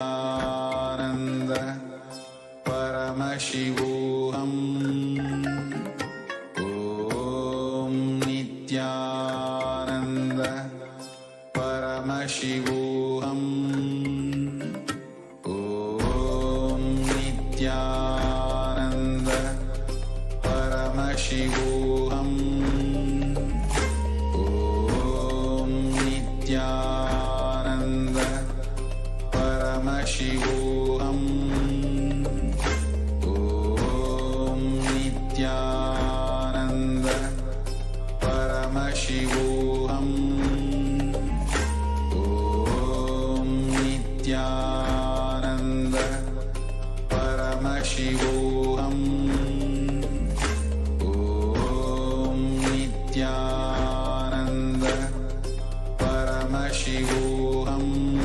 Ananda Paramashivoham. Om Nithyananda Paramashivoham. Om Nithyananda Paramashivoham. Om Nithyananda Paramashivoham. Om Nithyananda Paramashivoham. Om Nithyananda Paramashivoham. Om Nithyananda Paramashivoham. Om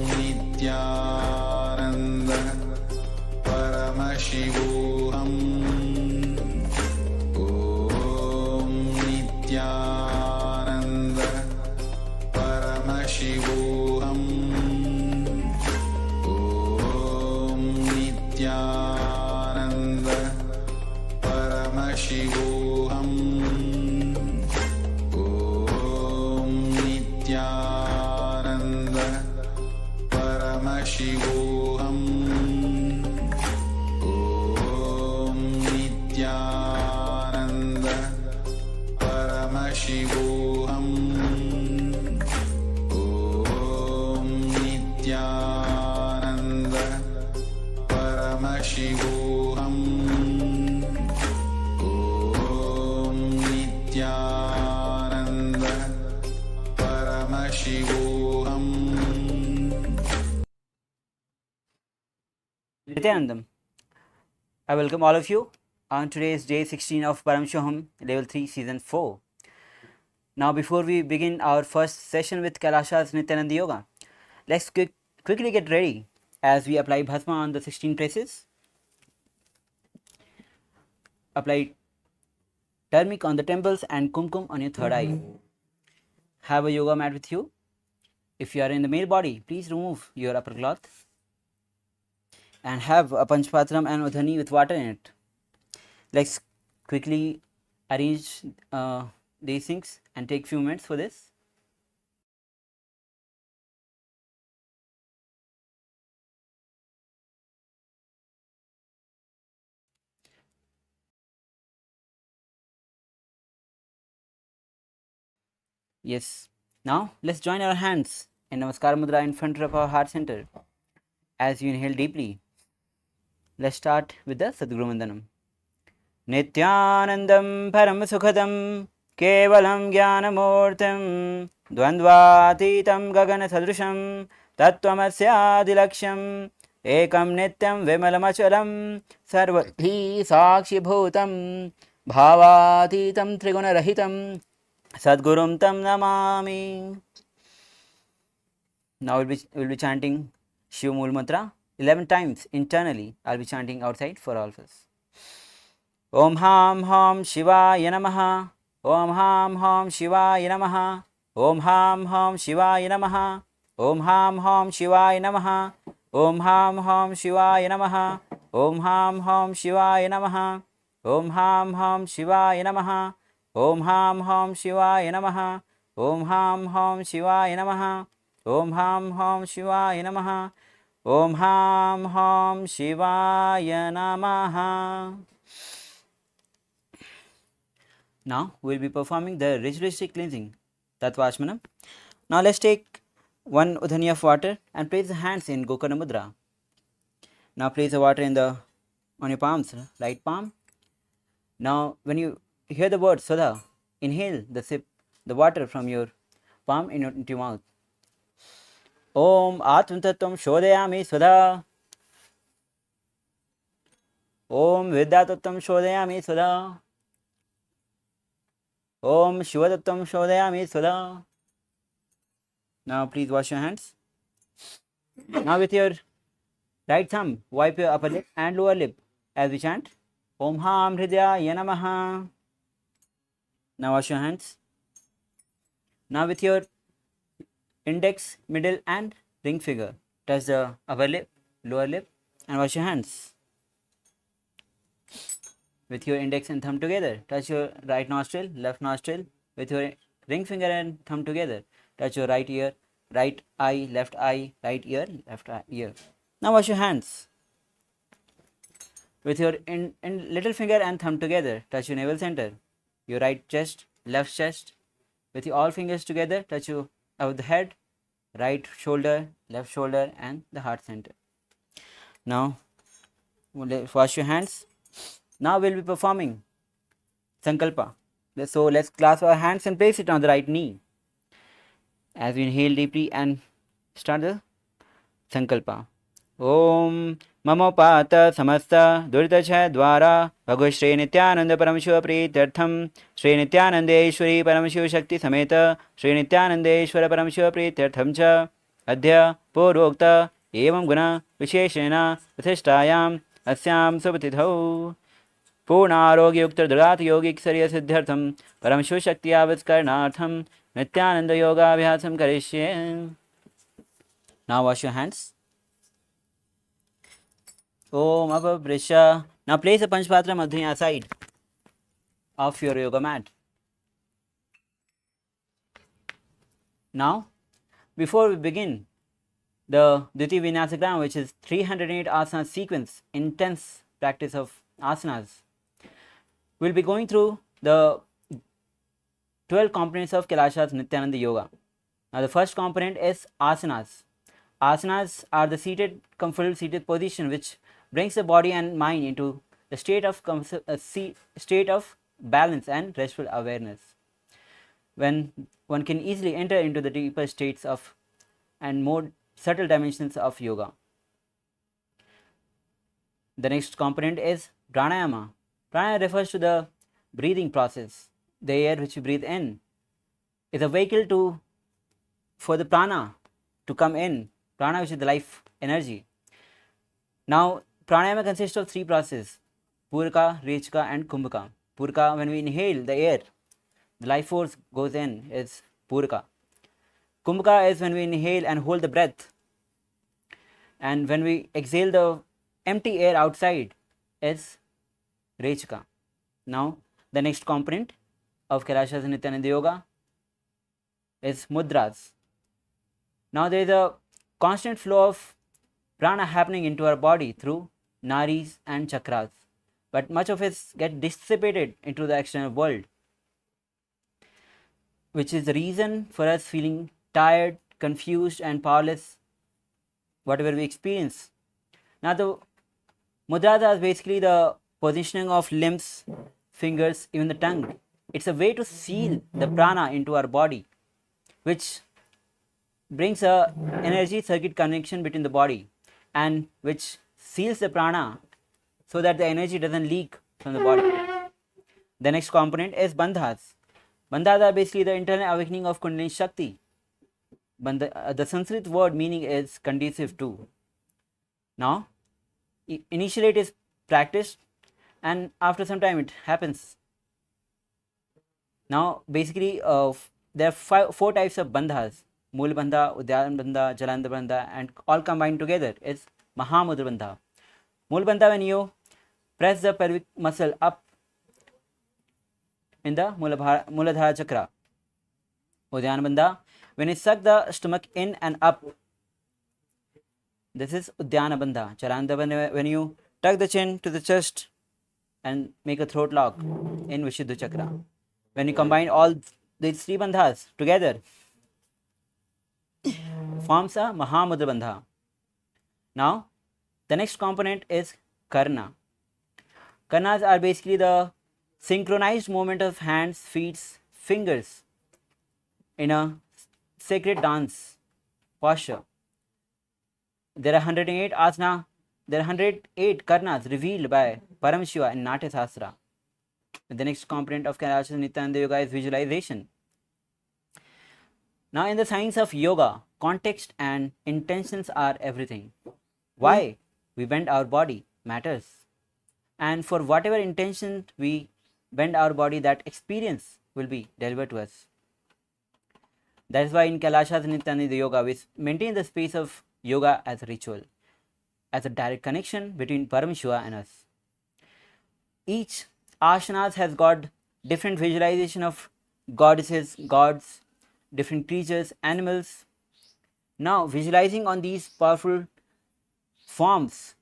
Nithyananda Paramashivoham. Om Nithyananda Paramashivoham. Om Nithyananda Paramashivoham. Om Nithyananda Paramashivoham. Om Nithyananda Paramashivoham. Om Nithyananda Paramashivoham. Om Nithyananda Paramashivoham. Nithyanandam. I welcome all of you on today's day 16 of Paramashivoham, level 3, season 4. Now, before we begin our first session with KAILASA's Nithyananda Yoga, let's quickly get ready as we apply Bhasma on the 16 places. Apply turmeric on the temples and kumkum on your third eye. Have a yoga mat with you. If you are in the male body, please remove your upper cloth and have a panchpatram and udhani with water in it. Let's quickly arrange these things and take few minutes for this. Yes. Now let's join our hands in Namaskar Mudra in front of our heart center. As you inhale deeply, let's start with the Sadguru Vandanam. Nithyanandam Paramasukhadam Kevalam Jnanamurtam Dvandvatitam Gagana Sadrusham Tattvamasya Ekam Nityam Vimalamachalam Sarvabhi Sakshi Bhutam Bhavatitam Triguna Rahitam Sadgurum Tam Namami. Now we'll be chanting Shiv Mool Mantra 11 times internally. I'll be chanting outside for all of us. Om Ham Ham Shivaya Namaha. Om Ham Ham Shivaya Namaha. Om Ham Ham Shivaya Namaha. Om Ham Ham Shivaya Namaha. Om Ham Ham Shivaya Namaha. Om Ham Ham Shivaya Namaha. Om Ham Ham Shivaya Namaha. Om Ham Ham Shivaya Namaha. Om Ham Ham Shivaya Namaha. Om Ham Ham Shivaya Namaha. Om Ham Ham Shivaya Namaha. Now we'll be performing the ritualistic cleansing, Tattvachmanam. Now let's take one udhani of water and place the hands in Gokarna Mudra. Now place the water on your palms, right palm. Now when you hear the word Sudha, inhale the water from your palm into your mouth. Om Atma Tattvam Shodhayami Sudha. Om Vidya Tattvam Shodhayami Sudha. Om Shiva Tattvam Shodhayami Sudha. Now please wash your hands. Now with your right thumb, wipe your upper lip and lower lip as we chant Om Ham Hridaya Namaha. Now wash your hands. Now with your index, middle and ring finger. Touch the upper lip, lower lip and wash your hands. With your index and thumb together, touch your right nostril, left nostril. With your ring finger and thumb together, touch your right ear, right eye, right ear, left ear. Now wash your hands. With your little finger and thumb together, touch your navel center, your right chest, left chest. With your all fingers together, touch your above the head, right shoulder, left shoulder and the heart center. Now wash your hands. Now we'll be performing Sankalpa. So let's clasp our hands and place it on the right knee. As we inhale deeply and start the Sankalpa. Om Mamopata Samasta Duritacha Dwara Bhagavad Shri Nithyananda Paramashiva Prityartham Shri Nithyanandeshwari Paramashiva Shakti Sameta Shri Nithyanandeshwara Paramashiva Prityartham Cha Adhya Purokta Evam Guna Visheshena Vathishthayam Asyam Subhatithau पूर्णारोग्ययुक्त दृढ़ात योगिक शरीर सिद्ध्यर्थम परमशिव शक्ति आविष्करणार्थम नित्यानंद योगाभ्यासम करिष्ये. Now wash your hands. Om Apavrisha. Now place a Panchpatra Madhya side of your yoga mat. Now, before we begin the Dviti Vinyasagram, which is 308 asana sequence, intense practice of asanas, we'll be going through the 12 components of Kailasa's Nithyananda Yoga. Now the first component is asanas. Asanas are the seated, comfortable seated position which brings the body and mind into the state of balance and restful awareness, when one can easily enter into the deeper states of and more subtle dimensions of yoga. The next component is pranayama. Pranayama refers to the breathing process. The air which we breathe in is a vehicle for the prana to come in. Prana, which is the life energy. Now, pranayama consists of three processes: puraka, rechaka and kumbhaka. Puraka, when we inhale the air, the life force goes in, is puraka. Kumbhaka is when we inhale and hold the breath, and when we exhale the empty air outside, is rechaka. Now, the next component of Kailasa's Nithyananda Yoga is mudras. Now, there is a constant flow of prana happening into our body through nadis and chakras, but much of it gets dissipated into the external world, which is the reason for us feeling tired, confused and powerless, whatever we experience. Now, the mudras are basically the positioning of limbs, fingers, even the tongue. It's a way to seal the prana into our body, which brings a energy circuit connection between the body and which seals the prana so that the energy doesn't leak from the body. The next component is bandhas. Bandhas are basically the internal awakening of Kundalini Shakti. The Sanskrit word meaning is conducive to. Now, initially it is practiced and after some time it happens. Now, basically there are four types of bandhas: Mool bandha, Udyana bandha, Jalandhar bandha, and all combined together is Mahamudra bandha. Mool bandha, when you press the pelvic muscle up in the Muladhara chakra. Udyana bandha, when you suck the stomach in and up, this is Udyana bandha. Jalandhar bandha, when you tuck the chin to the chest and make a throat lock in Vishuddha chakra. When you combine all these three bandhas together, forms a Mahamudra bandha. Now, the next component is karna. Karnas are basically the synchronized movement of hands, feet, fingers in a sacred dance posture. There are 108 asana. There are 108 karnas revealed by Paramashiva in Natya Sastra. The next component of Kailasa's Nithyananda Yoga is visualization. Now, in the science of yoga, context and intentions are everything. Why we bend our body matters. And for whatever intention we bend our body, that experience will be delivered to us. That is why in Kailasha's Nithyananda Yoga, we maintain the space of yoga as a ritual, as a direct connection between Paramashiva and us. Each asanas has got different visualization of goddesses, gods, different creatures, animals. Now, visualizing on these powerful forms,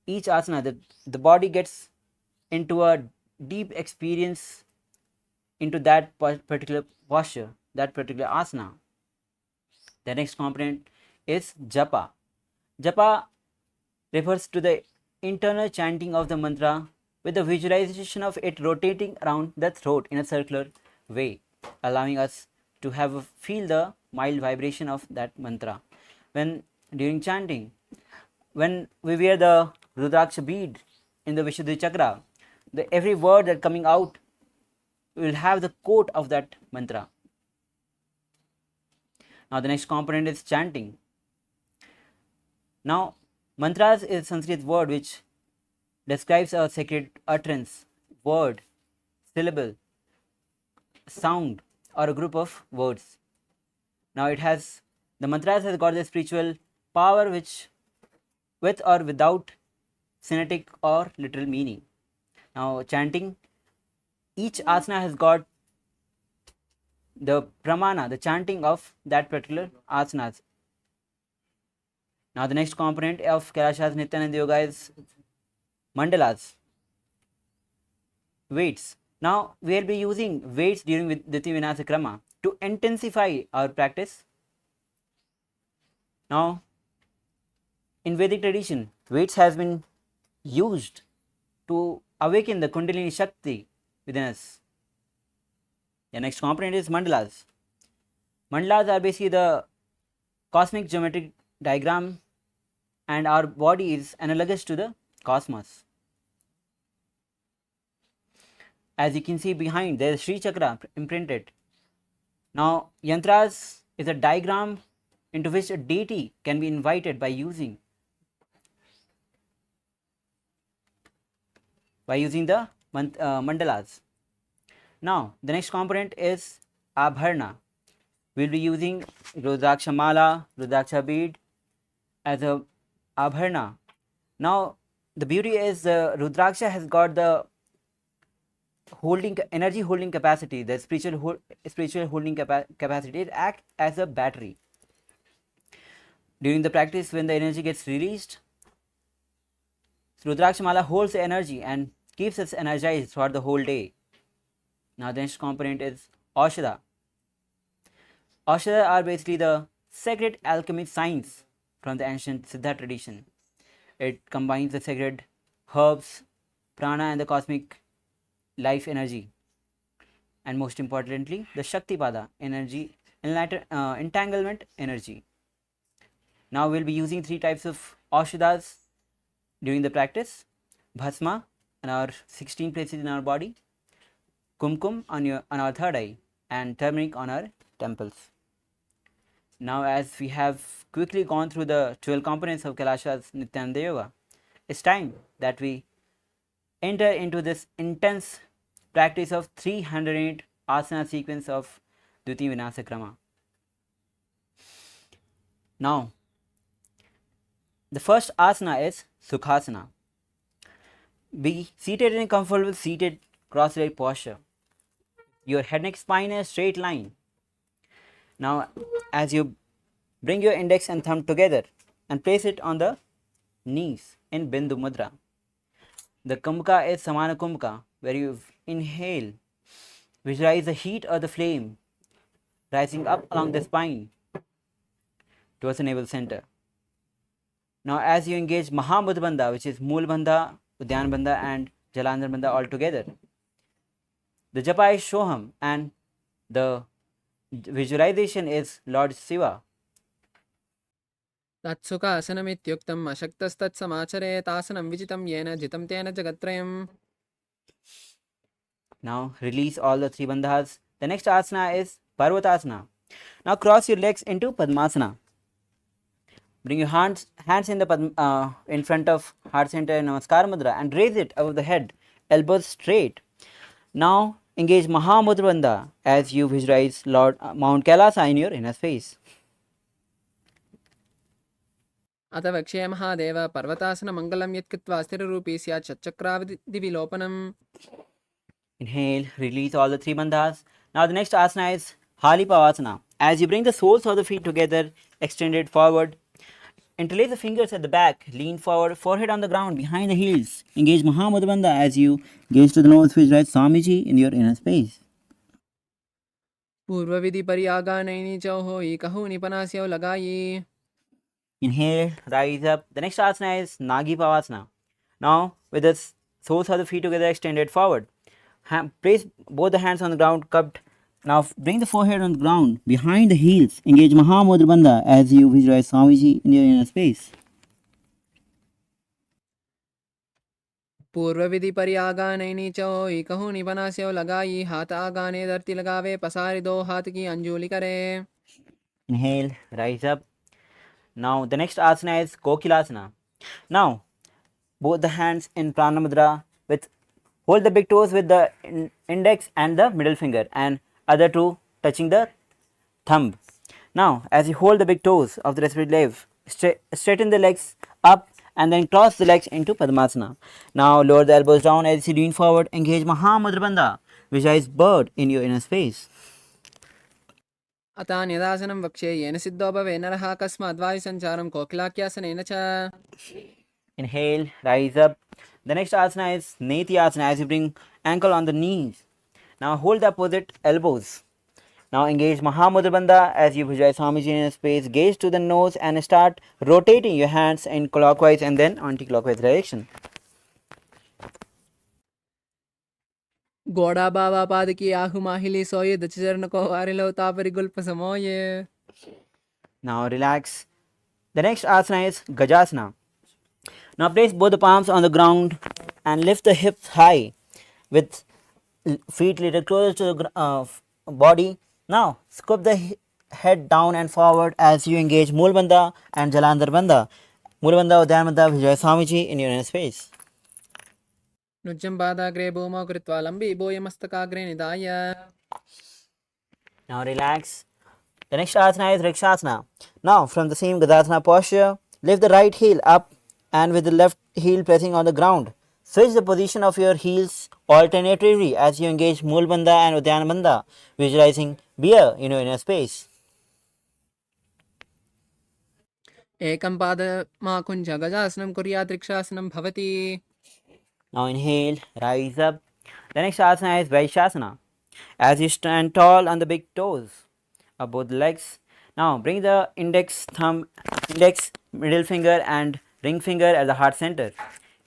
each asana, the body gets into a deep experience into that particular posture, that particular asana. The next component is japa. Japa refers to the internal chanting of the mantra with the visualization of it rotating around the throat in a circular way, allowing us to feel the mild vibration of that mantra. When during chanting, when we wear the Rudraksha bead in the Vishuddhi chakra, every word that coming out will have the quote of that mantra. Now the next component is chanting. Now mantras is a Sanskrit word which describes a sacred utterance, word, syllable, sound, or a group of words. Now the mantras has got the spiritual power which with or without phonetic or literal meaning. Now chanting, each asana has got the pramana, the chanting of that particular asanas. Now the next component of Kailasha's Nithyananda Yoga is mandalas, weights. Now we will be using weights during Dhiti Vinasa Krama to intensify our practice. Now in Vedic tradition, weights has been used to awaken the Kundalini Shakti within us. The next component is mandalas. Mandalas are basically the cosmic geometric diagram, and our body is analogous to the cosmos. As you can see behind, there is Sri Chakra imprinted. Now yantras is a diagram into which a deity can be invited by using the mandalas. Now the next component is abharna. We will be using Rudraksha mala, Rudraksha bead as a abharna. Now the beauty is the Rudraksha has got the energy holding capacity, the spiritual holding capacity. It acts as a battery. During the practice, when the energy gets released, Rudraksha mala holds the energy and keeps us energized throughout the whole day. Now the next component is Aushadha. Aushadha are basically the sacred alchemy science from the ancient Siddha tradition. It combines the sacred herbs, prana, and the cosmic life energy, and most importantly the Shakti Pada energy, entanglement energy. Now we will be using 3 types of Aushadhas during the practice: Bhasma on our 16 places in our body, Kumkum on our third eye, and turmeric on our temples. Now as we have quickly gone through the 12 components of Kailasha's Nithyananda Yoga, it's time that we enter into this intense practice of 308 asana sequence of Dviti Vinasa Krama. Now the first asana is Sukhasana. Be seated in a comfortable seated cross-legged posture. Your head, neck, spine in a straight line. Now as you bring your index and thumb together and place it on the knees in Bindu Mudra. The Kumbhaka is Samana Kumbhaka, where you inhale, visualize the heat of the flame rising up along the spine towards the navel center. Now as you engage Mahamudra Bandha, which is Mool Bandha, Udyan Bandha, and Jalandhar Bandha all together, the japa is Shoham and the visualization is Lord Shiva. तत्सुखासनमित्युक्तम् अशक्तस्तत्समाचरेतासनं विजितं येन जितं तेन जगत्त्रयम्. Now release all the 3 bandhas. The next asana is Parvatasana. Now cross your legs into Padmasana. Bring your hands in the in front of heart center in Namaskar Mudra and raise it above the head, elbows straight. Now engage Mahamudra Bandha as you visualize Lord Mount Kailasa in your inner space. अथ वक्ष्ये महादेव पर्वतासनमङ्गलं यत्कृत्वा स्थिररूपी स्यात् षट्चक्रादिविलोपनम्. Inhale, release all the three bandhas. Now the next asana is Halipavasana. As you bring the soles of the feet together, extended forward, interlace the fingers at the back, lean forward, forehead on the ground, behind the heels. Engage Mahamudra Bandha as you gaze to the nose, visualize Swamiji in your inner space. पूर्वविधि पर्यागानैनि चौहो एकहो निपनास्यो लगायि. Inhale, rise up. The next asana is Nagi Pavasana. Now, with the soles of the feet together extended forward, place both the hands on the ground, cupped. Now, bring the forehead on the ground, behind the heels. Engage Mahamudra Bandha as you visualize Swamiji in your inner space. पूर्वविधि पर्यागानैनि चौहो एकहो निपनास्यो लगायि. हाथ आगाने धरती लगावे, पसारे दो हाथ की अंजुलि करे. Inhale, rise up. Now, the next asana is Kokilasana. Now, both the hands in Prana Mudra with hold the big toes with the index and the middle finger, and other two touching the thumb. Now, as you hold the big toes of the respiratory leg, straighten the legs up and then cross the legs into Padmasana. Now, lower the elbows down as you lean forward, engage Mahamudra Bandha, visualize bird in your inner space. अतान्यदासनं वक्ष्ये येन सिद्धो भवे नरः कस्माद्वायुसञ्चारं कोकिलाख्यासनेन च. Inhale, rise up. The next asana is Nithyananda as you bring ankle on the knees. Now hold the opposite elbows. Now engage Mahamudra Bandha as you visualize Swamiji in space. Gaze to the nose and start rotating your hands in clockwise and then anti-clockwise direction. घोड़ा बाबा पाद की आहु माहिली सोये दचरण को वारिलो तापरि गुल्प समोये. Now relax. The next asana is Gajasana. Now place both the palms on the ground and lift the hips high with feet little closer to the body. Now scoop the head down and forward as you engage Mool Bandha and Jalandhar Bandha. Mool Bandha, Udyan Bandha, Vijay Swamiji in your inner space. नुज्जं पादाग्रे भूमौ कृत्वा लम्बी भूयमस्तकाग्रे निधाय. Now relax. The next asana is Rikshasana. Now from the same Gajasana posture, lift the right heel up and with the left heel pressing on the ground. Switch the position of your heels alternatively as you engage Mool Bandha and Udyan Bandha, visualizing bear in your inner space. एकं पादमाकुञ्च गजासनं कुर्यात् रिक्षासनं भवति. Now inhale, rise up. The next asana is Vaishasana. As you stand tall on the big toes of both legs. Now bring the index, middle finger and ring finger at the heart center.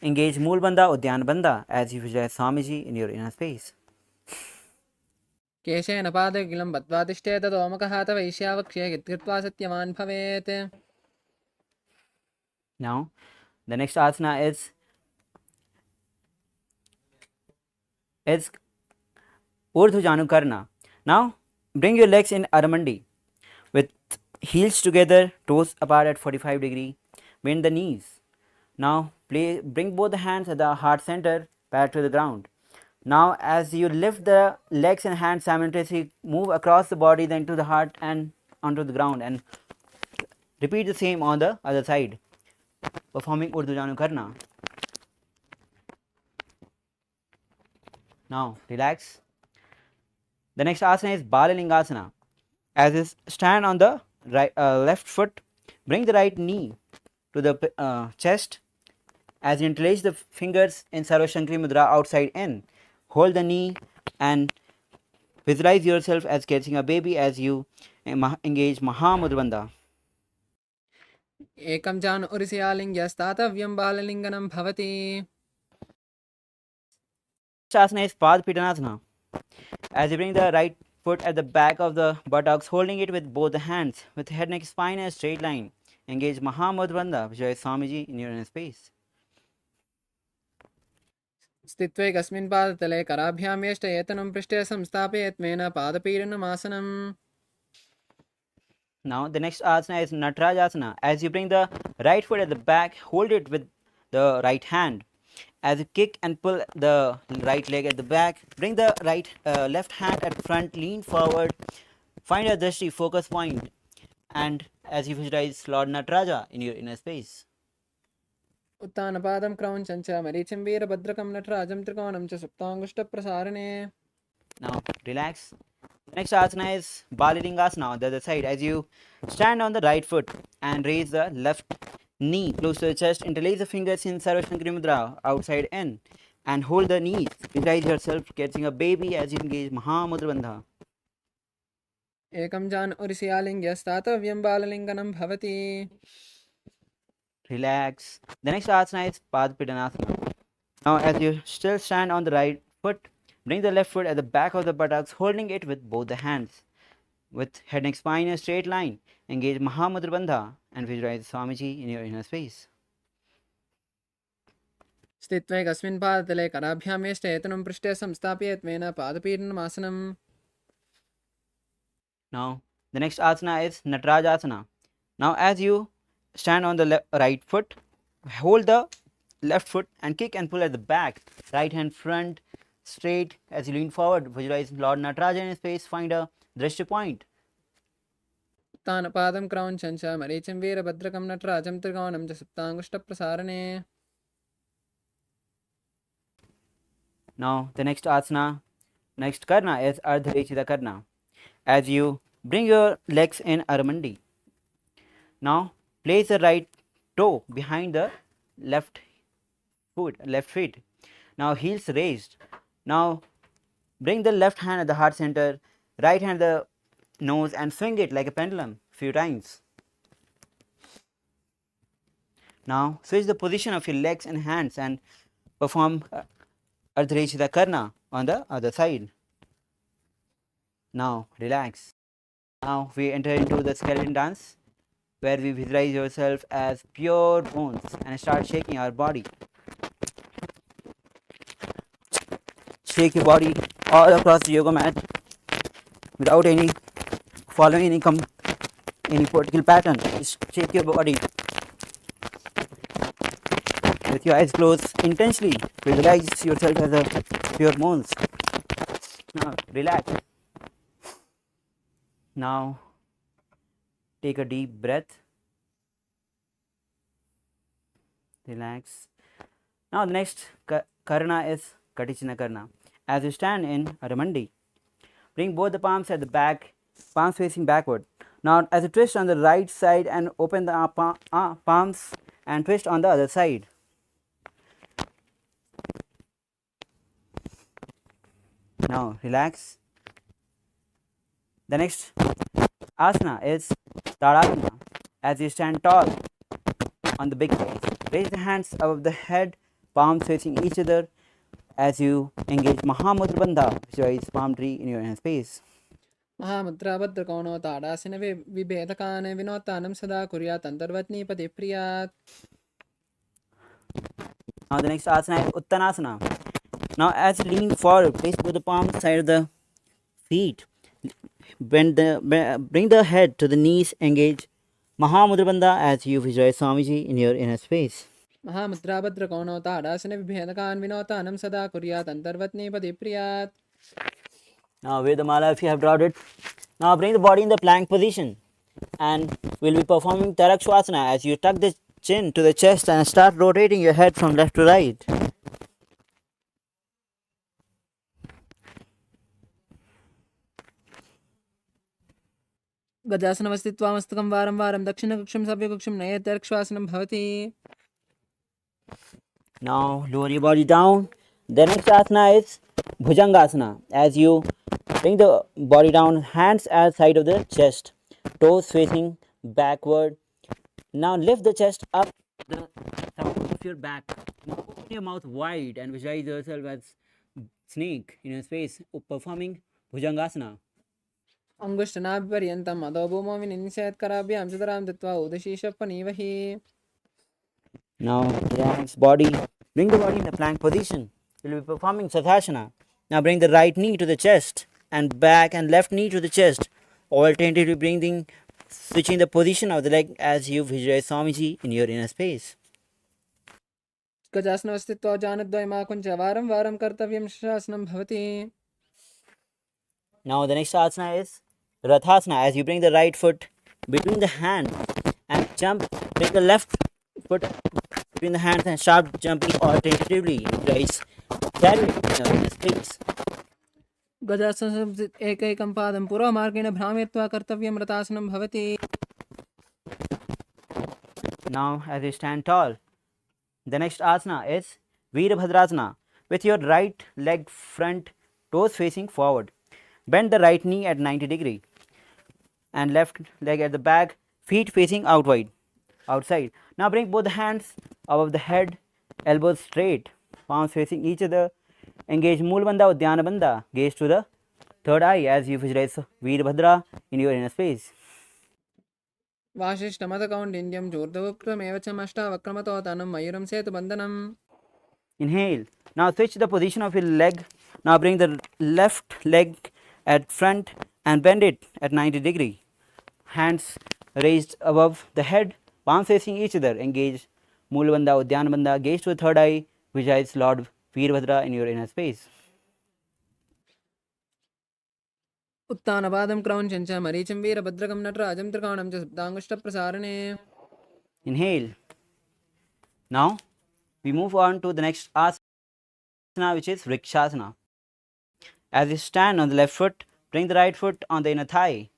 Engage Mool Bandha, Udyan Bandha as you visualize Swamiji in your inner space. केशेन पादकिलं बद्ध्वा तिष्ठेत तोमकः तव ईश्यावक्ष्ये यत्कृत्वा सत्यवान् भवेत्. Now the next asana is Urdhva Janukarna. Now bring your legs in Aramandi with heels together, toes apart at 45 degree. Bend the knees. Now bring both the hands at the heart center back to the ground. Now as you lift the legs and hands simultaneously, move across the body then to the heart and onto the ground, and repeat the same on the other side, performing Urdhva Janukarna. Now relax. The next asana is Balalingasana. As you stand on the left foot, bring the right knee to the chest. As you interlace the fingers in Sarva Shankari Mudra outside in, hold the knee and visualize yourself as catching a baby as you engage Mahamudra Bandha. एकं जान उरिसियालिङ्ग्यस्तातव्यं बाललिङ्गनं भवति. Asana is Padpitanasana. As you bring the right foot at the back of the buttocks, holding it with both the hands, with head, neck, spine in a straight line. Engage Mahamudra Bandha, Vijay Swamiji in your inner space. स्थित्वे कस्मिन् पादतले कराभ्यां यष्टयेतनं पृष्ठे संस्थापयेत् main पादपीडनमासनम्. Now the next asana is Natarajasana. As you bring the right foot at the back, hold it with the right hand As you kick and pull the right leg at the back, bring the left hand at front, lean forward, find a drishti focus point, and as you visualize Lord Nataraja in your inner space. उत्तानपादं क्रौञ्चं च मरीचिं वीरभद्रकं नटराजं त्रिकोणं च सुप्ताङ्गुष्ठप्रसारणे. Now relax. The next asana is Balalingasana on the other side. As you stand on the right foot and raise the left knee close to the chest, interlace the fingers in Sarva Shankari Mudra outside in and hold the knees. Visualize yourself catching a baby as you engage Mahamudra Bandha. एकं जान उर्सियालिङ्ग्यस्तातव्यं बाललिङ्गनं भवति. Relax. The next asana is Padpidanasana. Now as you still stand on the right foot, bring the left foot at the back of the buttocks, holding it with both the hands. With head and spine in a straight line, engage Mahamudra Bandha and visualize Swamiji in your inner space. स्थित्वैकस्मिन् पादतले कराभ्यां यष्टेतनं पृष्ठे संस्थाप्य त्वेन पादपीडनमासनम्. Now the next asana is Natarajasana. Now as you stand on the right foot, hold the left foot and kick and pull at the back, right hand front straight. As you lean forward, visualize Lord Nataraja in his space, find a drishti point. उत्तानपादं क्रौञ्चं च मरीचिं वीरभद्रकं नटराजं त्रिकोणं च सुप्ताङ्गुष्ठप्रसारणे. Now the next asana, next karna is Ardharechita Karna. As you bring your legs in Aramandi, now place the right toe behind the left feet. Now heels raised. Now bring the left hand at the heart center, right hand at the nose and swing it like a pendulum few times. Now switch the position of your legs and hands and perform Ardharechita Karna on the other side. Now relax. Now we enter into the skeleton dance, where we visualize yourself as pure bones and start shaking our body. Shake your body all across the yoga mat without following any particular pattern. Just shake your body with your eyes closed. Intentionally visualize yourself as a pure bones. Now relax. Now take a deep breath. Relax. Now the next karna is Katichina Karna. As you stand in Aramandi, bring both the palms at the back, palms facing backward. Now as you twist on the right side and open the palms and twist on the other side. Now relax. The next asana is Tadasana. As you stand tall on the big toes, raise the hands above the head, palms facing each other. As you engage Mahamudra Bandha, visualize palm tree in your hand space. Mahamudra भद्रकोणो ताडासिन विभेदकान् विनोत्तानं सदा कुर्यात् अन्तर्वत्नीपति प्रियात्. Now the next asana is Uttanasana. Now as you lean forward, place both the palms side of the feet. Bring the head to the knees, engage Mahamudra Bandha as you visualize Swamiji in your inner space. Mahamudra भद्रकोणो ताडासिन विभेदकान् विनोत्तानं सदा कुर्यात् अन्तर्वत्नीपति प्रियात्. Now wear the mala if you have brought it. Now bring the body in the plank position and we'll be performing Tarakshvasana as you tuck the chin to the chest and start rotating your head from left to right. गजासनमस्तित्वा मस्तकं वारं वारं दक्षिणकक्षं सव्यकक्षं नयत्यर्क्ष्वासनं भवति. Now lower your body down. The next asana is Bhujangasana. As you bring the body down, hands at side of the chest, toes facing backward. Now lift the chest up the top of your back. Now open your mouth wide and visualize yourself as snake in your space performing Bhujangasana. अङ्गुष्ठनाभिपर्यन्तम् अधो भूमौ विनिन्दिशयत्कराभ्यां सुतरां दत्त्वा उदशीशपनीवहि. Now relax body. Bring the body in the plank position. We'll be performing Sathasana. Now bring the right knee to the chest and back and left knee to the chest. Alternatively switching the position of the leg as you visualize Swamiji in your inner space. गजासनवस्थित्वा जानद्वयमाकुञ्च वारं वारं कर्तव्यं शासनं भवति. Now the next asana is Rathasana. As you bring the right foot between the hands and jump, bring the left foot between the hands and start jumping alternatively. Guys, that in this place. गजासनं एकैकं पादं पुरोमार्गेण भ्रामयित्वा कर्तव्यं रथासनं भवति. Now as you stand tall, the next asana is Veerabhadrasana. With your right leg front, toes facing forward. Bend the right knee at 90 degree and left leg at the back, feet facing outside. Now bring both the hands above the head, elbows straight, palms facing each other. Engage Moolabandha, Udyanabandha. Gaze to the third eye as you visualize Veerabhadra in your inner space. वासिष्ठमतकौण्डिन्यं चूर्धवक्त्रमेव च मष्टावक्रमतो तनं मयूरं सेतुबन्धनम्. Inhale. Now switch the position of your leg. Now bring the left leg at front and bend it at 90 degree. Hands raised above the head, palms facing each other. Engage Moolabandha, Udyanabandha. Gaze to the third eye, visualize Lord Veerabhadra in your inner space. उत्तानपादं क्रौञ्चं च मरीचिं वीरभद्रकं नटराजं त्रिकोणं च सप्ताङ्गुष्ठप्रसारणे. Inhale. Now we move on to the next asana, which is Vrikshasana. As you stand on the left foot, bring the right foot on the inner thigh.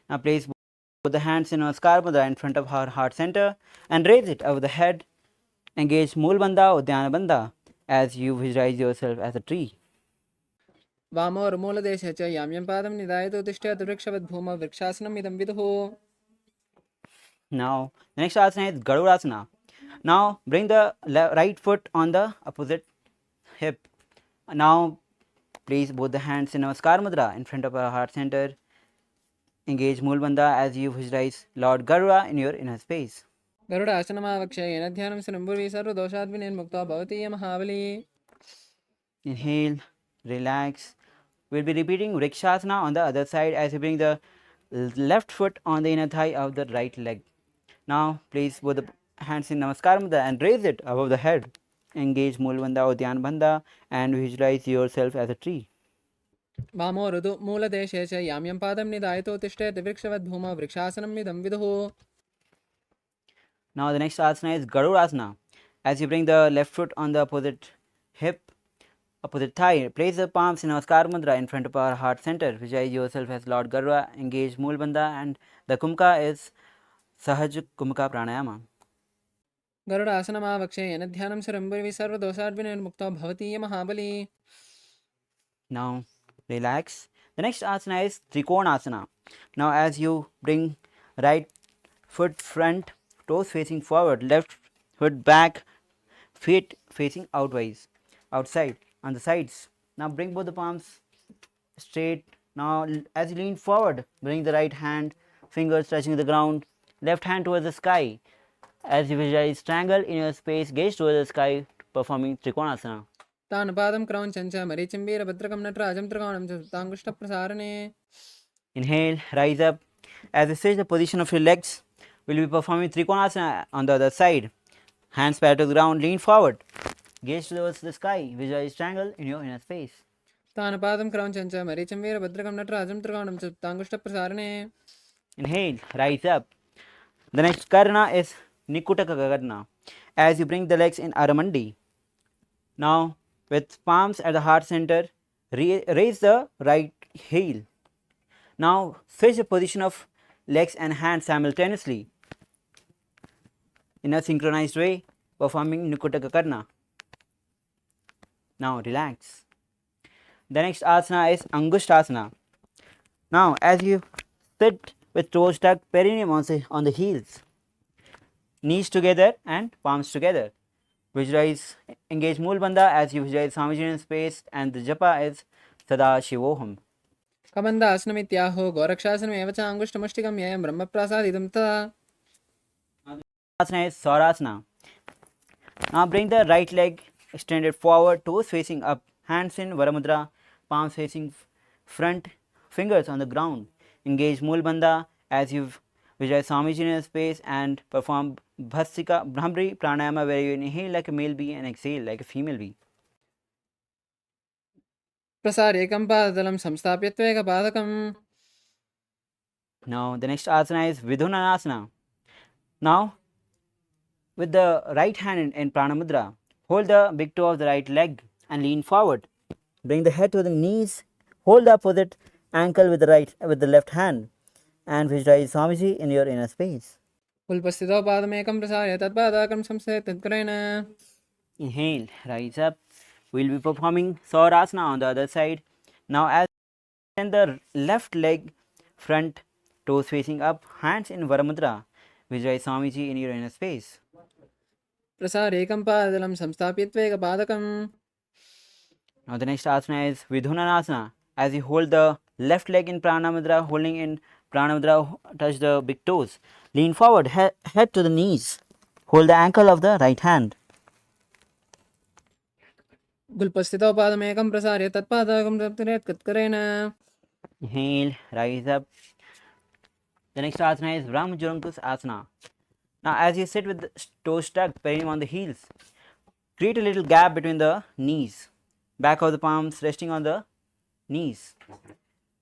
Now place both the hands in Namaskar Mudra in front of our heart center and raise it over the head. Engage Moolabandha, Udyanabandha as you visualize yourself as a tree. वामोर्मूलदेशे च याम्यं पादं निधायतो तिष्ठेत् वृक्षवद्भूमौ वृक्षासनम् इदं विदुः. Now the next asana is Garudasana. Now bring the right foot on the opposite hip. Now place both the hands in Namaskar Mudra in front of our heart center. Engage Moolabandha as you visualize Lord Garuda in your inner space. गरुडासनमावक्ष्य येन ध्यानं शृण्वुर्वी सर्वदोषाद्विनिर्मुक्तो भवति य महाबली. Inhale, relax. We'll be repeating Vrikshasana on the other side as you bring the left foot on the inner thigh of the right leg. Now place both the hands in Namaskar Mudra and raise it above the head. Engage Moolabandha or Dhyanabandha and visualize yourself as a tree. वामो ऋतु मूलदेशे च याम्यं पादं निधायतो तिष्ठेत् वृक्षवद्भूमौ वृक्षासनम् इदं विदुः. Now the next asana is Garudasana. As you bring the left foot on the opposite hip, opposite thigh, place the palms in Namaskar Mudra in front of our heart center. Visualize yourself as Lord Garuda. Engage Moolabandha and the Kumka is Sahaj Kumka Pranayama. गरुडासनमावक्ष्य येन ध्यानं शृण्वुर्वी सर्वदोषाद्विनिर्मुक्तो भवति य महाबली. Now relax. The next asana is Trikonasana. Now as you bring right foot front, toes facing forward, left foot back, feet facing outside on the sides. Now bring both the palms straight. Now as you lean forward, bring the right hand, fingers touching the ground, left hand towards the sky. As you visualize triangle in your space, gaze towards the sky, performing Trikonasana. तान् पादं क्रौञ्चं च मरीचिं वीरभद्रकं नटराजं त्रिकोणं च सप्ताङ्गुष्ठप्रसारणे. Inhale, rise up. As you switch the position of your legs, we'll be performing Trikonasana on the other side. Hands parallel to the ground, lean forward. Gaze towards the sky, visualize triangle in your inner space. तान् पादं क्रौञ्चं च मरीचिं वीरभद्रकं नटराजं त्रिकोणं च सप्ताङ्गुष्ठप्रसारणे. Inhale, rise up. The next Karna is Nikutaka Karna. As you bring the legs in Aramandi. Now, with palms at the heart center, raise the right heel. Now, switch the position of legs and hands simultaneously in a synchronized way, performing Nikutaka Karna. Now, relax. The next asana is Angushtasana. Now, as you sit with toes tucked, perineum on the heels, knees together and palms together. Visualize, engage Moolabandha as you visualize Swamiji in space, and the japa is Sadashivoham. कबन्धासनमित्याहो गोरक्षासनमेव च अङ्गुष्ठमुष्टिकं ययं ब्रह्मप्रसादितं तदा. Asana is Saurasana. Now bring the right leg extended forward, toes facing up, hands in Varamudra, palms facing front, fingers on the ground. Engage Moolabandha as you Visualize Swamiji in your space and perform Bhasika Brahmari Pranayama, where you inhale like a male bee and exhale like a female bee. प्रसारेकं पादतलं संस्थाप्य त्वेकपादकम्. Now the next asana is Vidhunanasana. Now with the right hand in Pranamudra, hold the big toe of the right leg and lean forward. Bring the head to the knees. Hold the opposite ankle with the left hand and visualize Swamiji in your inner space. उल्पस्थितौ पादमेकं प्रसार्य तत्पादकं संस्थाप्य तत्करेण. Inhale, rise up. We'll be performing Saurasana on the other side. Now as send the left leg front, toes facing up, hands in Varamudra. Visualize Swamiji in your inner space. प्रसारेकं पादतलं संस्थाप्य त्वेकपादकम्. Now the next asana is Vidhunanasana. As you hold the left leg in Pranamudra, holding in Pranamudra, touch the big toes. Lean forward, head to the knees. Hold the ankle of the right hand. गुल्पस्थितौ पादमेकं प्रसार्य तत्पादकं तत्करेण. Inhale, rise up. The next asana is Brahmajurangkus Asana. Now as you sit with the toes tucked, perineum on the heels, create a little gap between the knees. Back of the palms resting on the knees.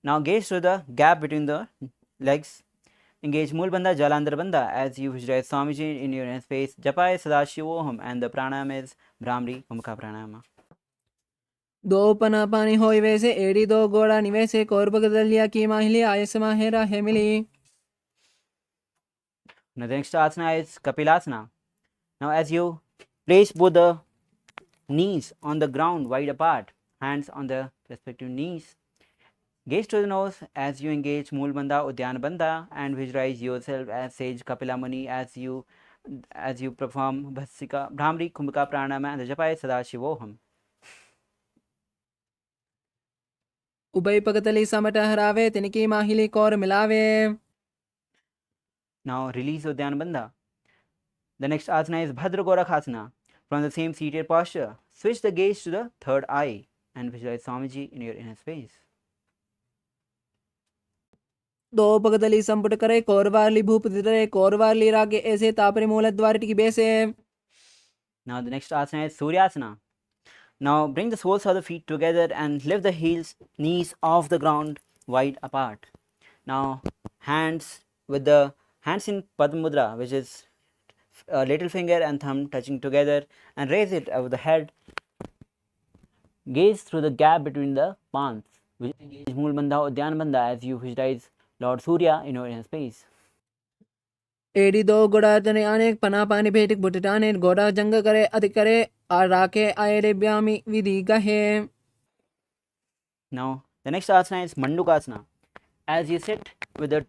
Now gaze through the gap between the legs. Engage Mulbandha Jalandharbandha as you visualize Swamiji in your inner space. Japaya Sadashivoham and the pranayama is Brahmari Mukha Pranayama. दो पनापानी होई वैसे एड़ी दो गोड़ा निवैसे कोरबग दलिया की माहिली आयसमा Hera हेमिली. Now the next asana is Kapilasana. Now as you place both the knees on the ground wide apart, hands on the respective knees, gaze to the nose as you engage Mulbandha Udyanabandha and visualize yourself as sage Kapila Muni as you perform Bhasika Brahmari Kumbhaka Pranayama and the Japaya Sadashivoham. उबई पगतली समट हरावे तिनकी माहिली core मिलावे. Now release Udyanabandha. The next asana is Bhadra Gorakhasana. From the same seated posture, switch the gaze to the third eye and visualize Swamiji in your inner space. दो पगतली संपुट करे कोरवाली भूप दितरे कोरवाली रागे ऐसे तापरे मूल द्वार की बेसे. Now the next asana is Suryasana. Now bring the soles of the feet together and lift the knees off the ground wide apart. Now hands in Padmudra, which is little finger and thumb touching together, and raise it over the head. Gaze through the gap between the palms. Mulbandha Udyanabandha as you visualize Lord Surya in your inner space. एड़ी दो गोड़ा तने अनेक पना पानी भेटिक बुटटाने गोड़ा जंग करे अधिक करे आ राके आयरे ब्यामी विधि गहे. Now the next asana is Mandukasana. As you sit with the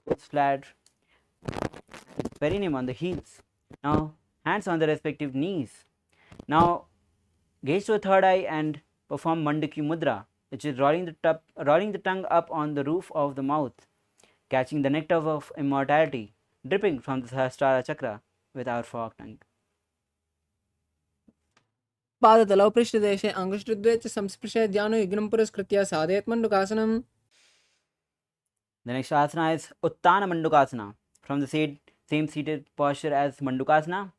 toes flat, with perineum on the heels. Now hands on the respective knees. Now gaze to the third eye and perform Mandaki Mudra, which is rolling the tongue up on the roof of the mouth, catching the nectar of immortality dripping from the Sahasrara chakra with our forked tongue. पादतलौ पृष्ठदेशे अंगुष्ठद्वये च संस्पृश्य ध्यानो युग्नं पुरस्कृत्य साधयेत् मण्डूकासनम्. The next asana is Uttana Mandukasana. From the same seated posture as Mandukasana,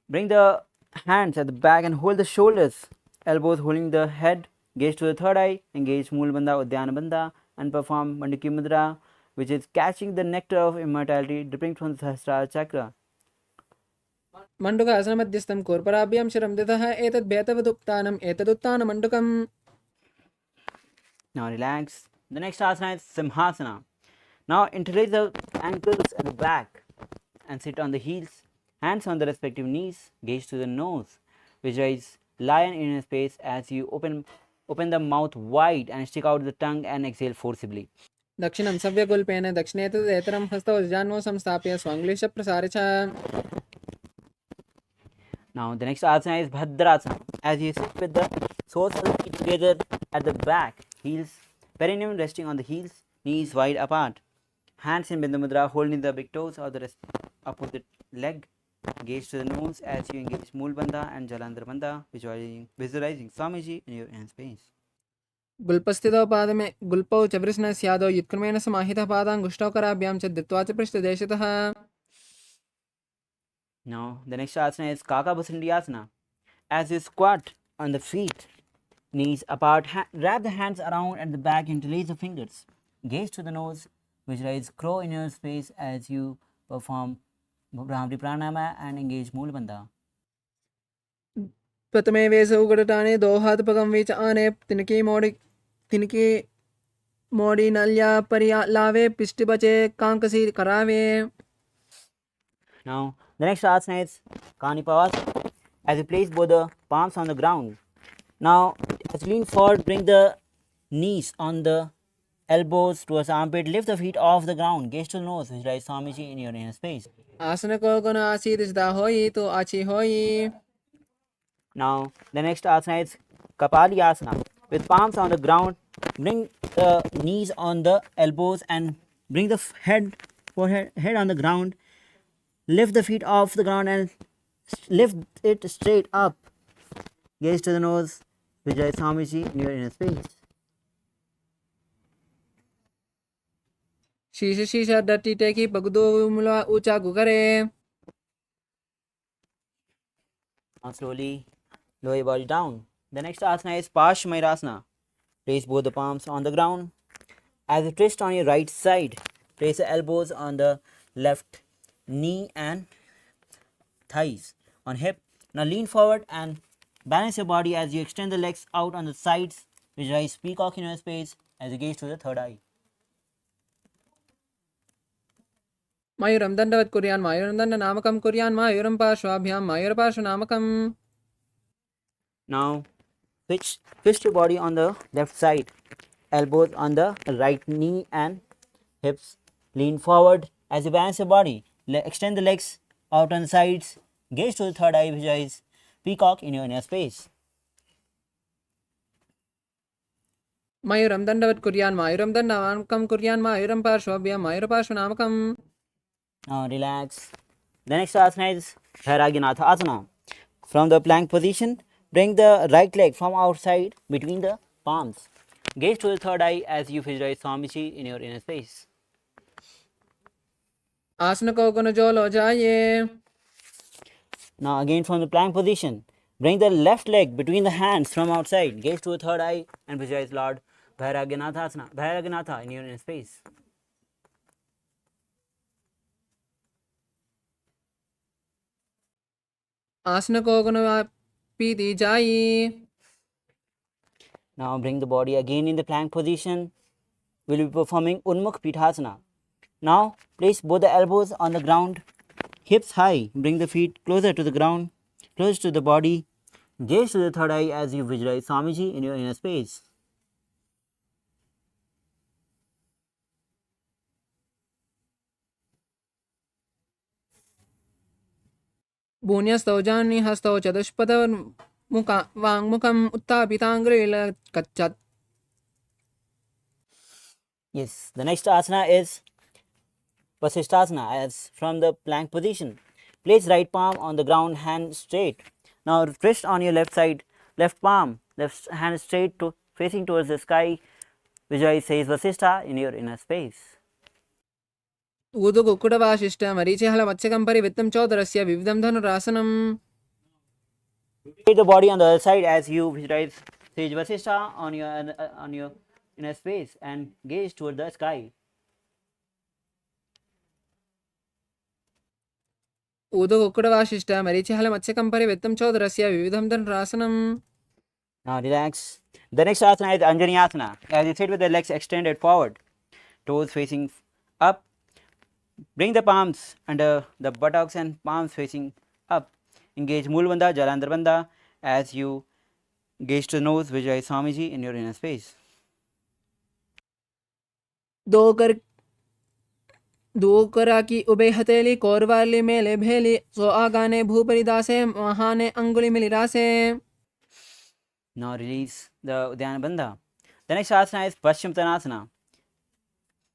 bring the hands at the back and hold the shoulders, elbows holding the head, gaze to the third eye, engage Mulbandha Udyanabandha and perform Mandaki Mudra, which is catching the nectar of immortality dripping from the Sahasrara chakra. Mandukasana मध्यस्थं कोर्पराभ्यां शिरं ददः एतद् भेतवदुत्तानम् एतदुत्तान मण्डूकम्. Now relax. The next asana is Simhasana. Now interlace the ankles at the back and sit on the heels, hands on the respective knees, gaze to the nose. Visualize lion in your space as you open the mouth wide and stick out the tongue and exhale forcibly. दक्षिणं सव्यगुल्पेन दक्षिणेतरेतरं हस्तौ जान्वौ संस्थाप्य स्वाङ्गलिश प्रसारे च. Now the next asana is Bhadrasana. As you sit with the soles of the feet together at the back, heels, perineum resting on the heels, knees wide apart. Hands in Bindu Mudra holding the big toes of the opposite leg. Gaze to the nose as you engage Mulbandha and Jalandharbandha, visualizing Swamiji in your inner space. गुल्पस्थितौ पादमे गुल्पौ च वृष्णस्यादौ युत्क्रमेण समाहितः पादाङ्गुष्ठौ कराभ्यां च धृत्वा च पृष्ठदेशतः. Now the next asana is Kakabhusandi asana. As you squat on the feet, knees apart, wrap the hands around at the back, interlace the fingers. Gaze to the nose, visualize crow in your space as you perform Brahmari Pranayama and engage Moolabandha. प्रथमे वेसौ गडटाने दो हाथ पगम विच आने तिनकी मोड़ी नल्या परिया लावे पिष्ट बचे कांकसी करावे. Now the next asana is Kanipavasana. As you place both the palms on the ground. Now as you lean forward, bring the knees on the elbows towards the armpit, lift the feet off the ground, gaze to the nose, visualize Swamiji in your inner space. आसन को गुण आसीत सिदा होई तो आची होई. Now the next asana is Kapali asana. With palms on the ground, bring the knees on the elbows and bring the head on the ground. Lift the feet off the ground and lift it straight up. Gaze to the nose, visualize Swamiji in your inner space. शीश शीशा डट्टी टेकी पगदो मुला ऊंचा गुगरे. Now slowly lower your body down. The next asana is Parsvamayurasana. Place both the palms on the ground. As you twist on your right side, place the elbows on the left knee and thighs on hip. Now lean forward and balance your body as you extend the legs out on the sides. Visualize peacock in your space as you gaze to the third eye. मयूरं दण्डवत् कुर्यान् मयूरं दण्डनामकं कुर्यान् मयूरं पार्श्वाभ्यां मयूरपार्श्वनामकम्. Now twist your body on the left side, elbows on the right knee and hips. Lean forward as you balance your body. Extend the legs out on the sides. Gaze to the third eye, visualize peacock in your inner space. मयूरं दण्डवत् कुर्यान् मयूरं दण्डनामकं कुर्यान् मयूरं पार्श्वाभ्यां मयूरपार्श्वनामकम्. Now relax. The next asana is Bhairaginatha asana. From the plank position, bring the right leg from outside between the palms. Gaze to the third eye as you visualize Swamiji in your inner space. आसन को गुण जो लो जाइए. Now again from the plank position, bring the left leg between the hands from outside. Gaze to the third eye and visualize Lord Bhairaginatha asana, Bhairaginatha in your inner space. आसन को गुण पीती जाई. Now bring the body again in the plank position. We will be performing Unmukh Pithasana. Now place both the elbows on the ground, hips high. Bring the feet closer to the ground, close to the body. Gaze to the third eye as you visualize Swamiji in your inner space. भून्यस्तौ जानि हस्तौ चतुष्पद वाङ्मुखम् उत्थापिताङ्ग्रिलकच्छत्. Yes, the next asana is Vasishthasana. As from the plank position, place right palm on the ground, hand straight. Now twist on your left side, left palm, left hand straight to facing towards the sky. Visualize says Vasishtha in your inner space. ऊदु कुक्कुटवासिष्ठ मरीचिहल मत्स्यकं परिवृत्तं चोदरस्य विविधं धनुरासनम्. Take the body on the other side as you visualize Sage Vasishtha on your inner space and gaze toward the sky. ऊदु कुक्कुटवासिष्ठ मरीचिहल मत्स्यकं परिवृत्तं चोदरस्य विविधं धनुरासनम्. Now relax. The next asana is Anjani asana. As you sit with the legs extended forward, toes facing up. Bring the palms under the buttocks and palms facing up. Engage Moolabandha, Jalandhar Bandha as you gaze to the nose, visualize Swamiji in your inner space. दो करा की ube हथेली कोरवाली मेले भेली सो आगाने भूपरिदासे महाने अंगुली मिलिरासे. Now release the Uddiyana Bandha. The next asana is Paschimottanasana.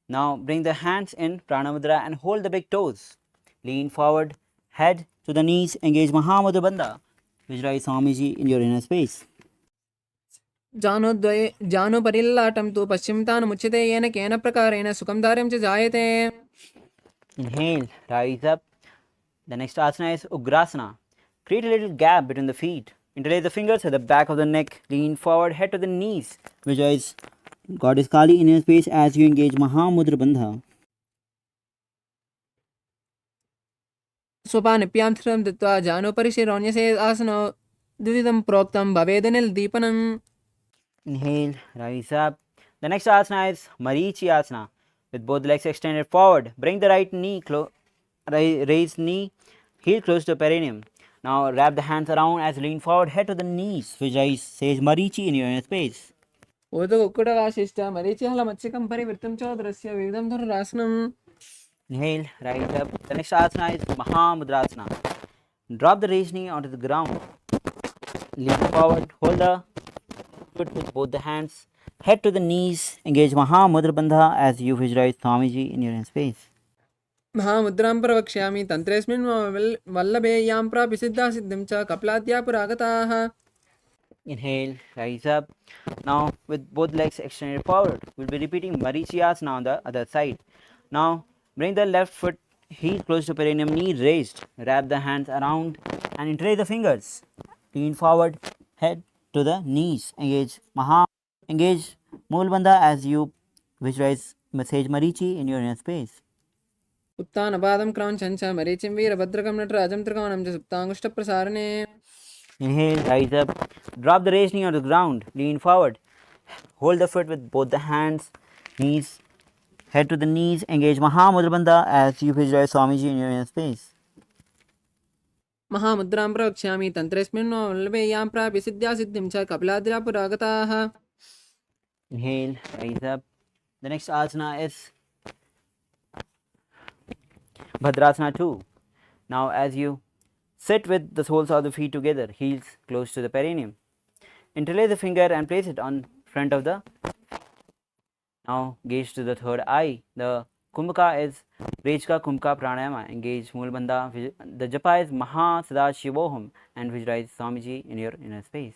Now bring the hands in Pranamudra and hold the big toes. Lean forward, head to the knees, engage Mahamudra Bandha. Visualize Swamiji in your inner space. जानुपरिल्लाटं तु पश्चिमतानुमुच्यते येन केन प्रकारेण सुखं दार्यं च जायते. Inhale, rise up. The next asana is Ugrasana. Create a little gap between the feet. Interlace the fingers at the back of the neck. Lean forward, head to the knees. Visualize Goddess Kali in your space as you engage Mahamudra Bandha. स्वपानिप्यां स्थिरं दत्त्वा जानुपरि शिरोन्यसे आसनो द्विविधं प्रोक्तं भवेदनिर्दीपनम्. Inhale, rise up. The next asana is Marichi Asana. With both legs extended forward, bring the right knee raise knee, heel close to perineum. Now wrap the hands around as you lean forward, head to the knees. Visualize Sage Marichi in your inner space. उदकुक्कुटवासिष्ठ मरीचिहल मत्स्यकं परिवृत्तं च द्रस्य विविधं धनुरासनम्. Inhale, rise up. The next asana is Mahamudrasana. Drop the raised knee onto the ground. Lean forward, hold the foot with both the hands. Head to the knees. Engage Mahamudra Bandha as you visualize Swamiji in your inner space. महामुद्रां प्रवक्ष्यामि तन्त्रेऽस्मिन् वल्लभेयां प्रापि सिद्धासिद्धिं च कपिलाद्या पुरागताः. Inhale, rise up. Now with both legs extended forward, we'll be repeating Marichiyasana on the other side. Now bring the left foot heel close to perineum, knee raised. Wrap the hands around and interlace the fingers. Lean forward, head to the knees. Engage Moolbandha as you visualize Sage Marichi in your inner space. उत्तानपादं क्रौञ्चं च मरीचिं वीरभद्रकं नटराजं त्रिकोणं च सुप्ताङ्गुष्ठप्रसारणे. Inhale, rise up. Drop the raised knee on the ground. Lean forward. Hold the foot with both the hands, knees, head to the knees. Engage Mahamudra Bandha as you visualize Swamiji in your inner space. महामुद्रां प्रवक्ष्यामि तन्त्रेऽस्मिन् वल्लभेयां प्रापि सिद्धासिद्धिं च कपिलाद्या पुरागताः. Inhale, rise up. The next asana is Bhadrasana 2. Now as you sit with the soles of the feet together, heels close to the perineum. Interlace the finger and place it on front of the. Now gaze to the third eye. The Kumbhaka is Rejka Kumbhaka Pranayama. Engage Moolbandha. The Japa is Mahasivoham and visualize Swamiji in your inner space.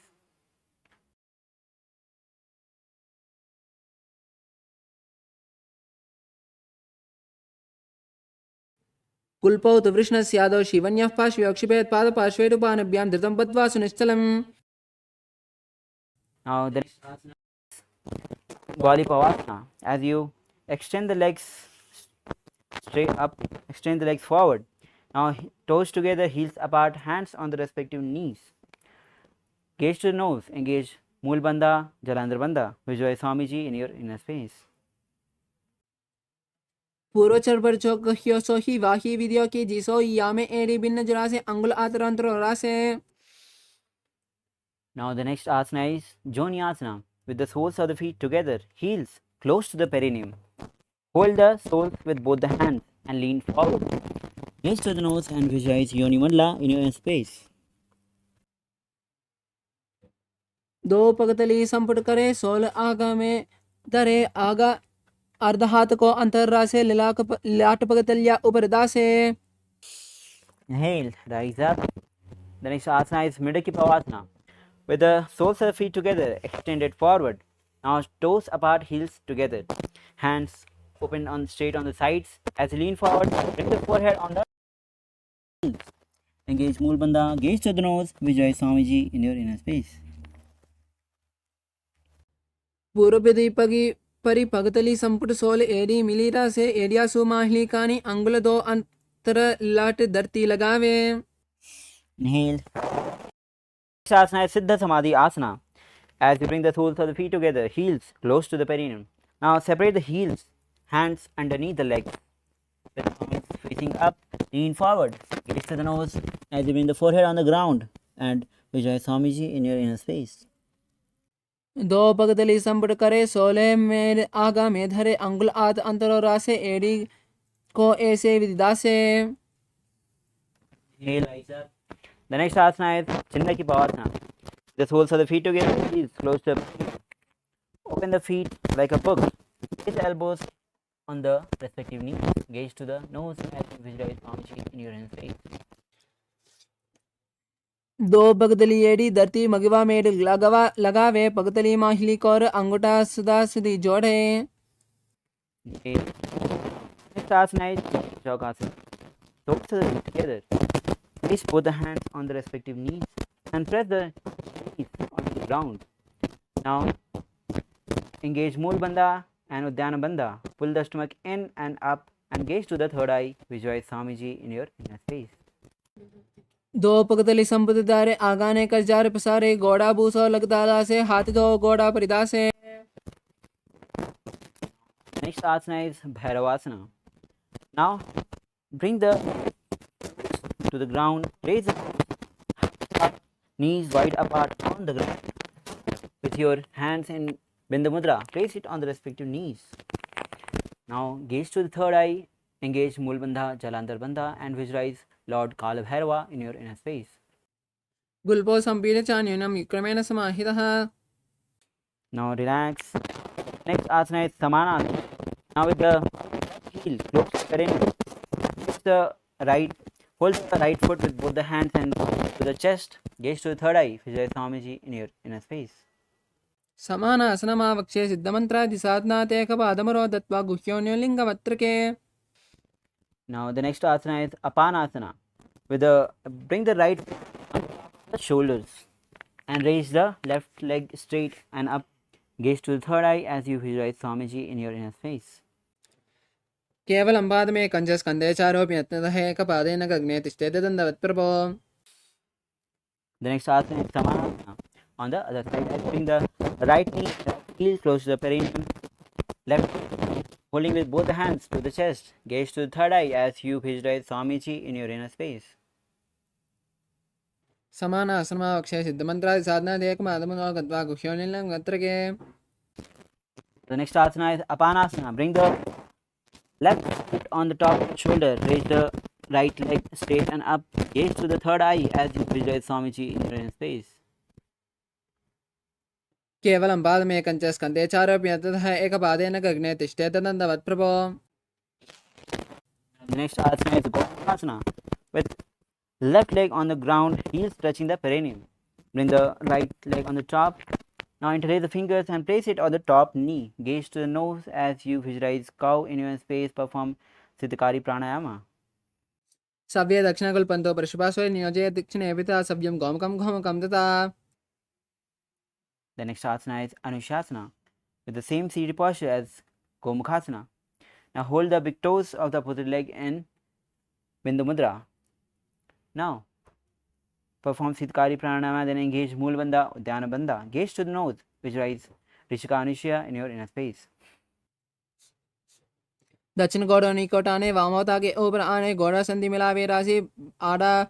कुल्पौ तु वृष्णस्यादौ शिवन्यः पार्श्वे क्षिपेत् पादपार्श्वेरुपानभ्यां धृतं बद्ध्वा सुनिश्चलम्. Now the next asana is Gvalipavasana. As you extend the legs straight up, extend the legs forward. Now toes together, heels apart, hands on the respective knees. Gaze to the nose. Engage Moolbandha, Jalandhar Bandha. Visualize Swamiji in your inner space. पूर्वचर पर चौक ह्यो सो ही वाही विद्यो की जिसो यामे एड़ी भिन्न जरासे अंगुल आतरंतर रासे. Now the next asana is Joni Asana. With the soles of the feet together, heels close to the perineum. Hold the soles with both the hands and lean forward. Gaze to the nose and visualize Yoni Mandala in your inner space. दो पगतली संपुट करे soul आगा में धरे आगा अर्ध हाथ को अंतर्रासे लाट पगतलिया ऊपर दासे. Inhale, rise up. The next asana is Midaki Pavasana. With the soles of the feet together, extended forward. Now toes apart, heels together. Hands open straight on the sides. As you lean forward, bring the forehead on the heels. Engage Moolbandha, gaze to the nose, visualize Swamiji in your inner space. पूर्व दीपगी परि पगतली संपुट soul AD मिलीरा से एडिया सुमाहली कानी अंगुल दो अंतर लाट धरती लगावे. Inhale. Next asana is Siddha Samadhi Asana. As you bring the soles of the feet together, heels close to the perineum. Now separate the heels, hands underneath the legs. The palms facing up, lean forward, gaze to the nose as you bring the forehead on the ground and visualize Swamiji in your inner space. दो पगतली संपुट करे सोले में आगा में धरे अंगुल आत अंतर रासे AD को ऐसे विदासे. Inhale, rise up. The next asana is Chindaki Pavasana. The soles of the feet together, heels close to the feet. Open the feet like a book. Place elbows on the respective knees. Gaze to the nose as you visualize Swamiji in your inner space. दो पगतली एड़ी धरती मगवा made लगावे पगतली माहिली कौर अंगूठा सुधा सुधी जोड़े. Next asana is Yogasana. Toes are together. Place both the hands on the respective knees and press the knees on the ground. Now engage Mool Bandha and Uddiyana Bandha. Pull the stomach in and up and gaze to the third eye. Visualize Swamiji in your inner space. दो पगतली संपत्ति दारे आगाने कर jar पसारे गोड़ा बूसो लगदाला से हाथ दो गोड़ा परिदा से. Next asana is Bhairavasana. Now bring the to the ground, raise the knees wide apart on the ground. With your hands in Bindu Mudra, place it on the respective knees. Now gaze to the third eye, engage Mool Bandha, Jalandhar Bandha and visualize Lord Kala Bhairava in your inner space. गुल्पो संपीड चान्यूनम क्रमेण समाहितः. Now relax. Next asana is Samanasana. Now with the heel close to the ring, hold the right foot with both the hands and to the chest. Gaze to the third eye. Visualize Swamiji in your inner space. समानासनमावक्षे सिद्धमन्त्रादि साधनात् एकपादमरो दत्वा गुह्योन्योलिङ्गमत्रके. Now the next asana is Apanasana. Bring the right foot on the shoulders and raise the left leg straight and up. Gaze to the third eye as you visualize Swamiji in your inner space. केवलं पादमे कञ्चस्कन्धे चारोऽपि यत्नतः एकपादेन गगने तिष्ठेत दण्डवत्प्रभो. The next asana is Samanasana. On the other side, bring the right knee, heel close to the perineum, left holding with both the hands to the chest. Gaze to the third eye as you visualize Swamiji in your inner space. समानासनमावक्षे सिद्धमन्त्रादि साधनात् एकपादमरो दत्वा गुह्योन्योलिङ्गमत्रके. The next asana is Apanasana. Bring the left foot on the top of the shoulder. Raise the right leg straight and up. Gaze to the third eye as you visualize Swamiji in your inner space. केवलं पादमे कञ्चस्कन्धे चारोऽपि यत्नतः एकपादेन गगने तिष्ठेत दण्डवत्प्रभो. The next asana is Gomukhasana. With left leg on the ground, heels touching the perineum. Bring the right leg on the top. Now interlace the fingers and place it on the top knee. Gaze to the nose as you visualize cow in your space. Perform Siddhikari Pranayama. सव्ये दक्षिणकुल्पन्तो परशुपाशो नियोजय दक्षिणे पिता सव्यं गोमकं घोमकं तथा. The next asana is Anushasana. With the same seated posture as Gomukhasana. Now hold the big toes of the opposite leg in Bindu Mudra. Now perform Siddhikari Pranayama, then engage Mool Bandha, Uddiyana Bandha. Gaze to the nose. Visualize Rishika Anushya in your inner space. दक्षिण गोड़ा निकट आने वामोता के ऊपर आने गोड़ा संधि मिलावे राशि आड़ा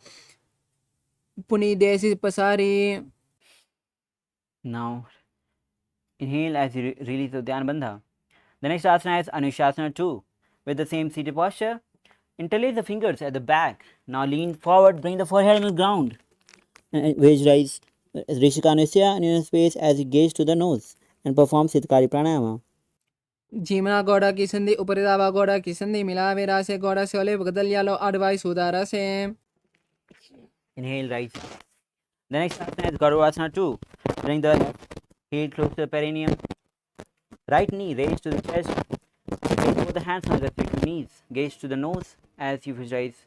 पुनी देसी पसारी. Now inhale as you release the Uddiyana Bandha. The next asana is Anushasana 2. With the same seated posture, interlace the fingers at the back. Now lean forward, bring the forehead on the ground. Visualize Rishika Anushya in your space as you gaze to the nose and perform Siddhikari Pranayama. झीमना गोड़ा की संधि उपरिदावा गोड़ा की संधि मिलावे राशि गोड़ा से ओले बगदलियालो अडवाई सुधारा से. Inhale, right. The next asana is Garudasana 2. Bring the left heel close to the perineum. Right knee raised to the chest. Place both the hands on the respective knees. Gaze to the nose as you visualize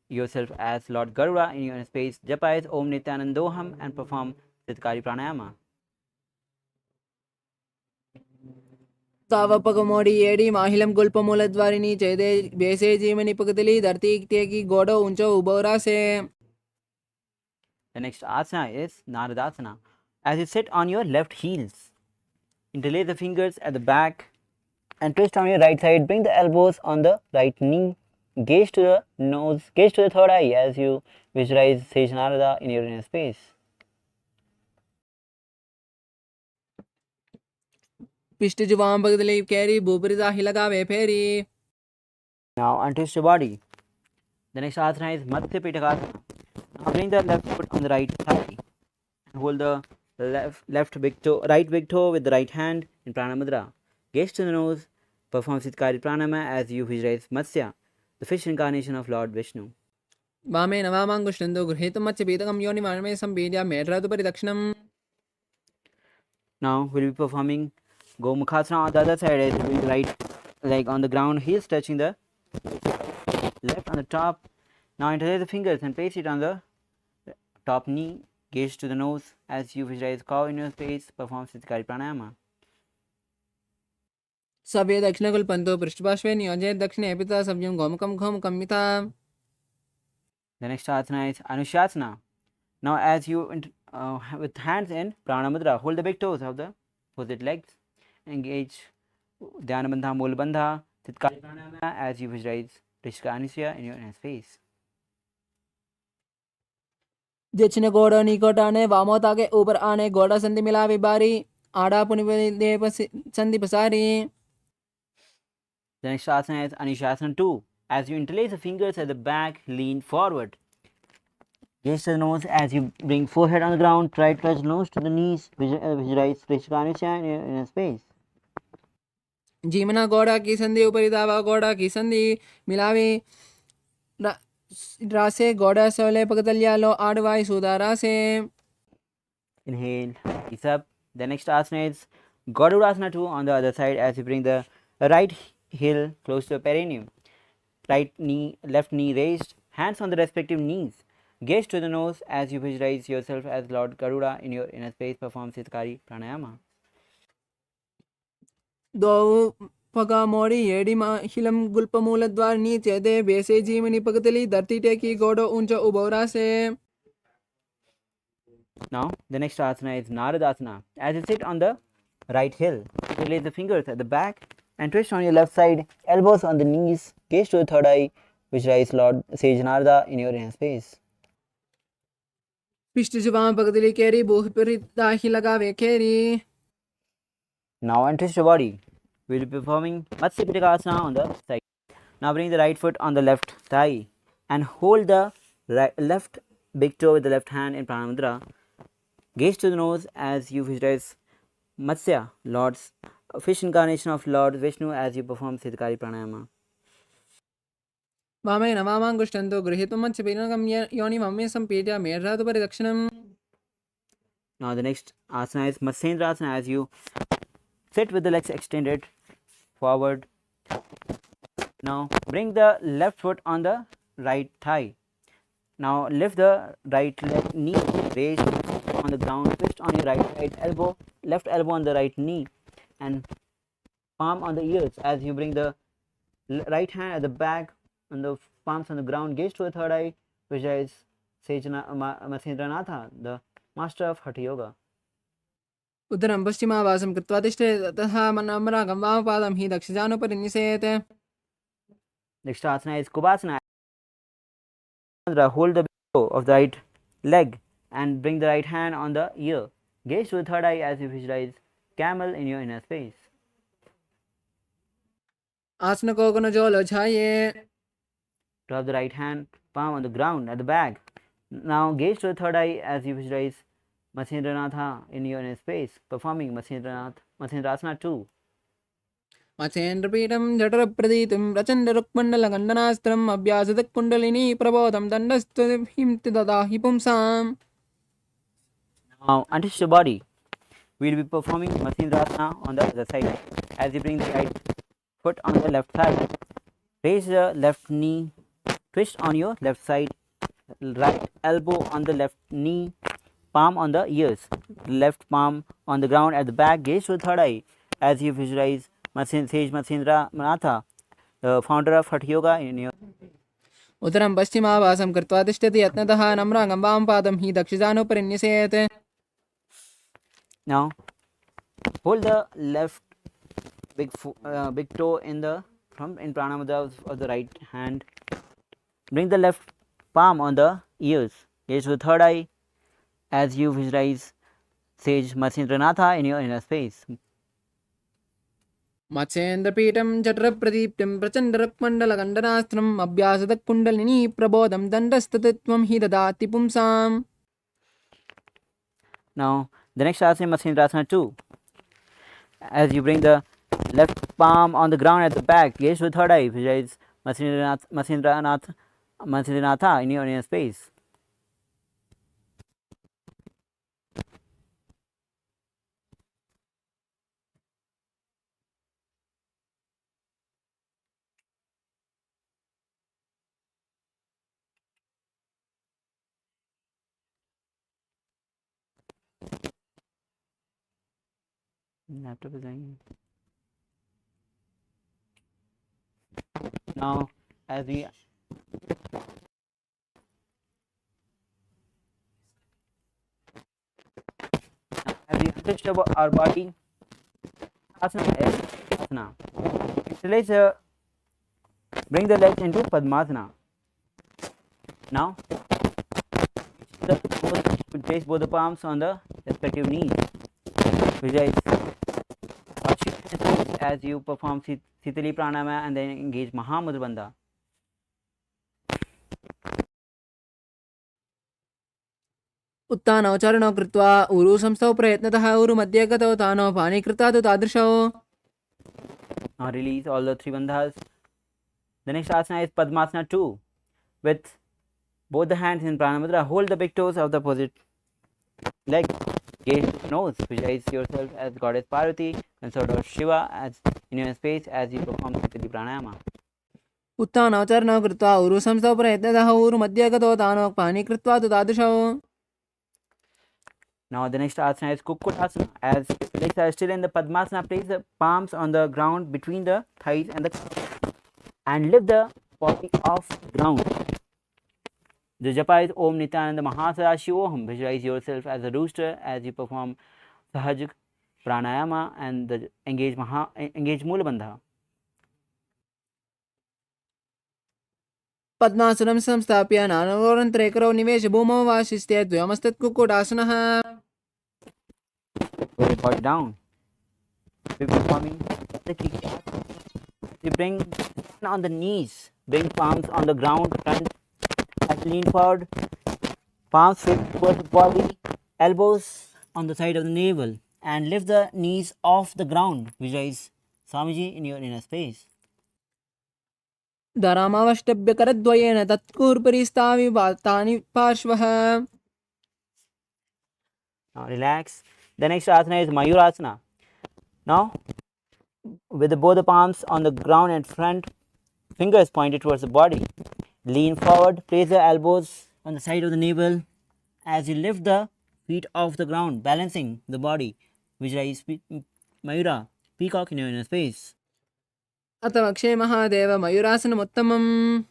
yourself as Lord Garuda in your space. Japa is Om Nithyanandoham and perform Siddhikari Pranayama. तावपक मोड़ी एड़ी माहिलम गुल्प मूलद्वारिणी चेदे बेसे जीवनी पगदली धरती की गोड़ो ऊंचो उबोरा से. The next asana is Naradasana. As you sit on your left heels, interlace the fingers at the back and twist on your right side. Bring the elbows on the right knee. Gaze to the nose, gaze to the third eye as you visualize Sage Narada in your inner space. पिष्ट जुवाम बगदली कैरी बुबरिदा ही लगावे फेरी. Now untwist your body. The next asana is Matsya Pitakasana. Now bring the left foot on the right thigh and hold the right big toe with the right hand in Prana Mudra. Gaze to the nose. Perform Siddhikari Pranayama as you visualize Matsya, the fish incarnation of Lord Vishnu. वामेन वामाङ्गुष्ठन्तो गृहीतुं मत्स्यपीतकं योनिमानमे सम्पीड्य मेढ्रादुपरि दक्षिणम्. Now we'll be performing Gomukhasana on the other side, as doing the right leg on the ground, heels touching the left on the top. Now interlace the fingers and place it on the top knee, gaze to the nose as you visualize cow in your face, perform Siddhikari Pranayama. सव्ये दक्षिणकुल्पन्तो पृष्ठपार्श्वे नियोजयेत् दक्षिणे पिता सव्यं गोमुखं घोमुखं मिथा. The next asana is Anushasana. Now as you with hands in Prana Mudra, hold the big toes of the opposite legs, engage Dhyana Bandha, Mula Bandha, Siddhikari Pranayama as you visualize Rishika Anisya in your inner space. दक्षिण गोड़ निकट आने वामोता के ऊपर आने गोड़ा संधि मिलावी बारी आड़ा पुनिदेव संधि पसारी. The next asana is Anushasana 2. As you interlace the fingers at the back, lean forward. Gaze to the nose as you bring forehead on the ground, try to touch nose to the knees, visualize Rishika Anisya in your inner space. जीमना गोड़ा की संधि ऊपरी दावा गोड़ा की संधि मिलावी रासे गोड़ा सोले पगतलिया लो आड़वाई सुदारा से. Inhale, ease up. The next asana is Gadurasana 2 on the other side as you bring the right heel close to the perineum. Right knee, left knee raised, hands on the respective knees. Gaze to the nose as you visualize yourself as Lord Garuda in your inner space, perform Siddhikari Pranayama. दो पगा मोड़ी येड़ी helium गुल्प मूल द्वार नीचे दे बेसे जीवनी पगतली धरती टेकी गोड़ो ऊंचा उबोरा से. Now the next asana is Naradasana. As you sit on the right heel, interlace the fingers at the back and twist on your left side, elbows on the knees, gaze to the third eye, visualize Lord Sage Narada in your inner space. पिष्ट जुबान पगतली केरी बूह पर दाही लगावे केरी. Now untwist your body. We will be performing Matsya Pitakasana on the side. Now bring the right foot on the left thigh and hold the left big toe with the left hand in Prana Mudra. Gaze to the nose as you visualize Matsya, Lord's fish incarnation of Lord Vishnu as you perform Siddhikari Pranayama. वामेन वामाङ्गुष्ठन्तो गृहीतुं मत्स्यपीतकं योनिमानमे सम्पीड्य मेढ्रादुपरि दक्षिणम्. Now the next asana is Matsyendrasana as you sit with the legs extended forward. Now bring the left foot on the right thigh. Now lift the right leg knee raised on the ground, twist on your right side elbow, left elbow on the right knee and palm on the ears as you bring the right hand at the back and the palms on the ground, gaze to the third eye, visualize Matsyendranath, the master of Hatha Yoga. उदरं पश्चिमावासं कृत्वा तिष्ठेत् तथा मनमरागं वामपादं हि दक्षिणानुपरि निषेत्. Next asana is Kubhasana. Hold the toe of the right leg and bring the right hand on the ear. Gaze to the third eye as you visualize camel in your inner space. आसन को गुण जोलो छाये. Drop the right hand palm on the ground at the back. Now gaze to the third eye as you visualize Matsyendranath in your inner space, performing Matsyendrasana 2. मत्स्येन्द्रपीठं जठरप्रदीतिं प्रचण्डरुक्मण्डलगण्डनास्त्रम् अभ्यासदकुण्डलिनी प्रबोधं दण्डस्तुतिं ददाहि पुंसाम्. Now untwist your body. We will be performing Matsyendrasana on the other side. As you bring the right foot on the left side, raise the left knee, twist on your left side, right elbow on the left knee, palm on the ears, left palm on the ground at the back, gaze to the third eye as you visualize Sage Matsyendranath, the founder of Hatha Yoga in your. उदरं पश्चिमावासं कृत्वा तिष्ठति यत्नतः नम्रागं वामपादं हि दक्षिणानुपरि निषेत्. Now hold the left big toe in Pranamudra of the right hand. Bring the left palm on the ears. Gaze to the third eye as you visualize Sage Matsyendranath in your inner space. मत्स्येन्द्रपीठं जठरप्रदीप्तिं प्रचण्डरुक्मण्डलगण्डनास्त्रम् अभ्यासदकुण्डलिनी प्रबोधं दण्डस्तुतित्वं हि ददाति पुंसाम्. Now the next asana is Matsyendrasana 2. As you bring the left palm on the ground at the back, gaze to the third eye, visualize Matsyendranath Mansalinatha in your inner space. Laptop is hanging. Now, as we untouched about our body, asana is asana. So let's bring the legs into Padmasana. Now, place both the palms on the respective knees. Visualize as you perform Sitali Pranayama and then engage Mahamudra Bandha. उत्तानौ चरणौ कृत्वा ऊरु संस्थौ प्रयत्नतः ऊरु मध्ये गतौ तानौ पाणि कृत्वा तु तादृशौ. Now release all the three bandhas. The next asana is Padmasana 2. With both the hands in Pranamudra, hold the big toes of the opposite leg. Gaze nose. Visualize yourself as Goddess Parvati and sort of Shiva as in your space as you perform Sitali Pranayama. उत्तानौ चरणौ कृत्वा ऊरु संस्थौ प्रयत्नतः ऊरु मध्ये गतौ तानौ पाणि कृत्वा तु तादृशौ. Now the next asana is Kukkutasana. As legs are still in the Padmasana, place the palms on the ground between the thighs and the and lift the body off the ground. The japa is Om Nithyananda Mahasarashivoham. Visualize yourself as a rooster as you perform Sahaj Pranayama and the engage Mula Bandha. पद्मासनं संस्थाप्य नानवरन्तरेकरौ निवेश भूमौ वा शिस्ते द्वयमस्तत् कुक्कुटासनः. Put your body down. We're performing the kick. You bring on the knees, bring palms on the ground, front, as lean forward, palms fit towards the body, elbows on the side of the navel, and lift the knees off the ground. Visualize Swamiji in your inner space. धरामावष्टभ्य करद्वयेन तत्कूर्परिस्तावि वातानि पार्श्वः. Now relax. The next asana is Mayurasana. Now, with both the palms on the ground and front fingers pointed towards the body, lean forward, place the elbows on the side of the navel as you lift the feet off the ground, balancing the body. Visualize Mayura, peacock in your inner space. अथ वक्षे Mahadev मयूरासनमुत्तमम्.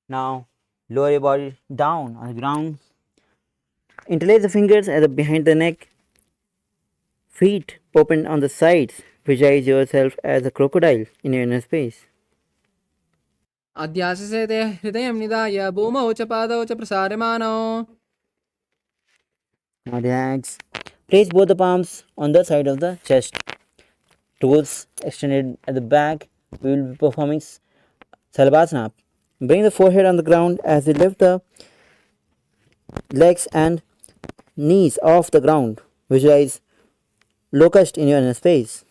Now, lower your body down on the ground. Interlace the fingers behind the neck. Feet open on the sides. Visualize yourself as a crocodile in your inner space. अध्याससेते हृदयं निधाय भूमौ च पादौ च प्रसार्यमाणौ. Now relax. Place both the palms on the side of the chest. Toes extended at the back. We will be performing Salabhasana. Bring the forehead on the ground as you lift the legs and knees off the ground. Visualize locust in your inner space.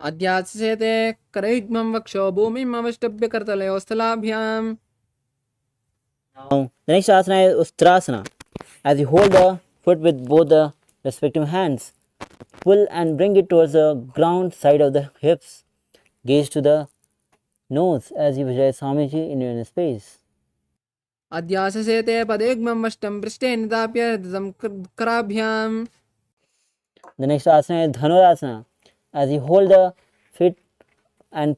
अध्याससेते करयुग्मं वक्षो भूमिम् अवष्टभ्य करतलयोः स्थलाभ्याम्. Now, the next asana is Ustrasana. As you hold the foot with both the respective hands, pull and bring it towards the ground side of the hips. Gaze to the nose as you visualize Swamiji in your inner space. अध्याससेते पदयुग्मं वष्टं पृष्ठे निधाप्य हृदं कराभ्याम्. The next asana is Dhanurasana. As you hold the feet and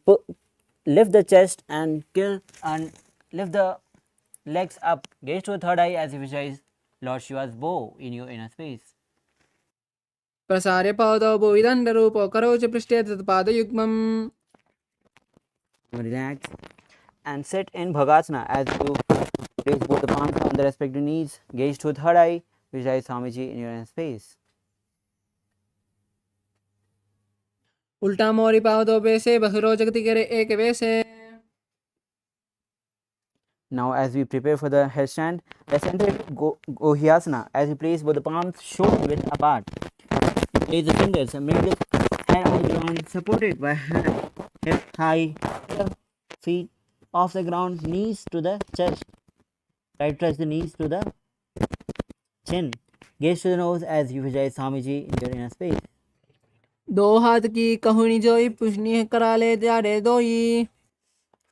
lift the chest and lift the legs up. Gaze to the third eye as you visualize Lord Shiva's bow in your inner space. प्रसार्य पादौ भुविदण्डरूपौ करौ च पृष्ठे तत्पादयुग्मम्. Relax and sit in Bhagasana as you place both the palms on the respective knees. Gaze to the third eye. Visualize Swamiji in your inner space. उल्टा मोरी पादौ बेसे बहिरो जगति करे एक वेसे. Now, as we prepare for the headstand, let's enter Gohyasana. As you place both the palms shoulder width apart, place the fingers and bring the hand on the ground, supported by hand, hip high, feet off the ground, knees to the chest. Try to touch the knees to the chin. Gaze to the nose as you visualize Swamiji in your inner space. दो हाथ की कहुनी जोई पुष्णि कराले जाड़े दोई.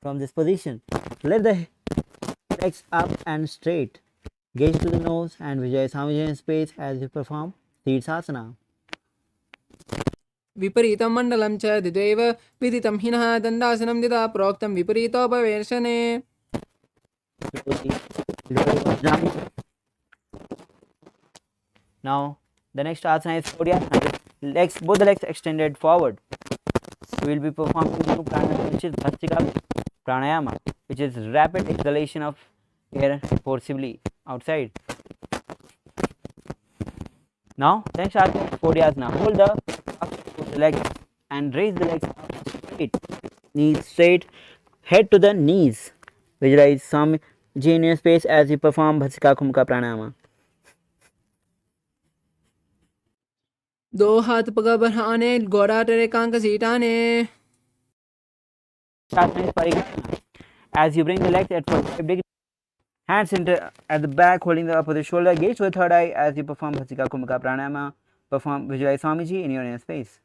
From this position, lift the legs up and straight. Gaze to the nose and visualize Swamiji in space as you perform Sirsasana. विपरीतं मण्डलं च द्विदैव विदितं हिनः दण्डासनं दिदा प्रोक्तं विपरीतोपवेशने. Now the next asana is Kodyasana. Legs, both the legs extended forward. So we will be performing new pranayama, which is Bhastika Pranayama, which is rapid exhalation of air forcibly outside. Now the next asana is Kodyasana. Hold the legs and raise the legs up straight, knees straight, head to the knees. Visualize some genius space as you perform Bhasika Kumka Pranayama. दो हाथ पग बढ़ाने गोड़ा टेरे कांक सीटाने. Asana is Parikrama. As you bring the legs at 45 degrees, hands at the back holding the opposite shoulder, gaze to the third eye as you perform Bhasika Kumka Pranayama. Visualize Swamiji in your inner space.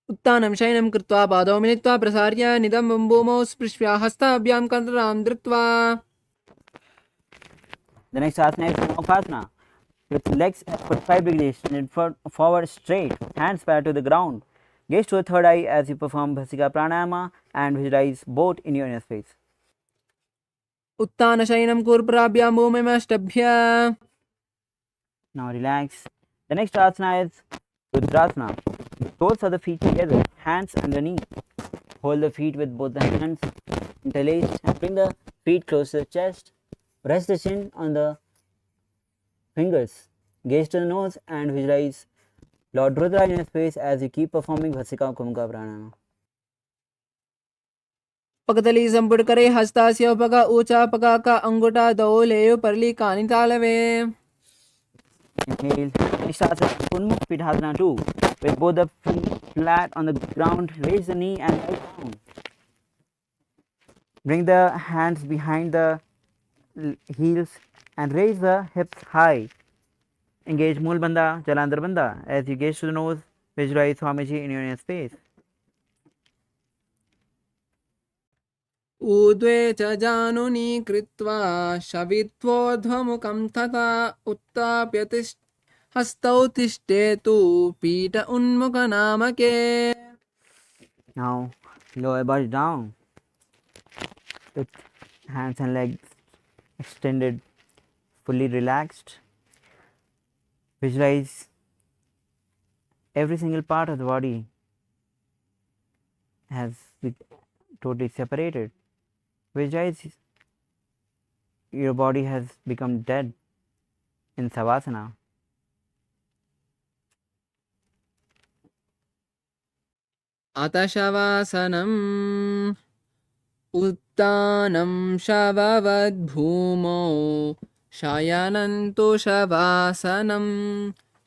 उत्तानं शयनं कृत्वा पादौ मिलित्वा प्रसार्य निदं भूमौ स्पृश्य हस्ताभ्यां करं धृत्वा. The next asana is Samokasana. With legs at 45 degrees, extended forward straight, hands parallel to the ground. Gaze to the third eye as you perform Bhasika Pranayama and visualize both in your inner space. उत्तान शयनं कुर्प्राभ्यां भूमिमष्टभ्य. Now relax. The next asana is Rudrasana. Toes of the feet together, hands underneath. Hold the feet with both the hands interlaced and bring the feet close to the chest. Rest the chin on the fingers. Gaze to the nose and visualize Lord Rudra in your space as you keep performing Bhasika Kumka Pranayama. पगतली संपुट करे हस्तास्य पग ऊंचा पग का अंगूठा दो ले परली कानी तालवे. Inhale. Next asana Unmukh Pidhasana 2. With both the feet flat on the ground, raise the knee and lie down. Bring the hands behind the heels and raise the hips high. Engage Mool Bandha, Jalandhar Bandha. As you gaze to the nose, visualize Swamiji in your inner space. ऊर्ध्वे च जानुनी कृत्वा शवित्वोर्ध्वमुखं तथा उत्थाप्य हस्तौ तिष्ठेतु पीठ उन्मुखनामके. Now lower body down with hands and legs extended, fully relaxed. Visualize every single part of the body has been totally separated. Visualize your body has become dead in Savasana. अथ शवासनम् उत्तानं शववद्भूमौ शयनं तु शवासनं.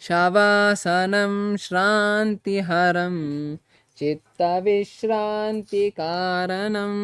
शवासनं श्रान्तिहरं चित्तविश्रान्तिकारणम्.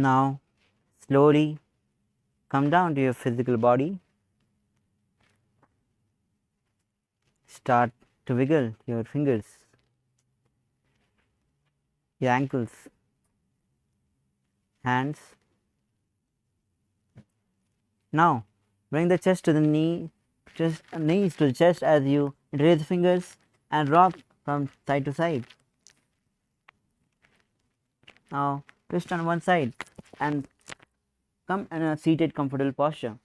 Now slowly come down to your physical body. Start to wiggle your fingers, your ankles, hands. Now bring the chest to the knees to the chest as you raise the fingers and rock from side to side. Now twist on one side and come in a seated comfortable posture.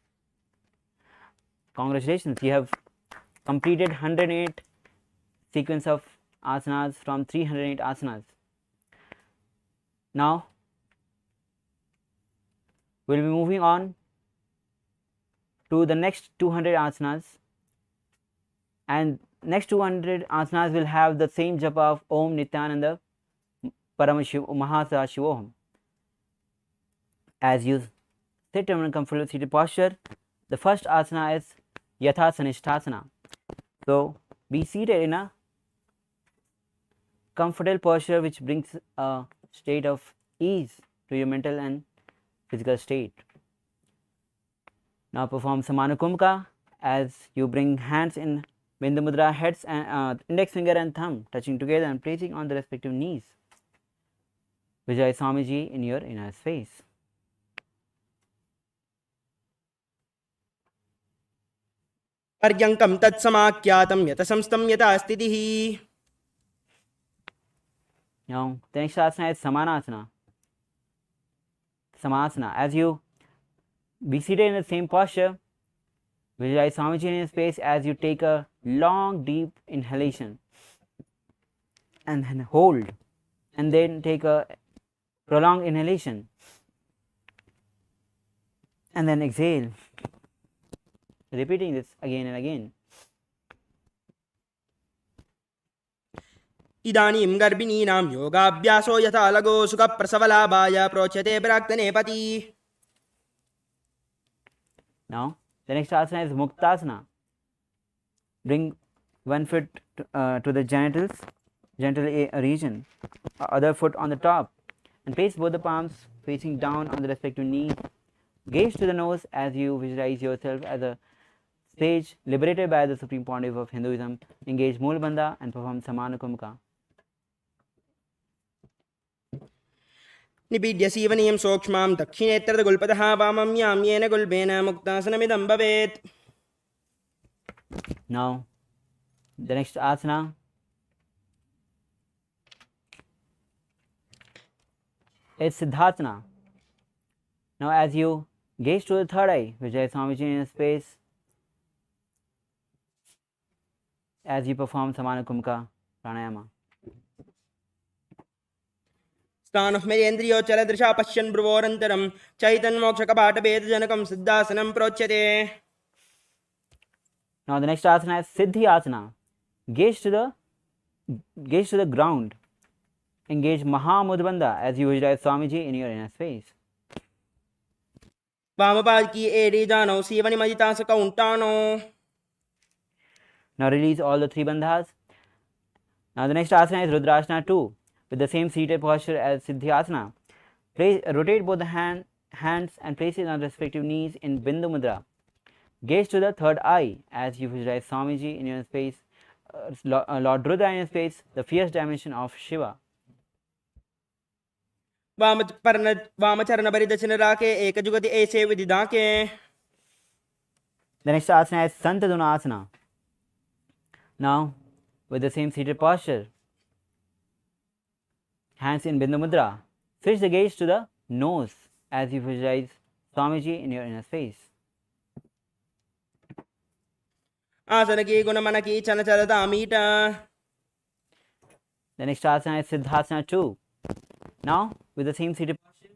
Congratulations, you have completed 108 sequence of asanas from 308 asanas. Now we'll be moving on to the next 200 asanas, and next 200 asanas will have the same japa of Om Nithyananda Paramashivoham. As you sit in a comfortable seated posture, the first asana is Yatha Sanishthasana. So be seated in a comfortable posture which brings a state of ease to your mental and physical state. Now perform Samanukumka as you bring hands in Bindu Mudra, heads and index finger and thumb touching together and placing on the respective knees. Vijay Swamiji in your inner space. पर्यङ्कं तत्समाख्यातं यतसंस्थं यथा स्थितिः. Now the next asana is Samanasana. Samasana. As you be seated in the same posture, visualize Swamiji in your space as you take a long deep inhalation and then hold, and then take a prolonged inhalation and then exhale, repeating this again and again. इदानीं गर्भिणीनां योगाभ्यासो यथा लगो सुखप्रसवलाभाय प्रोच्यते प्राक्तने पति. Now the next asana is Muktasana. Bring one foot to the genital region, other foot on the top, and place both the palms facing down on the respective knee. Gaze to the nose as you visualize yourself as a sage liberated by the Supreme Pontiff of Hinduism. Engage Moolbandha and perform Samanukumka. निपीड्य सीवनीयं सूक्ष्मां दक्षिणेत्रगुल्पतः वामं याम्येन गुल्बेन मुक्तासनमिदं भवेत्. Now the next asana is Siddhasana. Now as you gaze to the third eye, Vijay Swamiji in space, as you perform Samanukumka Pranayama. स्थाणुःमेन्द्रियोच्चलदृशा पश्यन् भ्रुवोरन्तरं चैतन्मोक्षकपाटभेदजनकं सिद्धासनं प्रोच्यते. Now the next asana is Siddhi Asana. Gaze to the ground. Engage Mahamudbandha as you visualize Swamiji in your inner space. वामपादकी एडी जानो सीवनिमजितासकौण्टानो. Now release all the three bandhas. Now the next asana is Rudrasana 2 with the same seated posture as Siddhi Asana. Rotate both the hands and place it on respective knees in Bindu Mudra. Gaze to the third eye as you visualize Swamiji in your space, Lord Rudra in your space, the fierce dimension of Shiva. वामचरणपरिदर्शनराके एकजुगति ऐसे विदिदाके. The next asana is Santaduna Asana. Now with the same seated posture, hands in Bindu Mudra, switch the gaze to the nose as you visualize Swamiji in your inner space. आसनकी गुणमनकी चलचलतामीटा. The next asana is Siddhasana 2. Now with the same seated posture,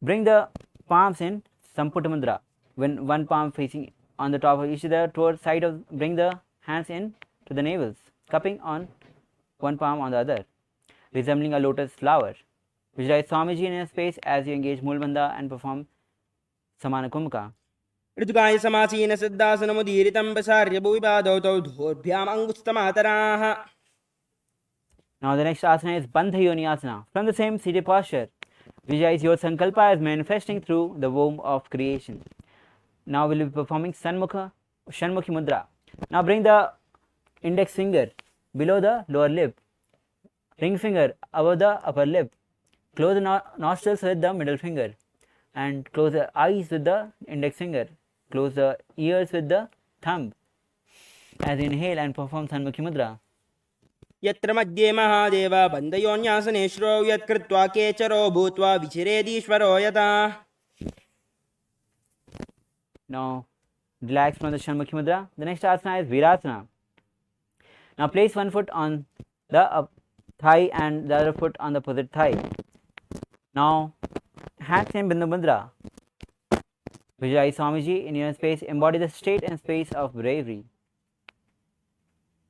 bring the palms in Samputta Mudra. When one palm facing on the top of each other towards side of, bring the hands in to the navels, cupping on one palm on the other, resembling a lotus flower. Visualize Swamiji in your space as you engage Moolbandha and perform Samanukumka. ऋतुकाय समासीन सिद्धासनमुदीरितं प्रसार्य भुविपादौ तौ धोर्भ्याम् अङ्गुष्ठमातराः. Now the next asana is Bandha Yoni Asana. From the same seated posture, Visualize your sankalpa as manifesting through the womb of creation. Now we will be performing Shanmukhi Mudra. Now bring the index finger below the lower lip, ring finger above the upper lip, close the nostrils with the middle finger, and close the eyes with the index finger, close the ears with the thumb. As you inhale and perform Shanmukhi Mudra. यत्र मध्ये महादेव बन्धयोन्यासने श्रो यत्कृत्वा केचरो भूत्वा विचिरेदीश्वरो यथा. Now relax from the Shanmukhi Mudra. The next asana is Virasana. Now place one foot on the thigh and the other foot on the opposite thigh. Now hands in Bindu Mudra. Visualize Swamiji in your space. Embody the state and space of bravery.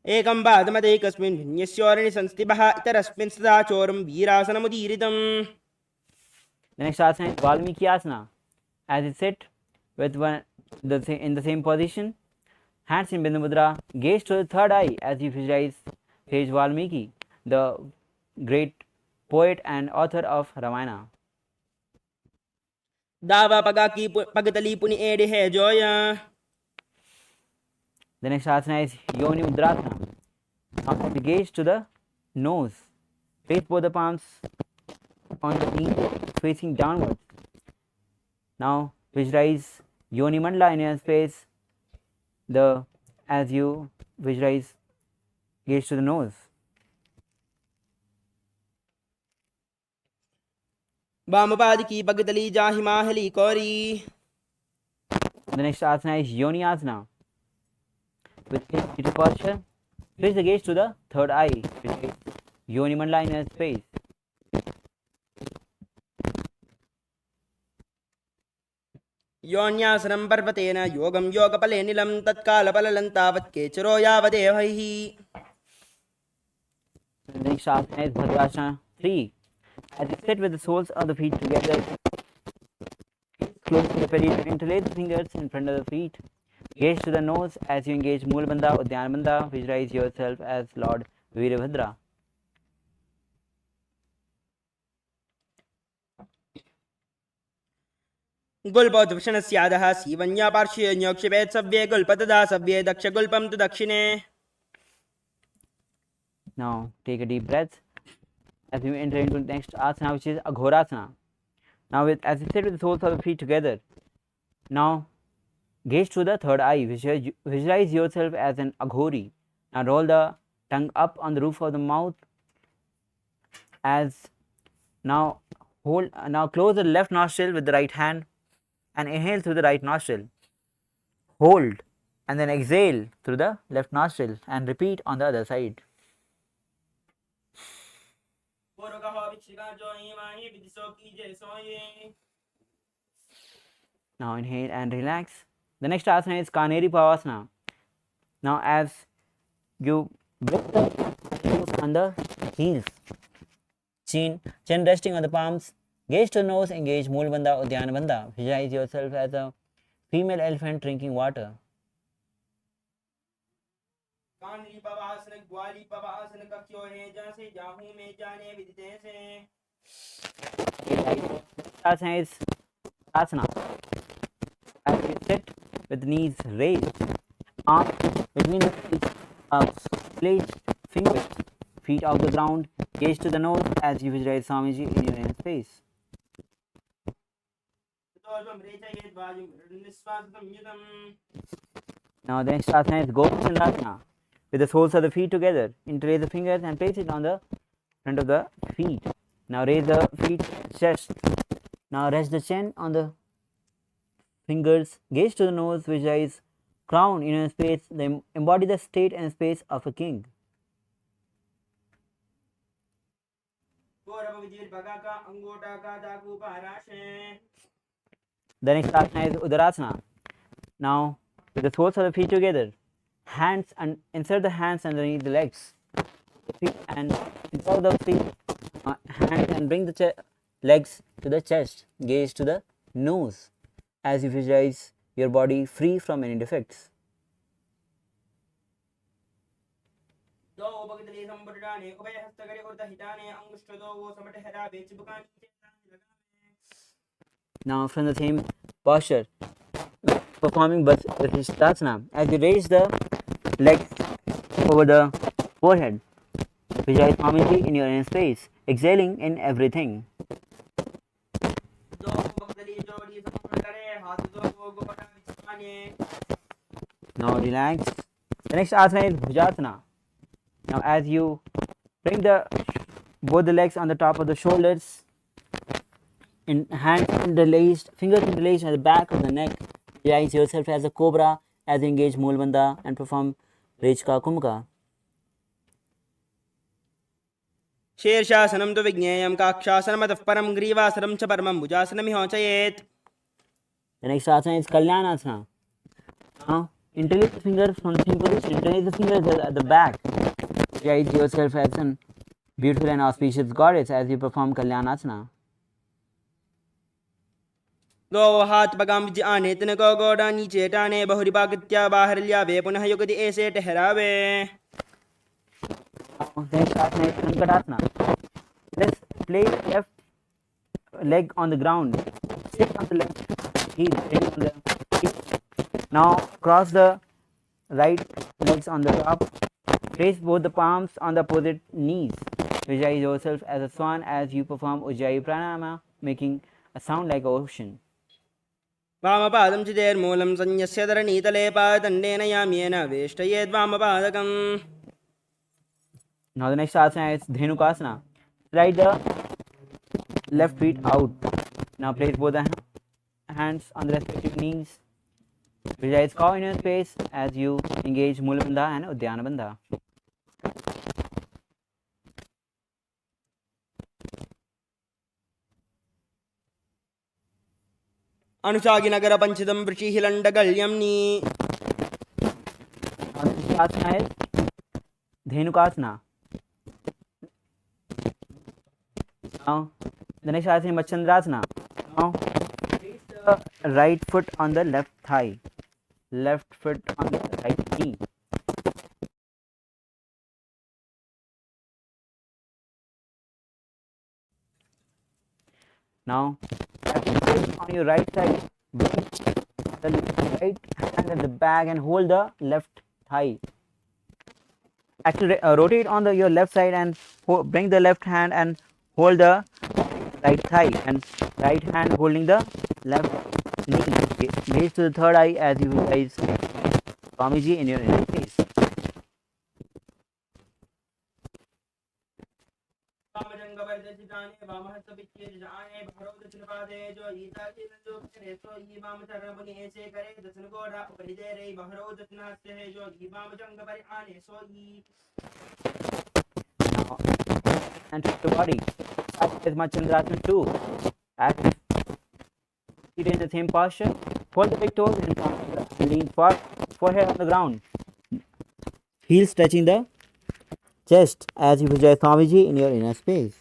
एकं पादमदैकस्मिन् भिन्यस्योरणि संस्थितः इतरस्मिन् सदा चोरं वीरासनमुदीरितम्. The next asana is Valmiki Asana. As you sit with one in the same position, hands in Bindu Mudra, gaze to the third eye as you visualize sage Valmiki, the great poet and author of Ramayana. दावा पगाकी पगतली पुनि एडे है Zoya. The next asana is Yoni Mudrasana. Now gaze to the nose. Place both the palms on the knee facing downwards. Now visualize Yoni Mandala in your space. As you visualize, gaze to the nose. वामपादिकी पगतली जाहि माहली कौरी. The next asana is Yoni Asana. With seated posture, place the gaze to the third eye. Yoni Mandala in your space. योन्यासनं पर्वतेन योगं योगफले निलं तत्कालफलं तावत् केचरो यावदेवैः. The next asana is Bhadrasana 3. As you sit with the soles of the feet together, close to the period, interlace the fingers in front of the feet. Gaze to the nose as you engage Moolabandha, Udyanabandha. Visualize yourself as Lord Veerabhadra. गुल्पोद्भूषणस्यादः सीवन्या पार्श्वे न्योक्षिपेत् सव्ये गुल्पतदा सव्ये दक्षगुल्पं तु दक्षिणे. Now take a deep breath as we enter into the next asana, which is Aghorasana. Now as you sit with the soles of the feet together, now gaze to the third eye. Visualize yourself as an Aghori. Now roll the tongue up on the roof of the mouth. Now close the left nostril with the right hand and inhale through the right nostril. Hold and then exhale through the left nostril and repeat on the other side. Now inhale and relax. The next asana is Kaneri Pavasana. Now as you bring the toes on the heels, chin resting on the palms, gaze to the nose, engage Moolabandha, Udyanabandha. Visualize yourself as a female elephant drinking water. Asana is Asana. As you sit with knees raised, arms between the feet, placed fingers, feet off the ground, gaze to the nose as you visualize Swamiji in your inner space. Now the next asana is Gopachandasana. With the soles of the feet together, interlace the fingers and place it on the front of the feet. Now raise the feet, chest. Now rest the chin on the fingers, gaze to the nose, visualize crown in a space, then embody the state and space of a king. The next asana is Udarasana. Now with the soles of the feet together, hands and insert the hands underneath the legs, and insert the feet, hands and bring the legs to the chest. Gaze to the nose as you visualize your body free from any defects. Now from the same posture, performing Vasishtasana, as you raise the legs over the forehead, visualize Swamiji in your inner space, exhaling in everything. Now relax. The next asana is Bhujasana. Now as you bring both the legs on the top of the shoulders, in hands interlaced, fingers interlaced at the back of the neck, visualize yourself as a cobra as you engage Mulbandha and perform Rechka Kumka. शीर्षासनं तु विज्ञेयं काक्षासनमतः परं ग्रीवासनं च परमं भुजासनमिहोचयेत्. The next asana is Kalyanasana. Now interlace the fingers from the same position, interlace the fingers at the back. Visualize yourself as a beautiful and auspicious goddess as you perform Kalyanasana. दो हाथ पगाम विज आने तन को गोड़ा नीचे टाने बहुरी बागत्या बाहर लियावे पुनः युगति ऐसे ठहरावे. Next asana is Sankatasana. Let's place left leg on the ground. Sit on the left heel. Sit on the heel. Now cross the right legs on the top. Place both the palms on the opposite knees. Visualize yourself as a swan as you perform Ujjayi Pranayama, making a sound like an ocean. वामपादं चिदेर्मूलं संयस्य धरणीतले पादण्डेन याम्येन वेष्टयेद् वामपादकम्. Now the next asana is Dhenukasana. Slide the left feet out. Now place both the hands on the respective knees. Visualize cow in your space as you engage Mulabandha and Udyana Bandha. अनुशागिनगर पंचदं वृषिहिलण्डगल्यम्नि. Now the next asana is Dhenukasana. Now the next asana is Machandrasana. Now place the right foot on the left thigh, left foot on the right knee. Now on your right side, bring the right hand at the back and hold the left thigh. Actually rotate on your left side and bring the left hand and hold the right thigh, and right hand holding the left knee. Gaze to the third eye as you visualize Swamiji in your inner space. Now, and to the body. As Machandrasana too. As sit in the same posture, fold the big toes and lean forehead on the ground. Heels touching the chest as you visualize Swamiji in your inner space.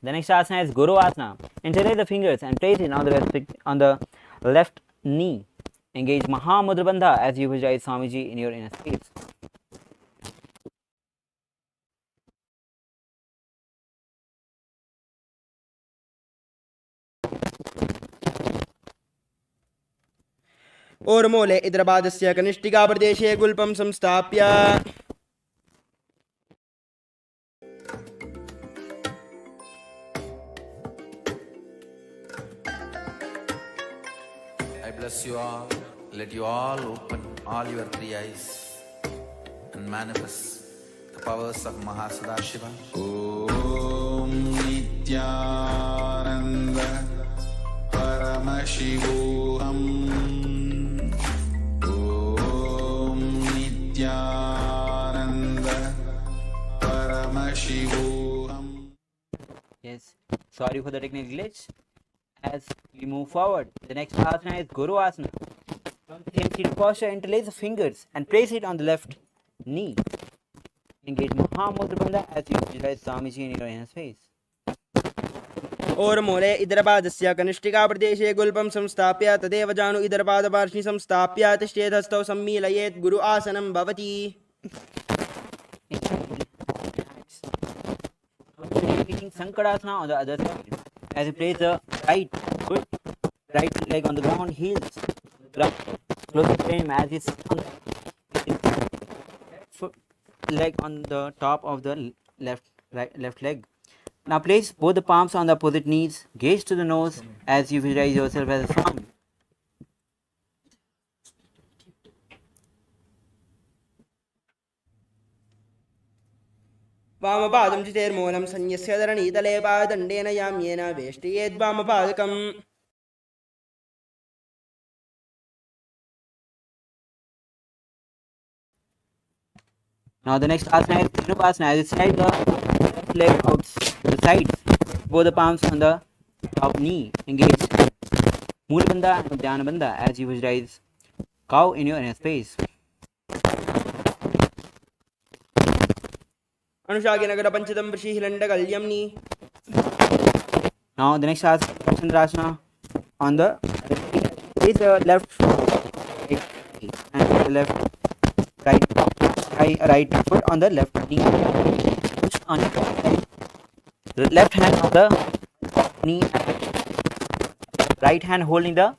The next asana is Guru Asana. Interlace the fingers and place it on the left knee. Engage Mahamudra Bandha as you visualize Swamiji in your inner space. ओर्मूले इदरपादस्य कनिष्ठिका प्रदेशे गुल्पं संस्थाप्य I bless you all. Let you all open all your three eyes and manifest the powers of Mahasadashiva. Om Nithyananda Paramashivoham. Om Nithyananda Paramashivoham. Yes, sorry for the technical glitch. As we move forward, the next asana is Guru Asana. From the same seated posture, interlace the fingers and place it on the left knee. Engage Mahamudra Bandha as you visualize Swamiji in your inner space. ओर्मूले इदरपादस्य कनिष्ठिकाप्रदेशे गुल्पं संस्थाप्य तदेव जानु इदरपादपार्श्वि संस्थाप्य तिष्ठेदस्थौ सम्मीलयेत् गुरु आसनं भवति. Repeating Sankarasana on the other side. As you place the right leg on the ground, heels ground, close the frame as you sit on the foot leg on the top of the left leg. Now place both the palms on the opposite knees, gaze to the nose as you visualize yourself as a swan. वामपादं चितेर्मूलं संयस्य धरणीतले पादण्डेन याम्येन वेष्टयेद्वामपादकम्. Now the next asana is Trinupasana. As you slide the left leg out to the sides, both the palms on the top knee, engage Mula Bandha and Dhyana Bandha as you visualize cow in your inner space. अनुशागिनगर पंचदं वृषिहिलण्डकल्यम्नि. Now the next asana is Chandrasana. On the place the left right and the left right foot on the left knee. Push on the left hand on the knee, right hand holding the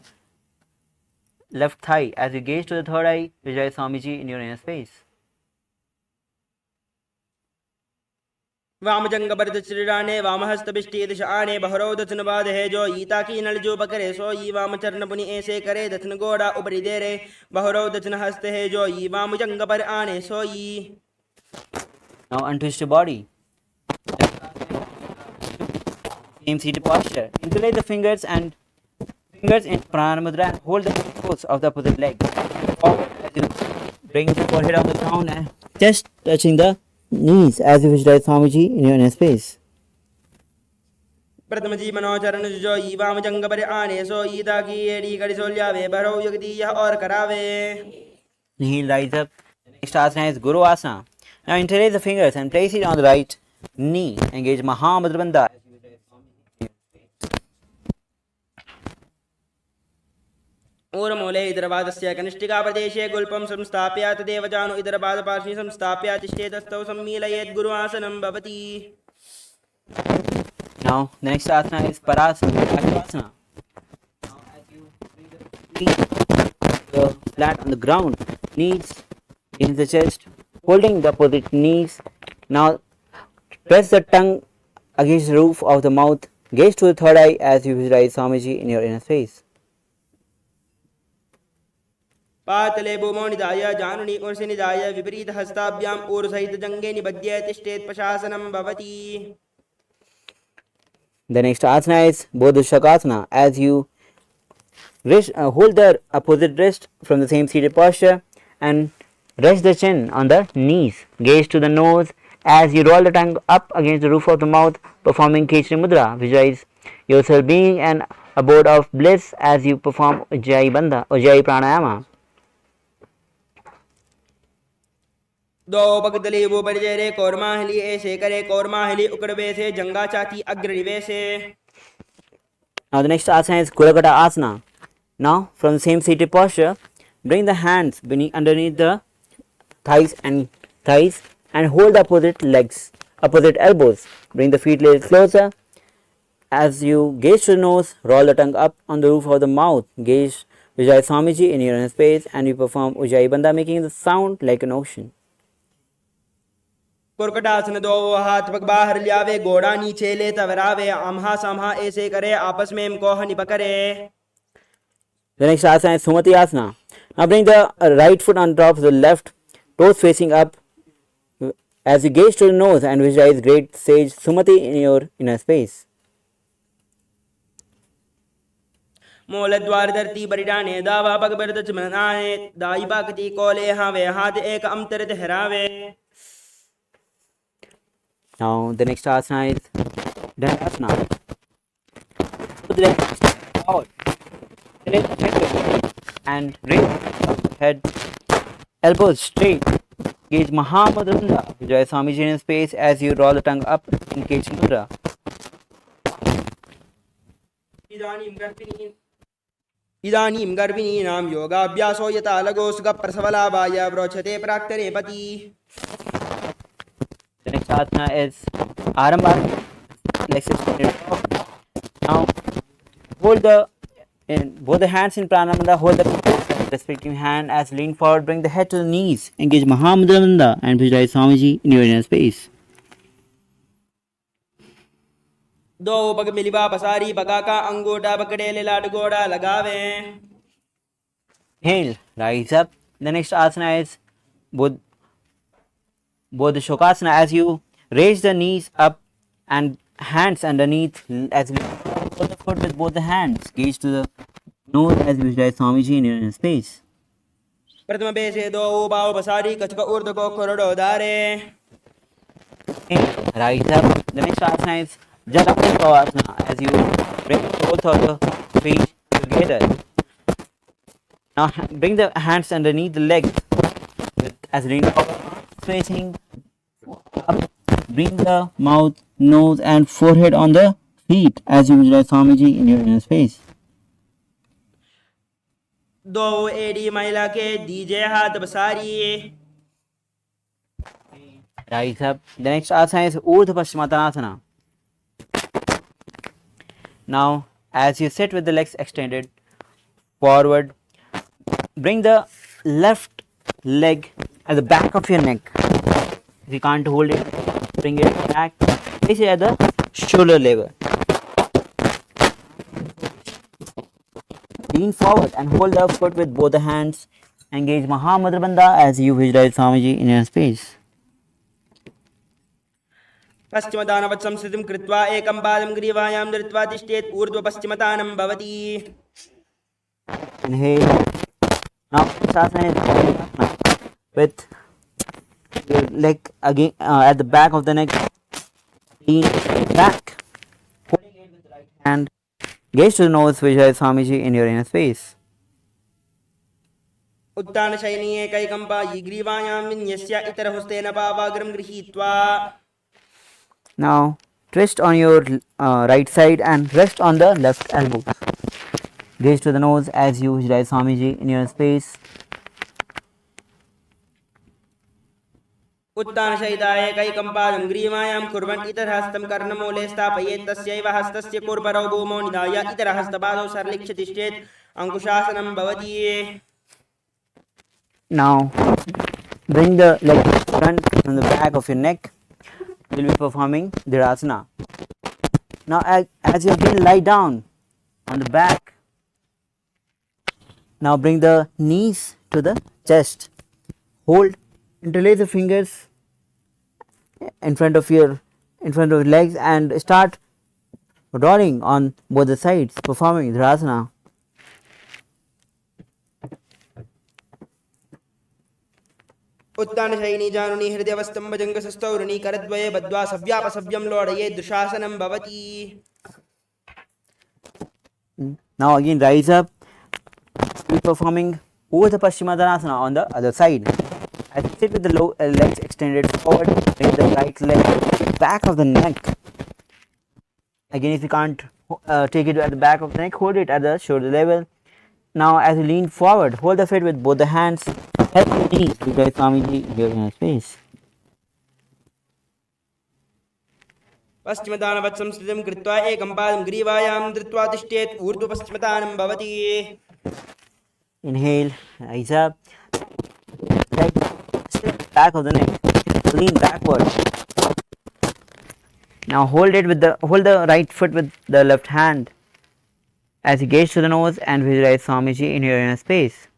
left thigh as you gaze to the third eye. Visualize Swamiji in your inner space. वामजंगपरिदश्रीराणे वामहस्तबिष्टि दिशाने बहरो दथन बाधे जो ईता की नल जो बकरे सो ई वाम चरण पुनि ऐसे करे दथन गोड़ा उपरि देरे बहरो दथन हस्त है जो ई वाम जंग पर आने सो ई. Now untwist your body. Same seated posture. Interlace the fingers in Pranayama Mudra and hold the toes of the opposite leg. Forward as you bring the forehead on the ground and chest touching the knees as you visualize Swamiji in your inner space. प्रथम जी मनोचरण जो ई वाम जंग पर आने सो ईता की एड़ी कड़ी सोल्यावे बहरो युगति यह और करावे. Heel rise up. The next asana is Guru Asana. Now interlace the fingers and place it on the right knee. Engage Mahamudra Bandha. ऊर्मूले इदरपादस्य कनिष्ठिकाप्रदेशे गुल्पं संस्थाप्य तदेव जानु इदरपादपार्श्वि संस्थाप्य तिष्ठेतस्थौ सम्मीलयेत् गुरु आसनं भवति. Now the next asana is Parasana. Now as you bring the feet flat on the ground, knees against the chest, holding the opposite knees. Now press the tongue against the roof of the mouth. Gaze to the third eye as you visualize Swamiji in your inner space. पातले भूमौ निधाय जानुनि उर्सि निधाय विपरीत हस्ताभ्याम् ऊर्सहित जंगे निबध्य तिष्ठेत् प्रशासनं भवति. The next asana is Bodhisattva. As you hold the opposite wrist from the same seated posture and rest the chin on the knees. Gaze to the nose as you roll the tongue up against the roof of the mouth, performing Kechari Mudra. Visualize yourself being an abode of bliss as you perform Ujjayi Pranayama. दो पगदली वो परिजरे कौरमाहली ऐसे करे कौरमाहली उकड़वे से जंगा चाती अग्रनिवे से. Now the next asana is Kulakata Asana. Now from the same seated posture, bring the hands underneath the thighs and hold the opposite elbows. Bring the feet a little closer. As you gaze to the nose, roll the tongue up on the roof of the mouth. Gaze Vijay Swamiji in your inner space and you perform Ujjayi Bandha, making the sound like an ocean. कुरकटासन दो हाथ पग बाहर लियावे गोड़ा नीचे ले तवरावे आमहा सामहा ऐसे करे आपस में कोह निपकरे. The next asana is Sumati Asana. Now bring the right foot on top of the left, toes facing up as you gaze to the nose and visualize great sage Sumati in your inner space. मूल द्वार धरती परिडाने दावा पग बरदच मनाए दाई बाकती कोले हावे हाथ एक Amtar ठहरावे. Now the next asana is Dandasana. Put the left forward and raise the head, elbows straight. Gauge Mahamudra Bandha. Vijay Swamiji in space as you roll the tongue up in Kechari Mudra. इदानीं गर्भिणीनां योगाभ्यासो यथा लगो सुखप्रसवलाभाय प्रोच्यते प्राक्तने पति. The next asana is Arambha. Legs extended. Now hold both the hands in Pranamanda. Hold the respective hand as lean forward. Bring the head to the knees. Engage Mahamudra and visualize Swamiji in your inner space. दो पग मिलिबा पसारी पगा का अंगूठा पकड़े ले लाड गोड़ा लगावे. Inhale, rise up. The next asana is both the Shokasana as you raise the knees up and hands underneath as you hold the foot with both the hands. Gaze to the nose as you visualize Swamiji in your inner space. प्रथम बेसे दो बाव पसारी कचक ऊर्ध को कोरडो दारे. Rise up. The next asana is Jatakasana as you bring both of the feet together. Now bring the hands underneath the legs as lean forward, facing up. Bring the mouth, nose and forehead on the feet as you visualize Swamiji in your inner space. दो AD महिला के दीजे हाथ पसारी. Rise up. The next asana is Urdhva Paschimottanasana. Now, as you sit with the legs extended forward, bring the left leg at the back of your neck. If you can't hold it, bring it back. Place it at the shoulder level. Lean forward and hold the foot with both the hands. Engage Mahamudra Bandha as you visualize Swamiji in your space. पश्चिमदानवत् संस्थितिं कृत्वा एकं पादं ग्रीवायां धृत्वा तिष्ठेत्. ऊर्ध्व पश्चिमतानं भवति. Inhale. Now asana is with your leg again at the back of the neck. Lean back. Holding it with the right hand. Gaze to the nose, visualize Swamiji in your inner space. उत्तान शयनी एकैकम्पा ग्रीवायां विन्यस्य इतरहस्तेन पावाग्रं गृहीत्वा. Now twist on your right side and rest on the left elbow. Gaze to the nose as you visualize Swamiji in your space. उत्तान शयिताय एकैकम्पादं ग्रीवायां कुर्वन् इतरहस्तं कर्णमूले स्थापयेत्. तस्यैव हस्तस्य कुर्परौ भूमौ निधाय इतरहस्तपादौ सरलिक्ष्य तिष्ठेत्. अंकुशासनं भवति. Now bring the leg front from the back of your neck. You will be performing Dhirasana. Now as you again lie down on the back, now bring the knees to the chest. Hold, interlace the fingers in front of your legs and start rolling on both the sides, performing Dhirasana. उत्तान शयिनी जानुनी हृदयवस्तंभ जंगसस्तौरुणी करद्वये बद्ध्वा सव्यापसव्यं लोडये. दुशासनं भवति. Now again rise up. Be performing Urdhva Paschimottanasana on the other side. As you sit with the legs extended forward, bring the right leg back of the neck. Again, if you can't take it at the back of the neck, hold it at the shoulder level. Now as you lean forward, hold the feet with both the hands. Help the knees to guide Swamiji here in your space. पश्चिमदानवत् संस्थितिं कृत्वा एकं पादं ग्रीवायां धृत्वा तिष्ठेत्. ऊर्ध्व पश्चिमतानं भवति. Inhale, rise up. Leg back of the neck. Lean backward. Now hold the right foot with the left hand as you gaze to the nose and visualize Swamiji in your inner space.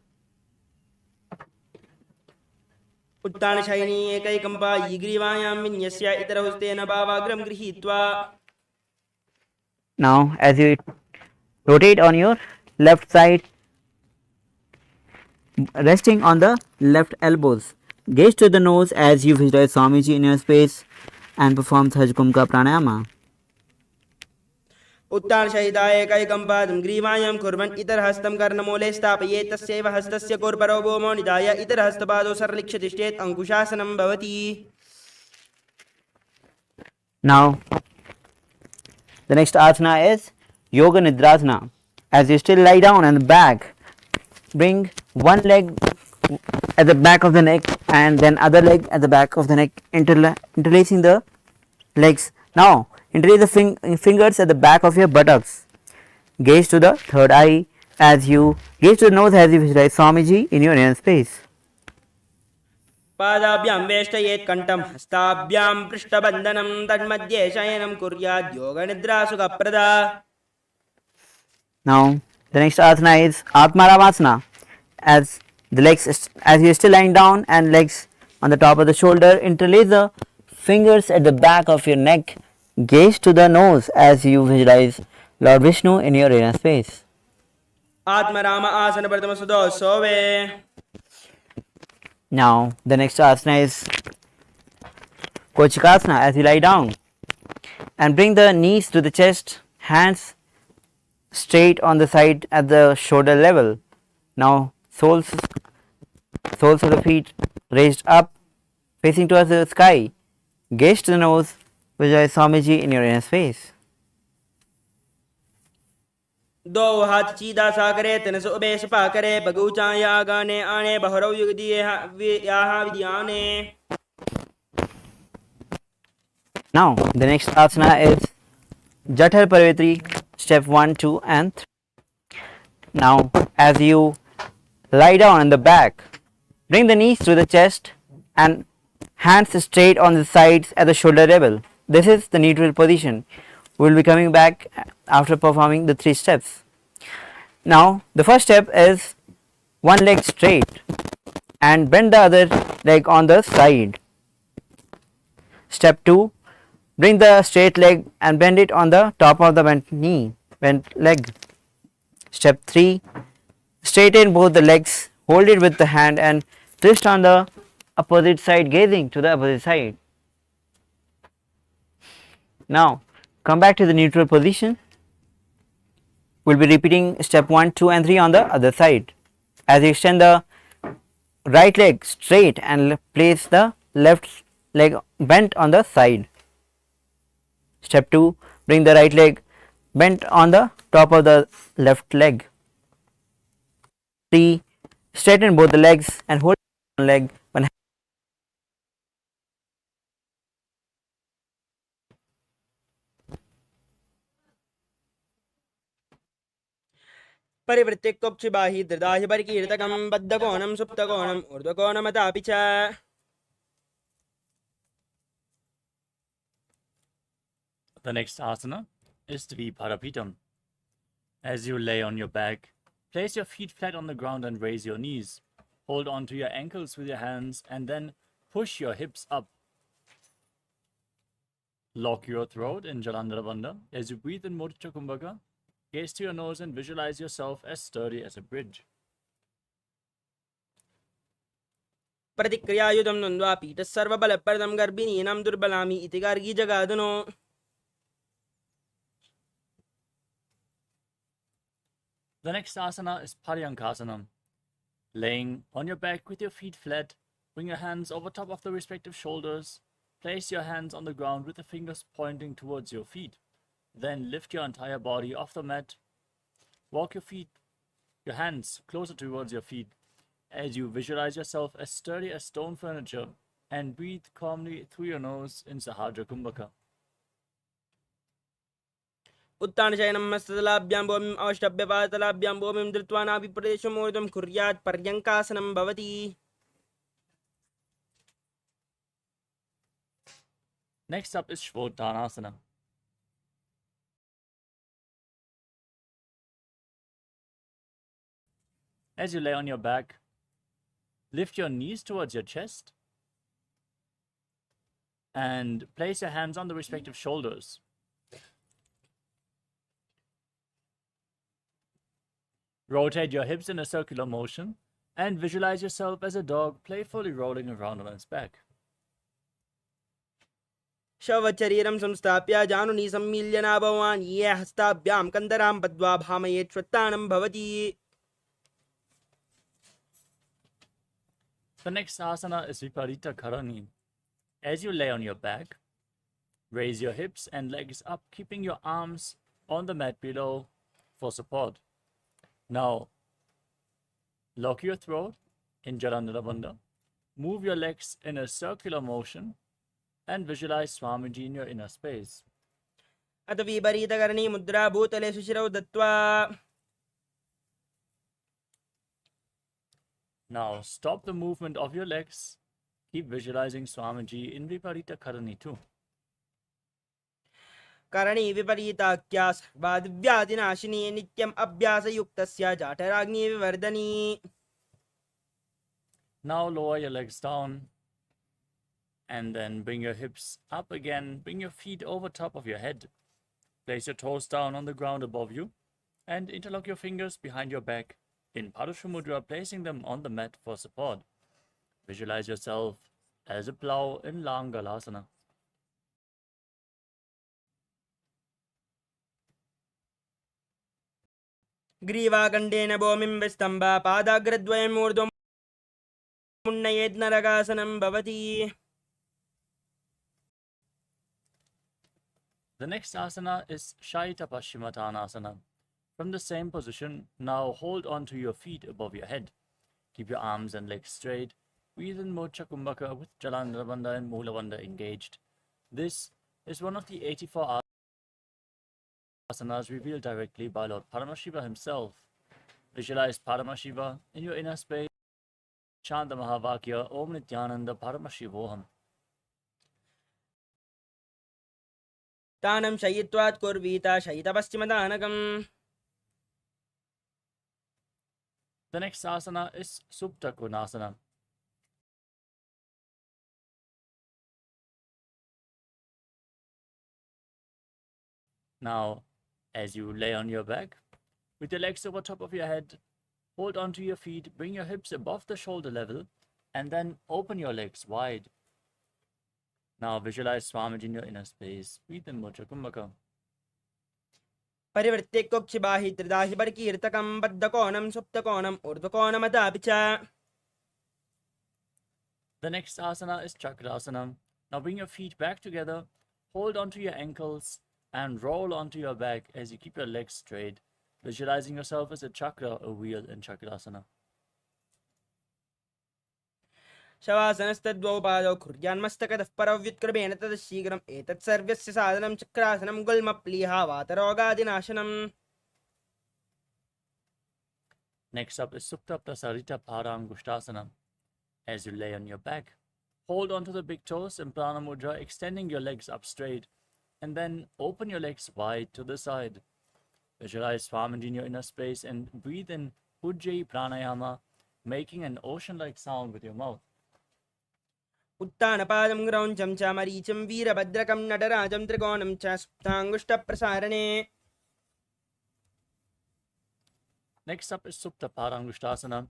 उत्तान शयिनी एकैकम्पा ग्रीवायां विन्यस्य इतरहस्तेन पावाग्रं गृहीत्वा. Now as you rotate on your left side, resting on the left elbows, gaze to the nose as you visualize Swamiji in your space and perform Sajkumka Pranayama. उत्तान शयिताय एकैकं पादं ग्रीवायां कुर्वन् इतरहस्तं कर्णमूले स्थापयेत्. तस्यैव हस्तस्य कुर्परौ भूमौ निधाय इतरहस्तपादौ सरलिक्ष्य तिष्ठेत्. अंकुशासनं भवति. Now the next asana is Yoga Nidrasana. As you still lie down on the back, bring one leg at the back of the neck and then other leg at the back of the neck, interlacing the legs. Now interlace the fingers at the back of your buttocks. Gaze to the third eye as you gaze to the nose as you visualize Swamiji in your inner space. पादाभ्यां वेष्टयेत् कण्ठं हस्ताभ्यां पृष्ठबन्धनं तन्मध्ये शयनं कुर्यात् योगनिद्रासुखप्रदा. Now the next asana is Atmaramasana. As you're still lying down and legs on the top of the shoulder, interlace the fingers at the back of your neck. Gaze to the nose as you visualize Lord Vishnu in your inner space. Atmaram आसन प्रथम सुदो सोवे. Now the next asana is Kochikasana. As you lie down and bring the knees to the chest, hands straight on the side at the shoulder level. Now soles of the feet raised up, facing towards the sky. Gaze to the nose, visualize Swamiji in your inner space. दो हाथ सीधा सा करे Tanas ube Sapa करे बगूचा या गाने आने बहरौ युग दिए यहाँ विद्याने. Now the next asana is Jathar Parvetri, step 1, 2 and 3. Now as you lie down on the back, bring the knees to the chest and hands straight on the sides at the shoulder level. This is the neutral position. We will be coming back after performing the 3 steps. Now the first step is one leg straight and bend the other leg on the side. Step 2, bring the straight leg and bend it on the top of the bent leg. Step 3, straighten both the legs, hold it with the hand and twist on the opposite side, gazing to the opposite side. Now come back to the neutral position. We'll be repeating step 1, 2 and 3 on the other side. As you extend the right leg straight and place the left leg bent on the side. Step 2, bring the right leg bent on the top of the left leg. 3, straighten both the legs and hold one leg one. परिवृत्ति कोक्षिबाहि दृदाहि परिकीर्तकं बद्धकोणं सुप्तकोणं ऊर्ध्वकोणमतापि च. The next asana is Dviparapitam. As you lay on your back, place your feet flat on the ground and raise your knees. Hold on to your ankles with your hands and then push your hips up. Lock your throat in Jalandhara Bandha. As you breathe in Mudra Kumbhaka, gaze to your nose and visualize yourself as sturdy as a bridge. प्रतिक्रियायुधं नन्द्वा पीठः सर्वबलप्रदं गर्भिणीनां दुर्बलामि इति Gargi जगादनो. The next asana is Paryankasanam. Laying on your back with your feet flat, bring your hands over top of the respective shoulders. Place your hands on the ground with the fingers pointing towards your feet. Then lift your entire body off the mat. Walk your hands closer towards your feet as you visualize yourself as sturdy as stone furniture and breathe calmly through your nose in Sahadra Kumbhaka. उत्तानशयनं हस्ततलाभ्यां भूमिम् अवष्टभ्यपादतलाभ्यां भूमिं धृत्वा नाभिप्रदेशमूर्ध्वं कुर्यात् पर्यङ्कासनं भवति. Next up is Shvottanasana. As you lay on your back, lift your knees towards your chest and place your hands on the respective shoulders. Rotate your hips in a circular motion and visualize yourself as a dog playfully rolling around on its back. शवचरीरं संस्थाप्य जानुनी सम्मील्य नाभवान् ये हस्ताभ्यां कन्दरां बद्ध्वा भामयेत् श्वत्तानं भवति. The next asana is Viparita Karani. As you lay on your back, raise your hips and legs up, keeping your arms on the mat below for support. Now, lock your throat in Jalandhara Bandha. Move your legs in a circular motion and visualize Swamiji in your inner space. अथ विपरीतकरणी मुद्रा भूतले सुशिरौ दत्त्वा. Now, stop the movement of your legs. Keep visualizing Swamiji in Viparita Karani too. करणी विपरीताख्या सर्वादिव्याधिनाशिनी नित्यम् अभ्यासयुक्तस्य जाठराग्नि विवर्धनी. Now, lower your legs down and then bring your hips up again. Bring your feet over top of your head. Place your toes down on the ground above you and interlock your fingers behind your back in Padusha Mudra, placing them on the mat for support. Visualize yourself as a plow in Langalasana. ग्रीवाकण्डेन भूमिं विस्तम्भ पादाग्रद्वयम् ऊर्ध्वम् उन्नयेत् नरकासनं भवति. The next asana is Shaita Paschimottanasana. From the same position, now hold on to your feet above your head. Keep your arms and legs straight. Breathe in Mocha Kumbhaka with Jalandhara Bandha and Mula Bandha engaged. This is one of the 84 asanas revealed directly by Lord Paramashiva himself. Visualize Paramashiva in your inner space. Chant the Mahavakya Om Nithyananda Paramashivoham. तानं शयित्वात् कुर्वीत शयितपश्चिमदानकम्. The next asana is Supta Konasana. Now, as you lay on your back, with your legs over top of your head, hold onto your feet, bring your hips above the shoulder level, and then open your legs wide. Now visualize Swamiji in your inner space. Breathe in Mocha Kumbhaka. परिवृत्ते कोक्षिबाहि त्रिदाहि परकीर्तकं बद्धकोणं सुप्तकोणम् ऊर्ध्वकोणमतापि च. The next asana is Chakrasana. Now bring your feet back together, hold onto your ankles, and roll onto your back as you keep your legs straight, visualizing yourself as a chakra, a wheel in Chakrasana. शवासनस्तद्वौ पादौ कुर्यान्मस्तकतः परौ व्युत्क्रमेण ततः शीघ्रम् एतत् सर्वस्य साधनं चक्रासनं गुल्मप्लीहा वातरोगादिनाशनम्. Next up is Supta Prasarita Parangushtasana. As you lay on your back, hold onto the big toes in Prana Mudra, extending your legs up straight, and then open your legs wide to the side. Visualize Swamiji in your inner space and breathe in Ujjayi Pranayama, making an ocean-like sound with your mouth. उत्तानपादं ग्रौञ्चं च मरीचिं वीरभद्रकं नटराजं त्रिकोणं च सुप्ताङ्गुष्ठप्रसारणे. Next up is Supta Parangushtasana.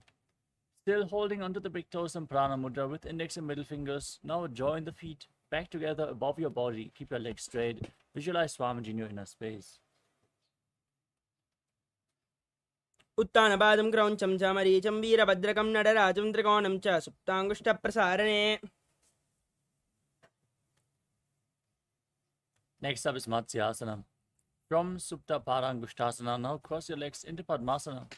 Still holding onto the big toes in Prana Mudra with index and middle fingers. Now join the feet back together above your body. Keep your legs straight. Visualize Swamiji in your inner space. उत्तानपादं ग्रौञ्चं च मरीचिं वीरभद्रकं नटराजं त्रिकोणं च सुप्ताङ्गुष्ठप्रसारणे. Next up is Matsyasana. From Supta Parangushtasana, now cross your legs into Padmasana.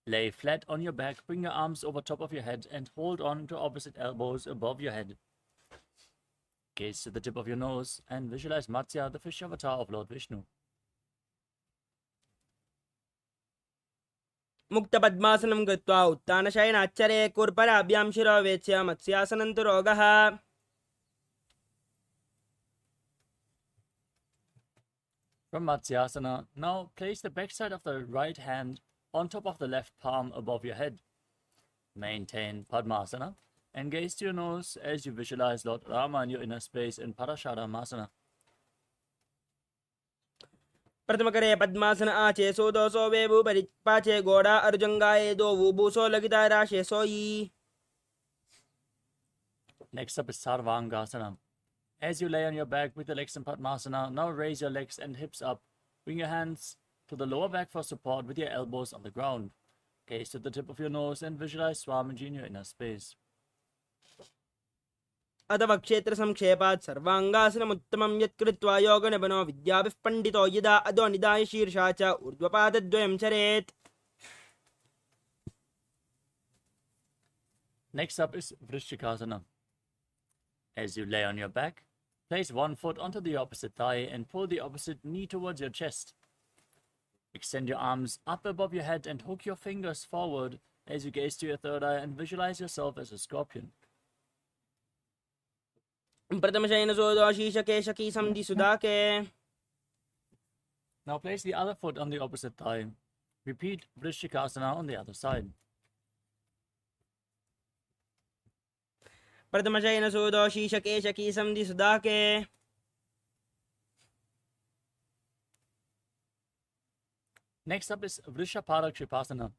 Lay flat on your back, bring your arms over top of your head and hold on to opposite elbows above your head. Gaze to the tip of your nose and visualize Matsya, the fish avatar of Lord Vishnu. मुक्तपद्मासनं कृत्वा उत्तानशयनाच्चरे कुर्पराभ्यां शिरो वेच्य मत्स्यासनं तु रोगः. From Matsyasana, now place the backside of the right hand on top of the left palm above your head. Maintain Padmasana and gaze to your nose as you visualize Lord Rama in your inner space in Parasharamasana. प्रथमकरे पद्मासन आचे सोदोसो वेबु परिपाचे गोड़ा अर्जुंगाए दो वुबुसो लगिता राशे सोई. Next up is Sarvangasana. As you lay on your back with the legs in Padmasana, now raise your legs and hips up. Bring your hands to the lower back for support with your elbows on the ground. Gaze to the tip of your nose and visualize Swamiji in your inner space. अथवा क्षेत्र संक्षेपात् सर्वांगासनमुत्तमं यत्कृत्वा योगनिबनो विद्याभिः पण्डितो यदा अधो निधाय शीर्षा च ऊर्ध्वपादद्वयं चरेत्. Next up is Vrishchikasana. As you lay on your back, place one foot onto the opposite thigh and pull the opposite knee towards your chest. Extend your arms up above your head and hook your fingers forward as you gaze to your third eye and visualize yourself as a scorpion. Now place the other foot on the opposite thigh. Repeat Vrishchikasana on the other side. प्रथमशयन सूदो शीशकेशकी संधि सुदाके. Next up is Vrishaparakshipasana.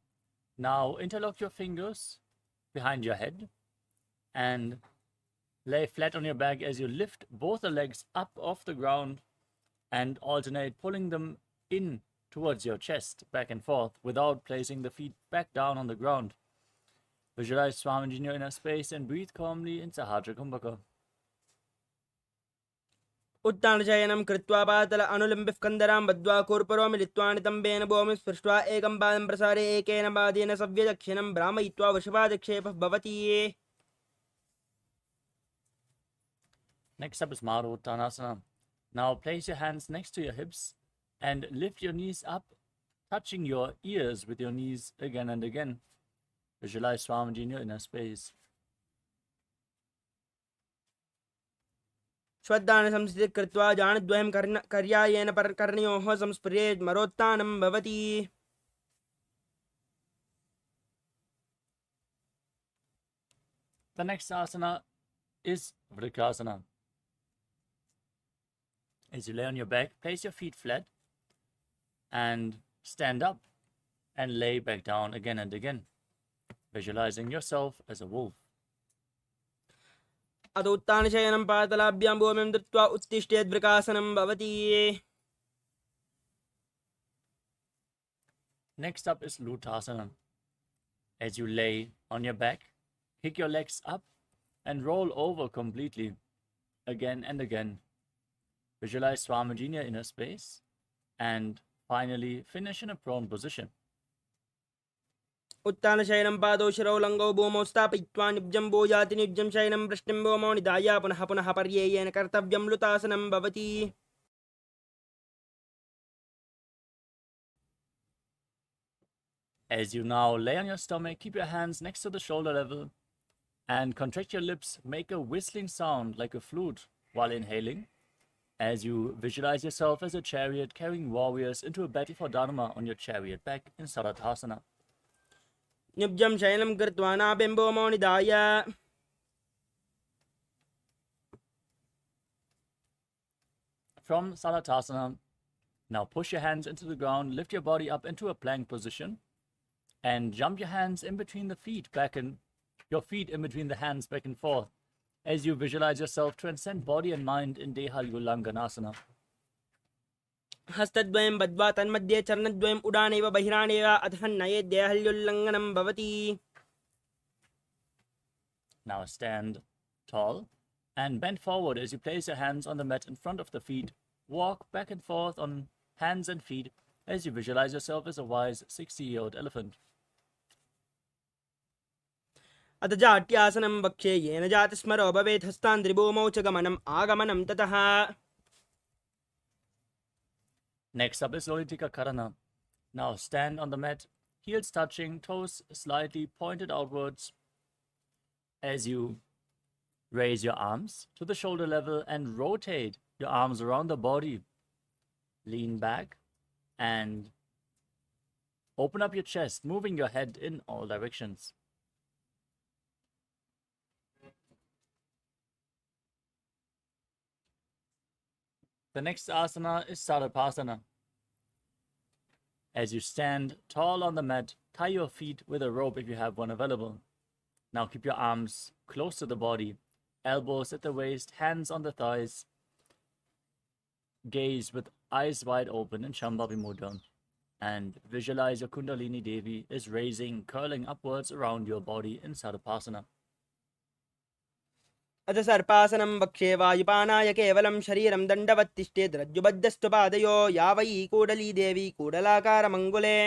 Now interlock your fingers behind your head and lay flat on your back as you lift both the legs up off the ground and alternate pulling them in towards your chest, back and forth, without placing the feet back down on the ground. Visualize Swamiji in your inner space and breathe calmly in Sahasra Kumbhaka. उत्तानशयनं कृत्वा पातल अनुलम्बिः कन्दरां बद्ध्वा कूर्परो मिलित्वा नितम्बेन भूमिं स्पृष्ट्वा एकं पादं प्रसारे एकेन पादेन सव्यदक्षिणं भ्रामयित्वा वृषभादिक्षेपः भवति. Next up is Maruttanasana. Now place your hands next to your hips and lift your knees up, touching your ears with your knees again and again. Visualize Swamiji in your inner space. श्वद्धान संस्थितिः कृत्वा जानद्वयं कर्यायेन कर्णयोः संस्पृशेत् मरोत्थानं भवति. The next asana is Vrikasana. As you lay on your back, place your feet flat and stand up and lay back down again and again, visualizing yourself as a wolf. अथ उत्तानशयनं पातलाभ्यां भूमिं दत्त्वा उत्तिष्ठेत् वृकासनं भवति. Next up is Lutasana. As you lay on your back, kick your legs up and roll over completely, again and again. Visualize Swamiji in your inner space and finally finish in a prone position. उत्तानशयनं पादौ शिरौ लङ्गौ भूमौ स्थापयित्वा निब्जं भूयाति निब्जं शयनं वृष्टिं भूमौ निधाय पुनः पुनः पर्ययेन कर्तव्यं लुतासनं भवति. As you now lay on your stomach, keep your hands next to the shoulder level and contract your lips. Make a whistling sound like a flute while inhaling, as you visualize yourself as a chariot carrying warriors into a battle for Dharma on your chariot back in Sarathasana. निब्जं शयनं कृत्वा नाभिं भूमौ निधाय. From Sarathasana, now push your hands into the ground, lift your body up into a plank position, and jump your hands in between the feet, your feet in between the hands back and forth, as you visualize yourself transcend body and mind in Deha Ulanganasana. हस्तद्वयं बद्ध्वा तन्मध्ये चरणद्वयम् उडानेव बहिरानेव अतः नयेत् देहल्युल्लङ्घनं भवति. Now stand tall and bend forward as you place your hands on the mat in front of the feet. Walk back and forth on hands and feet as you visualize yourself as a wise 60-year-old elephant. अथ जाट्यासनं वक्ष्ये येन जातिस्मरो भवेत् हस्तान्द्रिभूमौ च गमनम् आगमनं ततः. Next up is Lolitika Karana. Now stand on the mat, heels touching, toes slightly pointed outwards, as you raise your arms to the shoulder level and rotate your arms around the body. Lean back and open up your chest, moving your head in all directions. The next asana is Sarapasana. As you stand tall on the mat, tie your feet with a rope if you have one available. Now keep your arms close to the body, elbows at the waist, hands on the thighs. Gaze with eyes wide open in Shambhavi Mudra. And visualize your Kundalini Devi is raising, curling upwards around your body in Sarapasana. अथ सर्पासनं वक्षे वायुपानाय केवलं शरीरं दण्डवत्तिष्ठेत् रज्जुबद्धस्तु पादयो या वै कूडली देवी कूडलाकारमङ्गुले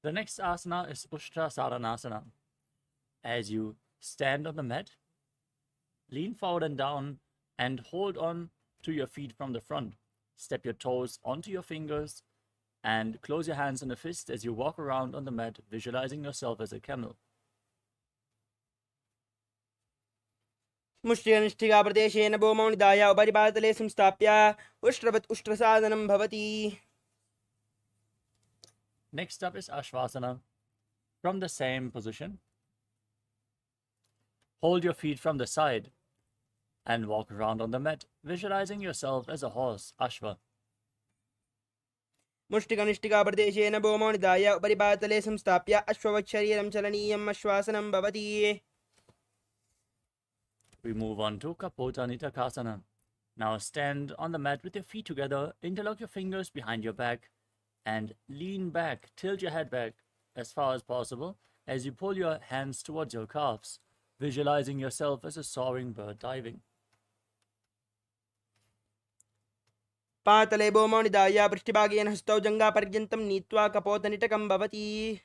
The next asana is Ushtra Saranasana. As you stand on the mat, lean forward and down and hold on to your feet from the front. Step your toes onto your fingers and close your hands in a fist as you walk around on the mat, visualizing yourself as a camel. मुष्टिकनिष्ठिकाप्रदेशेन भूमौ निधाय उपरिपातले संस्थाप्य उष्ट्रवत् उष्ट्रसाधनं भवति. Next up is Ashvasana. From the same position, hold your feet from the side and walk around on the mat, visualizing yourself as a horse, Ashva. मुष्टिकनिष्ठिकाप्रदेशेन भूमौ निधाय उपरिपातले संस्थाप्य अश्ववत् शरीरं चलनीयम् अश्वासनं भवति. We move on to Kapota Nitakasana. Now stand on the mat with your feet together, interlock your fingers behind your back, and lean back, tilt your head back as far as possible as you pull your hands towards your calves, visualizing yourself as a soaring bird diving. पातले भूमौ निधाय पृष्ठभागेन हस्तौ जङ्घापर्यन्तं नीत्वा कपोतनिटकं भवति.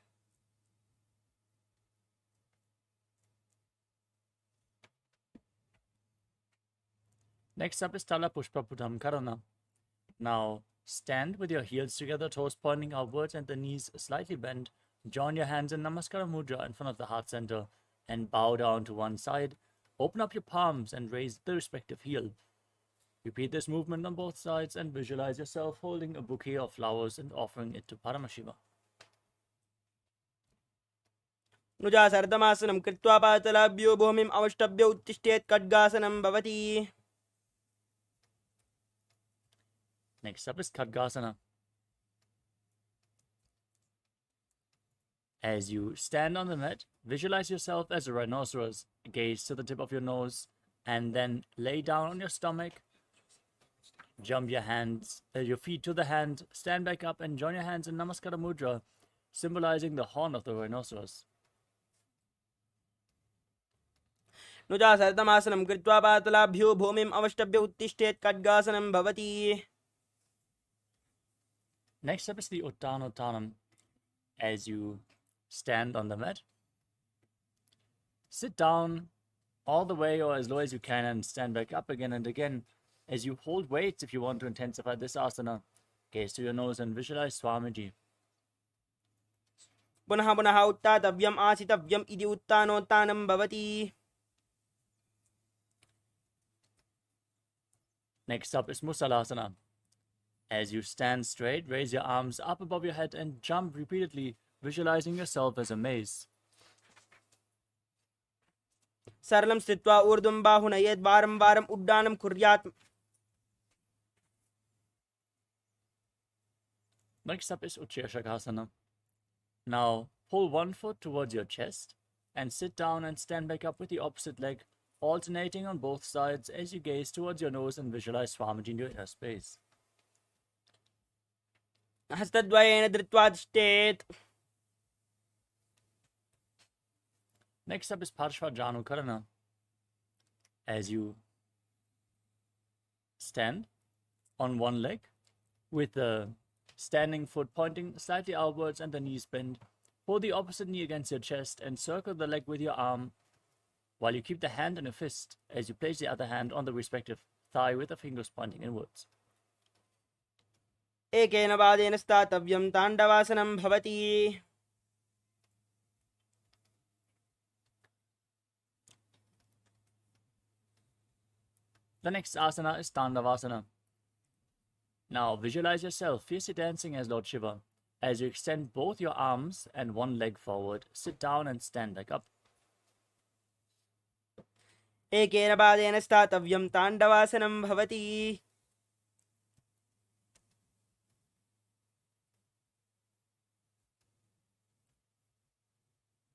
Next up is Tala Pushpa Putam Karana. Now stand with your heels together, toes pointing outwards and the knees slightly bent. Join your hands in Namaskara Mudra in front of the heart center and bow down to one side. Open up your palms and raise the respective heel. Repeat this movement on both sides and visualize yourself holding a bouquet of flowers and offering it to Paramashiva. नुजासर्दमासनं कृत्वा पातलाभ्यो भूमिम् अवष्टभ्य उत्तिष्ठेत् खड्गासनं भवति. Next up is Khadgasana. As you stand on the mat, visualize yourself as a rhinoceros. Gaze to the tip of your nose and then lay down on your stomach. Jump your feet to the hand, stand back up and join your hands in Namaskara Mudra, symbolizing the horn of the rhinoceros. नुजासर्दमासनं कृत्वा पातलाभ्यो भूमिम् अवष्टभ्य उत्तिष्ठेत् खड्गासनं भवति. Next up is the Uttanottanam. As you stand on the mat, sit down all the way or as low as you can and stand back up again and again. As you hold weights, if you want to intensify this asana, gaze to your nose and visualize Swamiji. पुनः पुनः उत्थातव्यम् आसितव्यम् इति उत्थानोत्थानं भवति. Next up is Musalasana. As you stand straight, raise your arms up above your head and jump repeatedly, visualizing yourself as a mace. सरलं स्थित्वा ऊर्ध्वं बाहुनयेत् वारं वारम् उड्डानं कुर्यात्. Next up is Utshirshakasana. Now pull one foot towards your chest and sit down and stand back up with the opposite leg, alternating on both sides as you gaze towards your nose and visualize Swamiji in your inner space. हस्तद्वयेन धृत्वा तिष्ठेत्. Next up is Parshva Karana. As you stand on one leg with the standing foot pointing slightly outwards and the knees bent, pull the opposite knee against your chest and circle the leg with your arm while you keep the hand in a fist as you place the other hand on the respective thigh with the fingers pointing inwards. एकेन पादेन स्थातव्यं ताण्डवासनं भवति. The next asana is Tandavasana. Now visualize yourself fiercely dancing as Lord Shiva. As you extend both your arms and one leg forward, sit down and stand back up. एकेन पादेन स्थातव्यं ताण्डवासनं भवति.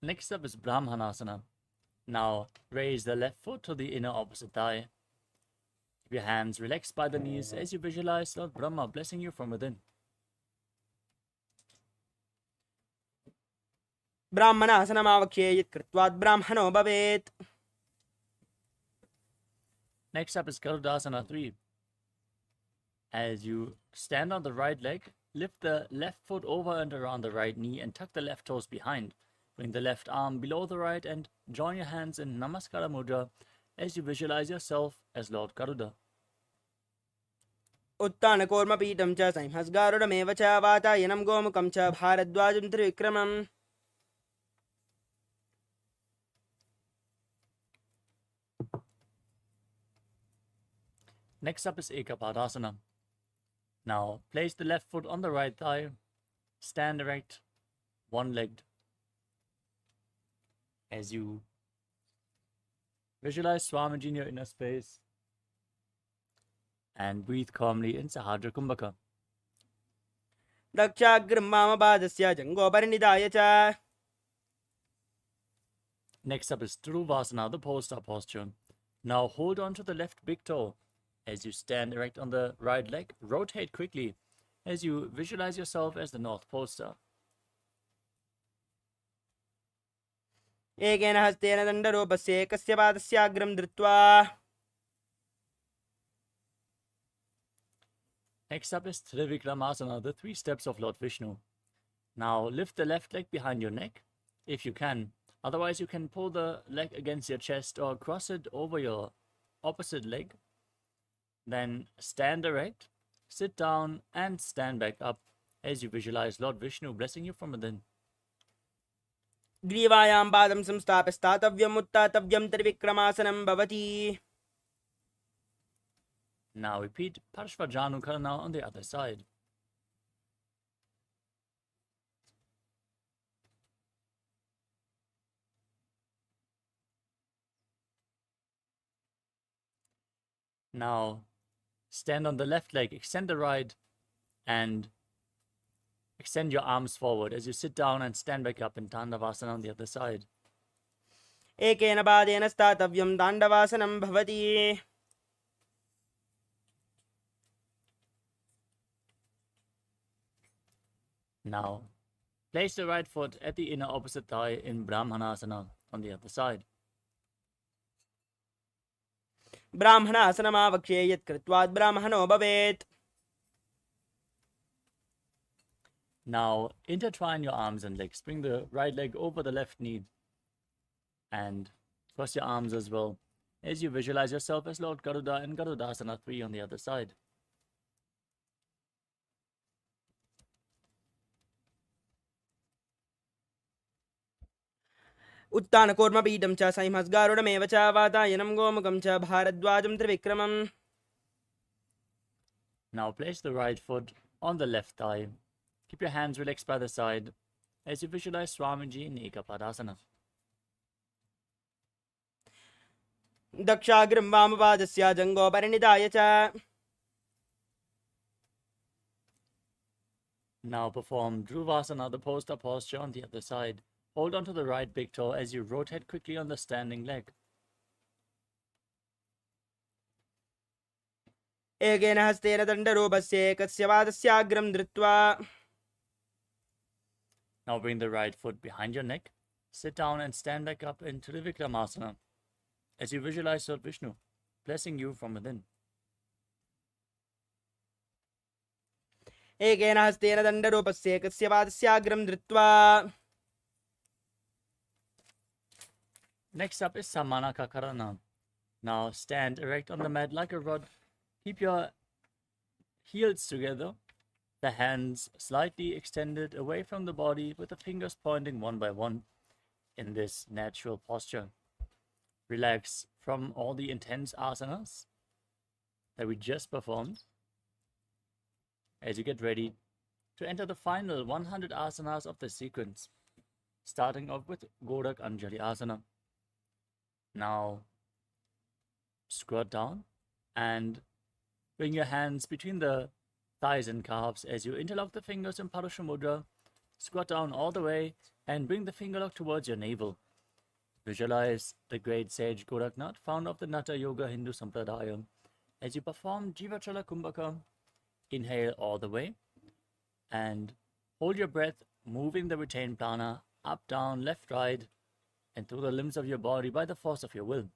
Next up is Brahmanasana. Now raise the left foot to the inner opposite thigh. Keep your hands relaxed by the knees as you visualize Lord Brahma blessing you from within. ब्राह्मणासनमावक्ष्ये यत् कृत्वात् ब्राह्मणो भवेत्. Next up is Garudasana 3. As you stand on the right leg, lift the left foot over and around the right knee and tuck the left toes behind. Bring the left arm below the right and join your hands in Namaskara Mudra as you visualize yourself as Lord Garuda. उत्तानकूर्मपीठं च संहस्गारुडमेव च वातायनं गोमुखं च भारद्वाजं त्रिविक्रमम्. Next up is Ekapadasana. Now place the left foot on the right thigh, stand erect, one-legged. As you visualize Swamiji in your inner space and breathe calmly in Sahadra Kumbhaka. दक्षाग्रं वामपादस्य जङ्घोपरिनिधाय च. Next up is Dhiruvasana, the pole star posture. Now hold on to the left big toe. As you stand erect on the right leg, rotate quickly as you visualize yourself as the North Pole Star. एकेन हस्तेन दण्डरूपस्य एकस्य पादस्याग्रं धृत्वा. Next up is Trivikramasana, the 3 steps of Lord Vishnu. Now lift the left leg behind your neck, if you can. Otherwise, you can pull the leg against your chest or cross it over your opposite leg. Then stand erect, sit down, and stand back up as you visualize Lord Vishnu blessing you from within. ग्रीवायां पादं संस्थाप्य स्थातव्यम् उत्थातव्यं त्रिविक्रमासनं भवति. Now repeat Parshvajanukarana on the other side. Now stand on the left leg, extend the right, and extend your arms forward as you sit down and stand back up in Tandavasana on the other side. एकेन पादेन स्थातव्यं ताण्डवासनं भवति. Now place the right foot at the inner opposite thigh in Brahmanasana on the other side. ब्राह्मणासनमावक्ष्ये यत् कृत्वात् ब्राह्मणो भवेत्. Now intertwine your arms and legs. Bring the right leg over the left knee and cross your arms as well as you visualize yourself as Lord Garuda in Garudasana 3 on the other side. उत्तानकूर्मपीठं च संहस्गारुडमेव च वातायनं गोमुखं च भारद्वाजं त्रिविक्रमम्. Now place the right foot on the left thigh. Keep your hands relaxed by the side as you visualize Swamiji in Ekapadasana. दक्षाग्रं वामपादस्य जङ्घोपरिनिधाय च. Now perform Dhruvasana, the poster posture on the other side. Hold on to the right big toe as you rotate quickly on the standing leg. एकेन हस्तेन दण्डरूपस्य एकस्य पादस्याग्रं धृत्वा. Now bring the right foot behind your neck. Sit down and stand back up in Trivikramasana as you visualize Lord Vishnu blessing you from within. एकेन हस्तेन दण्डरूपस्य एकस्य पादस्याग्रं धृत्वा. Next up is Samanakakarana. Now stand erect on the mat like a rod. Keep your heels together, the hands slightly extended away from the body with the fingers pointing one by one in this natural posture. Relax from all the intense asanas that we just performed as you get ready to enter the final 100 asanas of the sequence, starting off with Gorak Anjali Asana. Now squat down and bring your hands between the thighs and calves as you interlock the fingers in Parusha Mudra. Squat down all the way and bring the finger lock towards your navel. Visualize the great sage Goraknath, founder of the Natha Yoga Hindu Sampradaya. As you perform Jivachala Kumbhaka, inhale all the way and hold your breath, moving the retained prana up, down, left, right, and through the limbs of your body by the force of your will.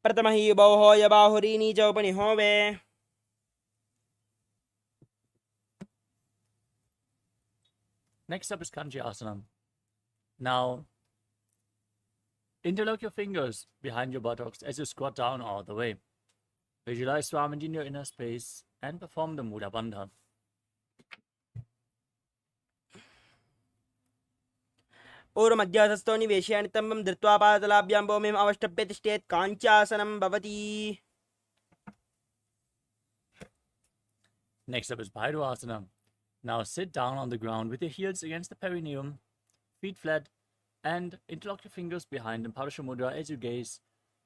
प्रथम हि बौहोय बाहुरीनी च उपनिहोवे Next up is Kanji Asana. Now, interlock your fingers behind your buttocks as you squat down all the way. Visualize Swamiji in your inner space and perform the Mudra Bandha. पूर्वमध्यासस्थो निवेशयामि तम्बं धृत्वा पादतलाभ्यां भूमिम् अवष्टभ्य तिष्ठेत् काञ्चासनं भवति. Next up is Bhairava. Now sit down on the ground with your heels against the perineum, feet flat, and interlock your fingers behind in Parasha Mudra as you gaze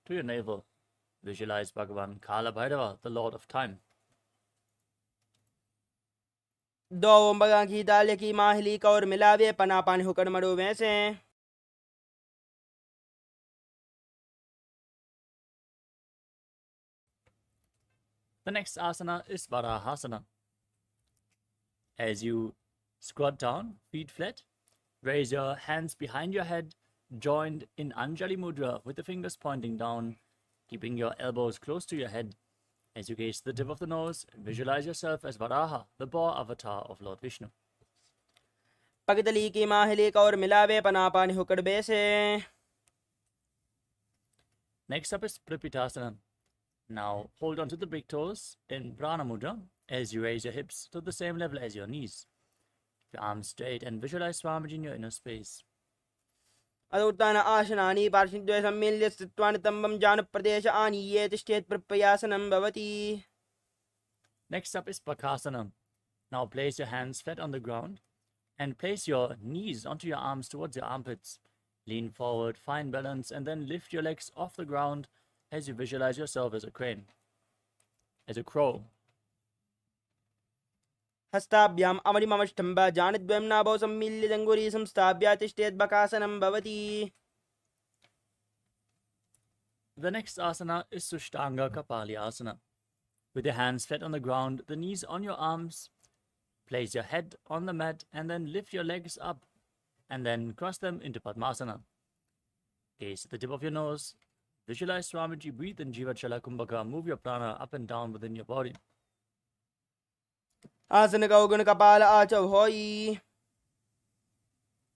to your navel. Visualize Bhagavan Kala Bhairava, the Lord of Time. दो ओम बगा की दाल की माहली का और मिलावे पना पानी होकर मरो वैसे. The next asana is Varahasana. As you squat down, feet flat, raise your hands behind your head, joined in Anjali Mudra with the fingers pointing down, keeping your elbows close to your head. As you gaze to the tip of the nose, visualize yourself as Varaha, the boar avatar of Lord Vishnu. पगतली की माहली का और मिलावे पना पानी होकर बैसे. Next up is Prapitasana. Now hold on to the big toes in Prana Mudra as you raise your hips to the same level as your knees. Keep your arms straight and visualize Swamiji in your inner space. अदुत्तान आसनानि पार्श्वद्वये सम्मिल्य स्थित्वानि तम्बं जानप्रदेश आनीये तिष्ठेत् प्रपयासनं भवति. Next up is Bakasana. Now place your hands flat on the ground and place your knees onto your arms towards your armpits. Lean forward, find balance, and then lift your legs off the ground as you visualize yourself as a crane, as a crow. हस्ताभ्याम् अमरिममष्टम्ब जानद्वयं नाभौ सम्मिल्य जङ्घूरी संस्थाप्य तिष्ठेत् बकासनं भवति. The next asana is Sushtanga Kapali Asana. With your hands flat on the ground, the knees on your arms, place your head on the mat and then lift your legs up and then cross them into Padmasana. Gaze at the tip of your nose. Visualize Swamiji, breathe in Jivachala Kumbhaka, move your prana up and down within your body. आसन गौगुण कपाल आचौ होई.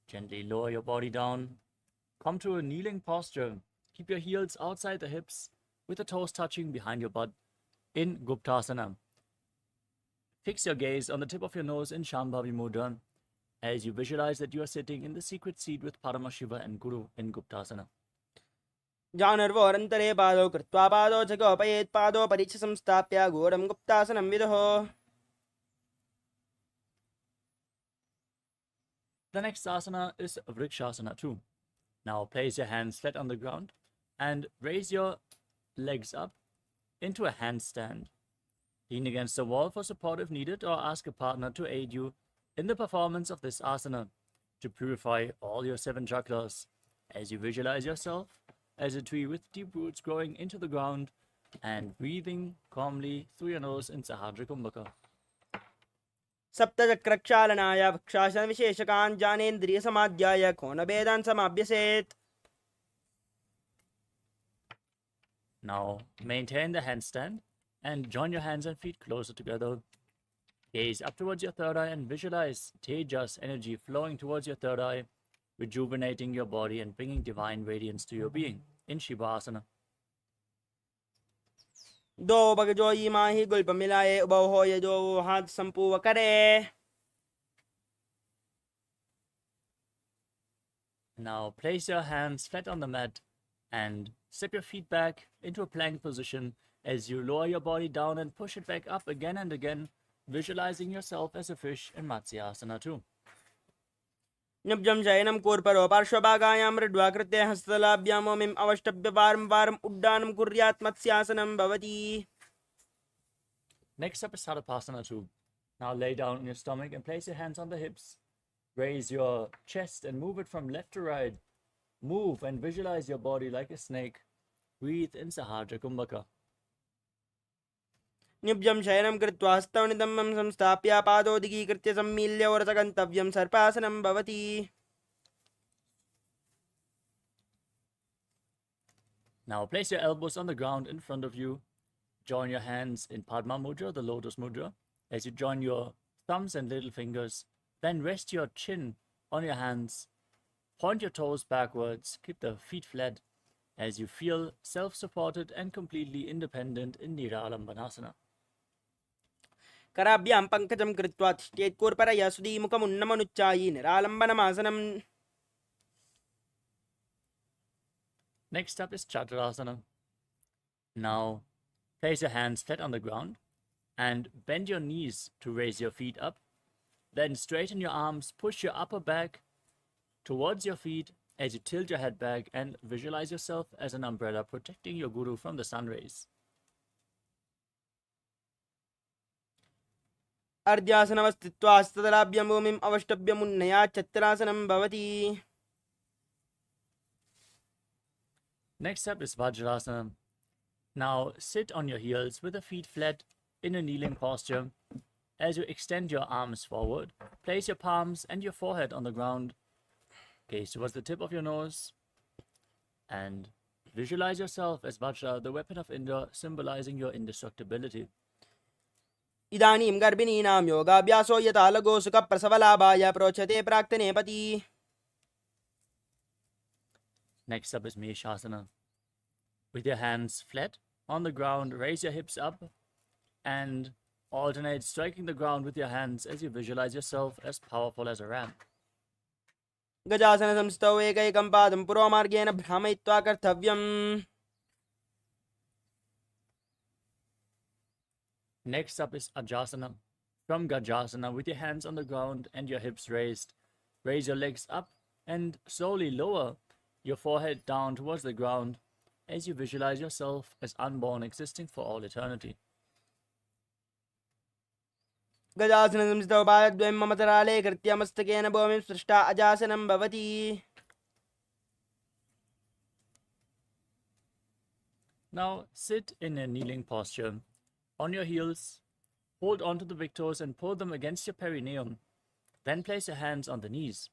Gently lower your body down. Come to a kneeling posture. Keep your heels outside the hips with the toes touching behind your butt in Guptasana. Fix your gaze on the tip of your nose in Shambhavi Mudra as you visualize that you are sitting in the secret seat with Paramashiva and Guru in Guptasana. जानर्वोरन्तरे पादौ कृत्वा पादौ च गोपयेत् पादौ परीक्ष संस्थाप्य घोरं गुप्तासनं विदुः. The next asana is Vrikshasana too. Now place your hands flat on the ground and raise your legs up into a handstand. Lean against the wall for support if needed or ask a partner to aid you in the performance of this asana to purify all your 7 chakras as you visualize yourself as a tree with deep roots growing into the ground and breathing calmly through your nose in Sahadra Kumbhaka. सप्तचक्रक्षालनाय वक्षासन विशेषकान् जानेन्द्रिय समाध्याय कोणभेदान् समाभ्यसेत्. Now maintain the handstand and join your hands and feet closer together. Gaze up towards your third eye and visualize Tejas energy flowing towards your third eye, rejuvenating your body and bringing divine radiance to your being in Shivasana. दो bug जोई माही गुल्प मिलाए उबौ होय जो हाथ संपूव करे. Now place your hands flat on the mat and step your feet back into a plank position as you lower your body down and push it back up again and again, visualizing yourself as a fish in Matsyasana too. निब्जं शयनं कूर्परो पार्श्वभागायां मृड्वा कृत्य हस्तलाभ्यां मोमिम् अवष्टभ्य वारं वारम् उड्डानं कुर्यात् मत्स्यासनं भवति. Next up is Sadapasana too. Now lay down on your stomach and place your hands on the hips. Raise your chest and move it from left to right. Move and visualize your body like a snake Breathe in Sahasrara Kumbhaka. निभ्यं शयनं कृत्वा हस्तौ नितम्बं संस्थाप्य पादोदीकृत्य सम्मील्य वरसगन्तव्यं सर्पासनं भवति. Now place your elbows on the ground in front of you. Join your hands in Padma Mudra, the lotus mudra. As you join your thumbs and little fingers, then rest your chin on your hands. Point your toes backwards. Keep the feet flat as you feel self-supported and completely independent in Niralambanasana. कराभ्यां पङ्कजं कृत्वा तिष्ठेत्कूर्परया सुधीमुखमुन्नमनुच्चायि निरालम्बनमासनम्. Next up is Chaturasana. Now place your hands flat on the ground and bend your knees to raise your feet up. Then straighten your arms, push your upper back towards your feet as you tilt your head back and visualize yourself as an umbrella protecting your guru from the sun rays. अर्ध्यासनवस्थित्वा हस्तदलाभ्यां भूमिम् अवष्टभ्यमुन्नया चत्रासनं भवति. Next up is Vajrasana. Now sit on your heels with the feet flat in a kneeling posture. As you extend your arms forward, place your palms and your forehead on the ground. Gaze towards the tip of your nose and visualize yourself as Vajra, the weapon of Indra, symbolizing your indestructibility. इदानीं गर्भिणीनां योगाभ्यासो यथा लगो सुखप्रसवलाभाय प्रोच्यते प्राक्तने पति. Next up is Meshasana. With your hands flat on the ground, raise your hips up and alternate striking the ground with your hands as you visualize yourself as powerful as a ram. गजासनसंस्थौ एकैकं पादं पुरोमार्गेण भ्रामयित्वा कर्तव्यम्. Next up is Ajasana. From Gajasana, with your hands on the ground and your hips raised, raise your legs up and slowly lower your forehead down towards the ground as you visualize yourself as unborn, existing for all eternity. गजासनसंस्थौ पादद्वयं ममतराले कृत्य मस्तकेन भूमिं स्पृष्ट्वा अजासनं भवति. Now sit in a kneeling posture. On your heels, hold onto the big toes and pull them against your perineum. Then place your hands on the knees.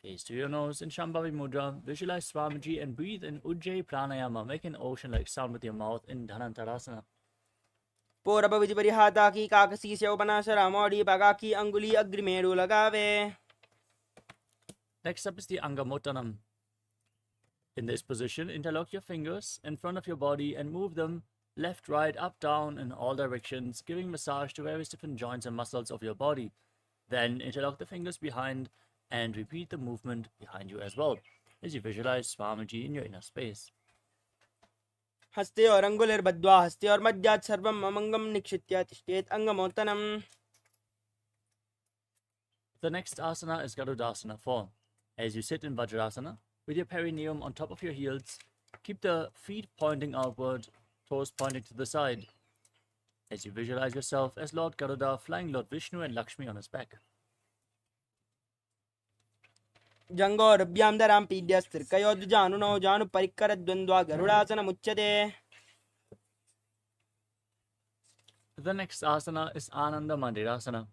Gaze to your nose in Shambhavi Mudra. Visualize Swamiji and breathe in Ujjayi Pranayama. Make an ocean-like sound with your mouth in Dhanantarasana. पौरभविधिपरिहाता की काकसी से उपनाशरा मोड़ी पगा की अंगुली अग्रिमेरु लगावे. Next up is the Angamottanam. In this position, interlock your fingers in front of your body and move them left, right, up, down in all directions, giving massage to various different joints and muscles of your body. Then interlock the fingers behind and repeat the movement behind you as well, as you visualize Swamiji in your inner space. हस्ते और अंगुलिर्बद्ध्वा हस्ते और मध्यात् सर्वम् अमङ्गं निक्षित्य तिष्ठेत् अंगमोत्तनम्. The next asana is Garudasana form. As you sit in Vajrasana, with your perineum on top of your heels, keep the feet pointing outward, toes pointing to the side, as you visualize yourself as Lord Garuda flying Lord Vishnu and Lakshmi on his back. जङ्गोरभ्यां दरां पीड्यस्तिर्कयोद्जानुनो जानुपरिक्करद्वन्द्वा गरुडासनमुच्यते. The next asana is Ananda Mandirasana.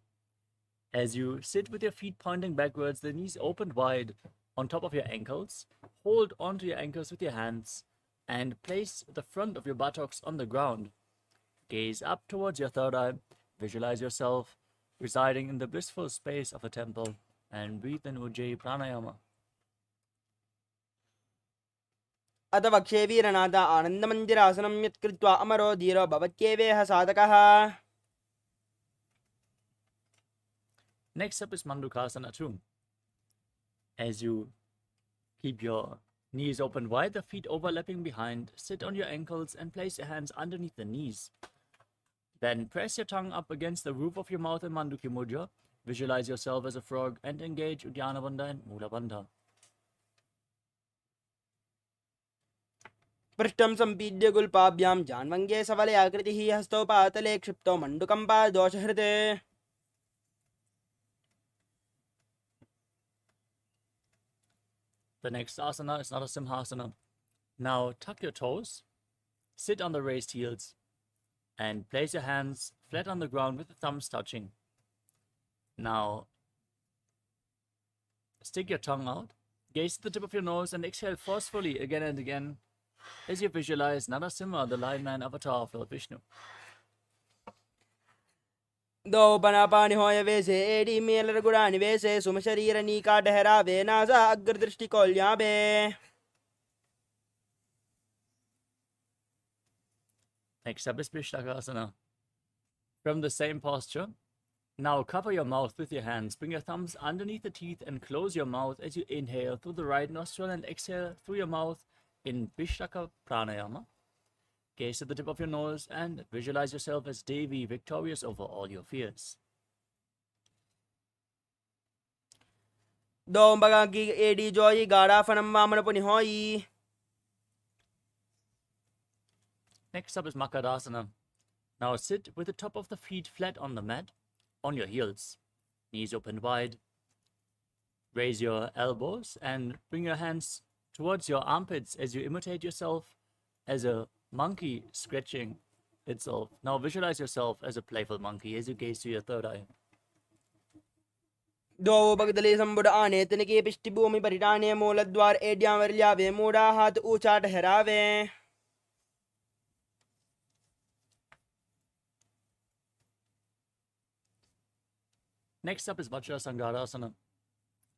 As you sit with your feet pointing backwards, the knees opened wide on top of your ankles, hold onto your ankles with your hands and place the front of your buttocks on the ground. Gaze up towards your third eye, visualize yourself residing in the blissful space of a temple and breathe in Ujjayi Pranayama. अथ वक्षे वीरनाथ आनन्दमन्दिरासनं यत्कृत्वा अमरो धीरो भवत्येवेह साधकः. Next up is Mandukasana too. As you keep your knees open wide, the feet overlapping behind, sit on your ankles and place your hands underneath the knees. Then press your tongue up against the roof of your mouth in Manduki Mudra. Visualize yourself as a frog and engage Uddiyana Bandha and Mula Bandha. पृष्ठं सम्पीड्य गुल्पाभ्यां जान्वङ्गे सफले आकृतिः हस्तौ पातले क्षिप्तौ मण्डुकं पादोषहृते. The next asana is Narasimhasana. Now tuck your toes sit on the raised heels and place your hands flat on the ground with the thumbs touching. Now, stick your tongue out, gaze at the tip of your nose, and exhale forcefully again and again as you visualize Narasimha, the lion man avatar of Lord Vishnu. दो बना पानी होय वैसे AD Mailer गुड़ानी वैसे सुम शरीर नीका ठहरावे नाजा अग्र दृष्टि कोल्याबे. Next up is Vishlakasana. From the same posture, now cover your mouth with your hands. Bring your thumbs underneath the teeth and close your mouth as you inhale through the right nostril and exhale through your mouth in Vishlaka Pranayama. Gaze at the tip of your nose and visualize yourself as Devi, victorious over all your fears. दो बगा की AD जोई गाड़ा फनम वामन पुनि होई. Next up is Makadasana. Now sit with the top of the feet flat on the mat, on your heels, knees open wide. Raise your elbows and bring your hands towards your armpits as you imitate yourself as a monkey scratching itself. Now visualize yourself as a playful monkey as you gaze to your third eye. दो बगदले संबुड आने तिनके पिष्टि भूमि परिटाने मूल द्वार एडियां वरल्यावे मूड़ा हाथ ऊंचा ठहरावे. Next up is Vajrasangarasana.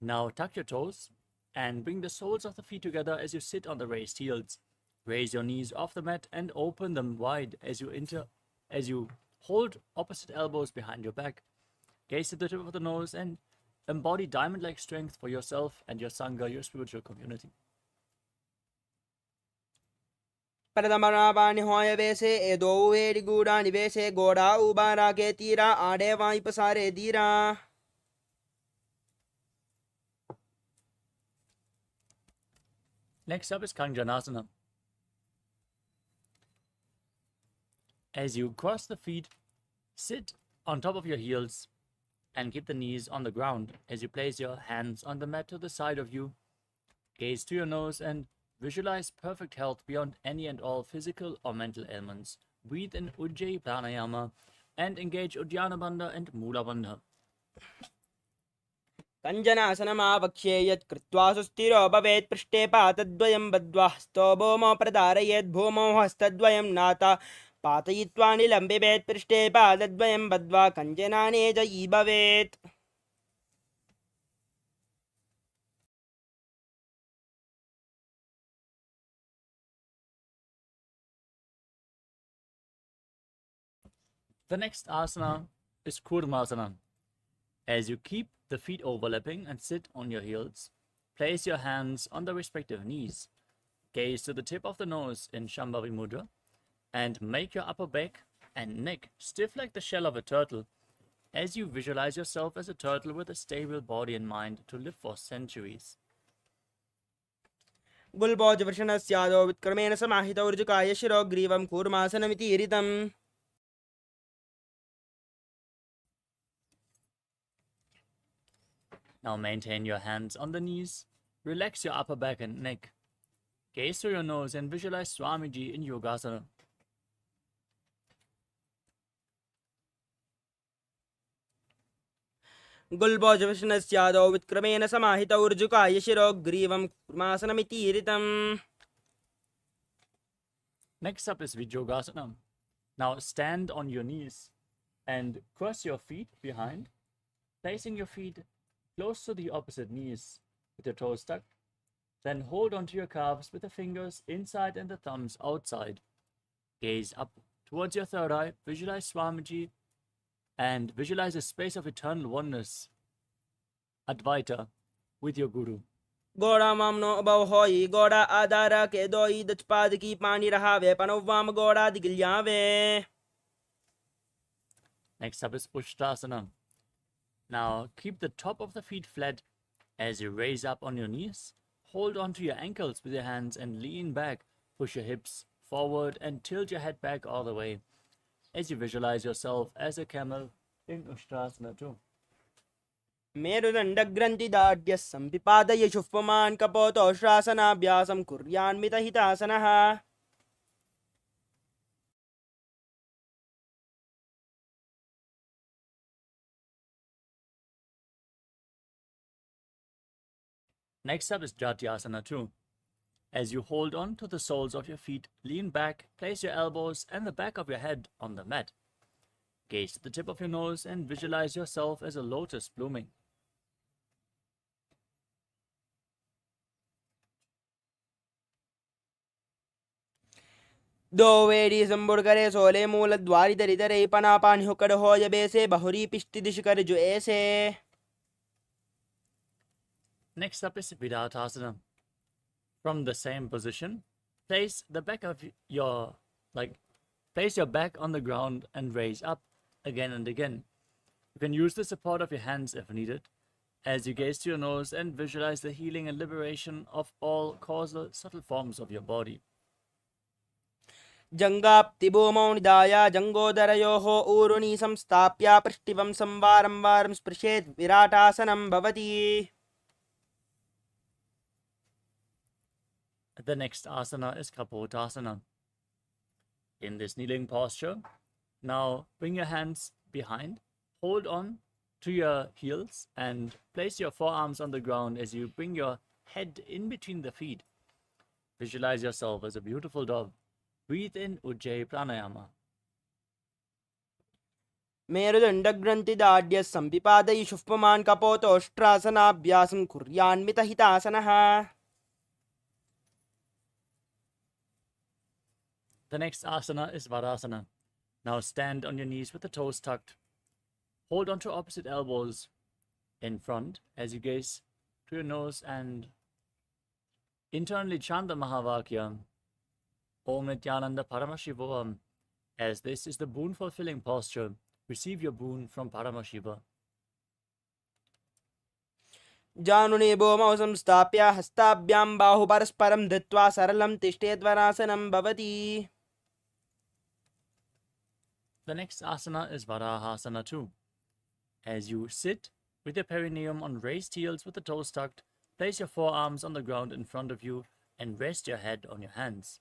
Now tuck your toes and bring the soles of the feet together as you sit on the raised heels. Raise your knees off the mat and open them wide as you hold opposite elbows behind your back. Gaze at the tip of the nose and embody diamond-like strength for yourself and your Sangha, your spiritual community. परदमना पानी होय वैसे ए दो AD गुड़ानी वैसे गोड़ा उबारा के तीरा आड़े Y पसारे दीरा. Next up is Kanjanasana. As you cross the feet, sit on top of your heels and keep the knees on the ground as you place your hands on the mat to the side of you. Gaze to your nose and visualize perfect health beyond any and all physical or mental ailments. Breathe in Ujjayi Pranayama and engage Uddiyana Bandha and Mula Bandha. कञ्जनासनमावक्ष्ये यत् कृत्वा सुस्थिरो भवेत् पृष्ठे पातद्वयं बद्ध्वा हस्तो भूमौ प्रधारयेत् भूमौ हस्तद्वयं नाता पातयित्वा निलम्बिभेत् पृष्ठे पादद्वयं बद्ध्वा कञ्जनाने जयी भवेत्. The next asana is Kurmasana. As you keep the feet overlapping and sit on your heels, place your hands on the respective knees. Gaze to the tip of the nose in Shambhavi Mudra and make your upper back and neck stiff like the shell of a turtle as you visualize yourself as a turtle with a stable body and mind to live for centuries. गुल्बोज वृषणस्यादो विक्रमेण समाहितौ ऋजुकाय शिरो ग्रीवं कूर्मासनमिति ईरितम्. Now maintain your hands on the knees, relax your upper back and neck. Gaze through your nose and visualize Swamiji in Yogasana. गुल्बोज वृषणस्यादो विक्रमेण समाहितौ ऋजुकाय शिरो ग्रीवं कूर्मासनमिति ईरितम्. Next up is Vijogasana. Now stand on your knees and cross your feet behind, placing your feet close to the opposite knees with your toes tucked. Then hold onto your calves with the fingers inside and the thumbs outside. Gaze up towards your third eye, visualize Swamiji and visualize a space of eternal oneness, Advaita, with your Guru. गोड़ा मामनो above होई गोड़ा आधारा के दोई दचपाद की पानी रहावे पनोवाम गोड़ा दिगिल्यावे. Next up is Ushtrasana. Now keep the top of the feet flat as you raise up on your knees. Hold onto your ankles with your hands and lean back. Push your hips forward and tilt your head back all the way as you visualize yourself as a camel in Ushtrasana too. मेरुदंड ग्रंथि दाढ्य संपिपादय शुष्पमान कपोतो श्वासनाभ्यासं कुर्यान्मितहितासनः. Next up is Jatyasana 2. As you hold on to the soles of your feet, lean back, place your elbows and the back of your head on the mat. Gaze at the tip of your nose and visualize yourself as a lotus blooming. दो वेड़ी संबुड़ करे सोले मूल द्वारी दरी दरे पना पानी हुकड़ हो जबे से बहुरी पिष्टि दिश कर जो ऐसे. Next up is Vidatasana. From the same position, place the back of place your back on the ground and raise up again and again. You can use the support of your hands if needed, as you gaze to your nose and visualize the healing and liberation of all causal subtle forms of your body. जंगाप्ति भूमौ निधाय जंगोदरयोः ऊरुनी संस्थाप्य पृष्ठिवं संवारं वारं स्पृशेत् विराटासनं भवति. The next asana is Kapotasana. In this kneeling posture, now bring your hands behind, hold on to your heels and place your forearms on the ground as you bring your head in between the feet. Visualize yourself as a beautiful dove. Breathe in Ujjayi Pranayama. मेरुदण्डग्रन्थिदाढ्य संपिपादयि शुष्पमान् कपोतोष्ट्रासनाभ्यासं कुर्यान्मितहितासनः. The next asana is Varasana. Now stand on your knees with the toes tucked. Hold on to opposite elbows in front as you gaze to your nose and internally chant the Mahavakya, Om Nithyananda Paramashivoham, as this is the boon fulfilling posture. Receive your boon from Paramashiva. जानुने भूमौ संस्थाप्य हस्ताभ्यां बाहु परस्परं धृत्वा सरलं तिष्ठेद्वरासनं भवति. The next asana is Varahasana 2. As you sit with your perineum on raised heels with the toes tucked, place your forearms on the ground in front of you and rest your head on your hands.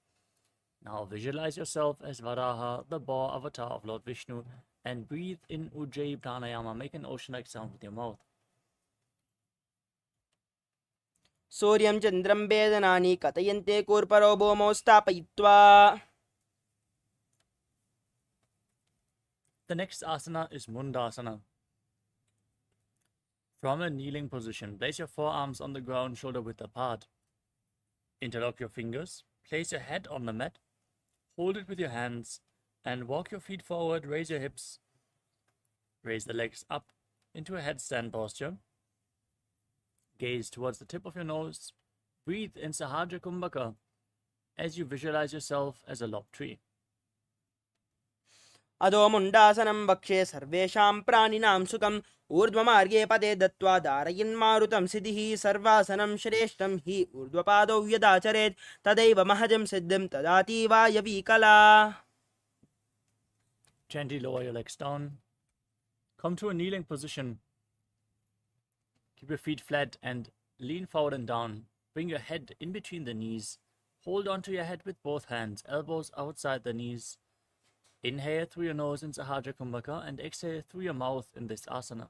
Now visualize yourself as Varaha, the boar avatar of Lord Vishnu, and breathe in Ujjayi Pranayama. Make an ocean-like sound with your mouth. सूर्यं चन्द्रं वेदनानि कथयन्ते कूर्परो भूमौ स्थापयित्वा. The next asana is Mundasana. From a kneeling position, place your forearms on the ground, shoulder width apart. Interlock your fingers, place your head on the mat, hold it with your hands, and walk your feet forward, raise your hips, raise the legs up into a headstand posture. Gaze towards the tip of your nose, breathe in Sahaja Kumbhaka as you visualize yourself as a lopped tree. अधो मुण्डासनं वक्षे सर्वेषां प्राणिनां सुखम् ऊर्ध्वमार्गे पदे दत्त्वा धारयन्मारुतं सिद्धिः सर्वासनं श्रेष्ठं हि ऊर्ध्वपादौ यदाचरेत् तदैव महजं सिद्धिं तदाति वायवी कला. Gently lower your legs down. Come to a kneeling position. Keep your feet flat and lean forward and down. Bring your head in between the knees. Hold on to your head with both hands, elbows outside the knees. Inhale through your nose in Sahaja Kumbhaka and exhale through your mouth in this asana.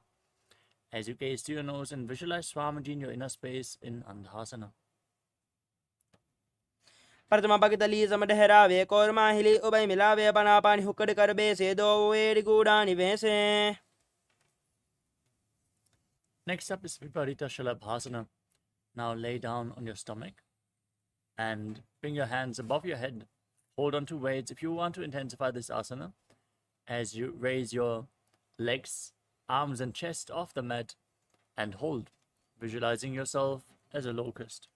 As you gaze to your nose and visualize Swamiji in your inner space in Andhasana. प्रथम भगतली समडहरावे कोरमाहिली उभय मिलावे पनापानि हुक्कड़ करबे से दो वेड़ी गूढ़ानि वैसे. Next up is Viparita Shalabhasana. Now lay down on your stomach and bring your hands above your head. Hold on to weights if you want to intensify this asana. As you raise your legs, arms and chest off the mat and hold, visualizing yourself as a locust.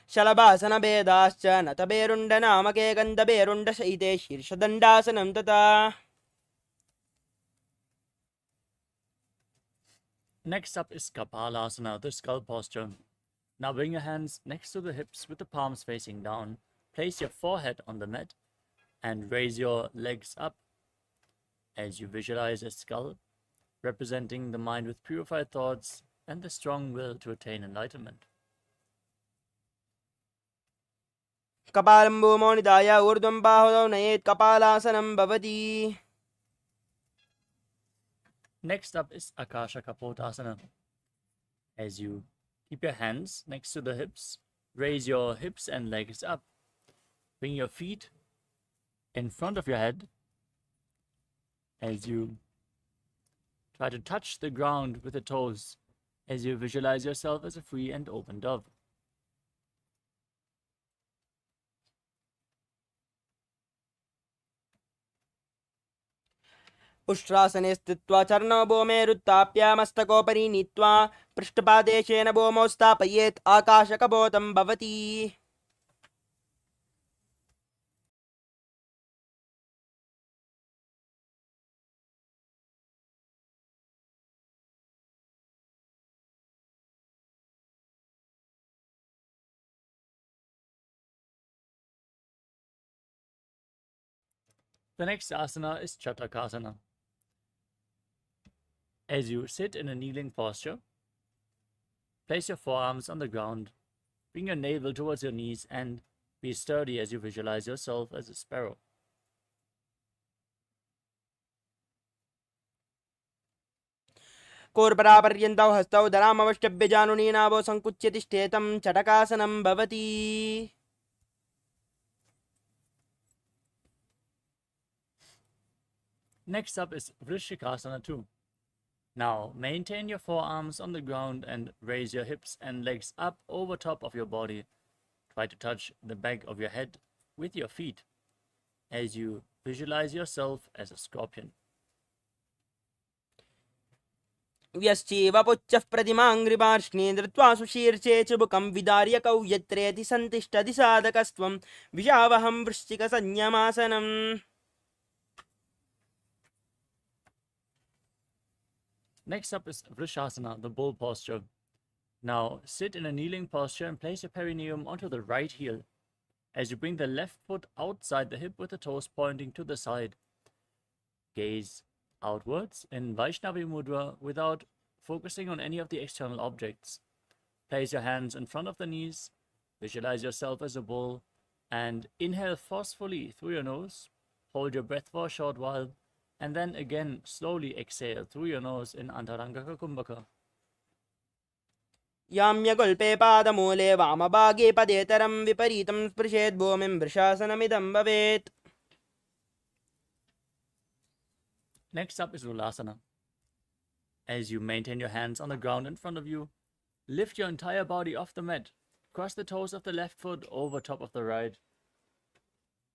शलभासन भेदाश्च नतबेरुण्ड नामके गन्धबेरुण्ड शयिते शीर्षदण्डासनं तथा. Next up is Kapalasana, the skull posture. Now bring your hands next to the hips with the palms facing down. Place your forehead on the mat and raise your legs up as you visualize a skull representing the mind with purified thoughts and the strong will to attain enlightenment. कपालं भूमौ निधाय ऊर्ध्वं बाहुदौ नयेत् कपालासनं भवति. Next up is Akasha Kapotasana. As you keep your hands next to the hips, raise your hips and legs up. Bring your feet in front of your head as you try to touch the ground with the toes as you visualize yourself as a free and open dove. उष्ट्रासने स्थित्वा चरणौ भूमेरुत्थाप्य मस्तकोपरि नीत्वा पृष्ठपादेशेन भूमौ स्थापयेत् आकाशकपोतं भवति. The next asana is Chatakasana. As you sit in a kneeling posture, place your forearms on the ground, bring your navel towards your knees, and be sturdy as you visualize yourself as a sparrow. कोर्परापर्यन्तौ हस्तौ धरामवष्टभ्यजानुनीनाभो सङ्कुच्य तिष्ठेतं चटकासनं भवति. Next up is Vrishikasana 2. Now, maintain your forearms on the ground and raise your hips and legs up over top of your body. Try to touch the back of your head with your feet as you visualize yourself as a scorpion. व्यश्चैव पुच्छः प्रतिमाङ्घ्रिपार्ष्णे धृत्वा सुशीर्षे चुबुकं विदार्यकौ यत्रेति सन्तिष्ठति साधकस्त्वं विशावहं वृश्चिकसंज्ञमासनम्. Next up is Vrishasana, the bull posture. Now, sit in a kneeling posture and place your perineum onto the right heel as you bring the left foot outside the hip with the toes pointing to the side. Gaze outwards in Vaishnavi Mudra without focusing on any of the external objects. Place your hands in front of the knees, visualize yourself as a bull, and inhale forcefully through your nose. Hold your breath for a short while, and then again slowly exhale through your nose in Antarangaka Kumbhaka. याम्यगुल्पे पादमूले वामभागे पदेतरं विपरीतं स्पृशेत् भूमिं वृषासनमिदं भवेत्. Next up is Ulasana. As you maintain your hands on the ground in front of you, lift your entire body off the mat. Cross the toes of the left foot over top of the right.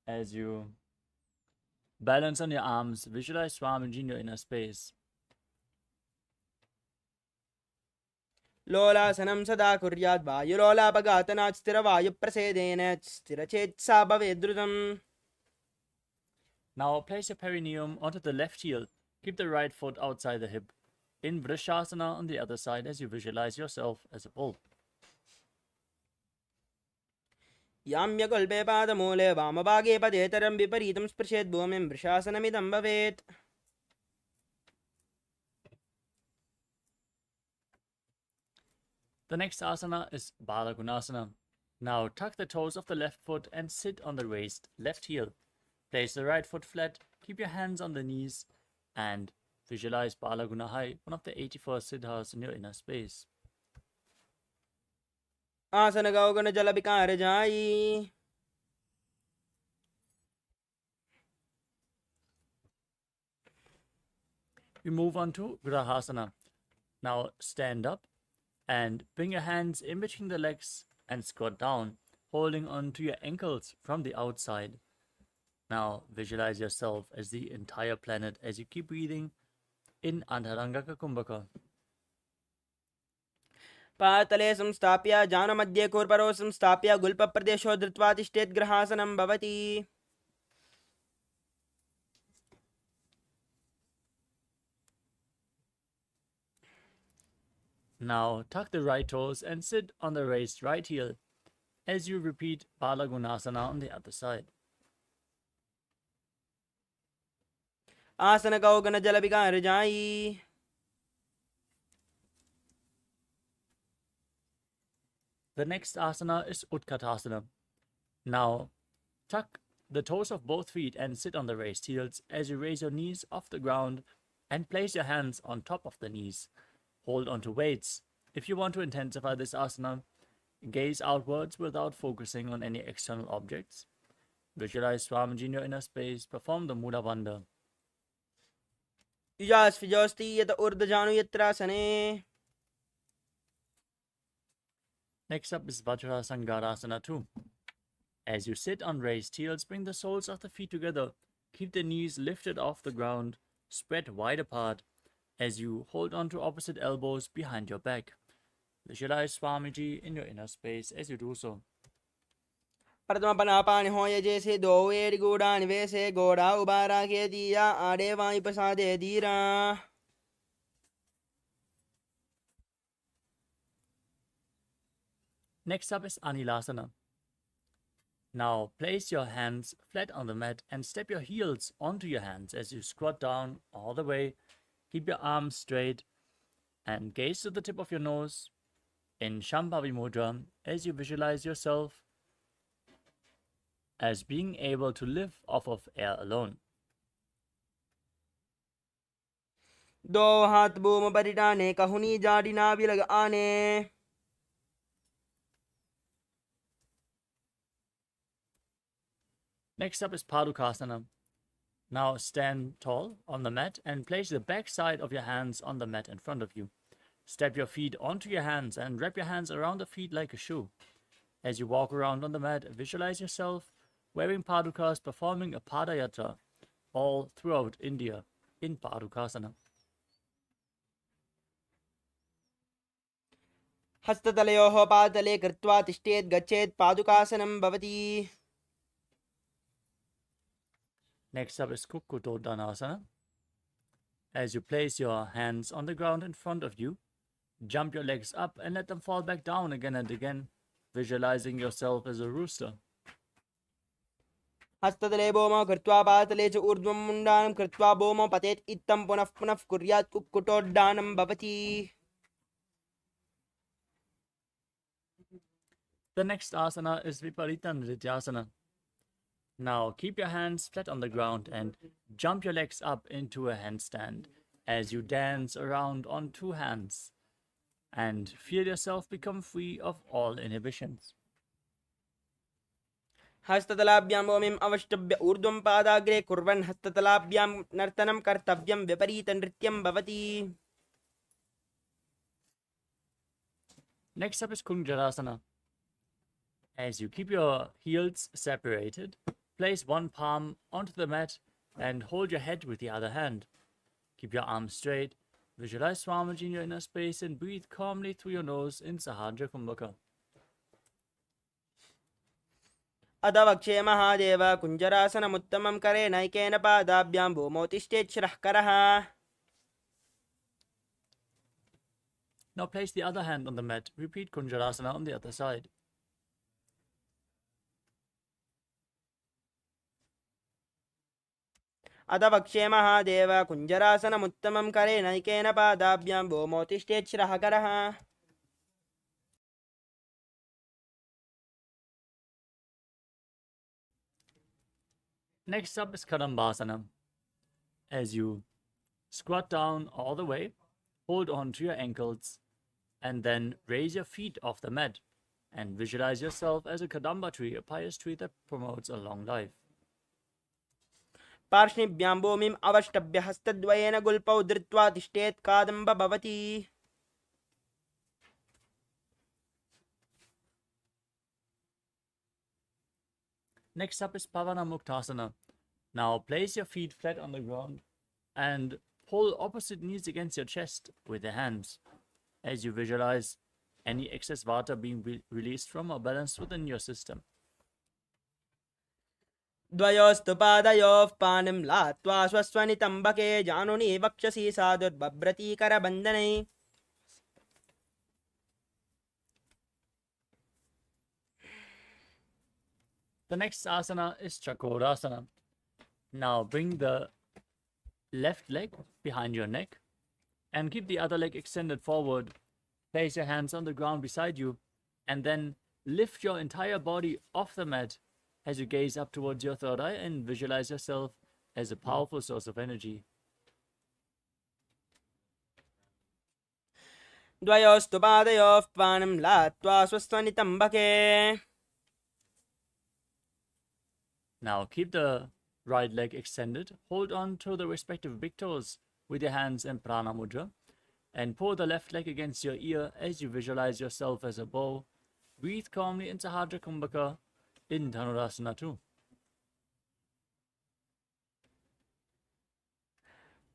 As you balance on your arms, visualize Swamiji in your inner space. लोलासनं सदा कुर्यात् वायुलोलापघातनात् स्थिरवायुप्रसेदेन स्थिरचेत्सा भवेद्रुतम्. Now place your perineum onto the left heel. Keep the right foot outside the hip. In Vrishasana on the other side as you visualize yourself as a bull. याम्यगुल्पे पादमूले वामभागे पदेतरं विपरीतं स्पृशेत् भूमिं वृषासनमिदं भवेत्. The next asana is Balagunasana. Now tuck the toes of the left foot and sit on the raised left heel. Place the right foot flat, keep your hands on the knees, and visualize Balagunahai, one of the 84 siddhas in your inner space. आसनगौगणजलविकारजायी. We move on to Grahasana. Now stand up and bring your hands in between the legs and squat down, holding on to your ankles from the outside. Now visualize yourself as the entire planet as you keep breathing in Antarangaka Kumbhaka. पातले संस्थाप्य जानमध्ये कूर्परो संस्थाप्य गुल्पप्रदेशो धृत्वा तिष्ठेत् ग्रहासनं भवति. Now tuck the right toes and sit on the raised right heel as you repeat Balagunasana on the other side. आसनगौगणजलविकारजायी. The next asana is Utkatasana. Now, tuck the toes of both feet and sit on the raised heels as you raise your knees off the ground and place your hands on top of the knees. Hold onto weights If you want to intensify this asana, gaze outwards without focusing on any external objects. Visualize Swamiji in your inner space. Perform the Mula Bandha. Yujasvijosti yata urdajanu yatrasane. Next up is Vajrasangarasana 2. As you sit on raised heels, bring the soles of the feet together. Keep the knees lifted off the ground, spread wide apart as you hold on to opposite elbows behind your back. Visualize Swamiji in your inner space as you do so. Pradamapanapani hoya jese do eri goda nivese goda ubara ke diya ade vai pasade dira. Next up is Anilasana. Now place your hands flat on the mat and step your heels onto your hands as you squat down all the way. Keep your arms straight and gaze to the tip of your nose in Shambhavi Mudra as you visualize yourself as being able to live off of air alone. Do hat boom baritane kahuni jadina bilag ane. Next up is Padukasana. Now stand tall on the mat and place the back side of your hands on the mat in front of you. Step your feet onto your hands and wrap your hands around the feet like a shoe. As you walk around on the mat, visualize yourself wearing Padukas, performing a Padayatra all throughout India in Padukasana. Hastatalayoho padale kritva tishtet gachet padukasanam bhavati. Next up is Kukkutoddanasana. As you place your hands on the ground in front of you, jump your legs up and let them fall back down again and again, visualizing yourself as a rooster. Hastatale boma kritva patale cha urdvam mundanam kritva boma patet ittam punaf punaf kuryat kukkutoddanam bhavati. The next asana is Viparita Nrityasana. Now keep your hands flat on the ground and jump your legs up into a handstand as you dance around on two hands and feel yourself become free of all inhibitions. Hastatalabyam bomim avashtabya urdvam padagre kurvan hastatalabyam nartanam kartavyam viparita nrityam bhavati. Next up is Kunjarasana. As you keep your heels separated, place one palm onto the mat and hold your head with the other hand. Keep your arms straight, visualize Swamiji in your inner space and breathe calmly through your nose in Sahadra Kumbhaka. Adavakshe mahadeva kunjarasanam uttamam kare naikena padabhyam bhumotishtet shrah karaha. Now place the other hand on the mat. Repeat Kunjarasana on the other side. Adavakshe mahadeva kunjarasanam uttamam kare naikena padabhyam bhumotishtet shrah karaha. Next up is Kadambasana. As you squat down all the way, hold on to your ankles, and then raise your feet off the mat and visualize yourself as a Kadamba tree, a pious tree that promotes a long life. Parshnibhyam bomim avashtabya hastadvayena gulpau dhritva tishtet kadamba bhavati. Next up is Pavana Muktasana. Now place your feet flat on the ground and pull opposite knees against your chest with your hands as you visualize any excess vata being released from or balanced within your system. Dvayostu padayof panim latva swaswani tambake januni vakshasi sadur babrati karabandhanai. The next asana is Chakorasana. Now bring the left leg behind your neck and keep the other leg extended forward. Place your hands on the ground beside you and then lift your entire body off the mat as you gaze up towards your third eye and visualize yourself as a powerful source of energy. द्वयोस्तु पादयोः पानं लात्वा स्वस्वनितम्बके. Now keep the right leg extended. Hold on to the respective big toes with your hands in prana mudra. And pull the left leg against your ear as you visualize yourself as a bow. Breathe calmly into Sahadra Kumbhaka in Dhanurasana too.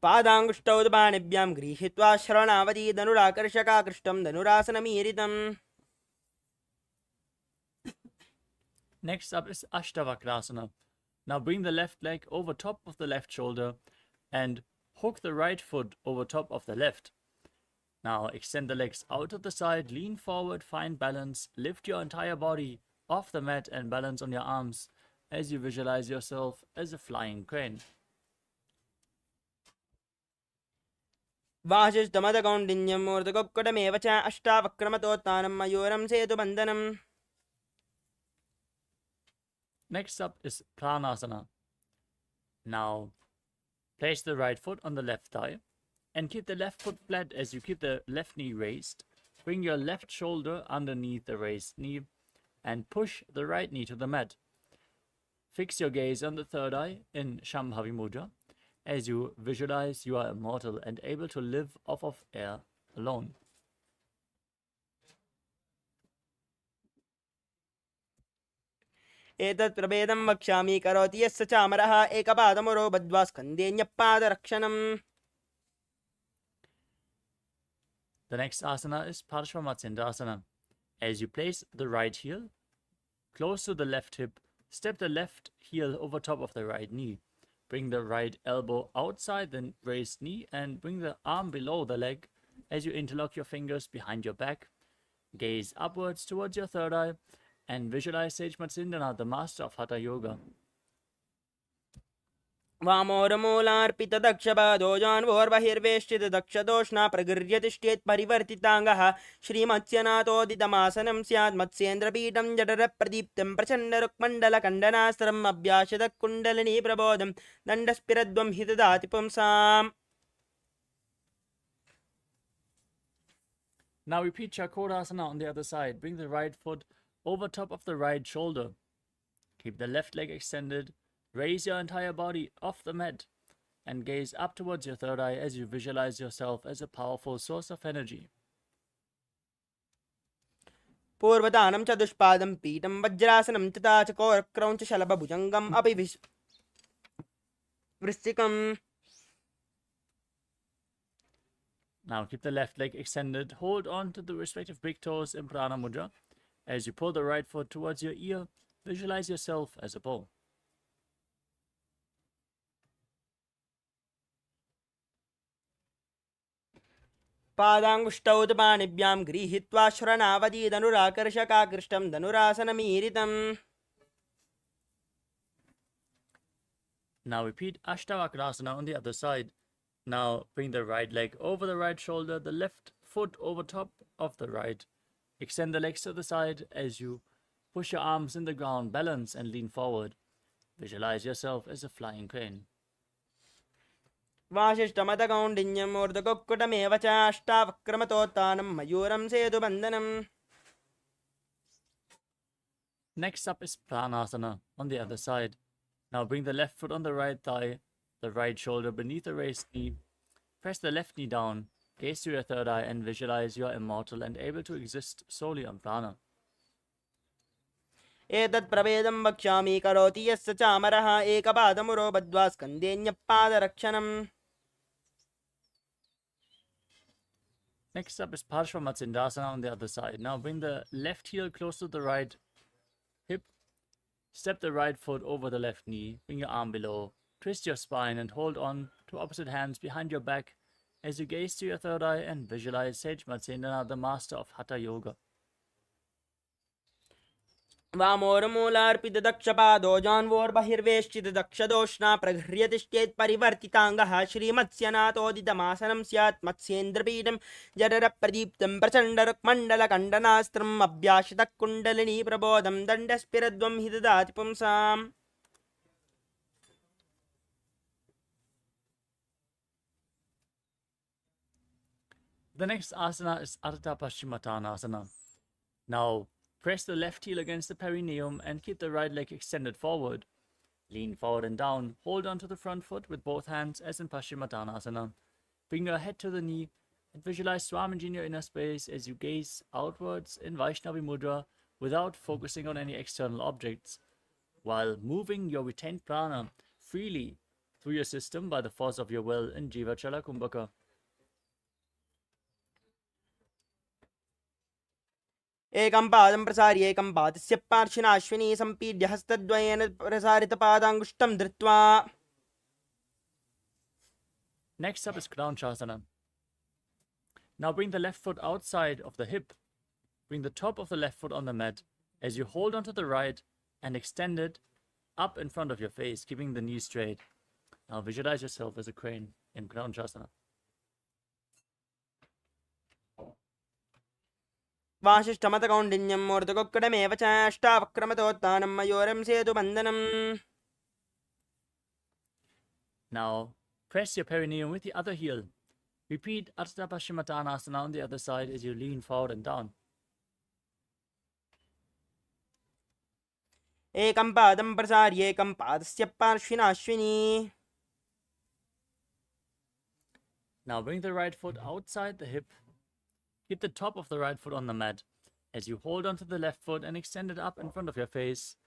पादाङ्गुष्ठौ पाणिभ्यां गृहीत्वा शरणावधि धनुराकर्षकाकृष्टं धनुरासनमीरितम्. Next up is Ashtavakrasana. Now bring the left leg over top of the left shoulder and hook the right foot over top of the left. Now extend the legs out to the side, lean forward, find balance, lift your entire body off the mat and balance on your arms as you visualize yourself as a flying crane. वासिष्ठमदकौण्डिन्यं मूर्धकुक्कुटमेव च अष्टावक्रमतोत्थानं मयूरं सेतुबन्धनम्. Next up is Pranasana. Now place the right foot on the left thigh and keep the left foot flat as you keep the left knee raised. Bring your left shoulder underneath the raised knee and push the right knee to the mat. Fix your gaze on the third eye in Shambhavi Mudra as you visualize you are immortal and able to live off of air alone. एतत् प्रभेदं वक्ष्यामि करोति यस्य चामरः एकपादमुरो बद्ध्वा स्कन्धेऽन्यपादरक्षणम्. The next asana is Parshvamatsindasana. As you place the right heel close to the left hip, step the left heel over top of the right knee. Bring the right elbow outside the raised knee and bring the arm below the leg as you interlock your fingers behind your back. Gaze upwards towards your third eye and visualize Sage Matsindana, the master of Hatha Yoga. वामोरमूलार्पितदक्षपादोजान्वोर्बहिर्वेष्टितदक्षदोष्णा प्रगृह्यतिष्ठेत् परिवर्तिताङ्गः श्रीमत्स्यनाथोदितमासनं स्यात् मत्स्येन्द्रपीठं जठरप्रदीप्तं प्रचण्डरुक्मण्डलकण्डनास्त्रम् अभ्यासदकुण्डलिनी प्रबोधं दण्डस्पिरद्वं हि ददाति पुंसाम्. Now repeat Chakrasana on the other side. Bring the right foot over top of the right shoulder. Keep the left leg extended. Raise your entire body off the mat and gaze up towards your third eye as you visualize yourself as a powerful source of energy. पूर्वदानं च दुष्पादं पीठं वज्रासनं तथा च कोरक्रौञ्च शलभभुजङ्गम् अपि वृश्चिकम्. Now keep the left leg extended. Hold on to the respective big toes in Prana Mudra. As you pull the right foot towards your ear, visualize yourself as a bow. पादाङ्गुष्ठौ पाणिभ्यां गृहीत्वा श्रवणावधि धनुराकर्षकाकृष्टं धनुरासनमीरितम्. Now repeat Ashtavakrasana on the other side. Now bring the right leg over the right shoulder, the left foot over top of the right. Extend the legs to the side as you push your arms in the ground, balance and lean forward. Visualize yourself as a flying crane. वासिष्ठमदकौण्डिन्यं मूर्धकुक्कुटमेव च अष्टावक्रमतोत्थानं मयूरं सेतुबन्धनम्. Next up is Pranasana on the other side. Now bring the left foot on the right thigh, the right shoulder beneath the raised knee. Press the left knee down, gaze to your third eye and visualize you are immortal and able to exist solely on prana. एतत् प्रभेदं वक्ष्यामि करोति यस्य चामरः एकपादमुरो बद्ध्वा स्कन्धेऽन्यपादरक्षणम्. Next up is Parshvamatsindasana on the other side. Now bring the left heel close to the right hip. Step the right foot over the left knee. Bring your arm below. Twist your spine and hold on to opposite hands behind your back as you gaze to your third eye and visualize Sage Matsindana, the master of Hatha Yoga. वामोरमूलार्पितदक्षपादोजान्वोर्बहिर्वेष्टितदक्षदोष्णा प्रगृह्यतिष्ठेत् परिवर्तिताङ्गः श्रीमत्स्यनाथोदितमासनं स्यात् मत्स्येन्द्रपीठं जठरप्रदीप्तं प्रचण्डरुक्मण्डलकण्डनास्त्रम् अभ्यासितकुण्डलिनी प्रबोधं दण्डस्पिरद्वं हि ददाति पुंसाम्. The next asana is Ardha Paschimottanasana. Now, press the left heel against the perineum and keep the right leg extended forward. Lean forward and down. Hold on to the front foot with both hands as in Paschimottanasana. Bring your head to the knee and visualize Swamiji in your inner space as you gaze outwards in Vaishnavi Mudra without focusing on any external objects, while moving your retained prana freely through your system by the force of your will in Jiva Chala Kumbhaka. एकं पादं प्रसार्य एकं पादस्य पार्श्विना अश्विनी सम्पीड्य हस्तद्वयेन प्रसारितपादाङ्गुष्ठं धृत्वा. Next up is Kranchasana. Now bring the left foot outside of the hip. Bring the top of the left foot on the mat as you hold onto the right and extend it up in front of your face, keeping the knees straight. Now visualize yourself as a crane in Kranchasana. वाशिष्ठमतकौण्डिन्यं मूर्धकोक्कडमेव च अष्टावक्रमतोत्थानं मयूरं सेतुबन्धनम्. Now press your perineum with the other heel. Repeat Ardha Paschimottanasana on the other side as you lean forward and down. एकं पादं प्रसार्य एकं पादस्य पार्श्विना Ashwini. Now bring the right foot outside the hip. Keep the top of the right foot on the mat as you hold onto the left foot and extend it up in front of your face.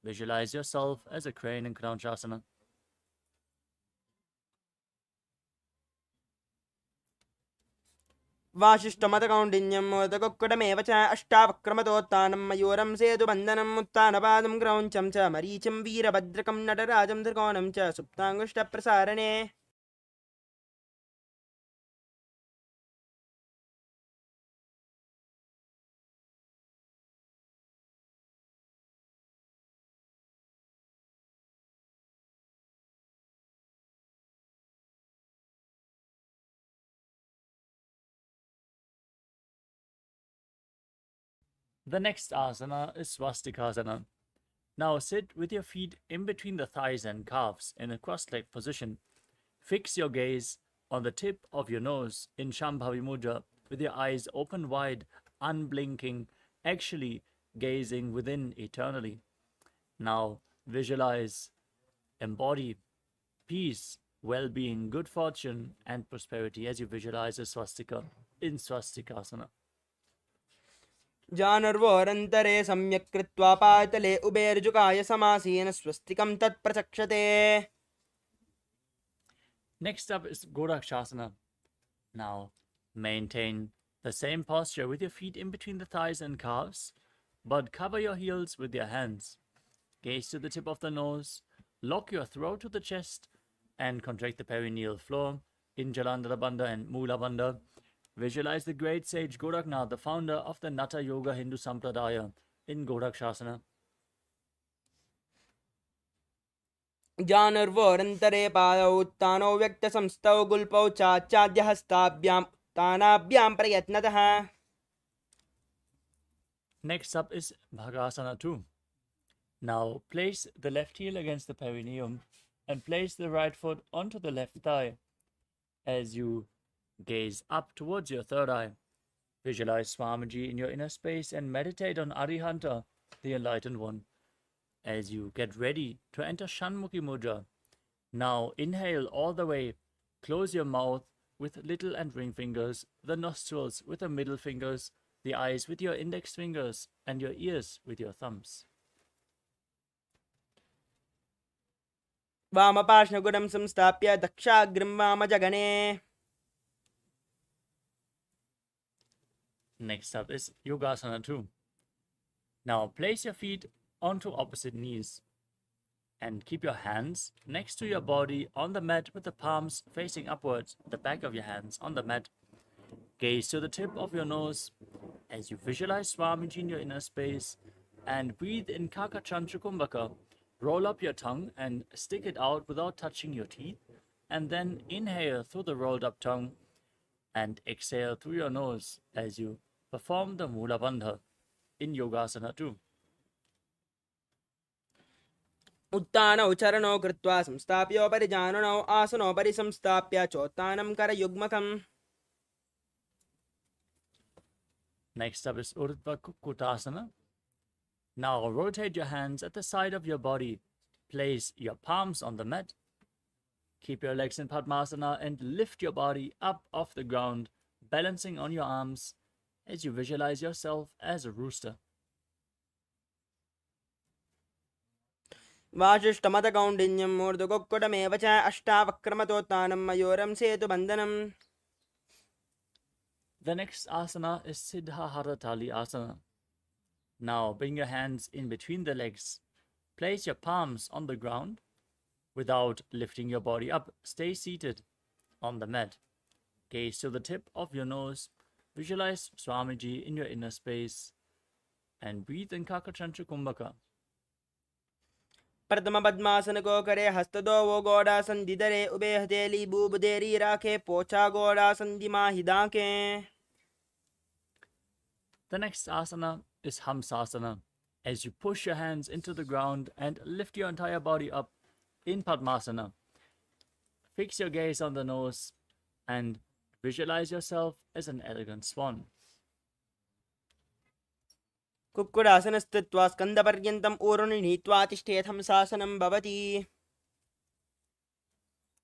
Visualize yourself as a crane in Kranchasana. वाशिष्ठमतकौण्डिन्यं मूर्धकोक्कडमेव च अष्टावक्रमतोत्थानं मयूरं सेतुबन्धनम्. उत्थानपादं क्रौञ्चं च मरीचिं वीरभद्रकं नटराजं त्रिकोणं च सुप्ताङ्गुष्ठप्रसारणे. The next asana is Swastikasana. Now sit with your feet in between the thighs and calves in a cross-legged position. Fix your gaze on the tip of your nose in Shambhavi Mudra with your eyes open wide, unblinking, actually gazing within eternally. Now visualize, embody peace, well-being, good fortune and prosperity as you visualize a swastika in Swastikasana. जानर्वोरन्तरे सम्यक् कृत्वा पातले उभेर्जुकाय समासीन स्वस्तिकं तत्प्रचक्षते. Next up is Gorakshasana. Now maintain the same posture with your feet in between the thighs and calves, but cover your heels with your hands. Gaze to the tip of the nose, lock your throat to the chest, and contract the perineal floor in Jalandhara Bandha and Mula Bandha. Visualize the great sage Goraknath, the founder of the Natha Yoga Hindu Sampradaya, in Gorakshasana. जानर्वोरन्तरे पादौ उत्थानौ व्यक्तसंस्थौ गुल्पौ चाच्याद्यहस्ताभ्यां तानाभ्यां प्रयत्नतः. Next up is Bhagasana 2. Now place the left heel against the perineum and place the right foot onto the left thigh as you gaze up towards your third eye. Visualize Swamiji in your inner space and meditate on Arihanta, the enlightened one, as you get ready to enter Shanmukhi Mudra. Now inhale all the way. Close your mouth with little and ring fingers, the nostrils with the middle fingers, the eyes with your index fingers, and your ears with your thumbs. वामपार्श्वगुडं संस्थाप्य दक्षाग्रं वामजगने. Next up is Yogasana 2. Now place your feet onto opposite knees and keep your hands next to your body on the mat with the palms facing upwards, the back of your hands on the mat. Gaze to the tip of your nose as you visualize Swamiji in your inner space and breathe in Kakachandra Kumbhaka. Roll up your tongue and stick it out without touching your teeth, and then inhale through the rolled up tongue and exhale through your nose as you perform the Mula Bandha in Yogasana 2. उत्थानौ चरणौ कृत्वा संस्थाप्योपरि जाननौ आसनोपरि संस्थाप्य चोत्थानं करयुग्मकम्. Next up is Urdhva Kukkutasana. Now rotate your hands at the side of your body. Place your palms on the mat. Keep your legs in Padmasana and lift your body up off the ground, balancing on your arms as you visualize yourself as a rooster. वासिष्ठमतकौण्डिन्यं मूर्धकोक्कुटमेव च अष्टावक्रमतोत्थानं मयूरं सेतुबन्धनम्. The next asana is Siddha Haratali Asana. Now bring your hands in between the legs. Place your palms on the ground without lifting your body up. Stay seated on the mat. Gaze to the tip of your nose. Visualize Swamiji in your inner space. And breathe in Kakachantra Kumbhaka. प्रथम पद्मासन को करे हस्त दो वो गोड़ासन दिदरे ube हथेली boob देरी राखे पोछा गोड़ासन दिमा हिदाके. The next asana is Hamsasana. As you push your hands into the ground and lift your entire body up in Padmasana. Fix your gaze on the nose and visualize yourself as an elegant swan. कुक्कुडासनस्थित्वा स्कन्दपर्यन्तम् ऊरुनि नीत्वा तिष्ठेत् हंसासनं भवति.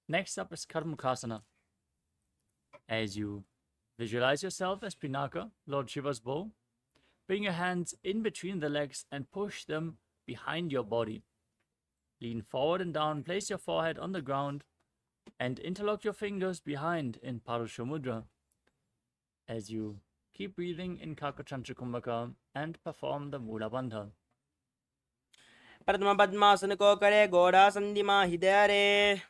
Next up is Karmukasana. As you visualize yourself as Pinaka, Lord Shiva's bow, bring your hands in between the legs and push them behind your body. Lean forward and down, place your forehead on the ground, and interlock your fingers behind in Parusha Mudra. As you keep breathing in Kakachantra Kumbhaka and perform the Mula Bandha. प्रथम पद्मासन को करे गोड़ासन दिमा हिदरे.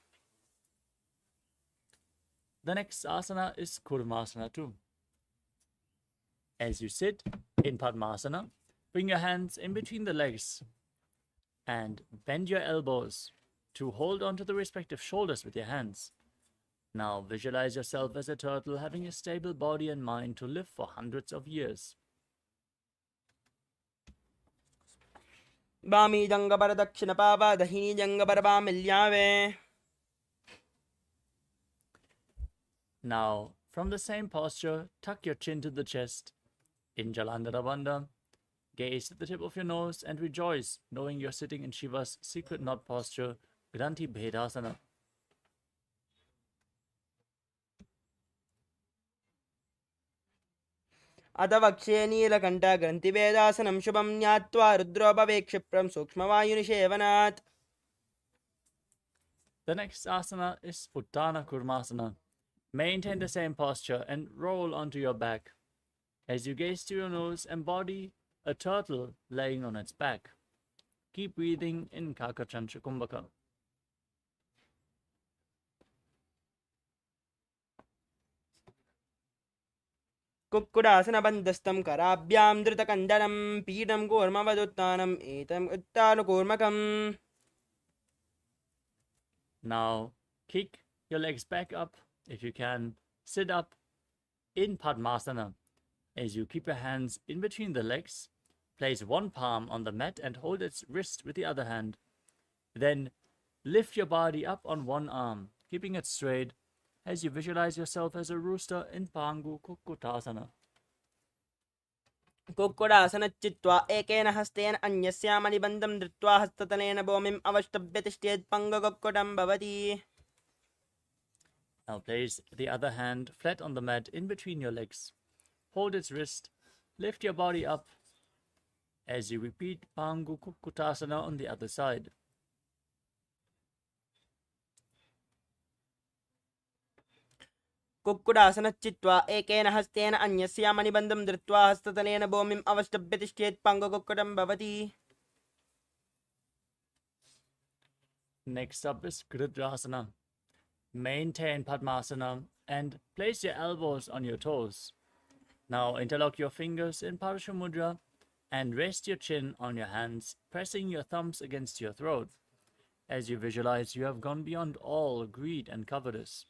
The next asana is Kurmasana too. As you sit in Padmasana, bring your hands in between the legs and bend your elbows to hold onto the respective shoulders with your hands. Now visualize yourself as a turtle having a stable body and mind to live for hundreds of years. बामी जंगबर दक्षिण पावा दहिनी जंगबर बामिल्यावे. Now, from the same posture, tuck your chin to the chest. In Jalandhara Bandha, gaze at the tip of your nose and rejoice, knowing you're sitting in Shiva's secret knot posture, Granthi Bhedasana. अथ वक्षे नीलकण्ठ ग्रन्थिभेदासनं शुभं ज्ञात्वा रुद्रोपवेक्षिप्रं सूक्ष्मवायुनिषेवनात्. The next asana is Uttana Kurmasana. Maintain the same posture and roll onto your back. As you gaze to your nose, embody a turtle laying on its back. Keep breathing in Kakachantra Kumbhaka. कुक्कुडासनबन्धस्थं कराभ्यां धृतकण्डनं पीठं कूर्मवदुत्थानम् एतम् उत्तानकूर्मकम्. Now, kick your legs back up if you can. Sit up in Padmasana. As you keep your hands in between the legs, place one palm on the mat and hold its wrist with the other hand. Then lift your body up on one arm, keeping it straight as you visualize yourself as a rooster in Pangu Kukkutasana. कुक्कुडासनच्चित्वा एकेन हस्तेन अन्यस्यामनिबन्धं धृत्वा हस्ततलेन भूमिम् अवष्टभ्य तिष्ठेत् पङ्गकुक्कुटं भवति. Now place the other hand flat on the mat in between your legs. Hold its wrist, lift your body up as you repeat Pangu Kukkutasana on the other side. कुक्कुडासनच्चित्वा एकेन हस्तेन अन्यस्यामनिबन्धं धृत्वा हस्ततलेन भूमिम् अवष्टभ्य तिष्ठेत् पङ्गकुक्कुटं भवति. Next up is Gridrasana. Maintain Padmasana and place your elbows on your toes. Now interlock your fingers in Parusha Mudra and rest your chin on your hands, pressing your thumbs against your throat. As you visualize, you have gone beyond all greed and covetous.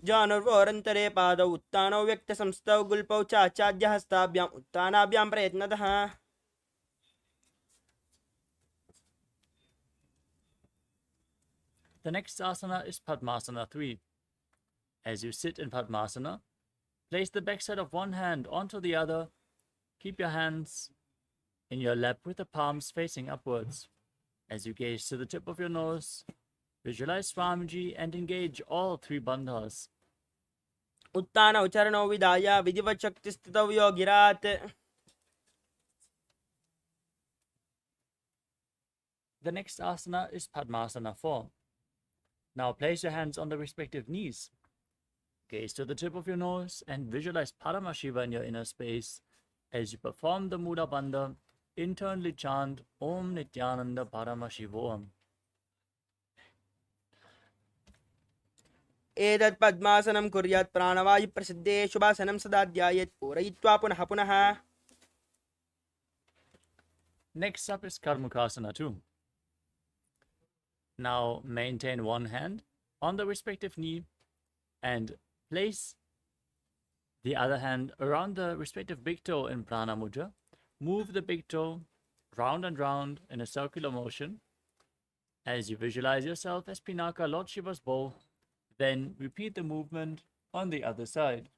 जानुर्वोरन्तरे पादौ उत्तानौ व्यक्तसंस्थौ गुल्पौ चाचाद्यहस्ताभ्याम् उत्तानाभ्यां प्रयत्नतः. The next asana is Padmasana 3. As you sit in Padmasana, Place the backside of one hand onto the other. Keep your hands in your lap with the palms facing upwards. As you gaze to the tip of your nose, visualize Swamiji and engage all three bandhas. उत्तान उच्चारणौ विधाय विधिवत् शक्तिस्थितौ योगिरात्. The next asana is Padmasana 4. Now place your hands on the respective knees. Gaze to the tip of your nose and visualize Paramashiva in your inner space. As you perform the Muda Bandha, internally chant Om Nithyananda Paramashivoham. एतत् पद्मासनं कुर्यात् प्राणवायु प्रसिद्धे शुभासनं सदा ध्यायेत् पूरयित्वा पुनः पुनः. Next up is Karmukasana 2. Now maintain one hand on the respective knee and place the other hand around the respective big toe in Prana Mudra. Move the big toe round and round in a circular motion as you visualize yourself as Pinaka, Lord Shiva's bow. Then repeat the movement on the other side.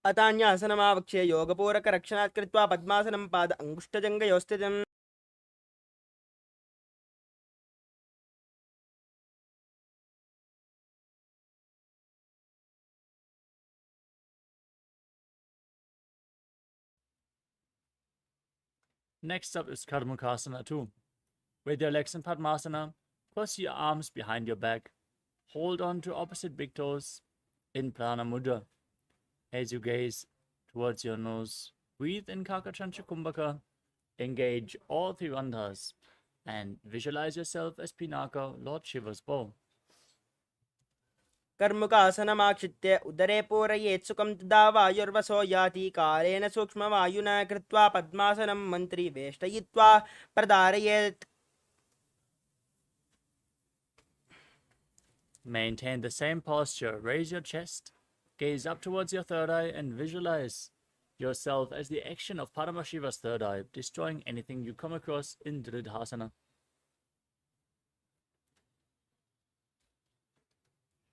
अतान्यासनमावक्ष्य योगपूरकरक्षणात् कृत्वा पद्मासनं पाद अङ्गुष्ठजङ्घयोः स्थितम्. Next up is Karmukasana 2. With your legs in Padmasana, cross your arms behind your back. Hold on to opposite big toes in Prana Mudra. As you gaze towards your nose, breathe in Kakachancha Kumbhaka. Engage all three bandhas and visualize yourself as Pinaka, Lord Shiva's bow. कर्मुकासनमाक्षित्य उदरे पूरयेत् सुखं तदा वायुर्वसो याति कालेन सूक्ष्मवायुना कृत्वा पद्मासनं मन्त्री वेष्टयित्वा प्रधारयेत्. Maintain the same posture. Raise your chest, gaze up towards your third eye, and visualize yourself as the action of Paramashiva's third eye, destroying anything you come across in Dridhasana.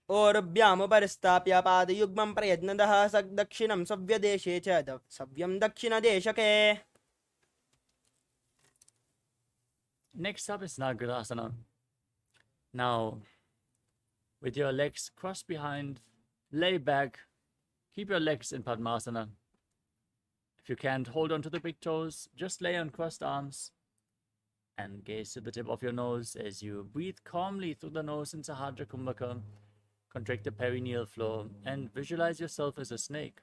ओरुभ्यामुपरिस्थाप्य पादयुग्मं प्रयत्नतः दक्षिणं सव्यदेशे च सव्यं दक्षिणदेशके. Next up is Nagarasana. Now, with your legs crossed behind, lay back, keep your legs in Padmasana. If you can't hold on to the big toes, just lay on crossed arms and gaze to the tip of your nose as you breathe calmly through the nose in Sahadra Kumbhaka. Contract the perineal floor and visualize yourself as a snake.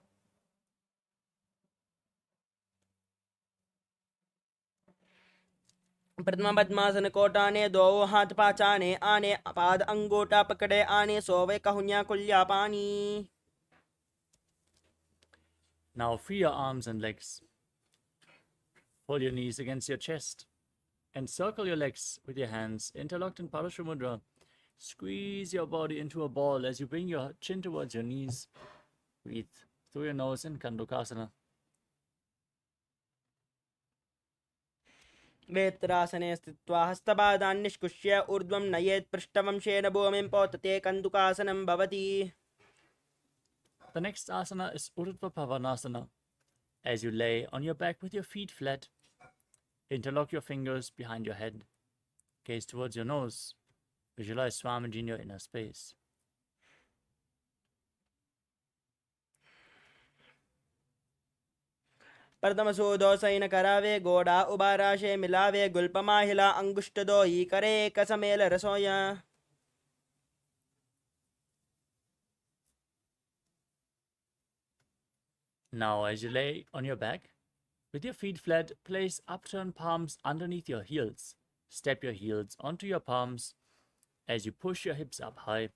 प्रथम पद्मासन कोटाने दो हाथ पाचाने आने पाद अंगूठा पकड़े आने सोवे कहुन्या कुल्या पानी. Now free your arms and legs. Pull your knees against your chest and circle your legs with your hands interlocked in Parashumudra. Squeeze your body into a ball as you bring your chin towards your knees. Breathe through your nose in Kandukasana. वेत्रासने स्थित्वा हस्तपादान् निष्कुष्य ऊर्ध्वं नयेत् पृष्ठवंशेन भूमिं पोतते कन्दुकासनं भवति. The next asana is Urdhva Pavanasana. As you lay on your back with your feet flat, interlock your fingers behind your head. Gaze towards your nose. Visualize Swamiji in your inner space. प्रथमसोदो सैन करावे गोड़ा उबाराशे मिलावे गुल्पमाहिला अंगुष्टदो ही करे कसमेल रसोया. Now, as you lay on your back, with your feet flat, place upturned palms underneath your heels. Step your heels onto your palms as you push your hips up high.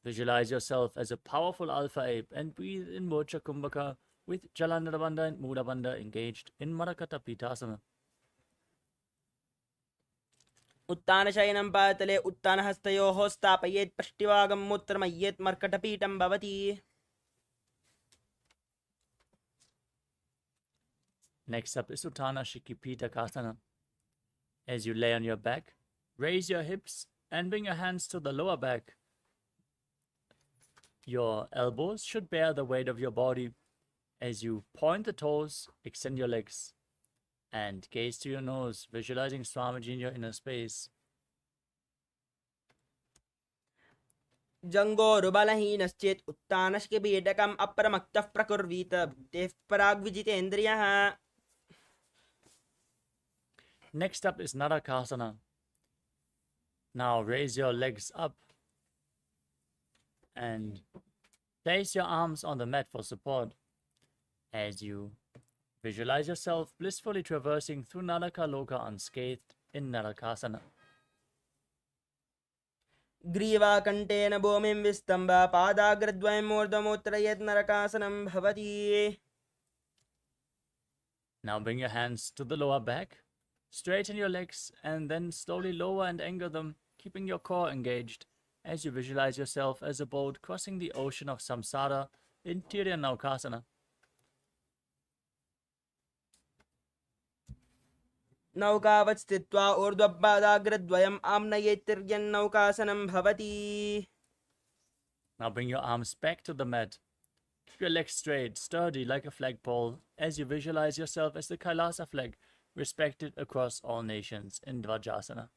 Visualize yourself as a powerful alpha ape and breathe in Mocha Kumbhaka with Jalandhara Bandha and Muda Bandha engaged in Marakata Pitasana. उत्तानशयनं पातले उत्तानहस्तयोः स्थापयेत् पृष्ठभागं मूत्रमय्येत् मर्कटपीठं भवति. Next up is Uttana Shikipita Kasana. As you lay on your back, raise your hips and bring your hands to the lower back. Your elbows should bear the weight of your body as you point the toes, extend your legs, and gaze to your nose, visualizing Swamiji in your inner space. जङ्गोरुबलहीनश्चेत् उत्तानश्किबीडकम् अप्रमत्तः प्रकुर्वीत भुक्तेः पराग्विजितेन्द्रियः. Next up is Narakasana. Now raise your legs up and place your arms on the mat for support as you visualize yourself blissfully traversing through Naraka Loka unscathed in Narakasana. ग्रीवाकण्ठेन भूमिं विस्तम्भ पादाग्रद्वयम् ऊर्ध्वमुत्तरयेत् नरकासनं भवति. Now bring your hands to the lower back, straighten your legs, and then slowly lower and anchor them, keeping your core engaged as you visualize yourself as a boat crossing the ocean of samsara in Tiryannaukasana. नौकावत् स्थित्वा ऊर्ध्वपादाग्रद्वयम् आम्नयेत् तिर्यन्नौकासनं भवति. Now bring your arms back to the mat. Keep your legs straight, sturdy like a flagpole, as you visualize yourself as the Kailasa flag, respected across all nations in Dvajasana.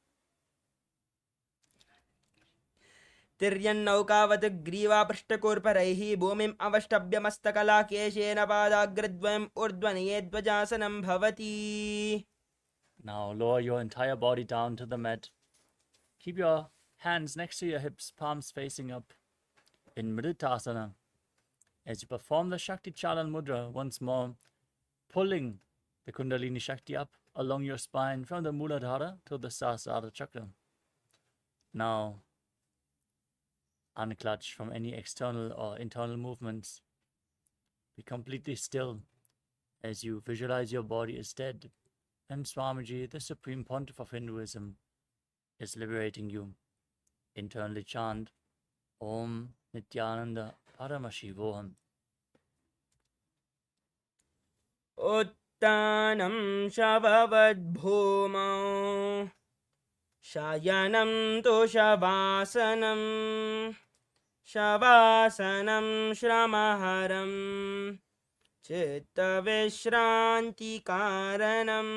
तिर्यन्नौकावत् ग्रीवापृष्ठकूर्परैः भूमिम् अवष्टभ्यमस्तकलाकेशेन पादाग्रद्वयम् ऊर्ध्वनयेद्वजासनं भवति. Now lower your entire body down to the mat. Keep your hands next to your hips, palms facing up in Mritasana. As you perform the Shakti Chalan Mudra once more, pulling the Kundalini Shakti up along your spine from the Muladhara to the Sahasrara Chakra. Now, unclutch from any external or internal movements. Be completely still as you visualize your body is dead and Swamiji, the Supreme Pontiff of Hinduism, is liberating you. Internally chant Om Nithyananda Paramashivoham. उत्तानं शववद्भूमौ शयनं तु शवासनं शवासनं श्रमहरं चित्तविश्रान्तिकारणम्.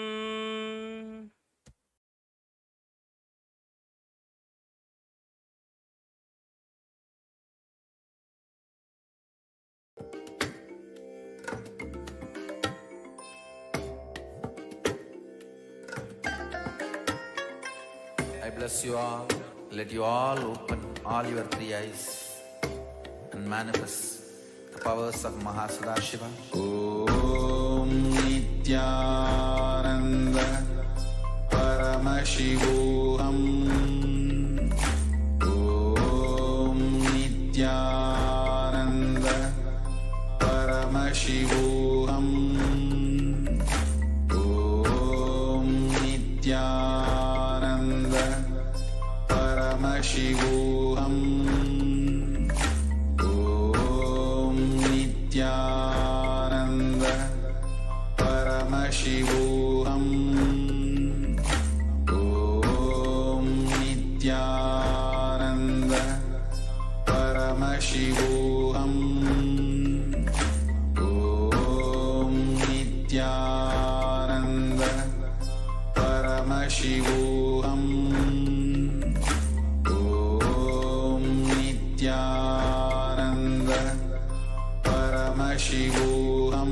I bless you all. Let you all open all your three eyes and manifest the powers of Mahasudashiva. Om Nithyananda Paramashivoham. Om Nithyananda Paramashivoham. Om Nithyananda Paramashivoham. Om Nithyananda Paramashivoham. Om Nithyananda Paramashivoham. Om Nithyananda Paramashivoham. Om Nithyananda Paramashivoham. Om Nithyananda Paramashivoham.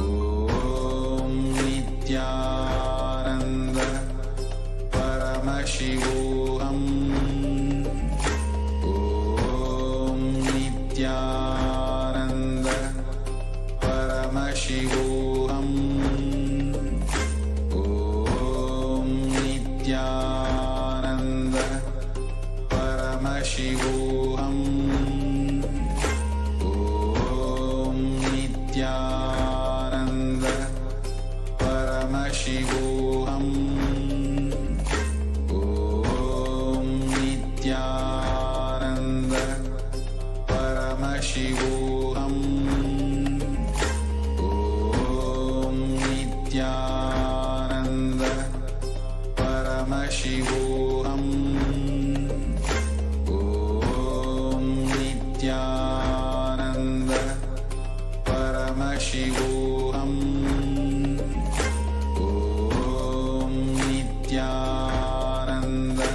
Om Nithyananda Paramashivoham. Om Nithyananda Paramashivoham. Om Nithyananda Paramashivoham. Om Nithyananda Paramashivoham. Om Nithyananda Paramashivoham. Om Nithyananda Paramashivoham. Om Nithyananda Paramashivoham. Om Nithyananda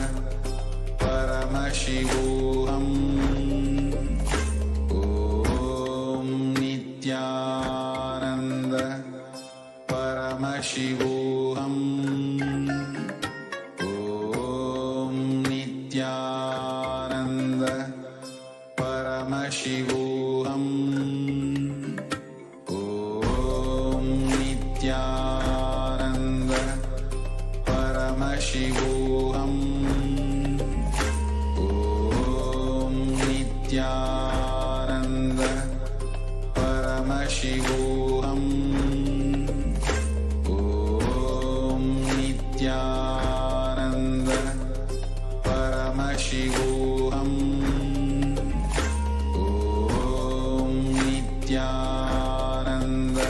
Paramashivoham. Om Nithyananda Paramashivoham. Om Nithyananda Paramashivoham. Om Nithyananda Paramashivoham. Om Nithyananda Paramashivoham. Om Nithyananda Paramashivoham. Om Nithyananda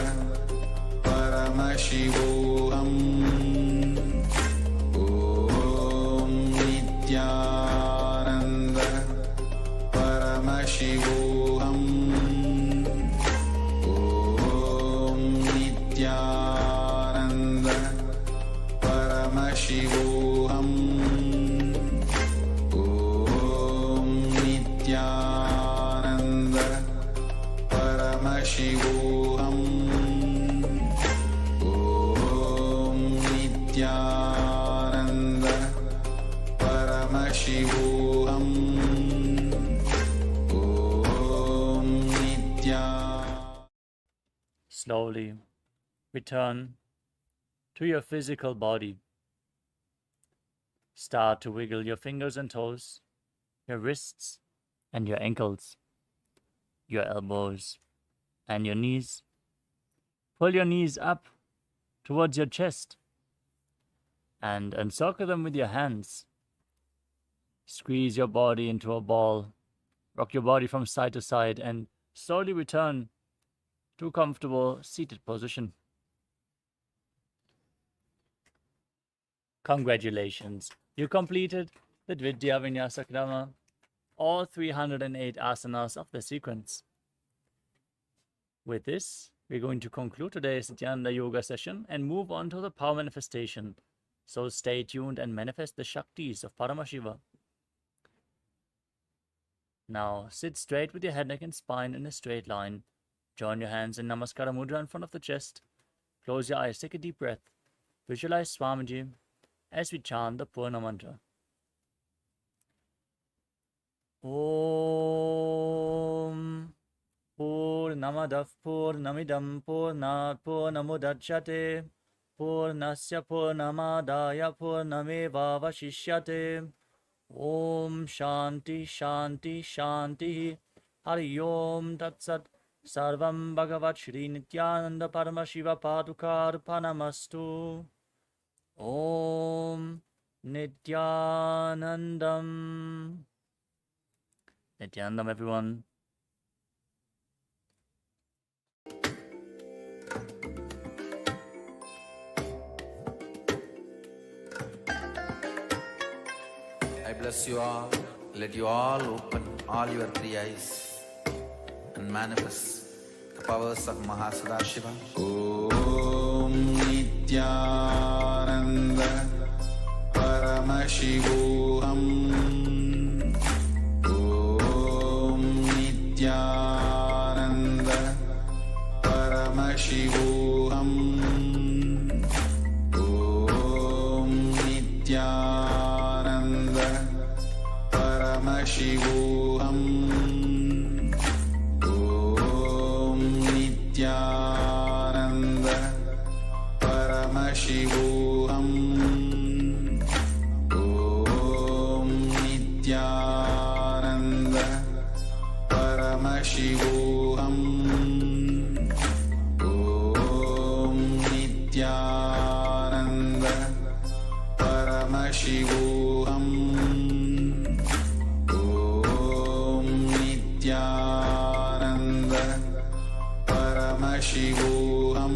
Paramashivoham. Om Nithyananda Paramashivoham. Om Nithyananda Paramashivoham. Om Nithyananda Paramashivoham. Om Nithyananda Paramashivoham. Om Nithyananda. Slowly return to your physical body. Start to wiggle your fingers and toes, your wrists and your ankles, your elbows and your knees. Pull your knees up towards your chest and encircle them with your hands. Squeeze your body into a ball. Rock your body from side to side and slowly return to a comfortable seated position. Congratulations, you completed the Dvidya Vinyasa Krama, all 308 asanas of the sequence. With this, we're going to conclude today's Nithyananda Yoga session and move on to the power manifestation. So stay tuned and manifest the Shaktis of Paramashiva. Now, sit straight with your head, neck and spine in a straight line. Join your hands in Namaskara Mudra in front of the chest. Close your eyes, take a deep breath. Visualize Swamiji as we chant the Purna Mantra. Om Purnamadav Purnamidam Purnat Purnamudachyate Purnasya Purnamadaya Purnameva Vashishyate. Om Shanti Shanti Shanti Hari Om Tat Sat. Sarvam Bhagavat Shri Nithyananda Paramashiva Padukar Panamastu. Om Nithyanandam. Nithyanandam, everyone. I bless you all. Let you all open all your three eyes and manifest the powers of Mahasada Om Nithyananda Paramashivoham. Om Nithyananda Paramashivoham. Om Nithyananda Paramashivoham. Om Nithyananda Paramashivoham. Om Nithyananda Paramashivoham. Om Nithyananda Paramashivoham. Om Nithyananda Paramashivoham.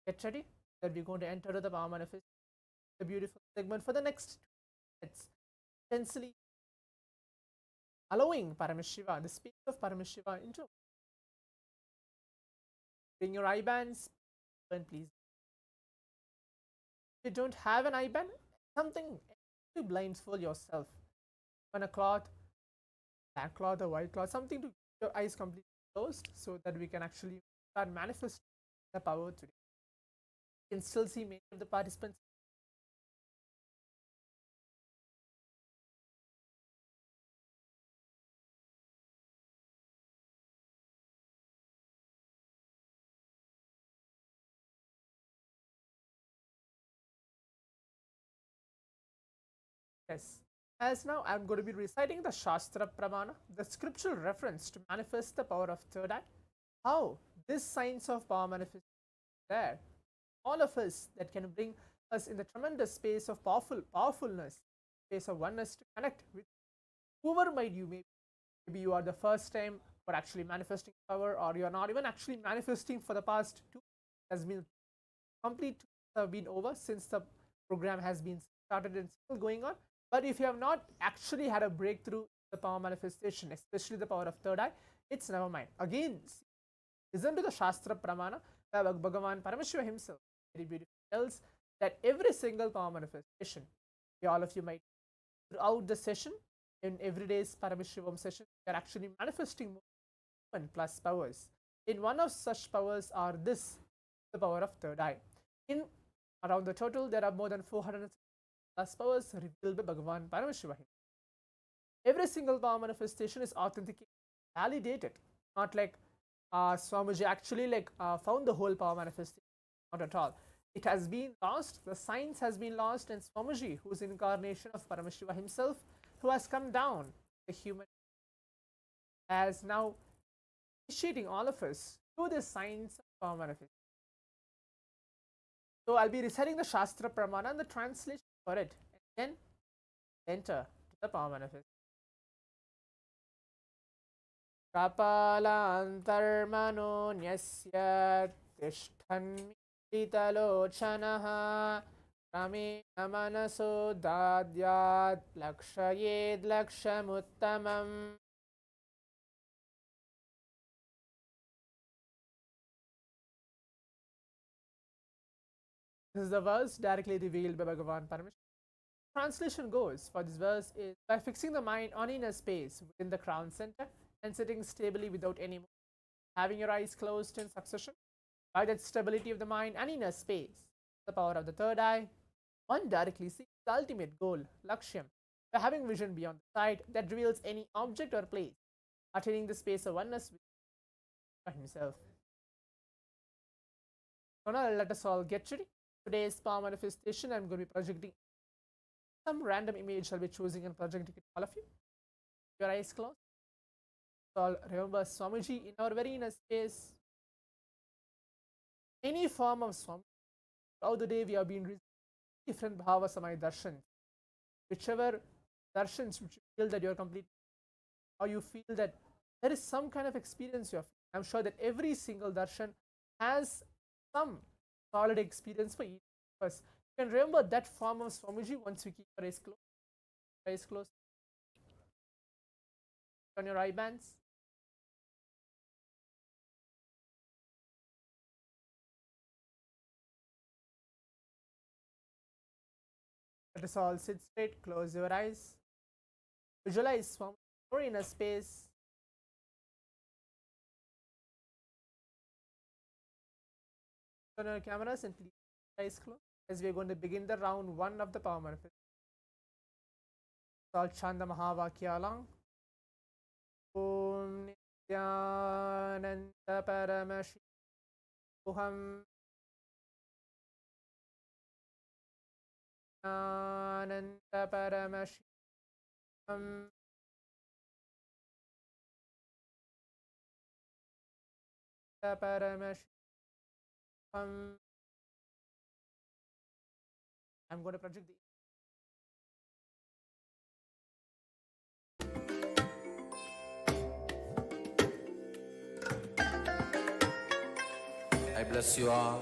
Get ready that we're going to enter the power manifest, the beautiful segment for the next 2 minutes, essentially allowing Paramashiva, the space of Paramashiva into. Bring your eye bands, and please. If you don't have an eye band, something to blindfold yourself. On a cloth, black cloth or white cloth, something to keep your eyes completely closed so that we can actually start manifesting the power today. You can still see many of the participants. Yes. As now I'm going to be reciting the Shastra Pramana, the scriptural reference to manifest the power of third eye. How this science of power manifestation is there. All of us that can bring us in the tremendous space of powerfulness, space of oneness to connect with whoever might you may be. Maybe you are the first time for actually manifesting power, or you are not even actually manifesting for the past 2 has been complete have been over since the program has been started and still going on. But if you have not actually had a breakthrough in the power manifestation, especially the power of third eye, it's never mind. Again, listen to the Shastra Pramana where Bhagavan Paramashivam himself very beautifully tells that every single power manifestation, all of you might throughout the session, in every day's Paramashivoham session, we are actually manifesting more plus powers. In one of such powers are this, the power of third eye. In around the total, there are more than 400 plus powers revealed by Bhagavan Paramashivam. Every single power manifestation is authenticated, validated, not like Swamiji actually found the whole power manifestation, not at all. It has been lost, the science has been lost, and Swamiji, who is incarnation of Paramashiva himself, who has come down, the human, as now initiating all of us through the science of power manifestation. So I'll be reciting the Shastra Pramana and the translation for it, and then enter to the power manifestation. Kapalantarmano nyasya tishthanmitalochanaha ramena manaso dadyat lakshayed lakshamuttamam. This is the verse directly revealed by Bhagavan Paramashivam. Translation goes for this verse is by fixing the mind on inner space within the crown center and sitting stably without any movement, having your eyes closed in succession. By that stability of the mind and inner space, the power of the third eye, one directly sees the ultimate goal, lakshyam, by having vision beyond the sight that reveals any object or place, attaining the space of oneness with himself. So now let us all get ready. Today's power manifestation, I'm going to be projecting some random image. I'll be choosing and projecting it all of you. Your eyes closed. So remember Swamiji in our very inner space. Any form of Swami. Throughout the day we have been receiving different bhava samay darshans. Whichever darshans which you feel that you are complete, or you feel that there is some kind of experience you have. I'm sure that every single darshan has some solid experience for each of us. You can remember that form of Swamiji once we keep our eyes closed. Eyes closed. On your eye bands. Let us all sit straight, close your eyes. Visualize Swami or inner space. Turn your cameras and please eyes closed as we are going to begin the round 1 of the power manifestation. All Chanda Mahavakya along. Om Nithyananda Paramashivoham. Ananda Paramashivam. Paramashivam. I'm going to project the I bless you all.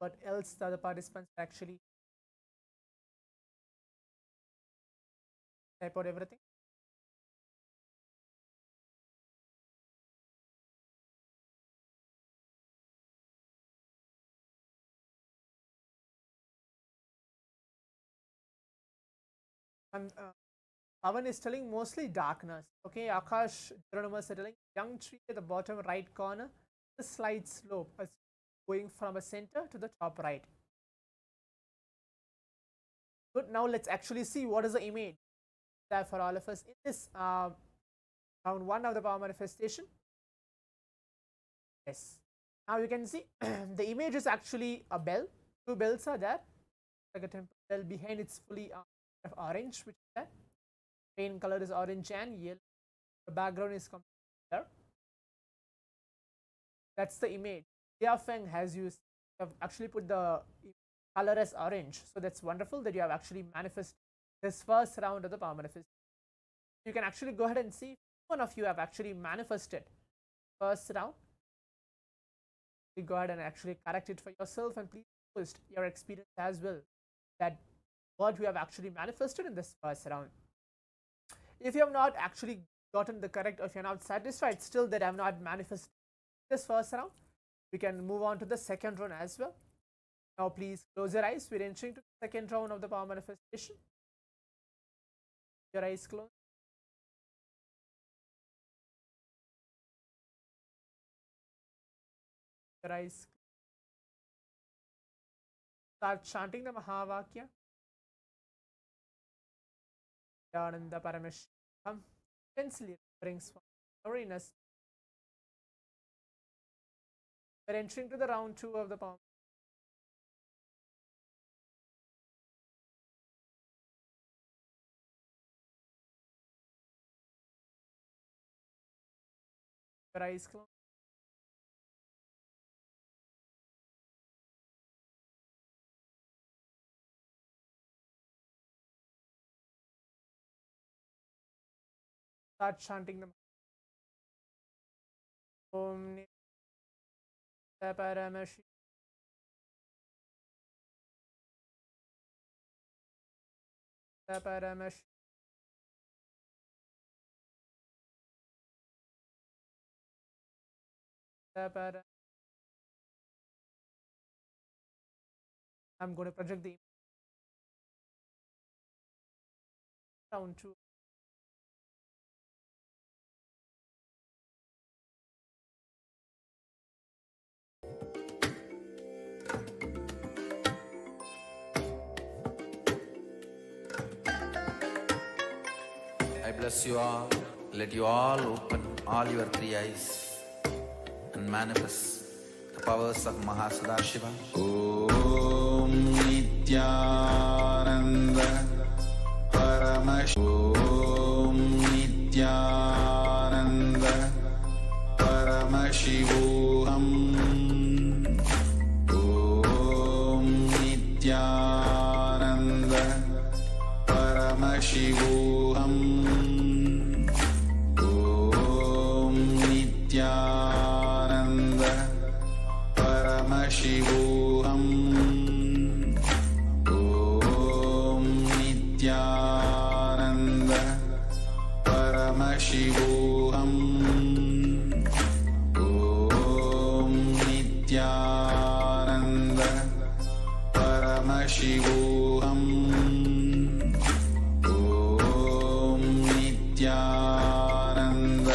what else the other participants actually type out everything. And Pavan is telling mostly darkness. Okay, Akash Geronimo's telling young tree at the bottom right corner, the slight slope going from a center to the top right. Good. Now let's actually see what is the image there for all of us in this round 1 of the power manifestation. Yes. Now you can see the image is actually a bell. 2 bells are there, like a temple bell. Behind it's fully orange, which is there. Main color is orange and yellow. The background is completely there. That's the image. Feng has used, have actually put the color as orange. So that's wonderful that you have actually manifested this first round of the power manifestation. You can actually go ahead and see one of you have actually manifested first round. You go ahead and actually correct it for yourself and please post your experience as well, that what you have actually manifested in this first round. If you have not actually gotten the correct, or if you're not satisfied still that I have not manifested this first round, we can move on to the second round as well. Now please close your eyes. We're entering to the second round of the power manifestation. Your eyes closed. Your eyes closed. Start chanting the Mahavakya. Nithyananda Paramashivam. Intensely brings awareness. We're entering to the round 2 of the power. Your eyes closed. Start chanting them. Om Paramashivam. Paramashivam. I'm going to project the round 2. I bless you all. Let you all open all your 3 eyes and manifest the powers of Mahasudashiva. Om Nithyananda Paramashivoham. Om Nithyananda Paramashivoham. Om Nithyananda Paramashivoham. Om Nithyananda Paramashivoham. Om Nithyananda Paramashivoham. Om Nithyananda Paramashivoham. Om Nithyananda Paramashivoham. Om Nithyananda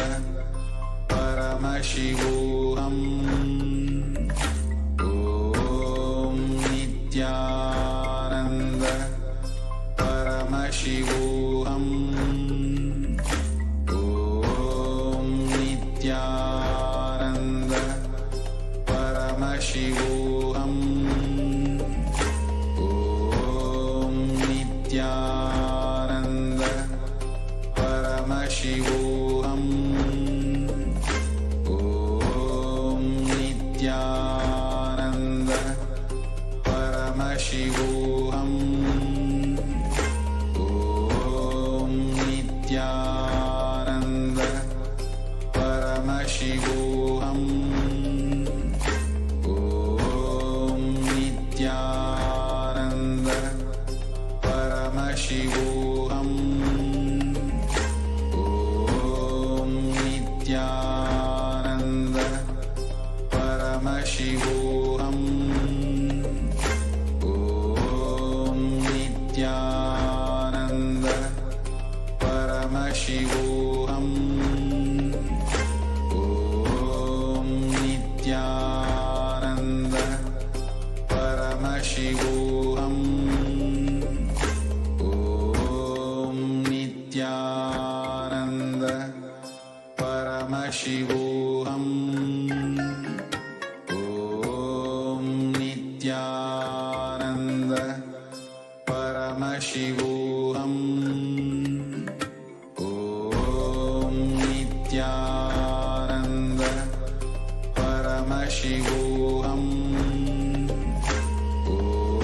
Paramashivoham. Om Nithyananda Paramashivoham. Om Nithyananda Paramashivoham. Om Nithyananda Paramashivoham. Om Nithyananda Paramashivoham. Om Nithyananda Nithyananda Paramashivoham. Om Nithyananda Paramashivoham. Om Nithyananda Paramashivoham. Om Nithyananda Paramashivoham. Om Nithyananda Paramashivoham. Om Nithyananda Paramashivoham. Om Nithyananda Paramashivoham.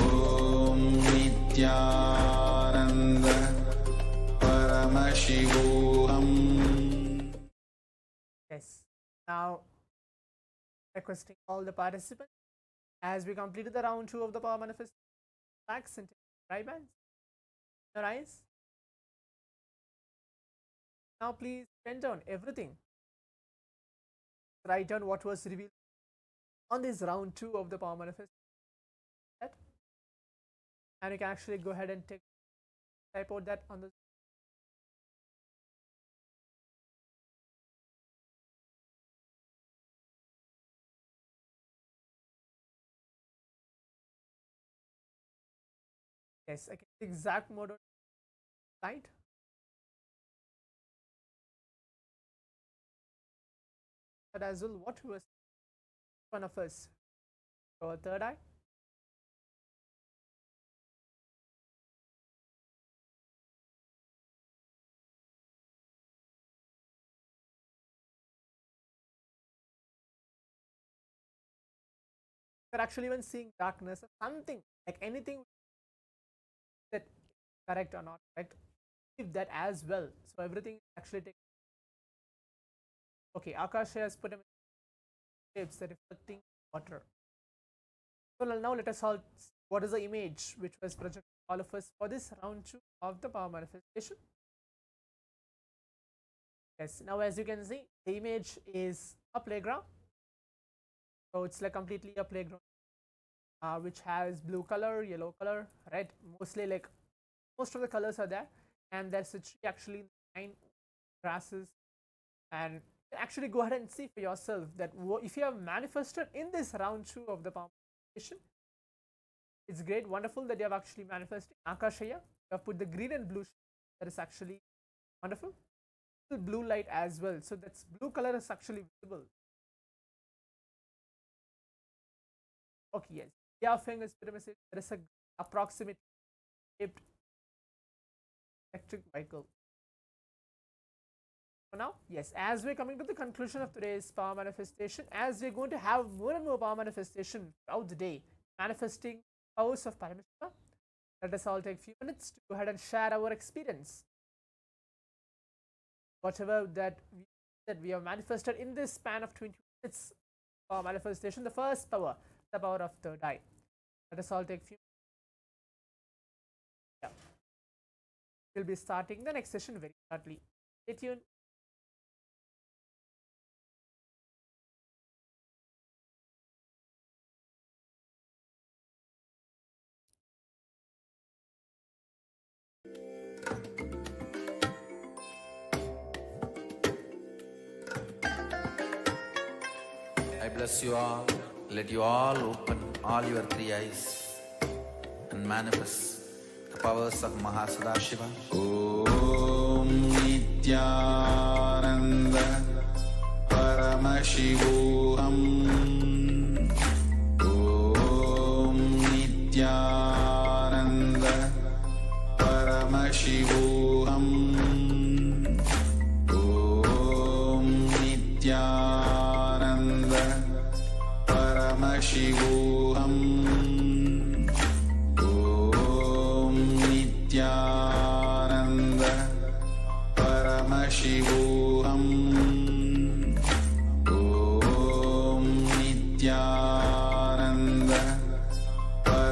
Om Nithyananda Paramashivoham. Yes. Now, requesting all the participants, as we completed the round 2 of the power manifest, relax and take right hands, your eyes. Now, please pen down everything. Write down what was revealed on this round 2 of the power manifest. And you can actually go ahead and type out that on the yes, I can the exact mode on right. But as well, what was one of us? Our third eye. We're actually even seeing darkness or something like anything that correct or not correct. Keep that as well. So everything actually takes. Okay, Akash has put them in shapes that reflecting water. So now let us all see what is the image which was projected to all of us for this round 2 of the power manifestation. Yes, now as you can see, the image is a playground. So it's like completely a playground, which has blue color, yellow color, red. Mostly like most of the colors are there, and there's a tree actually, 9 grasses, and you can actually go ahead and see for yourself that if you have manifested in this round 2 of the power manifestation, it's great, wonderful that you have actually manifested. Akashaya, you have put the green and blue. That is actually wonderful. Blue light as well, so that's blue color is actually visible. Okay, yes. Yeah, fingers pyramid. There is a approximate shaped electric vehicle. So now, yes, as we're coming to the conclusion of today's power manifestation, as we're going to have more and more power manifestation throughout the day, manifesting powers of Paramashiva, let us all take a few minutes to go ahead and share our experience. Whatever that we have manifested in this span of 20 minutes power manifestation, the first power, the power of third eye. Let us all take a few minutes. Yeah. We'll be starting the next session very shortly. Stay tuned. I bless you all. Let you all open all your 3 eyes and manifest the powers of Mahasudashiva. Om Nithyananda Paramashivoham. Om Nithyananda Paramashivoham. Om Nithyananda Paramashivoham. Om Nithyananda Paramashivoham. Om Nithyananda Paramashivoham.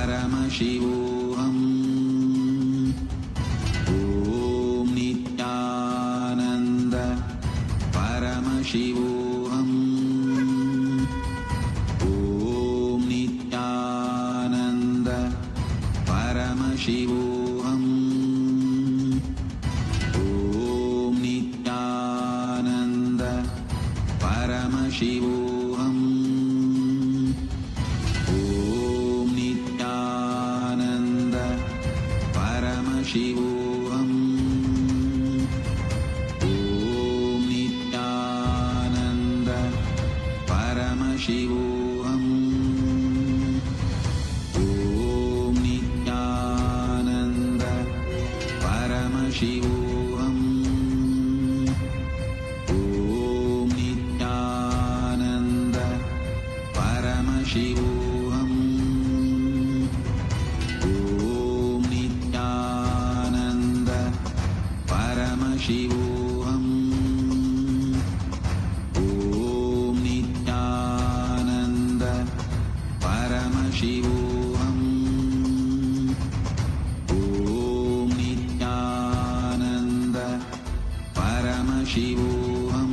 Paramashivoham. Om Nithyananda Paramashivoham. Om Nithyananda Paramashivoham. Om Nithyananda Paramashivoham. Om Nithyananda Paramashivoham. Om Nithyananda Paramashivoham. Om Nithyananda Paramashivoham. Om Nithyananda Paramashivoham. Om Nithyananda Paramashivoham. Om Nithyananda Paramashivoham. Om Nithyananda Paramashivoham.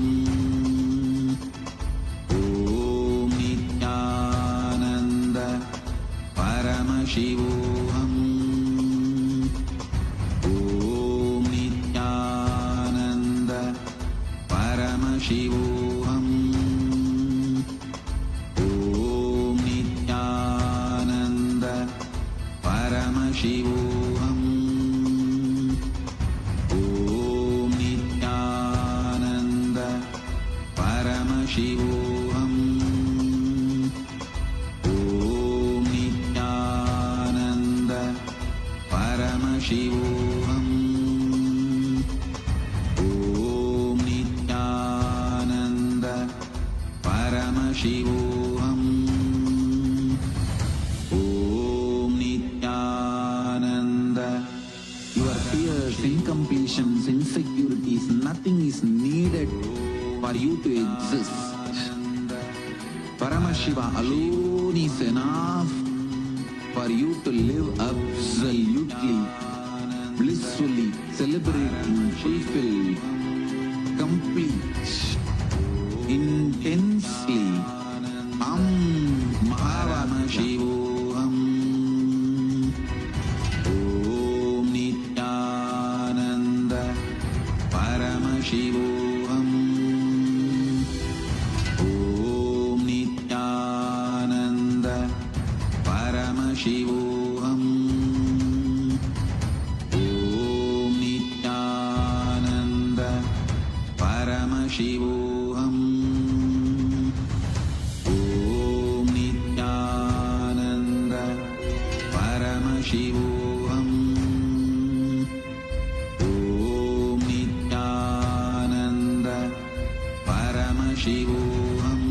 Om Nithyananda Paramashivoham. Om Nithyananda Paramashivoham. Om Nithyananda Paramashivoham. Om Nithyananda Paramashivoham. Om Nithyananda Paramashivoham. Om Nithyananda Paramashivoham. Om Nithyananda. Your fears, incompletions, insecurities, nothing is needed for you to exist. Paramashiva alone is enough for you to live absolutely, blissfully, celebrating, fulfilled, complete, intensely. Paramashivoham. Om Nithyananda Paramashivoham. Om Nithyananda Paramashivoham. Om Nithyananda Paramashivoham. Om Nithyananda Paramashivoham. Om Nithyananda Paramashivoham. Om Nithyananda Paramashivoham.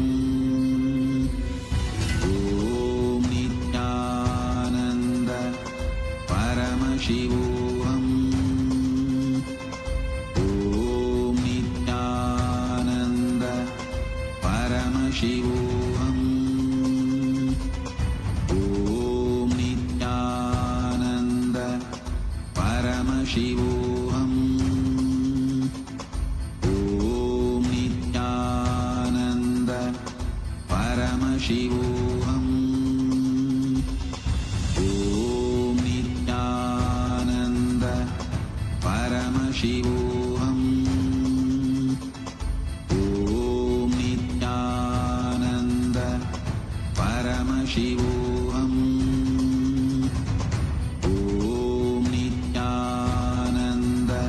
Om Nithyananda Paramashivoham. Om Nithyananda Paramashivoham. Om Nithyananda Paramashivoham. Om Nithyananda Paramashivoham. Om Nithyananda Paramashivoham. Om Nithyananda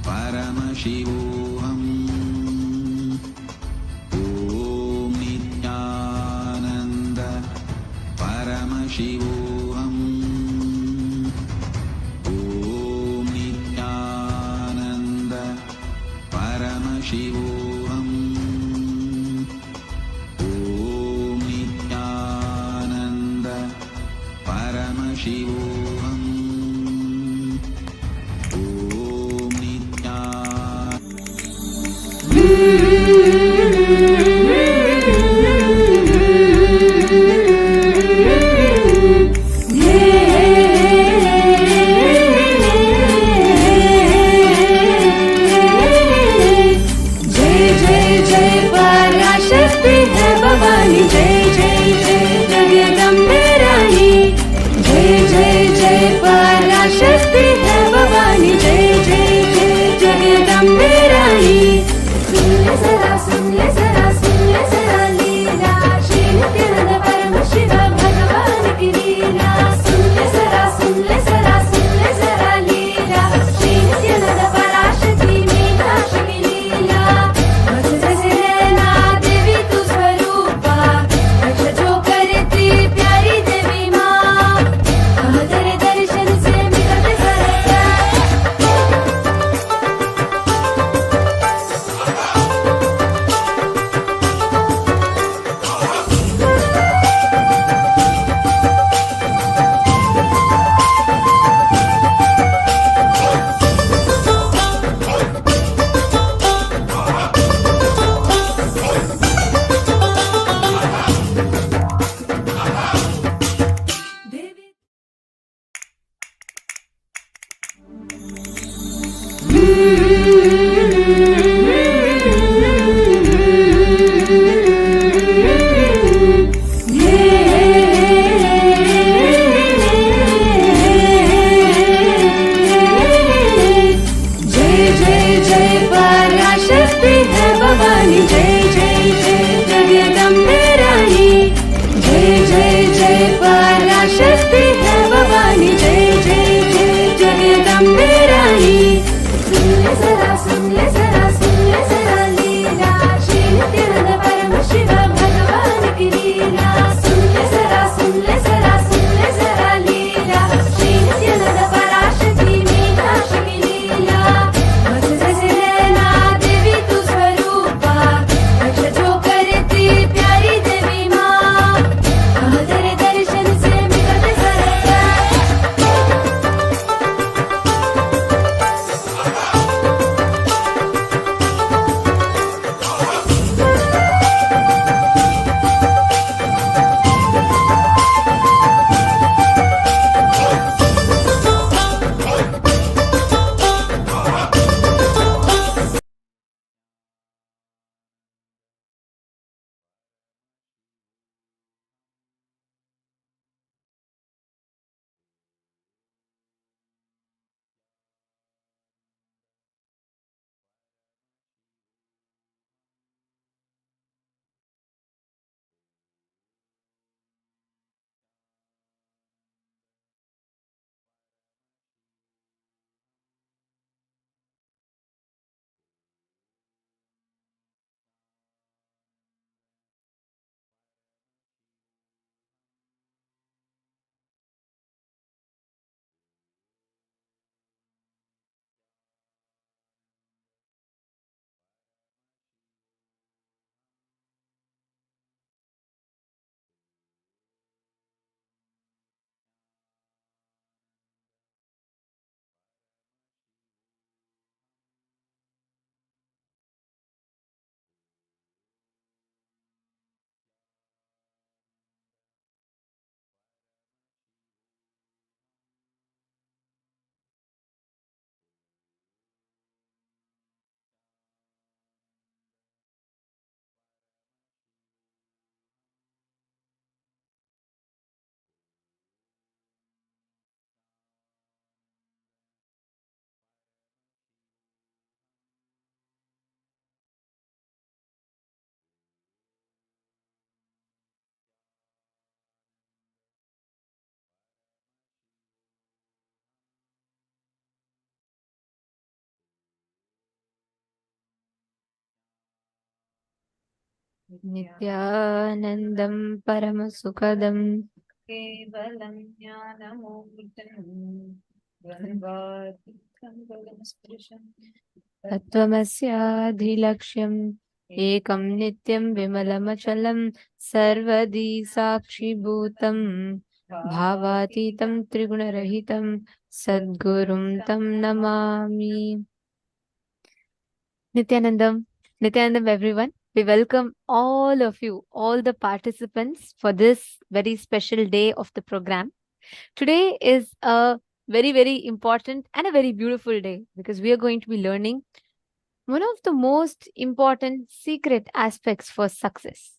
Paramashivoham. Om Nithyananda Paramashivoham. Om Nithyananda Paramashivoham. Om Nithyananda Paramashivoham. Om Nithyananda नित्यानन्दं परमसुखदं केवलं ज्ञानमूर्तिं द्वन्द्वातीतं गगनस्पृशं तत्त्वमस्याधिलक्ष्यम् एकं नित्यं विमलमचलं सर्वदी साक्षिभूतं भावातीतं त्रिगुणरहितं सद्गुरुं तं Namami. Nithyanandam, everyone. We welcome all of you, all the participants for this very special day of the program. Today is a very, very important and a very beautiful day because we are going to be learning one of the most important secret aspects for success.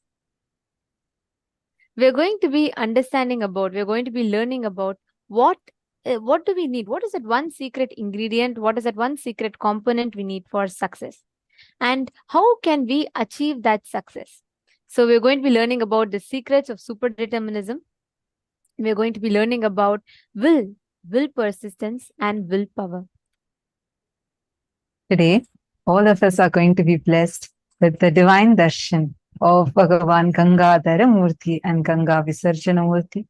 We're going to be we're going to be learning about what do we need? What is that one secret ingredient? What is that one secret component we need for success? And how can we achieve that success? So we're going to be learning about the secrets of super determinism. We're going to be learning about will persistence, and willpower. Today, all of us are going to be blessed with the divine darshan of Bhagavan Gangadhara Murthy and Ganga Visarjana Murthy.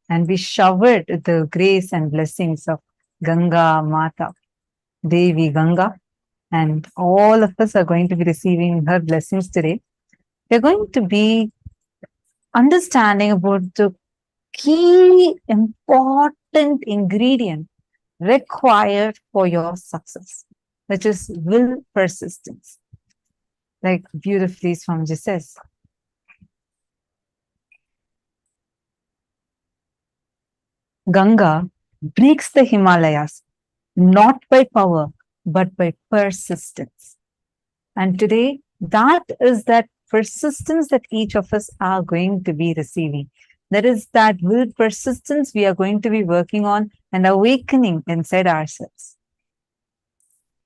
And we showered the grace and blessings of Ganga Mata, Devi Ganga. And all of us are going to be receiving her blessings today. We're going to be understanding about the key important ingredient required for your success, which is will persistence. Like beautifully Swamiji says, Ganga breaks the Himalayas not by power, but by persistence. And today, that is that persistence that each of us are going to be receiving. That is that will persistence we are going to be working on and awakening inside ourselves.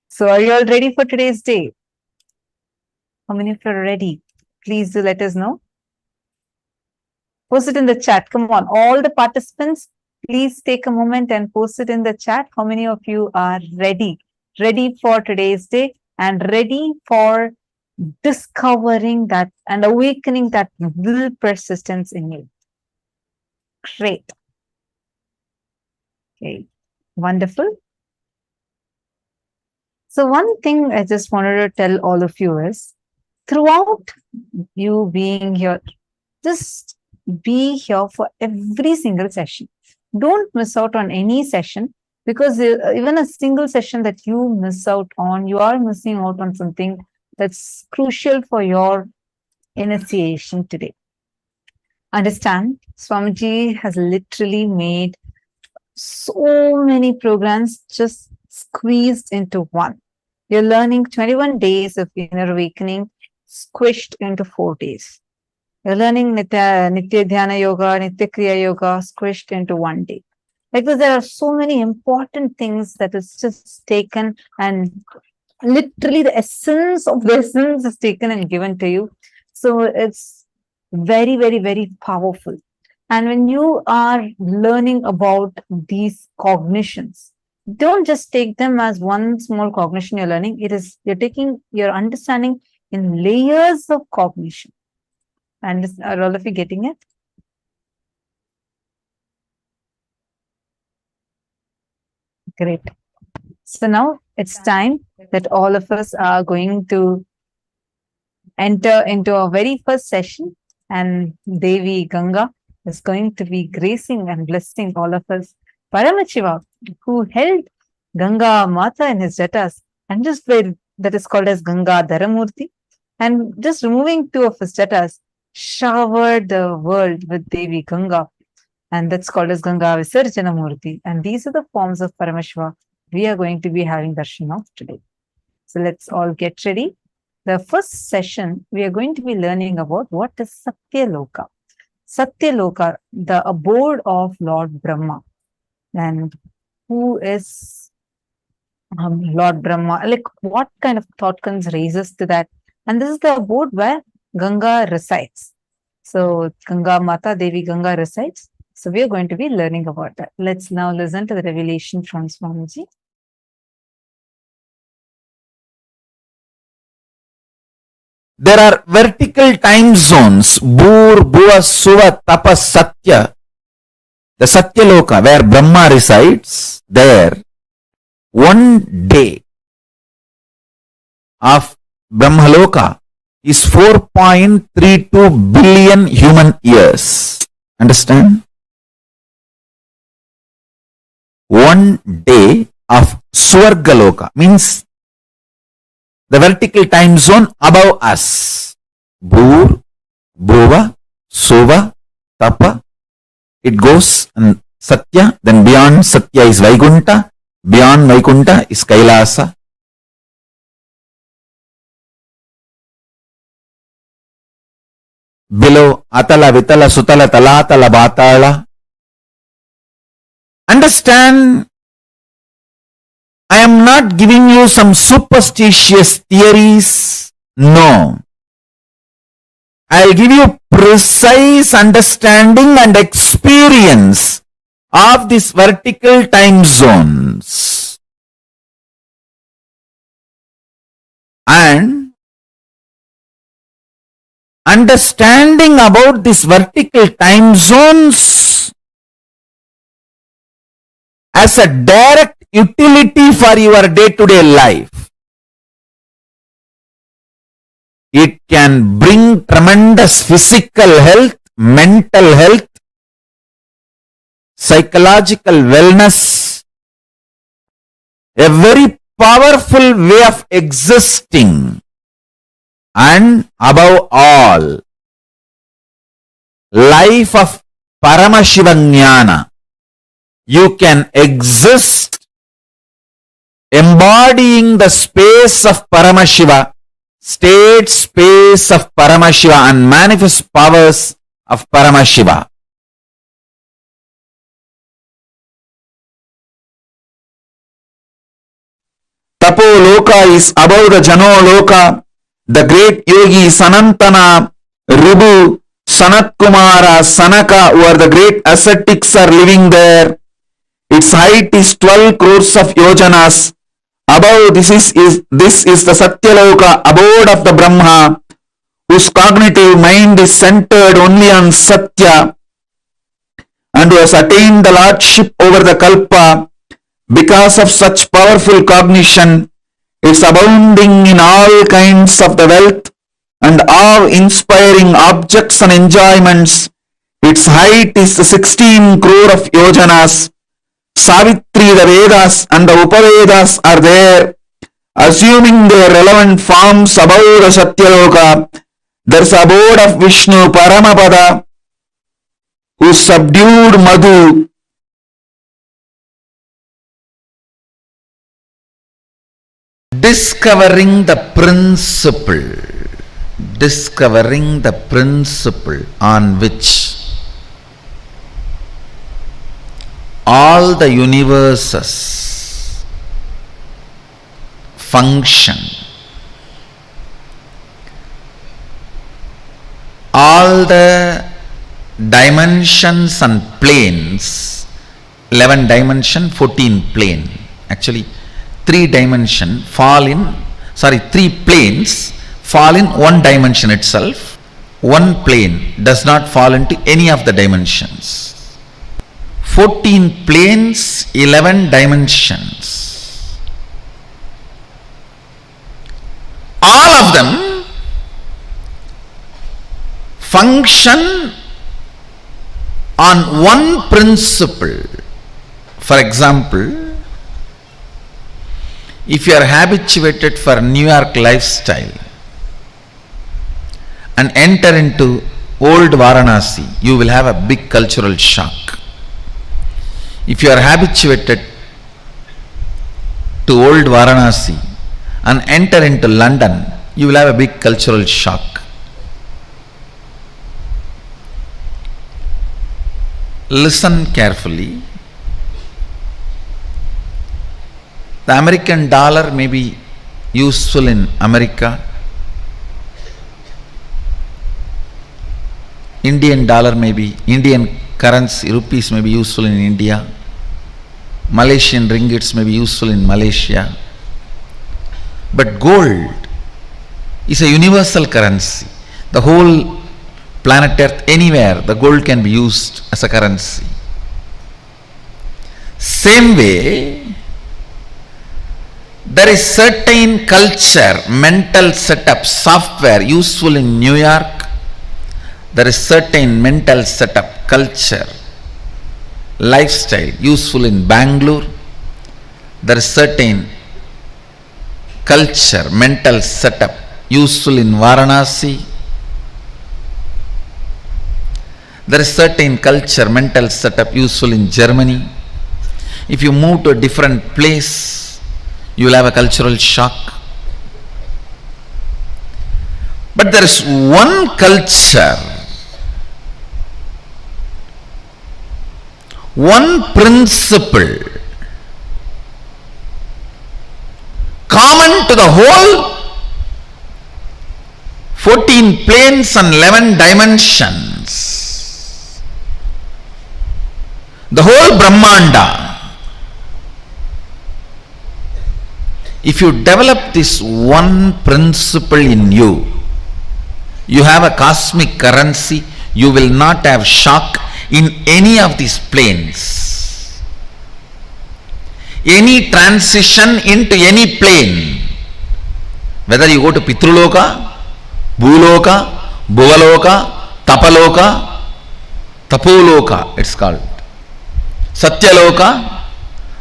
So are you all ready for today's day? How many of you are ready? Please do let us know. Post it in the chat. Come on, all the participants, please take a moment and post it in the chat. How many of you are ready for today's day and ready for discovering that and awakening that will persistence in you? Great. Okay, wonderful. So one thing I just wanted to tell all of you is, throughout you being here, just be here for every single session. Don't miss out on any session, because even a single session that you miss out on, you are missing out on something that's crucial for your initiation today. Understand, Swamiji has literally made so many programs just squeezed into one. You're learning 21 days of inner awakening squished into 4 days. You're learning Nitya Dhyana Yoga, Nitya Kriya Yoga squished into 1 day. Because there are so many important things that is just taken, and literally the essence of the essence is taken and given to you. So it's very, very, very powerful. And when you are learning about these cognitions, don't just take them as one small cognition you're learning. You're taking your understanding in layers of cognition. And are all of you getting it? Great. So now it's time that all of us are going to enter into our very first session, and Devi Ganga is going to be gracing and blessing all of us. Paramashiva, who held Ganga Mata in his jatas, and just where that is called as Ganga Dharamurti, and just removing 2 of his jatas, showered the world with Devi Ganga, and that's called as Ganga Visarjana Murti. And these are the forms of Paramashiva we are going to be having darshan of today. So let's all get ready. The first session, we are going to be learning about what is Satya Loka. Satya Loka, the abode of Lord Brahma. And who is Lord Brahma? Like, what kind of thought comes raises to that? And this is the abode where Ganga resides. So Ganga Mata, Devi Ganga resides. So we are going to be learning about that. Let's now listen to the revelation from Swamiji. There are vertical time zones, Bhur, Bhuva, Suva, Tapas, Satya. The Satya Loka, where Brahma resides, there, 1 day of Brahmaloka is 4.32 billion human years. Understand? 1 day of Swargaloka means the vertical time zone above us. Bhur, Bhuva, Suva, Tapa. It goes and Satya, then beyond Satya is Vaikunta, beyond Vaikunta is Kailasa. Below Atala, Vitala, Sutala, Talatala, Batala. Understand, I am not giving you some superstitious theories. No. I'll give you precise understanding and experience of these vertical time zones. And understanding about these vertical time zones as a direct utility for your day-to-day life. It can bring tremendous physical health, mental health, psychological wellness, a very powerful way of existing, and above all, life of Paramashivoham. You can exist embodying the space of Paramashiva, state space of Paramashiva, and manifest powers of Paramashiva. Tapo Loka is above the Jano Loka. The great yogi Sanantana, Rubu, Sanat Kumara, Sanaka, who are the great ascetics, are living there. Its height is 12 crores of yojanas. Above this is the Satya Loka, abode of the Brahma, whose cognitive mind is centered only on Satya, and who has attained the lordship over the Kalpa. Because of such powerful cognition, it's abounding in all kinds of the wealth and awe-inspiring objects and enjoyments. Its height is 16 crore of yojanas. Savitri, the Vedas and the Upavedas are there, assuming their relevant forms above the Satya Loka. There's abode of Vishnu, Paramapada, who subdued Madhu. Discovering the principle on which all the universes function, all the dimensions and planes, 11 dimension, 14 plane, actually 3 planes fall in one dimension itself. One plane does not fall into any of the dimensions. 14 planes, 11 dimensions. All of them function on one principle. For example, if you are habituated for New York lifestyle and enter into old Varanasi, you will have a big cultural shock. If you are habituated to old Varanasi and enter into London, you will have a big cultural shock. Listen carefully. The American dollar may be useful in America. Indian dollar may be, Indian currency, rupees may be useful in India. Malaysian ringgits may be useful in Malaysia. But gold is a universal currency. The whole planet Earth, anywhere, the gold can be used as a currency. Same way, there is certain culture, mental setup, software useful in New York. There is certain mental setup, culture, lifestyle useful in Bangalore. There is certain culture, mental setup useful in Varanasi. There is certain culture, mental setup useful in Germany. If you move to a different place, you will have a cultural shock. But there is one culture, one principle common to the whole 14 planes and 11 dimensions, the whole Brahmanda. If you develop this one principle in you, you have a cosmic currency. You will not have shock in any of these planes. Any transition into any plane, whether you go to Pitruloka, Bhuloka, Bhuvaloka, Tapaloka, Tapoloka, it's called Satya Loka,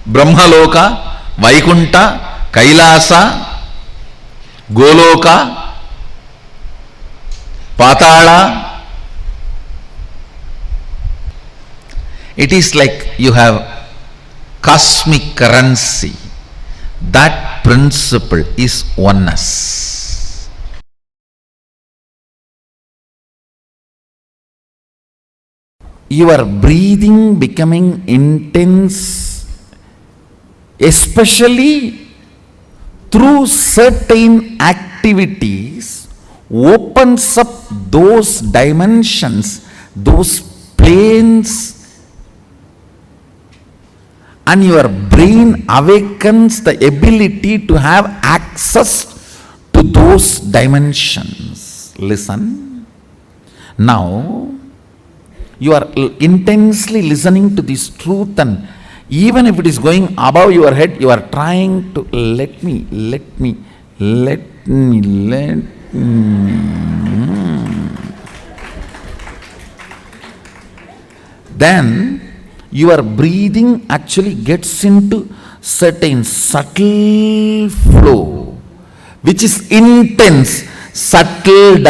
Brahmaloka, Vaikunta, Kailasa, Goloka, Patala. It is like you have cosmic currency. That principle is oneness. Your breathing becoming intense, especially through certain activities opens up those dimensions, those planes, and your brain awakens the ability to have access to those dimensions. Listen. Now, you are intensely listening to this truth, and even if it is going above your head, you are trying to let me. Then your breathing actually gets into certain subtle flow, which is intense. Subtle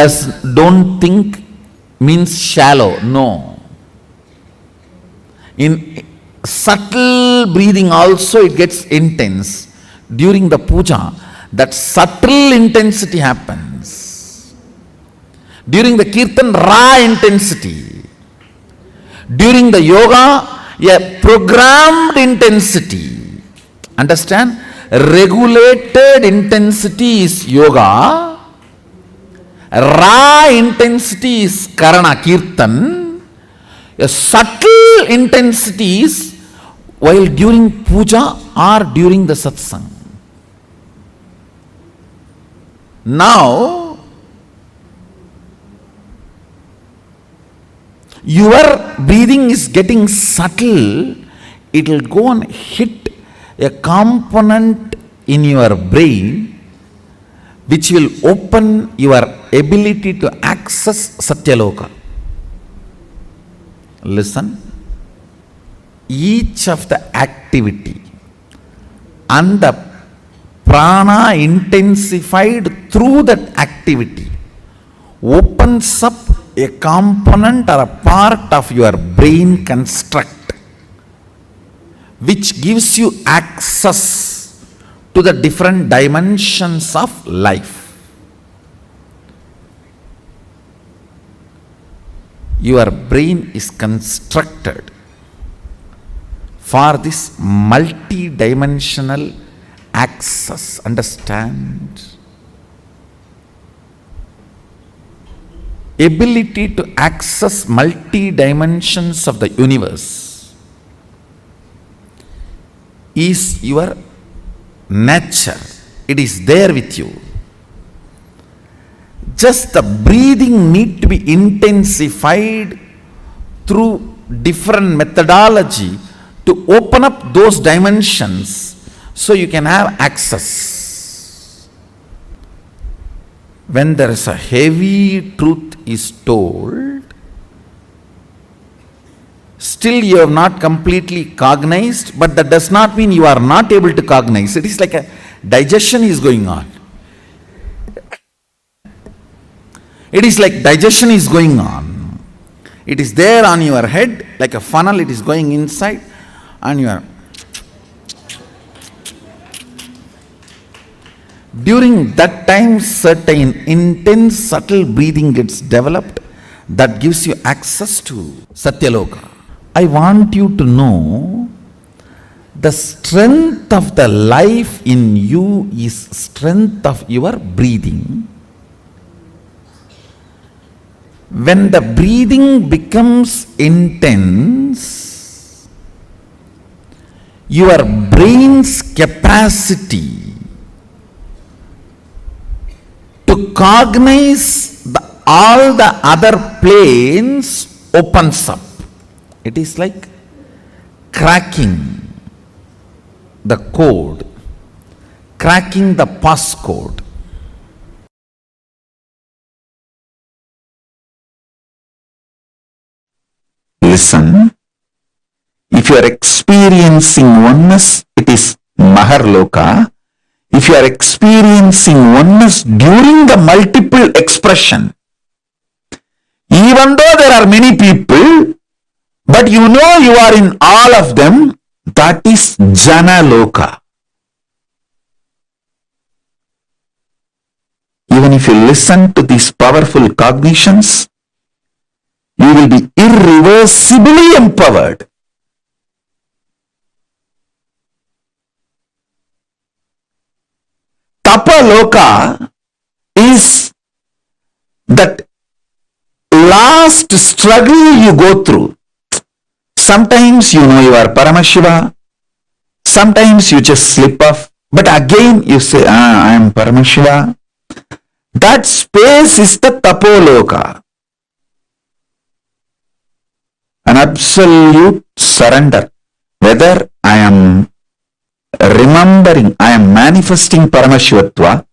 don't think means shallow. No. In subtle breathing also it gets intense. During the puja, that subtle intensity happens. During the kirtan, raw intensity. During the yoga, a programmed intensity. Understand? Regulated intensity is yoga. Raw intensity is karana, kirtan. A subtle intensity is while during puja or during the satsang. Now, your breathing is getting subtle. It will go and hit a component in your brain which will open your ability to access Satya Loka. Listen. Each of the activity and the prana intensified through that activity opens up a component or a part of your brain construct which gives you access to the different dimensions of life. Your brain is constructed for this multi-dimensional access. Understand? Ability to access multi-dimensions of the universe is your nature. It is there with you. Just the breathing need to be intensified through different methodology to open up those dimensions so you can have access. When there is a heavy truth is told, still you have not completely cognized, but that does not mean you are not able to cognize. It is like a digestion is going on. It is like digestion is going on. It is there on your head like a funnel, it is going inside, and you are during that time certain intense subtle breathing gets developed that gives you access to Satya Loka. I want you to know the strength of the life in you is strength of your breathing. When the breathing becomes intense, your brain's capacity to cognize all the other planes opens up. It is like cracking the code, cracking the passcode. Listen, if you are experiencing oneness, it is Maharloka. If you are experiencing oneness during the multiple expression, even though there are many people, but you know you are in all of them, that is Jana Loka. Even if you listen to these powerful cognitions, you will be irreversibly empowered. Tapa Loka is that last struggle you go through. Sometimes you know you are Paramashiva, sometimes you just slip off, but again you say, I am Paramashiva. That space is the Tapoloka. An absolute surrender. Whether I am remembering, I am manifesting Paramashivatva,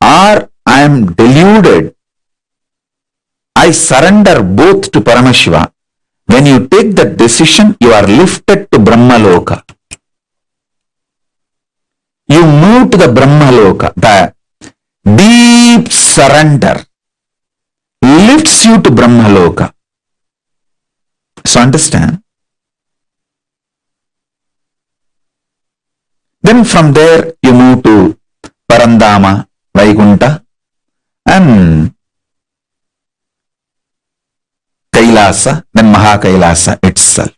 or I am deluded, I surrender both to Paramashiva. When you take that decision, you are lifted to Brahmaloka. You move to the Brahmaloka. The deep surrender lifts you to Brahmaloka. So understand? Then from there you move to Parandama, Vaikunta, and Kailasa, then Mahakailasa itself.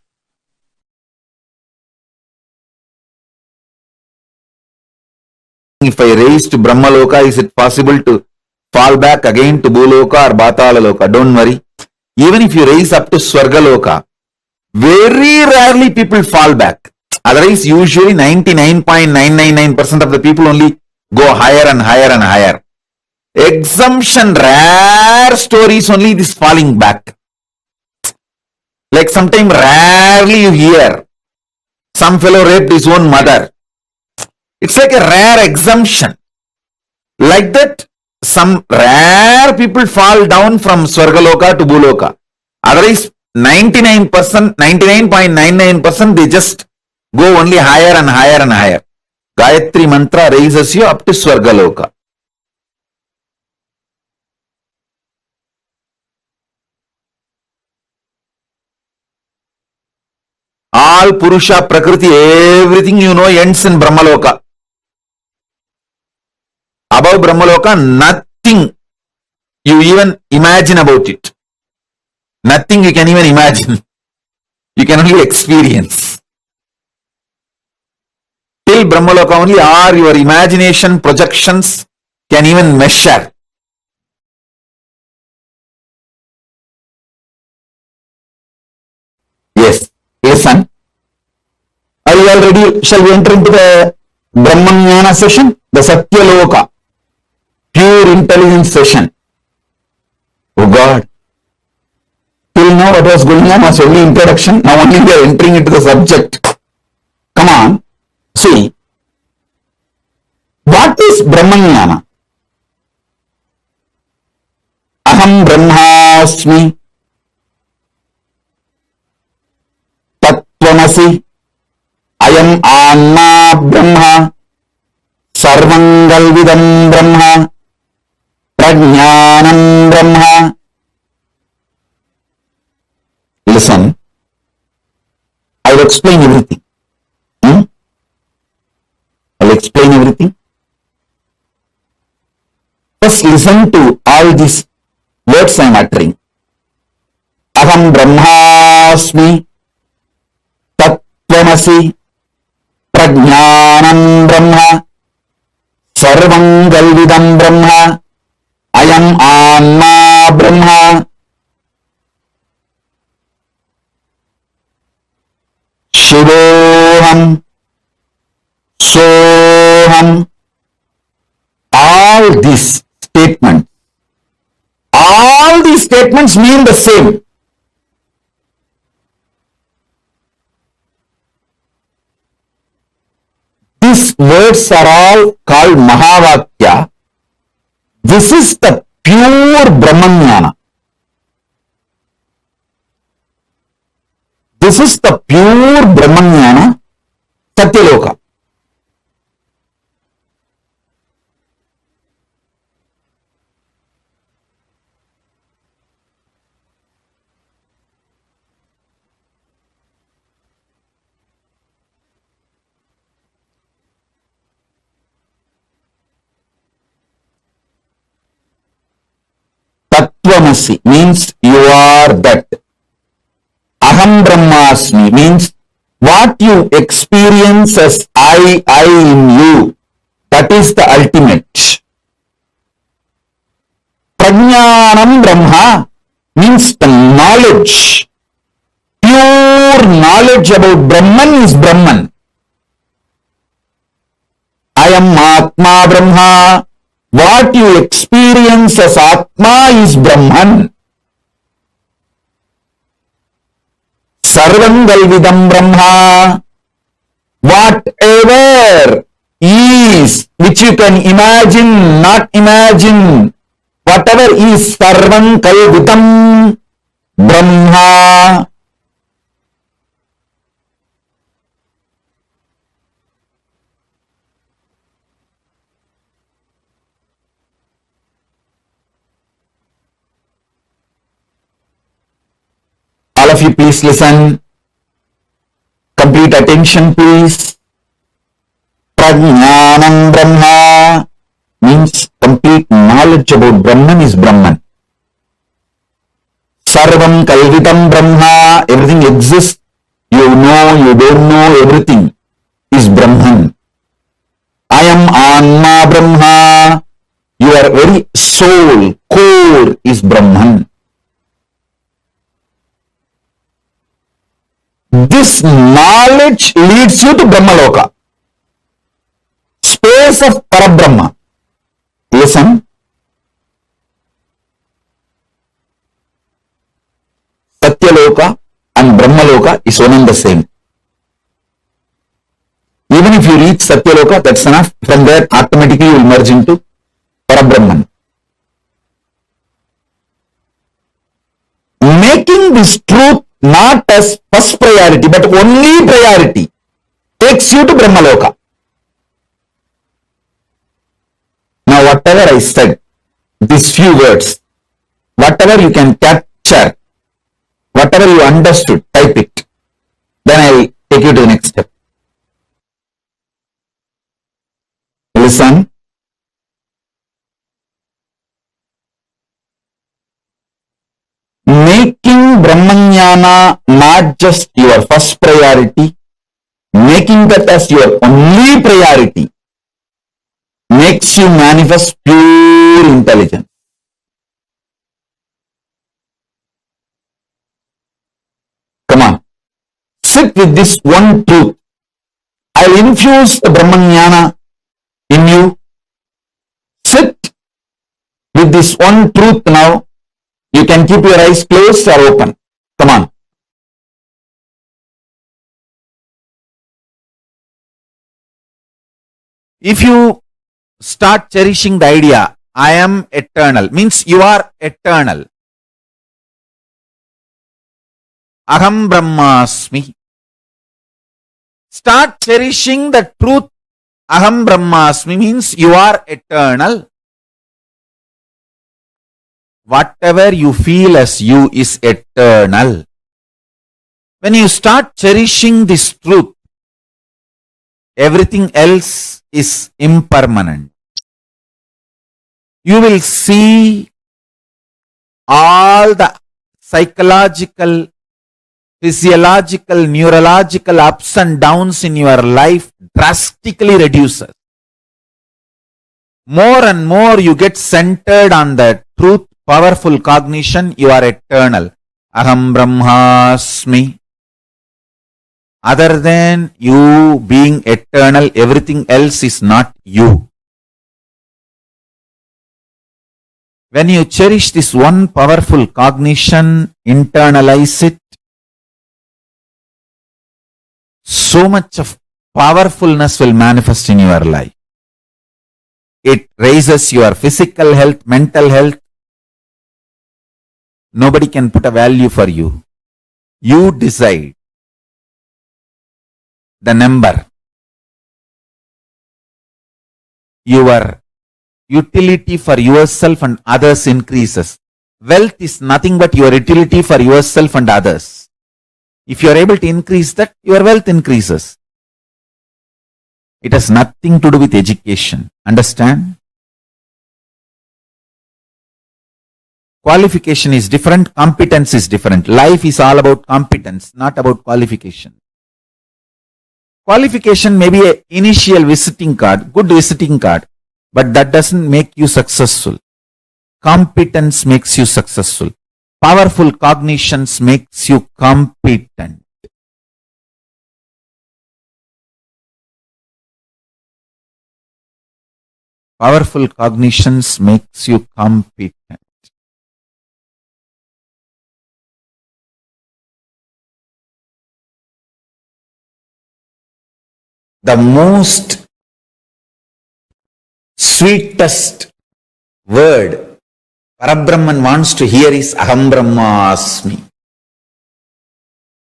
If I raise to Brahmaloka, is it possible to fall back again to Bhuloka or Bhatalaloka? Don't worry. Even if you raise up to Swargaloka, very rarely people fall back. Otherwise, usually 99.999% of the people only go higher and higher and higher. Exemption, rare stories only this falling back. Like sometimes rarely you hear some fellow raped his own mother. It's like a rare exemption. Like that, some rare people fall down from Swargaloka to Bhuloka. Otherwise, 99%, 99.99% they just go only higher and higher and higher. Gayatri mantra raises you up to Swargaloka. All Purusha, Prakriti, everything you know ends in Brahmaloka. Above Brahmaloka, nothing you even imagine about it. Nothing you can even imagine. You can only experience. Till Brahmaloka only, or your imagination projections can even measure. Yes, listen. Are you all ready? Shall we enter into the Brahmanyana session? The Satya Loka, pure intelligence session. Oh God. Till now what was going on was only introduction. Now only we are entering into the subject. Come on. See. What is Brahmanyana? Aham Brahmasmi. Tattvamasi. Ayam Anma Brahma. Sarvangalvidam Brahma. Prajnanam Brahma. Listen, I will explain everything. I will explain everything. Just listen to all these words I am uttering. Aham Brahmasmi, Tattvamasi, Prajnanam Brahma, Sarvangalvidam Brahma, Ayam Anma Brahma, Shivoham, Soham. All these statements mean the same. These words are all called Mahavakya. This is the pure Brahmanyana. This is the pure Brahmanyana, Satya Loka. Tattvamasi means you are that. Aham Brahmasmi means what you experience as I in you. That is the ultimate. Prajnanam Brahma means the knowledge. Pure knowledge about Brahman is Brahman. I am Atma Brahma. What you experience as Atma is Brahman. Sarvam Galvidam Brahma. Whatever is, which you can imagine, not imagine, whatever is Sarvam Galvidam Brahma. All of you please listen. Complete attention please. Prajnanam Brahma means complete knowledge about Brahman is Brahman. Sarvam Kalvitam Brahma, everything exists. You know, you don't know, everything is Brahman. I am Anma Brahma. Your very soul, core is Brahman. This knowledge leads you to Brahmaloka, space of Parabrahma. Listen. Satya Loka and Brahmaloka is one and the same. Even if you reach Satya Loka, that's enough. From there, automatically you will merge into Parabrahman. Making this truth not as first priority, but only priority, takes you to Brahmaloka. Now, whatever I said, these few words, whatever you can capture, whatever you understood, type it. Then I will take you to the next step. Listen. Making Brahmanyana not just your first priority, making that as your only priority, makes you manifest pure intelligence. Come on. Sit with this one truth. I'll infuse the Brahmanyana in you. Sit with this one truth now. You can keep your eyes closed or open. Come on. If you start cherishing the idea, I am eternal, means you are eternal. Aham Brahmasmi. Start cherishing the truth. Aham Brahmasmi means you are eternal. Whatever you feel as you is eternal. When you start cherishing this truth, everything else is impermanent. You will see all the psychological, physiological, neurological ups and downs in your life drastically reduces. More and more you get centered on the truth, powerful cognition, you are eternal. Aham Brahmasmi. Other than you being eternal, everything else is not you. When you cherish this one powerful cognition, internalize it, so much of powerfulness will manifest in your life. It raises your physical health, mental health. Nobody can put a value for you. You decide the number. Your utility for yourself and others increases. Wealth is nothing but your utility for yourself and others. If you are able to increase that, your wealth increases. It has nothing to do with education. Understand? Qualification is different, competence is different. Life is all about competence, not about qualification. Qualification may be an initial visiting card, good visiting card, but that doesn't make you successful. Competence makes you successful. Powerful cognitions makes you competent. Powerful cognitions makes you competent. The most sweetest word Parabrahman wants to hear is Aham Brahmasmi.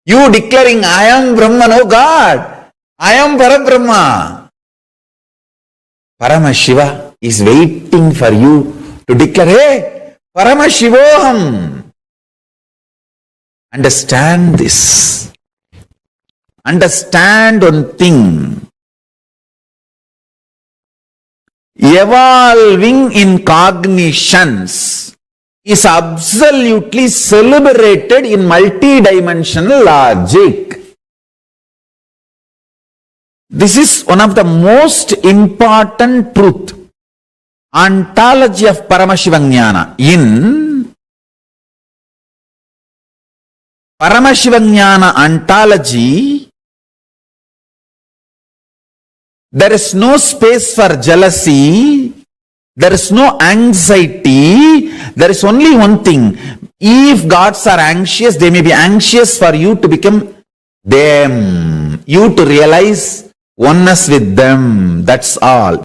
You declaring I am Brahman, oh God, I am Parabrahma. Paramashiva is waiting for you to declare, hey, Paramashivoham. Understand this. Understand one thing. Evolving in cognitions is absolutely celebrated in multidimensional logic. This is one of the most important truth. Ontology of Paramashivam in Paramashivam ontology, there is no space for jealousy, there is no anxiety, there is only one thing. If gods are anxious, they may be anxious for you to become them, you to realize oneness with them, that's all.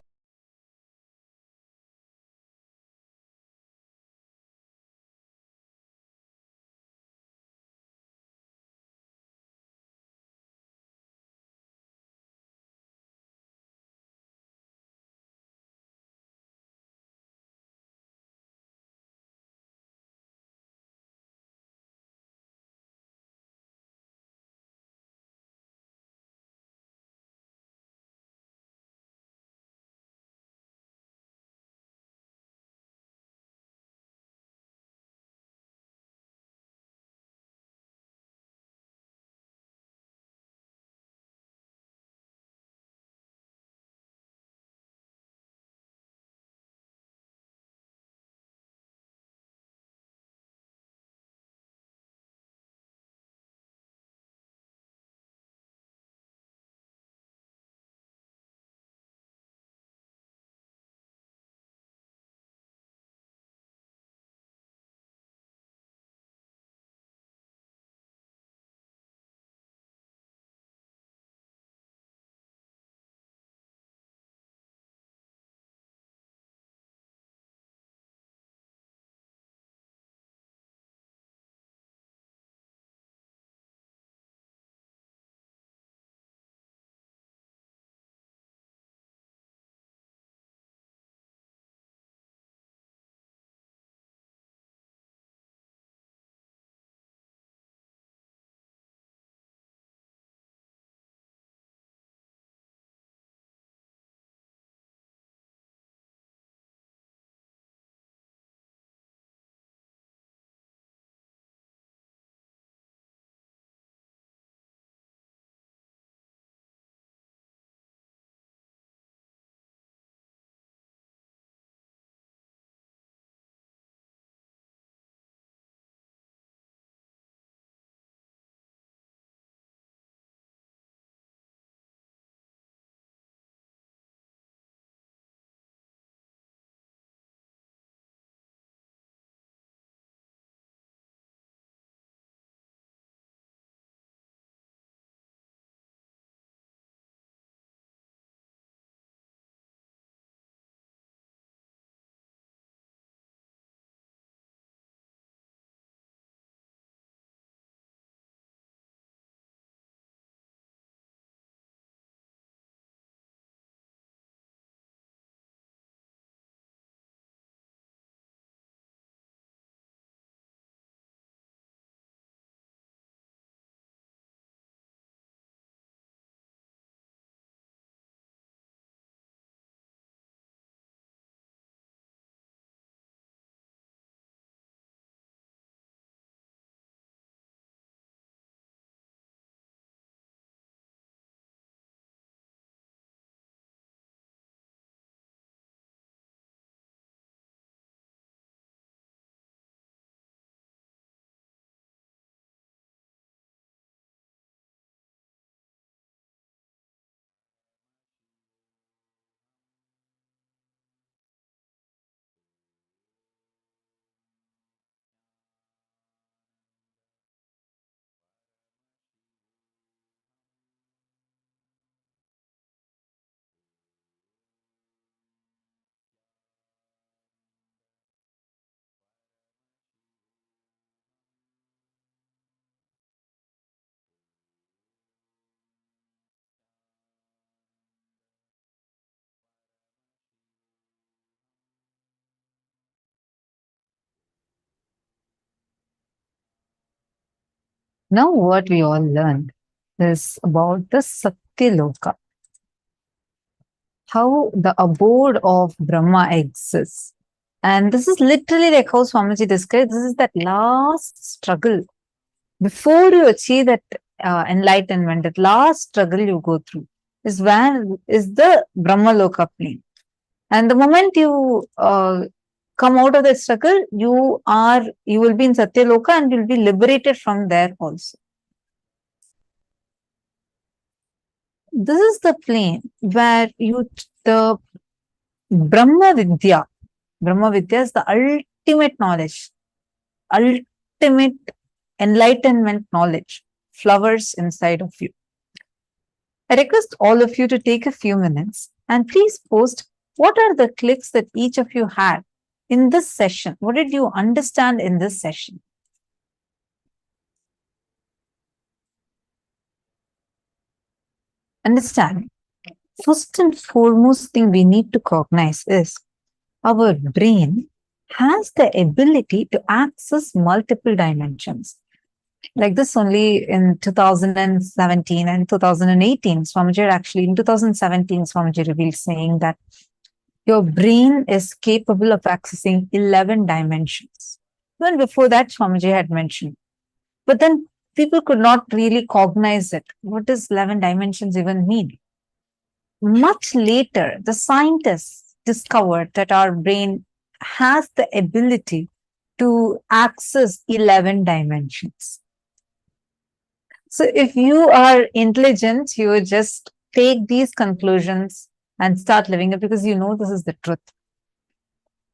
Now what we all learned is about the Satya Loka. How the abode of Brahma exists. And this is literally like how Swamiji described, this is that last struggle. Before you achieve that enlightenment, that last struggle you go through is the Brahma Loka plane. And the moment you come out of that struggle, you will be in Satya Loka and you'll be liberated from there also. This is the plane where the Brahma Vidya is the ultimate knowledge, ultimate enlightenment knowledge flowers inside of you. I request all of you to take a few minutes and please post what are the clicks that each of you had in this session. What did you understand in this session? Understand. First and foremost thing we need to cognize is our brain has the ability to access multiple dimensions. Like this only in 2017 and 2018, Swamiji actually in 2017, Swamiji revealed saying that your brain is capable of accessing 11 dimensions. Even before that, Swamiji had mentioned. But then people could not really cognize it. What does 11 dimensions even mean? Much later, the scientists discovered that our brain has the ability to access 11 dimensions. So if you are intelligent, you just take these conclusions and start living it because you know this is the truth.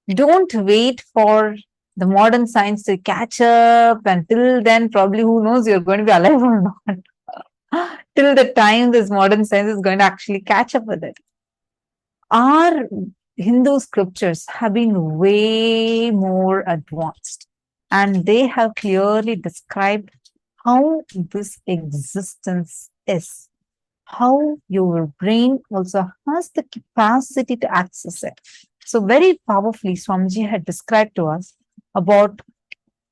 Don't wait for the modern science to catch up, and till then, probably who knows you're going to be alive or not. Till the time this modern science is going to actually catch up with it. Our Hindu scriptures have been way more advanced, and they have clearly described how this existence is, how your brain also has the capacity to access it. So very powerfully, Swamiji had described to us about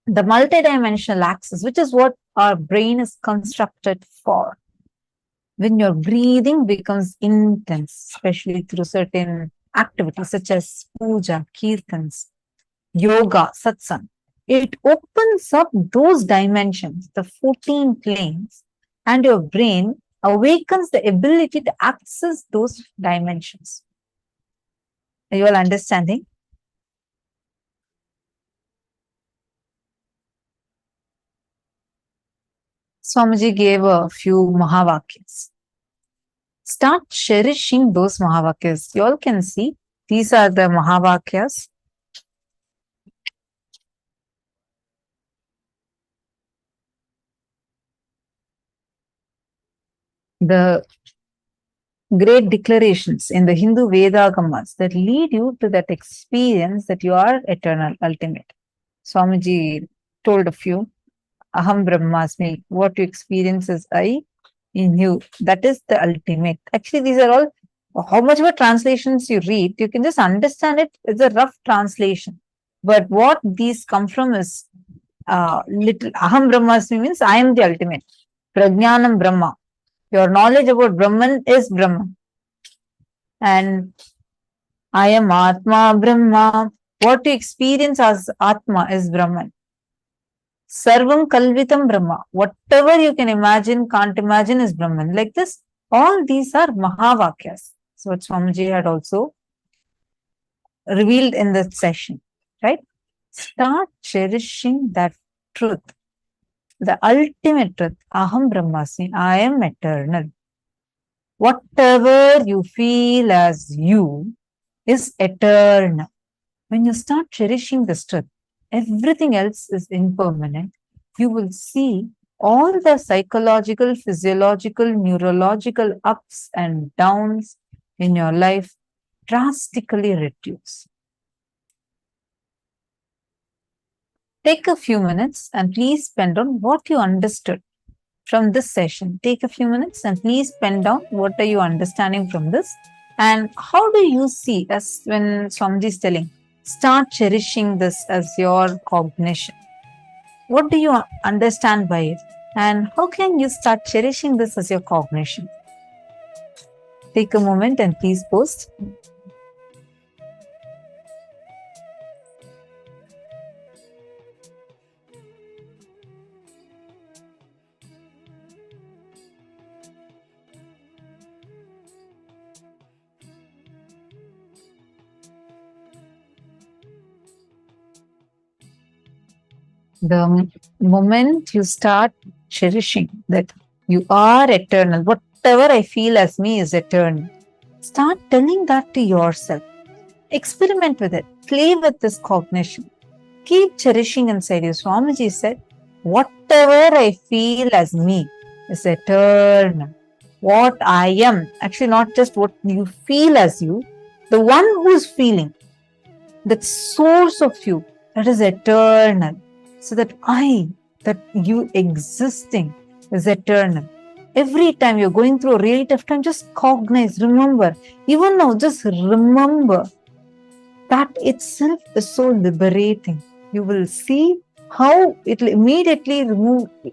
the multidimensional access, which is what our brain is constructed for. When your breathing becomes intense, especially through certain activities such as puja, kirtans, yoga, satsang, it opens up those dimensions, the 14 planes, and your brain awakens the ability to access those dimensions. Are you all understanding? Swamiji gave a few Mahavakyas. Start cherishing those Mahavakyas. You all can see, these are the Mahavakyas. The great declarations in the Hindu Vedagamas that lead you to that experience that you are eternal, ultimate. Swamiji told a few. Aham Brahmasmi, what you experience is I in you. That is the ultimate. Actually, these are all, how much of a translations you read, you can just understand it. It's a rough translation. But what these come from is little. Aham Brahmasmi means I am the ultimate. Prajnanam Brahma. Your knowledge about Brahman is Brahman. And I am Atma Brahma. What you experience as Atma is Brahman. Sarvam Kalvitam Brahma. Whatever you can imagine, can't imagine is Brahman. Like this, all these are Mahavakyas. So what Swamiji had also revealed in this session, right? Start cherishing that truth. The ultimate truth, Aham Brahmasmi, I am eternal. Whatever you feel as you is eternal. When you start cherishing this truth, everything else is impermanent. You will see all the psychological, physiological, neurological ups and downs in your life drastically reduce. Take a few minutes and please pen down what you understood from this session. Take a few minutes and please pen down what are you understanding from this, and how do you see, as when Swamiji is telling, start cherishing this as your cognition. What do you understand by it? And how can you start cherishing this as your cognition? Take a moment and please post. The moment you start cherishing that you are eternal, whatever I feel as me is eternal, start telling that to yourself. Experiment with it. Play with this cognition. Keep cherishing inside you. Swamiji said, whatever I feel as me is eternal. What I am, actually not just what you feel as you, the one who is feeling, that source of you, that is eternal. So that that you existing is eternal. Every time you're going through a really tough time, just cognize, remember. Even now, just remember. That itself is so liberating. You will see how it will immediately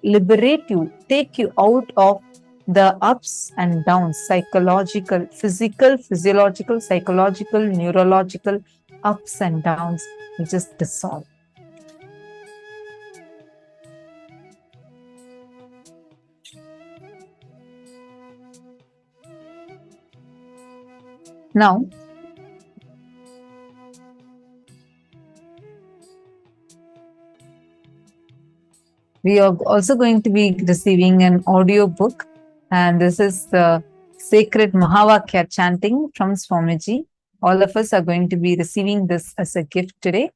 liberate you, take you out of the ups and downs, psychological, physical, physiological, psychological, neurological ups and downs. You just dissolve. Now, we are also going to be receiving an audio book, and this is the sacred Mahavakya chanting from Swamiji. All of us are going to be receiving this as a gift today.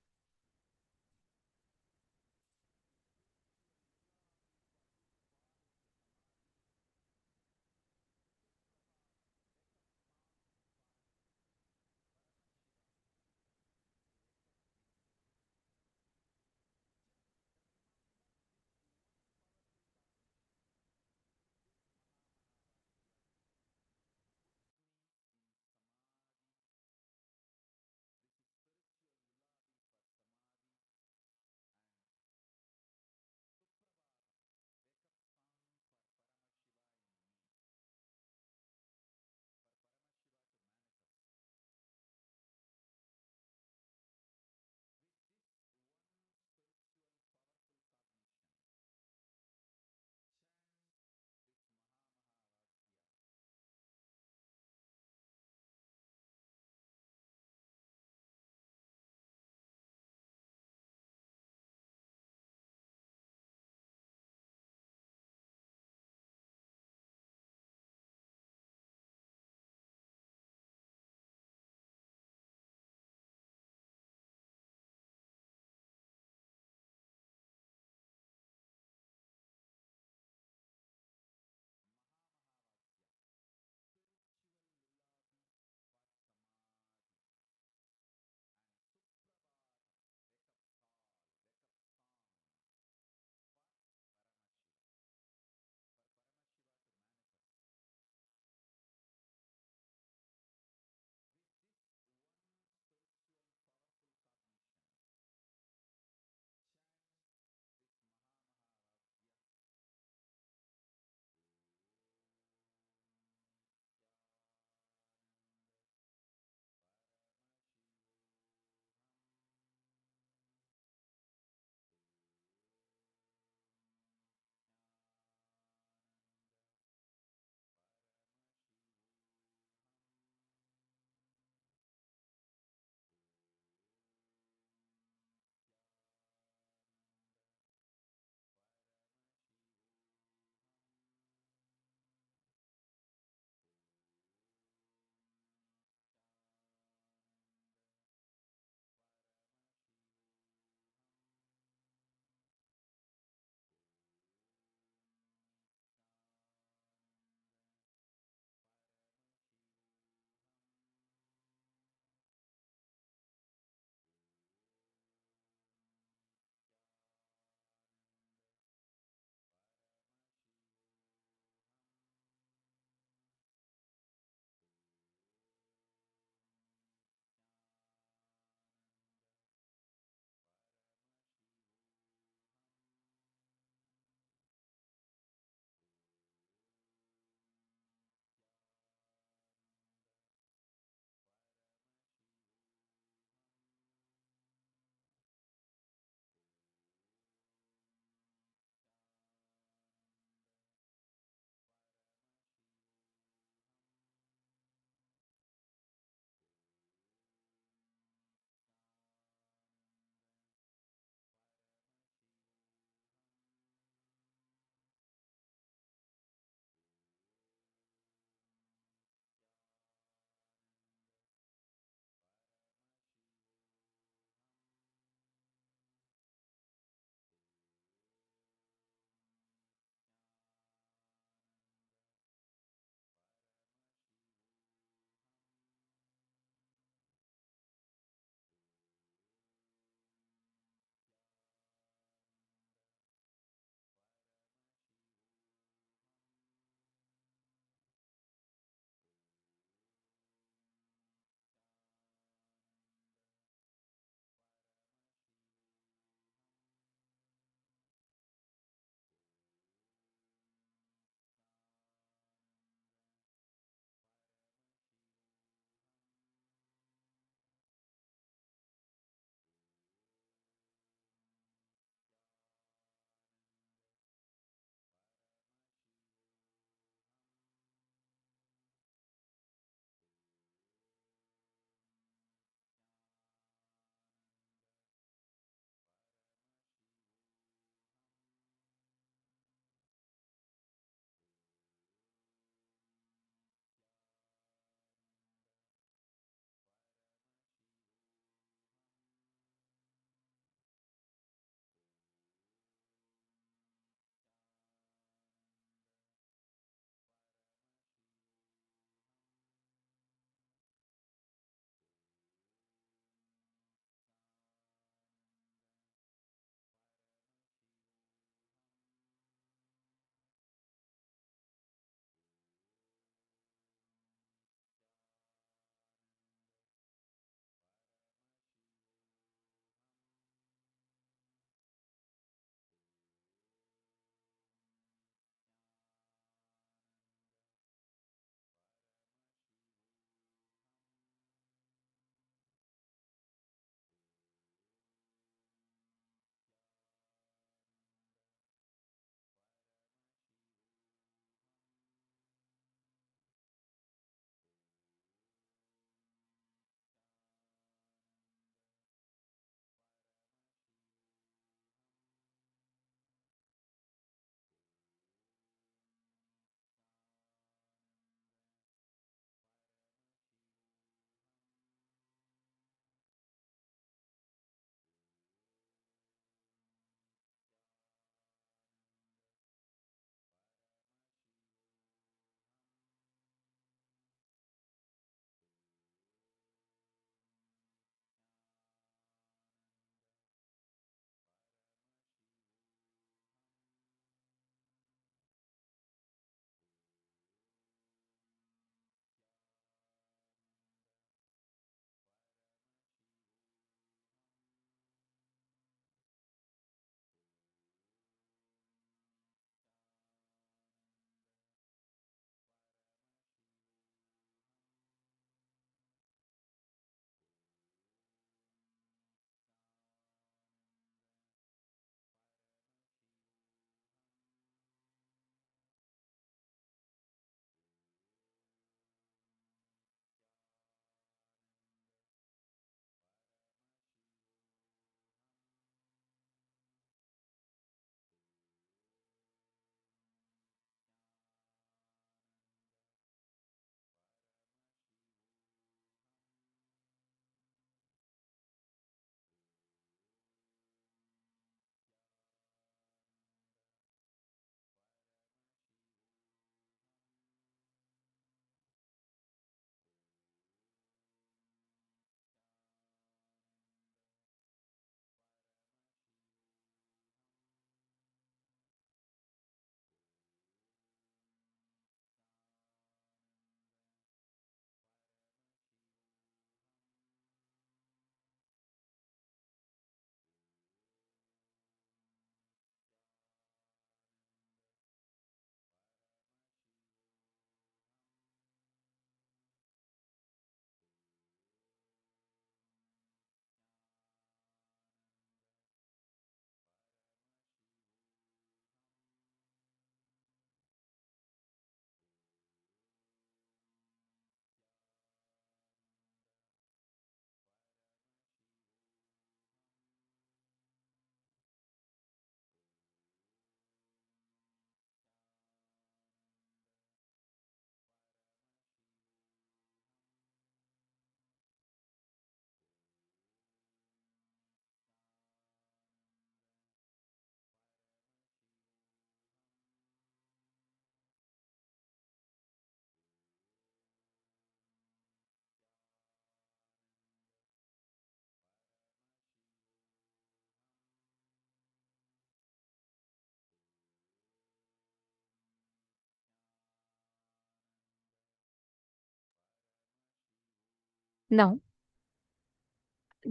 Now,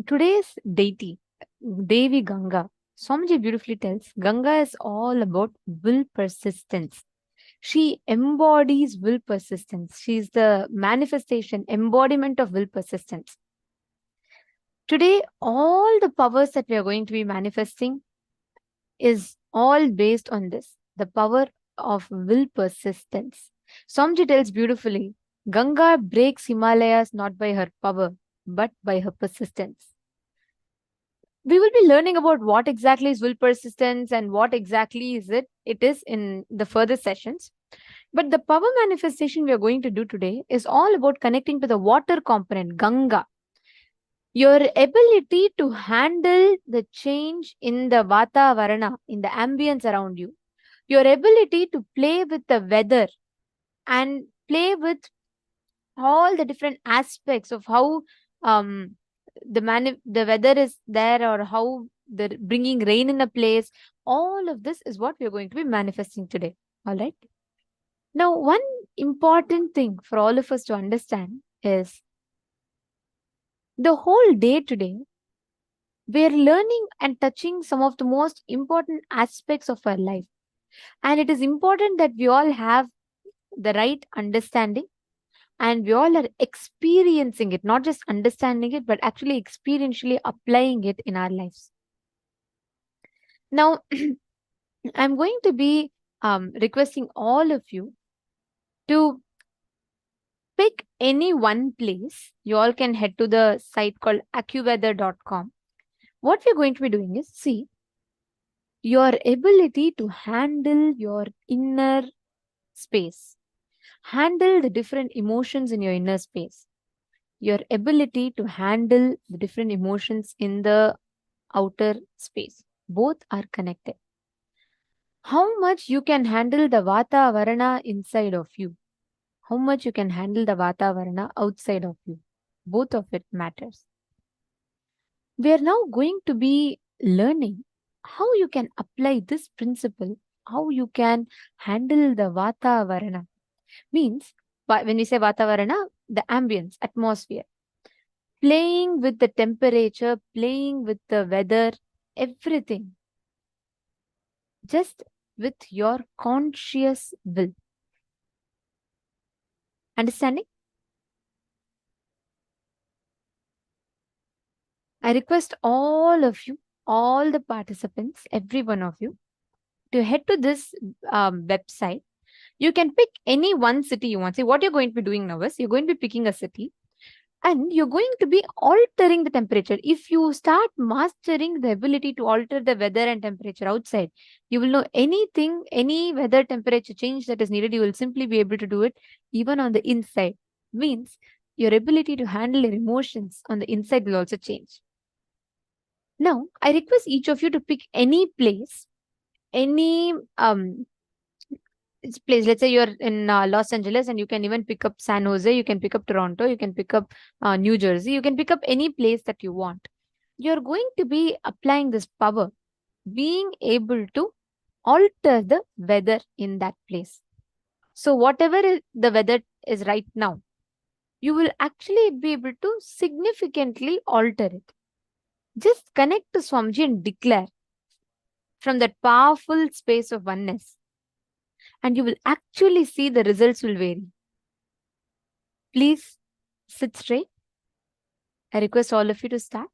today's deity, Devi Ganga, Swamiji beautifully tells Ganga is all about will persistence. She embodies will persistence. She is the manifestation, embodiment of will persistence. Today, all the powers that we are going to be manifesting is all based on this, the power of will persistence. Swamiji tells beautifully, Ganga breaks Himalayas not by her power, but by her persistence. We will be learning about what exactly is will persistence and what exactly it is in the further sessions. But the power manifestation we are going to do today is all about connecting to the water component, Ganga. Your ability to handle the change in the Vatavarana, in the ambience around you, your ability to play with the weather and play with all the different aspects of how the weather is there, or how the bringing rain in a place, all of this is what we are going to be manifesting today. All right. Now, one important thing for all of us to understand is the whole day today, we are learning and touching some of the most important aspects of our life. And it is important that we all have the right understanding and we all are experiencing it, not just understanding it, but actually experientially applying it in our lives. Now, I'm going to be requesting all of you to pick any one place. You all can head to the site called accuweather.com. What we're going to be doing is, see, your ability to handle your inner space, handle the different emotions in your inner space, your ability to handle the different emotions in the outer space. Both are connected. How much you can handle the Vata Varana inside of you, how much you can handle the Vata Varana outside of you, both of it matters. We are now going to be learning how you can apply this principle, how you can handle the Vata Varana. Means, when we say Vata Varana, the ambience, atmosphere, playing with the temperature, playing with the weather, everything, just with your conscious will. Understanding? I request all of you, all the participants, every one of you, to head to this website. You can pick any one city you want. See, what you're going to be doing now is you're going to be picking a city and you're going to be altering the temperature. If you start mastering the ability to alter the weather and temperature outside, you will know anything, any weather temperature change that is needed, you will simply be able to do it even on the inside. Means your ability to handle your emotions on the inside will also change. Now, I request each of you to pick any place, any place. Let's say you're in Los Angeles, and you can even pick up San Jose, you can pick up Toronto, you can pick up New Jersey, you can pick up any place that you want. You're going to be applying this power, being able to alter the weather in that place. So whatever the weather is right now, you will actually be able to significantly alter it. Just connect to Swamiji and declare from that powerful space of oneness, and you will actually see the results will vary. Please sit straight. I request all of you to start.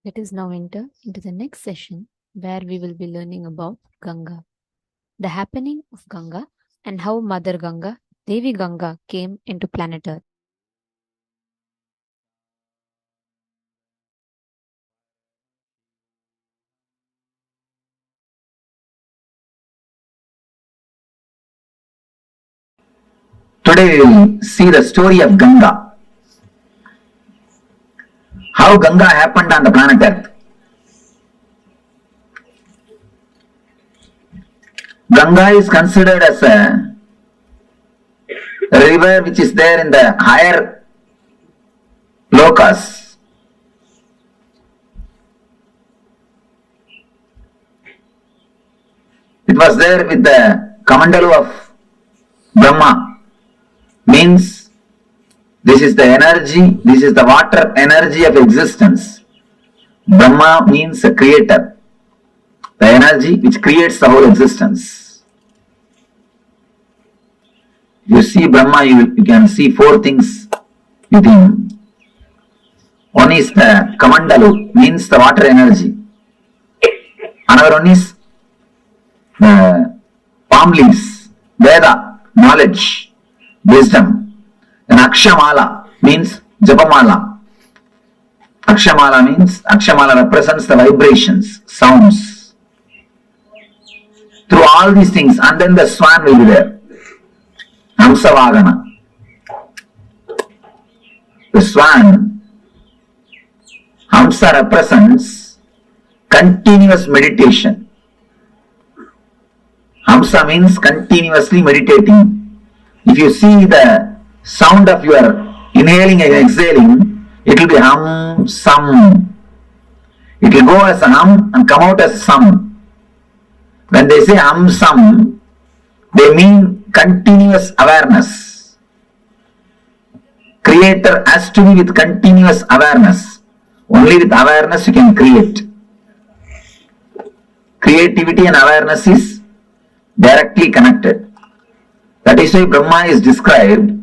Let us now enter into the next session where we will be learning about Ganga, the happening of Ganga, and how Mother Ganga, Devi Ganga, came into planet Earth. Today we will see the story of Ganga. How Ganga happened on the planet Earth. Ganga is considered as a river which is there in the higher lokas. It was there with the Kamandalu of Brahma. Means this is the energy, this is the water energy of existence. Brahma means a creator, the energy which creates the whole existence. You see Brahma, you can see four things within. One is the Kamandalu, means the water energy. Another one is the palm leaves, Veda, knowledge, wisdom. Then Akshamala means Japamala. Akshamala represents the vibrations, sounds. Through all these things, and then the swan will be there. Hamsavagana. The swan, Hamsa represents continuous meditation. Hamsa means continuously meditating. If you see the sound of your inhaling and exhaling, it will be hum, sum. It will go as a hum and come out as sum. When they say hum, sum, they mean continuous awareness. Creator has to be with continuous awareness. Only with awareness you can create. Creativity and awareness is directly connected. That is why Brahma is described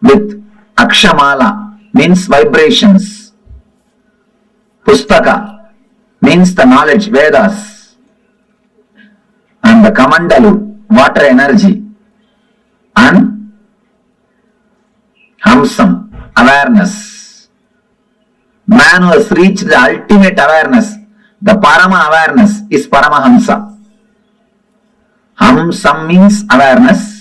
with Akshamala, means vibrations. Pustaka means the knowledge, Vedas. And the Kamandalu, water energy. And Hamsam, awareness. Man who has reached the ultimate awareness, the Parama awareness, is Paramahamsa. Hamsam means awareness.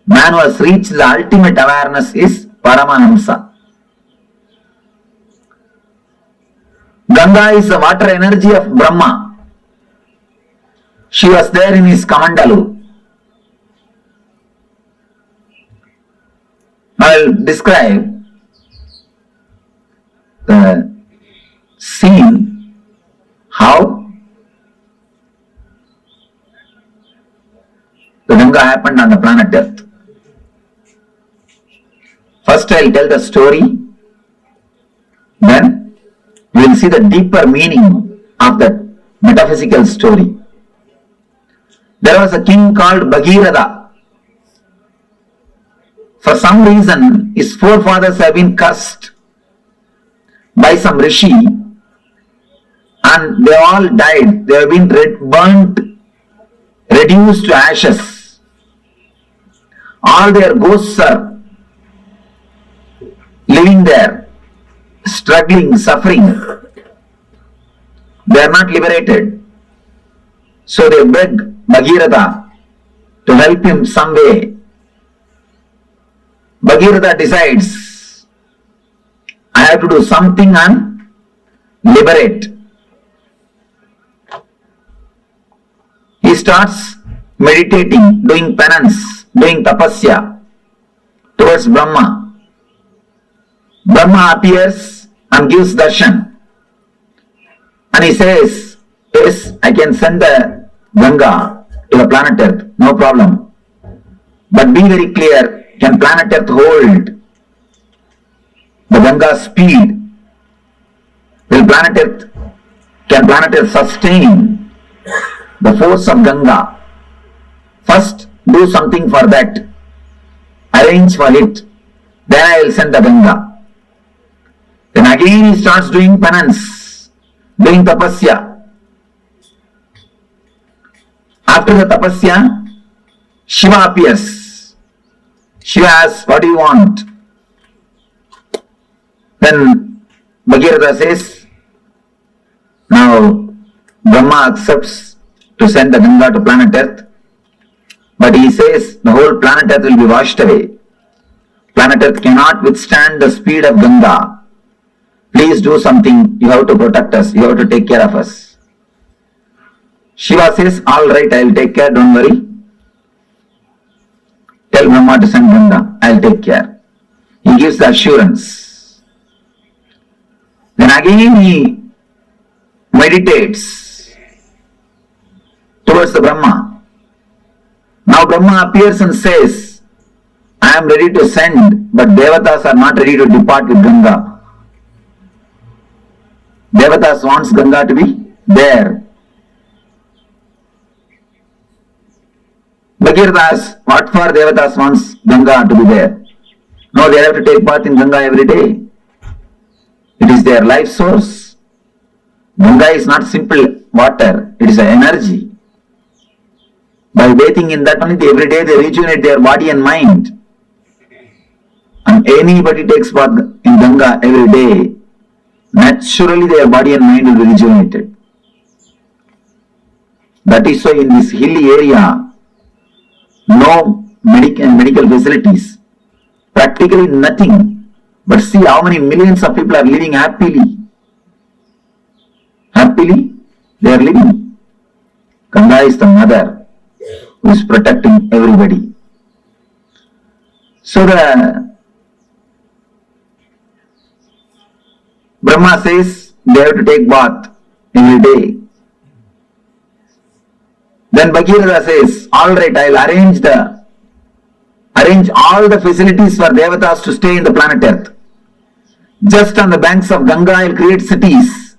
Man who has reached the ultimate awareness is Paramahamsa. Ganga is the water energy of Brahma. She was there in his Kamandalu. I will describe the scene, how the Ganga happened on the planet Earth. First I will tell the story, then we will see the deeper meaning of that metaphysical story. There was a king called Bhagirath. For some reason, his forefathers have been cursed by some rishi and they all died. They have been burnt, reduced to ashes. All their ghosts are living there, struggling, suffering. They are not liberated. So they beg Bhagirath to help him some way. Bhagirath decides, I have to do something and liberate. He starts meditating, doing penance, doing tapasya towards Brahma. Brahma appears and gives darshan. And he says, yes, I can send the Ganga to the planet Earth, no problem. But be very clear, can planet Earth hold the Ganga's speed? Can planet Earth sustain the force of Ganga? First, do something for that. Arrange for it. Then I will send the Ganga. Then again he starts doing penance. doing tapasya. After the tapasya, Shiva appears. Shiva asks, what do you want? Then Bhagirath says, now Brahma accepts to send the Ganga to planet Earth, but he says the whole planet Earth will be washed away. Planet Earth cannot withstand the speed of Ganga. Please do something, you have to protect us, you have to take care of us. Shiva says, all right, I will take care, don't worry. Tell Brahma to send Ganga, I will take care. He gives the assurance. Then again he meditates towards the Brahma. Now Brahma appears and says, I am ready to send, but Devatas are not ready to depart with Ganga. Devatas wants Ganga to be there. Bhagirath asks, what for Devatas wants Ganga to be there? No, they have to take bath in Ganga every day. It is their life source. Ganga is not simple water, it is an energy. By bathing in that only every day they rejuvenate their body and mind. And anybody takes bath in Ganga every day, naturally their body and mind will be rejuvenated. That is why in this hilly area, no medical facilities, practically nothing. But see how many millions of people are living happily. Happily, they are living. Ganga is the mother who is protecting everybody. So the Brahma says they have to take bath every day. Then Bhagirath says, all right, I will arrange all the facilities for Devatas to stay in the planet Earth. Just on the banks of Ganga, I will create cities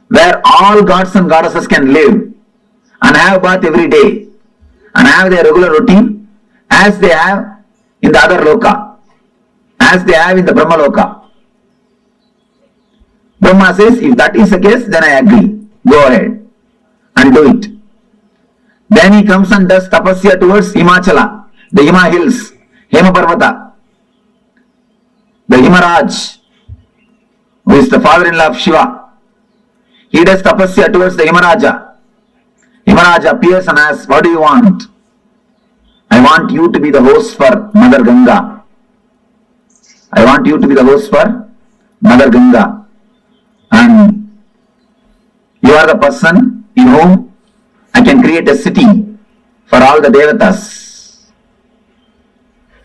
where all gods and goddesses can live and have bath every day and have their regular routine as they have in the other loka, as they have in the Brahma Loka. Brahma says, if that is the case, then I agree. Go ahead and do it. Then he comes and does tapasya towards Himachala, the Hima hills, Hema Parvata, the Himaraj, who is the father-in-law of Shiva. He does tapasya towards the Himaraja. Himaraja appears and asks, what do you want? I want you to be the host for Mother Ganga. I want you to be the host for Mother Ganga. And you are the person in whom I can create a city for all the Devatas.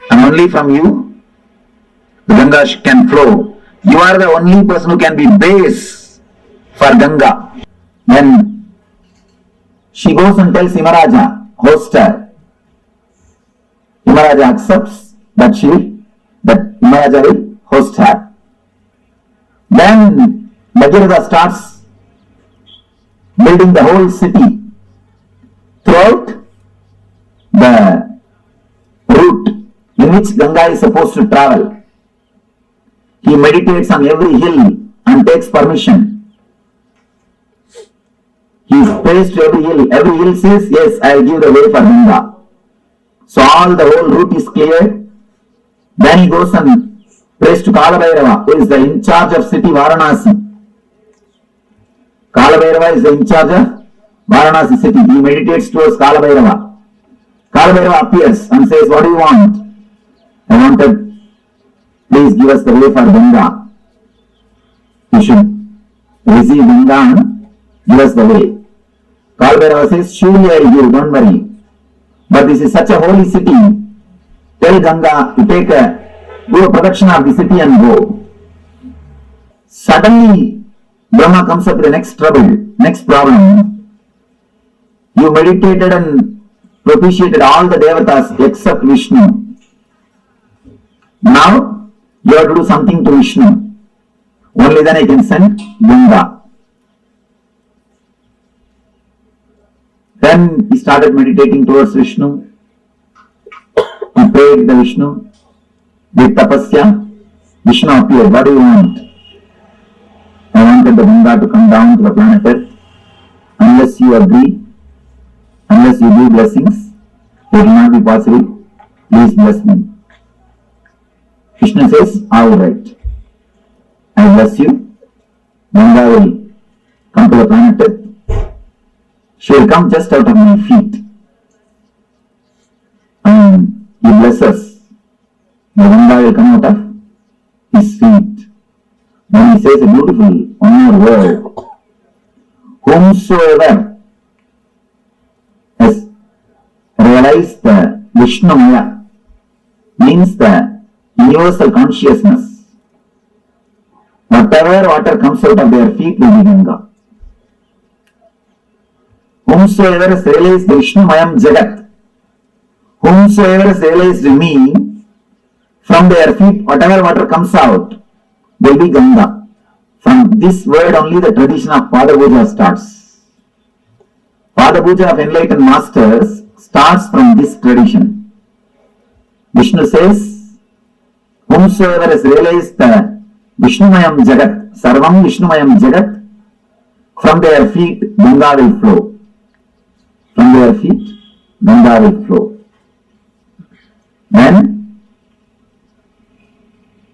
And only from you, the Ganga can flow. You are the only person who can be base for Ganga. Then she goes and tells Himaraja, host her. Himaraja accepts that Himaraja will host her. Then Bhagirath starts building the whole city throughout the route in which Ganga is supposed to travel. He meditates on every hill and takes permission. He prays to every hill. Every hill says, yes, I will give the way for Ganga. So all the whole route is cleared. Then he goes and prays to Kalabhairava, who is the in charge of city Varanasi. Kalabhairava is the in charge of Varanasi city. He meditates towards Kalabhairava. Kalabhairava appears and says, what do you want? I wanted, please give us the way for Ganga. You should receive Ganga and give us the way. Kalabhairava says, surely I will give, don't worry. But this is such a holy city. Tell Ganga to do a protection of the city and go. Suddenly, Brahma comes up with the next problem. You meditated and propitiated all the Devatas except Vishnu. Now, you have to do something to Vishnu. Only then I can send Ganga. Then he started meditating towards Vishnu. He prayed the Vishnu. Did tapasya. Vishnu appeared. What do you want? I want wanted the Ganga to come down to the planet Earth. Unless you agree, unless you do blessings, it will not be possible. Please bless me. Krishna says, all right. I bless you. Ganga will come to the planet Earth. She will come just out of my feet. And he blesses. The Ganga will come out of his feet. Then he says a beautiful one more word. Whomsoever has realized the Vishnumaya, means the universal consciousness, whatever water comes out of their feet will be Ganga. Whomsoever has realized the Vishnumayam Jagat, whomsoever has realized me, from their feet whatever water comes out will be Ganga. From this word only the tradition of Pada Puja starts. Pada Puja of enlightened masters starts from this tradition. Vishnu says, whomsoever has realized the Vishnumayam Jagat, Sarvam Vishnumayam Jagat, from their feet Ganga will flow. From their feet Ganga will flow. Then,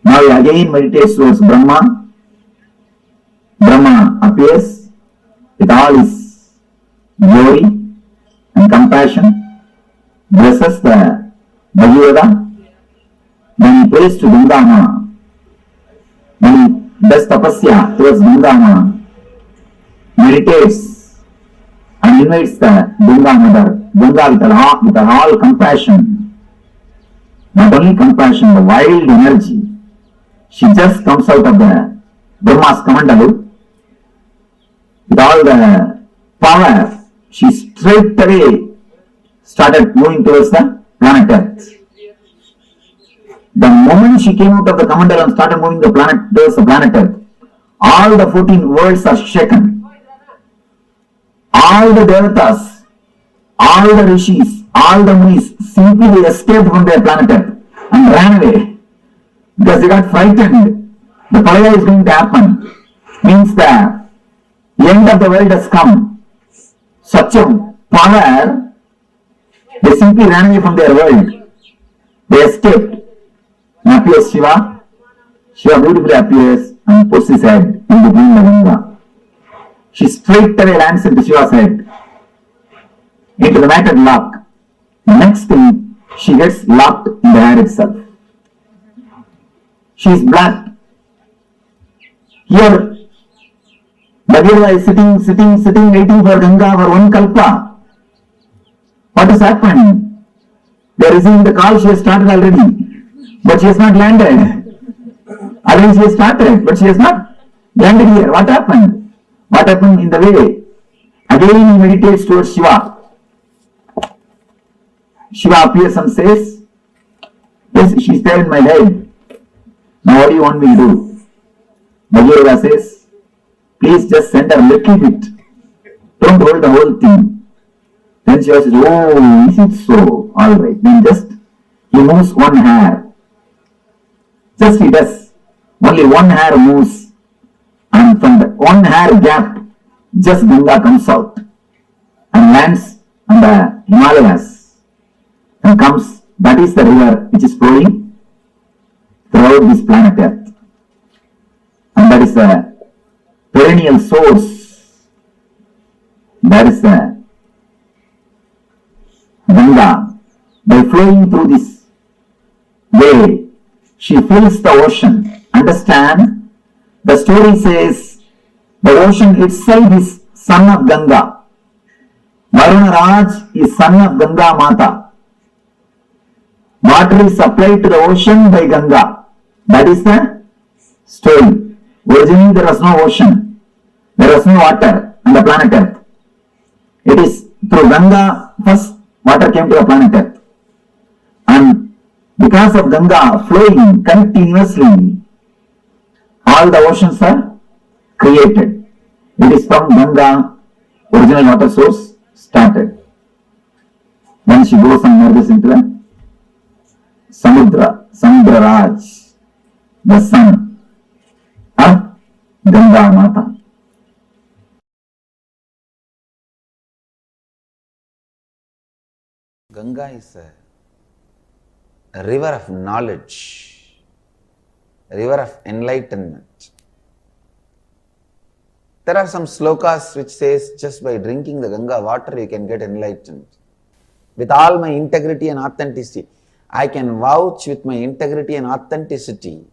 now he again meditates towards Brahma. Brahma appears with all his glory and compassion, blesses the Bhagavata, then he prays to Ganga. Then he does tapasya towards Ganga, meditates and invites the Ganga mother, Ganga with all compassion, not only compassion, the wild energy. She just comes out of the Brahma's Kamandalu. With all the power, she straight away started moving towards the planet Earth. The moment she came out of the Kamandalu and started moving towards the planet Earth, all the 14 worlds are shaken. All the Devatas, all the Rishis, all the Munis simply escaped from their planet Earth and ran away because they got frightened. The Pralaya is going to happen. Means the end of the world has come. Such a power, they simply ran away from their world. They escaped. And appears Shiva. Shiva beautifully appears and puts his head in between the Ganga. She straight away lands into Shiva's head, into the matted lock. The next thing, she gets locked in the hair itself. She is black. Here, Bhagavān is sitting, waiting for Ganga for one kalpa. What has happened? They are receiving the call, she has started already, but she has not landed. Already she has started, but she has not landed here. What happened? What happened in the way? Again he meditates towards Shiva. Shiva appears and says, yes, she is there in my head. Now what do you want me to do? Bhagavān says, please just send her a little bit. Don't hold the whole thing. Then Shiva says, oh, is it so? Alright. Then just, he moves one hair. Just he does. Only one hair moves. And from the one hair gap, just Ganga comes out and lands on the Himalayas and comes. That is the river which is flowing throughout this planet Earth. And that is the perennial source. That is the Ganga. By flowing through this way, she fills the ocean. Understand? The story says the ocean itself is son of Ganga. Varuna Raj is son of Ganga Mata. Water is supplied to the ocean by Ganga. That is the story. Originally there was no ocean. There was no water on the planet Earth. It is through Ganga first water came to the planet Earth. And because of Ganga flowing continuously, all the oceans are created. It is from Ganga, original water source started. Then she goes and merges into the Samudra Raj, the son of Ganga Mata. Ganga is a river of knowledge, a river of enlightenment. There are some slokas which says just by drinking the Ganga water you can get enlightened. With all my integrity and authenticity, I can vouch with my integrity and authenticity.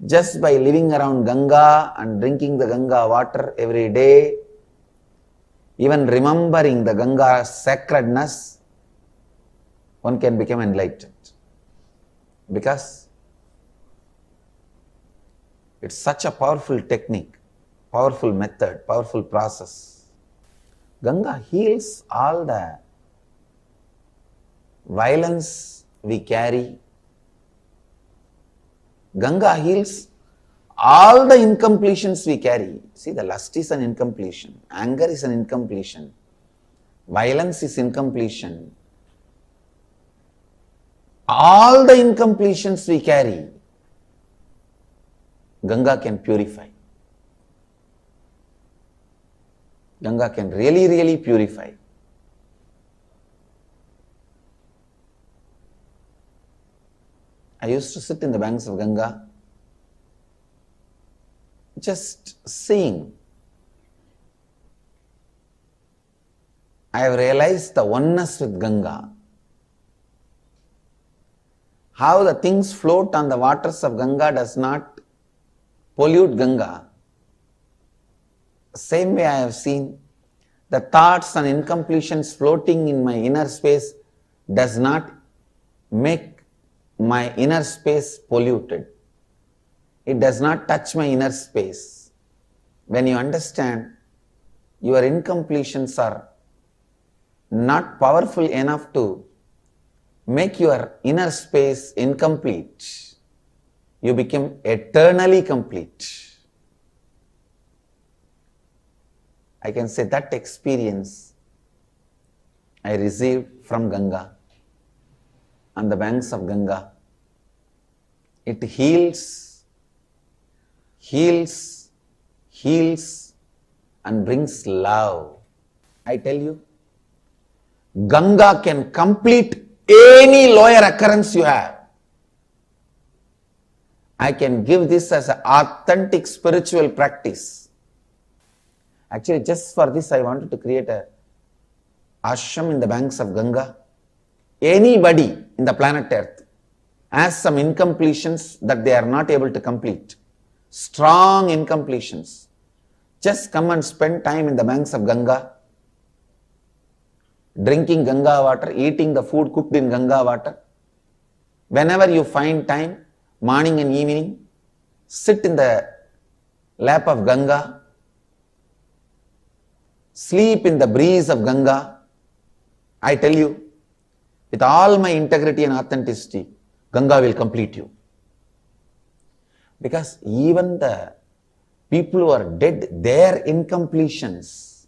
Just by living around Ganga and drinking the Ganga water every day, even remembering the Ganga's sacredness, one can become enlightened. Because it's such a powerful technique, powerful method, powerful process. Ganga heals all the violence we carry. Ganga heals all the incompletions we carry. See, the lust is an incompletion, anger is an incompletion, violence is incompletion. All the incompletions we carry, Ganga can purify. Ganga can really, really purify. I used to sit in the banks of Ganga, just seeing. I have realized the oneness with Ganga. How the things float on the waters of Ganga does not pollute Ganga. Same way I have seen the thoughts and incompletions floating in my inner space does not make my inner space polluted. It does not touch my inner space. When you understand your incompletions are not powerful enough to make your inner space incomplete, you become eternally complete. I can say that experience I received from Ganga, on the banks of Ganga. It heals, heals, heals and brings love. I tell you, Ganga can complete any lower occurrence you have. I can give this as an authentic spiritual practice. Actually, just for this I wanted to create a ashram in the banks of Ganga. Anybody in the planet Earth has some incompletions that they are not able to complete, strong incompletions, just come and spend time in the banks of Ganga, drinking Ganga water, eating the food cooked in Ganga water. Whenever you find time, morning and evening, sit in the lap of Ganga, sleep in the breeze of Ganga. I tell you, with all my integrity and authenticity, Ganga will complete you. Because even the people who are dead, their incompletions,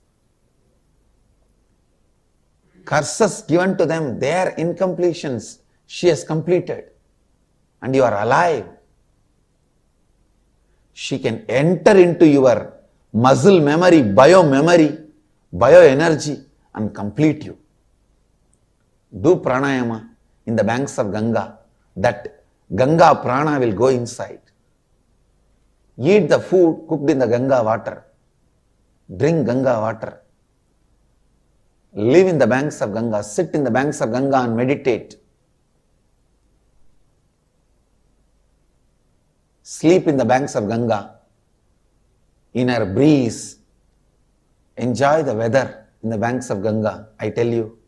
curses given to them, their incompletions, she has completed. And you are alive. She can enter into your muscle memory, bioenergy and complete you. Do pranayama in the banks of Ganga, that Ganga prana will go inside. Eat the food cooked in the Ganga water. Drink Ganga water. Live in the banks of Ganga. Sit in the banks of Ganga and meditate. Sleep in the banks of Ganga. In her breeze. Enjoy the weather in the banks of Ganga. I tell you,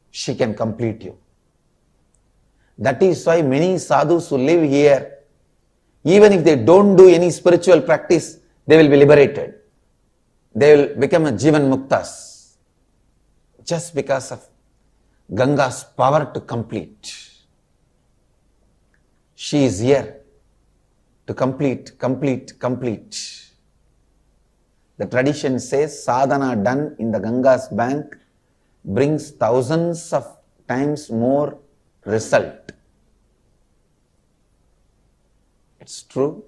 she can complete you. That is why many sadhus who live here, even if they don't do any spiritual practice, they will be liberated. They will become a Jivan Muktas. Just because of Ganga's power to complete. She is here to complete. The tradition says sadhana done in the Ganga's bank brings thousands of times more result. It's true.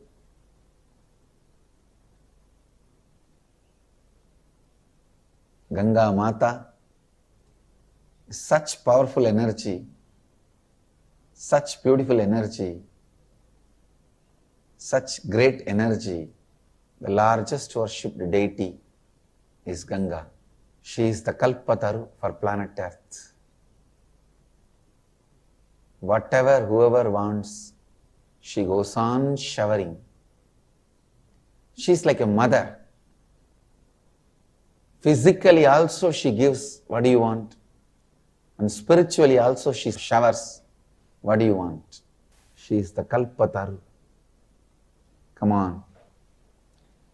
Ganga Mata is such powerful energy, such beautiful energy, such great energy. The largest worshipped deity is Ganga. She is the Kalpataru for planet Earth. Whatever whoever wants, she goes on showering. She is like a mother. Physically also she gives what do you want, and spiritually also she showers what do you want. She is the Kalpataru. Come on,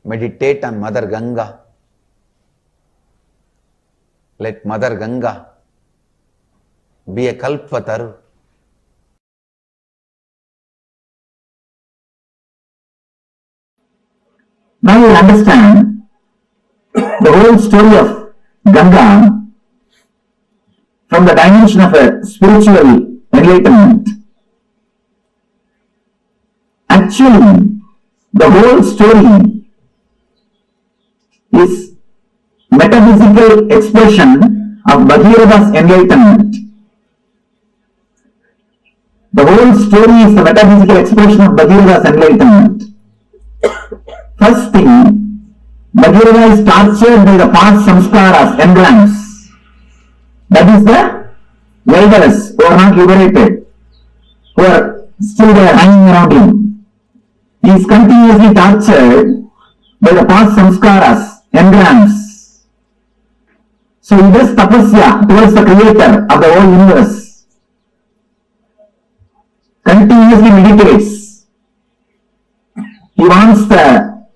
meditate on Mother Ganga. Let Mother Ganga be a Kalpataru. Now you understand the whole story of Ganga from the dimension of a spiritual enlightenment. Actually, the whole story is metaphysical expression of Bhagavān's enlightenment. The whole story is the metaphysical expression of Bhagavān's enlightenment. First thing, Bhagavān is tortured by the past samskaras, engrams. That is the elderless who are not liberated, who are still there hanging around him. He is continuously tortured by the past samskaras, engrams. So he does tapasya towards the creator of the whole universe. Continuously meditates. He wants the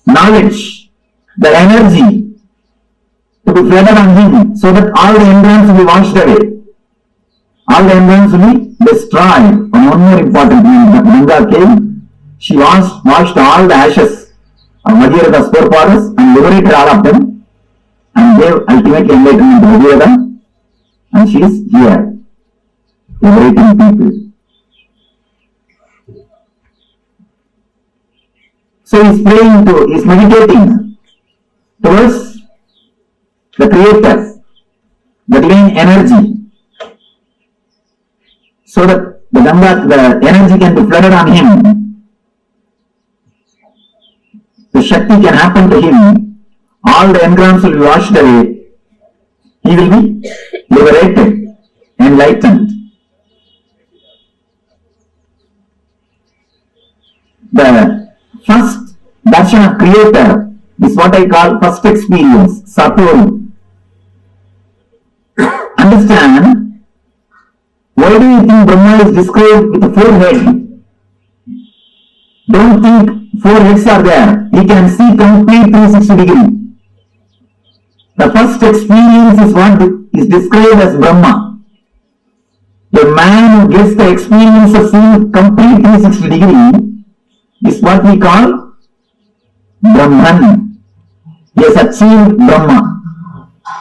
knowledge, the energy to be flooded on him so that all the engrams will be washed away. All the engrams will be destroyed. And one more important thing, Ganga came, she washed all the ashes of Bhagavān's forefathers and liberated all of them and gave ultimate enlightenment to Bhagavān, and she is here, liberating people. So he is praying he is meditating towards the Creator, the divine energy, so that the energy can be flooded on him. The Shakti can happen to him. All the engrams will be washed away. He will be liberated, enlightened. The first darshan of Creator is what I call first experience, Satori. Understand, why do you think Brahma is described with a forehead? Don't think four heads are there. He can see complete 360 degree. The first experience is what is described as Brahma. The man who gets the experience of seeing complete 360 degree is what we call Brahman. He has achieved Brahma.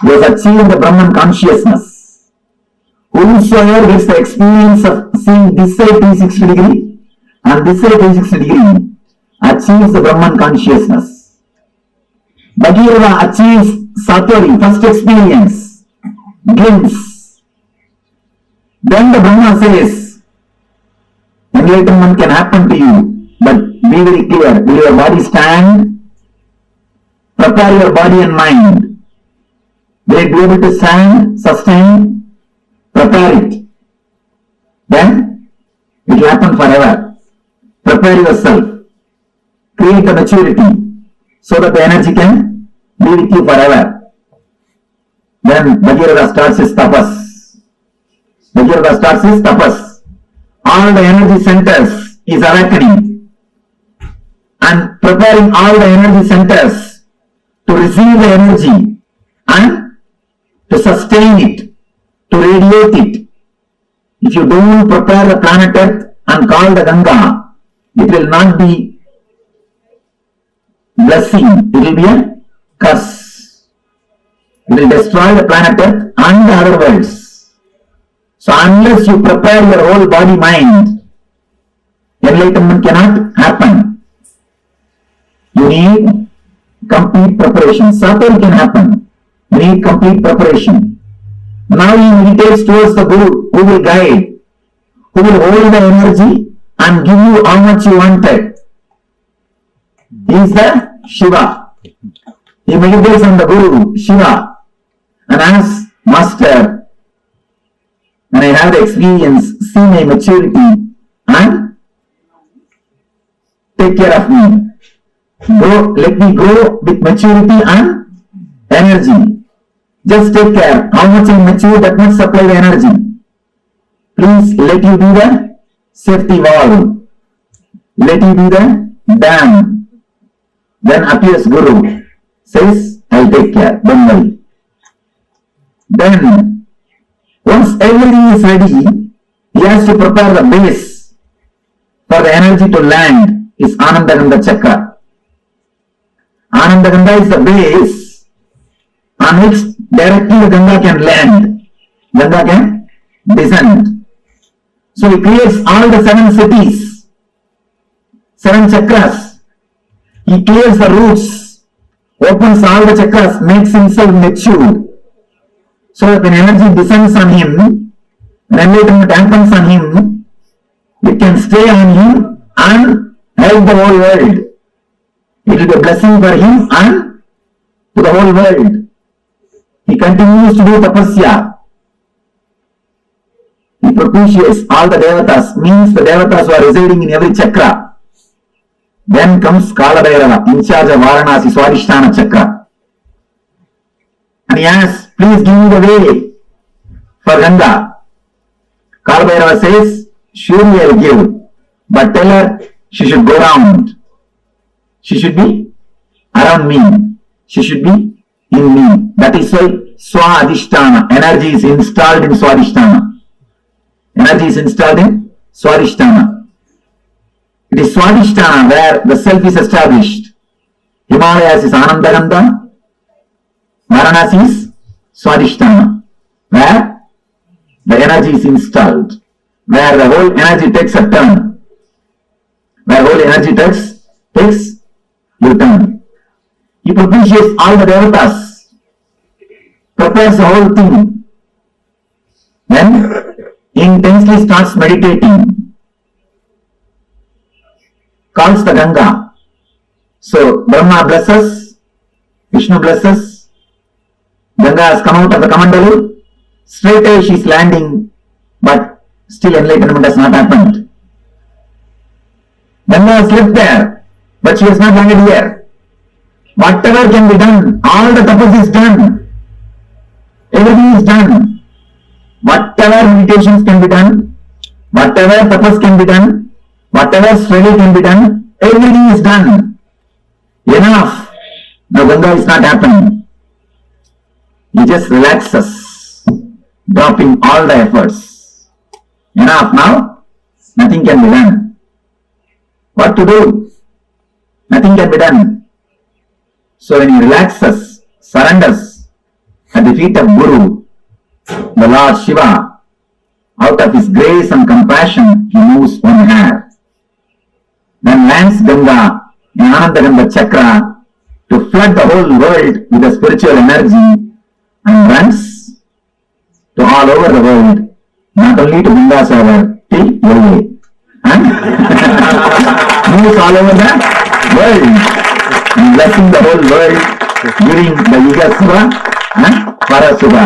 He has achieved the Brahman consciousness. Whosoever gets the experience of seeing this side 360 degree and this side 360 degree achieves the Brahman consciousness. Bhagavān achieves Satori, first experience, glimpse. Then the Brahma says, enlightenment can happen to you, but be very clear. Will your body stand? Prepare your body and mind. Will it be able to stand, sustain? Prepare it. Then it will happen forever. Prepare yourself. Create the maturity so that the energy can be with you forever. Then Bhagavān starts his tapas. Bhagavān starts his tapas. All the energy centers is awakening and preparing all the energy centers to receive the energy and to sustain it, to radiate it. If you don't prepare the planet Earth and call the Ganga, it will not be blessing, it will be a curse. It will destroy the planet Earth and the other worlds. So unless you prepare your whole body mind, enlightenment cannot happen. You need complete preparation. Satori can happen. You need complete preparation. Now he meditates towards the Guru who will guide, who will hold the energy and give you how much you wanted. He is the Shiva. He meditates on the Guru, Shiva, and asks, Master, when I have the experience, see my maturity and take care of me. Go, let me go with maturity and energy. Just take care. How much I mature, that much supply the energy. Please let you be the safety valve. Let you be the dam. Then appears Guru. Says, I'll take care. Don't worry. Then, once everything is ready, he has to prepare the base for the energy to land. Is Anandagandha Chakra. Anandagandha is the base on which directly the Ganga can land. Ganga can descend. So he creates all the 7 cities, 7 chakras. He clears the roots, opens all the chakras, makes himself mature. So that when energy descends on him, when enlightenment happens on him, it can stay on him and help the whole world. It will be a blessing for him and to the whole world. He continues to do tapasya. He propitiates all the devatas, means the devatas who are residing in every chakra. Then comes Kalabhairava, in charge of Varanasi, Swadhisthana chakra. And he asks, please give me the way for Ganga. Kalabhairava says, surely I will give, but tell her she should go round. She should be around me. She should be in me. That is why Swadhisthana, energy is installed in Swadhisthana. Energy is installed in Swadhisthana. It is Swadhisthana where the self is established. Himalayas is Anandagandha. Varanasi is Swadhisthana, where the energy is installed, where the whole energy takes a turn, where whole energy takes U-turn. He propitiates all the devatas, prepares the whole thing, then intensely starts meditating, calls the Ganga. So Brahma blesses, Vishnu blesses, Ganga has come out of the Kamandalu, straight away she is landing, but still enlightenment has not happened. Ganga has lived there, but she has not landed here. Whatever can be done, all the tapas is done. Everything is done. Whatever meditations can be done, whatever tapas can be done, whatever study can be done, everything is done. Enough. Now Ganga is not happening. He just relaxes, dropping all the efforts. Enough now, nothing can be done. What to do? Nothing can be done. So when he relaxes, surrenders at the feet of Guru, the Lord Shiva, out of his grace and compassion, he moves one hair. Then lands Ganga in Anandagandha Chakra to flood the whole world with the spiritual energy and runs to all over the world, not only to Bindasagar, till Yogi, and moves all over the world, and blessing the whole world during the Yuga Suba and Parasuba.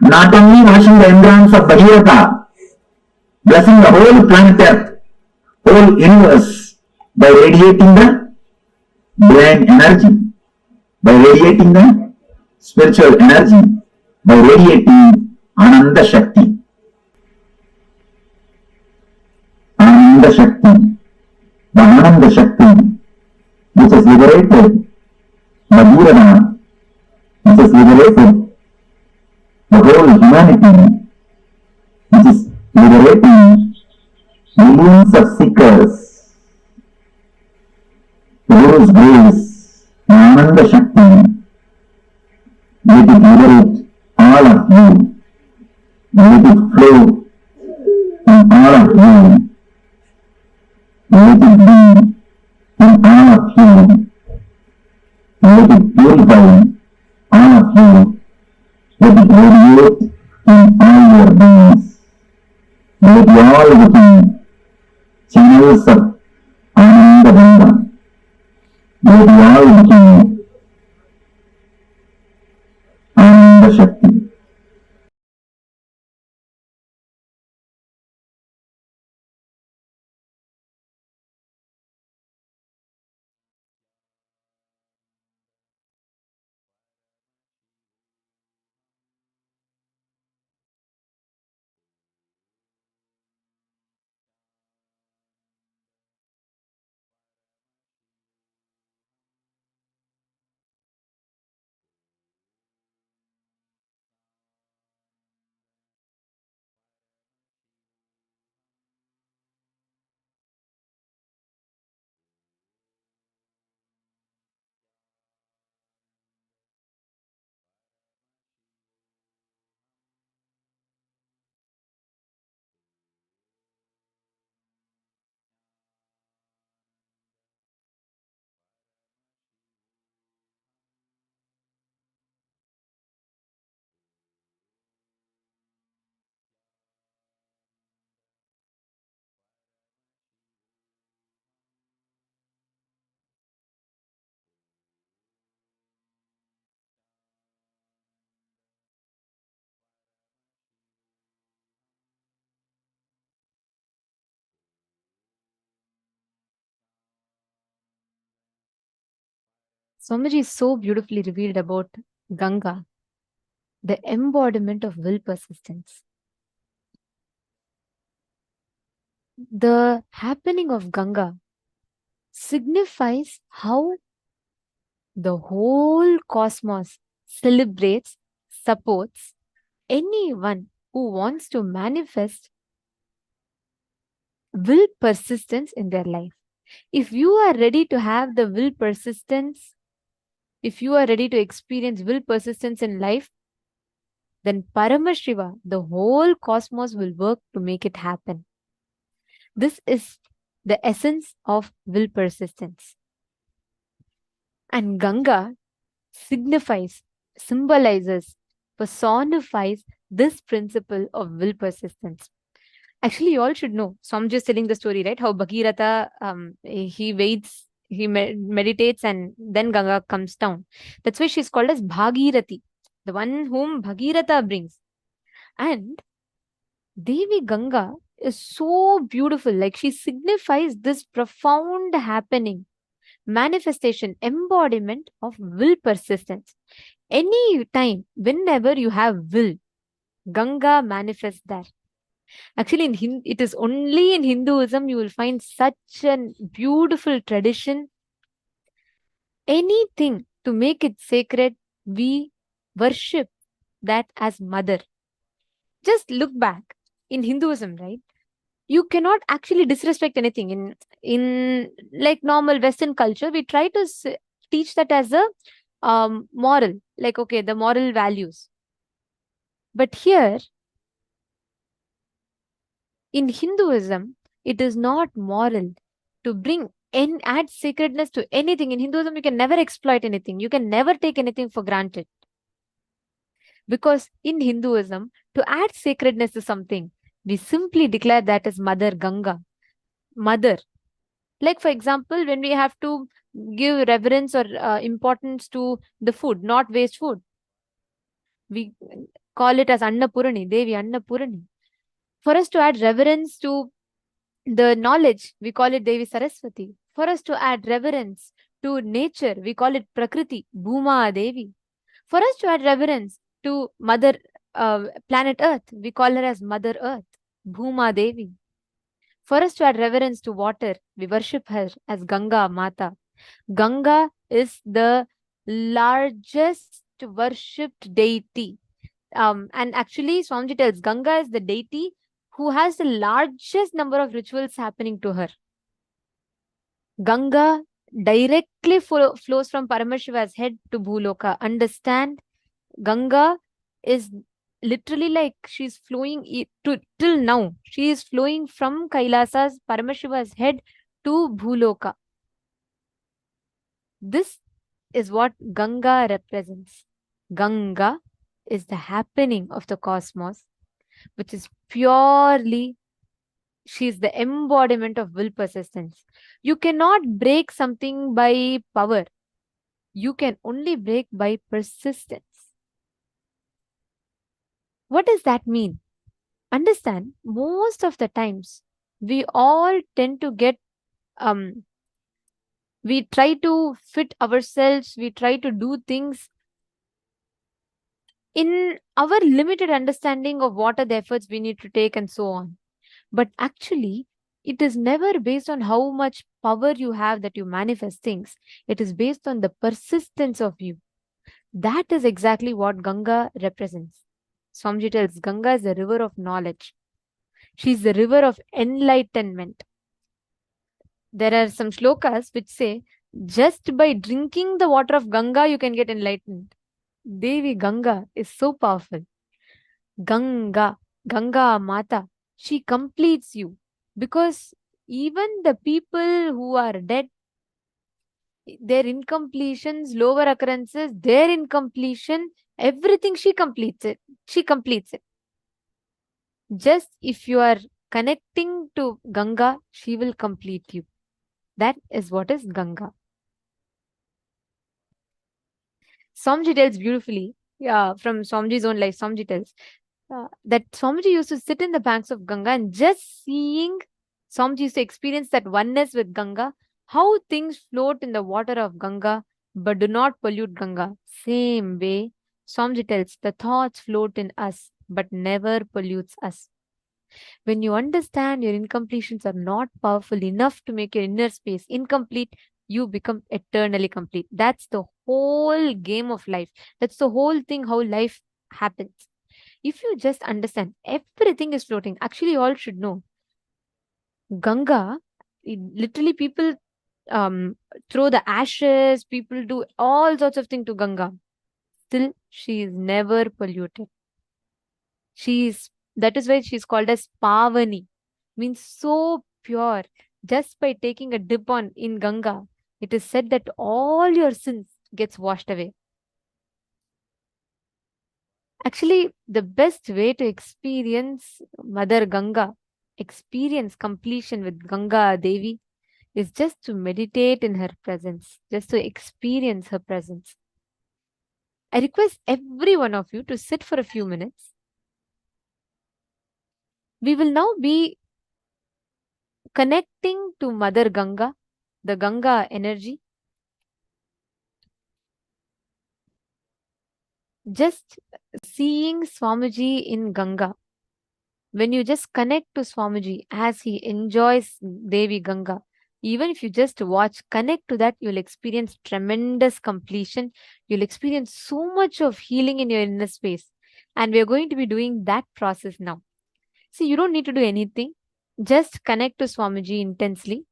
Not only washing the environs of Bhagavata, blessing the whole planet Earth, whole universe, by radiating the divine energy, by radiating the spiritual energy, by radiating Ananda Shakti. Ananda Shakti, the Ananda Shakti, which has liberated Bhagavāna, which has liberated the whole humanity, which is liberating millions of seekers. The Guru's grace, Ananda Shakti, let it liberate all of you. Let it flow in all of you. Let it be in all of you. Let it purify all of you Let it radiate in all your beings. Let all become channels of Ananda Ganga. Let all become Ananda Shakti. Swamiji so beautifully revealed about Ganga, the embodiment of will persistence. The happening of Ganga signifies how the whole cosmos celebrates, supports anyone who wants to manifest will persistence in their life. If you are ready to have the will persistence, if you are ready to experience will persistence in life, then Paramashiva, the whole cosmos will work to make it happen. This is the essence of will persistence. And Ganga signifies, symbolizes, personifies this principle of will persistence. Actually, you all should know. So I'm just telling the story, right? How Bhagirata, he waits, he meditates, and then Ganga comes down. That's why she's called as Bhagirati, the one whom Bhagirata brings. And Devi Ganga is so beautiful. Like, she signifies this profound happening, manifestation, embodiment of will persistence. Any time, whenever you have will, Ganga manifests there. Actually, it is only in Hinduism you will find such a beautiful tradition. Anything to make it sacred, we worship that as mother. Just look back in Hinduism, right? You cannot actually disrespect anything. In like normal Western culture, we try to teach that as a moral, like, okay, the moral values. But here in Hinduism, it is not moral to bring and add sacredness to anything. In Hinduism, you can never exploit anything. You can never take anything for granted. Because in Hinduism, to add sacredness to something, we simply declare that as Mother Ganga. Mother. Like, for example, when we have to give reverence or importance to the food, not waste food, we call it as Annapurani, Devi Annapurani. For us to add reverence to the knowledge, we call it Devi Saraswati. For us to add reverence to nature, we call it Prakriti, Bhuma Devi. For us to add reverence to Mother planet Earth, we call her as Mother Earth, Bhuma Devi. For us to add reverence to water, we worship her as Ganga Mata. Ganga is the largest worshipped deity. And actually, Swamiji tells Ganga is the deity who has the largest number of rituals happening to her. Ganga directly flows from Paramashiva's head to Bhuloka. Understand? Ganga is literally like she's flowing till now. She is flowing from Kailasa's Paramashiva's head to Bhuloka. This is what Ganga represents. Ganga is the happening of the cosmos, which is purely, she is the embodiment of will persistence. You cannot break something by power. You can only break by persistence. What does that mean? Understand, most of the times we all tend to get we try to fit ourselves, we try to do things in our limited understanding of what are the efforts we need to take and so on. But actually, it is never based on how much power you have that you manifest things. It is based on the persistence of you. That is exactly what Ganga represents. Swamiji tells Ganga is the river of knowledge. She is the river of enlightenment. There are some shlokas which say, just by drinking the water of Ganga, you can get enlightened. Devi Ganga is so powerful. Ganga, Ganga Mata, she completes you. Because even the people who are dead, their incompletions, lower occurrences, their incompletion, everything she completes it. She completes it. Just if you are connecting to Ganga, she will complete you. That is what is Ganga. Swamiji tells beautifully, from Swamiji's own life, Swamiji tells that Swamiji used to sit in the banks of Ganga and just seeing, Swamiji used to experience that oneness with Ganga, how things float in the water of Ganga but do not pollute Ganga. Same way, Swamiji tells the thoughts float in us but never pollutes us. When you understand your incompletions are not powerful enough to make your inner space incomplete, you become eternally complete. That's the whole game of life. That's the whole thing, how life happens. If you just understand everything is floating, actually you all should know. Ganga, literally people throw the ashes, people do all sorts of things to Ganga. Still, she is never polluted. That is why she's called as Pavani, means so pure. Just by taking a dip in Ganga, it is said that all your sins gets washed away. Actually, the best way to experience Mother Ganga, experience completion with Ganga Devi, is just to meditate in her presence, just to experience her presence. I request every one of you to sit for a few minutes. We will now be connecting to Mother Ganga, the Ganga energy. Just seeing Swamiji in Ganga. When you just connect to Swamiji as he enjoys Devi Ganga, even if you just watch, connect to that, you'll experience tremendous completion. You'll experience so much of healing in your inner space. And we're going to be doing that process now. See, you don't need to do anything. Just connect to Swamiji intensely.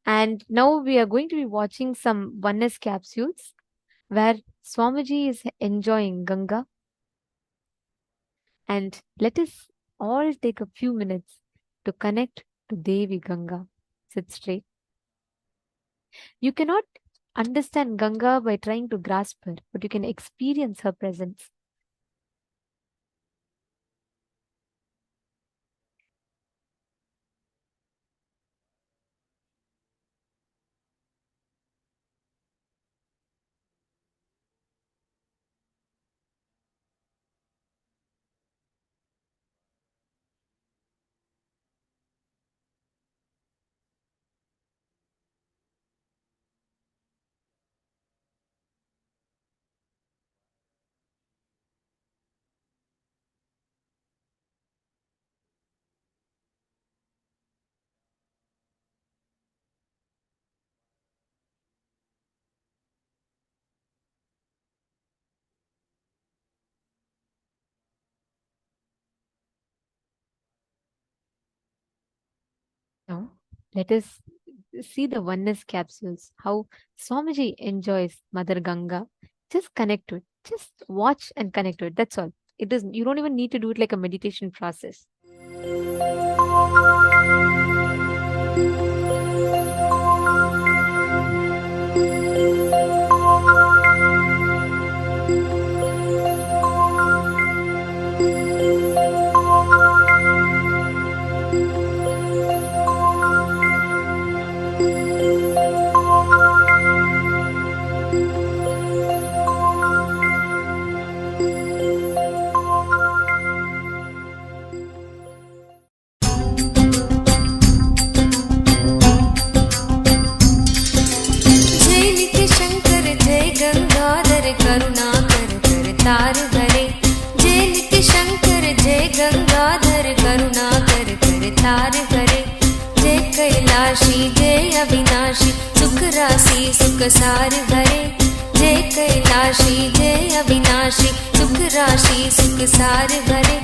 And now we are going to be watching some oneness capsules where Swamiji is enjoying Ganga. And let us all take a few minutes to connect to Devi Ganga. Sit straight. You cannot understand Ganga by trying to grasp her, but you can experience her presence. Now, let us see the oneness capsules, how Swamiji enjoys Mother Ganga. Just connect to it. Just watch and connect to it. That's all. You don't even need to do it like a meditation process. करुणा कर कर तार हरे। जय कैलाशी जय अविनाशी सुख राशि सुख सार हरे। जय कैलाशी जय अविनाशी सुख राशि सुख सार हरे।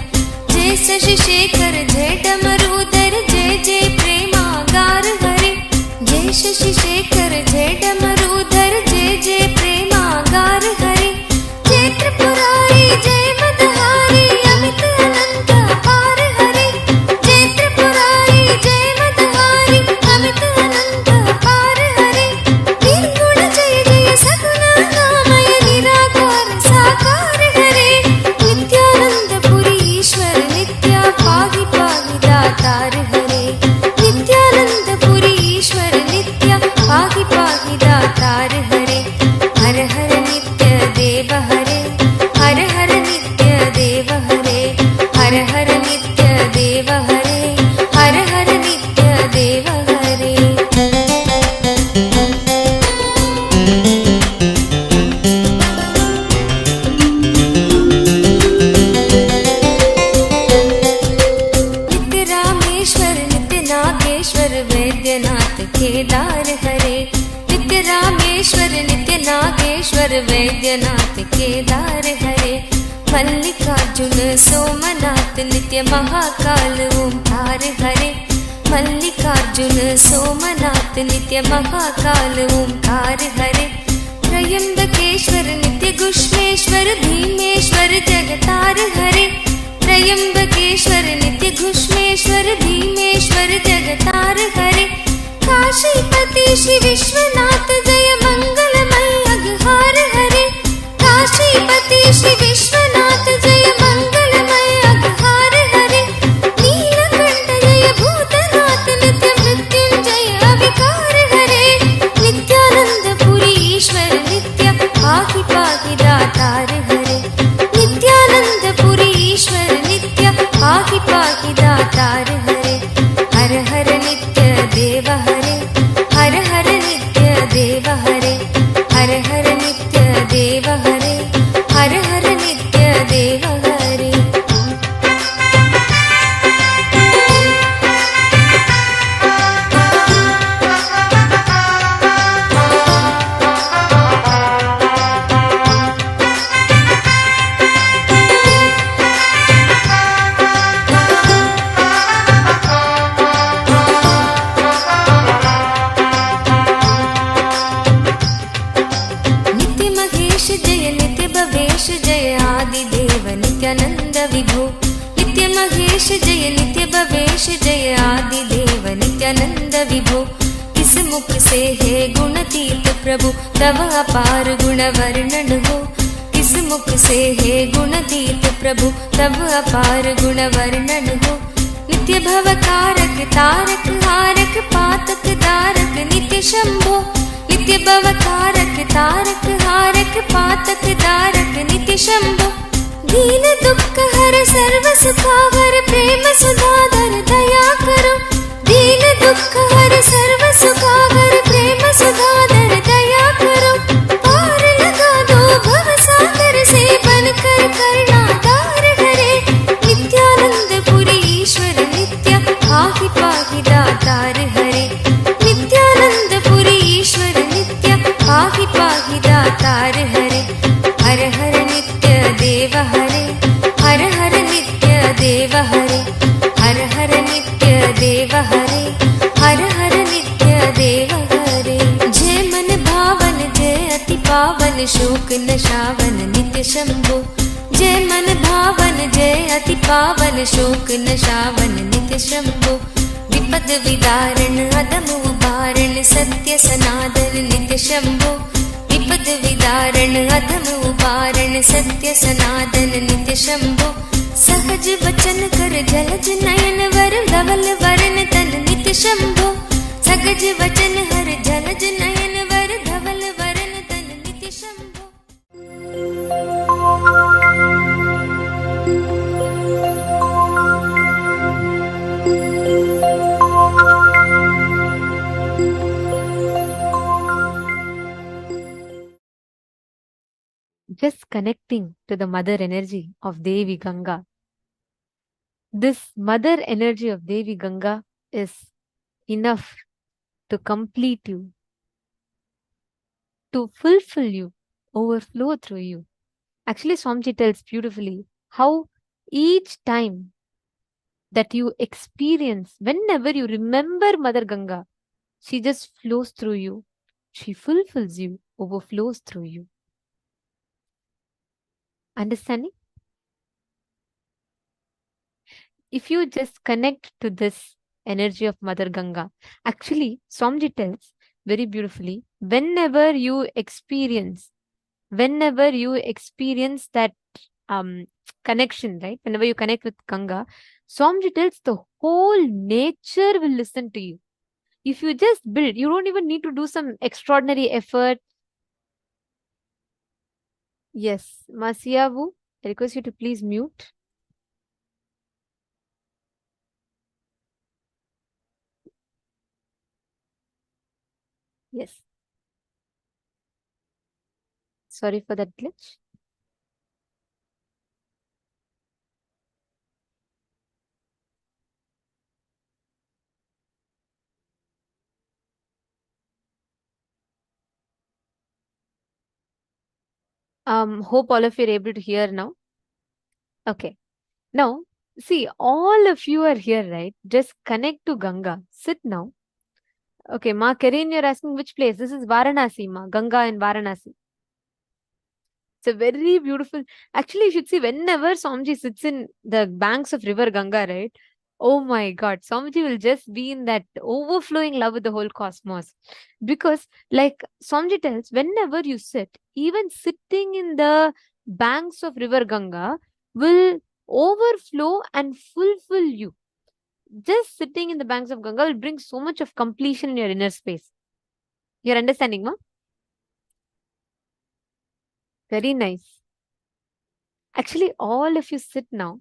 जय शशि शेखर जय डमरूधर जय जय प्रेमागार हरे। जय शशि शेखर जय डमरूधर जय जय प्रेमागार हरे। जय त्रिपुरारी जय मदहारी अमित अनंत अपार हरे। जय त्रिपुरारी जय मदहारी अमित अनंत अपार हरे। निर्गुण जय जय सगुण नामय निराकार साकार हरे। नित्यानंद पुरी ईश्वर नित्य पाहि पाहि दातार हरे। नित्यानंद पुरी ईश्वर नित्य पाहि पाहि दातार हरे। हर हर नित्य देव हरे। हर हर नित्य देव हरे। हर हर नित्य देव हरे। हर हर नित्य देव हरे। नित्य रामेश्वर नित्य नागेश्वर वैद्यनाथ केदार हरे। नित्य रामेश्वर नित्य नागेश्वर वैद्यनाथ केदार हरे। मल्लिकार्जुन सोमनाथ नित्य महाकाल ओंकार हरे। मल्लिकार्जुन सोमनाथ नित्य महाकाल ओंकार हरे। त्रयंबकेश्वर नित्य घुष्मेश्वर भीमेश्वर जगतार हरे। त्रयंबकेश्वर नित्य घुष्मेश्वर भीमेश्वर जगतार हरे। काशीपति श्री विश्वनाथ जय मंगलमय अघहार हरे। काशीपति श्री विश्वनाथ जय मंगलमय अघहार हरे। नीलकंठ जय भूतनाथ नित्य मृत्युंजय अविकार हरे। नित्यानंद पुरी ईश्वर नित्य पाहि पाहि दातार हरे। नित्यानंद पुरी ईश्वर नित्य पाहि पाहि दातार हरे। हर हर नित्य देव हरे। हर हर नित्य देव हरे। हर हर नित्य देव हरे। हर हर नित्य देव हरे। नित्य महेश जय नित्य भवेश जय आदिदेव नित्यानंद विभो। नित्य महेश जय नित्य भवेश जय आदिदेव नित्यानंद विभो। किस मुख से है गुणतीत प्रभु तव अपार गुण वर्णन हो। किस मुख से है गुणतीत प्रभु तव अपार गुण वर्णन हो। नित्य भव कारक तारक हारक पातक दारक नित्य शंभो। नित्य भव कारक तारक हारक पातक दारक नित्य शंभो। दीन दुख हर सर्व सुखावर प्रेम सुधाधर दया करो। दीन दुख हर सर्व सुखावर प्रेम सुधाधर दया करो। पार लगा दो भव सागर से बनकर करुणाधार हरे। नित्यानंद पुरी ईश्वर नित्य पाहि पाहि दातार हरे। नित्यानंद पुरी ईश्वर नित्य पाहि पाहि दातार हरे। हर हर नित्य देव हरे। हर हर नित्य देव हरे। हर हर नित्य देव हरे। हर हर नित्य देव हरे। जय मन भावन जय अति पावन शोक नशावन नित्य शंभो। जय मन भावन जय अति पावन शोक नशावन नित्य शंभो। विपद विदारण अदम उबारण सत्य सनातन नित्य शंभो। विपद विदारण अधम उबारण सत्य सनातन नित्य शंभो। सहज वचन कर जलज नयन वर धवल वरण तन नित्य शंभो। सहज वचन हर जलज नयन वर धवल वरण तन नित्य Shambho. Just connecting to the mother energy of Devi Ganga. This mother energy of Devi Ganga is enough to complete you, to fulfill you, overflow through you. Actually, Swamiji tells beautifully how each time that you experience, whenever you remember Mother Ganga, she just flows through you. She fulfills you, overflows through you. Understanding? If you just connect to this energy of Mother Ganga, actually, Swamiji tells very beautifully, whenever you experience that connection, right? Whenever you connect with Ganga, Swamiji tells the whole nature will listen to you. If you just build, you don't even need to do some extraordinary effort. Yes, Masiavu, I request you to please mute. Yes. Sorry for that glitch. Hope all of you are able to hear now. Okay. Now, see, all of you are here, right? Just connect to Ganga. Sit now. Okay, Ma Karin, you're asking which place? This is Varanasi, Ma. Ganga in Varanasi. It's a very beautiful. Actually, you should see whenever Swamiji sits in the banks of River Ganga, right? Oh my God, Swamiji will just be in that overflowing love with the whole cosmos. Because, like Swamiji tells, whenever you sit, even sitting in the banks of River Ganga will overflow and fulfill you. Just sitting in the banks of Ganga will bring so much of completion in your inner space. You're understanding, ma? Very nice. Actually, all of you sit now,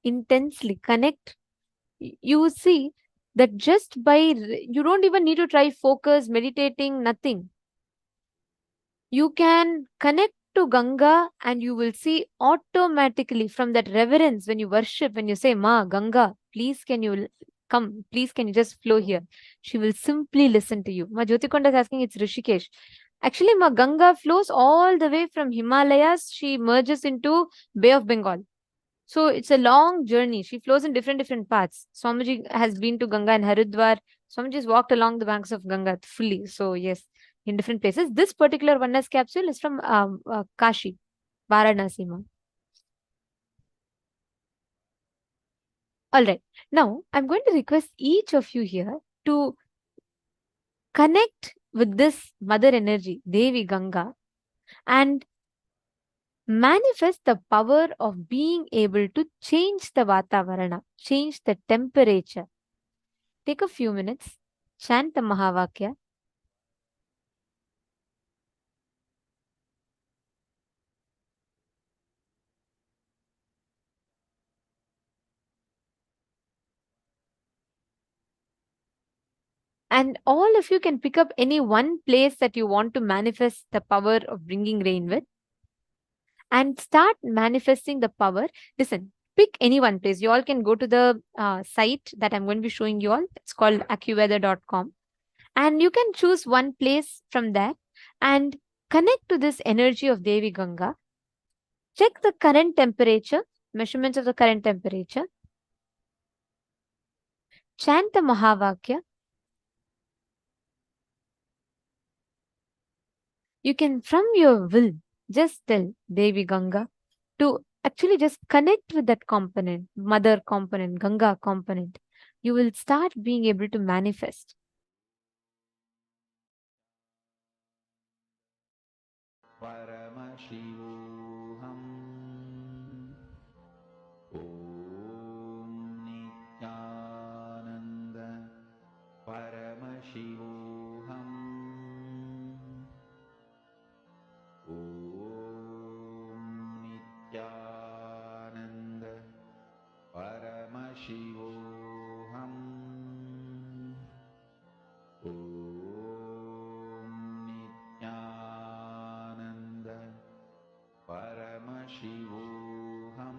intensely connect. You will see that just by, you don't even need to try focus, meditating, nothing. You can connect to Ganga and you will see automatically from that reverence when you worship, when you say, Ma, Ganga, please can you come, please can you just flow here? She will simply listen to you. Ma Jyotikonda is asking, it's Rishikesh. Actually, Ma Ganga flows all the way from Himalayas. She merges into Bay of Bengal. So it's a long journey. She flows in different paths. Swamiji has been to Ganga and Haridwar. Swamiji has walked along the banks of Ganga fully. So yes, in different places. This particular oneness capsule is from Kashi, Varanasi. Ma. All right. Now I'm going to request each of you here to connect with this mother energy, Devi Ganga, and manifest the power of being able to change the Vatavarana, change the temperature. Take a few minutes, chant the Mahavakya. And all of you can pick up any one place that you want to manifest the power of bringing rain with and start manifesting the power. Listen, pick any one place. You all can go to the site that I'm going to be showing you all. It's called accuweather.com. And you can choose one place from there and connect to this energy of Devi Ganga. Check the current temperature, measurements of the current temperature. Chant the Mahavakya. You can, from your will, just tell Devi Ganga to actually just connect with that component, mother component, Ganga component. You will start being able to manifest. Paramashivoham. Om Nithyananda. Paramashivoham. Om Nithyananda. Paramashivoham. Om Nithyananda. Paramashivoham.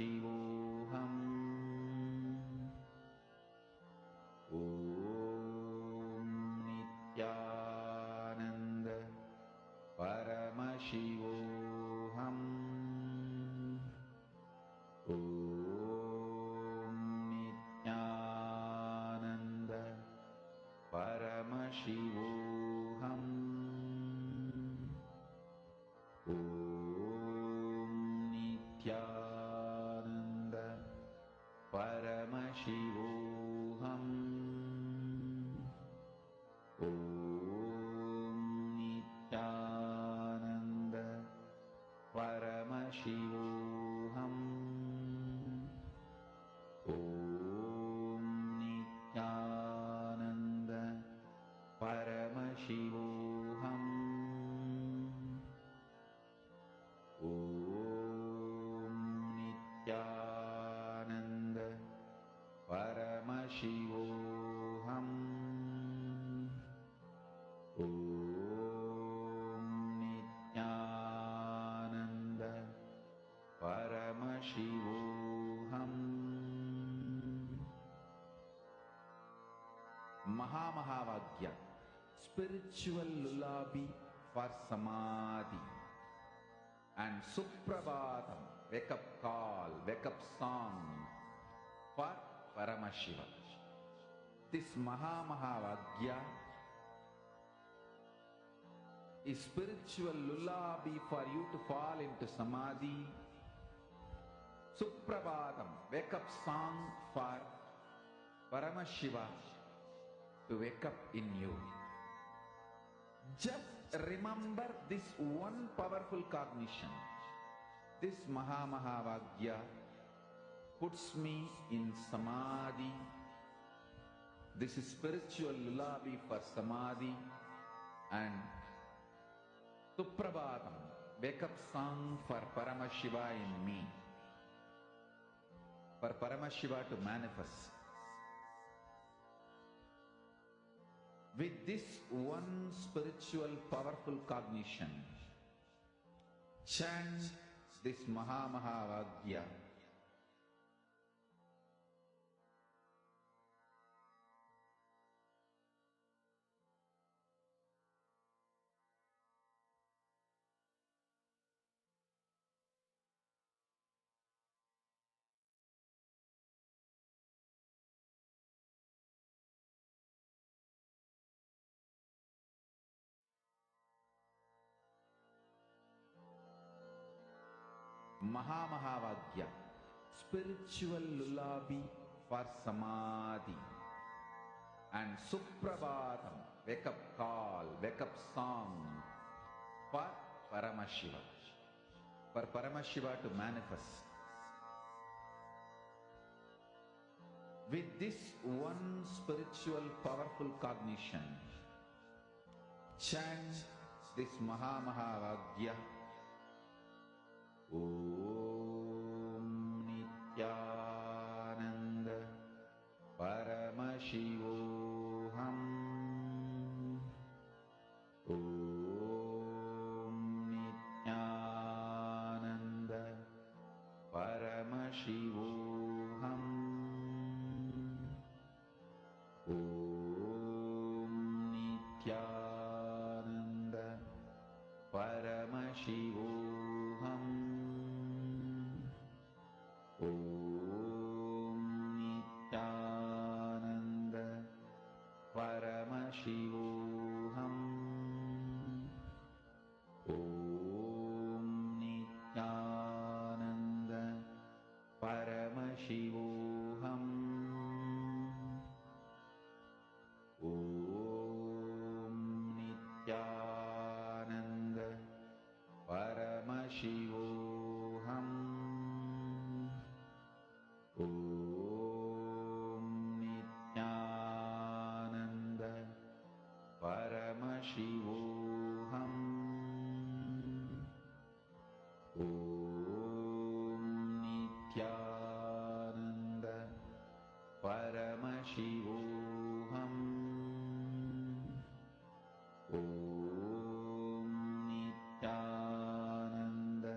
Paramashivoham. Om Nithyananda Paramashivoham. Om Nithyananda Paramashivoham. Om Nithyananda Paramashivoham. Om Nithyananda Paramashivoham. Om Nithyananda Paramashivoham. Om Nithyananda Paramashivoham. Om Nithyananda Paramashivoham. Mahamahāvāgya, spiritual lullaby for samadhi, and Suprabhatam, wake up call, wake up song for Paramashiva. This Mahamahāvāgya is spiritual lullaby for you to fall into samadhi. Suprabhatam, wake up song for Paramashiva to wake up in you. Just remember this one powerful cognition. This Mahamahāvāgya puts me in samadhi. This is spiritual lullaby for samadhi, and Suprabhatam, wake up song for Paramashiva in me, for Paramashiva to manifest. With this one spiritual powerful cognition, chant this Mahamahāvāgya. Mahamahāvāgya, spiritual lullaby for samadhi, and Suprabhatam, wake up call, wake up song for Paramashiva, for Paramashiva to manifest. With this one spiritual powerful cognition, chant this Mahamahāvāgya. Om Nithyananda Paramashivoham. Om Nithyananda Paramashivoham. Om Nithyananda Paramashivoham. Om Nithyananda Paramashivoham. Om Nithyananda Paramashivoham. Om Nithyananda Paramashivoham. Om Nithyananda Paramashivoham. Om Nithyananda Paramashivoham. Om Nithyananda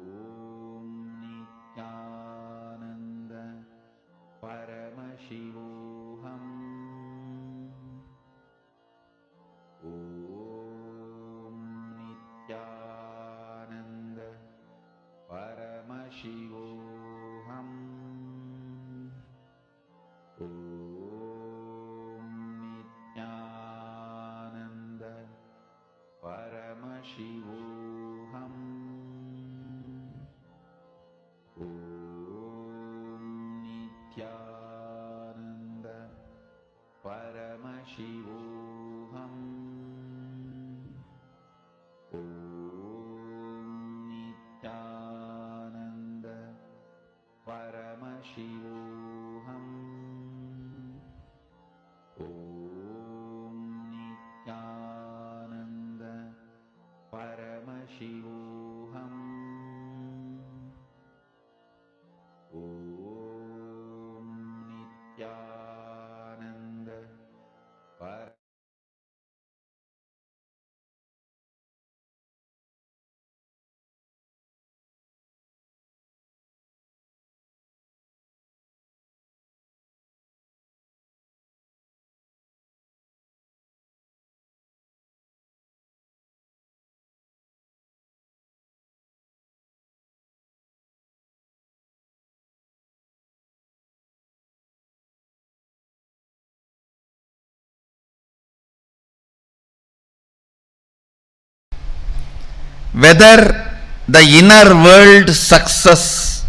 Paramashivoham. Om Nithyananda Paramashivoham. Om Nithyananda Paramashivoham. Om Nithyananda Paramashivoham. Om Nithyananda Paramashivoham. Om Nithyananda Paramashivoham. Whether the inner world success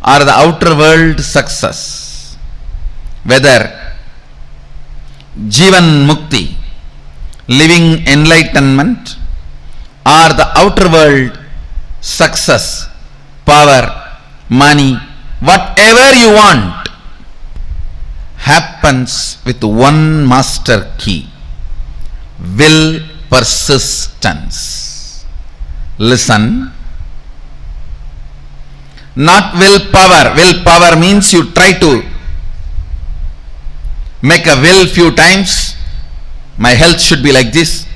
or the outer world success, whether Jivan Mukti, living enlightenment, or the outer world success, power, money, whatever you want, happens with one master key: will persistence. Listen, not willpower. Willpower means you try to make a will few times. My health should be like this,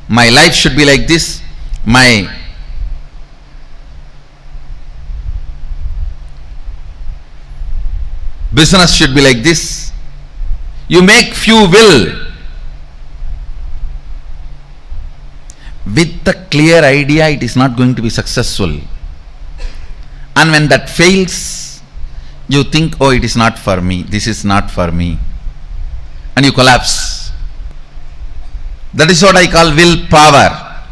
my life should be like this, my business should be like this. You make few will with the clear idea it is not going to be successful, and when that fails you think, oh, it is not for me, this is not for me, and you collapse. That is what I call willpower.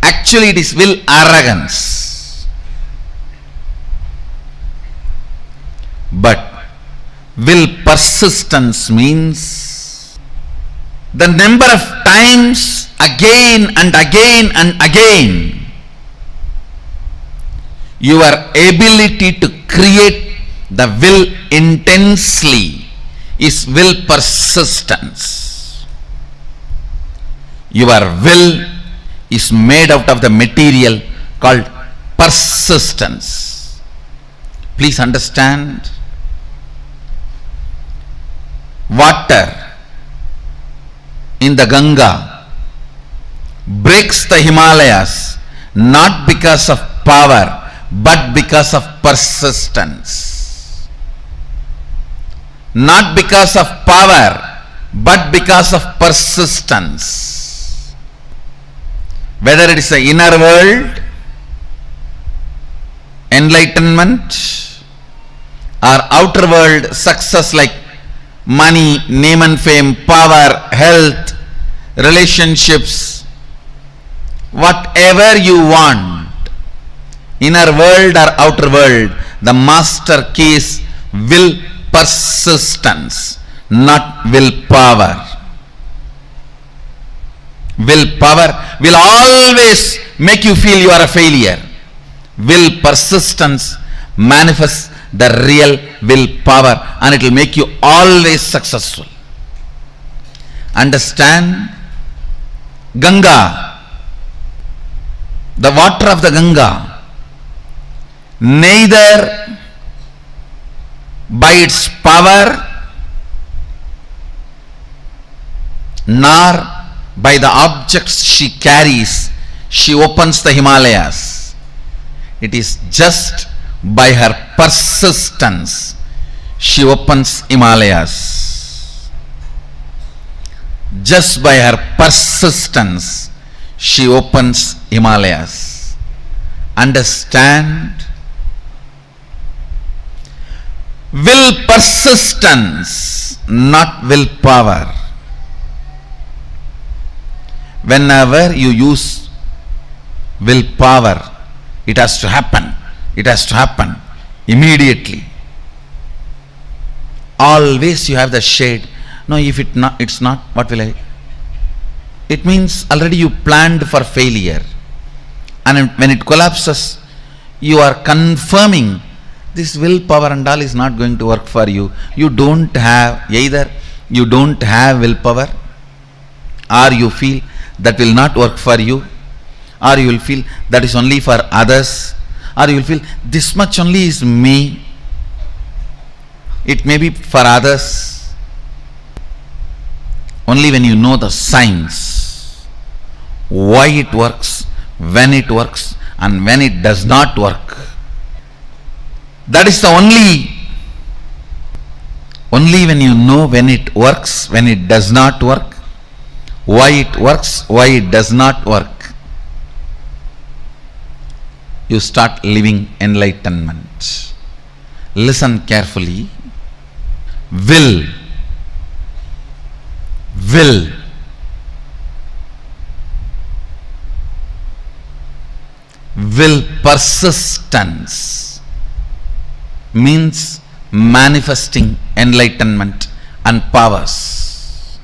Actually it is will arrogance. But will persistence means the number of times again and again and again your ability to create the will intensely is will persistence. Your will is made out of the material called persistence. Please understand, water in the Ganga breaks the Himalayas not because of power but because of persistence. Not because of power but because of persistence. Whether it is the inner world, enlightenment, or outer world success like money, name and fame, power, health, relationships, whatever you want, inner world or outer world, the master key is will persistence, not willpower. Willpower will always make you feel you are a failure. Will persistence manifests the real willpower and it will make you always successful. Understand? Ganga, the water of the Ganga, neither by its power nor by the objects she carries, she opens the Himalayas. It is just by her persistence she opens Himalayas. Just by her persistence she opens Himalayas. Understand? will persistence, not willpower. Whenever you use willpower, it has to happen. It has to happen immediately. Always you have the shade. No, if it's not, what will I? It means already you planned for failure. And when it collapses, you are confirming this willpower and all is not going to work for you. You don't have, either you don't have willpower, or you feel that will not work for you, or you will feel that is only for others, or you will feel this much only is me, it may be for others. Only when you know the signs, why it works, when it works, and when it does not work, that is the only when you know when it works, when it does not work, why it works, why it does not work, you start living enlightenment. Listen carefully. Will persistence means manifesting enlightenment and powers.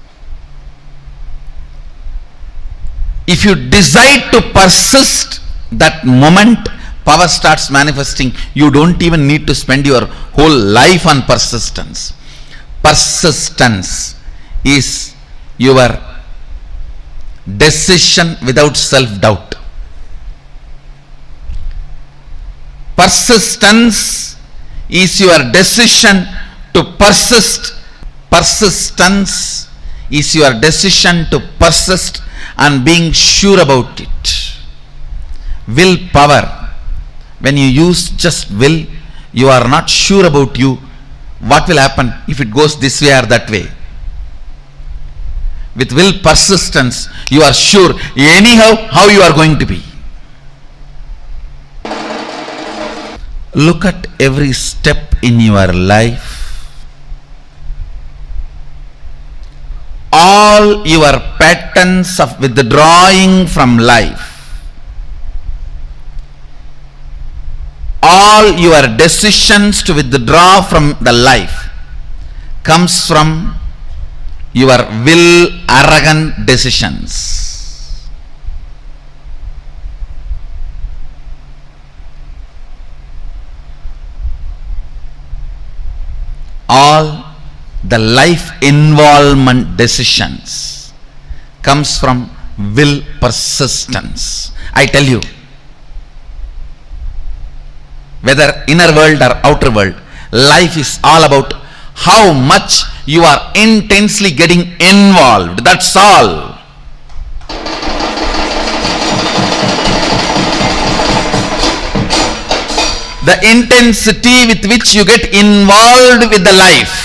If you decide to persist, that moment power starts manifesting. You don't even need to spend your whole life on persistence. Persistence is your decision without self-doubt. Persistence is your decision to persist. Persistence is your decision to persist and being sure about it. Willpower, when you use just will, you are not sure about you, what will happen if it goes this way or that way. With will persistence, you are sure anyhow how you are going to be. Look at every step in your life. All your patterns of withdrawing from life, all your decisions to withdraw from the life comes from your will arrogant decisions. All the life involvement decisions comes from will persistence. I tell you, whether inner world or outer world, life is all about how much you are intensely getting involved. That's all. The intensity with which you get involved with the life.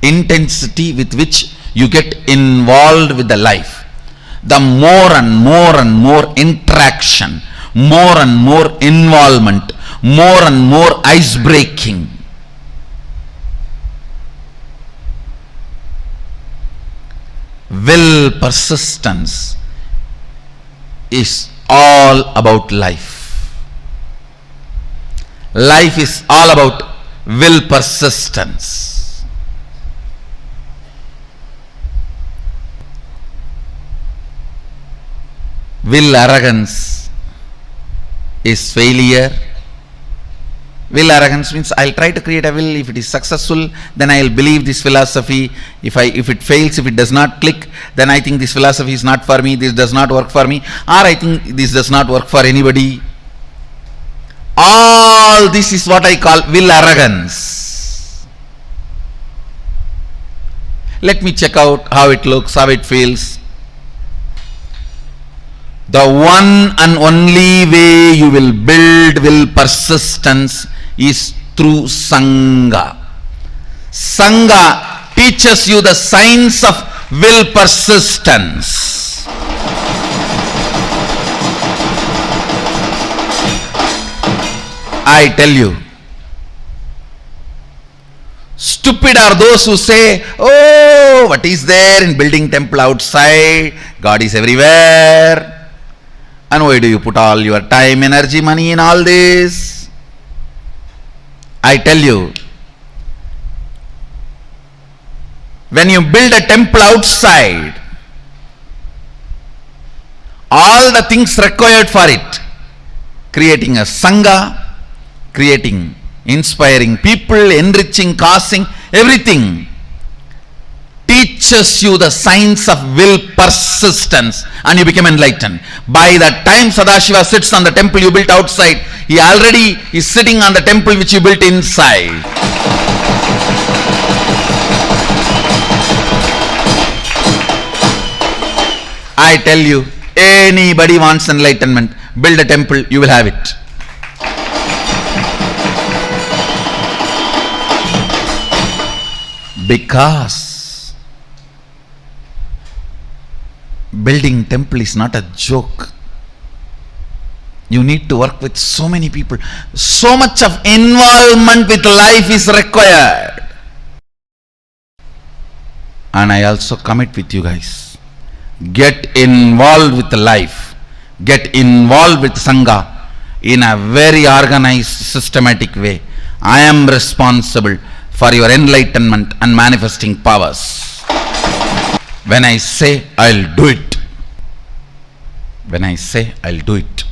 Intensity with which you get involved with the life. The more and more interaction, more and more involvement, more and more ice breaking. Will persistence is all about life. Life is all about will persistence. Will arrogance is failure. Will arrogance means I'll try to create a will. If it is successful, then I'll believe this philosophy. If it fails, if it does not click, then I think this philosophy is not for me, this does not work for me, or I think this does not work for anybody. All this is what I call will arrogance. Let me check out how it looks, how it feels. The one and only way you will build will persistence is through Sangha. Sangha teaches you the science of will persistence. I tell you, stupid are those who say, oh, what is there in building temple outside? God is everywhere. And why do you put all your time, energy, money in all this? I tell you, when you build a temple outside, all the things required for it, creating a sangha, creating, inspiring people, enriching, causing, everything, teaches you the science of will persistence, and you become enlightened. By the time Sadashiva sits on the temple you built outside, he already is sitting on the temple which you built inside. I tell you, anybody wants enlightenment, build a temple, you will have it. Because building temple is not a joke. You need to work with so many people. So much of involvement with life is required. And I also commit with you guys. Get involved with life. Get involved with Sangha in a very organized, systematic way. I am responsible for your enlightenment and manifesting powers. When I say, I'll do it. When I say, I'll do it.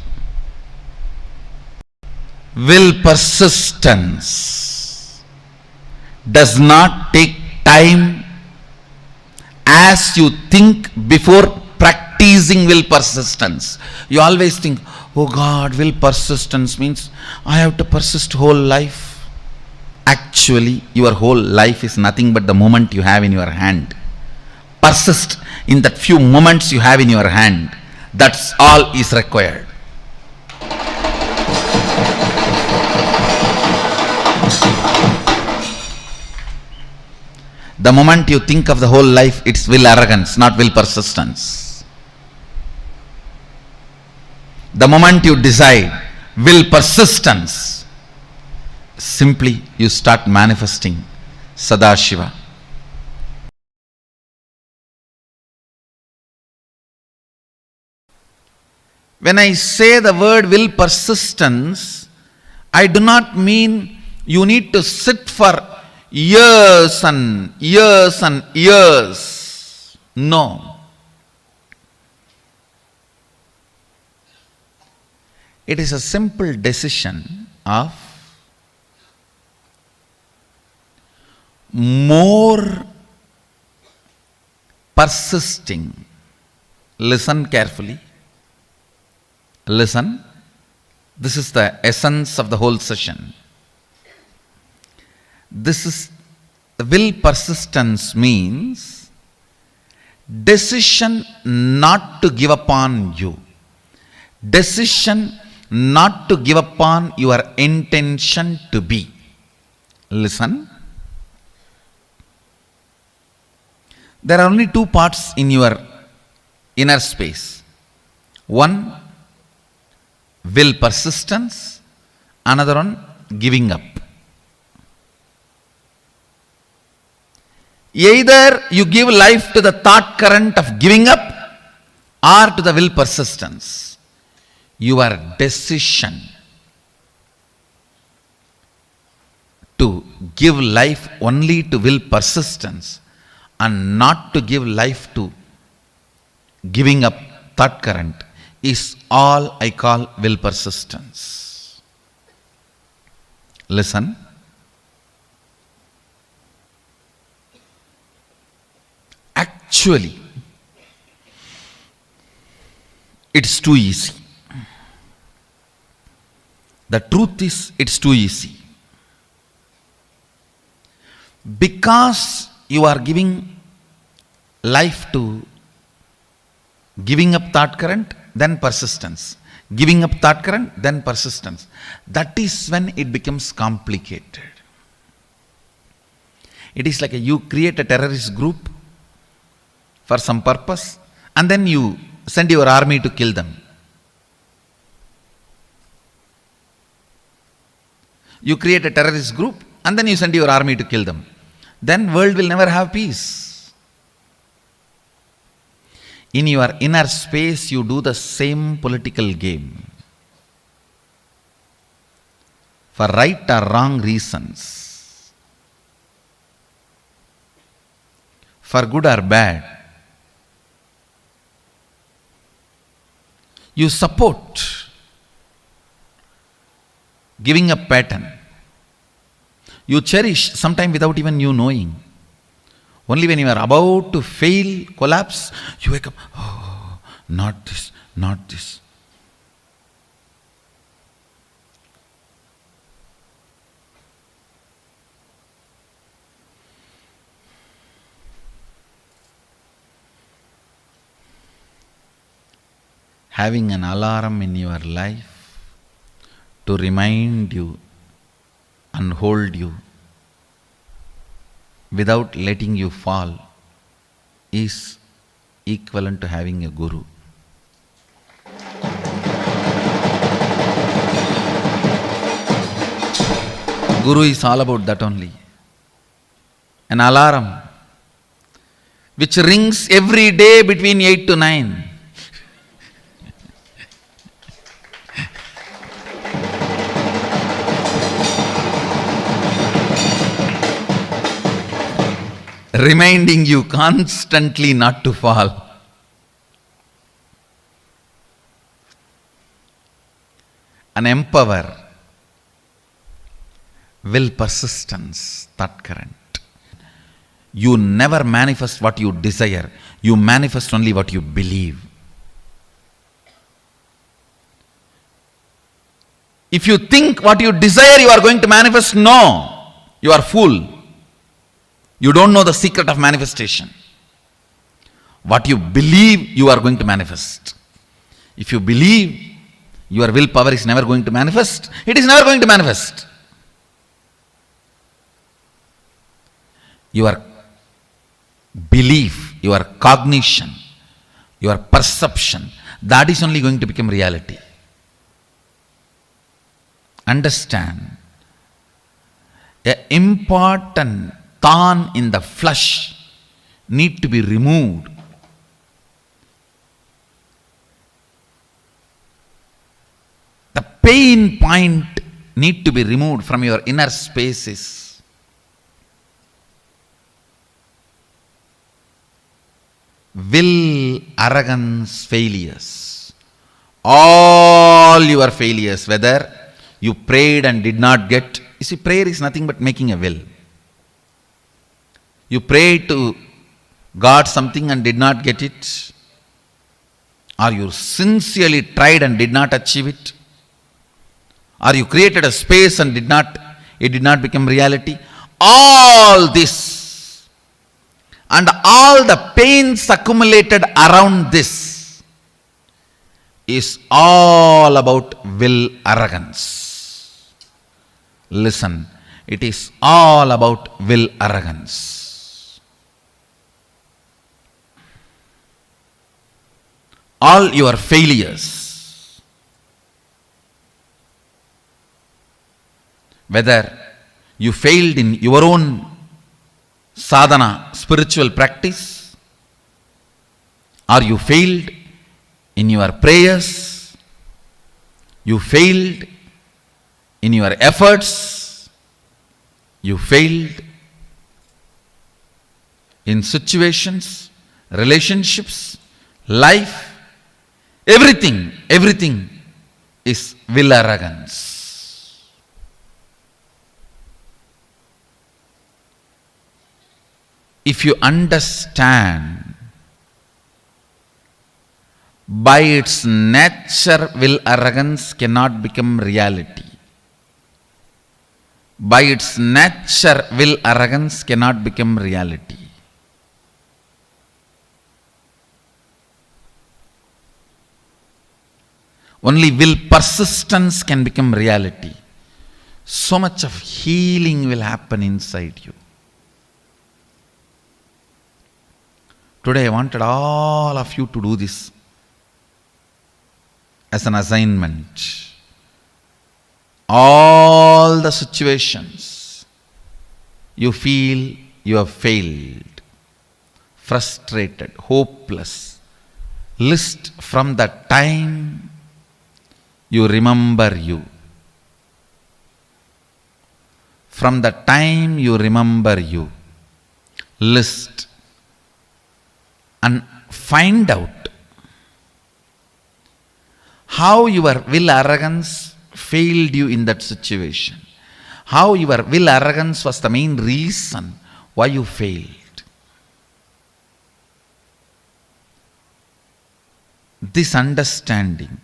Will persistence does not take time as you think before practicing will persistence. You always think, oh God, will persistence means I have to persist whole life. Actually, your whole life is nothing but the moment you have in your hand. Persist in that few moments you have in your hand. That's all is required. The moment you think of the whole life, it's will arrogance, not will persistence. The moment you decide will persistence, simply you start manifesting Sadashiva. When I say the word will persistence, I do not mean you need to sit for years and years and years. No. It is a simple decision of more persisting. Listen carefully. Listen. This is the essence of the whole session. This is the will persistence means decision not to give up on you. Decision not to give up on your intention to be. Listen. There are only two parts in your inner space. One, will persistence. Another one, giving up. Either you give life to the thought current of giving up or to the will persistence. Your decision to give life only to will persistence and not to give life to giving up thought current is all I call will persistence. Listen. Actually, it's too easy. The truth is, it's too easy. Because you are giving life to giving up thought current, then persistence. Giving up thought current, then persistence. That is when it becomes complicated. It is like you create a terrorist group for some purpose and then you send your army to kill them. You create a terrorist group and then you send your army to kill them. Then world will never have peace. In your inner space, you do the same political game. For right or wrong reasons. For good or bad. You support giving a pattern. You cherish, sometimes without even you knowing. Only when you are about to fail, collapse, you wake up, oh, not this, not this. Having an alarm in your life to remind you and hold you without letting you fall is equivalent to having a guru. Guru is all about that only. An alarm which rings every day between 8 to 9. Reminding you constantly not to fall. An empower, will persistence, thought current. You never manifest what you desire, you manifest only what you believe. If you think what you desire you are going to manifest, no, you are fool. You don't know the secret of manifestation. What you believe, you are going to manifest. If you believe your willpower is never going to manifest, it is never going to manifest. Your belief, your cognition, your perception, that is only going to become reality. Understand, an important thorn in the flesh need to be removed. The pain point need to be removed from your inner spaces. Will, arrogance, failures. All your failures, whether you prayed and did not get. You see, prayer is nothing but making a will. You prayed to God something and did not get it, or you sincerely tried and did not achieve it, or you created a space and it did not become reality. All this and all the pains accumulated around this is all about will arrogance. Listen, it is all about will arrogance. All your failures, whether you failed in your own sadhana, spiritual practice, or you failed in your prayers, you failed in your efforts, you failed in situations, relationships, life, everything is will arrogance. If you understand, by its nature will arrogance cannot become reality. By its nature will arrogance cannot become reality. Only will persistence can become reality. So much of healing will happen inside you. Today I wanted all of you to do this as an assignment. all the situations you feel you have failed, frustrated, hopeless, list from the time you remember you. From the time you remember you, list and find out how your will arrogance failed you in that situation. How your will arrogance was the main reason why you failed. This understanding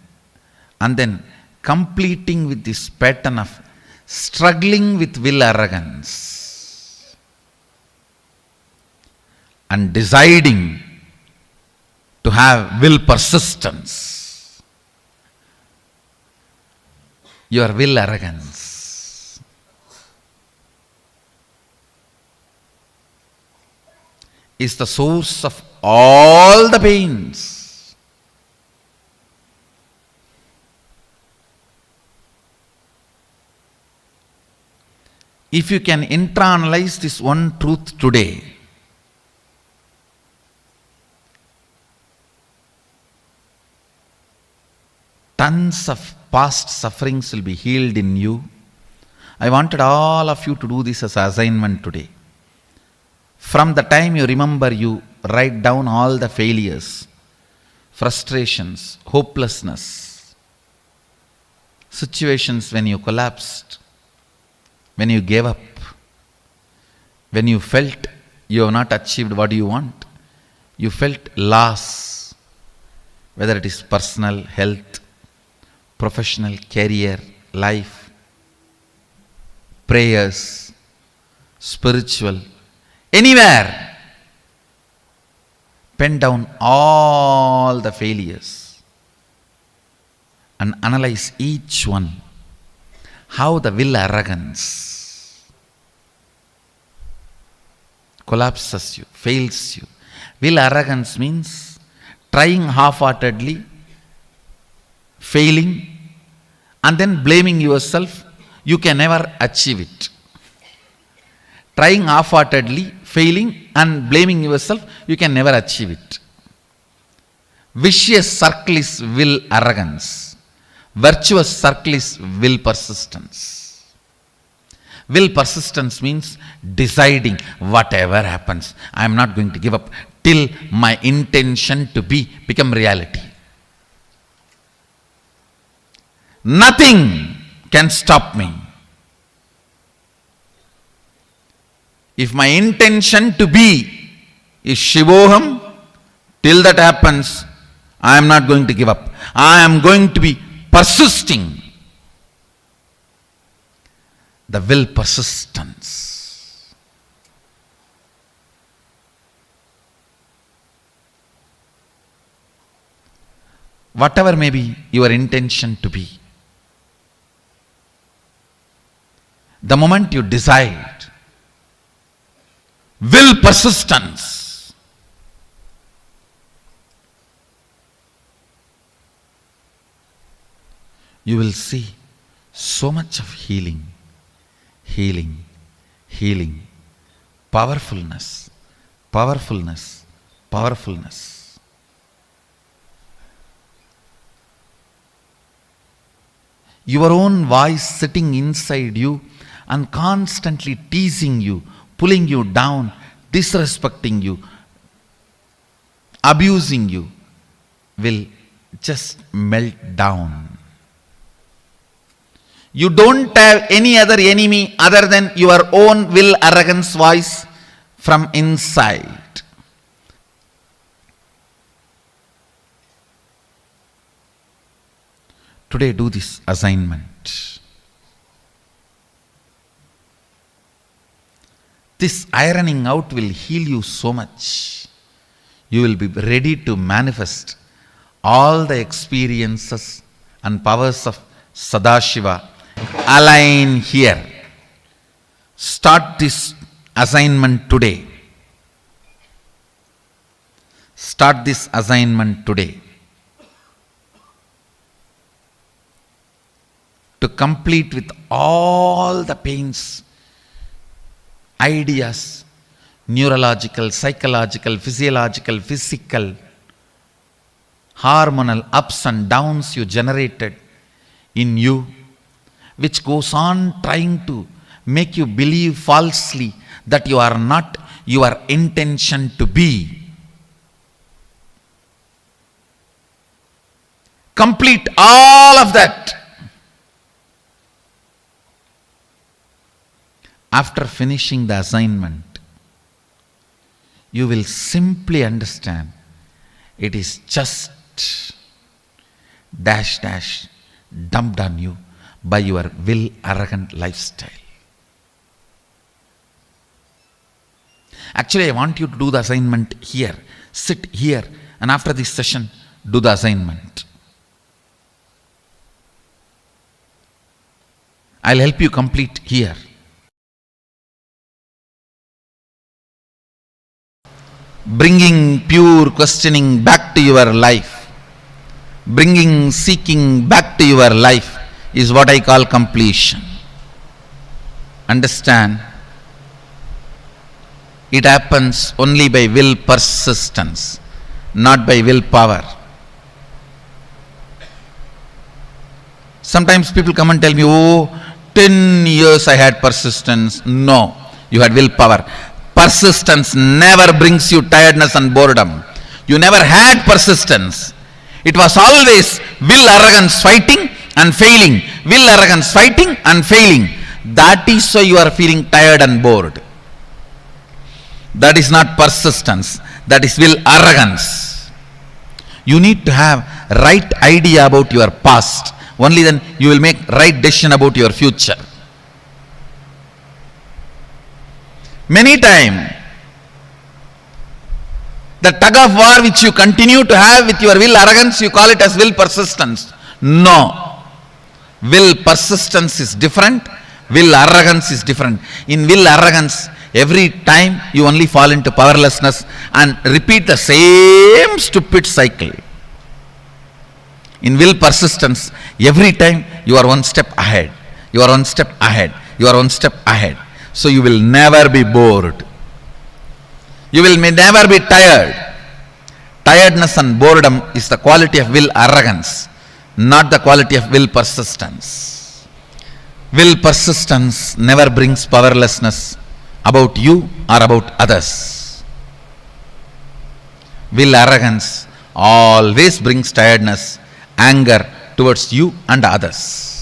and then completing with this pattern of struggling with will arrogance and deciding to have will persistence. Your will arrogance is the source of all the pains. If you can internalize this one truth today, tons of past sufferings will be healed in you. I wanted all of you to do this as an assignment today. From the time you remember, you write down all the failures, frustrations, hopelessness, situations when you collapsed, when you gave up, when you felt you have not achieved what you want, you felt loss, whether it is personal, health, professional, career, life, prayers, spiritual, anywhere. Pen down all the failures and analyze each one. How the will arrogance collapses you, fails you. Will arrogance means trying half-heartedly, failing, and then blaming yourself. You can never achieve it. Trying half-heartedly, failing, and blaming yourself, you can never achieve it. Vicious circle is will arrogance. Virtuous circle is will persistence. Will persistence means deciding whatever happens, I am not going to give up till my intention to become reality. Nothing can stop me. If my intention to be is Shivoham, till that happens, I am not going to give up. I am going to be persisting. The will persistence. Whatever may be your intention to be, the moment you decide, will persistence, you will see so much of healing, healing, healing, powerfulness, powerfulness, powerfulness. Your own voice sitting inside you and constantly teasing you, pulling you down, disrespecting you, abusing you, will just melt down. You don't have any other enemy other than your own will arrogance voice from inside. Today do this assignment. This ironing out will heal you so much. You will be ready to manifest all the experiences and powers of Sadashiva. Align here. Start this assignment today. Start this assignment today. To to complete with all the pains, ideas, neurological, psychological, physiological, physical, hormonal ups and downs you generated in you, which goes on trying to make you believe falsely that you are not your intention to be. Complete all of that. After finishing the assignment, you will simply understand it is just dash dash dumped on you by your will arrogant lifestyle. Actually, I want you to do the assignment here. Sit here, and after this session, do the assignment. I'll help you complete here. Bringing pure questioning back to your life, bringing seeking back to your life is what I call completion. Understand? It happens only by will persistence, not by willpower. Sometimes people come and tell me, oh, 10 years I had persistence. No, you had willpower. Persistence never brings you tiredness and boredom. You never had persistence. It was always will arrogance fighting and failing. Will arrogance fighting and failing. That is why you are feeling tired and bored. That is not persistence. That is will arrogance. You need to have right idea about your past. Only then you will make right decision about your future. Many times, the tug of war which you continue to have with your will arrogance, you call it as will persistence. No. Will persistence is different. Will arrogance is different. In will arrogance, every time you only fall into powerlessness and repeat the same stupid cycle. In will persistence, every time you are one step ahead. You are one step ahead. You are one step ahead. So you will never be bored. You will never be tired. Tiredness and boredom is the quality of will arrogance, not the quality of will persistence. Will persistence never brings powerlessness about you or about others. Will arrogance always brings tiredness, anger towards you and others.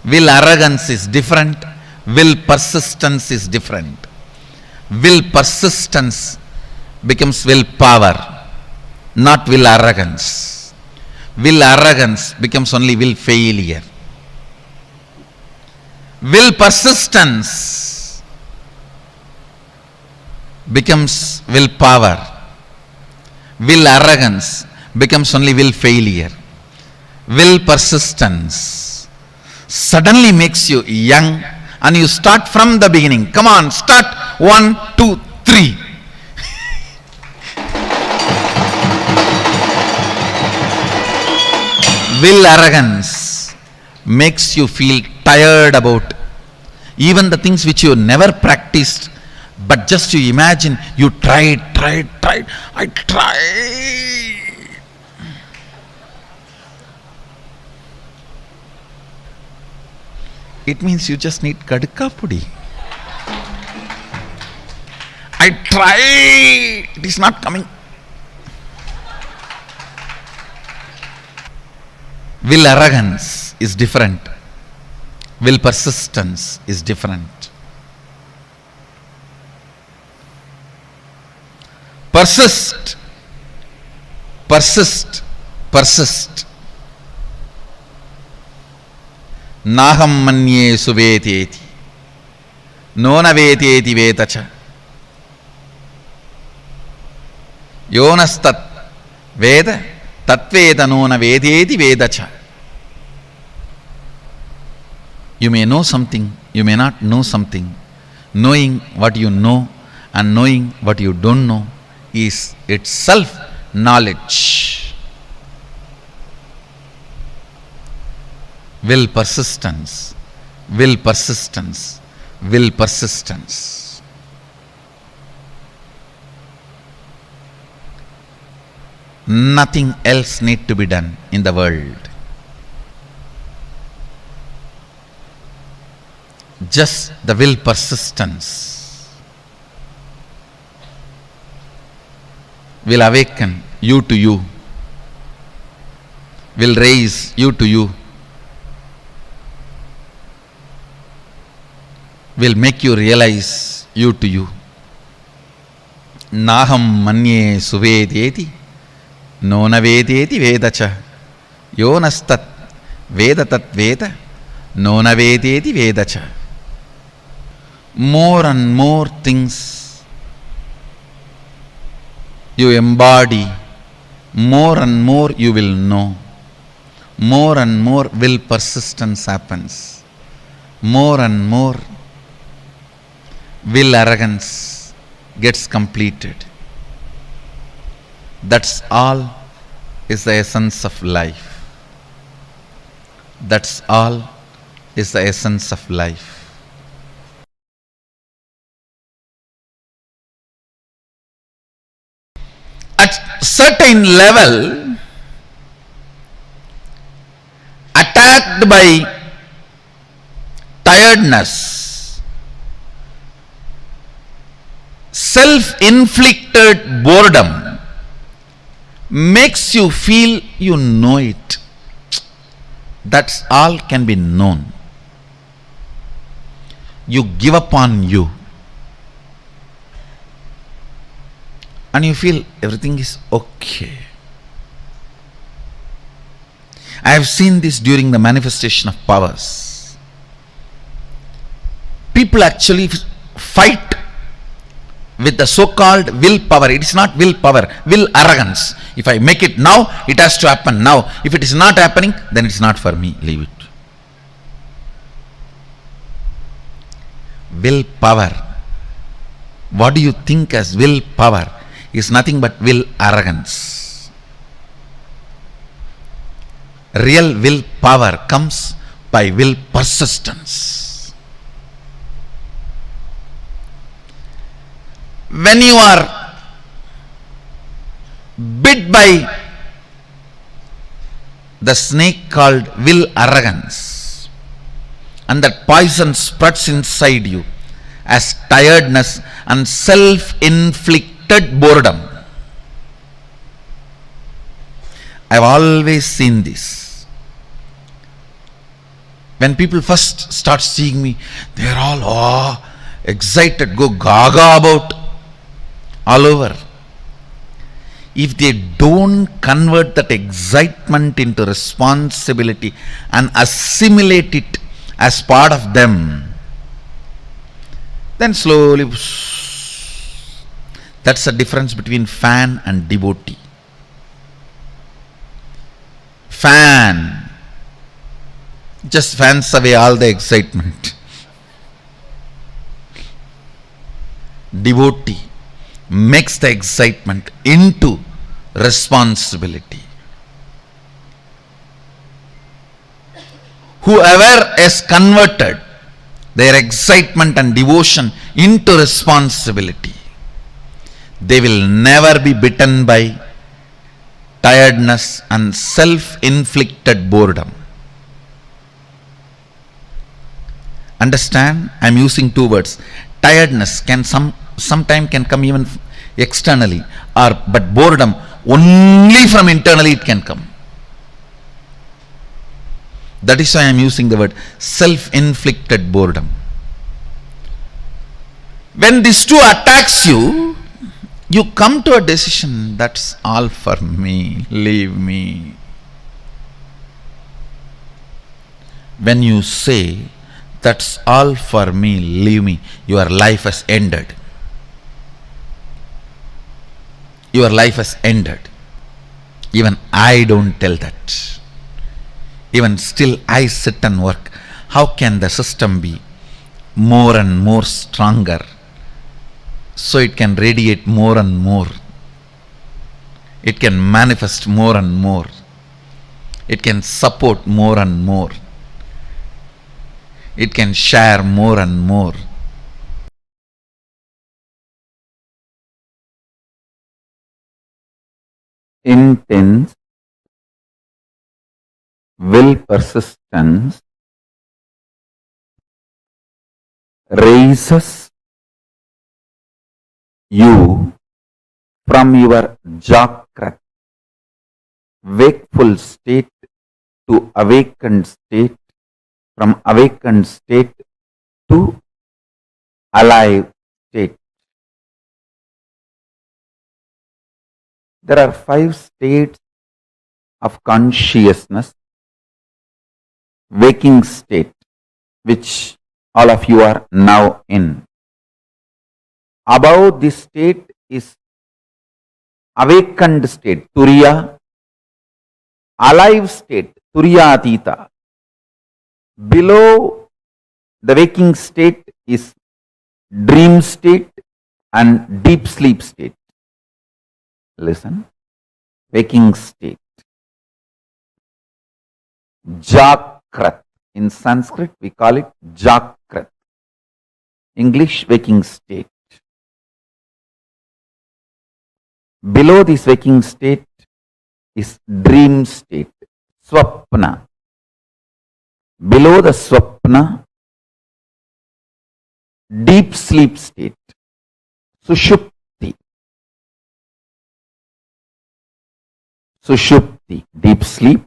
Will arrogance is different. Will persistence is different. Will persistence becomes will power, not will arrogance. Will arrogance becomes only will failure. Will persistence becomes will power. Will arrogance becomes only will failure. Will persistence suddenly makes you young and you start from the beginning. Come on, start 1, 2, 3. Will arrogance makes you feel tired about even the things which you never practiced, but just you imagine you tried. I tried. It means you just need kadka pudi. I tried. It is not coming. Will arrogance is different. Will persistence is different. Persist. Persist. Persist. Naham manye suveteti. Nona veteti vetacha. Yonastat veda tatveda nona vedeti vedacha. You may know something, you may not know something. Knowing what you know and knowing what you don't know is itself knowledge. will persistence, will persistence, will persistence. Nothing else need to be done in the world. Just the will persistence will awaken you to you, will raise you to you, will make you realize you to you. Naham manye suvedeti nona vedeti vedacha yonastat vedatat veda nona vedeti vedacha. More and more things you embody, more and more you will know. More and more will persistence happens. More and more will arrogance gets completed. That's all is the essence of life. That's all is the essence of life. At certain level, attacked by tiredness, self-inflicted boredom makes you feel you know it. That's all can be known. You give up on you. And you feel everything is okay. I have seen this during the manifestation of powers. People actually fight with the so-called willpower. It is not willpower, will arrogance. If I make it now, it has to happen now. If it is not happening, then it is not for me. Leave it. Willpower. What do you think as willpower? Is nothing but will arrogance. Real willpower comes by will persistence. When you are bit by the snake called will arrogance, and that poison spreads inside you as tiredness and self-inflicted boredom. I've always seen this. When people first start seeing me, they are all excited, go gaga about all over. If they don't convert that excitement into responsibility and assimilate it as part of them, then slowly, that's the difference between fan and devotee. Fan just fans away all the excitement. Devotee makes the excitement into responsibility. Whoever has converted their excitement and devotion into responsibility, they will never be bitten by tiredness and self-inflicted boredom. Understand? I am using two words. Tiredness can sometime can come even externally, but boredom only from internally it can come. That is why I am using the word self-inflicted boredom. When these two attacks you, you come to a decision, that's all for me, leave me. When you say, that's all for me, leave me, your life has ended. Your life has ended. Even I don't tell that. Even still I sit and work. How can the system be more and more stronger, so it can radiate more and more, it can manifest more and more, it can support more and more, it can share more and more. Intense will persistence raises you from your Jakrat, wakeful state, to awakened state, from awakened state to alive state. There are 5 states of consciousness. Waking state, which all of you are now in. Above this state is awakened state, Turiya. Alive state, Turiyatita. Below the waking state is dream state and deep sleep state. Listen. Waking state. Jakrat. In Sanskrit we call it Jakrat. English, waking state. Below this waking state is dream state, Swapna. Below the Swapna, deep sleep state, Sushupti. Sushupti, deep sleep.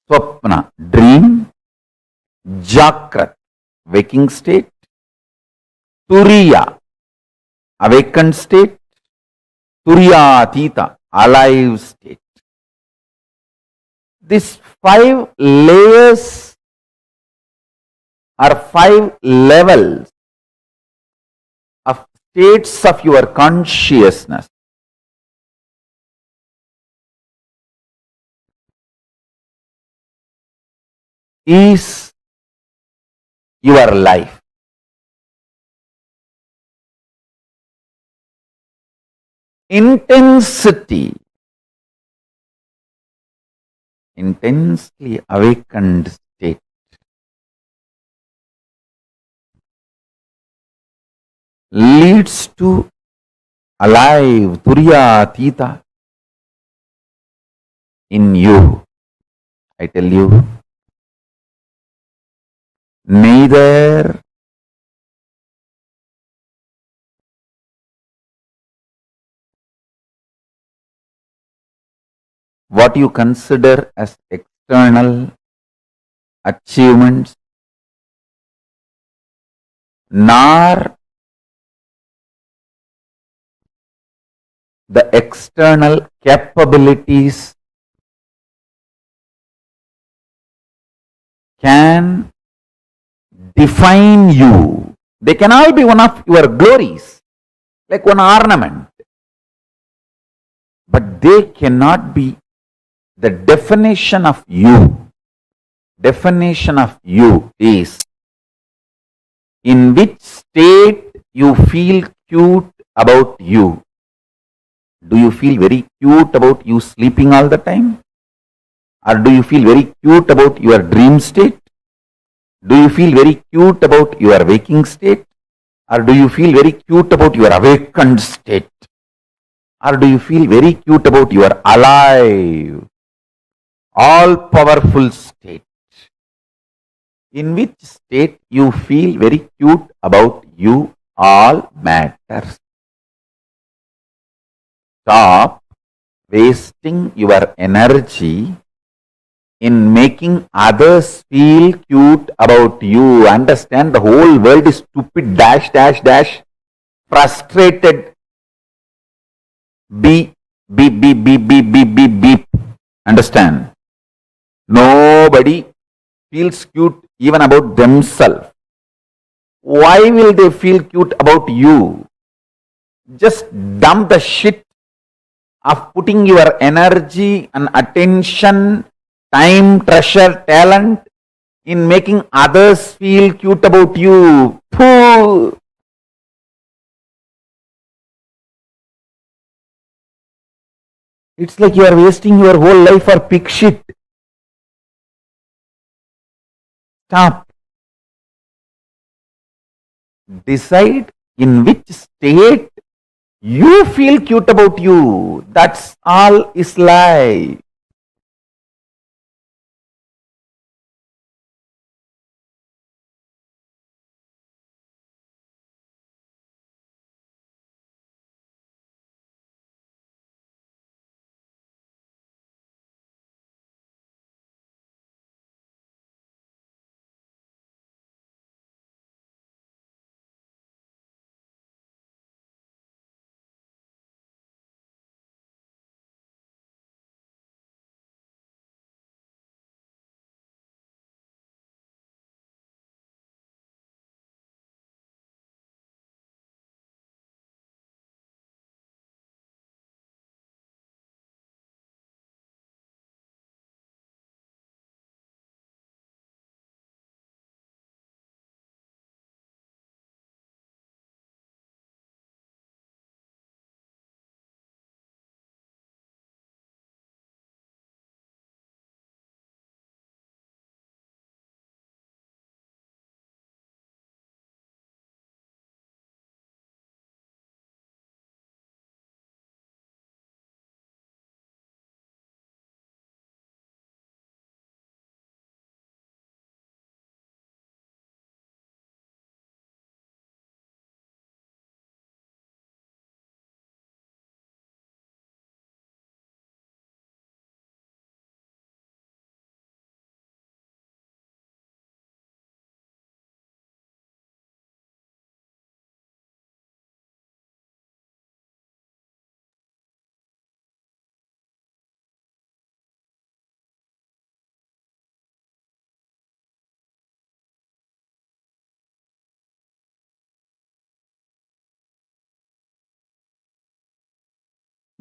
Swapna, dream. Jakrat, waking state. Turiya, awakened state. Turiyatita, alive state. These 5 layers are 5 levels of states of your consciousness. Is your life. Intensity, intensely awakened state, leads to alive Turiyatita in you. I tell you, neither what you consider as external achievements, nor the external capabilities can define you. They can all be one of your glories, like one ornament, but they cannot be the definition of you. Definition of you is in which state you feel cute about you. Do you feel very cute about you sleeping all the time? Or do you feel very cute about your dream state? Do you feel very cute about your waking state? Or do you feel very cute about your awakened state? Or do you feel very cute about your alive, all-powerful state? In which state you feel very cute about you all matters. Stop wasting your energy in making others feel cute about you. Understand, the whole world is stupid, dash, dash, dash, frustrated, beep, beep, beep, beep, beep, beep, beep, beep. Understand? Nobody feels cute even about themselves. Why will they feel cute about you? Just dump the shit of putting your energy and attention, time, treasure, talent in making others feel cute about you. Pooh. It's like you are wasting your whole life for pig shit. stop. Decide in which state you feel cute about you. That's all is life.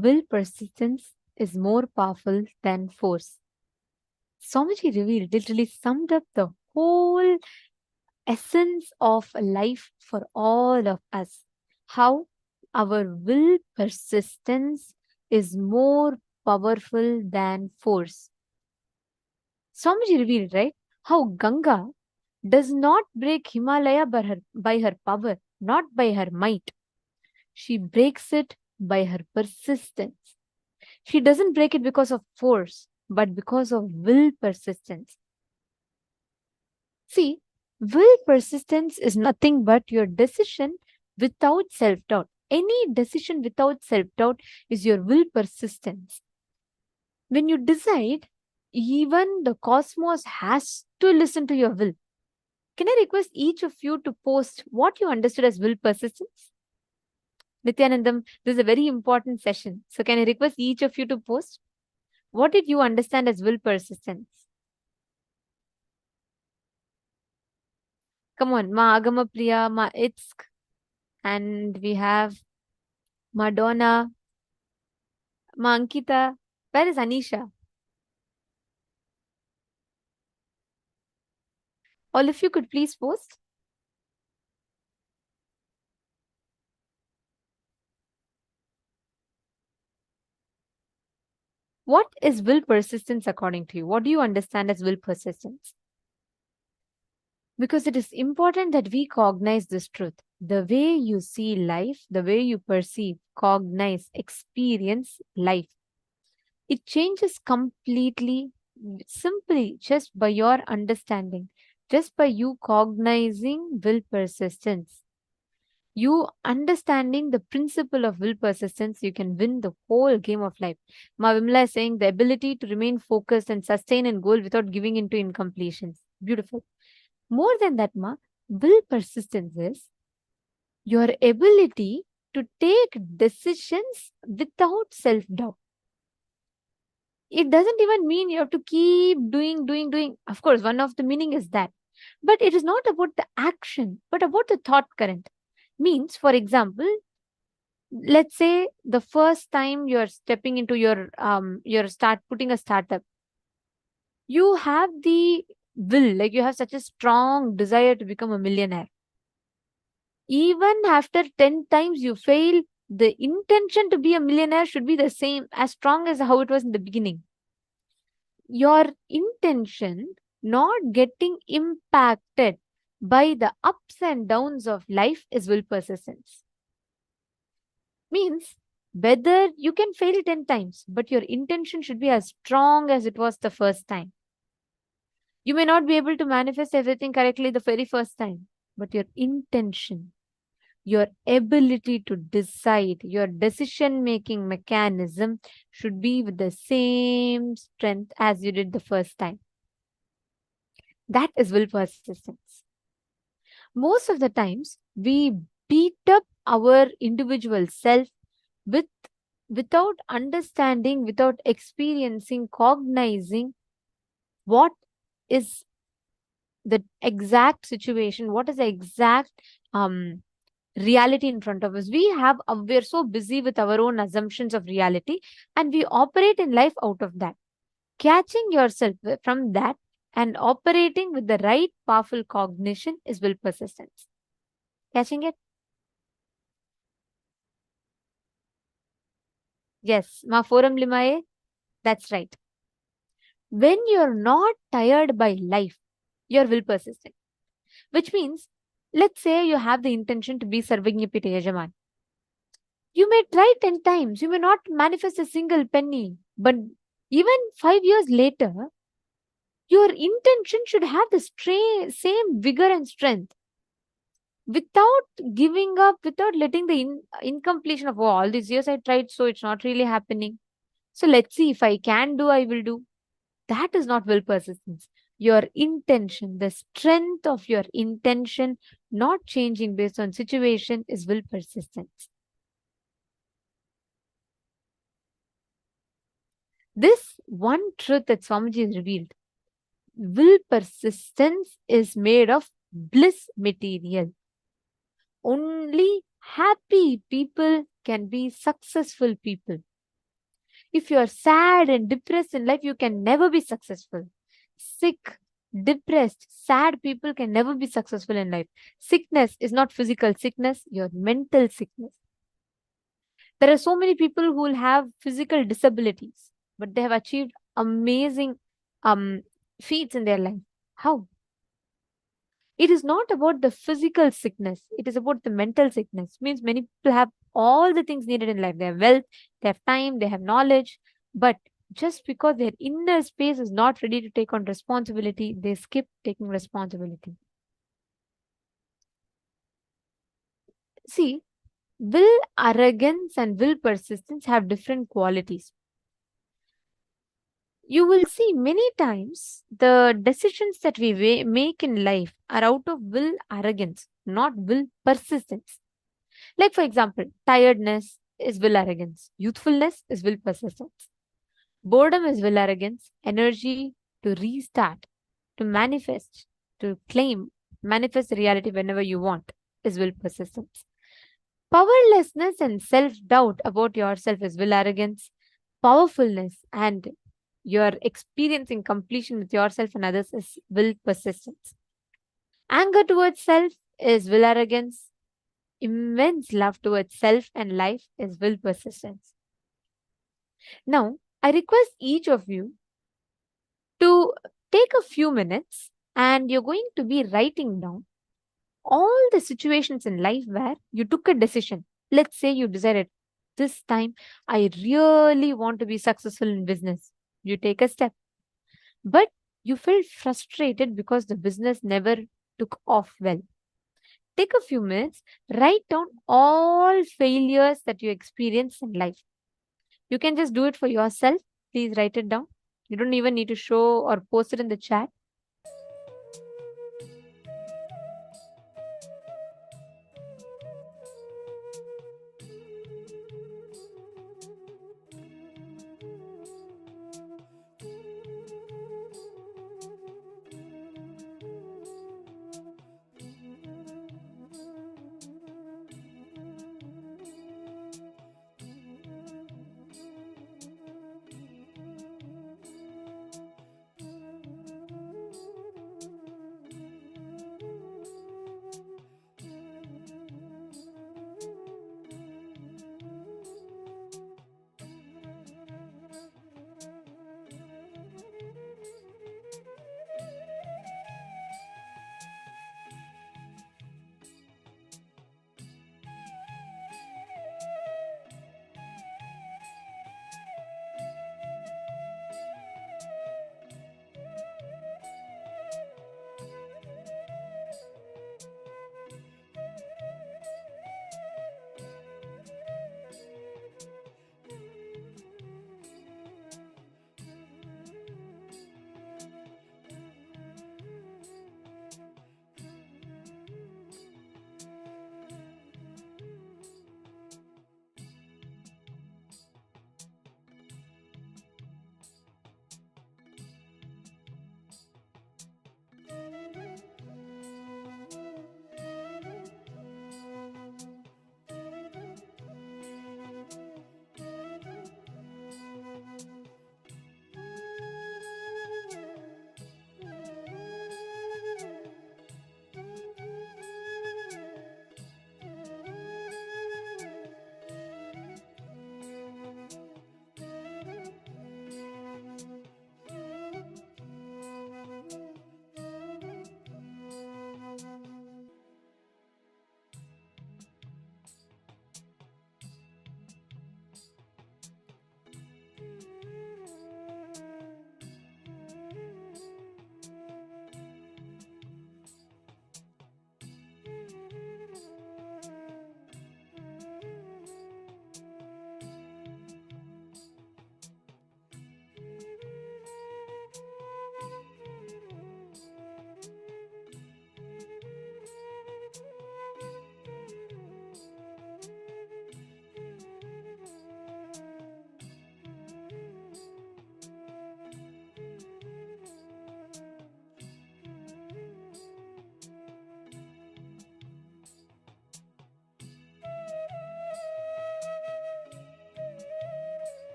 Will persistence is more powerful than force. Swamiji revealed, literally summed up the whole essence of life for all of us. How our will persistence is more powerful than force. Swamiji revealed, right? How Ganga does not break Himalaya by her power, not by her might. She breaks it by her persistence. She doesn't break it because of force, but because of will persistence. See, will persistence is nothing but your decision without self-doubt. Any decision without self-doubt is your will persistence. When you decide, even the cosmos has to listen to your will. Can I request each of you to post what you understood as will persistence? Nithyanandam, this is a very important session. So can I request each of you to post? What did you understand as will persistence? Come on, Ma Agama Priya, Ma Itsk, and we have Madonna, Ma Ankita. Where is Anisha? All of you could please post. What is will persistence according to you? What do you understand as will persistence? Because it is important that we cognize this truth. The way you see life, the way you perceive, cognize, experience life, it changes completely simply just by your understanding, just by you cognizing will persistence. You understanding the principle of will persistence, you can win the whole game of life. Ma Vimla is saying the ability to remain focused and sustain a goal without giving into incompletions. Beautiful. More than that, Ma, will persistence is your ability to take decisions without self-doubt. It doesn't even mean you have to keep doing. Of course, one of the meaning is that. But it is not about the action, but about the thought current. Means, for example, let's say the first time you're stepping into your putting a startup, you have the will, like you have such a strong desire to become a millionaire. Even after 10 times you fail, the intention to be a millionaire should be the same, as strong as how it was in the beginning. Your intention not getting impacted by the ups and downs of life is will persistence. Means whether you can fail 10 times, but your intention should be as strong as it was the first time. You may not be able to manifest everything correctly the very first time, but your intention, your ability to decide, your decision making mechanism should be with the same strength as you did the first time. That is will persistence. Most of the times, we beat up our individual self without understanding, without experiencing, cognizing what is the exact situation, what is the exact reality in front of us. We're so busy with our own assumptions of reality, and we operate in life out of that. Catching yourself from that and operating with the right powerful cognition is will persistence. Catching it? Yes, ma forum limaye. That's right. When you're not tired by life, you're will persistent. Which means, let's say you have the intention to be Sarvajñapita Yajaman. You may try 10 times, you may not manifest a single penny, but even 5 years later, your intention should have the same vigor and strength. Without giving up, without letting the incompletion of, oh, all these years I tried, so it's not really happening. So let's see, if I can do, I will do. That is not will persistence. Your intention, the strength of your intention, not changing based on situation, is will persistence. This one truth that Swamiji has revealed, will persistence is made of bliss material. Only happy people can be successful people. If you are sad and depressed in life, you can never be successful. Sick, depressed, sad people can never be successful in life. Sickness is not physical sickness, your mental sickness. There are so many people who will have physical disabilities, but they have achieved amazing feats in their life. How? It is not about the physical sickness. It is about the mental sickness. Means many people have all the things needed in life. They have wealth, they have time, they have knowledge. But just because their inner space is not ready to take on responsibility, they skip taking responsibility. See, will arrogance and will persistence have different qualities. You will see many times the decisions that we make in life are out of will arrogance, not will persistence. Like, for example, tiredness is will arrogance, youthfulness is will persistence, boredom is will arrogance, energy to restart, to manifest, to claim, manifest the reality whenever you want is will persistence. Powerlessness and self-doubt about yourself is will arrogance. Powerfulness and your experiencing completion with yourself and others is will persistence. Anger towards self is will arrogance. Immense love towards self and life is will persistence. Now, I request each of you to take a few minutes and you're going to be writing down all the situations in life where you took a decision. Let's say you decided, this time I really want to be successful in business. You take a step, but you felt frustrated because the business never took off well. Take a few minutes, write down all failures that you experienced in life. You can just do it for yourself. Please write it down. You don't even need to show or post it in the chat.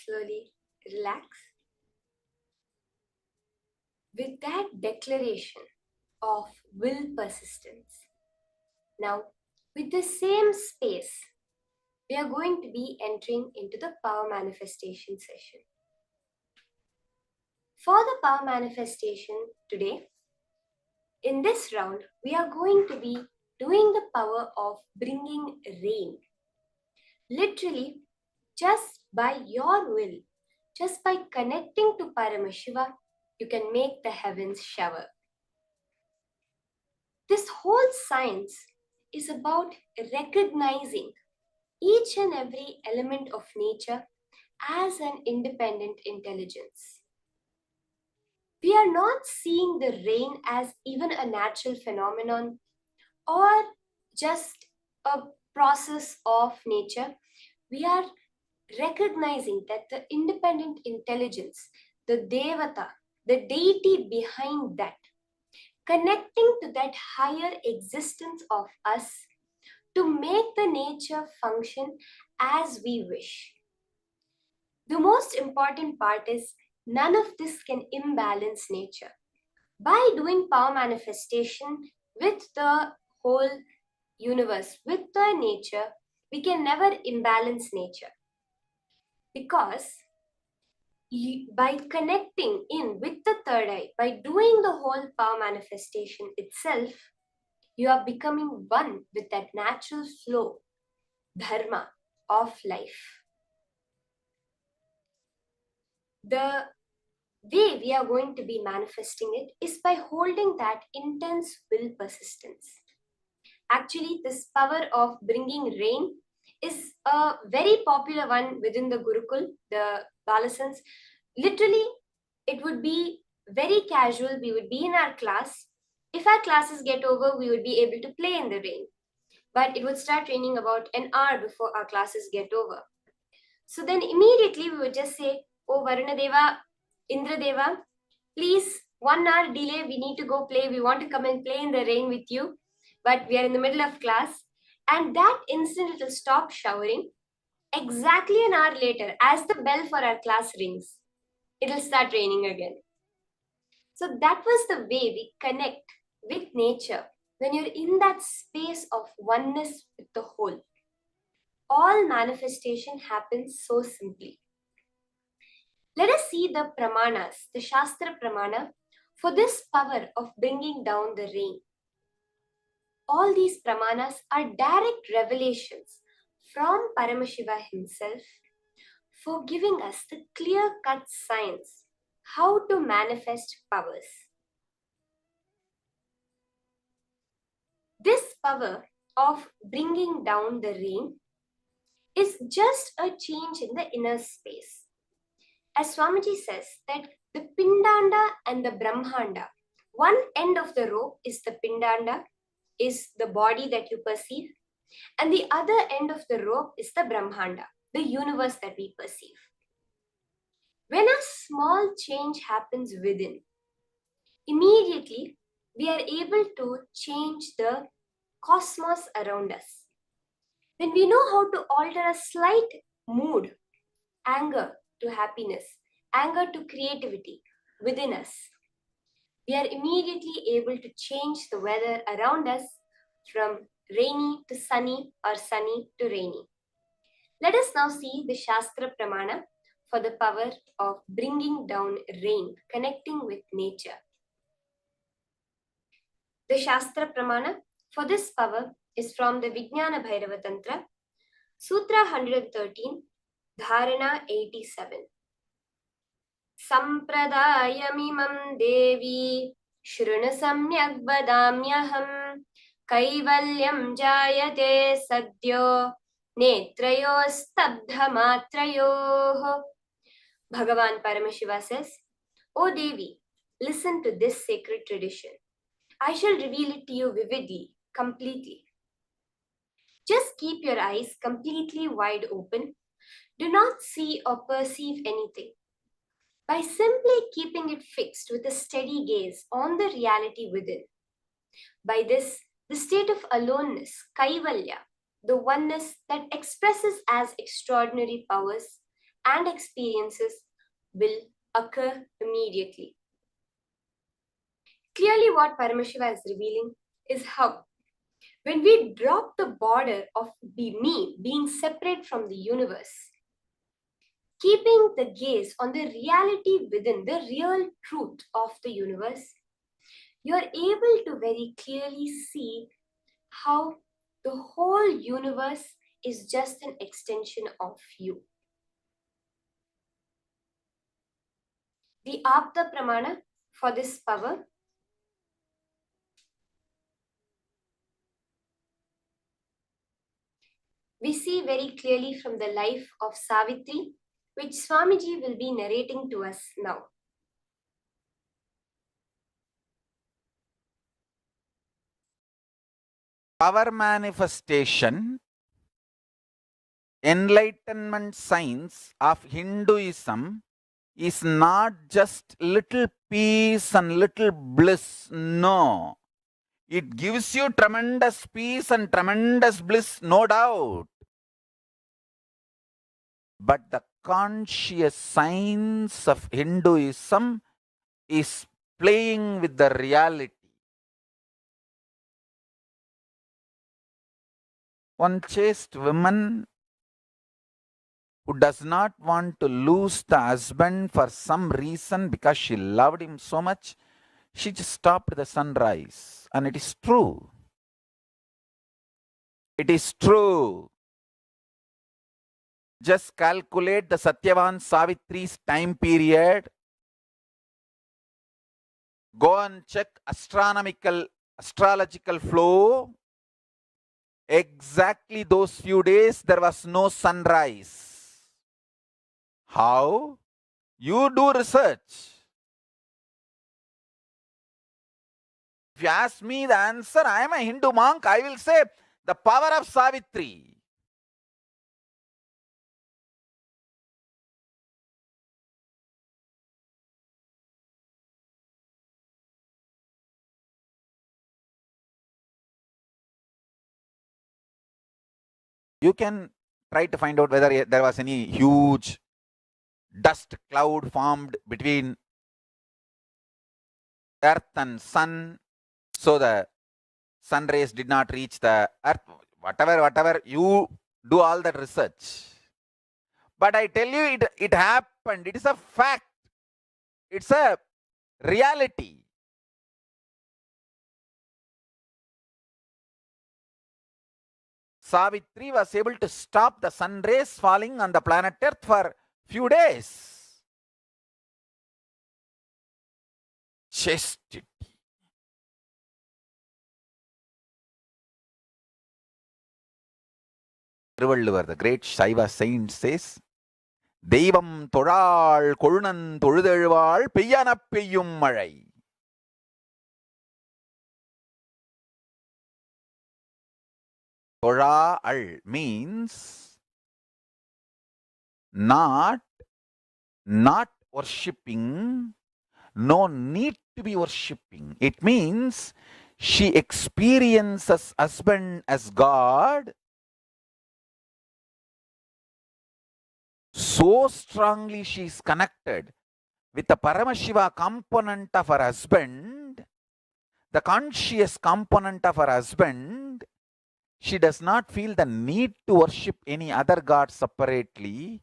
slowly relax. With that declaration of will persistence, now with the same space, we are going to be entering into the power manifestation session. For the power manifestation today, in this round, we are going to be doing the power of bringing rain. Literally, just by your will, just by connecting to Paramashiva, you can make the heavens shower. This whole science is about recognizing each and every element of nature as an independent intelligence. We are not seeing the rain as even a natural phenomenon or just a process of nature. We are recognizing that the independent intelligence, the Devata, the deity behind that, connecting to that higher existence of us to make the nature function as we wish. The most important part is none of this can imbalance nature. By doing power manifestation with the whole universe, with the nature, we can never imbalance nature. Because by connecting in with the third eye, by doing the whole power manifestation itself, you are becoming one with that natural flow, dharma of life. The way we are going to be manifesting it is by holding that intense will persistence. Actually, this power of bringing rain is a very popular one within the Gurukul, the Balasans. Literally, it would be very casual. We would be in our class. If our classes get over, we would be able to play in the rain. But it would start raining about an hour before our classes get over. So then immediately we would just say, "Oh, Varuna Deva, Indra Deva, please, 1 hour delay, we need to go play. We want to come and play in the rain with you. But we are in the middle of class." And that instant it will stop showering. Exactly an hour later, as the bell for our class rings, it will start raining again. So that was the way we connect with nature when you're in that space of oneness with the whole. All manifestation happens so simply. Let us see the pramanas, the Shastra pramana, for this power of bringing down the rain. All these pramanas are direct revelations from Paramashiva himself for giving us the clear-cut science how to manifest powers. This power of bringing down the rain is just a change in the inner space. As Swamiji says that the Pindanda and the Brahmanda, one end of the rope is the Pindanda, is the body that you perceive, and the other end of the rope is the Brahmanda, the universe that we perceive. When a small change happens within, immediately we are able to change the cosmos around us. When we know how to alter a slight mood, anger to happiness, anger to creativity within us, we are immediately able to change the weather around us from rainy to sunny or sunny to rainy. Let us now see the Shastra Pramana for the power of bringing down rain, connecting with nature. The Shastra Pramana for this power is from the Vijnana Bhairava Tantra, Sutra 113, Dharana 87. Sampradayamimam devi shruna samyak vadamyaham kaivalyam jayate sadyo netrayo stabdha matrayoh. Bhagavan Paramashiva says, "O Devi, listen to this sacred tradition. I shall reveal it to you vividly, completely. Just keep your eyes completely wide open. Do not see or perceive anything. By simply keeping it fixed with a steady gaze on the reality within. By this, the state of aloneness, kaivalya, the oneness that expresses as extraordinary powers, and experiences will occur immediately. Clearly, what Paramashiva is revealing is how, when we drop the border of me being separate from the universe, keeping the gaze on the reality within, the real truth of the universe, you are able to very clearly see how the whole universe is just an extension of you. The Apta Pramana for this power we see very clearly from the life of Savitri, which Swamiji will be narrating to us now. Power manifestation, enlightenment science of Hinduism is not just little peace and little bliss. No. It gives you tremendous peace and tremendous bliss, no doubt. But the conscious science of Hinduism is playing with the reality. One chaste woman who does not want to lose the husband for some reason because she loved him so much, she just stopped the sunrise. And it is true. It is true. Just calculate the Satyavan Savitri's time period. Go and check astrological flow. Exactly those few days there was no sunrise. How? You do research. If you ask me the answer, I am a Hindu monk, I will say the power of Savitri. You can try to find out whether there was any huge dust cloud formed between earth and sun, so the sun rays did not reach the earth. Whatever, you do all that research. But I tell you, it happened. It is a fact. It's a reality. Savitri was able to stop the sun rays falling on the planet Earth for few days. Chastity. Thiruvalluvar, the great Shaiva saint, says, Devam Thoral Korunan Thozhuzhezhuvazh Peyyana Peyyum Mazhai. Thoral means not worshipping, no need to be worshipping. It means she experiences husband as God so strongly. She is connected with the Paramashiva component of her husband, the conscious component of her husband. She does not feel the need to worship any other god separately.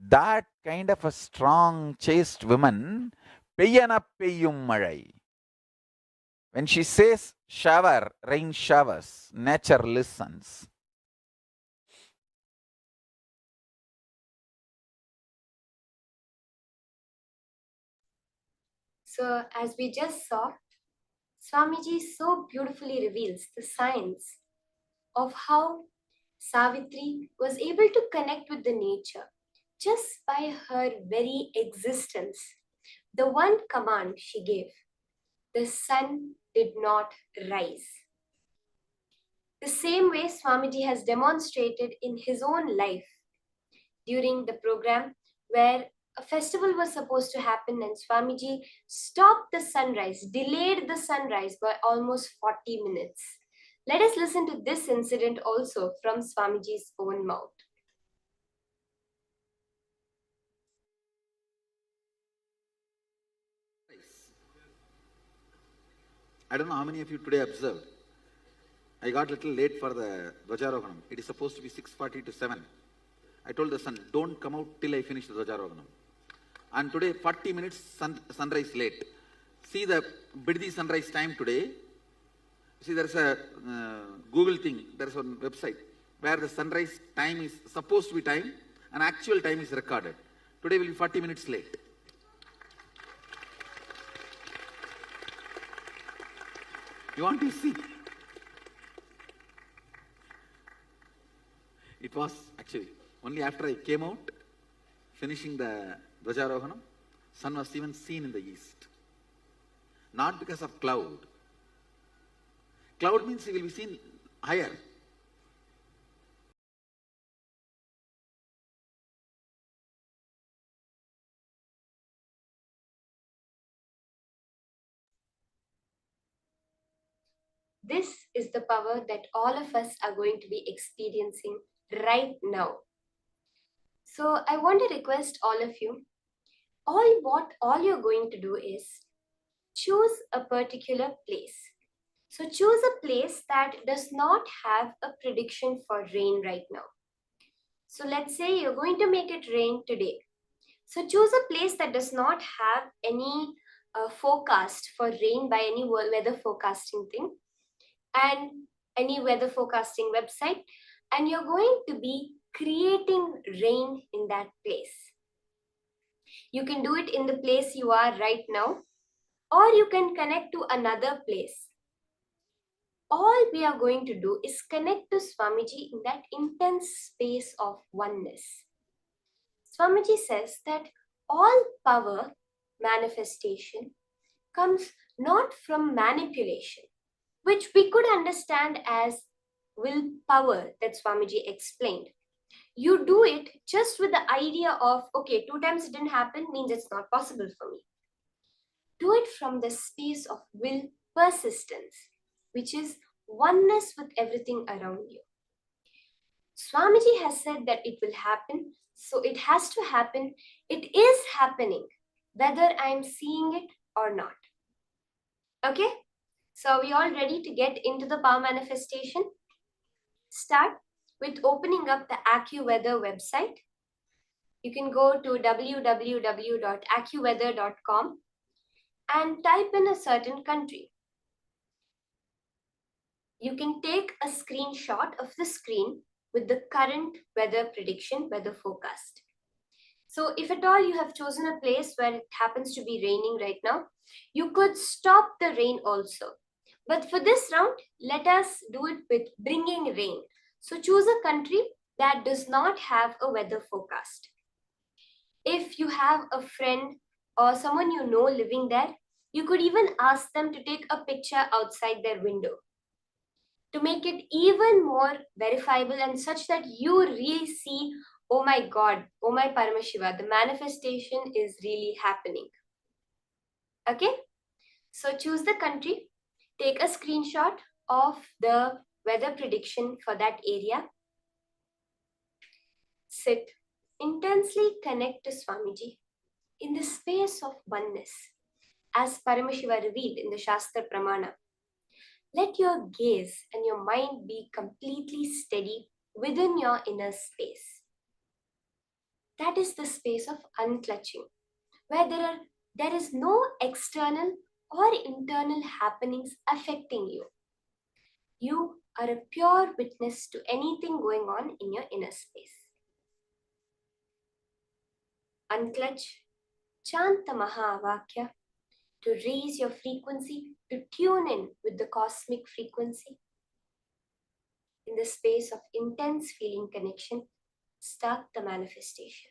That kind of a strong, chaste woman, Peyyana Peyyum Mazhai. When she says shower, rain showers, nature listens. So, as we just saw, Swamiji so beautifully reveals the science of how Savitri was able to connect with the nature just by her very existence. The one command she gave, the sun did not rise. The same way Swamiji has demonstrated in his own life during the program where a festival was supposed to happen and Swamiji stopped the sunrise, delayed the sunrise by almost 40 minutes. Let us listen to this incident also from Swamiji's own mouth. I don't know how many of you today observed. I got a little late for the Dvajarohanam. It is supposed to be 6:40 to 7. I told the son, don't come out till I finish the Dvajarohanam. And today, 40 minutes sunrise late. See the Biddi sunrise time today. See, there's a Google thing, there's a website where the sunrise time is supposed to be time and actual time is recorded. Today will be 40 minutes late. You want to see? It was actually only after I came out, finishing the Dvajarohanam, sun was even seen in the east. Not because of cloud. Cloud means he will be seen higher. This is the power that all of us are going to be experiencing right now. So I want to request all of you, all you're going to do is choose a particular place. So choose a place that does not have a prediction for rain right now. So let's say you're going to make it rain today. So choose a place that does not have any forecast for rain by any weather forecasting thing and any weather forecasting website, and you're going to be creating rain in that place. You can do it in the place you are right now, or you can connect to another place. All we are going to do is connect to Swamiji in that intense space of oneness. Swamiji says that all power manifestation comes not from manipulation, which we could understand as willpower that Swamiji explained. You do it just with the idea of, okay, 2 times it didn't happen means it's not possible for me. Do it from the space of will persistence, which is oneness with everything around you. Swamiji has said that it will happen, so it has to happen. It is happening, whether I'm seeing it or not. Okay? So are we all ready to get into the power manifestation? Start with opening up the AccuWeather website. You can go to www.accuweather.com and type in a certain country. You can take a screenshot of the screen with the current weather prediction, weather forecast. So if at all you have chosen a place where it happens to be raining right now, you could stop the rain also. But for this round, let us do it with bringing rain. So choose a country that does not have a weather forecast. If you have a friend or someone you know living there, you could even ask them to take a picture outside their window to make it even more verifiable and such that you really see, oh my God, oh my Paramashiva, the manifestation is really happening. Okay? So choose the country, take a screenshot of the weather prediction for that area. Sit, intensely connect to Swamiji in the space of oneness, as Paramashiva revealed in the Shastra Pramana. Let your gaze and your mind be completely steady within your inner space. That is the space of unclutching, where there is no external or internal happenings affecting you. You are a pure witness to anything going on in your inner space. Unclutch, chant the Mahavakya to raise your frequency, to tune in with the cosmic frequency. In the space of intense feeling connection, start the manifestation.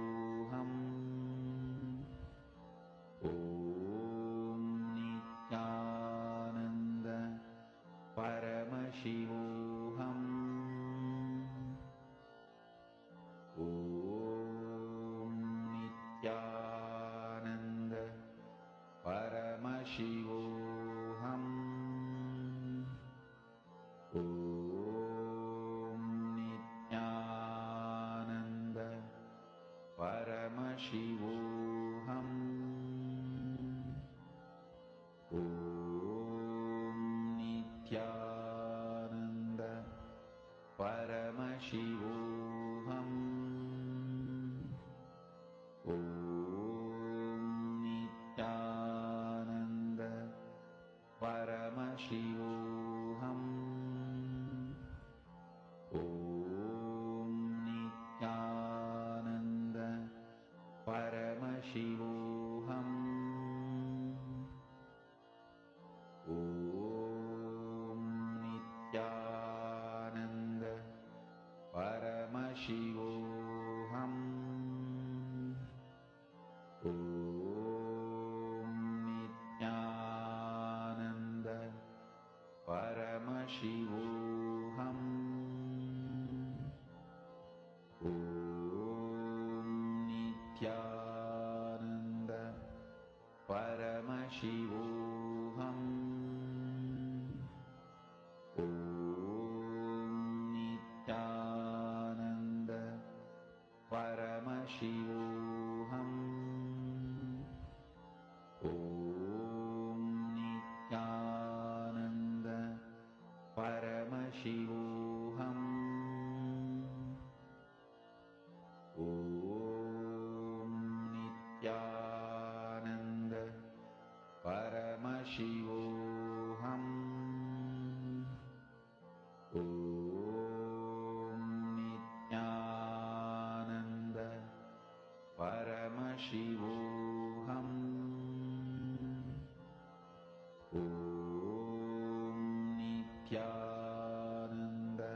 Paramashivoham. Om Nithyananda Paramashivoham. Om Nithyananda Paramashivoham. Om Nithyananda Paramashivoham. Om Nithyananda Paramashivoham. Om Nithyananda Paramashivoham. Om Nithyananda Paramashivoham. Om Nithyananda Paramashivoham. Om Nithyananda Paramashivoham. Om Nithyananda Paramashivoham. Om Nithyananda Paramashivoham. Om Nithyananda Paramashivoham. Om Nithyananda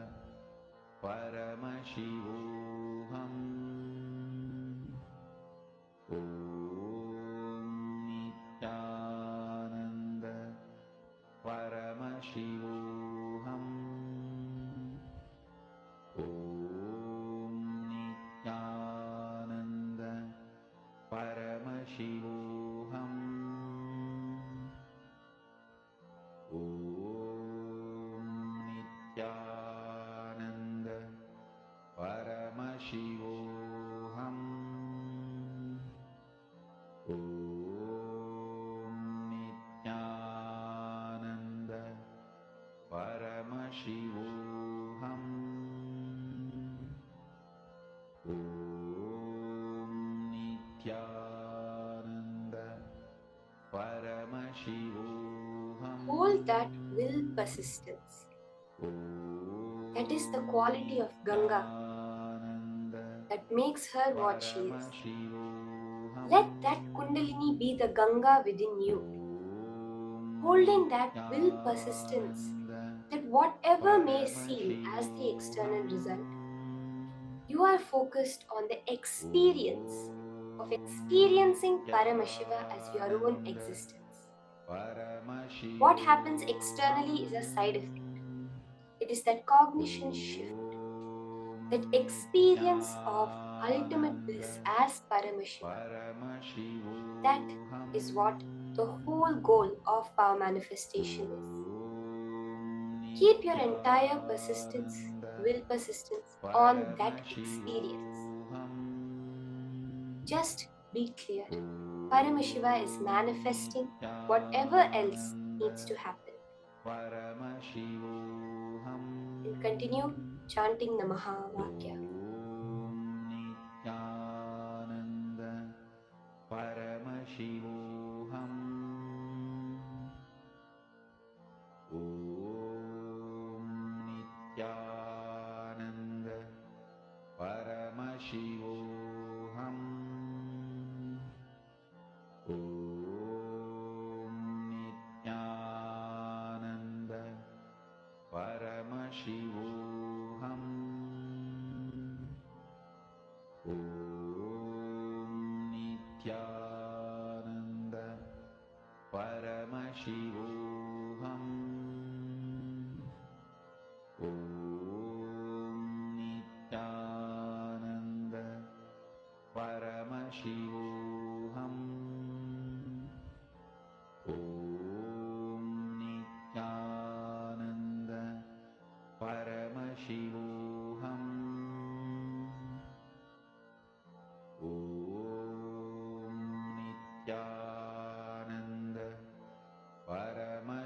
Paramashivoham. Om Nithyananda Paramashivoham. Om Nithyananda Paramashivoham. Om Nithyananda Paramashivoham. Om Nithyananda Paramashivoham. Om Nithyananda Paramashivoham. Hold that will persistence. That is the quality of Ganga that makes her what she is. Let that Kundalini be the Ganga within you. Holding that will persistence, that whatever may seem as the external result, you are focused on the experience of experiencing Paramashiva as your own existence. What happens externally is a side effect. It is that cognition shift, that experience of ultimate bliss as Paramashiva. That is what the whole goal of power manifestation is. Keep your entire persistence, will persistence on that experience. Just be clear. Paramashiva is manifesting whatever else needs to happen. And continue chanting the Mahavakya. Om Nithyananda Paramashivoham. Om Nithyananda Paramashivoham. Om Nithyananda Paramashivoham. Om Nithyananda Paramashivoham. Om Nithyananda Paramashivoham. Om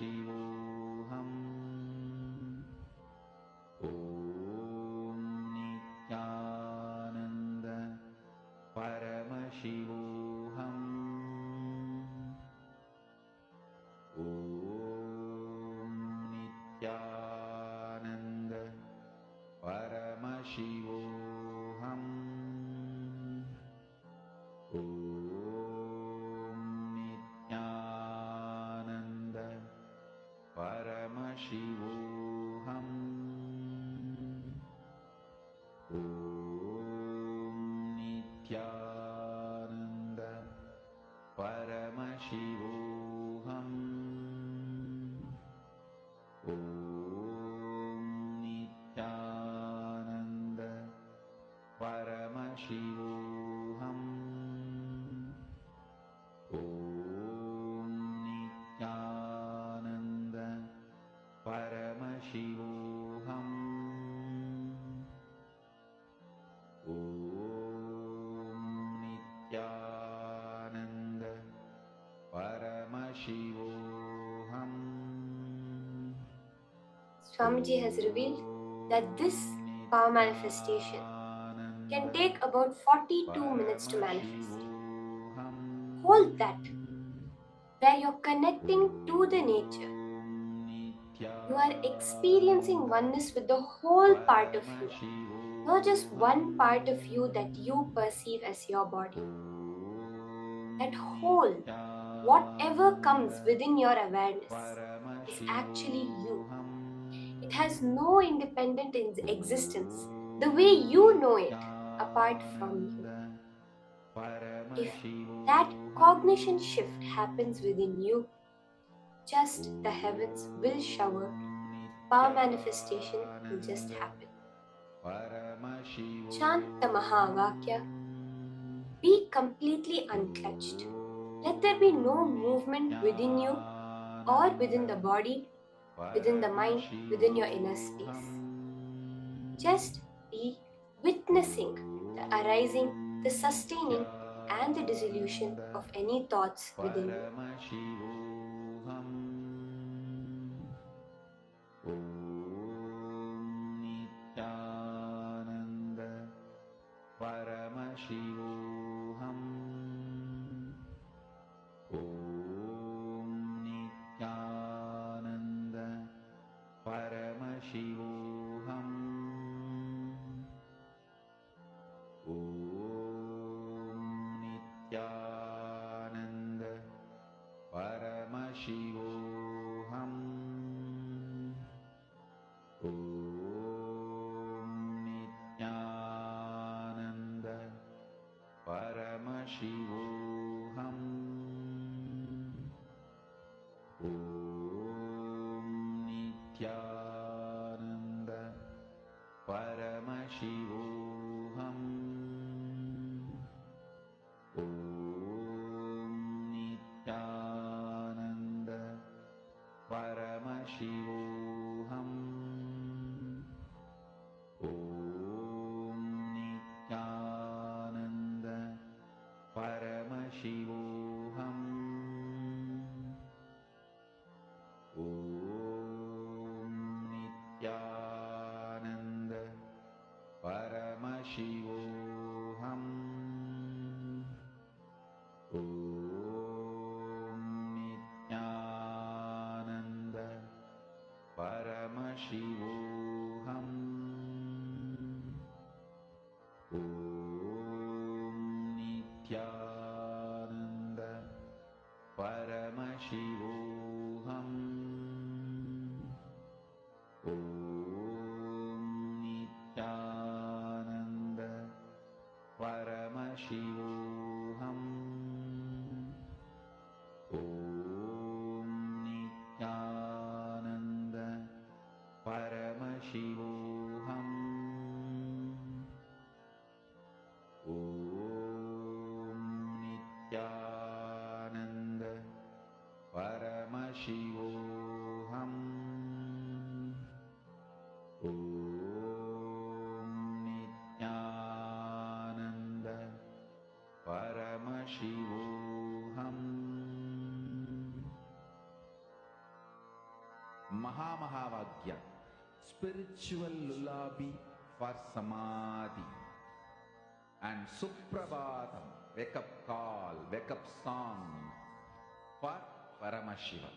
Paramashivoham. Om Nithyananda Paramashivoham. Om Nithyananda Paramashivoham. Om Nithyananda Paramashivoham. Om Nithyananda Paramashivoham. Om Nithyananda Paramashivoham. Om Nithyananda Paramashivoham. Om Nithyananda Paramashivoham. Swamiji has revealed that this power manifestation can take about 42 minutes to manifest. Hold that, where you're connecting to the nature. You are experiencing oneness with the whole part of you, not just one part of you that you perceive as your body. That whole, whatever comes within your awareness, is actually you. It has no independent existence the way you know it apart from you. If that cognition shift happens within you, just the heavens will shower, power manifestation will just happen. Chant the Mahavakya. Be completely unclutched. Let there be no movement within you or within the body, within the mind, within your inner space. Just be witnessing the arising, the sustaining, and the dissolution of any thoughts within you. Om Nithyananda Paramashivoham. Om Nithyananda Paramashivoham. Om Nithyananda Paramashivoham. Om Nithyananda Paramashivoham. Om Nithyananda Paramashivoham. Om Nithyananda Paramashivoham. Om Nithyananda Paramashivoham. Om Nithyananda Paramashivoham. Om Nithyananda Paramashivoham. Om Nithyananda Paramashivoham. Om Nithyananda Paramashivoham. Om Nithyananda Paramashivoham. Om Nithyananda Paramashivoham. Om Nithyananda Paramashivoham. Mahamahavagya, spiritual lullaby for Samadhi. And Suprabhatam, wake up call, wake up song for Paramashiva.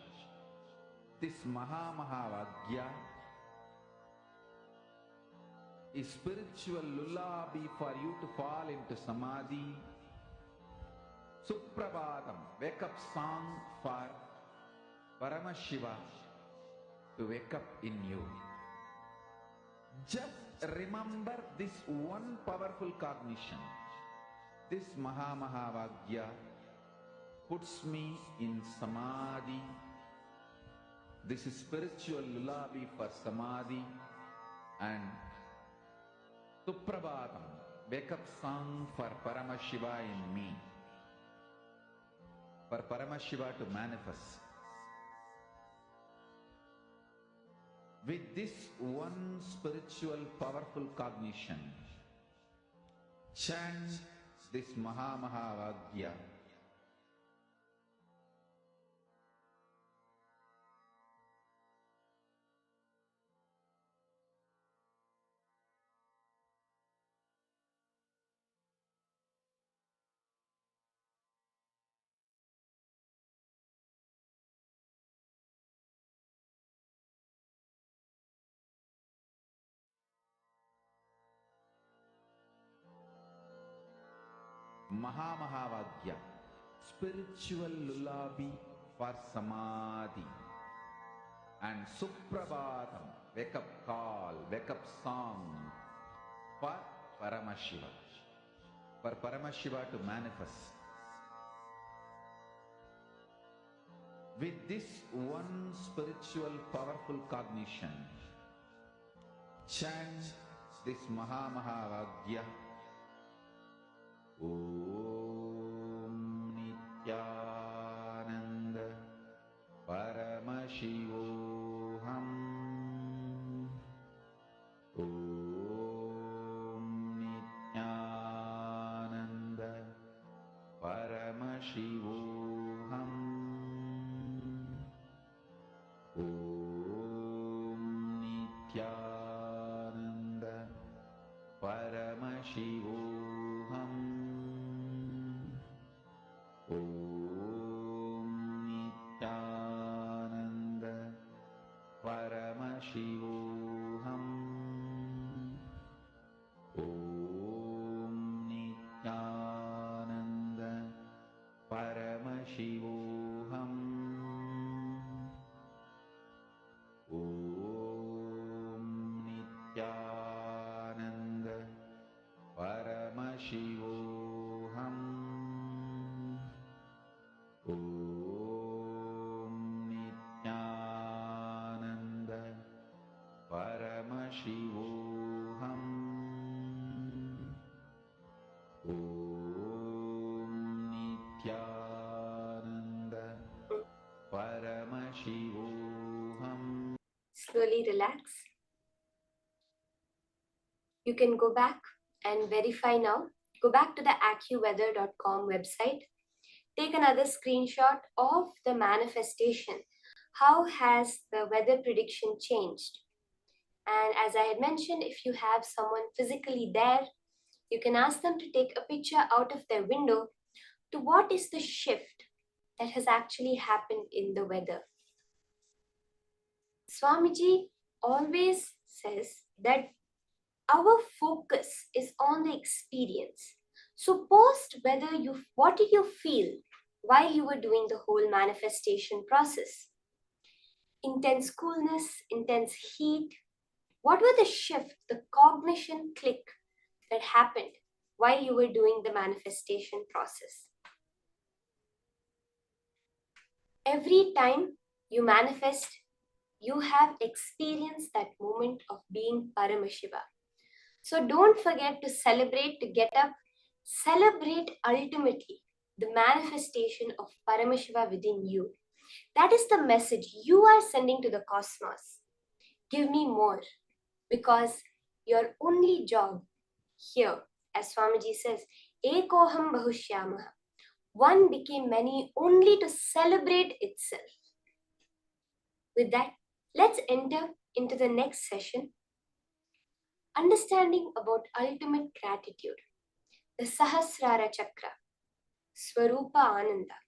This Mahamahavagya is spiritual lullaby for you to fall into Samadhi. Suprabhatam, wake up song for Paramashiva to wake up in you. Just remember this one powerful cognition. This Mahamahavagya puts me in Samadhi. This is spiritual lullaby for Samadhi. And Suprabhatam, wake up song for Paramashiva in me. For Paramashiva to manifest. With this one spiritual powerful cognition, chant this Mahamahavagya. Mahamahavagya, spiritual lullaby for Samadhi. And Suprabhatam, wake up call, wake up song for Paramashiva. For Paramashiva to manifest. With this one spiritual powerful cognition, chant this Mahamahavagya. Om Nithyananda Paramashivoham. Om Nithyananda Paramashivoham. Om Nithyananda Paramashivoham. Om Nithyananda Paramashivoham. Om Nithyananda Paramashivoham. Om Nithyananda Paramashivoham. Om Nithyananda Paramashivoham. Om Nithyananda Paramashivoham. Slowly relax. You can go back and verify now. Go back to the accuweather.com website. Take another screenshot of the manifestation. How has the weather prediction changed? And as I had mentioned, if you have someone physically there, you can ask them to take a picture out of their window to what is the shift that has actually happened in the weather. Swamiji always says that our focus is on the experience. So post whether what did you feel while you were doing the whole manifestation process? Intense coolness, intense heat. What were the shift, the cognition click that happened while you were doing the manifestation process? Every time you manifest, you have experienced that moment of being Paramashiva. So don't forget to celebrate, to get up, celebrate ultimately the manifestation of Paramashiva within you. That is the message you are sending to the cosmos. Give me more, because your only job here, as Swamiji says, Ekoham Bahushyamaha, one became many only to celebrate itself. With that, Let's enter into the next session, understanding about ultimate gratitude, the Sahasrara Chakra, Svarupa Ananda.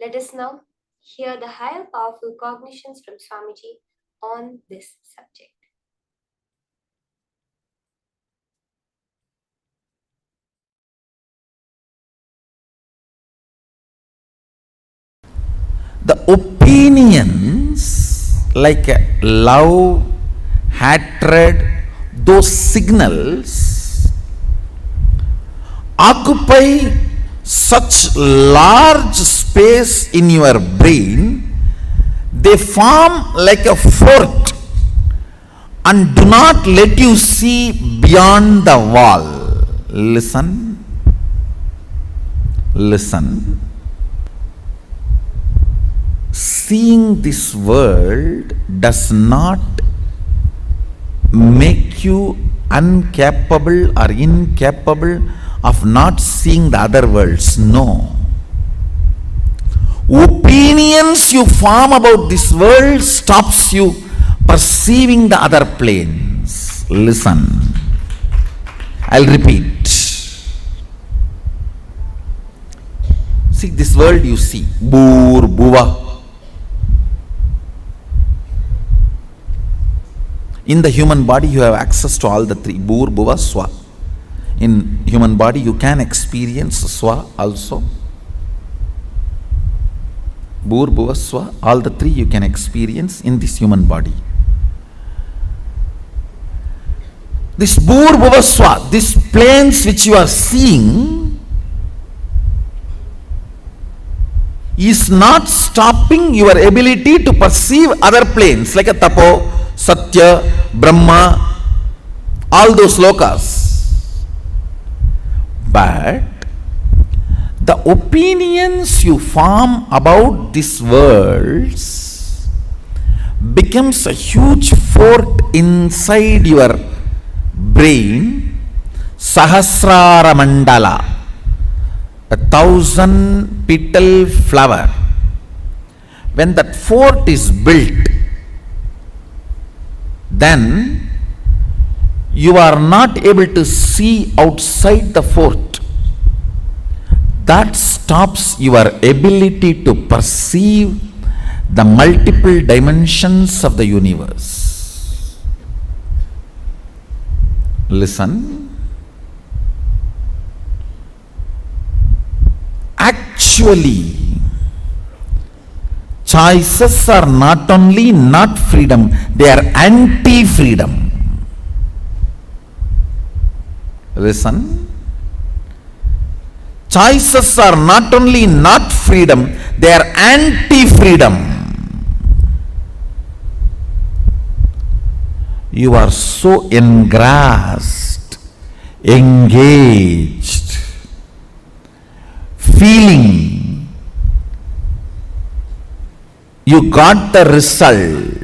Let us now hear the higher powerful cognitions from Swamiji on this subject. The opinions like love, hatred, those signals occupy such large space in your brain, they form like a fort and do not let you see beyond the wall. Listen, listen. Seeing this world does not make you incapable or incapable of not seeing the other worlds. No. Opinions you form about this world stops you perceiving the other planes. Listen. I'll repeat. See, this world you see. Bur, Bhuva. In the human body, you have access to all the three. Bhur, Bhuva, Swa. In human body, you can experience Swa also. Bhur, Bhuva, Swa. All the three you can experience in this human body. This Bhur, Bhuva, Swa, these planes which you are seeing is not stopping your ability to perceive other planes like a Tapo, Satya, Brahma, all those lokas. But the opinions you form about these worlds becomes a huge fort inside your brain, Sahasrara Mandala, 1,000 petal flower. When that fort is built, then you are not able to see outside the fort. That stops your ability to perceive the multiple dimensions of the universe. Listen. Actually, choices are not only not freedom, they are anti-freedom. Listen. Choices are not only not freedom, they are anti-freedom. You are so engrossed, engaged, feeling you got the result.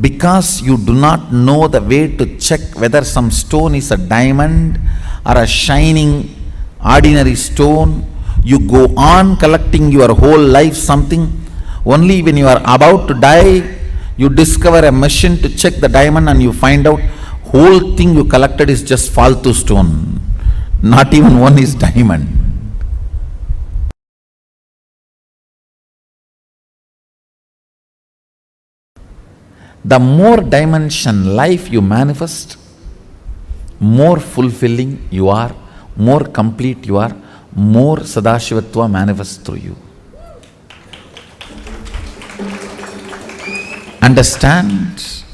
Because you do not know the way to check whether some stone is a diamond or a shining ordinary stone, you go on collecting your whole life something. Only when you are about to die, you discover a machine to check the diamond and you find out whole thing you collected is just faltu stone. Not even one is diamond. The more dimension life you manifest, more fulfilling you are, more complete you are, more Sadashivatva manifests through you. Understand?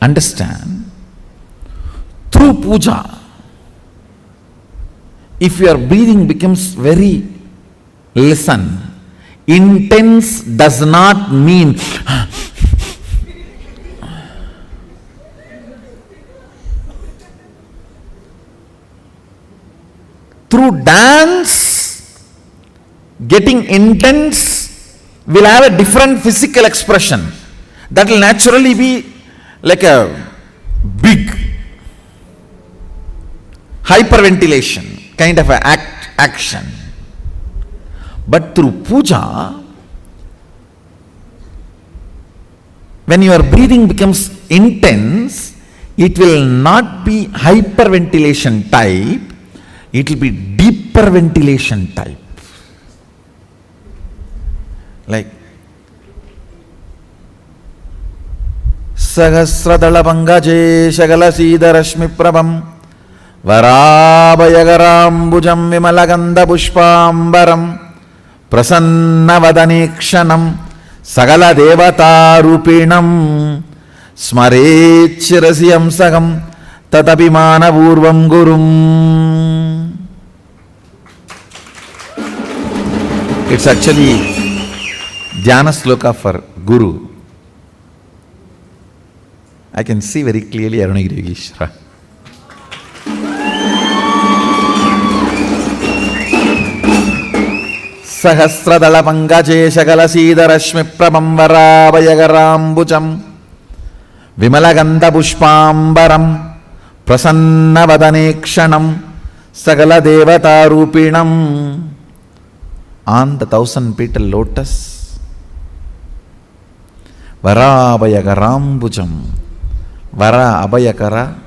Understand? Through puja, if your breathing becomes very, listen, intense does not mean through dance, getting intense will have a different physical expression. That will naturally be like a big hyperventilation kind of an act. action. But through puja, when your breathing becomes intense, it will not be hyperventilation type, it will be deeper ventilation type. Like Sahasradala Pangaje Shagala Sida Rashmi Prabham Varabhayagarambujam Vimalaganda Pushpambaram Prasanna Vadanikshanam Sagala Devata Rupinam Smarechirasiyam Sagam Tatapimana Purvam Gurum. It's actually Dhyana Sloka for Guru. I can see very clearly Arunagiri Yogeshwara. Sahasradala Pangaje Shagala Sida Rashmi Prabham Varabhayagarambujam Vimalaganda Pushpambaram Prasanna Vadanikshanam Sagala Devata Rupinam. On the 1,000-petal lotus, Varabhayagarambujam, Vara Abhayakara,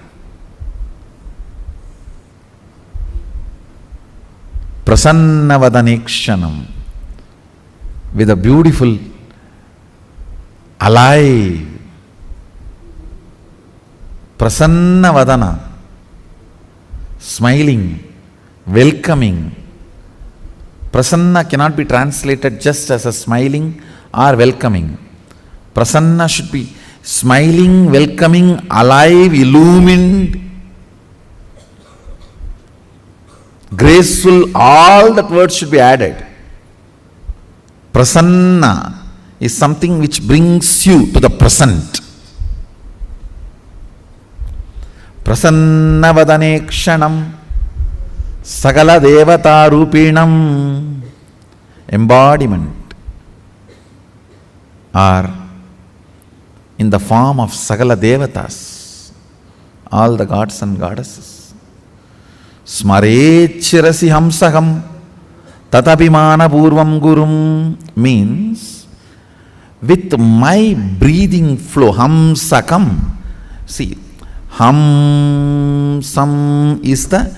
Prasanna Vadanikshanam, with a beautiful, alive, Prasanna Vadana, smiling, welcoming. Prasanna cannot be translated just as a smiling or welcoming. Prasanna should be smiling, welcoming, alive, illumined, graceful. All that words should be added. Prasanna is something which brings you to the present. Prasanna Vadanekshanam Sagala Devata Rupinam, embodiment, or in the form of Sagala Devatas, all the gods and goddesses. Smarechirasi Hamsaham Tatapimana Purvam Gurum means with my breathing flow, Hamsakam. See, Hamsam is the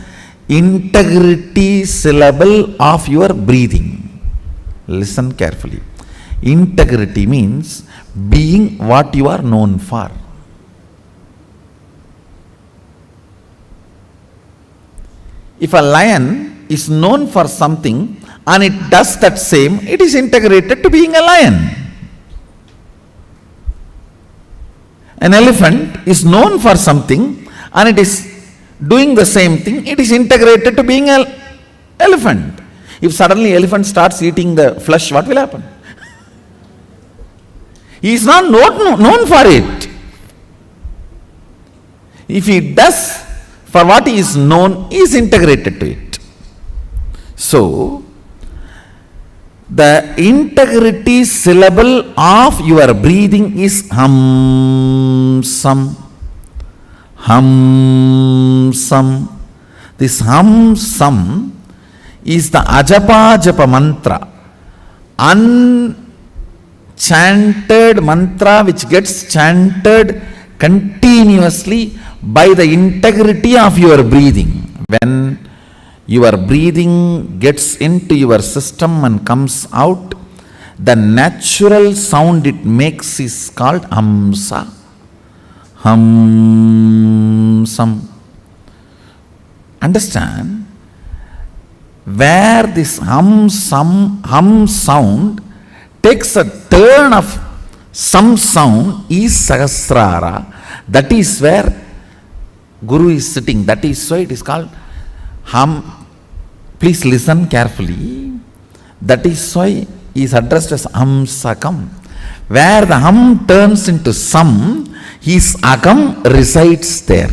integrity syllable of your breathing. Listen carefully. Integrity means being what you are known for. If a lion is known for something and it does that same, it is integrated to being a lion. An elephant is known for something and it is doing the same thing, it is integrated to being an elephant. If suddenly elephant starts eating the flesh, what will happen? He is not known for it. If he does for what he is known, he is integrated to it. So, the integrity syllable of your breathing is Hamsam. Hamsam. This Hamsam is the Ajapa Japa mantra, unchanted mantra which gets chanted continuously by the integrity of your breathing. When your breathing gets into your system and comes out, the natural sound it makes is called Hamsa. Hamsam. Understand? Where this hum sound takes a turn of some sound is Sahasrara. That is where Guru is sitting. That is why it is called hum. Please listen carefully. That is why he is addressed as Hamsakam. Where the hum turns into sam, his akam resides there.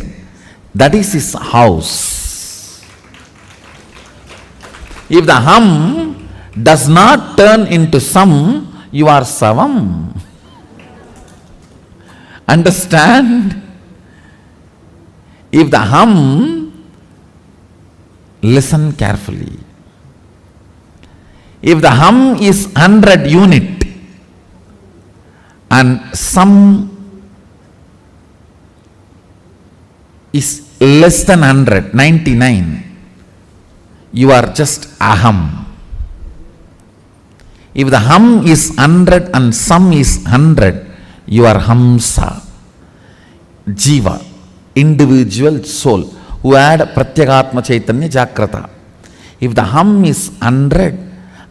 That is his house. If the hum does not turn into sam, you are savam. Understand? If the hum, listen carefully. If the hum is 100 unit and some is less than 100, 99, you are just aham. If the hum is 100 and some is 100, you are hamsa, jiva, individual soul, who had Pratyagatma Chaitanya Jagrata. If the hum is 100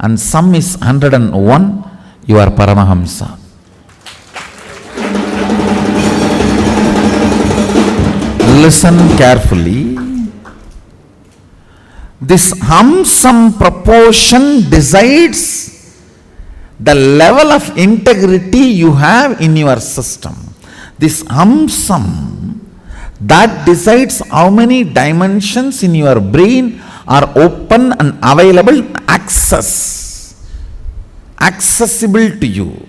and some is 101, you are Paramahamsa. Listen carefully. This hum-sum proportion decides the level of integrity you have in your system. This hum-sum, that decides how many dimensions in your brain are open and available, accessible to you.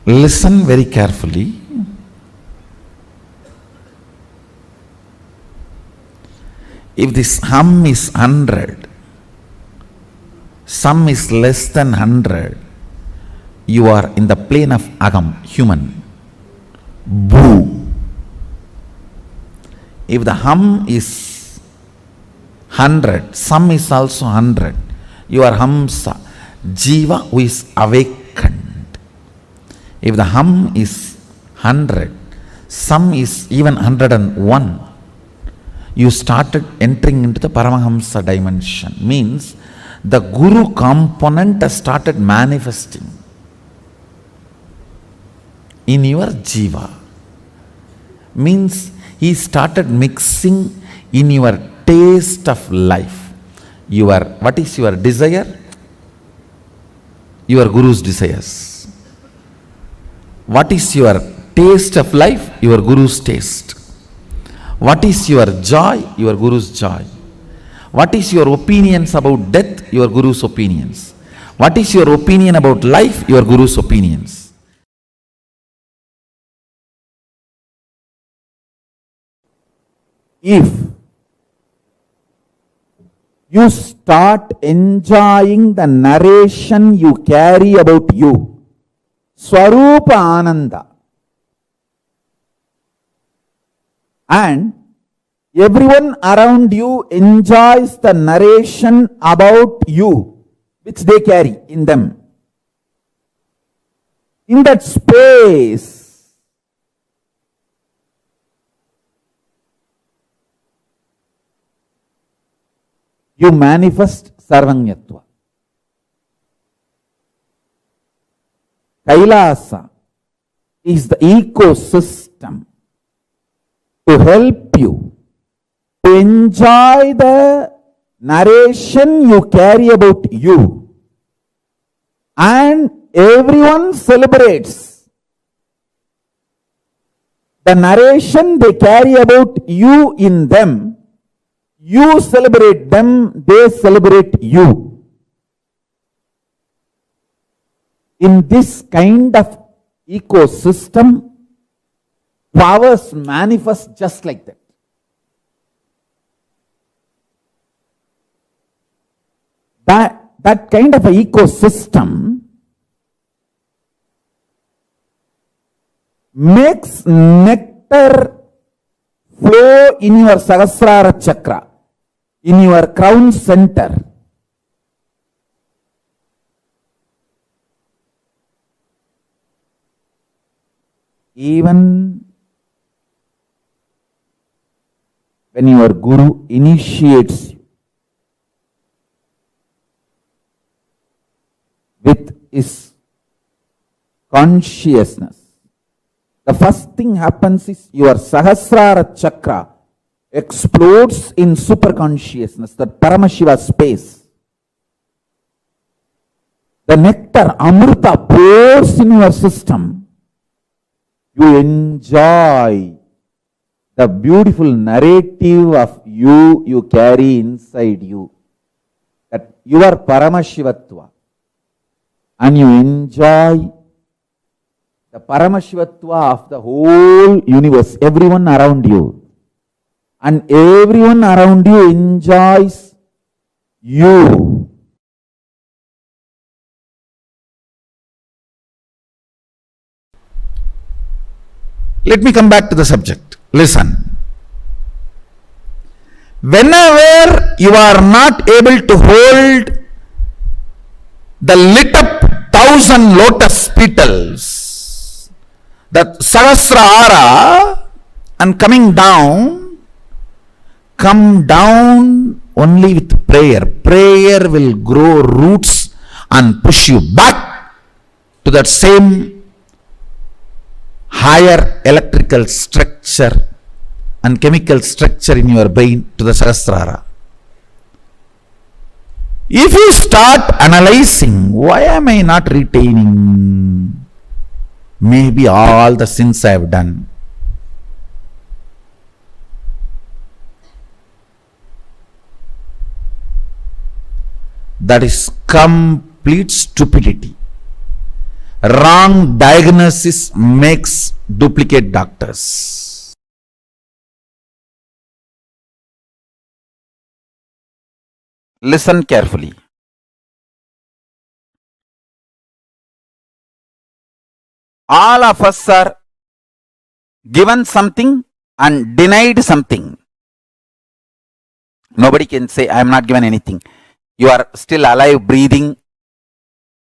Listen very carefully. If this hum is 100, some is less than 100, you are in the plane of agam, human. Boo. If the hum is 100, some is also 100, you are hamsa, jiva who is awakened. If the hum is 100, some is even 101, you started entering into the Paramahamsa dimension. Means the Guru component has started manifesting in your jiva. Means he started mixing in your taste of life. What is your desire? Your Guru's desires. What is your taste of life? Your Guru's taste. What is your joy? Your Guru's joy. What is your opinions about death? Your Guru's opinions. What is your opinion about life? Your Guru's opinions. If you start enjoying the narration you carry about you, Svarupa Ananda, and everyone around you enjoys the narration about you, which they carry in them. In that space, you manifest Sarvanyatva. Kailasa is the ecosystem to help you to enjoy the narration you carry about you. And everyone celebrates the narration they carry about you in them. You celebrate them, they celebrate you. In this kind of ecosystem, powers manifest just like that. That kind of a ecosystem makes nectar flow in your Sahasrara chakra, in your crown center. Even when your Guru initiates you with his consciousness, the first thing happens is your Sahasrara chakra explodes in superconsciousness, the Paramashiva space. The nectar, Amrita, pours in your system. You enjoy the beautiful narrative of you carry inside you. That you are Paramashivatva. And you enjoy the Paramashivatva of the whole universe, everyone around you. And everyone around you enjoys you. Let me come back to the subject. Listen. Whenever you are not able to hold the lit up 1,000 lotus petals, the Sahasrara, and coming down, come down only with prayer. Prayer will grow roots and push you back to that same higher electrical structure and chemical structure in your brain, to the Sahasrara. If you start analyzing, why am I not retaining? Maybe all the sins I have done. That is complete stupidity. Wrong diagnosis makes duplicate doctors. Listen carefully. All of us are given something and denied something. Nobody can say, I am not given anything. You are still alive, breathing.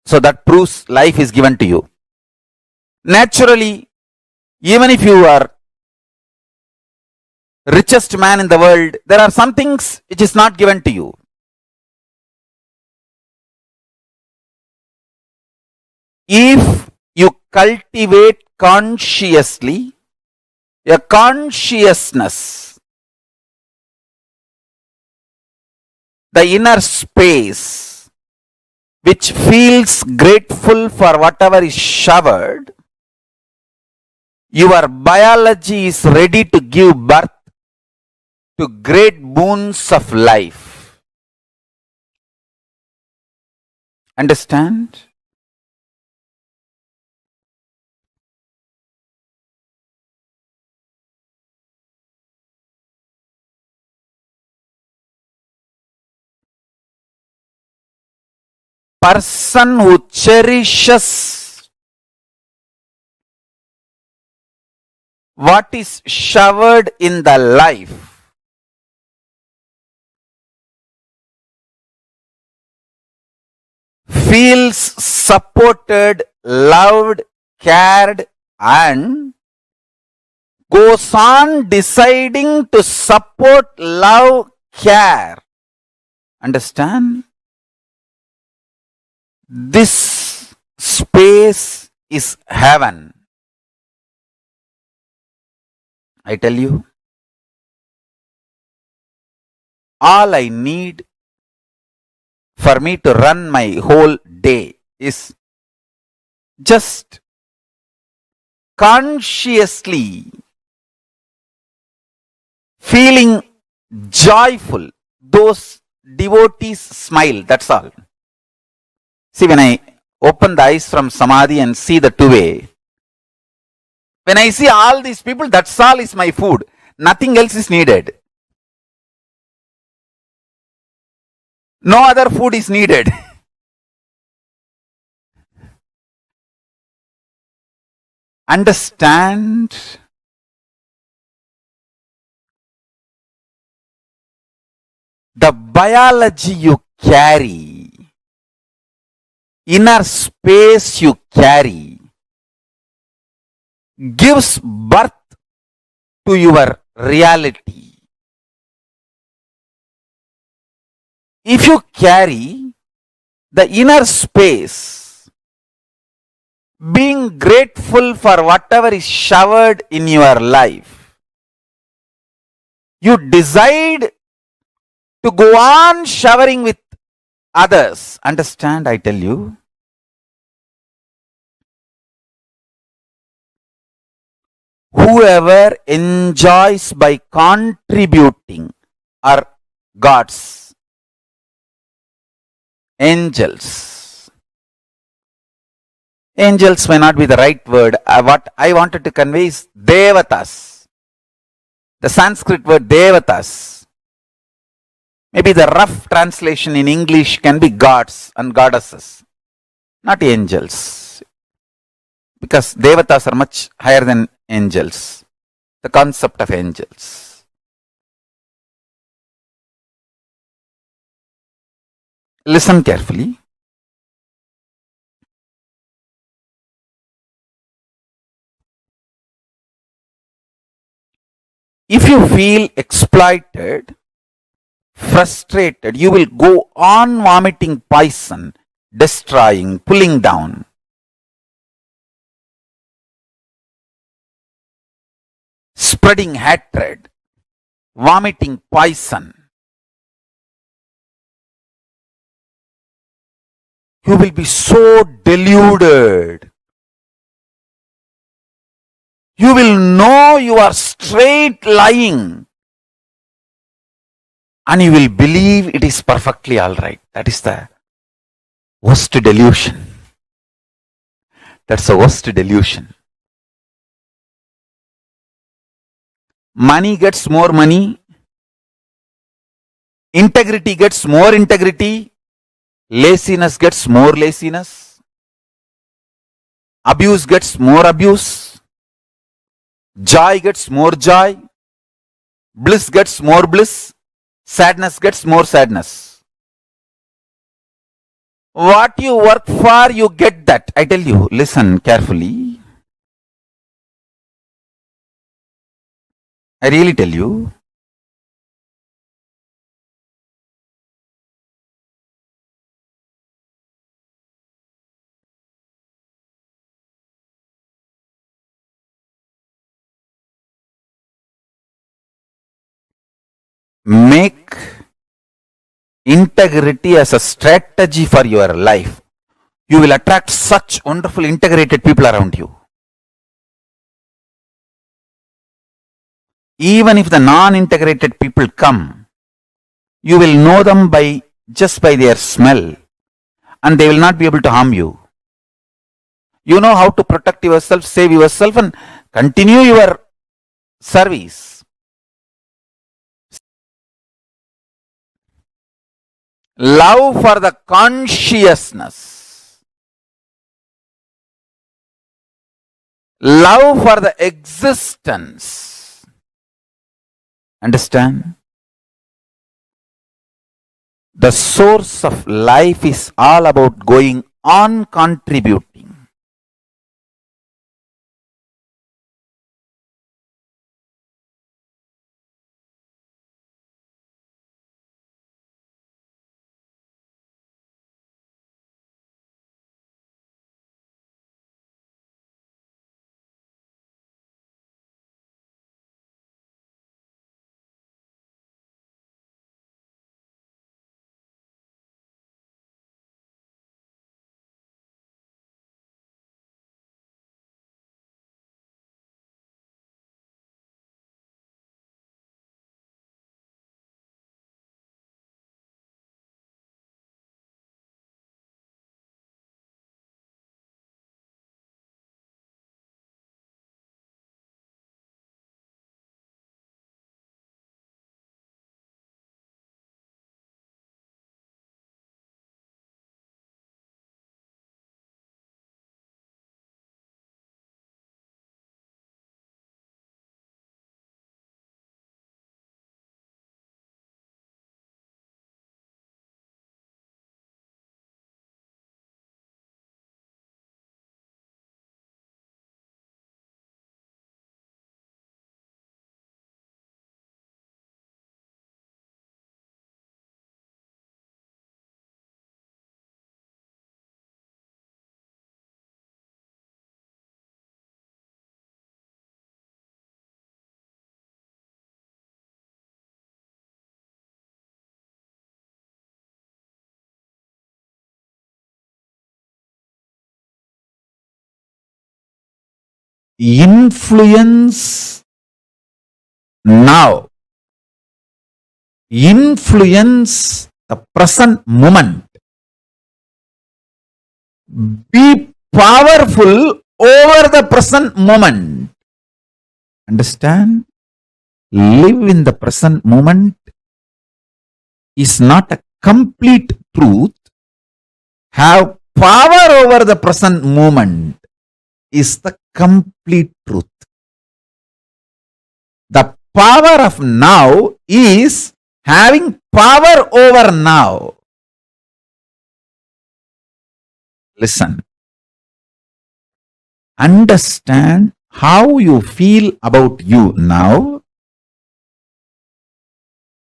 So that proves life is given to you. Naturally, even if you are richest man in the world, there are some things which is not given to you. If you cultivate consciously a consciousness, the inner space which feels grateful for whatever is showered, your biology is ready to give birth to great boons of life. Understand? Person who cherishes what is showered in the life feels supported, loved, cared, and goes on deciding to support, love, care. Understand? This space is heaven. I tell you, all I need for me to run my whole day is just consciously feeling joyful. Those devotees smile, that's all. See, when I open the eyes from Samadhi and see the two-way, when I see all these people, that's all is my food. Nothing else is needed. No other food is needed. Understand? The biology you carry, inner space you carry, gives birth to your reality. If you carry the inner space, being grateful for whatever is showered in your life, you decide to go on showering with others. Understand, I tell you? Whoever enjoys by contributing are gods, angels. Angels may not be the right word. What I wanted to convey is devatas. The Sanskrit word devatas. Maybe the rough translation in English can be gods and goddesses, not angels. Because devatas are much higher than angels, the concept of angels. Listen carefully. If you feel exploited, frustrated, you will go on vomiting poison, destroying, pulling down. Spreading hatred, vomiting poison. You will be so deluded. You will know you are straight lying. And you will believe it is perfectly alright. That is the worst delusion. That's the worst delusion. Money gets more money. Integrity gets more integrity. Laziness gets more laziness. Abuse gets more abuse. Joy gets more joy. Bliss gets more bliss. Sadness gets more sadness. What you work for, you get that. I tell you, listen carefully. I really tell you. Make integrity as a strategy for your life. You will attract such wonderful integrated people around you. Even if the non-integrated people come, you will know them just by their smell, and they will not be able to harm you. You know how to protect yourself, save yourself, and continue your service. Love for the consciousness. Love for the existence. Understand? The source of life is all about going on contributing. Influence now. Influence the present moment. Be powerful over the present moment. Understand? Live in the present moment is not a complete truth. Have power over the present moment is the complete truth. The power of now is having power over now. Listen. Understand how you feel about you now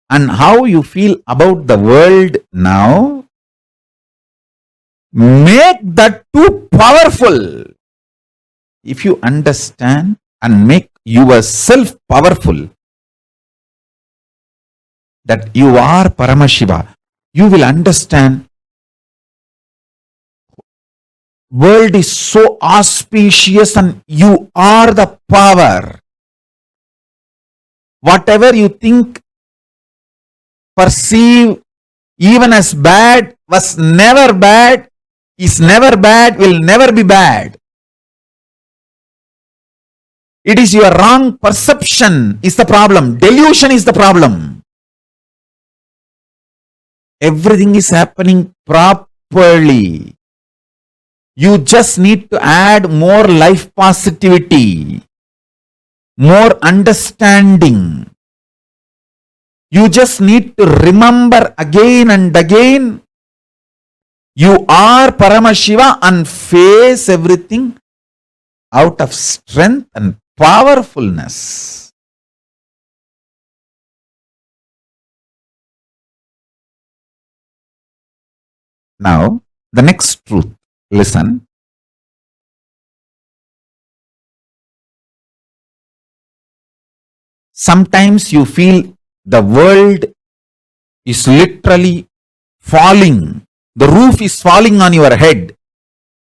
and how you feel about the world now. Make that too powerful. If you understand and make yourself powerful, that you are Paramashiva, you will understand world is so auspicious and you are the power. Whatever you think, perceive, even as bad, was never bad, is never bad, will never be bad. It is your wrong perception is the problem. Delusion is the problem. Everything is happening properly. You just need to add more life positivity, more understanding. You just need to remember again and again, you are Paramashiva, and face everything out of strength and powerfulness. Now, the next truth. Listen. Sometimes you feel the world is literally falling. The roof is falling on your head.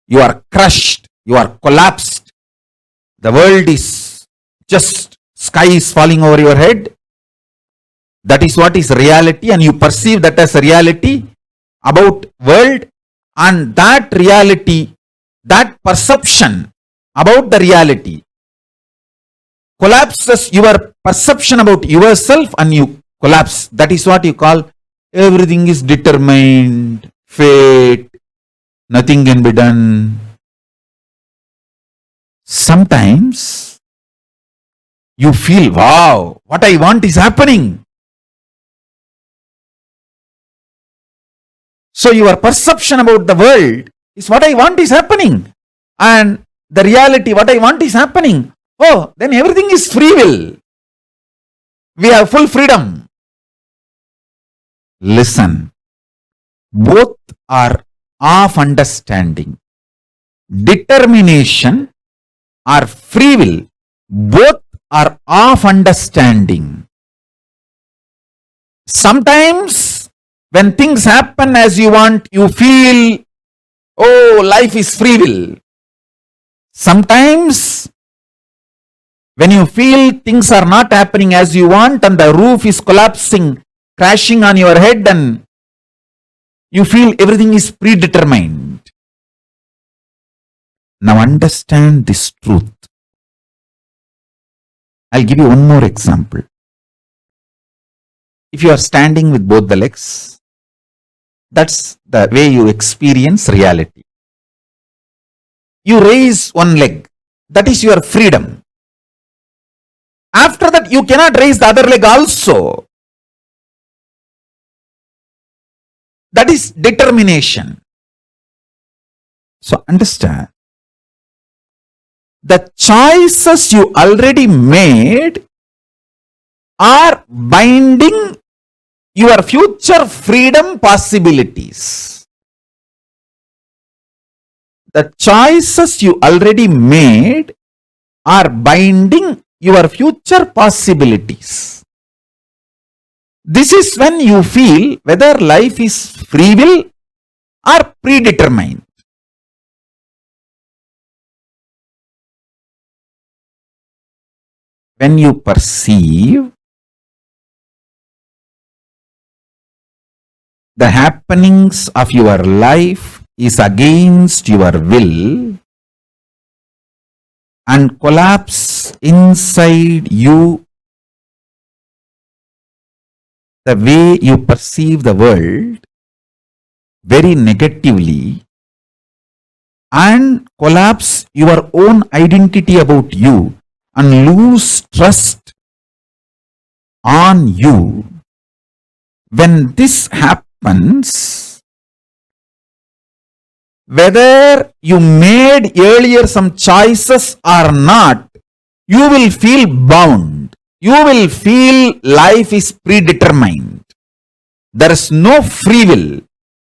You are crushed. You are collapsed. The world is just, sky is falling over your head. That is what is reality, and you perceive that as a reality about world, and that reality, that perception about the reality collapses your perception about yourself, and you collapse. That is what you call everything is determined, fate, nothing can be done. Sometimes you feel, wow, what I want is happening. So your perception about the world is what I want is happening. And the reality, what I want is happening. Oh, then everything is free will. We have full freedom. Listen. Both are of understanding. Determination or free will, both are of understanding. Sometimes when things happen as you want, you feel, oh, life is free will. Sometimes when you feel things are not happening as you want and the roof is collapsing, crashing on your head, and you feel everything is predetermined. Now understand this truth. I'll give you one more example. If you are standing with both the legs, that's the way you experience reality. You raise one leg, that is your freedom. After that, you cannot raise the other leg also. That is determination. So understand, the choices you already made are binding your future freedom possibilities. The choices you already made are binding your future possibilities. This is when you feel whether life is free will or predetermined. When you perceive the happenings of your life is against your will and collapse inside you, the way you perceive the world very negatively, and collapse your own identity about you and lose trust on you. When this happens, whether you made earlier some choices or not, you will feel bound. You will feel life is predetermined. There is no free will.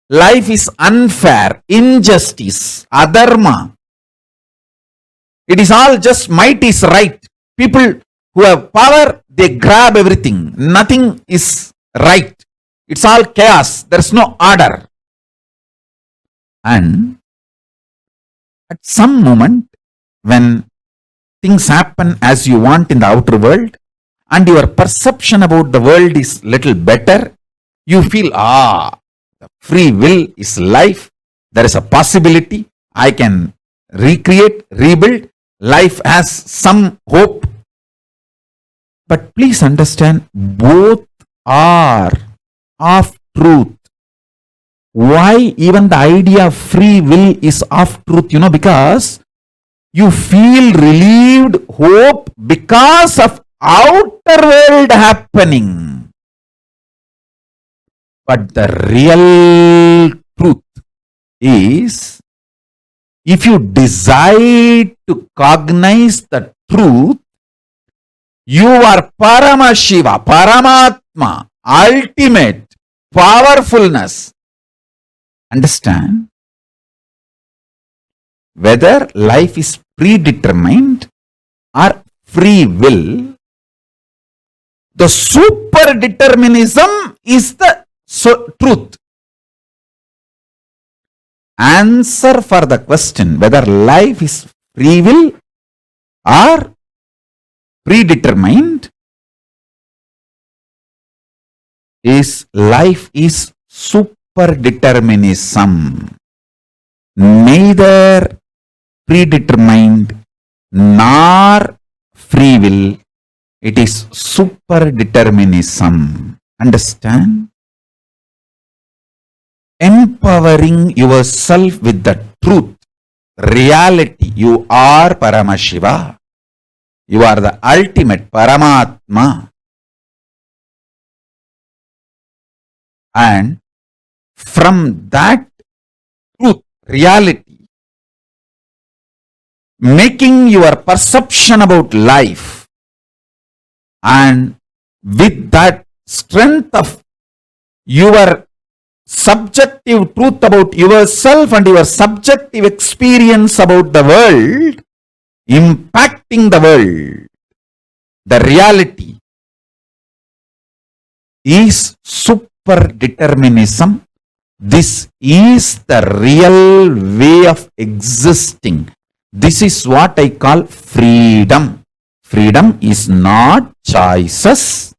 Life is unfair, injustice, adharma. It is all just might is right. People who have power, they grab everything. Nothing is right. It's all chaos. There's no order. And at some moment, when things happen as you want in the outer world, and your perception about the world is little better, you feel, the free will is life. There is a possibility. I can recreate, rebuild. Life has some hope. But please understand, both are of truth. Why even the idea of free will is of truth? Because you feel relieved, hope because of outer world happening. But the real truth is, if you decide to cognize the truth, you are Paramashiva, Paramatma, ultimate powerfulness. Understand? Whether life is predetermined or free will, the super determinism is the truth. Answer for the question whether life is free will or predetermined is life is super determinism. Neither predetermined nor free will. It is super determinism. Understand? Empowering yourself with the truth, reality. You are Paramashiva. You are the ultimate Paramatma. And from that truth, reality, making your perception about life, and with that strength of your subjective truth about yourself and your subjective experience about the world, impacting the world, the reality is super determinism. This is the real way of existing. This is what I call freedom. Freedom is not choices.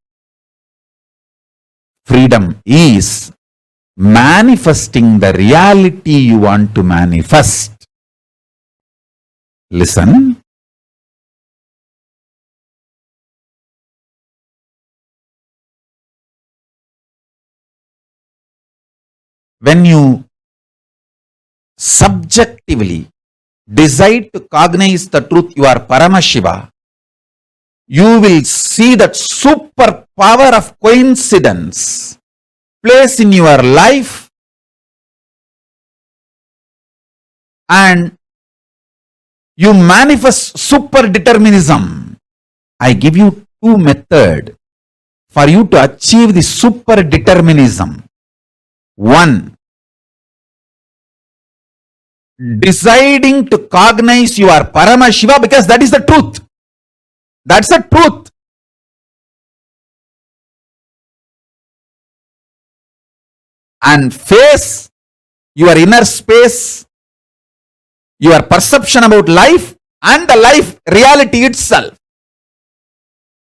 Freedom is manifesting the reality you want to manifest. Listen. When you subjectively decide to cognize the truth, you are Paramashiva, you will see that super power of coincidence place in your life, and you manifest super determinism. I give you two methods for you to achieve the super determinism. One, deciding to cognize you are Paramashiva because that is the truth. That's the truth. And face your inner space, your perception about life and the life reality itself.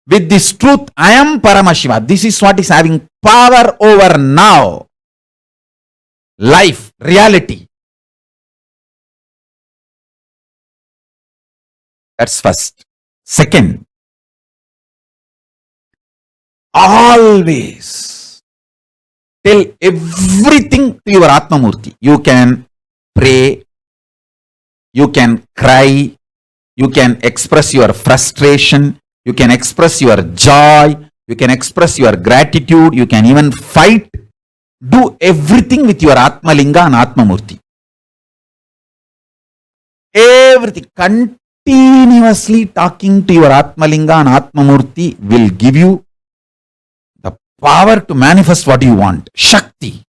With this truth, I am Paramashiva. This is what is having power over now. Life, reality. That's first. Second, always tell everything to your Atmamurti. You can pray, you can cry, you can express your frustration, you can express your joy, you can express your gratitude, you can even fight, do everything with your Atma Linga and Atma Murti. Everything, continuously talking to your Atma Linga and Atma Murti will give you the power to manifest what you want, Shakti,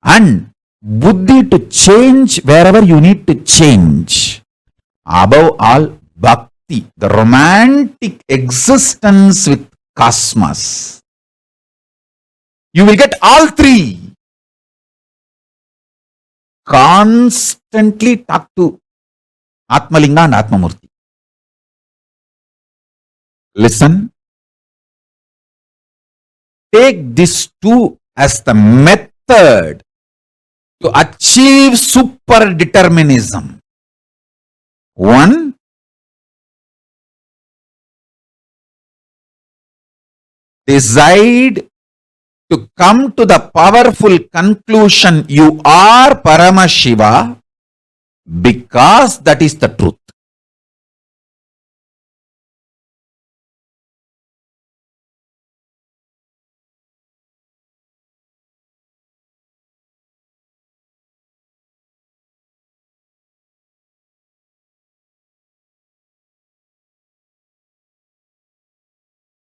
and Buddhi to change wherever you need to change. Above all, Bhakti, the romantic existence with cosmos. You will get all three. Constantly talk to Atmalinga and Atmamurti. Listen. Take these two as the method to achieve super determinism. One, decide to come to the powerful conclusion you are Paramashiva because that is the truth.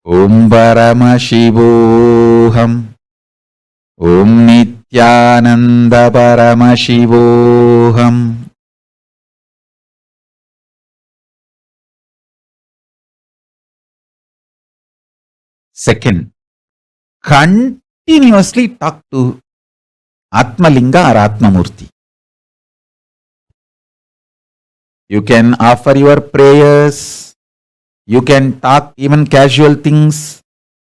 Om Paramashivoham. Om Nithyananda Paramashivoham. Second, continuously talk to Atmalinga or Atmamurti. You can offer your prayers, you can talk even casual things,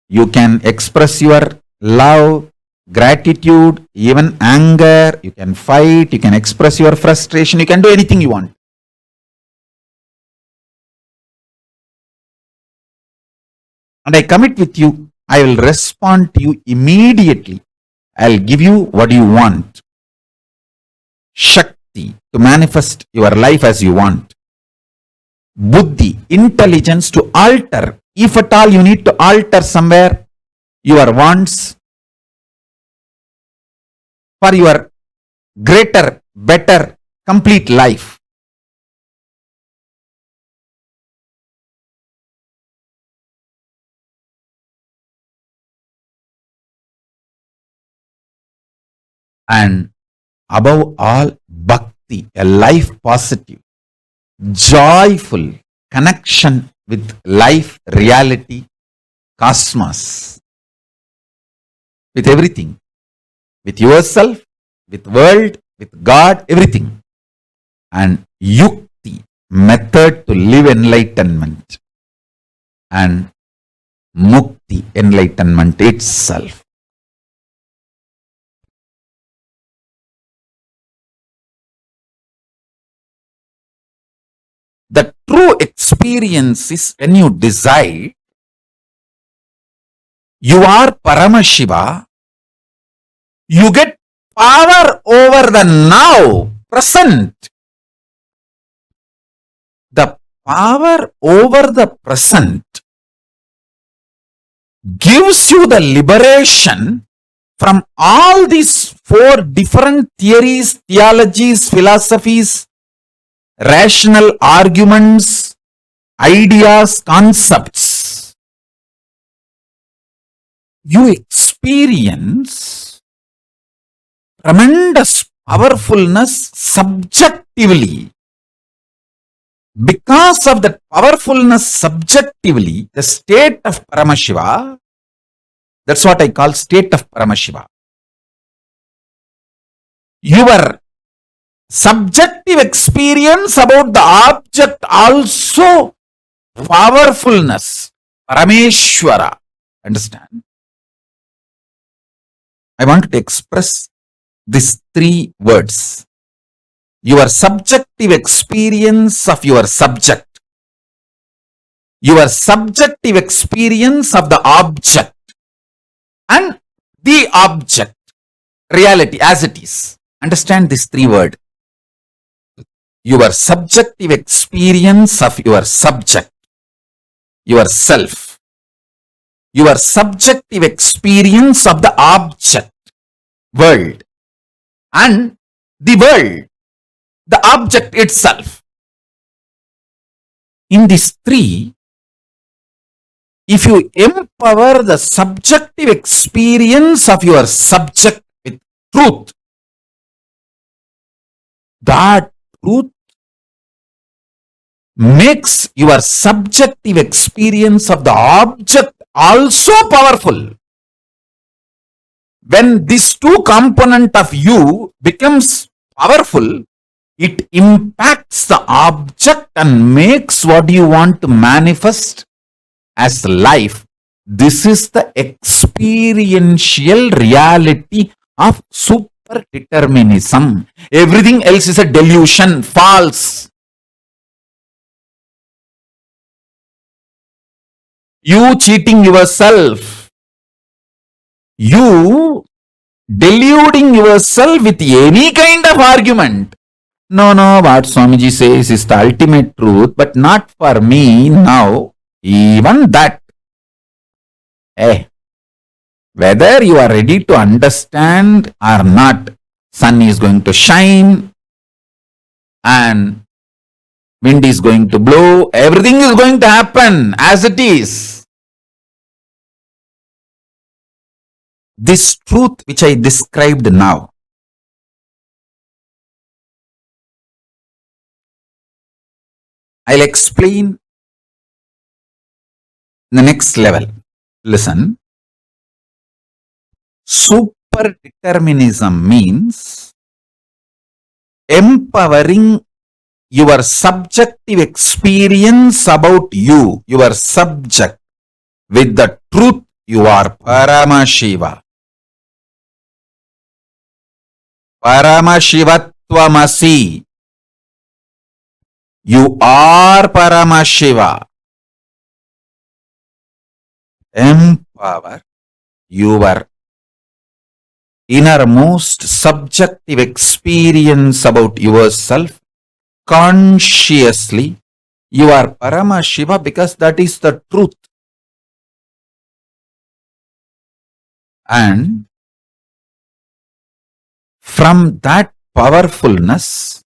you can express your love, gratitude, even anger, you can fight, you can express your frustration, you can do anything you want. And I commit with you, I will respond to you immediately. I'll give you what you want. Shakti, to manifest your life as you want. Buddhi, intelligence to alter. If at all you need to alter somewhere your wants for your greater, better, complete life. And above all, bhakti, a life positive, joyful connection with life, reality, cosmos, with everything, with yourself, with world, with God, everything. And yukti, method to live enlightenment, and mukti, enlightenment itself. The true experience is when you decide you are Paramashiva, you get power over the now, present. The power over the present gives you the liberation from all these four different theories, theologies, philosophies, rational arguments, ideas, concepts. You experience tremendous powerfulness subjectively. Because of that powerfulness subjectively, the state of Paramashiva, that's what I call state of Paramashiva. Your subjective experience about the object also powerfulness, Parameshwara. Understand? I want to express these three words. Your subjective experience of your subject, your subjective experience of the object, and the object, reality as it is. Understand these three words. Your subjective experience of your subject, yourself, your subjective experience of the object, world, and the world, the object itself. In these three, if you empower the subjective experience of your subject with truth, that truth makes your subjective experience of the object also powerful. When this two component of you becomes powerful, it impacts the object and makes what you want to manifest as life. This is the experiential reality of super determinism. Everything else is a delusion, false. You cheating yourself, you deluding yourself with any kind of argument. No, what Swamiji says is the ultimate truth, but not for me now. Even that. Whether you are ready to understand or not, sun is going to shine and wind is going to blow. Everything is going to happen as it is. This truth which I described now, I'll explain the next level. Listen. Super determinism means empowering your subjective experience about you, your subject, with the truth you are Paramashiva. Paramashivatvamasi. You are Paramashiva. Empower your innermost subjective experience about yourself consciously. You are Paramashiva because that is the truth. And from that powerfulness,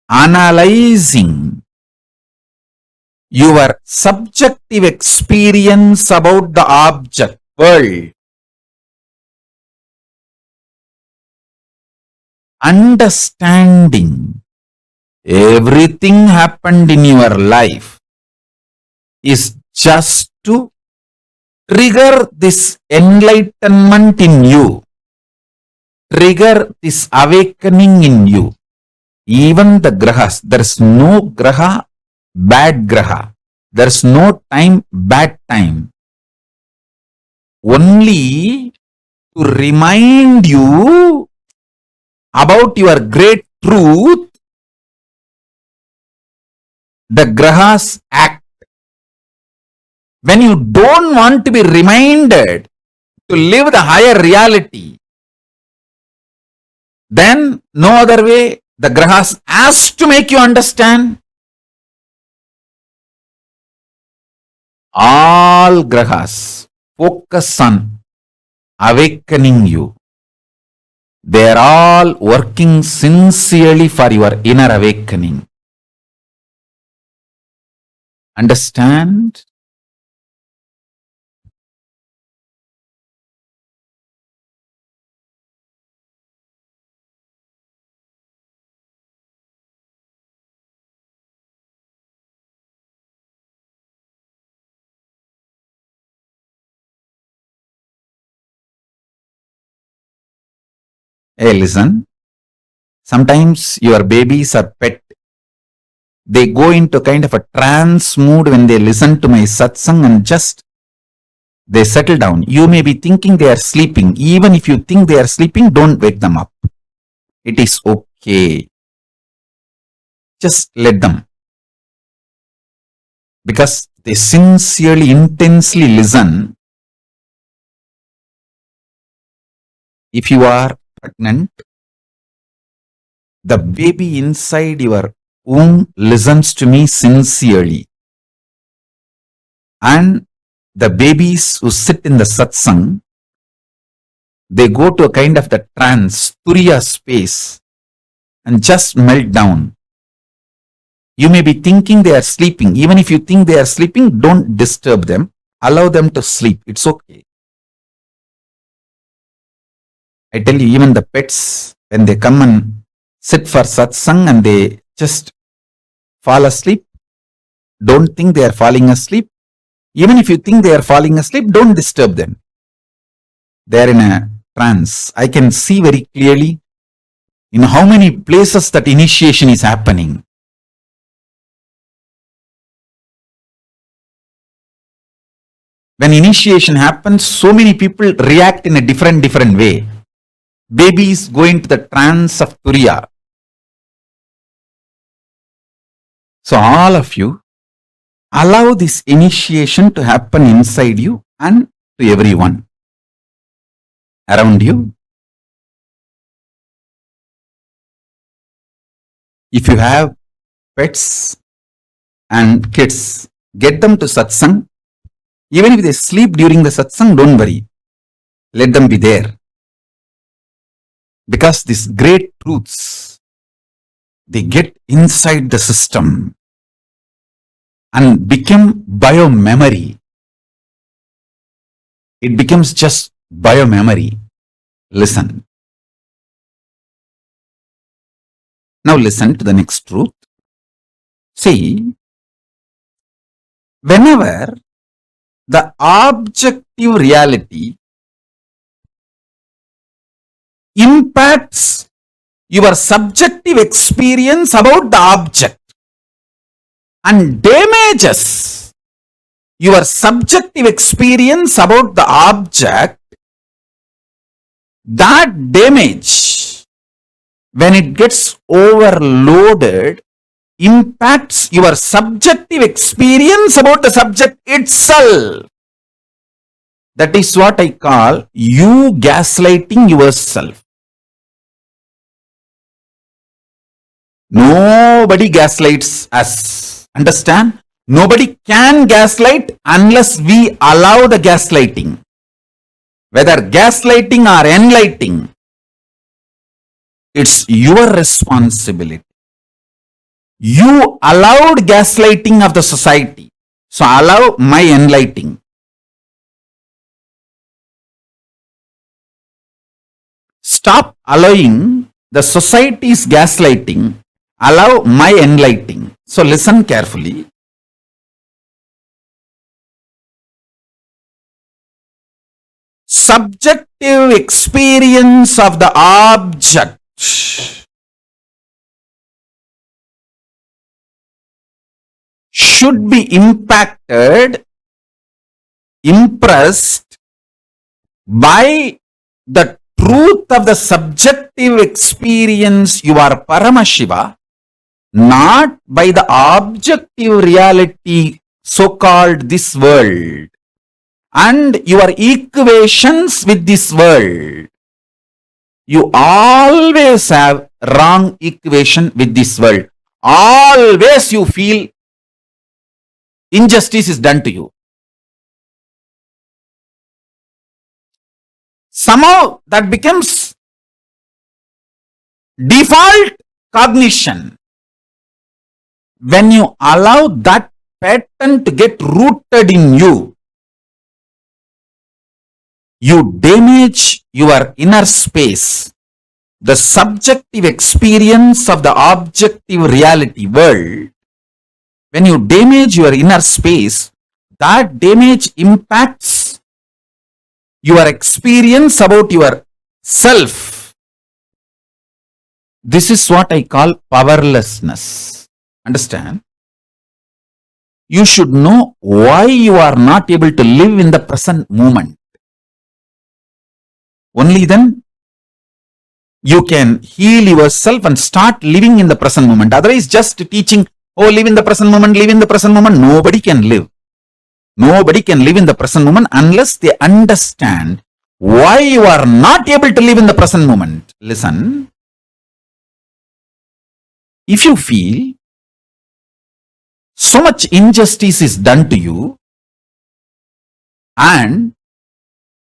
analyzing your subjective experience about the object, world, understanding everything happened in your life is just to trigger this enlightenment in you, trigger this awakening in you. Even the grahas, there is no graha, bad graha. There is no time, bad time. Only to remind you about your great truth, the grahas act. When you don't want to be reminded to live the higher reality, then no other way, the grahas has to make you understand. All grahas focus on awakening you. They are all working sincerely for your inner awakening. Understand? Hey, listen. Sometimes your babies or pet, they go into kind of a trance mood when they listen to my satsang and just they settle down. You may be thinking they are sleeping. Even if you think they are sleeping, don't wake them up. It is okay. Just let them. Because they sincerely, intensely listen. If you are pregnant, the baby inside your womb listens to me sincerely. And the babies who sit in the satsang, they go to a kind of the trance, turiya space, and just melt down. You may be thinking they are sleeping. Even if you think they are sleeping, don't disturb them. Allow them to sleep. It's okay. I tell you, even the pets, when they come and sit for satsang and they just fall asleep, don't think they are falling asleep. Even if you think they are falling asleep, don't disturb them. They are in a trance. I can see very clearly in how many places that initiation is happening. When initiation happens, so many people react in a different way. Babies go into the trance of Turiya. So all of you, allow this initiation to happen inside you and to everyone around you. If you have pets and kids, get them to satsang. Even if they sleep during the satsang, don't worry. Let them be there. Because these great truths, they get inside the system and become bio-memory. It becomes just bio-memory. Listen. Now listen to the next truth. See, whenever the objective reality impacts your subjective experience about the object and damages your subjective experience about the object, that damage, when it gets overloaded, impacts your subjective experience about the subject itself. That is what I call you gaslighting yourself. Nobody gaslights us. Understand? Nobody can gaslight unless we allow the gaslighting. Whether gaslighting or enlightening, it's your responsibility. You allowed gaslighting of the society. So allow my enlightening. Stop allowing the society's gaslighting. Allow my enlightening. So listen carefully. Subjective experience of the object should be impacted, impressed by the truth of the subjective experience you are Paramashiva, not by the objective reality so-called this world and your equations with this world. You always have wrong equation with this world. Always you feel injustice is done to you. Somehow that becomes default cognition. When you allow that pattern to get rooted in you, you damage your inner space, the subjective experience of the objective reality world. When you damage your inner space, that damage impacts your experience about your self. This is what I call powerlessness. Understand? You should know why you are not able to live in the present moment. Only then you can heal yourself and start living in the present moment. Otherwise, just teaching, oh, live in the present moment, live in the present moment. Nobody can live. Nobody can live in the present moment unless they understand why you are not able to live in the present moment. Listen. If you feel so much injustice is done to you, and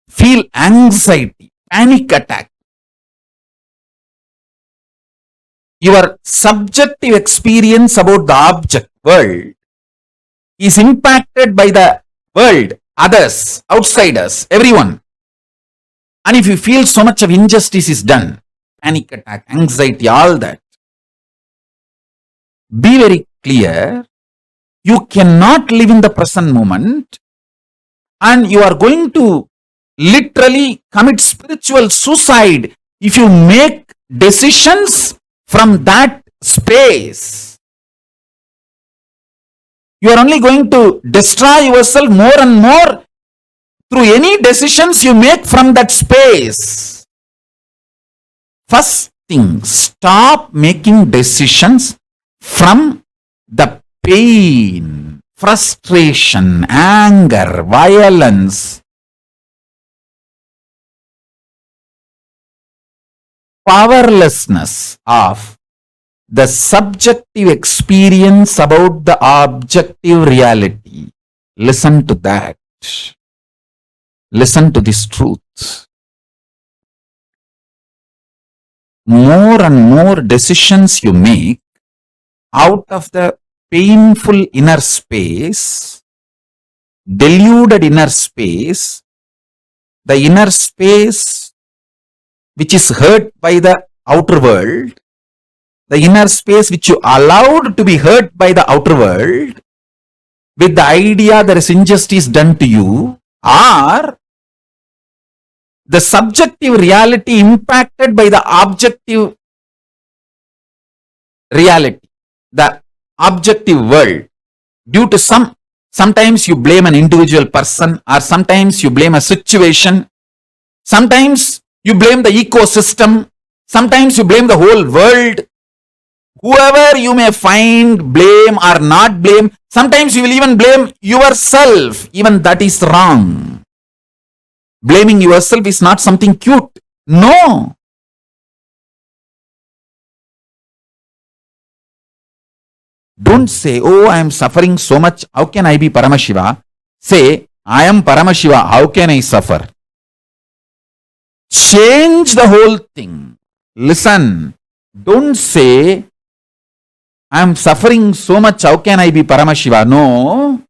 feel anxiety, panic attack. Your subjective experience about the object world is impacted by the world, others, outsiders, everyone. And if you feel so much of injustice is done, panic attack, anxiety, all that, be very clear, you cannot live in the present moment and you are going to literally commit spiritual suicide if you make decisions from that space. You are only going to destroy yourself more and more through any decisions you make from that space. First thing, stop making decisions from the pain, frustration, anger, violence, powerlessness of the subjective experience about the objective reality. Listen to that. Listen to this truth. More and more decisions you make out of the painful inner space, deluded inner space, the inner space which is hurt by the outer world, the inner space which you allowed to be hurt by the outer world, with the idea there is injustice done to you, or the subjective reality impacted by the objective reality, the objective world, due to sometimes you blame an individual person, or sometimes you blame a situation, sometimes you blame the ecosystem, sometimes you blame the whole world. Whoever you may find, blame or not blame, sometimes you will even blame yourself. Even that is wrong. Blaming yourself is not something cute. No. Don't say, oh, I am suffering so much. How can I be Paramashiva? Say, I am Paramashiva. How can I suffer? Change the whole thing. Listen. Don't say, I am suffering so much. How can I be Paramashiva? No.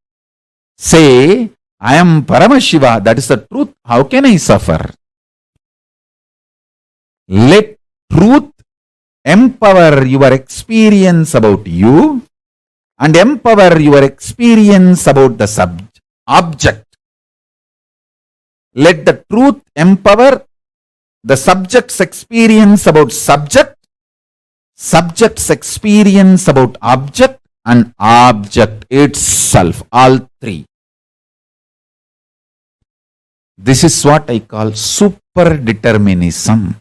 Say, I am Paramashiva. That is the truth. How can I suffer? Let truth empower your experience about you and empower your experience about the object. Let the truth empower the subject's experience about subject, subject's experience about object, and object itself, all three. This is what I call super determinism.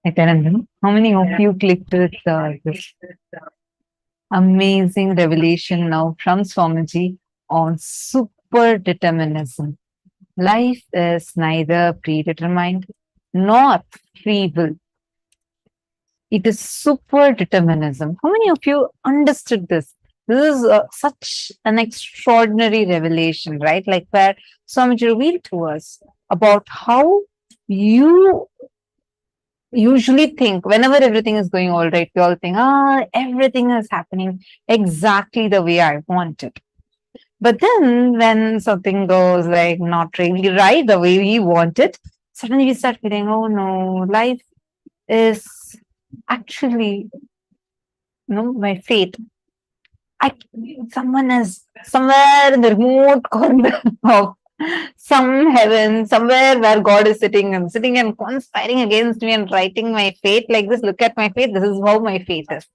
Nithyananda, how many of you clicked with this amazing revelation now from Swamiji on super determinism? Life is neither predetermined nor free will. It is super determinism. How many of you understood this? This is such an extraordinary revelation, right? Like where Swamiji revealed to us about how you usually think whenever everything is going all right, we all think, everything is happening exactly the way I want it. But then when something goes like not really right the way we want it, suddenly we start feeling, oh no, life is actually, my fate. Someone is somewhere in the remote corner of some heaven, somewhere where God is sitting and conspiring against me and writing my fate like this. Look at my fate. This is how my fate is.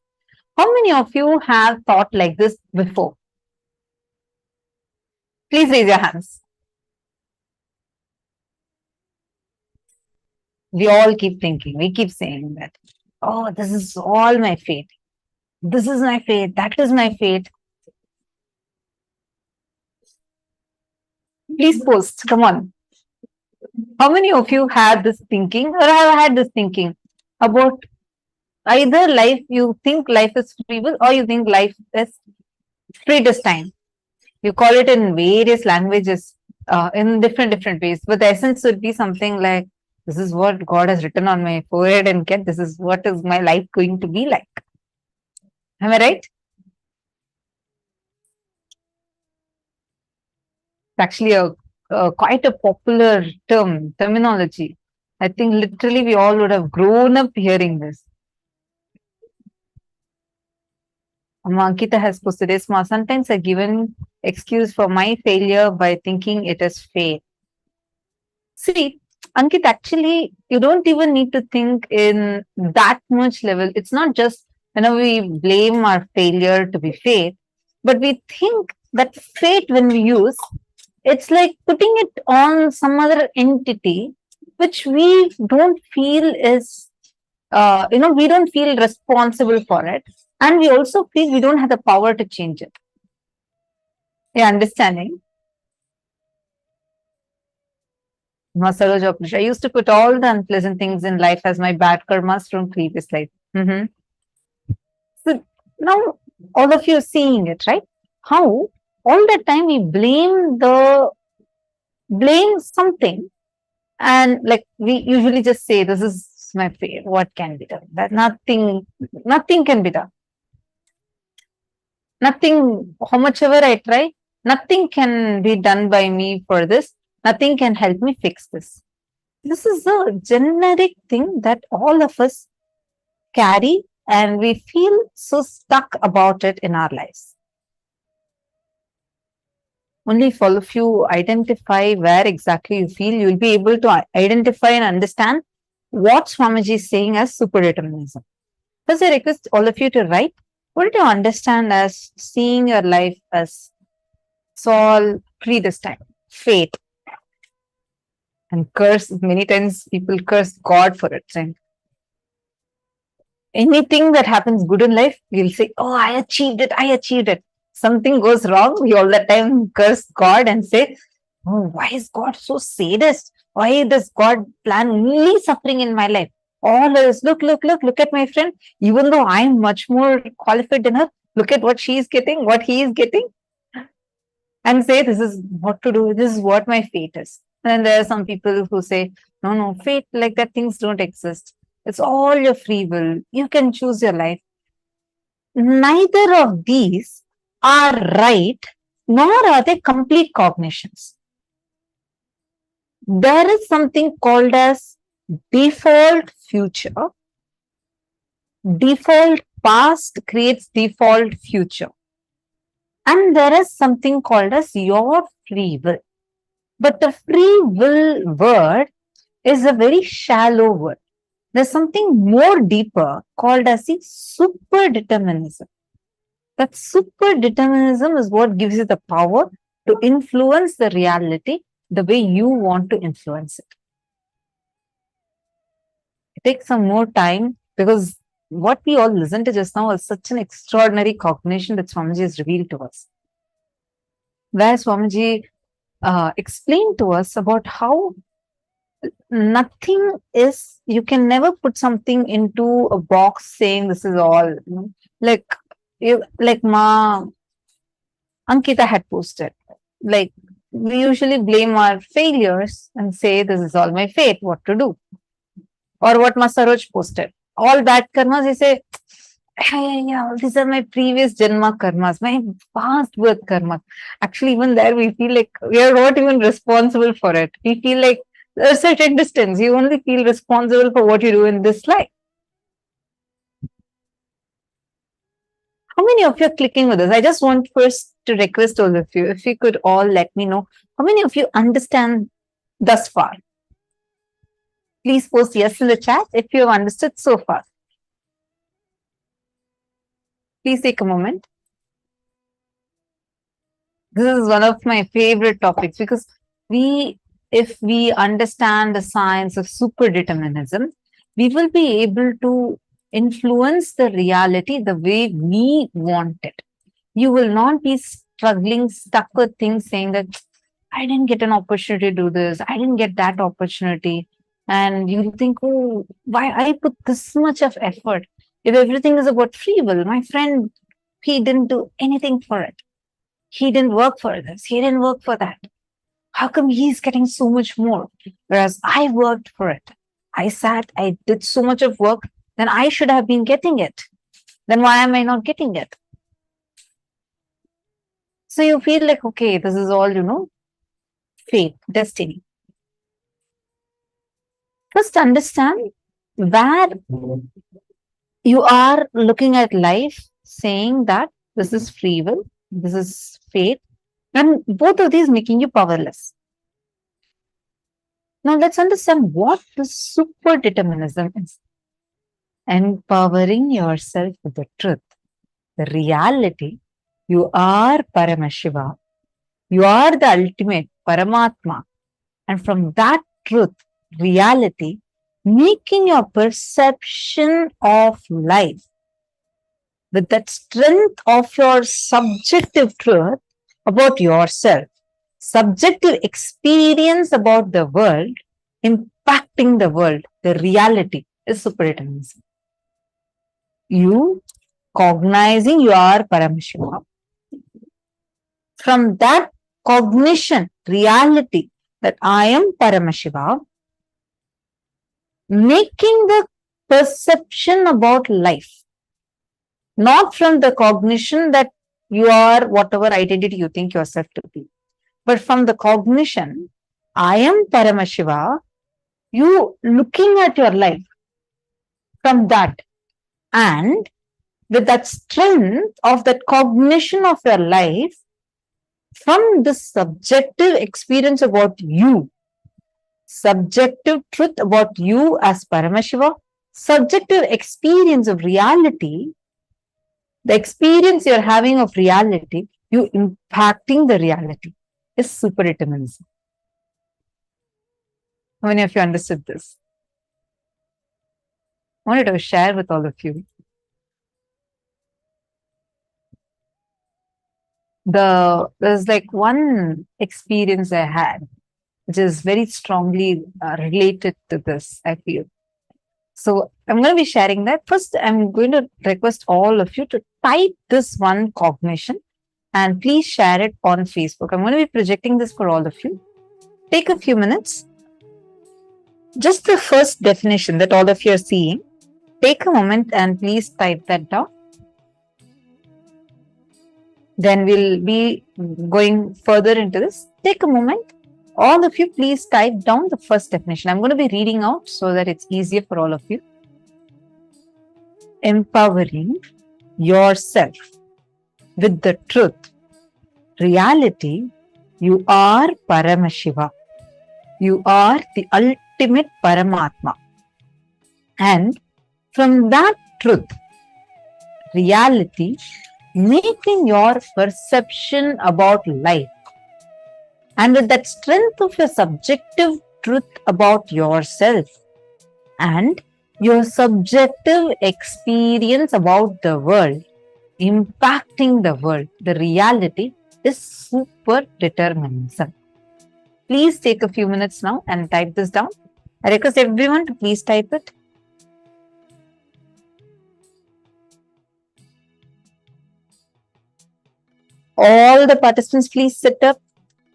How many of you have thought like this before? Please raise your hands. We all keep thinking, we keep saying that, oh, this is all my fate. This is my fate. That is my fate. Please post. Come on. How many of you had this thinking or have had this thinking about either life, you think life is free will or you think life is predestined? You call it in various languages, in different ways, but the essence would be something like, this is what God has written on my forehead and this is what is my life going to be like. Am I right? It's actually quite a popular terminology. I think literally we all would have grown up hearing this. Ankita has posted this. Sometimes I given excuse for my failure by thinking it is fate. See, Ankit, actually, you don't even need to think in that much level. It's not just we blame our failure to be fate, but we think that fate, when we use, it's like putting it on some other entity which we don't feel is, we don't feel responsible for it. And we also feel we don't have the power to change it. Yeah, understanding? I used to put all the unpleasant things in life as my bad karmas from previous life. So now all of you are seeing it, right? How all the time we blame something, and like we usually just say, this is my fate, what can be done? That nothing can be done. Nothing, how much ever I try, nothing can be done by me for this. Nothing can help me fix this. This is a generic thing that all of us carry, and we feel so stuck about it in our lives. Only if all of you identify where exactly you feel, you'll be able to identify and understand what Swamiji is saying as superdeterminism. First, I request all of you to write, what do you understand as seeing your life as it's all predestined, fate? And curse, many times people curse God for it, saying, anything that happens good in life, you'll say, oh, I achieved it. Something goes wrong, we all the time curse God and say, oh, why is God so sadist? Why does God plan only suffering in my life? All is, look at my friend. Even though I'm much more qualified than her, look at what she is getting, what he is getting. And say, this is what to do, this is what my fate is. And there are some people who say, no, fate like that, things don't exist. It's all your free will. You can choose your life. Neither of these are right, nor are they complete cognitions. There is something called as default future. Default past creates default future. And there is something called as your free will. But the free will word is a very shallow word. There's something more deeper called as the superdeterminism. That superdeterminism is what gives you the power to influence the reality the way you want to influence it. take some more time, because what we all listened to just now was such an extraordinary cognition that Swamiji has revealed to us. Where Swamiji explained to us about how nothing is, you can never put something into a box saying this is all. Like Ma Ankita had posted. Like, we usually blame our failures and say this is all my fate, what to do. Or what Ma Saroj posted. All bad karmas, he say, yeah, these are my previous Janma karmas, my past birth karmas. Actually, even there we feel like we are not even responsible for it. We feel like there's a certain distance. You only feel responsible for what you do in this life. How many of you are clicking with us? I just want first to request all of you, if you could all let me know, how many of you understand thus far? Please post yes in the chat if you have understood so far. Please take a moment. This is one of my favorite topics, because if we understand the science of superdeterminism, we will be able to influence the reality the way we want it. You will not be struggling, stuck with things saying that I didn't get an opportunity to do this, I didn't get that opportunity. And you think, oh, why I put this much of effort? If everything is about free will, my friend, he didn't do anything for it. He didn't work for this, he didn't work for that. How come he's getting so much more? Whereas I worked for it. I sat, I did so much of work, then I should have been getting it. Then why am I not getting it? So you feel like, okay, this is all, fate, destiny. First understand where you are looking at life saying that this is free will, this is fate, and both of these making you powerless. Now let's understand what the superdeterminism is. Empowering yourself with the truth, the reality. You are Paramashiva. You are the ultimate Paramatma. And from that truth, reality, making your perception of life with that strength of your subjective truth about yourself, subjective experience about the world, impacting the world, the reality is superdeterminism. You cognizing you are Paramashiva. From that cognition, reality that I am Paramashiva, making the perception about life, not from the cognition that you are whatever identity you think yourself to be, but from the cognition, I am Paramashiva, you looking at your life from that, and with that strength of that cognition of your life, from the subjective experience about you, subjective truth about you as Paramashiva, subjective experience of reality, the experience you're having of reality, you impacting the reality is superdeterminism. How many of you understood this? I wanted to share with all of you. There's like one experience I had, which is very strongly related to this, I feel. So I'm going to be sharing that. First, I'm going to request all of you to type this one cognition and please share it on Facebook. I'm going to be projecting this for all of you. Take a few minutes. Just the first definition that all of you are seeing. Take a moment and please type that down. Then we'll be going further into this. Take a moment. All of you, please type down the first definition. I'm going to be reading out so that it's easier for all of you. Empowering yourself with the truth, reality, you are Paramashiva. You are the ultimate Paramatma. And from that truth, reality, making your perception about life. And with that strength of your subjective truth about yourself and your subjective experience about the world, impacting the world, the reality, is super determinism. Please take a few minutes now and type this down. I request everyone to please type it. All the participants, please sit up.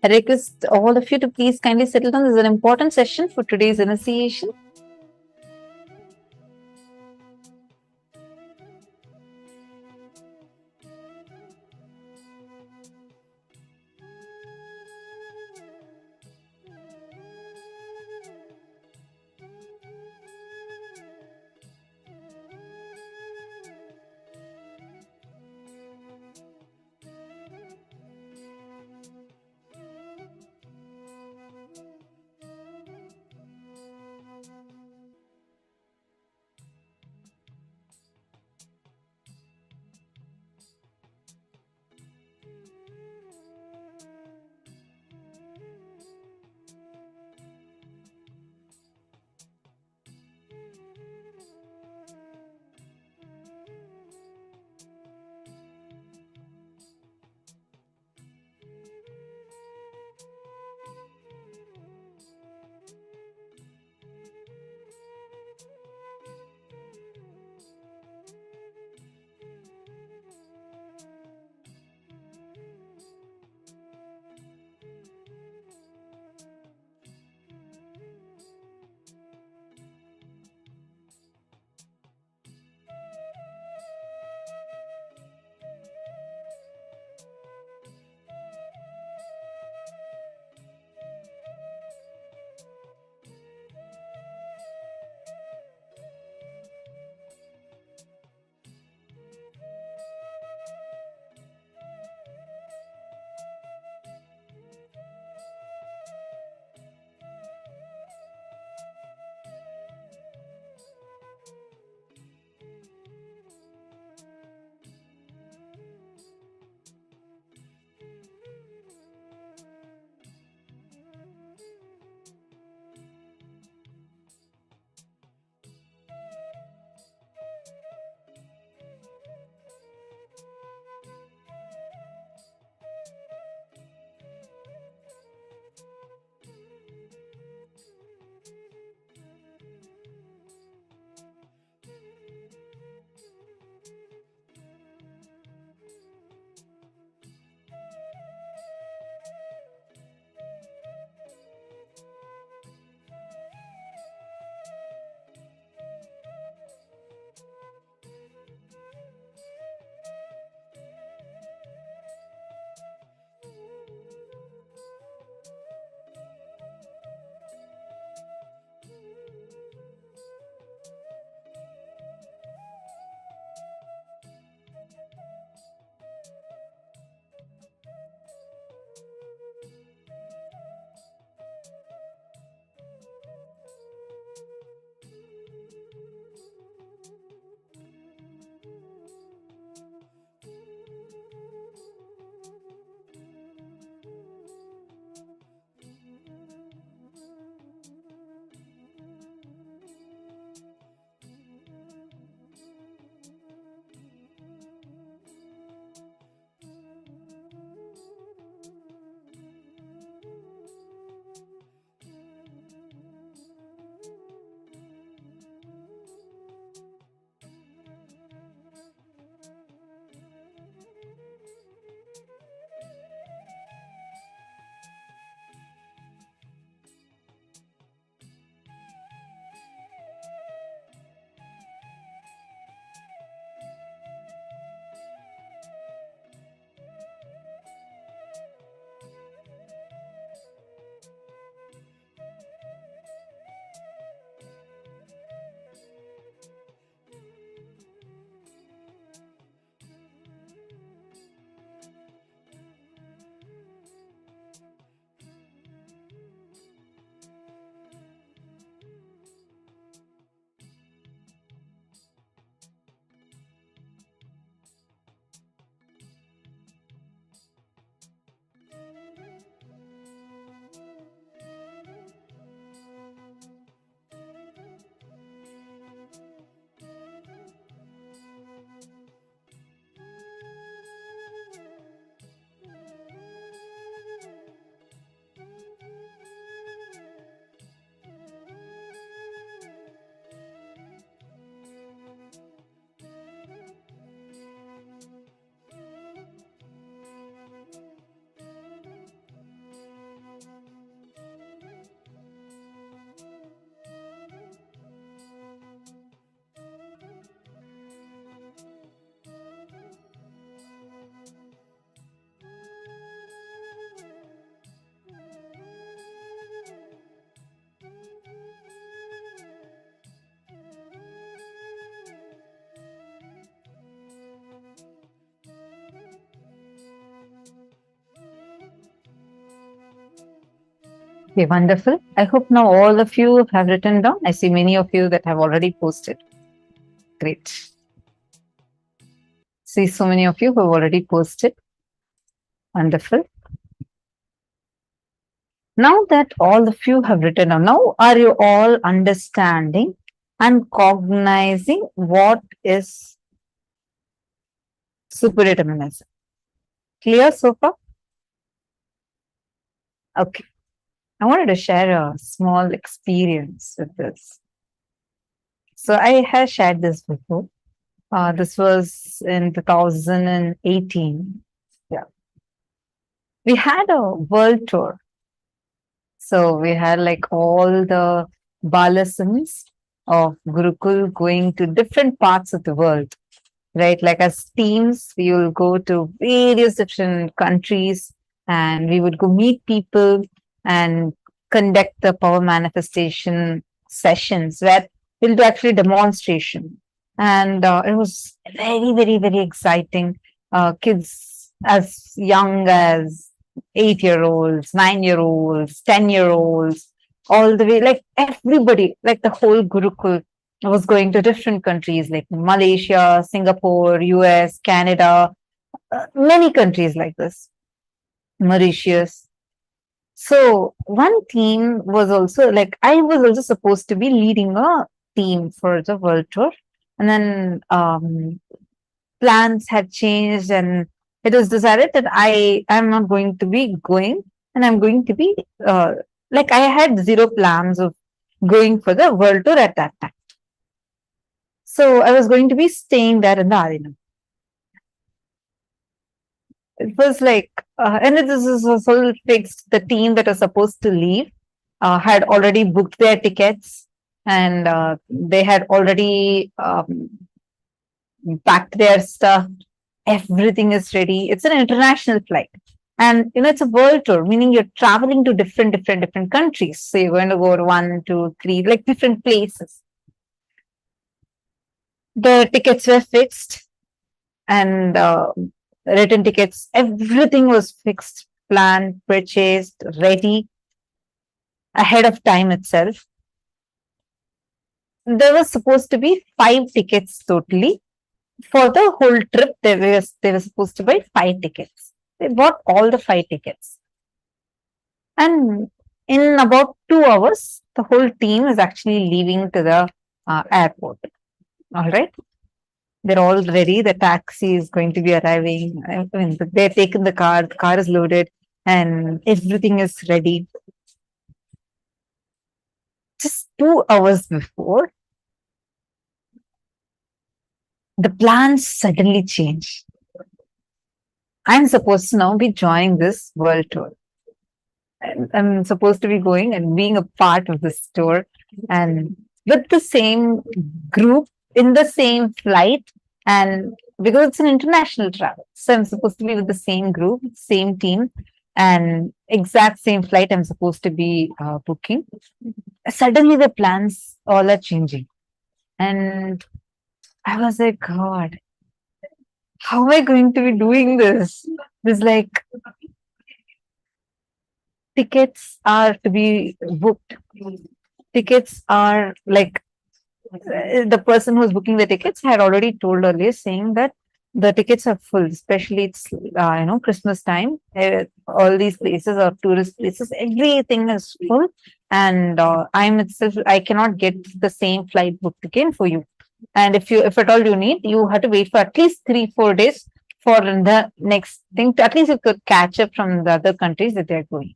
I request all of you to please kindly settle down. This is an important session for today's initiation. Okay, wonderful. I hope now all of you have written down. I see many of you that have already posted. Great. See so many of you who have already posted. Wonderful. Now that all of you have written down, now are you all understanding and cognizing what is superdeterminism? Clear so far? Okay. I wanted to share a small experience with this. So I have shared this before. This was in 2018. Yeah. We had a world tour. So we had like all the balasams of Gurukul going to different parts of the world, right? Like as teams, we will go to various different countries and we would go meet people and conduct the power manifestation sessions where we'll do actually demonstration. And it was very, very, very exciting. Kids as young as 8-year-olds, 9-year-olds, 10-year-olds, all the way, like everybody, like the whole Gurukul was going to different countries like Malaysia, Singapore, US, Canada, many countries like this, Mauritius. So one team was also like, I was also supposed to be leading a team for the world tour. And then plans had changed and it was decided that I am not going to be going and I'm going to be like I had zero plans of going for the world tour at that time. So I was going to be staying there in the arena. It was like, and it was also fixed. The team that was supposed to leave had already booked their tickets and they had already packed their stuff. Everything is ready. It's an international flight. And it's a world tour, meaning you're traveling to different countries. So you're going to go to 1, 2, 3, like different places. The tickets were fixed and written tickets, everything was fixed, planned, purchased, ready ahead of time itself. There was supposed to be 5 tickets totally. For the whole trip, they were supposed to buy 5 tickets. They bought all the 5 tickets. And in about 2 hours, the whole team is actually leaving to the airport. All right. They're all ready. The taxi is going to be arriving. I mean, they're taking the car is loaded, and everything is ready. Just 2 hours before, the plans suddenly change. I'm supposed to now be joining this world tour. I'm supposed to be going and being a part of this tour and with the same group in the same flight. And because it's an international travel, so I'm supposed to be with the same group, same team, and exact same flight I'm supposed to be booking. Suddenly the plans all are changing. And I was like, God, how am I going to be doing this? There's like tickets are to be booked. Tickets are like the person who's booking the tickets had already told earlier saying that the tickets are full, especially it's Christmas time. All these places are tourist places, everything is full, and I cannot get the same flight booked again for you. And if at all you need, you have to wait for at least 3-4 days for the next thing. At least you could catch up from the other countries that they're going.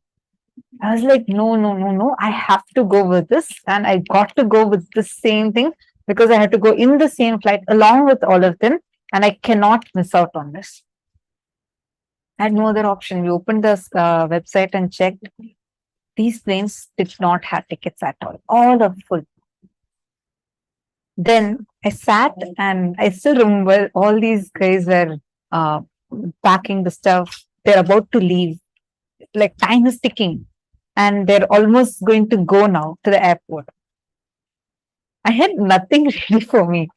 I was like, no, I have to go with this. And I got to go with the same thing because I had to go in the same flight along with all of them. And I cannot miss out on this. I had no other option. We opened the website and checked. These planes did not have tickets at all. All are full. Then I sat and I still remember all these guys were packing the stuff. They're about to leave. Like time is ticking. And they're almost going to go now to the airport. I had nothing ready for me.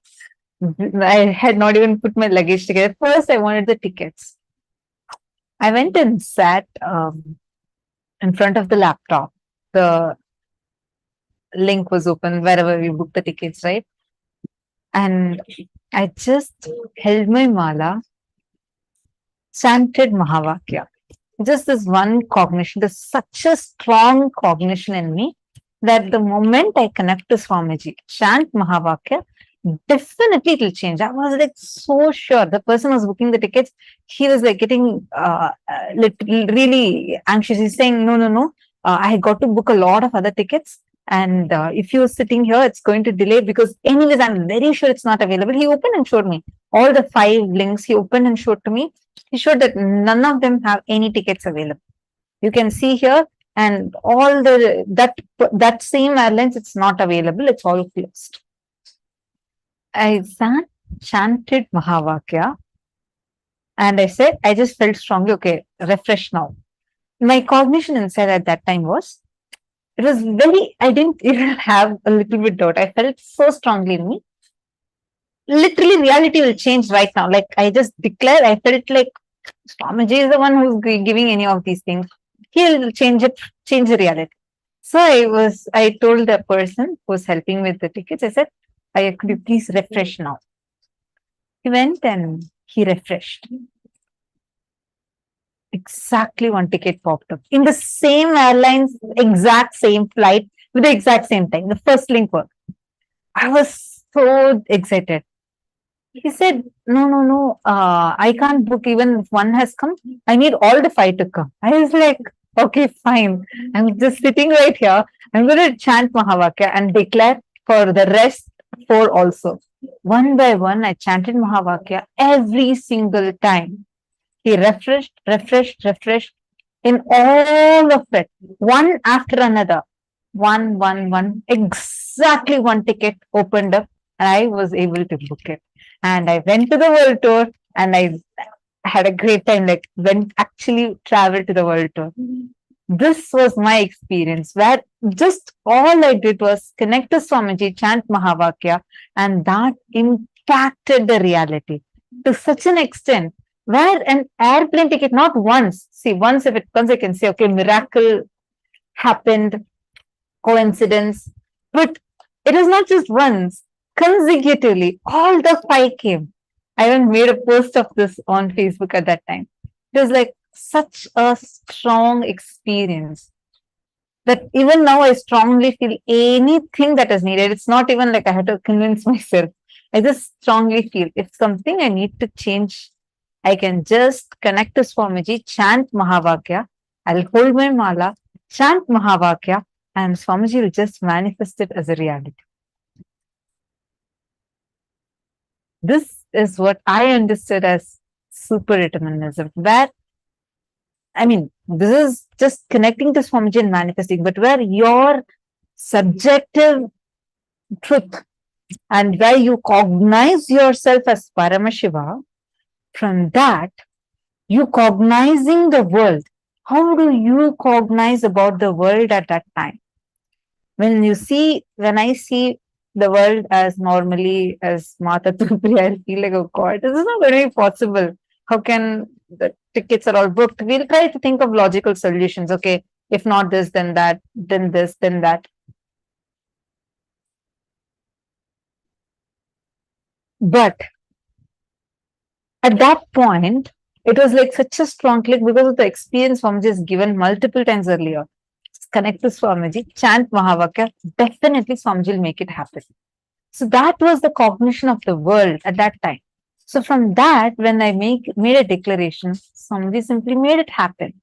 I had not even put my luggage together. First, I wanted the tickets. I went and sat in front of the laptop the link was open wherever we booked the tickets, right? And I just held my mala, chanted Mahavakya. Just this one cognition, there's such a strong cognition in me that the moment I connect to Swamiji, chant Mahavakya, definitely it will change. I was like so sure. The person who was booking the tickets, he was like getting really anxious. He's saying, no. I got to book a lot of other tickets. And if you're sitting here, it's going to delay because anyways, I'm very sure it's not available. He opened and showed me all the 5 links. He opened and showed to me. He showed that none of them have any tickets available. You can see here, and all that same airlines, it's not available. It's all closed. I chanted Mahavakya, and I said, I just felt strongly, okay, refresh now. My cognition inside at that time was, it was very, I didn't even have a little bit doubt. I felt so strongly in me. Literally, reality will change right now. Like I just declared, I felt like Swamiji is the one who's giving any of these things. He'll change the reality. So I told the person who was helping with the tickets, I said, could you please refresh now? He went and he refreshed. Exactly one ticket popped up in the same airlines, exact same flight with the exact same time. The first link worked. I was so excited. He said, no, I can't book even if one has come. I need all the 5 to come. I was like, okay, fine. I'm just sitting right here. I'm going to chant Mahavakya and declare for the rest 4 also. One by one, I chanted Mahavakya every single time. He refreshed in all of it, one after another. One. Exactly one ticket opened up and I was able to book it. And I went to the world tour and I had a great time, like actually traveled to the world tour. This was my experience where just all I did was connect to Swamiji, chant Mahavakya, and that impacted the reality to such an extent where an airplane ticket, not once, see, once if it comes, I can say, okay, miracle happened, coincidence, but it was not just once, consecutively, all the 5 came. I even made a post of this on Facebook at that time. It was like such a strong experience that even now I strongly feel anything that is needed. It's not even like I had to convince myself. I just strongly feel if something I need to change, I can just connect to Swamiji, chant Mahavakya. I'll hold my mala, chant Mahavakya, and Swamiji will just manifest it as a reality. This is what I understood as super determinism, where, I mean, this is just connecting to Swamiji and manifesting, but where your subjective truth and where you cognize yourself as Paramashiva, from that, you cognizing the world. How do you cognize about the world at that time? When I see the world as normally as Mata Trupri, I feel like, oh God, this is not very possible. How can the tickets are all booked? We'll try to think of logical solutions. Okay, if not this, then that, then this, then that. But at that point, it was like such a strong click because of the experience Swamiji has given multiple times earlier. Connect to Swamiji, chant Mahavakya, definitely Swamiji will make it happen. So that was the cognition of the world at that time. So from that, when I made a declaration, Swamiji simply made it happen.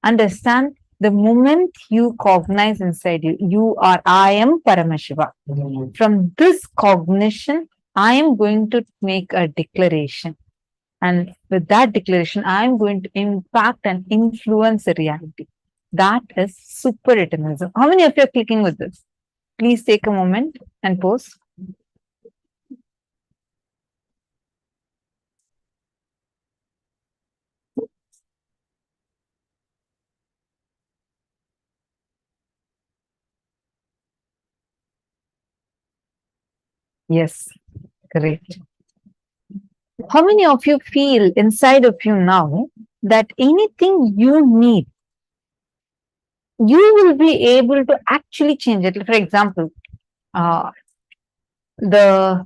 Understand, the moment you cognize inside you are, I am Paramashiva. From this cognition, I am going to make a declaration. And with that declaration, I am going to impact and influence the reality. That is super determinism. How many of you are clicking with this? Please take a moment and pause. Yes, great. How many of you feel inside of you now that anything you need, you will be able to actually change it. For example, the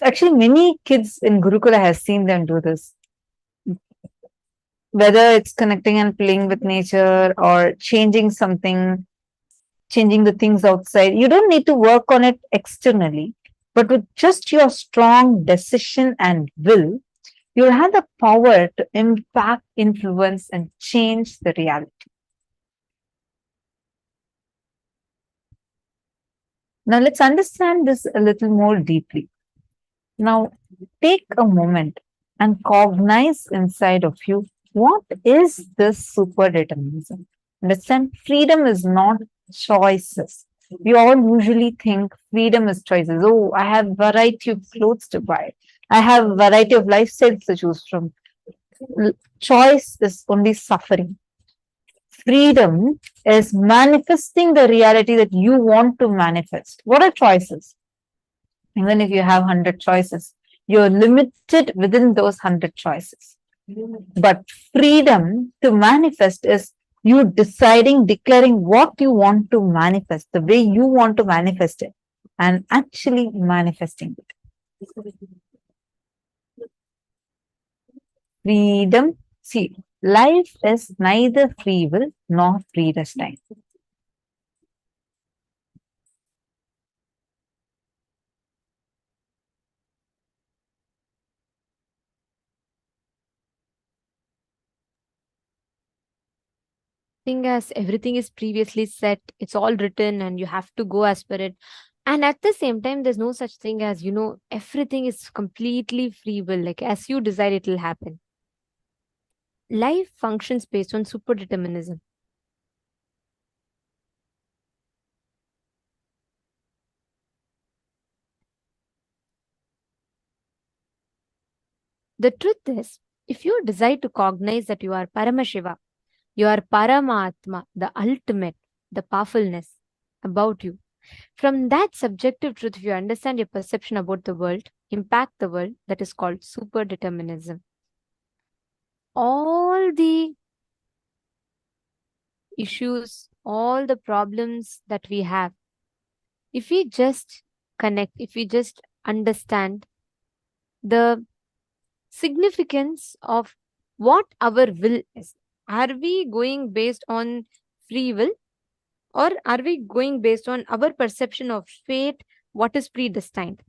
actually many kids in Gurukula has seen them do this. Whether it's connecting and playing with nature or changing something, changing the things outside, you don't need to work on it externally, but with just your strong decision and will, you'll have the power to impact, influence, and change the reality. Now, let's understand this a little more deeply. Now, take a moment and cognize inside of you, what is this super determinism? Understand, freedom is not choices. We all usually think freedom is choices. Oh, I have variety of clothes to buy. I have variety of lifestyles to choose from. Choice is only suffering. Freedom is manifesting the reality that you want to manifest. What are choices? Even if you have 100 choices, you're limited within those 100 choices. But freedom to manifest is you deciding, declaring what you want to manifest, the way you want to manifest it, and actually manifesting it. Freedom. See, life is neither free will nor predestined. Thing as everything is previously set, it's all written and you have to go as per it. And at the same time, there's no such thing as, everything is completely free will. Like as you decide, it will happen. Life functions based on super determinism. The truth is, if you decide to cognize that you are Paramashiva, you are Paramatma, the ultimate, the powerfulness about you. From that subjective truth, if you understand your perception about the world, impact the world, that is called super determinism. All the issues, all the problems that we have, if we just connect, if we just understand the significance of what our will is, are we going based on free will or are we going based on our perception of fate, what is predestined?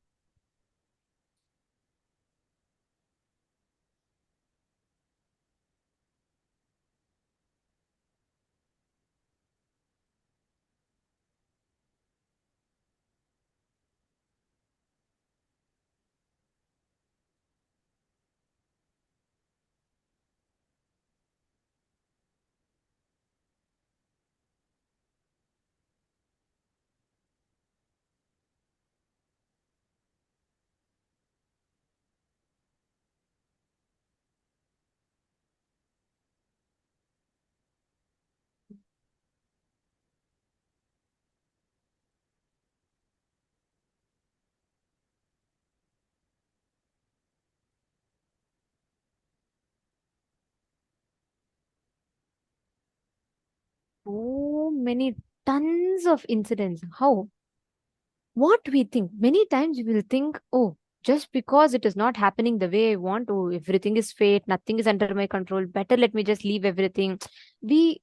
So many tons of incidents. How? What we think, many times we will think, oh, just because it is not happening the way I want, oh, everything is fate, nothing is under my control, better let me just leave everything. We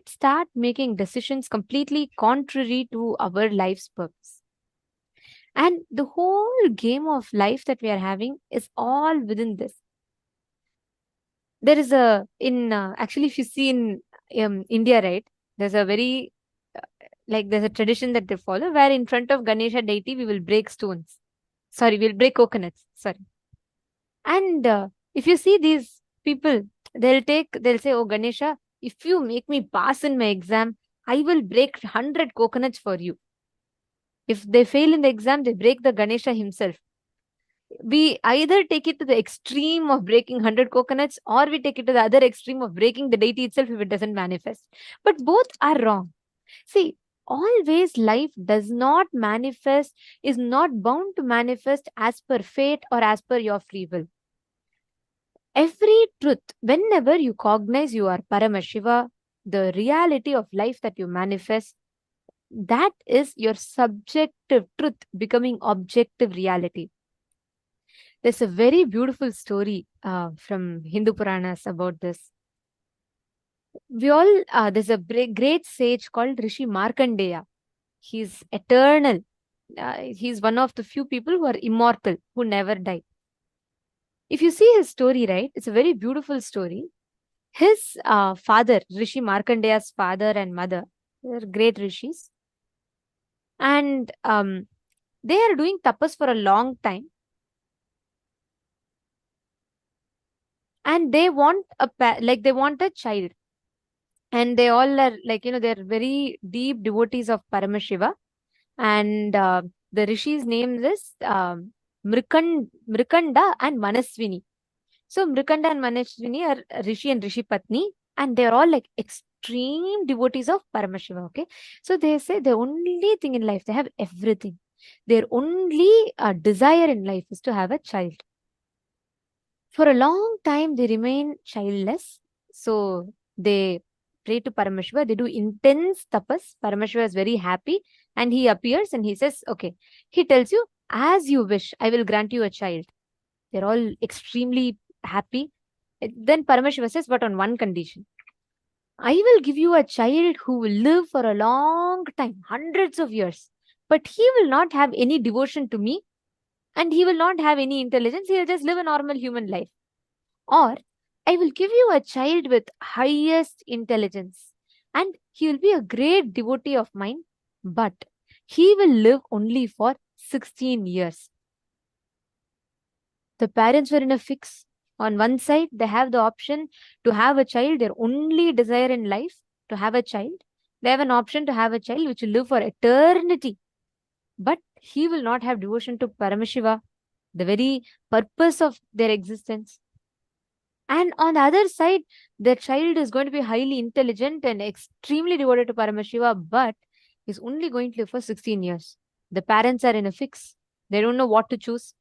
start making decisions completely contrary to our life's purpose. And the whole game of life that we are having is all within this. There is actually, if you see in India, right, there's a very there's a tradition that they follow where in front of Ganesha deity we will break stones. Sorry, we'll break coconuts. Sorry. And if you see these people, they'll say, oh Ganesha, if you make me pass in my exam, I will break 100 coconuts for you. If they fail in the exam, they break the Ganesha himself. We either take it to the extreme of breaking 100 coconuts or we take it to the other extreme of breaking the deity itself if it doesn't manifest. But both are wrong. See, always life does not manifest, is not bound to manifest as per fate or as per your free will. Every truth, whenever you cognize you are Paramashiva, the reality of life that you manifest, that is your subjective truth becoming objective reality. There's a very beautiful story from Hindu Puranas about this. We all, there's a great sage called Rishi Markandeya. He's eternal. He's one of the few people who are immortal, who never die. If you see his story, right, it's a very beautiful story. His father, Rishi Markandeya's father and mother, they're great rishis. And they are doing tapas for a long time. And they want they want a child. And they all are they're very deep devotees of Paramashiva. And the rishis' names is Mrikanda and Manaswini. So Mrikanda and Manaswini are Rishi and Rishi Patni, and they're all like extreme devotees of Paramashiva. Okay, so they say the only thing in life, they have everything. Their only desire in life is to have a child. For a long time, they remain childless. So they pray to Paramashiva. They do intense tapas. Paramashiva is very happy, and he appears and he says, okay, he tells you, as you wish, I will grant you a child. They're all extremely happy. Then Paramashiva says, but on one condition. I will give you a child who will live for a long time, hundreds of years. But he will not have any devotion to me, and he will not have any intelligence. He will just live a normal human life. Or I will give you a child with highest intelligence, and he will be a great devotee of mine, but he will live only for 16 years. The parents were in a fix. On one side, they have the option to have a child, their only desire in life, to have a child. They have an option to have a child which will live for eternity. But he will not have devotion to Paramashiva, the very purpose of their existence. And on the other side, the child is going to be highly intelligent and extremely devoted to Paramashiva, but is only going to live for 16 years. The parents are in a fix. They don't know what to choose.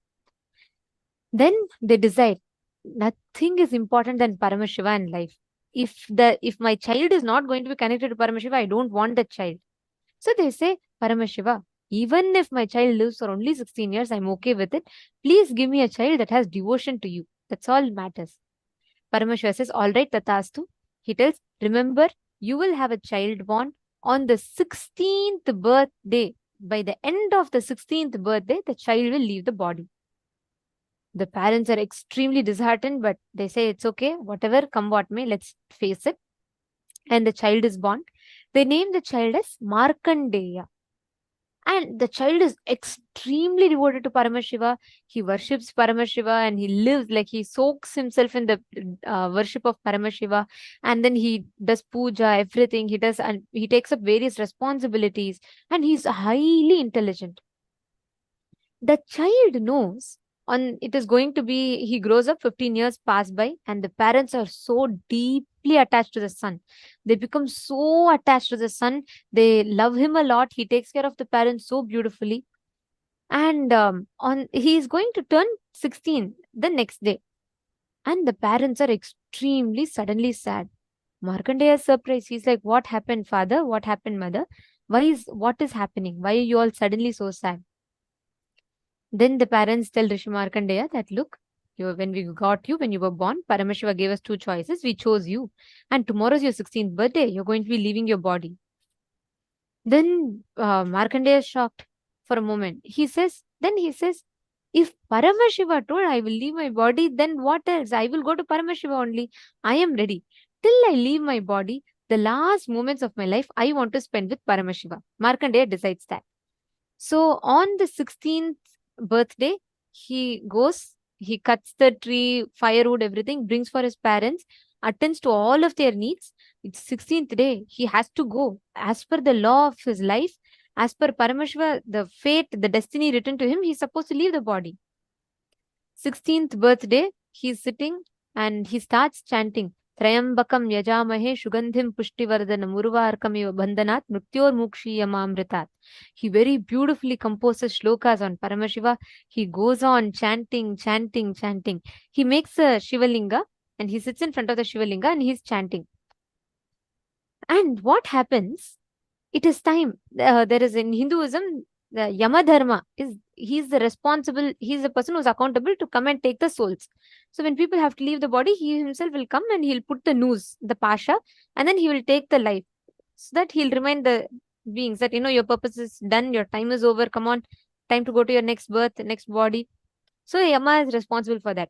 Then they decide, nothing is important than Paramashiva in life. If my child is not going to be connected to Paramashiva, I don't want that child. So they say, Paramashiva, even if my child lives for only 16 years, I'm okay with it. Please give me a child that has devotion to you. That's all matters. Paramashiva says, all right, tatastu. He tells, remember, you will have a child born on the 16th birthday. By the end of the 16th birthday, the child will leave the body. The parents are extremely disheartened, but they say, it's okay, whatever, come what may, let's face it. And the child is born. They name the child as Markandeya. And the child is extremely devoted to Paramashiva. He worships Paramashiva and he lives like he soaks himself in the worship of Paramashiva. And then he does puja, everything he does, and he takes up various responsibilities. And he's highly intelligent. The child knows it is going to be, he grows up, 15 years pass by, and the parents are so deeply attached to the son. They become so attached to the son. They love him a lot. He takes care of the parents so beautifully. And he is going to turn 16 the next day. And the parents are extremely suddenly sad. Markandeya is surprised. He's like, what happened, father? What happened, mother? What is happening? Why are you all suddenly so sad? Then the parents tell Rishi Markandeya that, look, when we got you, when you were born, Paramashiva gave us two choices. We chose you. And tomorrow's your 16th birthday. You're going to be leaving your body. Then Markandeya is shocked for a moment. He says, if Paramashiva told I will leave my body, then what else? I will go to Paramashiva only. I am ready. Till I leave my body, the last moments of my life, I want to spend with Paramashiva. Markandeya decides that. So on the 16th birthday, he goes, he cuts the tree, firewood, everything, brings for his parents, attends to all of their needs. It's 16th day. He has to go. As per the law of his life, as per Paramashiva, the fate, the destiny written to him, he's supposed to leave the body. 16th birthday, he's sitting and he starts chanting, Trayambakam yajamahe shugandhim pushtivardhanam urvarkamiva bandhanat mrityormukshiyamamritat. He very beautifully composes shlokas on Paramashiva. He goes on chanting, chanting, chanting. He makes a Shivalinga and he sits in front of the Shivalinga and he's chanting. And what happens? It is time. There is in Hinduism, the Yama Dharma he's the person who's accountable to come and take the souls. So when people have to leave the body, he himself will come and he'll put the noose, the pasha, and then he will take the life. So that he'll remind the beings that, your purpose is done, your time is over, come on, time to go to your next birth, next body. So Yama is responsible for that.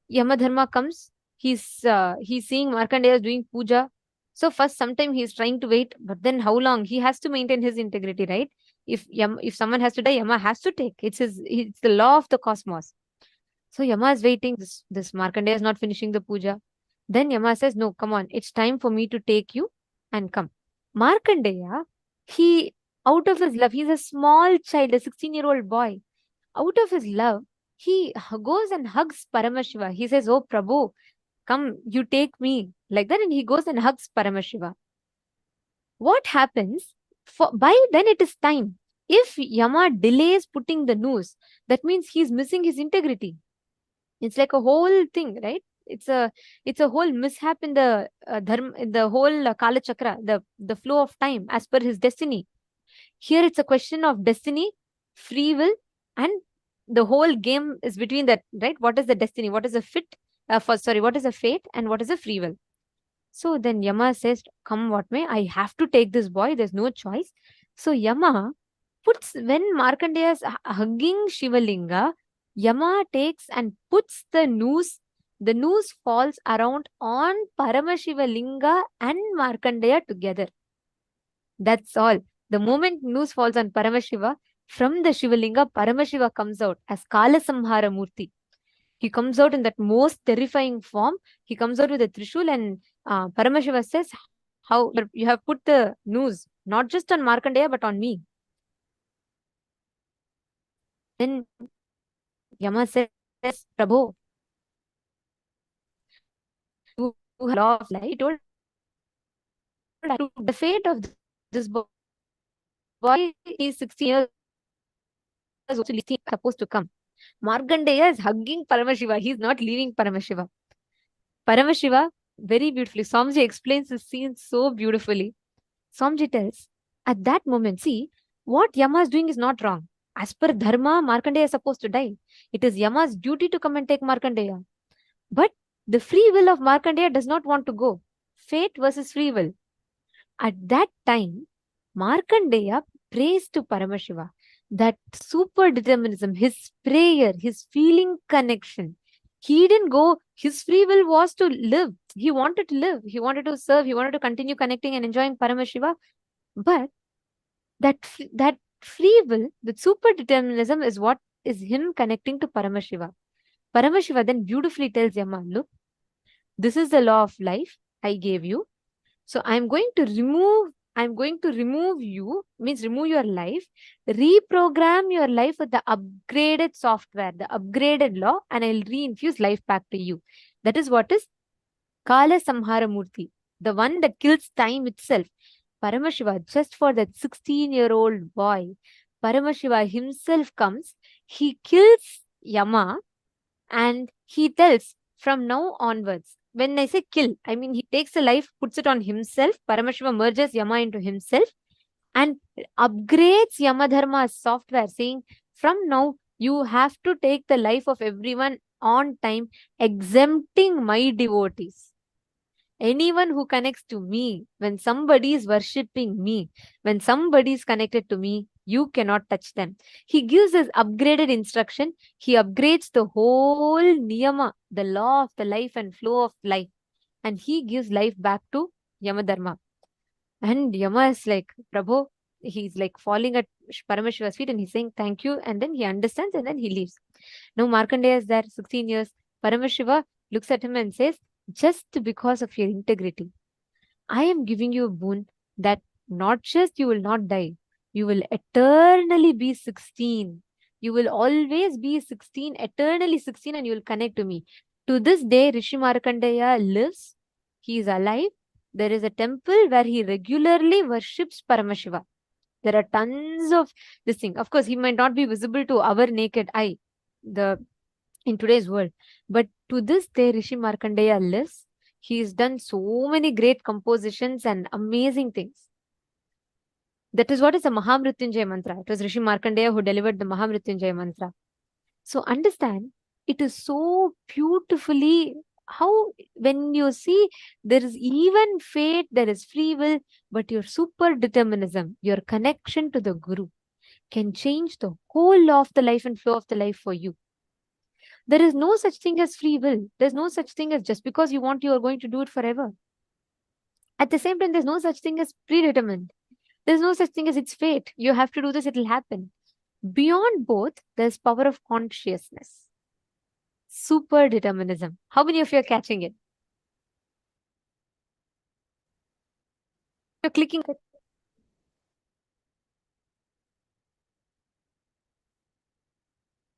Yama Dharma comes, he's seeing Markandeya is doing puja. So first, sometime he's trying to wait, but then how long? He has to maintain his integrity, right? If someone has to die, Yama has to take. It's the law of the cosmos. So Yama is waiting. This Markandeya is not finishing the puja. Then Yama says, no, come on, it's time for me to take you and come. Markandeya, he, out of his love, he's a small child, a 16-year-old boy. Out of his love, he goes and hugs Paramashiva. He says, oh Prabhu, come, you take me. Like that, and he goes and hugs Paramashiva. What happens? By then it is time. If Yama delays putting the noose, that means he's missing his integrity. It's like a whole thing, right? It's a whole mishap in the dharma, in the whole Kala Chakra, the flow of time as per his destiny. Here it's a question of destiny, free will, and the whole game is between that, right? What is the destiny? What is the what is the fate, and what is the free will? So then Yama says, come what may, I have to take this boy. There's no choice. So Yama when Markandeya is hugging Shivalinga, Yama takes and puts the noose. The noose falls around on Paramashivalinga and Markandeya together. That's all. The moment noose falls on Paramashiva, from the Shivalinga, Paramashiva comes out as Kalasamhara Murti. He comes out in that most terrifying form. He comes out with a Trishul, and Paramashiva says, how you have put the noose, not just on Markandeya, but on me. Then Yama says, Prabhu, you have law of light. Told the fate of this boy is 16 years old, supposed to come. Markandeya is hugging Paramashiva. He's not leaving Paramashiva. Paramashiva, very beautifully, Swamiji explains this scene so beautifully. Swamiji tells, at that moment, see, what Yama is doing is not wrong. As per Dharma, Markandeya is supposed to die. It is Yama's duty to come and take Markandeya. But the free will of Markandeya does not want to go. Fate versus free will. At that time, Markandeya prays to Paramashiva. That super determinism, his prayer, his feeling connection. He didn't go, his free will was to live. He wanted to live. He wanted to serve. He wanted to continue connecting and enjoying Paramashiva. But that free will, that super determinism is what is him connecting to Paramashiva. Paramashiva then beautifully tells Yama, look, this is the law of life I gave you. So I'm going to remove you, means remove your life, reprogram your life with the upgraded software, the upgraded law, and I'll reinfuse life back to you. That is what is Kala Samhara Murti, the one that kills time itself. Paramashiva, just for that 16-year-old boy, Paramashiva himself comes, he kills Yama, and he tells, from now onwards, when I say kill, I mean he takes a life, puts it on himself. Paramashiva merges Yama into himself and upgrades Yama Dharma's software, saying, from now you have to take the life of everyone on time, exempting my devotees. Anyone who connects to me, when somebody is worshipping me, when somebody is connected to me, you cannot touch them. He gives his upgraded instruction. He upgrades the whole niyama, the law of the life and flow of life. And he gives life back to Yamadharma. And Yama is like, Prabhu, he's like falling at Paramashiva's feet and he's saying, thank you. And then he understands and then he leaves. Now Markandeya is there, 16 years. Paramashiva looks at him and says, just because of your integrity, I am giving you a boon that not just you will not die, you will eternally be 16. You will always be 16, eternally 16, and you will connect to me. To this day, Rishi Markandeya lives. He is alive. There is a temple where he regularly worships Paramashiva. There are tons of this thing. Of course, he might not be visible to our naked eye in today's world. But to this day, Rishi Markandeya lives. He's done so many great compositions and amazing things. That is what is the Mahamrityunjaya mantra. It was Rishi Markandeya who delivered the Mahamrityunjaya mantra. So understand, it is so beautifully how when you see there is even fate, there is free will, but your super determinism, your connection to the Guru can change the whole law of the life and flow of the life for you. There is no such thing as free will. There's no such thing as just because you want, you are going to do it forever. At the same time, there's no such thing as predetermined. There's no such thing as it's fate. You have to do this, it'll happen. Beyond both, there's power of consciousness. Super determinism. How many of you are catching it? You're clicking.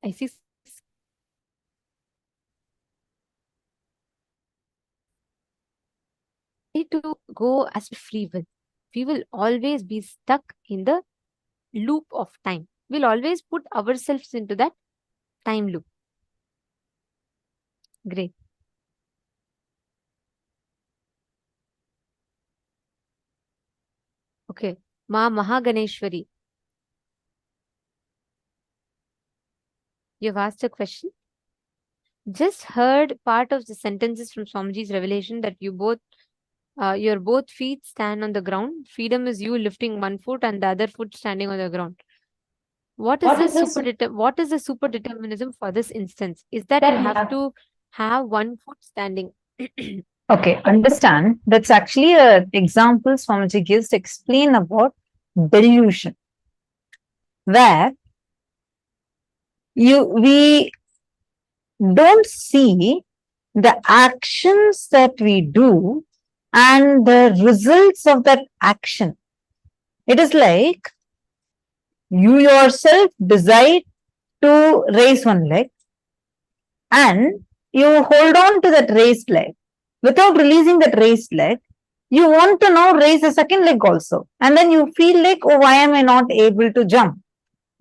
I see. To go as free will. We will always be stuck in the loop of time. We'll always put ourselves into that time loop. Great. Okay. Ma Mahaganeshwari. You've asked a question. Just heard part of the sentences from Swamiji's revelation that you both, your both feet stand on the ground. Freedom is you lifting one foot and the other foot standing on the ground. What is the super determinism for this instance? Is that you have to have one foot standing? Okay, understand. That's actually an example Swamiji gives to explain about delusion, where we don't see the actions that we do and the results of that action. It is like you yourself decide to raise one leg and you hold on to that raised leg. Without releasing that raised leg, you want to now raise a second leg also. And then you feel like, oh, why am I not able to jump?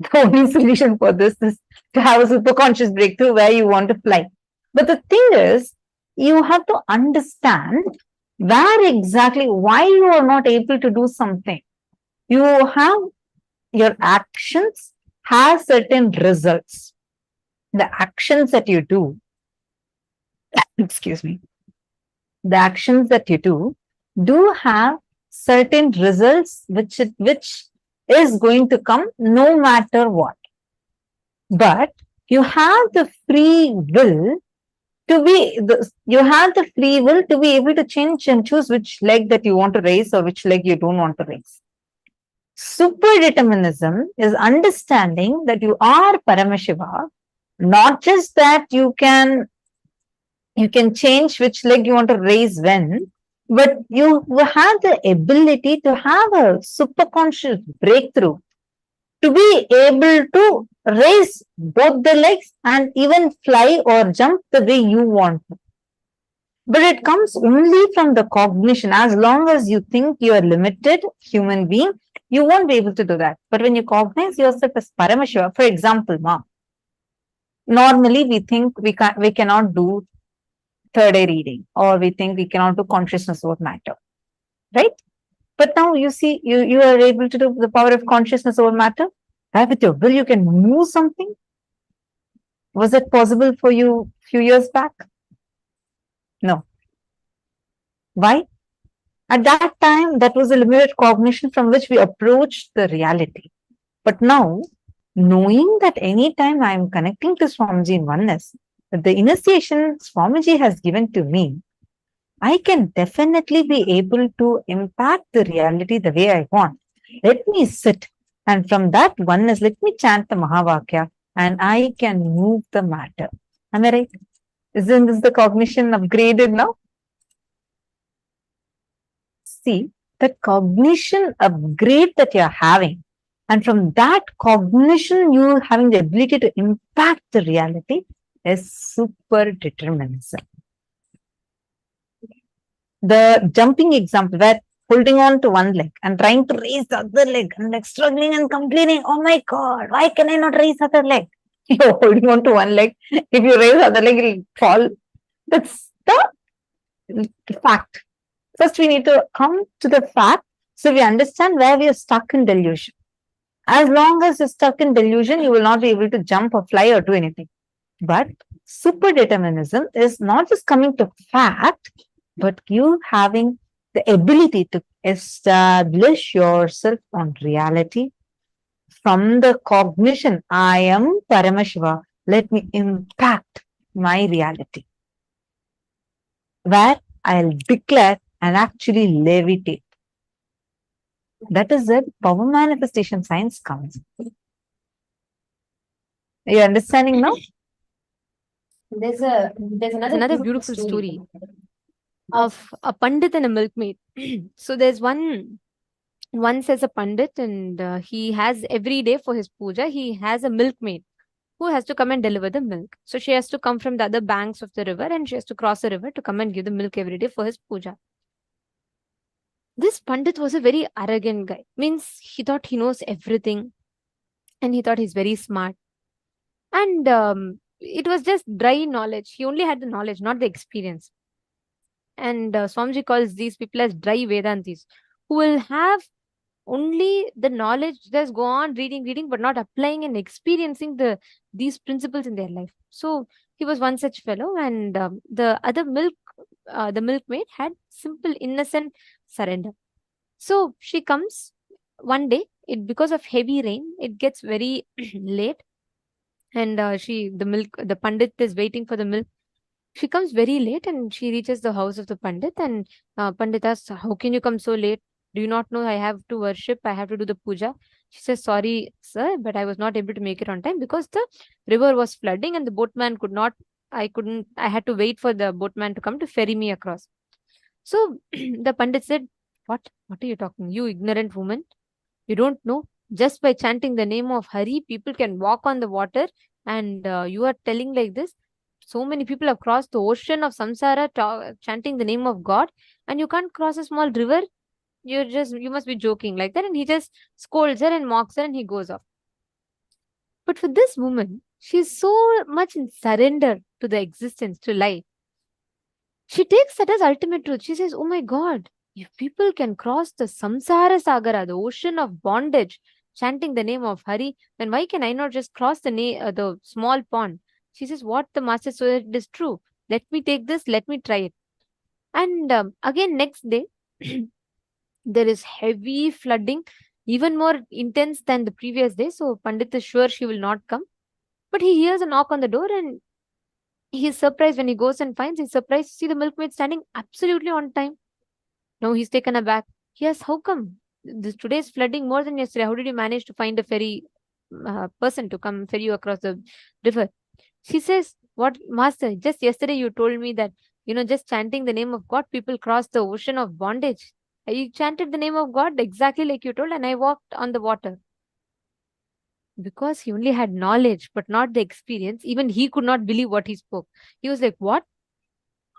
The only solution for this is to have a superconscious breakthrough where you want to fly. But the thing is, you have to understand where exactly, why you are not able to do something. You have your actions have certain results. The actions that you do, excuse me, the actions that you do have certain results which is going to come no matter what. But you have the free will to be able to change and choose which leg that you want to raise or which leg you don't want to raise. Super determinism is understanding that you are Paramashiva, not just that you can change which leg you want to raise when, but you have the ability to have a superconscious breakthrough, to be able to raise both the legs and even fly or jump the way you want to. But it comes only from the cognition. As long as you think you are limited human being, you won't be able to do that. But when you cognize yourself as Paramashiva, for example, normally we think we cannot do third eye reading, or we think we cannot do consciousness over matter, right? But now you see, you are able to do the power of consciousness over matter. Right? With your will, you can move something. Was it possible for you a few years back? No. Why? At that time, that was a limited cognition from which we approached the reality. But now, knowing that anytime I am connecting to Swamiji in oneness, that the initiation Swamiji has given to me, I can definitely be able to impact the reality the way I want. Let me sit, and from that oneness, let me chant the Mahavakya, and I can move the matter. Am I right? Isn't this the cognition upgraded now? See, the cognition upgrade that you're having, and from that cognition, you having the ability to impact the reality, is super determinism. the jumping example where holding on to one leg and trying to raise the other leg and like struggling and complaining, oh my God, why can I not raise the other leg? You're holding on to one leg. If you raise the other leg, it'll fall. That's the fact. First, we need to come to the fact so we understand where we are stuck in delusion. As long as you're stuck in delusion, you will not be able to jump or fly or do anything. But super determinism is not just coming to fact, but you having the ability to establish yourself on reality from the cognition, I am Paramashiva, let me impact my reality, where I'll declare and actually levitate. That is it. Power manifestation science comes. Are you understanding now? There's another beautiful story of a pandit and a milkmaid. So there's once as a pandit, and he has every day for his puja, he has a milkmaid who has to come and deliver the milk. So she has to come from the other banks of the river, and she has to cross the river to come and give the milk every day for his puja. This pandit was a very arrogant guy. Means he thought he knows everything, and he thought he's very smart. And it was just dry knowledge. He only had the knowledge, not the experience. And Swamiji calls these people as dry Vedantis, who will have only the knowledge, just go on reading, but not applying and experiencing these principles in their life. So he was one such fellow, and the milkmaid had simple, innocent surrender. So she comes one day. Because of heavy rain, it gets very late, and the pandit is waiting for the milk. She comes very late, and she reaches the house of the pandit, and pandit asks, how can you come so late? Do you not know I have to worship? I have to do the puja. She says, sorry, sir, but I was not able to make it on time because the river was flooding and the boatman I had to wait for the boatman to come to ferry me across. So the pandit said, what are you talking? You ignorant woman. You don't know. Just by chanting the name of Hari, people can walk on the water, and you are telling like this. So many people have crossed the ocean of samsara chanting the name of God, and you can't cross a small river. You must be joking like that. And he just scolds her and mocks her, and he goes off. But for this woman, she's so much in surrender to the existence, to life. She takes that as ultimate truth. She says, oh my God, if people can cross the samsara sagara, the ocean of bondage, chanting the name of Hari, then why can I not just cross the small pond? She says, what the master said is true. Let me take this, let me try it. And again, next day, there is heavy flooding, even more intense than the previous day. So Pandit is sure she will not come. But he hears a knock on the door, and he's surprised when he goes and finds. He's surprised to see the milkmaid standing absolutely on time. Now he's taken aback. He asks, how come? Today is flooding more than yesterday. How did you manage to find a ferry person to come ferry you across the river? She says, what, master, just yesterday you told me that, just chanting the name of God, people cross the ocean of bondage. I chanted the name of God exactly like you told, and I walked on the water. Because he only had knowledge, but not the experience, even he could not believe what he spoke. He was like, what?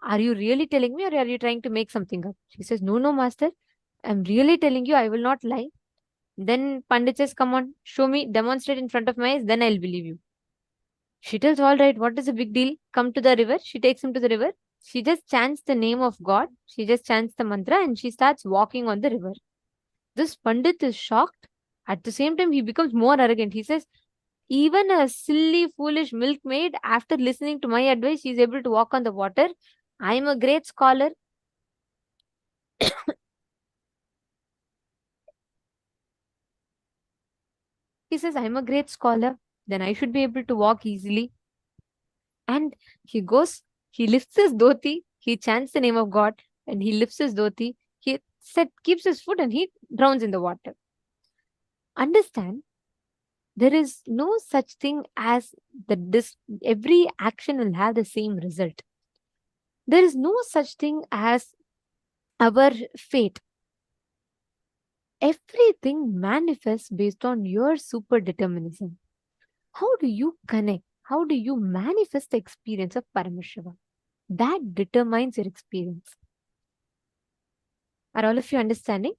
Are you really telling me, or are you trying to make something up? She says, no, master. I'm really telling you, I will not lie. Then Pandit says, come on, show me, demonstrate in front of my eyes, then I'll believe you. She tells, all right, what is the big deal? Come to the river. She takes him to the river. She just chants the name of God. She just chants the mantra, and she starts walking on the river. This Pandit is shocked. At the same time, he becomes more arrogant. He says, even a silly, foolish milkmaid, after listening to my advice, she is able to walk on the water. I am a great scholar. He says, I'm a great scholar. Then I should be able to walk easily. And he goes, he lifts his dhoti, he chants the name of God, and he lifts his dhoti. He keeps his foot, and he drowns in the water. Understand, there is no such thing as every action will have the same result. There is no such thing as our fate. Everything manifests based on your super determinism. How do you connect? How do you manifest the experience of Paramashiva? That determines your experience. Are all of you understanding?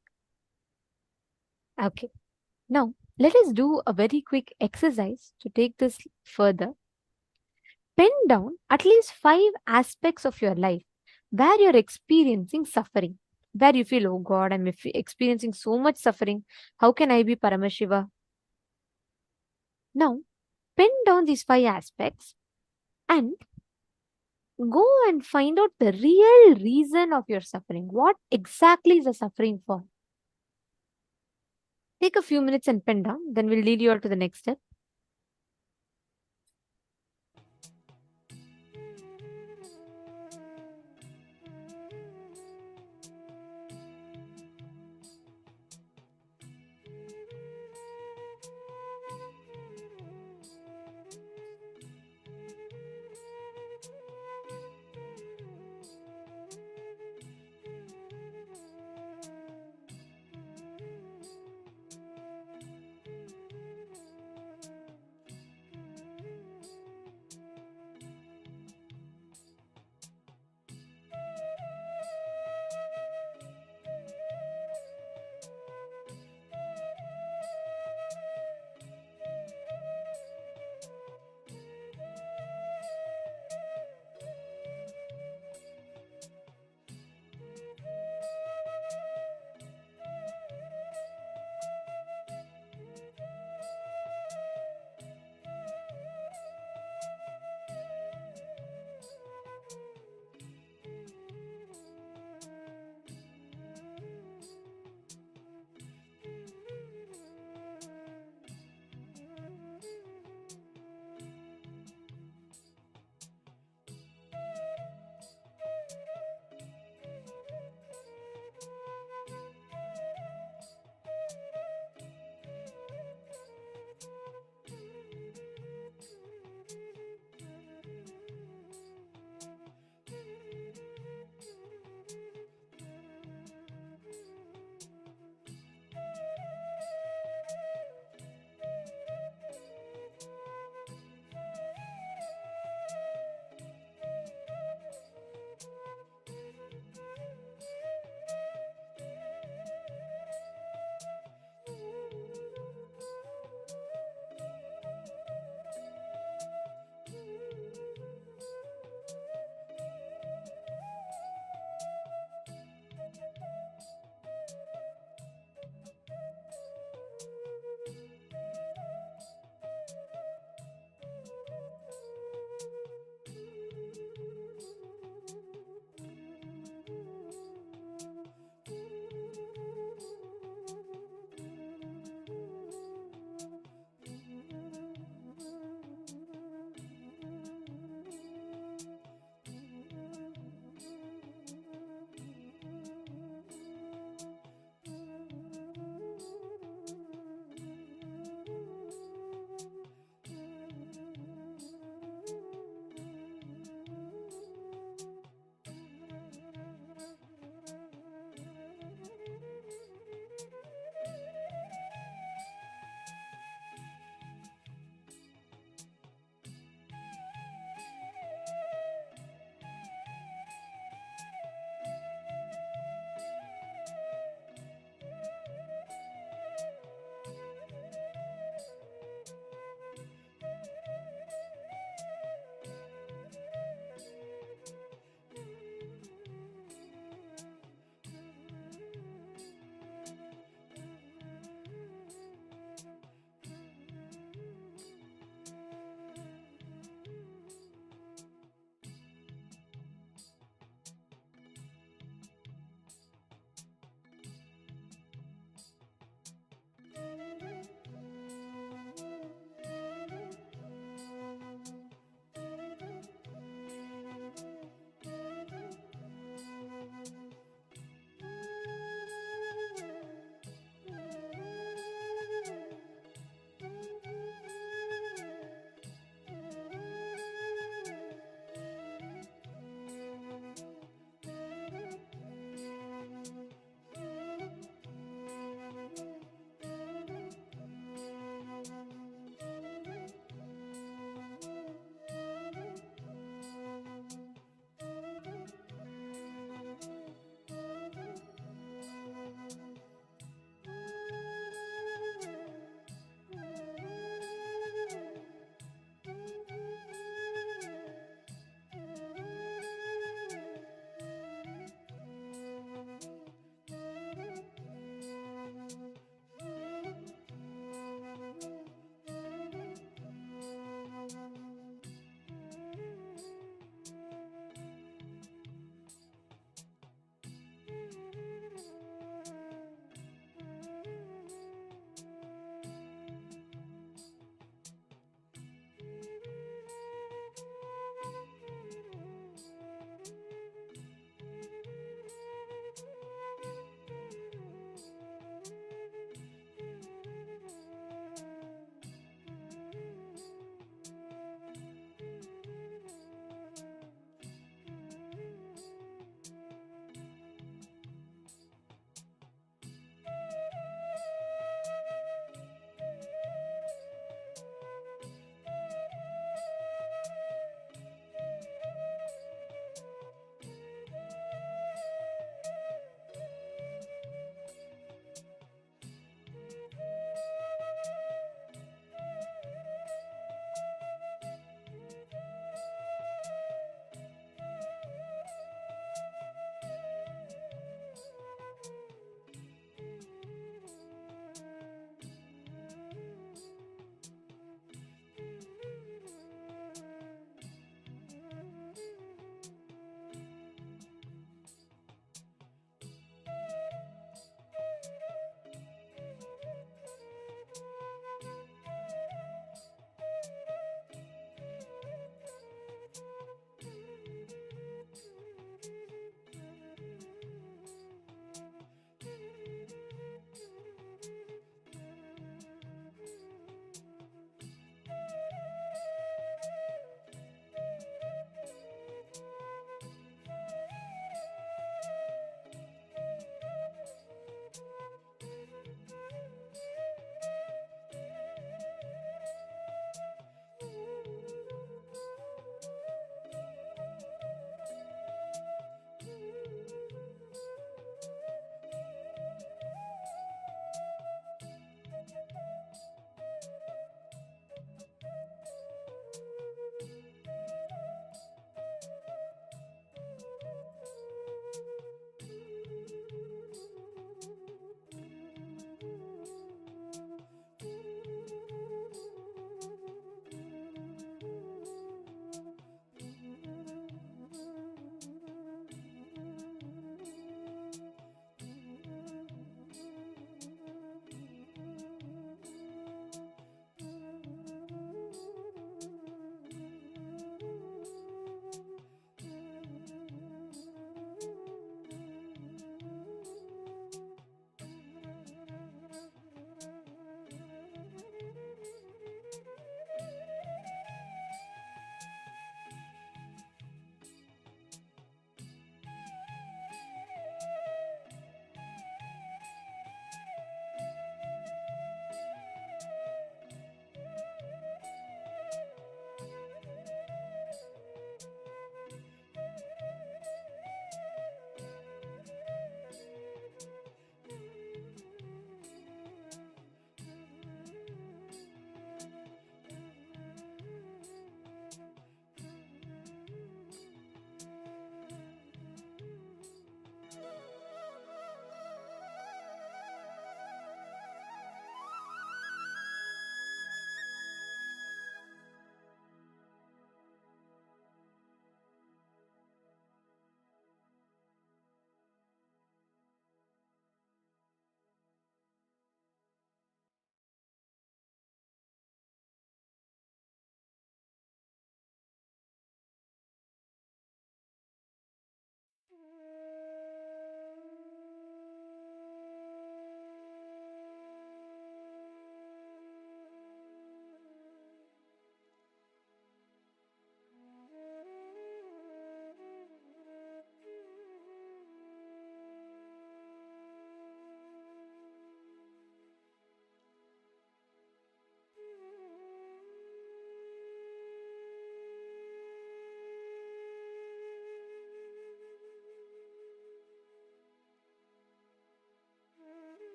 Okay. Now, let us do a very quick exercise to take this further. Pen down at least 5 aspects of your life where you're experiencing suffering, where you feel, oh God, I'm experiencing so much suffering. How can I be Paramashiva? Now, pen down these 5 aspects and go and find out the real reason of your suffering. What exactly is the suffering for? Take a few minutes and pen down, then we'll lead you all to the next step.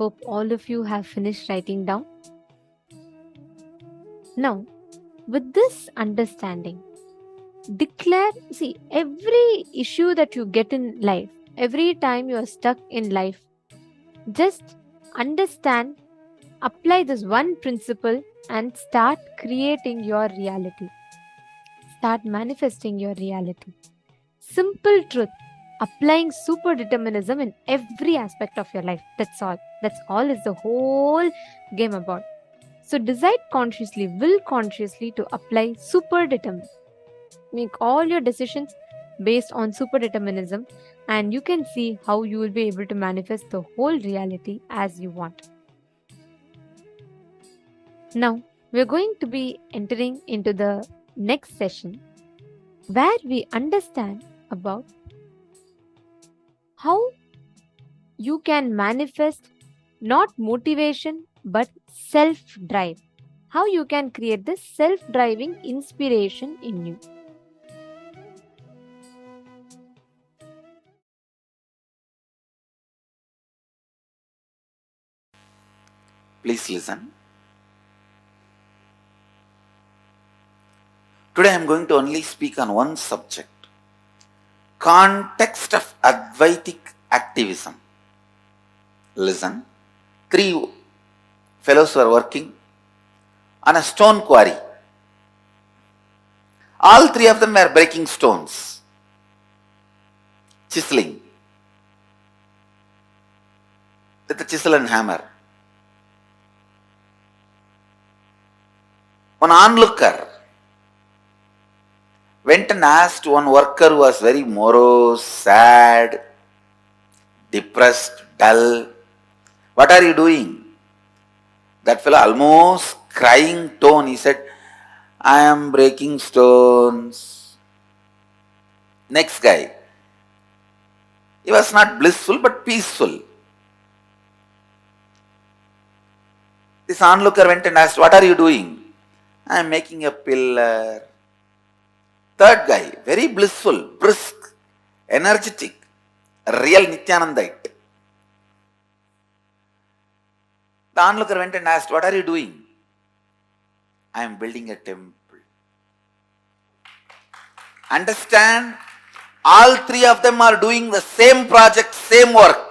Hope all of you have finished writing down. Now, with this understanding, declare, see, every issue that you get in life, every time you are stuck in life, just understand, apply this one principle and start creating your reality. Start manifesting your reality. Simple truth. Applying super determinism in every aspect of your life. That's all. That's all is the whole game about. So decide consciously, will consciously to apply super determinism. Make all your decisions based on super determinism, and you can see how you will be able to manifest the whole reality as you want. Now, we're going to be entering into the next session where we understand about how you can manifest not motivation but self-drive. How you can create this self-driving inspiration in you. Please listen. Today I am going to only speak on one subject. Context of Advaitic activism. Listen. 3 fellows were working on a stone quarry. All 3 of them were breaking stones, chiseling with a chisel and hammer. One onlooker went and asked one worker who was very morose, sad, depressed, dull, "What are you doing?" That fellow, almost crying tone, he said, "I am breaking stones." Next guy, he was not blissful but peaceful. This onlooker went and asked, "What are you doing?" "I am making a pillar." Third guy, very blissful, brisk, energetic, real Nithyanandite. The onlooker went and asked, "What are you doing?" "I am building a temple." Understand? All 3 of them are doing the same project, same work.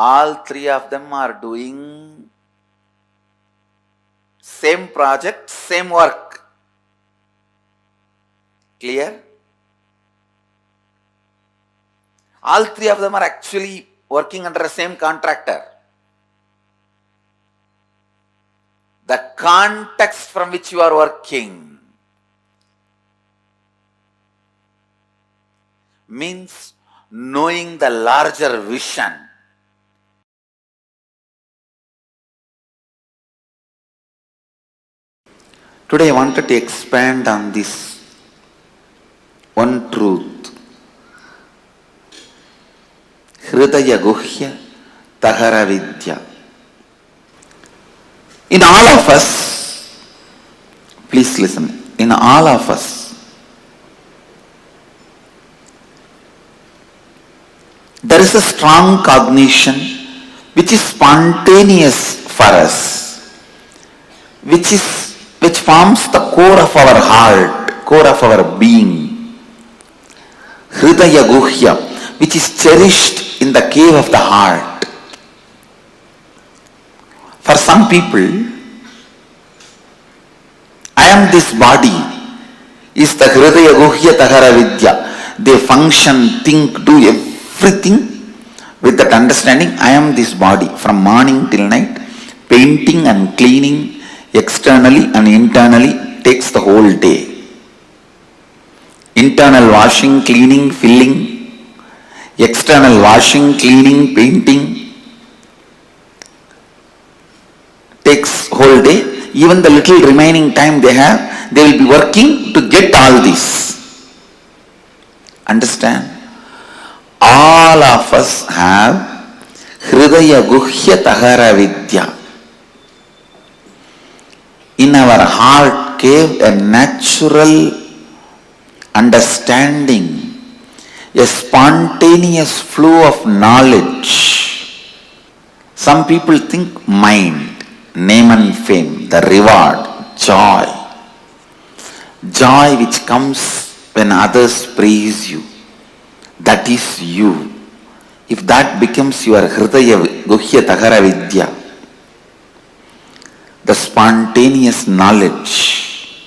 All 3 of them are doing same project, same work. Clear? All 3 of them are actually working under the same contractor. The context from which you are working means knowing the larger vision. Today I wanted to expand on this one truth. Hridaya Guhya Tahara Vidya. In all of us, please listen, in all of us, there is a strong cognition which is spontaneous for us, which forms the core of our heart, core of our being. Hridaya Guhya, which is cherished in the cave of the heart. For some people, "I am this body" is the Hridaya Guhya Tahara Vidya. They function, think, do everything with that understanding, "I am this body," from morning till night, painting and cleaning externally and internally takes the whole day. Internal washing, cleaning, filling, external washing, cleaning, painting takes whole day. Even the little remaining time they have, they will be working to get all this. Understand? All of us have Hridaya Guhya Tahara Vidya. In our heart cave, a natural understanding, a spontaneous flow of knowledge. Some people think mind, name and fame, the reward, joy. Joy which comes when others praise you. That is you. If that becomes your hridaya guhya tahara vidya, the spontaneous knowledge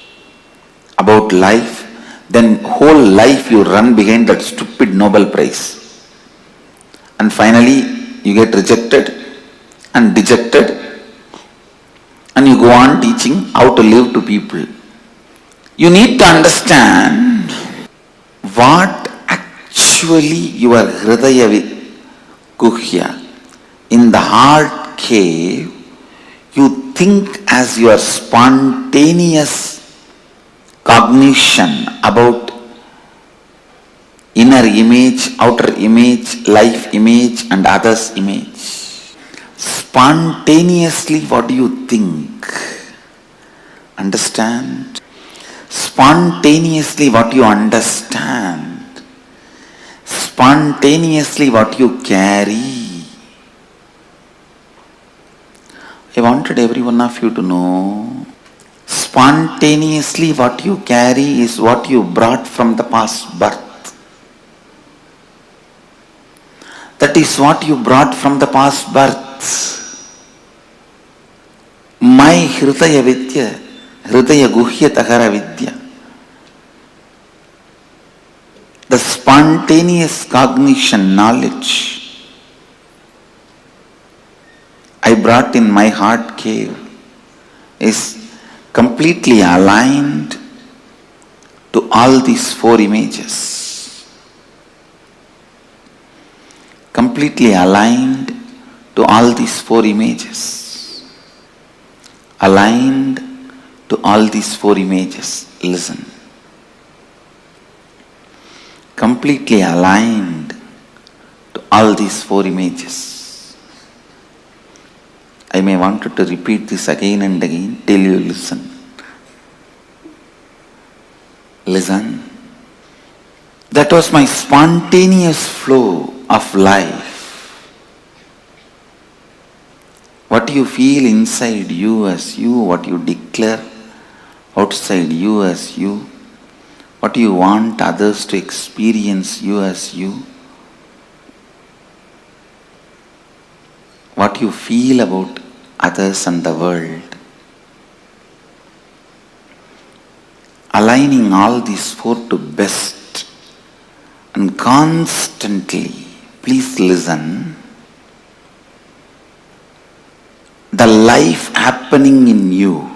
about life, then whole life you run behind that stupid Nobel Prize. And finally you get rejected and dejected and you go on teaching how to live to people. You need to understand what actually your hridaya guhya, in the heart cave, you think as your spontaneous cognition about inner image, outer image, life image and others image. Spontaneously what do you think? Understand? Spontaneously what you understand. Spontaneously what you carry. I wanted every one of you to know, spontaneously what you carry is what you brought from the past birth. That is what you brought from the past birth. My hridaya vidya, hridaya guhya tahara vidya, the spontaneous cognition, knowledge I brought in my heart cave is completely aligned to all these four images. Completely aligned to all these four images. Aligned to all these four images. Listen. Completely aligned to all these four images. I may want to repeat this again and again till you listen. Listen. That was my spontaneous flow of life. What you feel inside you as you, what you declare outside you as you, what you want others to experience you as you, what you feel about others and the world. Aligning all these four to best and constantly, please listen, the life happening in you,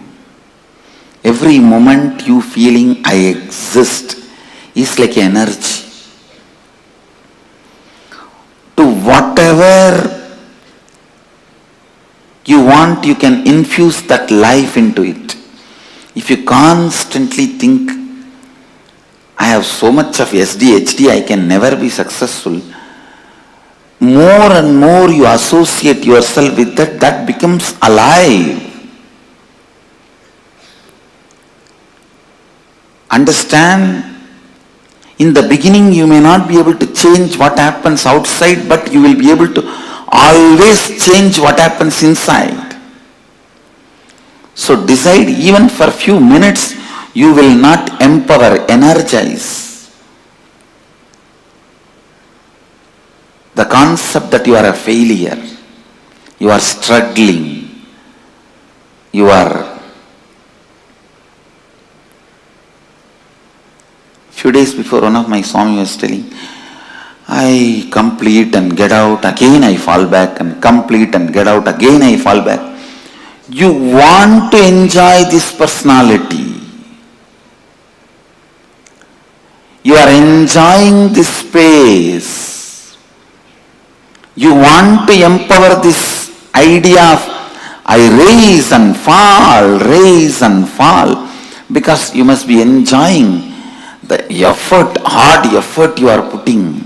every moment you feeling I exist is like energy. To whatever you want, you can infuse that life into it. If you constantly think, I have so much of SDHD, I can never be successful, more and more you associate yourself with that, that becomes alive. Understand? In the beginning you may not be able to change what happens outside, but you will be able to always change what happens inside. So decide, even for a few minutes, you will not empower, energize the concept that you are a failure, you are struggling, you are. Few days before, one of my Swami was telling, I complete and get out, again I fall back, and complete and get out, again I fall back. You want to enjoy this personality. You are enjoying this space. You want to empower this idea of I rise and fall, because you must be enjoying the effort, hard effort you are putting.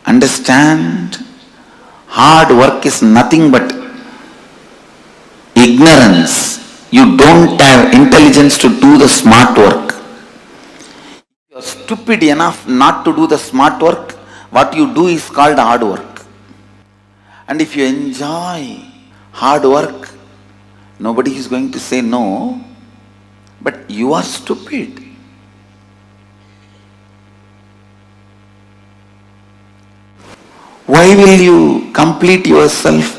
Understand? Hard work is nothing but ignorance. You don't have intelligence to do the smart work. You are stupid enough not to do the smart work, what you do is called hard work. And if you enjoy hard work, nobody is going to say no, but you are stupid. Why will you complete yourself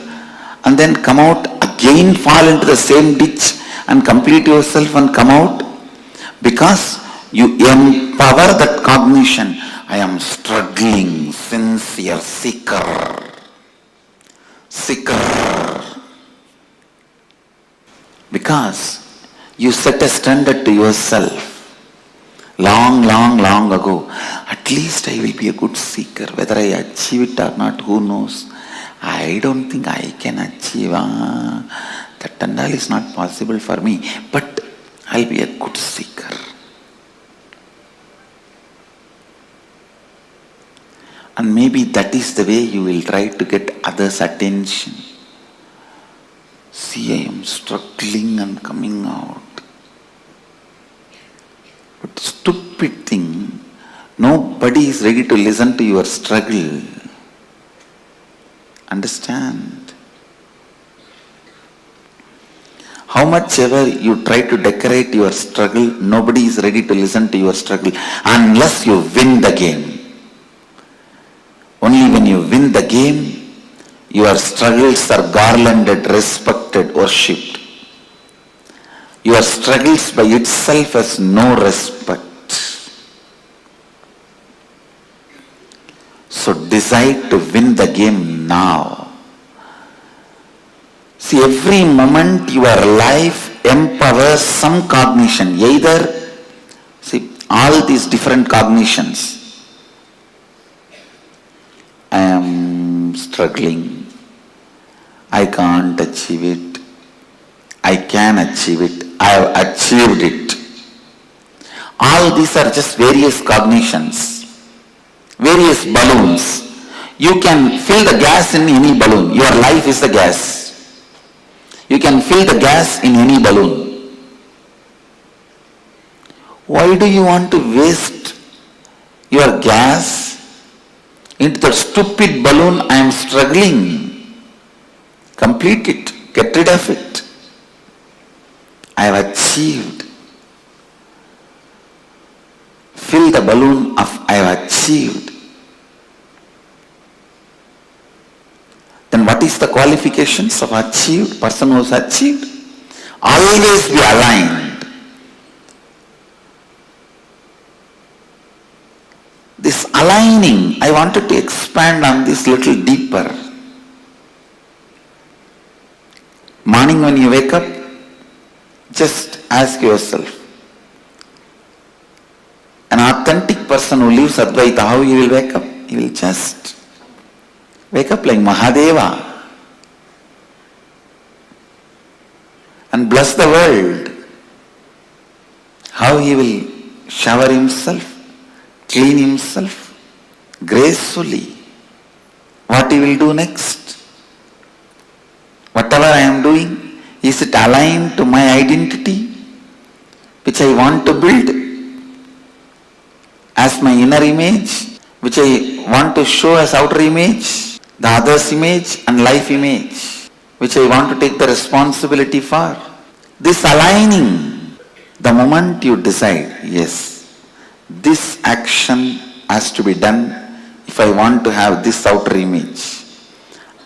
and then come out again, fall into the same ditch and complete yourself and come out? Because you empower that cognition. I am struggling, sincere, seeker. Because you set a standard to yourself. Long ago, at least I will be a good seeker. Whether I achieve it or not, who knows? I don't think I can achieve. That and all is not possible for me. But I'll be a good seeker. And maybe that is the way you will try to get others' attention. See, I am struggling and coming out. But stupid thing, nobody is ready to listen to your struggle. Understand? How much ever you try to decorate your struggle, nobody is ready to listen to your struggle unless you win the game. Only when you win the game, your struggles are garlanded, respected, worshipped. Your struggles by itself has no respect. So decide to win the game now. See, every moment your life empowers some cognition. Either, see, all these different cognitions. I am struggling. I can't achieve it. I can achieve it. I have achieved it. All these are just various cognitions, various balloons. You can fill the gas in any balloon. Your life is the gas. You can fill the gas in any balloon. Why do you want to waste your gas into that stupid balloon? I am struggling. Complete it. Get rid of it. I have achieved. Fill the balloon of I have achieved. Then what is the qualifications of achieved? Person who has achieved? Always be aligned. This aligning, I wanted to expand on this little deeper. Morning when you wake up, just ask yourself, an authentic person who lives Advaita, how he will wake up? He will just wake up like Mahadeva and bless the world. How he will shower himself, clean himself gracefully. What he will do next? Whatever I am doing, is it aligned to my identity, which I want to build as my inner image, which I want to show as outer image, the other's image and life image, which I want to take the responsibility for? This aligning, the moment you decide, yes, this action has to be done if I want to have this outer image.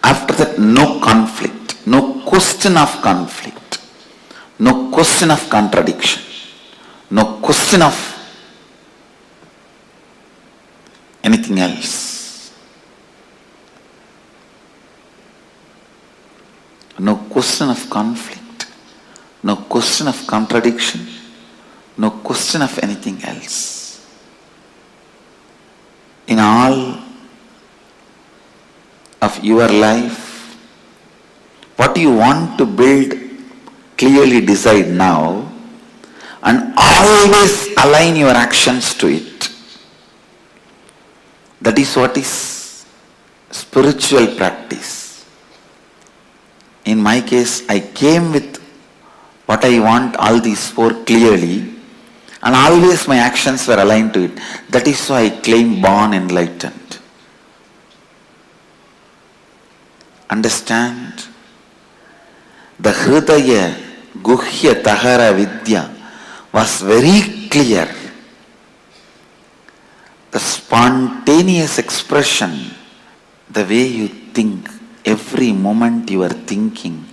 After that, no conflict. No question of conflict, no question of contradiction, no question of anything else. No question of conflict, no question of contradiction, no question of anything else. In all of your life, what you want to build, clearly decide now and always align your actions to it. That is what is spiritual practice. In my case, I came with what I want, all these four clearly, And always my actions were aligned to it. That is why I claim born enlightened. Understand? The Hridaya Guhya Tahara Vidya was very clear. The spontaneous expression, the way you think, every moment you are thinking,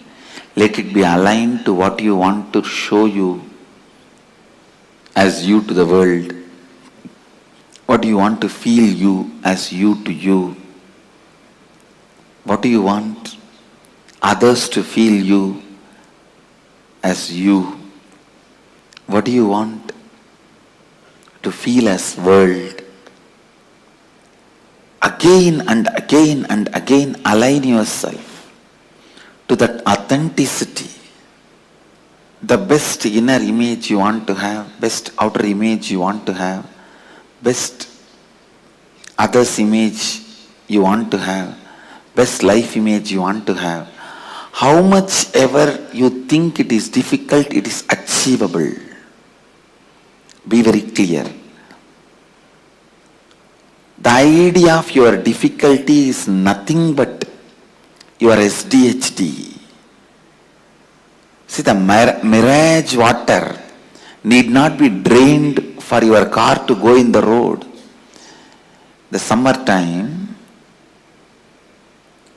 let it be aligned to what you want to show you as you to the world. What do you want to feel you as you to you? What do you want others to feel you as you? What do you want to feel as world? Again and again and again align yourself to that authenticity. The best inner image you want to have, best outer image you want to have, best others image you want to have, best life image you want to have. How much ever you think it is difficult, it is achievable. Be very clear. The idea of your difficulty is nothing but your SDHD. See, the mirage water need not be drained for your car to go in the road. The summertime,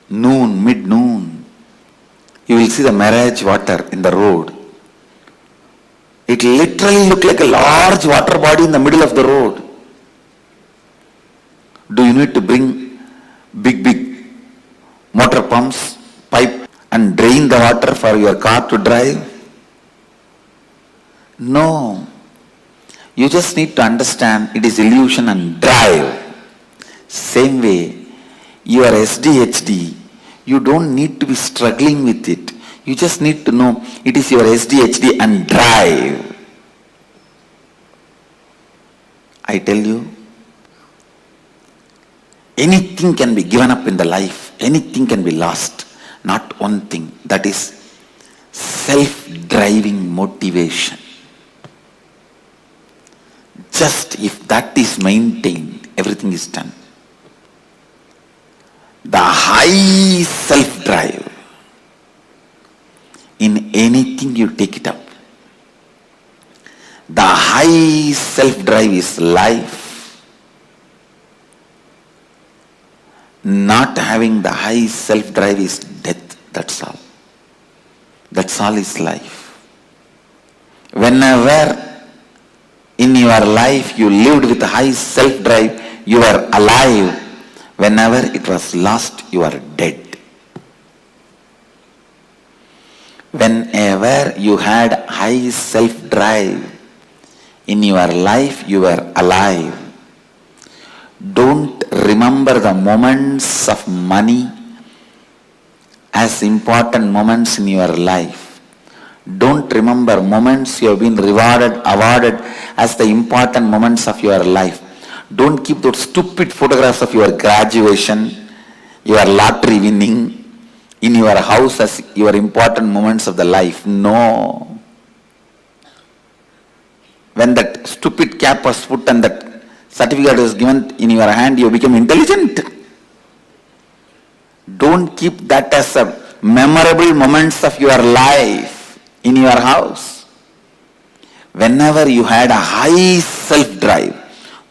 mid-noon, you will see the mirage water in the road. It literally looks like a large water body in the middle of the road. Do you need to bring big motor pumps, pipe and drain the water for your car to drive? No. You just need to understand it is illusion and drive. Same way, your SDHD, you don't need to be struggling with it. You just need to know it is your SDHD and drive. I tell you, anything can be given up in the life. Anything can be lost. Not one thing. That is self-driving motivation. Just if that is maintained, everything is done. The high self-drive, in anything you take it up. The high self-drive is life. Not having the high self-drive is death. That's all. That's all is life. Whenever in your life you lived with high self-drive, you are alive. Whenever it was lost, you are dead. Whenever you had high self-drive in your life, you were alive. Don't remember the moments of money as important moments in your life. Don't remember moments you have been rewarded, awarded as the important moments of your life. Don't keep those stupid photographs of your graduation, your lottery winning in your house as your important moments of the life. No. When that stupid cap was put and that certificate was given in your hand, you became intelligent. Don't keep that as a memorable moments of your life in your house. Whenever you had a high self-drive,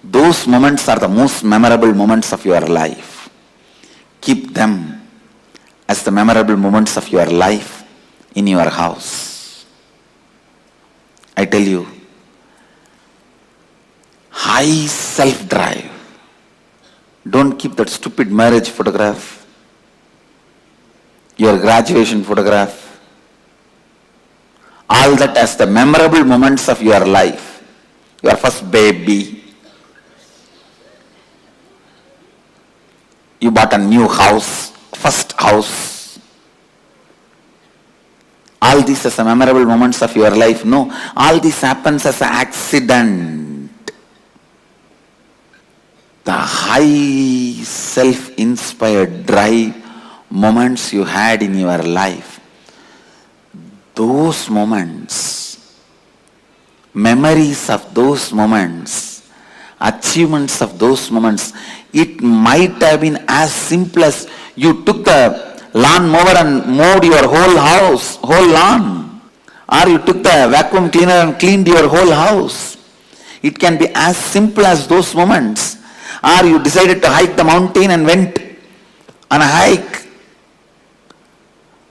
those moments are the most memorable moments of your life. Keep them as the memorable moments of your life in your house. I tell you, high self-drive. Don't keep that stupid marriage photograph, your graduation photograph, all that as the memorable moments of your life. Your first baby, you bought a new house, first house. All this as a memorable moments of your life. No, all this happens as an accident. The high self-inspired drive moments you had in your life, those moments memories of those moments, achievements of those moments. It might have been as simple as you took the lawn mower and mowed your whole house, whole lawn. Or you took the vacuum cleaner and cleaned your whole house. It can be as simple as those moments. Or you decided to hike the mountain and went on a hike.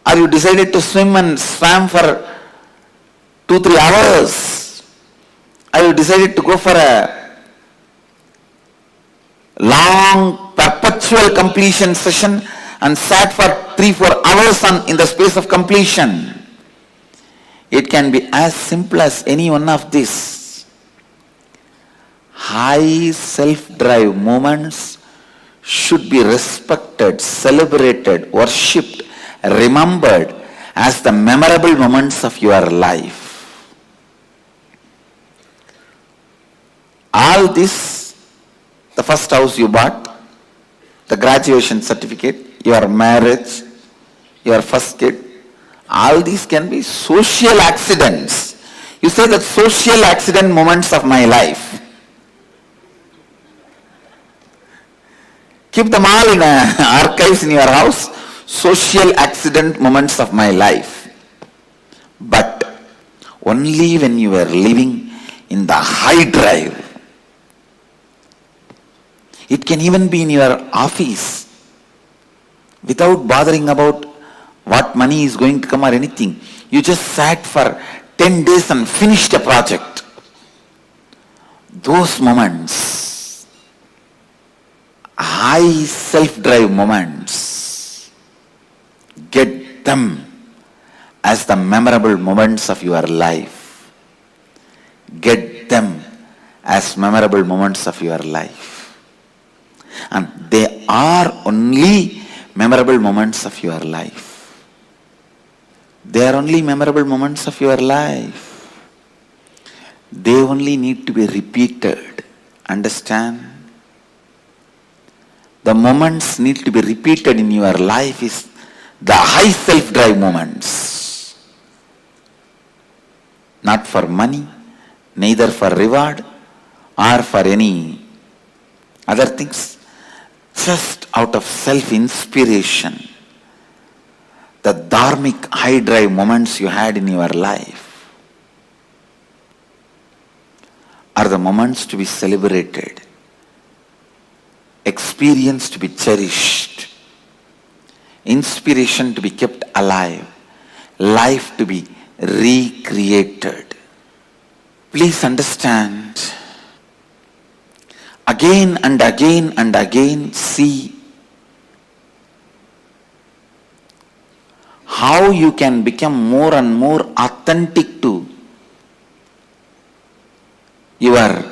Or you decided to swim and swam for 2-3 hours. Or you decided to go for a long perpetual completion session and sat for 3-4 hours in the space of completion. It can be as simple as any one of these. High self-drive moments should be respected, celebrated, worshipped, remembered as the memorable moments of your life. All this, the first house you bought, the graduation certificate, your marriage, your first kid, all these can be social accidents. You say that social accident moments of my life. Keep them all in archives in your house. Social accident moments of my life. But only when you were living in the high drive. It can even be in your office without bothering about what money is going to come or anything. You just sat for 10 days and finished a project. Those moments, high self-drive moments, get them as the memorable moments of your life. Get them as memorable moments of your life. And they are only memorable moments of your life. They are only memorable moments of your life. They only need to be repeated. Understand? The moments need to be repeated in your life is the high self-drive moments. Not for money, neither for reward or for any other things. Just out of self-inspiration. The dharmic high drive moments you had in your life are the moments to be celebrated, experience to be cherished, inspiration to be kept alive, life to be recreated. Please understand, again and again and again see how you can become more and more authentic to your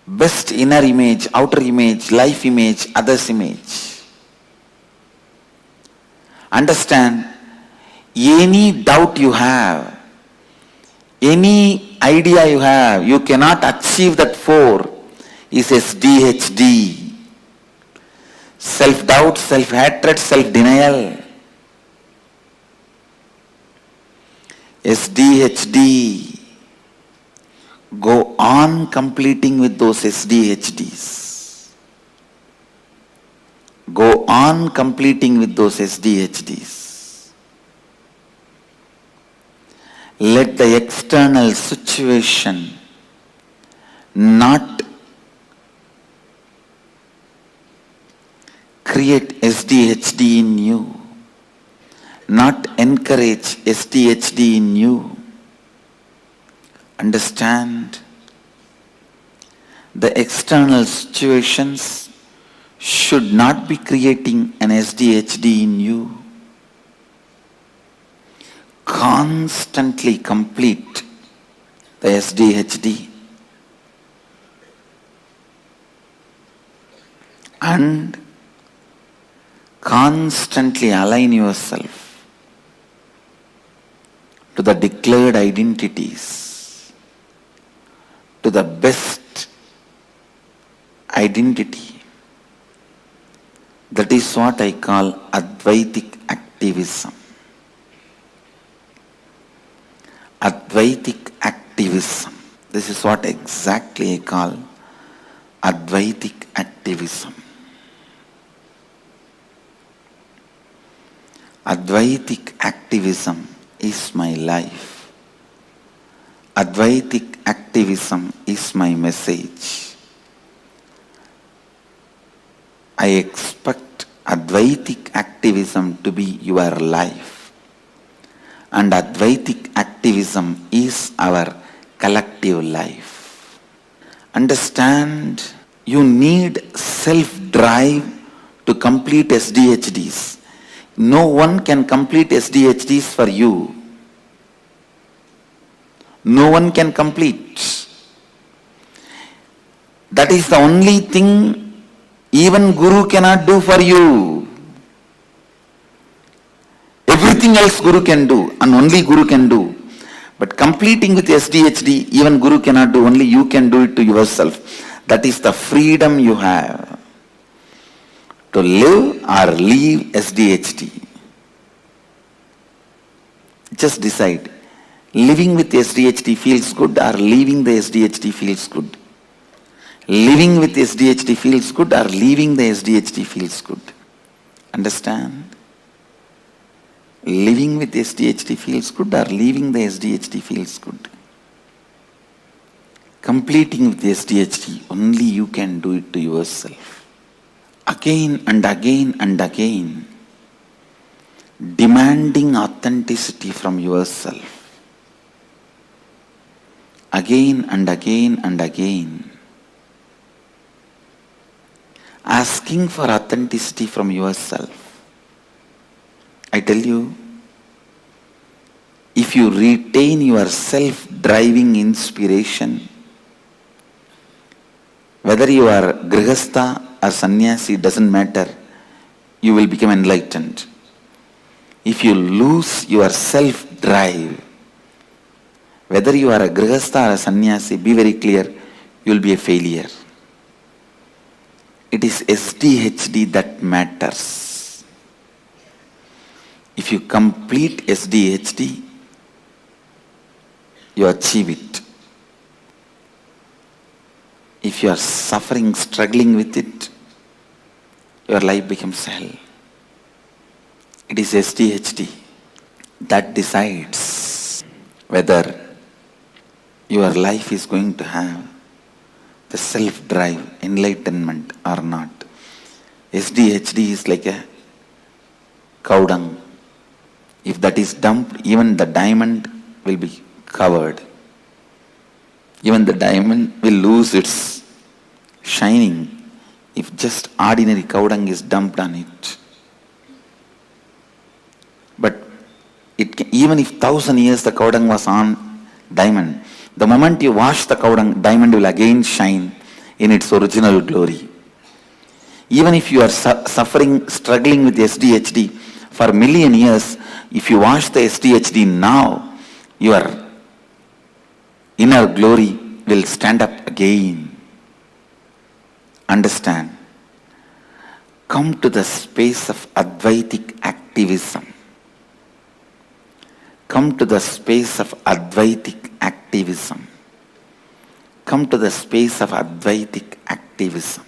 best inner image, outer image, life image, others image. Understand, any doubt you have, any idea you have, you cannot achieve that 4 is SDHD. Self-doubt, self-hatred, self-denial. SDHD. Go on completing with those SDHDs. Go on completing with those SDHDs. Let the external situation not create SDHD in you. Not encourage SDHD in you. Understand, the external situations should not be creating an SDHD in you. Constantly complete the SDHD and constantly align yourself to the declared identities, to the best identity. That is what I call Advaitic activism. Advaitic activism. This is what exactly I call Advaitic activism. Advaitic activism is my life. Advaitic activism is my message. I expect Advaitic activism to be your life. And Advaitic activism is our collective life. Understand, you need self-drive to complete SDHDs. No one can complete SDHDs for you. No one can complete. That is the only thing even Guru cannot do for you. Everything else Guru can do, and only Guru can do. But completing with SDHD, even Guru cannot do, only you can do it to yourself. That is the freedom you have to live or leave SDHD. Just decide. Living with SDHD feels good or leaving the SDHD feels good. Living with SDHD feels good or leaving the SDHD feels good. Understand? Living with SDHD feels good or leaving the SDHD feels good. Completing with SDHD, only you can do it to yourself. Again and again and again, demanding authenticity from yourself. Again and again and again, asking for authenticity from yourself. I tell you, if you retain your self-driving inspiration, whether you are grihastha or sannyasi, doesn't matter, you will become enlightened. If you lose your self-drive, whether you are a grihastha or a sannyasi, be very clear, you will be a failure. It is SDHD that matters. If you complete SDHD, you achieve it. If you are suffering, struggling with it, your life becomes hell. It is SDHD that decides whether your life is going to have the self-drive, enlightenment or not. SDHD is like a cow dung. If that is dumped, even the diamond will be covered. Even the diamond will lose its shining if just ordinary cow dung is dumped on it. But even if 1,000 years the cow dung was on diamond, the moment you wash the cow dung, diamond will again shine in its original glory. Even if you are suffering, struggling with SDHD for a million years, if you wash the SDHD now, your inner glory will stand up again. Understand? Come to the space of Advaitic activism. Come to the space of Advaitic activism. Come to the space of Advaitic activism.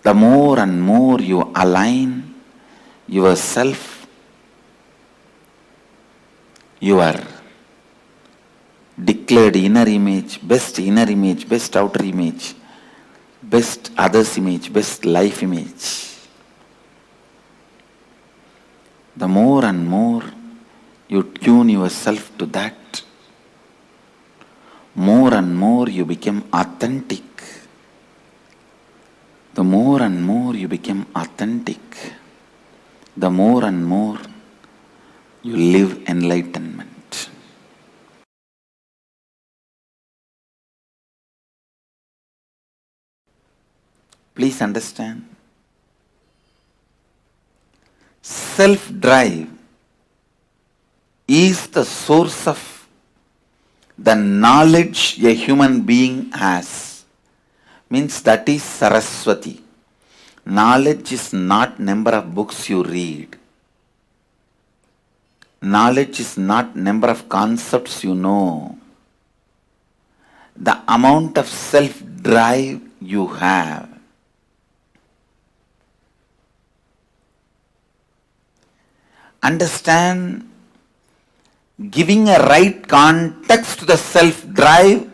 The more and more you align yourself, your declared inner image, best outer image, best others image, best life image, the more and more you tune yourself to that, more and more you become authentic. The more and more you become authentic, the more and more you live enlightenment. Please understand, self-drive is the source of the knowledge a human being has. Means that is Saraswati. Knowledge is not number of books you read. Knowledge is not number of concepts you know. the amount of self-drive you have. Understand, giving a right context to the self-drive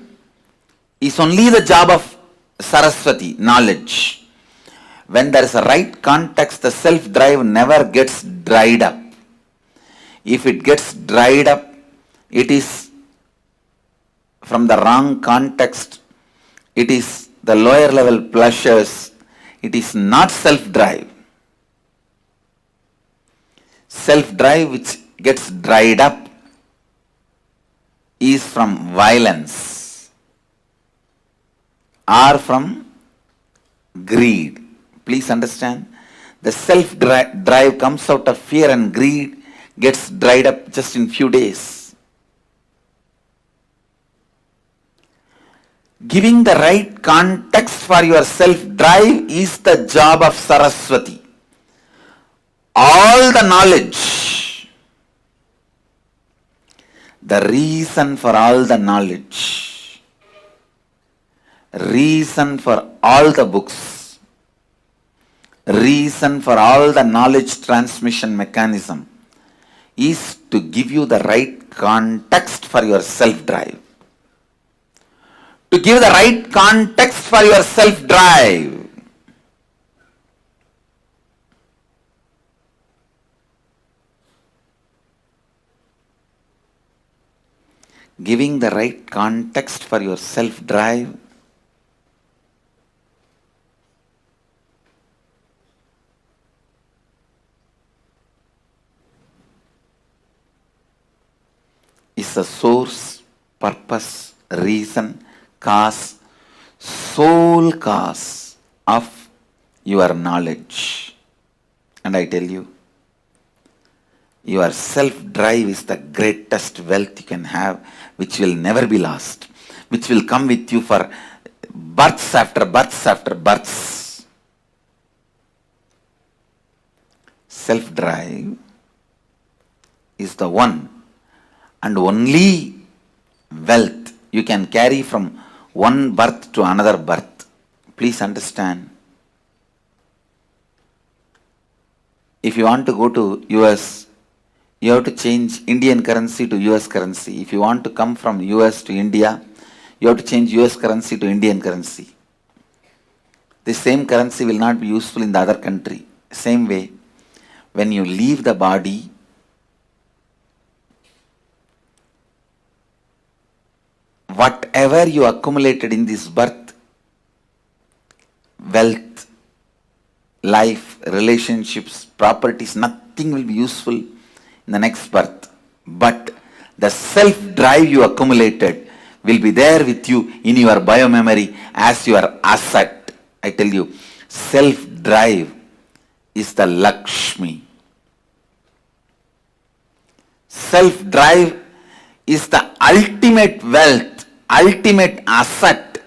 is only the job of Saraswati, knowledge. When there is a right context, the self-drive never gets dried up. If it gets dried up, it is from the wrong context. It is the lower level pleasures. It is not self-drive. Self-drive which gets dried up is from violence or from greed. Please understand, the self-drive comes out of fear and greed, gets dried up just in few days. Giving the right context for your self-drive is the job of Saraswati. All the knowledge, the reason for all the knowledge, reason for all the books, reason for all the knowledge transmission mechanism is to give you the right context for your self-drive. To give the right context for your self-drive. Giving the right context for your self-drive is the source, purpose, reason, cause, sole cause of your knowledge. And I tell you, your self-drive is the greatest wealth you can have, which will never be lost, which will come with you for births after births after births. Self-drive is the one and only wealth you can carry from one birth to another birth. Please understand. If you want to go to US, you have to change Indian currency to US currency. If you want to come from US to India, you have to change US currency to Indian currency. The same currency will not be useful in the other country. Same way, when you leave the body, whatever you accumulated in this birth, wealth, life, relationships, properties, nothing will be useful in the next birth. But the self-drive you accumulated will be there with you in your biomemory as your asset. I tell you, self-drive is the Lakshmi. Self-drive is the ultimate wealth, ultimate asset.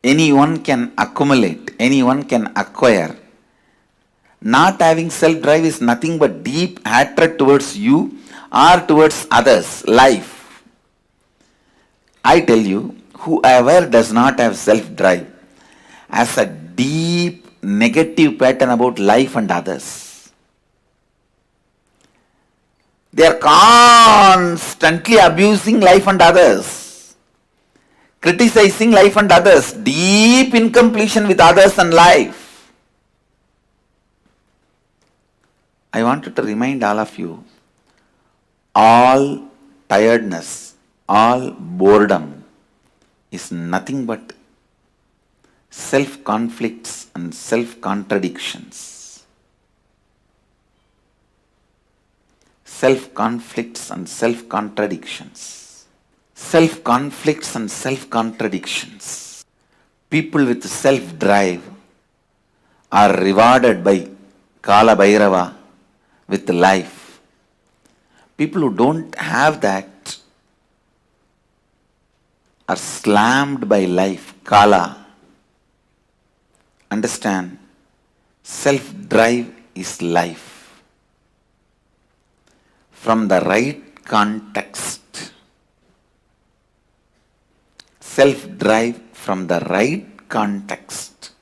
Anyone can accumulate, anyone can acquire. Not having self-drive is nothing but deep hatred towards you or towards others, life. I tell you, whoever does not have self-drive has a deep negative pattern about life and others. They are constantly abusing life and others, criticizing life and others, deep incompletion with others and life. I wanted to remind all of you, all tiredness, all boredom is nothing but self-conflicts and self-contradictions. Self-conflicts and self-contradictions. Self-conflicts and self-contradictions. People with self-drive are rewarded by Kala Bhairava with life. People who don't have that are slammed by life, Kala. Understand, self-drive is life. from the right context. Self-drive from the right context.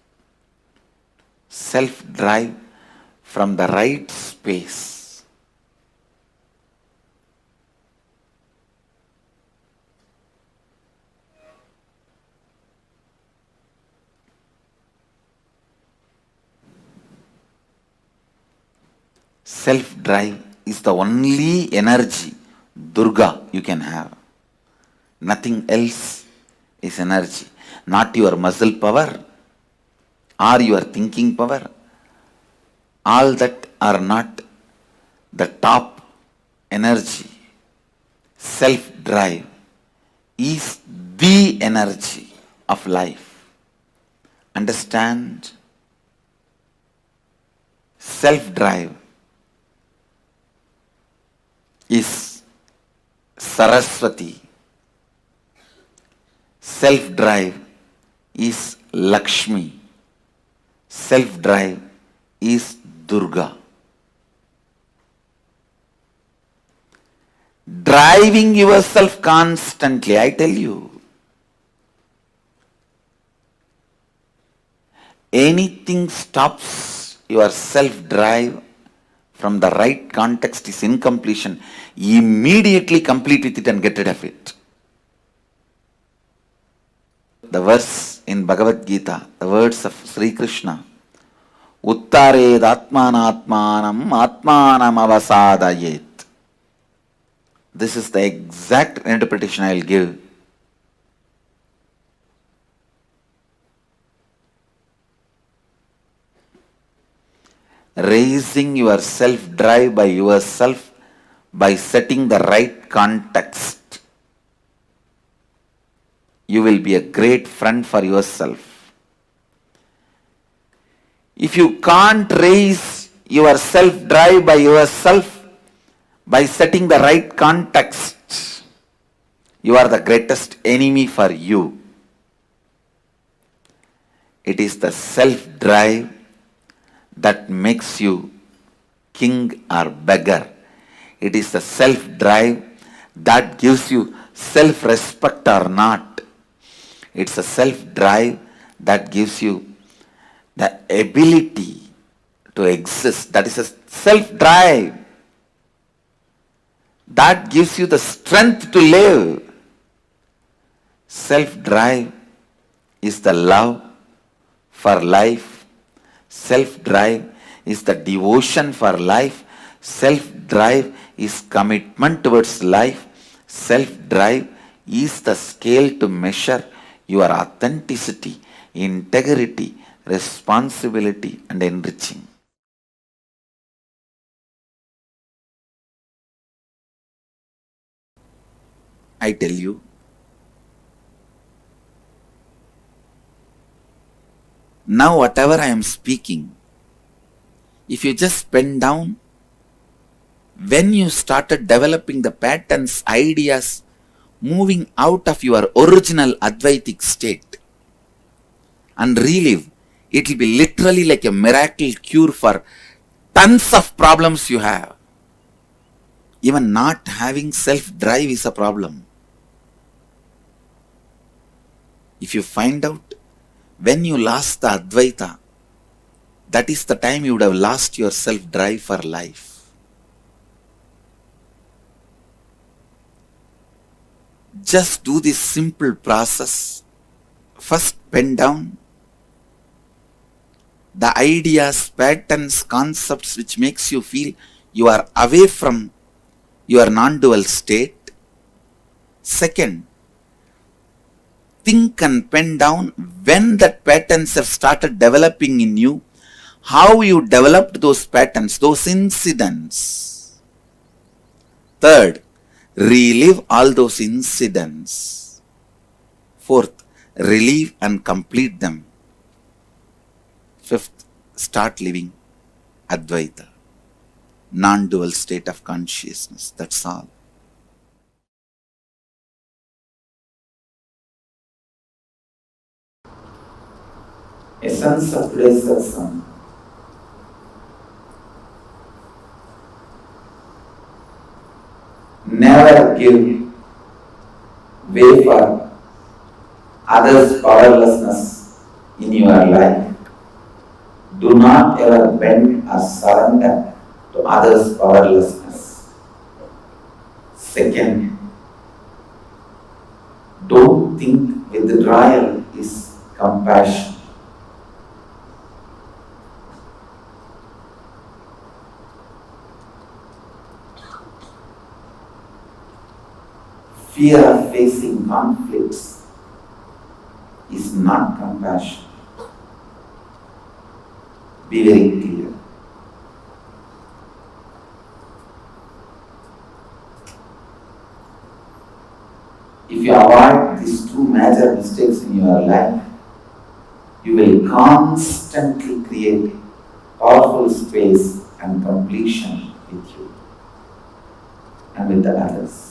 Self-drive from the right space. Self-drive is the only energy, Durga, you can have. Nothing else is energy. Not your muscle power or your thinking power. All that are not the top energy. Self-drive is the energy of life. Understand? Self-drive is Saraswati. Self-drive is Lakshmi. Self-drive is Durga. Driving yourself constantly, I tell you, anything stops your self-drive from the right context is incompletion. Immediately complete with it and get rid of it. The verse in Bhagavad Gita, the words of Sri Krishna, Uttared Atmanatmanam Atmanam Avasadayet. This is the exact interpretation I will give. Raising your self-drive by yourself by setting the right context. You will be a great friend for yourself. If you can't raise your self-drive by yourself by setting the right context, you are the greatest enemy for you. It is the self-drive that makes you king or beggar. It is the self-drive that gives you self-respect or not. It's a self-drive that gives you the ability to exist. That is a self-drive that gives you the strength to live. Self-drive is the love for life. Self-drive is the devotion for life. Self-drive is commitment towards life. Self-drive is the scale to measure your authenticity, integrity, responsibility, and enriching. I tell you, now whatever I am speaking, if you just pen down, when you started developing the patterns, ideas, moving out of your original Advaitic state and relive, it will be literally like a miracle cure for tons of problems you have. Even not having self-drive is a problem. If you find out when you lost the Advaita, that is the time you would have lost your self-drive for life. Just do this simple process. First, pen down the ideas, patterns, concepts which makes you feel you are away from your non-dual state. Second, think and pen down when that patterns have started developing in you, how you developed those patterns, those incidents. Third, relive all those incidents. Fourth, relive and complete them. Fifth, start living Advaita, non-dual state of consciousness. That's all. Essence of today's lesson. Never give way for others' powerlessness in your life. Do not ever bend or surrender to others' powerlessness. Second, don't think withdrawal is compassion. Fear of facing conflicts is not compassion. Be very clear. If you avoid these two major mistakes in your life, you will constantly create powerful space and completion with you and with the others.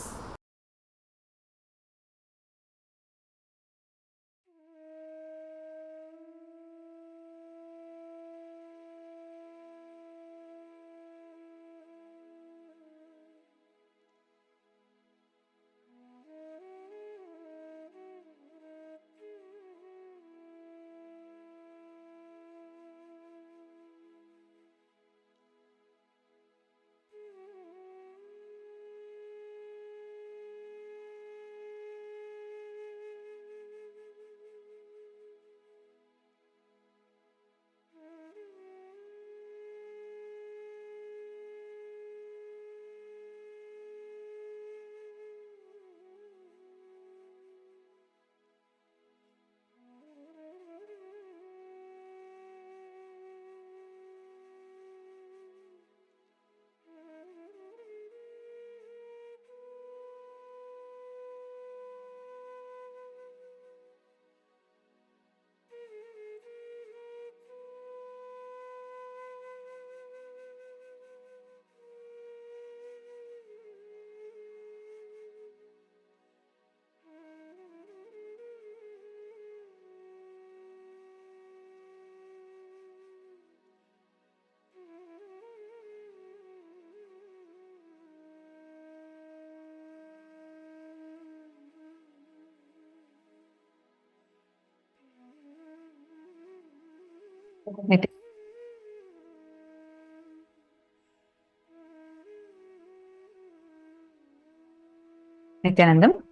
Nithyanandam,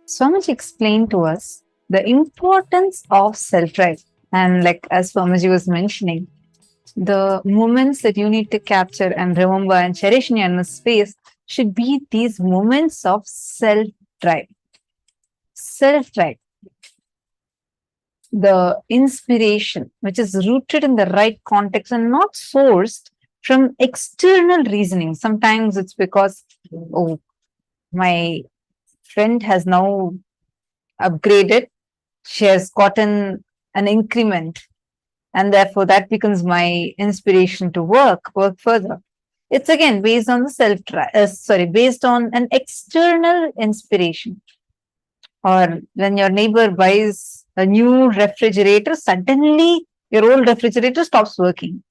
Swamiji explained to us the importance of self-drive. And like as Swamiji was mentioning, the moments that you need to capture and remember and cherish in your space should be these moments of self-drive. Self-drive. The inspiration, which is rooted in the right context and not sourced from external reasoning. Sometimes it's because, oh, my friend has now upgraded, she has gotten an increment, and therefore that becomes my inspiration to work further. It's again based on the based on an external inspiration. Or when your neighbor buys a new refrigerator, suddenly your old refrigerator stops working.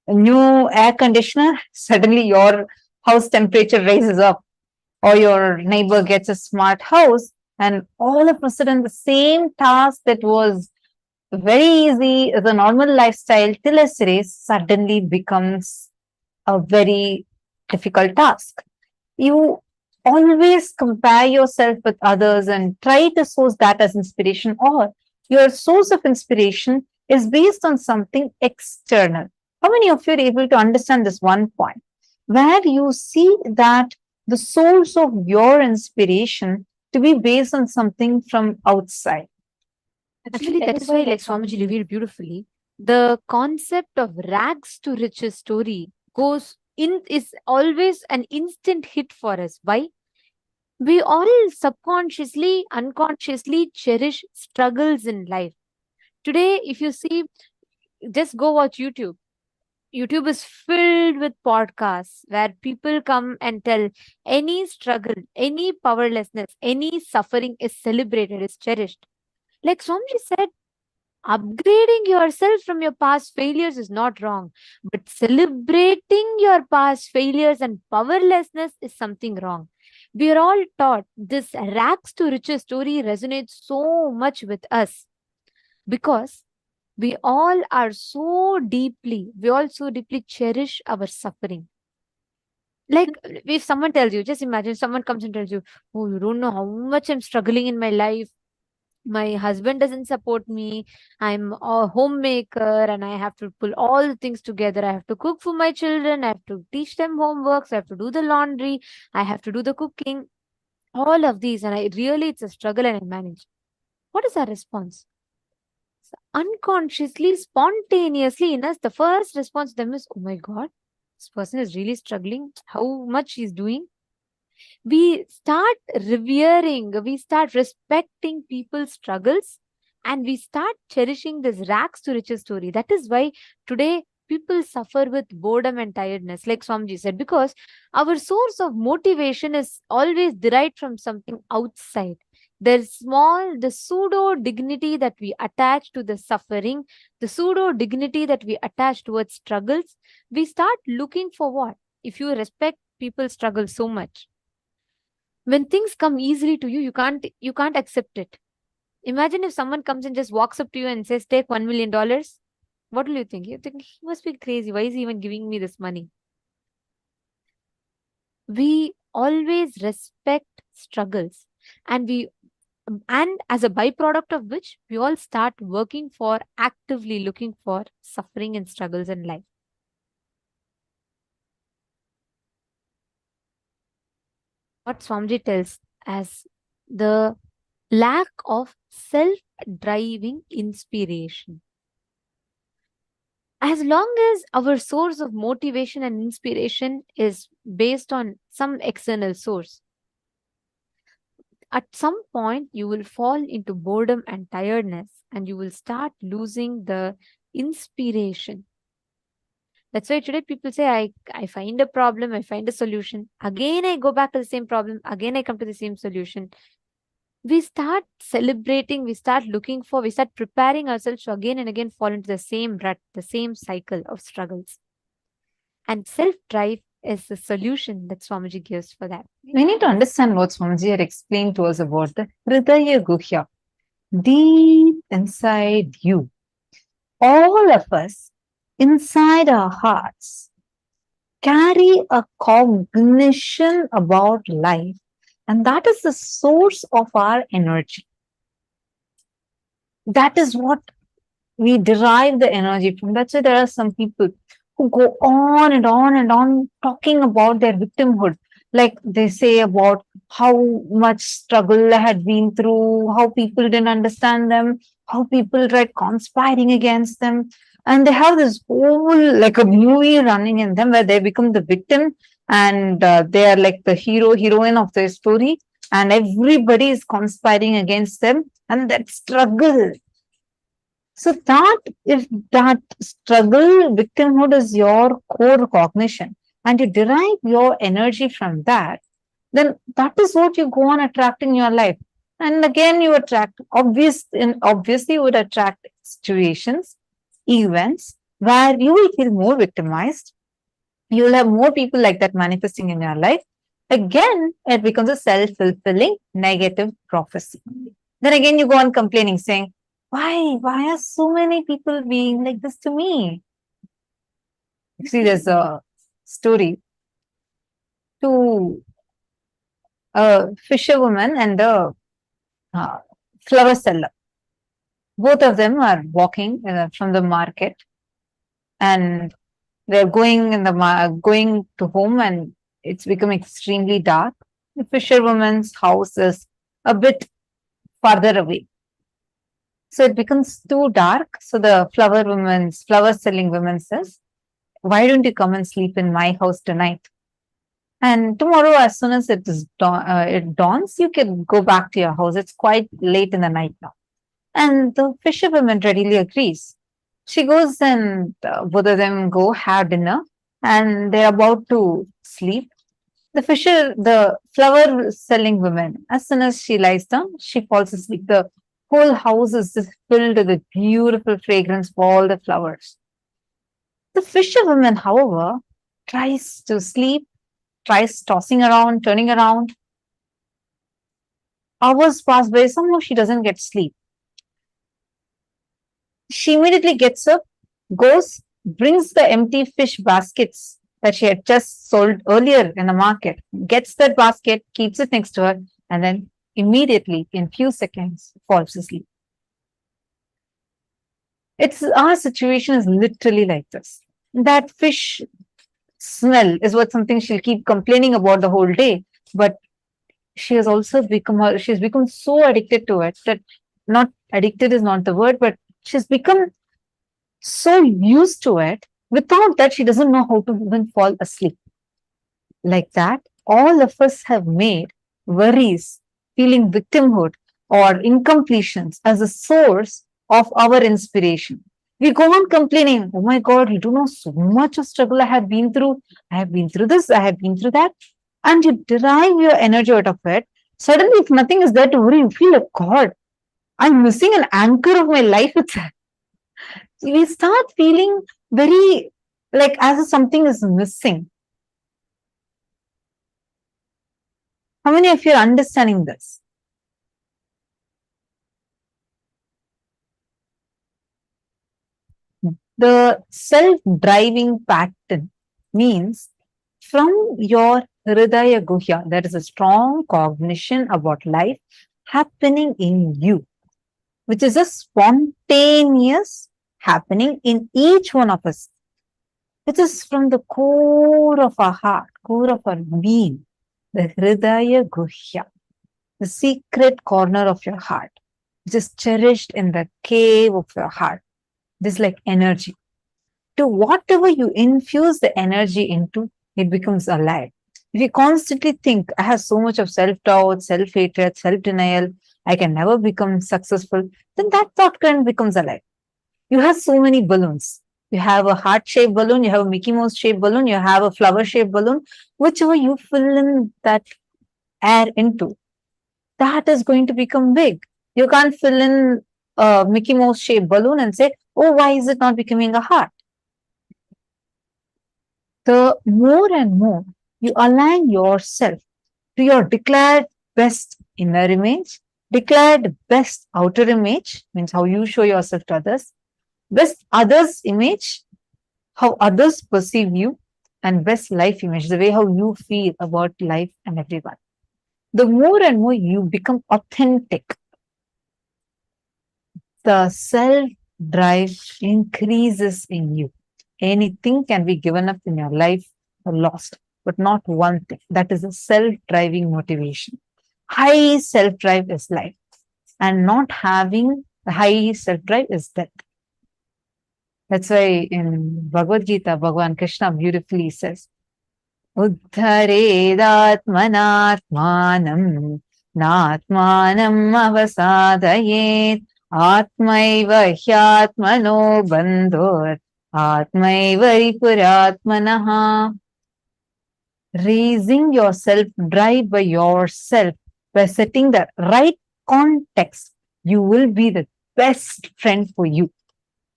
A new air conditioner, suddenly your house temperature rises up. Or your neighbor gets a smart house, and all of a sudden the same task that was very easy as a normal lifestyle till yesterday suddenly becomes a very difficult task. You always compare yourself with others and try to source that as inspiration, or your source of inspiration is based on something external. How many of you are able to understand this one point where you see that the source of your inspiration to be based on something from outside? Actually, that is why, like Swamiji revealed beautifully, the concept of rags to riches story is always an instant hit for us. Why? We all subconsciously, unconsciously cherish struggles in life. Today, if you see, just go watch YouTube. YouTube is filled with podcasts where people come and tell any struggle, any powerlessness, any suffering is celebrated, is cherished. Like Swamiji said, Upgrading yourself from your past failures is not wrong, but celebrating your past failures and powerlessness is something wrong. We are all taught this rags to riches story resonates so much with us because we all so deeply cherish our suffering. Like if someone tells you, just imagine someone comes and tells you, oh, you don't know how much I'm struggling in my life. My husband doesn't support me. I'm a homemaker and I have to pull all the things together. I have to cook for my children. I have to teach them homeworks. I have to do the laundry. I have to do the cooking. All of these. And it's a struggle and I manage. What is our response? So unconsciously, spontaneously in us, the first response to them is, oh my God, this person is really struggling. How much he's doing. We start revering, we start respecting people's struggles, and we start cherishing this rags to riches story. That is why today people suffer with boredom and tiredness, like Swamiji said, because our source of motivation is always derived from something outside. The pseudo dignity that we attach to the suffering, the pseudo dignity that we attach towards struggles, we start looking for what? If you respect people's struggle so much, when things come easily to you, you can't accept it. Imagine if someone comes and just walks up to you and says, take $1 million. What will you think? You think he must be crazy. Why is he even giving me this money? We always respect struggles, and as a byproduct of which we all start working for, actively looking for suffering and struggles in life. What Swamiji tells as the lack of self-driving inspiration. As long as our source of motivation and inspiration is based on some external source, at some point you will fall into boredom and tiredness and you will start losing the inspiration. That's why today people say, I find a problem, I find a solution. Again, I go back to the same problem. Again, I come to the same solution. We start celebrating, we start preparing ourselves to again and again fall into the same rut, the same cycle of struggles. And self-drive is the solution that Swamiji gives for that. We need to understand what Swamiji had explained to us about the Hridaya Guhya. Deep inside you, all of us, inside our hearts, carry a cognition about life, and that is the source of our energy. That is what we derive the energy from. That's why there are some people who go on and on and on talking about their victimhood. Like they say about how much struggle they had been through, how people didn't understand them, how people tried conspiring against them. And they have this whole, like a movie running in them where they become the victim and they are like the hero, heroine of their story. And everybody is conspiring against them. And that struggle. So if that struggle, victimhood is your core cognition and you derive your energy from that, then that is what you go on attracting in your life. And again, you attract, obviously you would attract situations, events where you will feel more victimized. You will have more people like that manifesting in your life. Again, it becomes a self-fulfilling negative prophecy. Then again, you go on complaining, saying, why are so many people being like this to me? See, there's a story to a fisherwoman and a flower seller. Both of them are walking from the market and they're going to home and it's become extremely dark. The fisherwoman's house is a bit farther away. So it becomes too dark. So the flower selling woman says, why don't you come and sleep in my house tonight? And tomorrow, as soon as it dawns, you can go back to your house. It's quite late in the night now. And the fisherwoman readily agrees. She goes and both of them go have dinner and they're about to sleep. The flower selling woman, as soon as she lies down, she falls asleep. The Whole house is just filled with the beautiful fragrance of all the flowers. The fisherwoman, however, tries to sleep, tries tossing around, turning around. Hours pass by, somehow she doesn't get sleep. She immediately gets up, goes, brings the empty fish baskets that she had just sold earlier in the market, gets that basket, keeps it next to her, and then immediately, in few seconds, falls asleep. Our situation is literally like this. That fish smell is what something she'll keep complaining about the whole day, but she's become so addicted to it that, not addicted is not the word, but she's become so used to it. Without that, she doesn't know how to even fall asleep. Like that, all of us have made worries, feeling victimhood, or incompletions as a source of our inspiration. We go on complaining, oh my God, you don't know so much of struggle I have been through. I have been through this, I have been through that. And you derive your energy out of it. Suddenly, if nothing is there to worry, you feel like, God, I'm missing an anchor of my life itself. We start feeling very like as if something is missing. How many of you are understanding this? The self-driving pattern means from your Hridaya Guhya, there is a strong cognition about life happening in you, which is a spontaneous happening in each one of us. It is from the core of our heart, core of our being, the Hridaya Guhya, the secret corner of your heart, which is cherished in the cave of your heart. This is like energy. To whatever you infuse the energy into, it becomes alive. If you constantly think, I have so much of self-doubt, self-hatred, self-denial, I can never become successful, then that thought current becomes alive. You have so many balloons. You have a heart-shaped balloon, you have a Mickey Mouse-shaped balloon, you have a flower-shaped balloon, whichever you fill in that air into, that is going to become big. You can't fill in a Mickey Mouse-shaped balloon and say, oh, why is it not becoming a heart? The more and more you align yourself to your declared best inner image, declared best outer image, means how you show yourself to others, best others image, how others perceive you, and best life image, the way how you feel about life and everyone. The more and more you become authentic, the self-drive increases in you. Anything can be given up in your life or lost, but not one thing. That is a self-driving motivation. High self-drive is life, and not having a high self-drive is death. That's why in Bhagavad Gita, Bhagavan Krishna beautifully says, Uddharedatmanatmanam natmanam avasadayet atmaiva hyatmano bandhor atmaiva ripuratmanaha. Raising your self-drive by yourself, by setting the right context, you will be the best friend for you.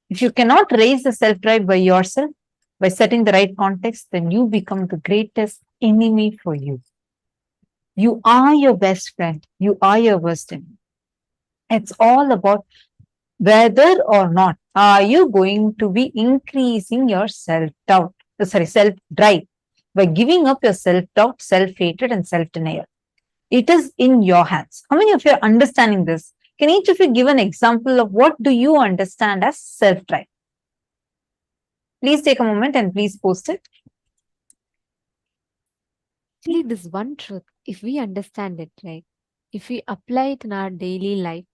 If you cannot raise the self-drive by yourself, by setting the right context, then you become the greatest enemy for you. You are your best friend. You are your worst enemy. It's all about whether or not are you going to be increasing your self-doubt, self-drive by giving up your self-doubt, self-hatred, and self-denial. It is in your hands. How many of you are understanding this? Can each of you give an example of what do you understand as self-drive? Please take a moment and please post it. Actually, this one truth, if we understand it, right? If we apply it in our daily life,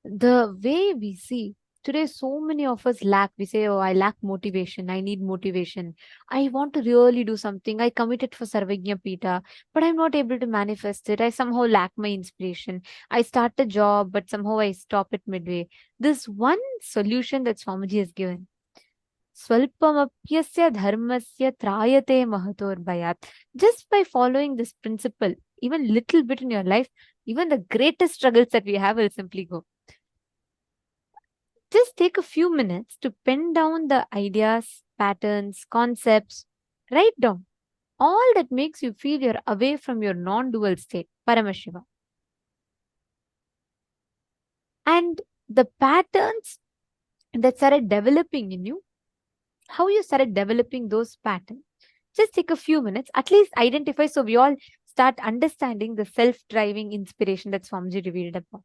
the way we see today, so many of us lack. We say, oh, I lack motivation. I need motivation. I want to really do something. I committed for Sarvagnya Pita, but I'm not able to manifest it. I somehow lack my inspiration. I start a job, but somehow I stop it midway. This one solution that Swamiji has given. Swalpamapyasya dharmasya trayate mahator bhayat. Just by following this principle, even little bit in your life, even the greatest struggles that we have will simply go. Just take a few minutes to pen down the ideas, patterns, concepts. Write down all that makes you feel you're away from your non-dual state, Paramashiva. And the patterns that started developing in you, how you started developing those patterns. Just take a few minutes, at least identify, so we all start understanding the self-driving inspiration that Swamiji revealed upon.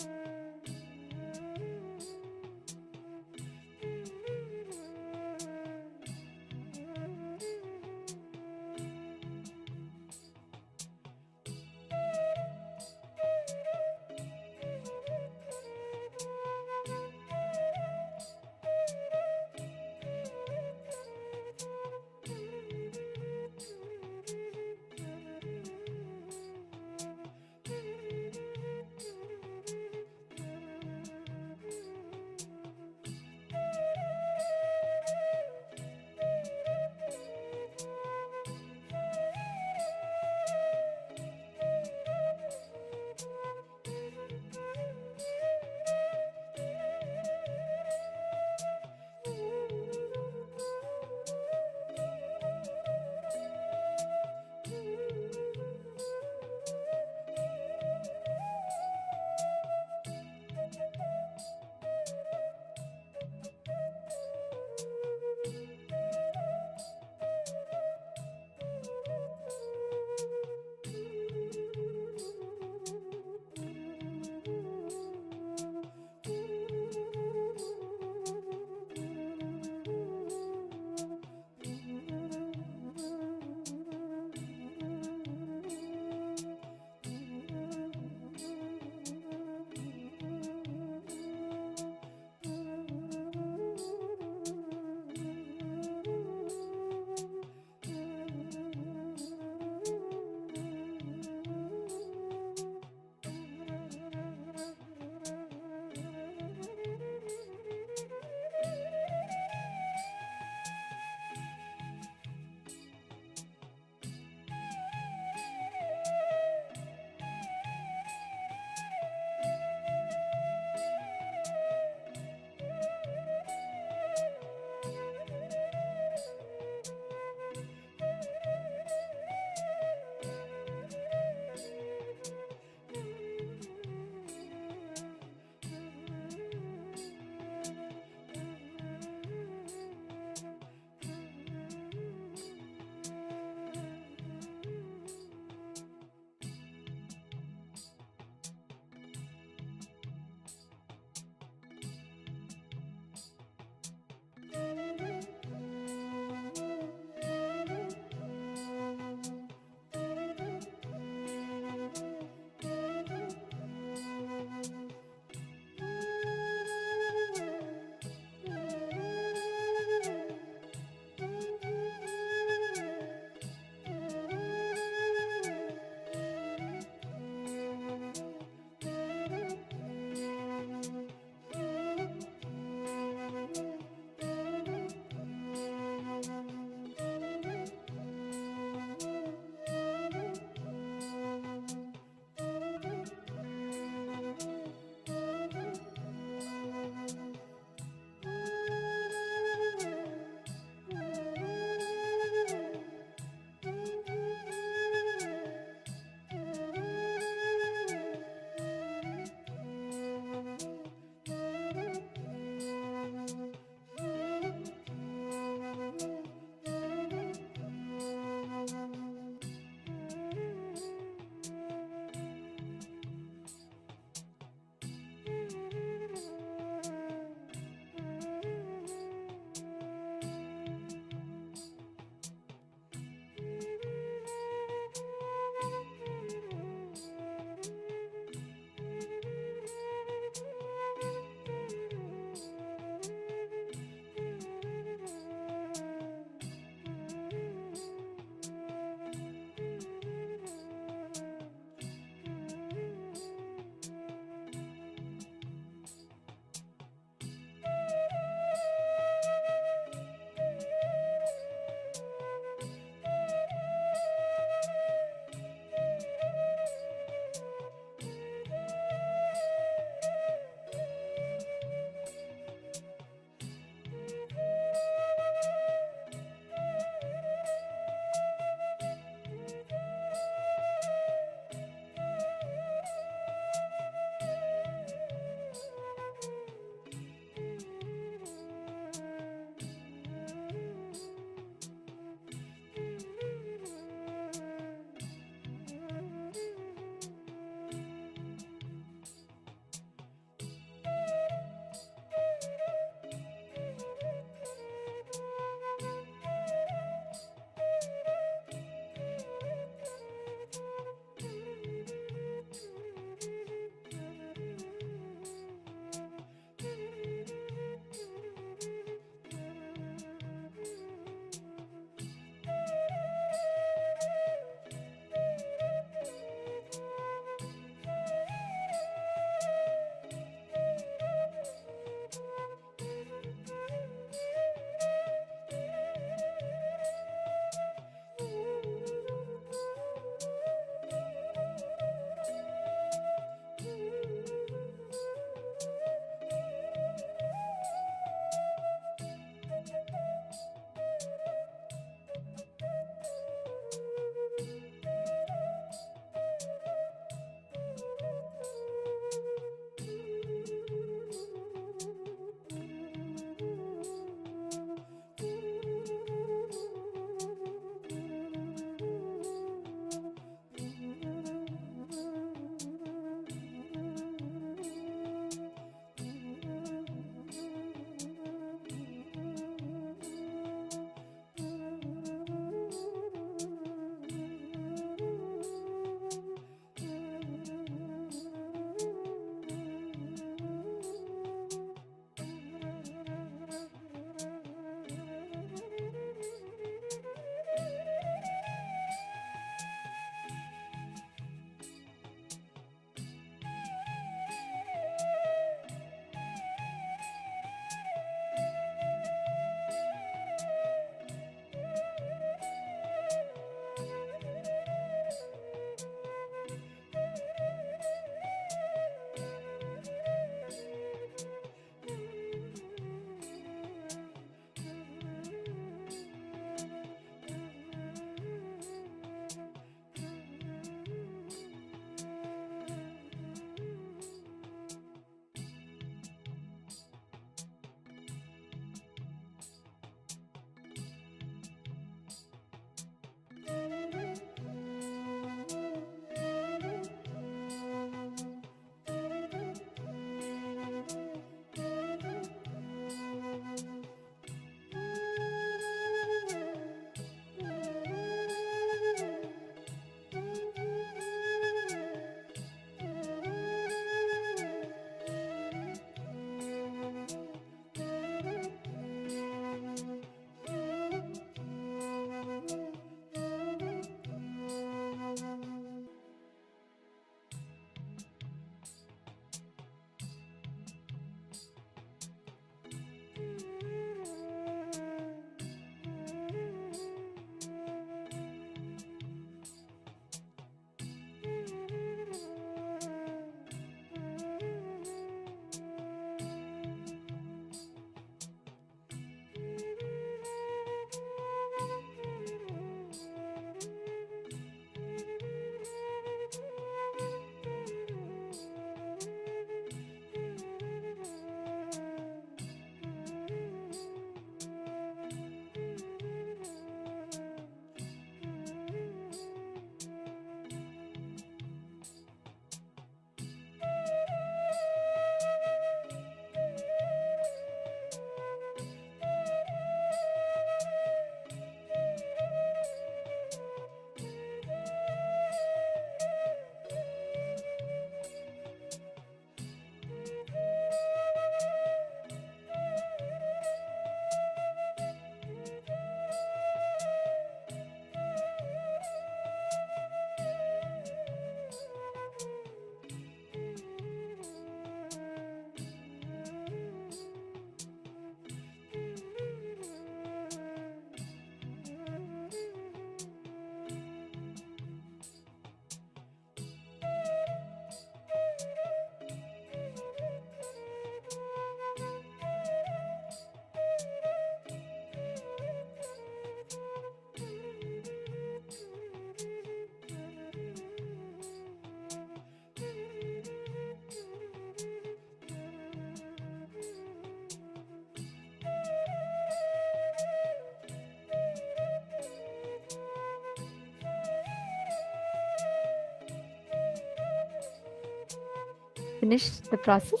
finish the process.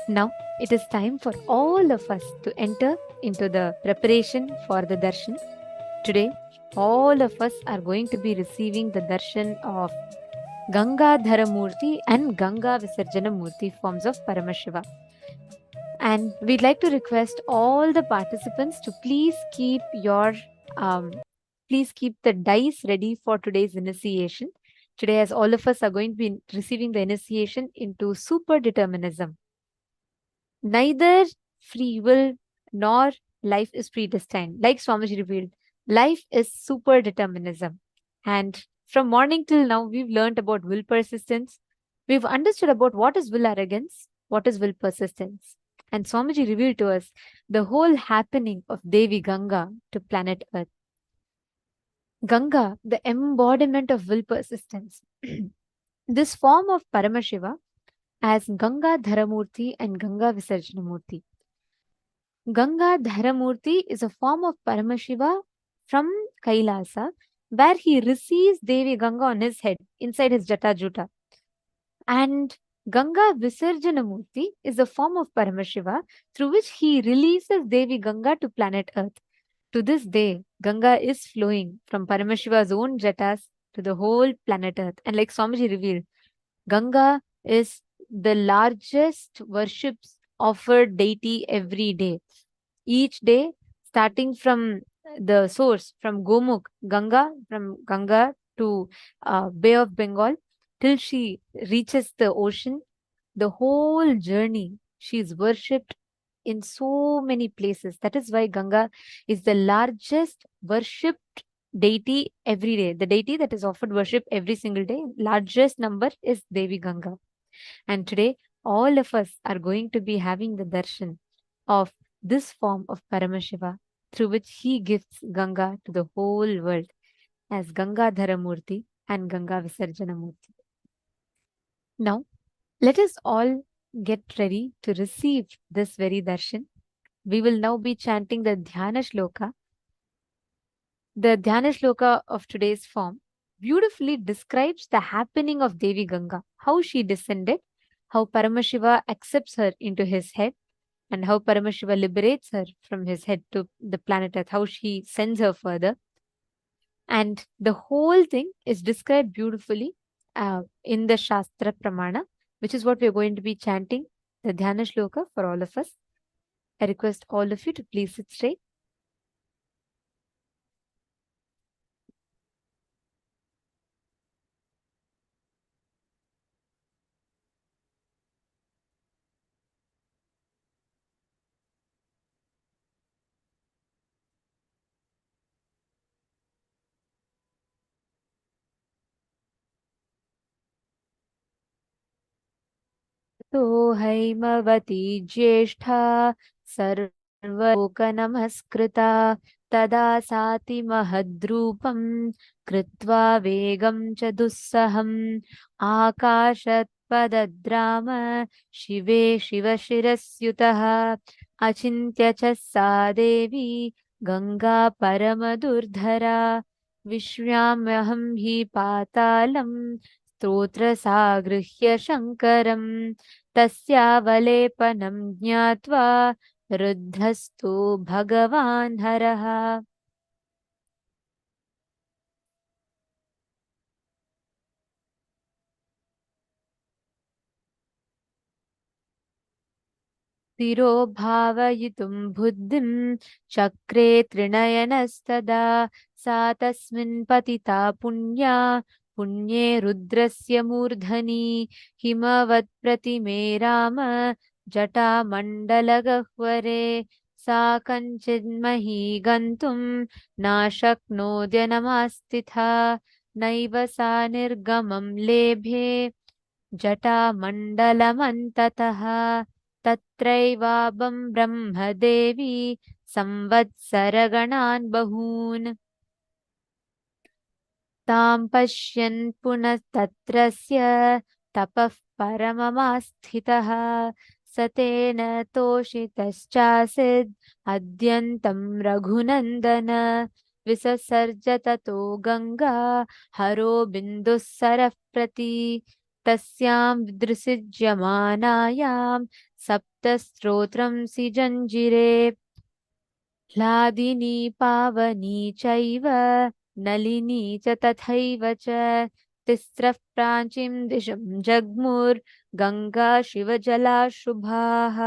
Now it is time for all of us to enter into the preparation for the darshan. Today, all of us are going to be receiving the darshan of Gangadhara Murti and Ganga Visarjana Murti forms of Paramashiva. And we'd like to request all the participants to please keep the dice ready for today's initiation. Today, as all of us are going to be receiving the initiation into super determinism. Neither free will nor life is predestined. Like Swamiji revealed, life is super determinism. And from morning till now, we've learned about will persistence. We've understood about what is will arrogance, what is will persistence. And Swamiji revealed to us the whole happening of Devi Ganga to planet Earth. Ganga, the embodiment of will persistence. This form of Paramashiva as Ganga Dharamurti and Ganga Visarjanamurti. Ganga Dharamurti is a form of Paramashiva from Kailasa, where he receives Devi Ganga on his head, inside his Jata Juta. And Ganga Visarjanamurti is a form of Paramashiva through which he releases Devi Ganga to planet Earth. To this day, Ganga is flowing from Paramashiva's own Jatas to the whole planet Earth. And like Swamiji revealed, Ganga is the largest worships offered deity every day. Each day, starting from the source, from Gomukh, Ganga, from Ganga to Bay of Bengal, till she reaches the ocean, the whole journey, she is worshipped in so many places. That is why Ganga is the largest worshipped deity every day. The deity that is offered worship every single day, largest number is Devi Ganga. And today, all of us are going to be having the darshan of this form of Paramashiva, through which he gives Ganga to the whole world as Gangadhara Murti and Ganga Visarjana Murti. Now, let us all get ready to receive this very darshan. We will now be chanting the Dhyana Shloka. The Dhyana Shloka of today's form beautifully describes the happening of Devi Ganga, how she descended, how Paramashiva accepts her into his head, and how Paramashiva liberates her from his head to the planet Earth, how she sends her further. And the whole thing is described beautifully in the Shastra Pramana, which is what we are going to be chanting, the Dhyana Shloka for all of us. I request all of you to please sit straight. तो हैमवती ज्येष्ठा सर्वलोकनमस्कृता तदा साति महद्रूपं कृत्वा वेगं च दुस्सहम् आकाशत्पदद्राम शिवे शिवशिरस्युतः अचिन्त्य च सा देवी गंगा परमदुर्धरा विश्व्याम्यहं हि पातालम् स्तोत्रसागृह्य शङ्करम् तस्यावलेपनं ज्ञात्वा रुद्धस्तु भगवान् हरः. स्थिरो भावयितुं बुद्धिं चक्रे त्रिनयनस्तदा सा तस्मिन् पतिता पुण्या पुण्ये रुद्रस्य मूर्धनि हिमवत्प्रतिमे राम जटामण्डलगह्वरे सा कञ्चिन्मही गन्तुं नाशक्नोद्यनमास्थिता नैव सा निर्गमं लेभे जटामण्डलमन्ततः तत्रैवाबं ब्रह्मदेवी संवत्सरगणान् बहून् तां पश्यन् पुनस्तत्रस्य तपः परममास्थितः स तेन तोषितश्चासीद् अद्यन्तं रघुनन्दन विससर्ज ततो गङ्गा हरो बिन्दुः सरः प्रति तस्यां विदृशिज्यमानायां सप्तस्त्रोत्रं सिजञ्जिरे ह्लादिनी पावनी चैव नलिनी च तथैव च तिस्रः प्राचीं दिशं जग्मुर्गङ्गा शिवजला शुभाः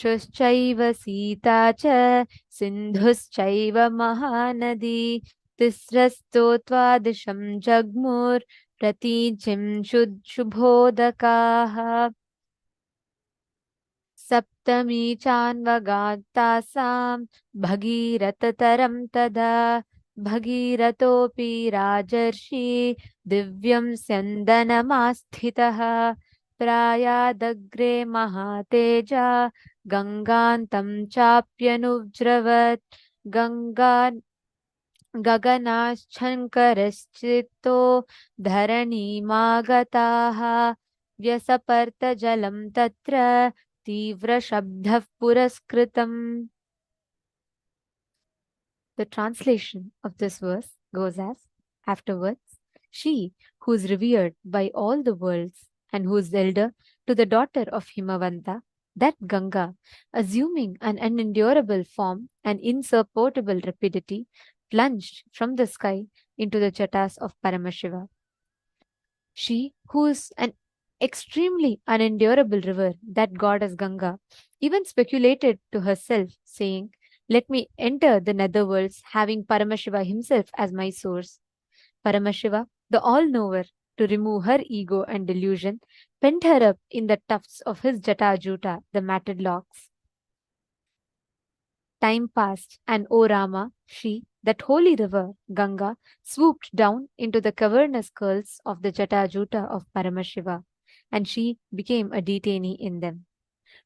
शुश्चैव सीता च सिन्धुश्चैव महानदी तिस्रस्तोत्वादिशं जग्मुर्प्रतीचिं शुभोदकाः सप्तमी चान्वगात्तासां भगीरथतरं तदा भगीरथोऽपि राजर्षि दिव्यं स्यन्दनमास्थितः प्रायादग्रे महातेजा गङ्गान्तं चाप्यनुज्रवत् गगनाश्चङ्करश्चित्तो धरणीमागताः व्यसपर्तजलं तत्र तीव्रशब्दः पुरस्कृतम्. The translation of this verse goes as, afterwards, she who is revered by all the worlds and who is elder to the daughter of Himavanta, that Ganga, assuming an unendurable form and insupportable rapidity, plunged from the sky into the jatas of Paramashiva. She who is an extremely unendurable river, that goddess Ganga, even speculated to herself, saying, "Let me enter the netherworlds, having Paramashiva himself as my source." Paramashiva, the all-knower, to remove her ego and delusion, pent her up in the tufts of his jata-juta, the matted locks. Time passed, and O Rama, she, that holy river, Ganga, swooped down into the cavernous curls of the jata-juta of Paramashiva, and she became a detainee in them.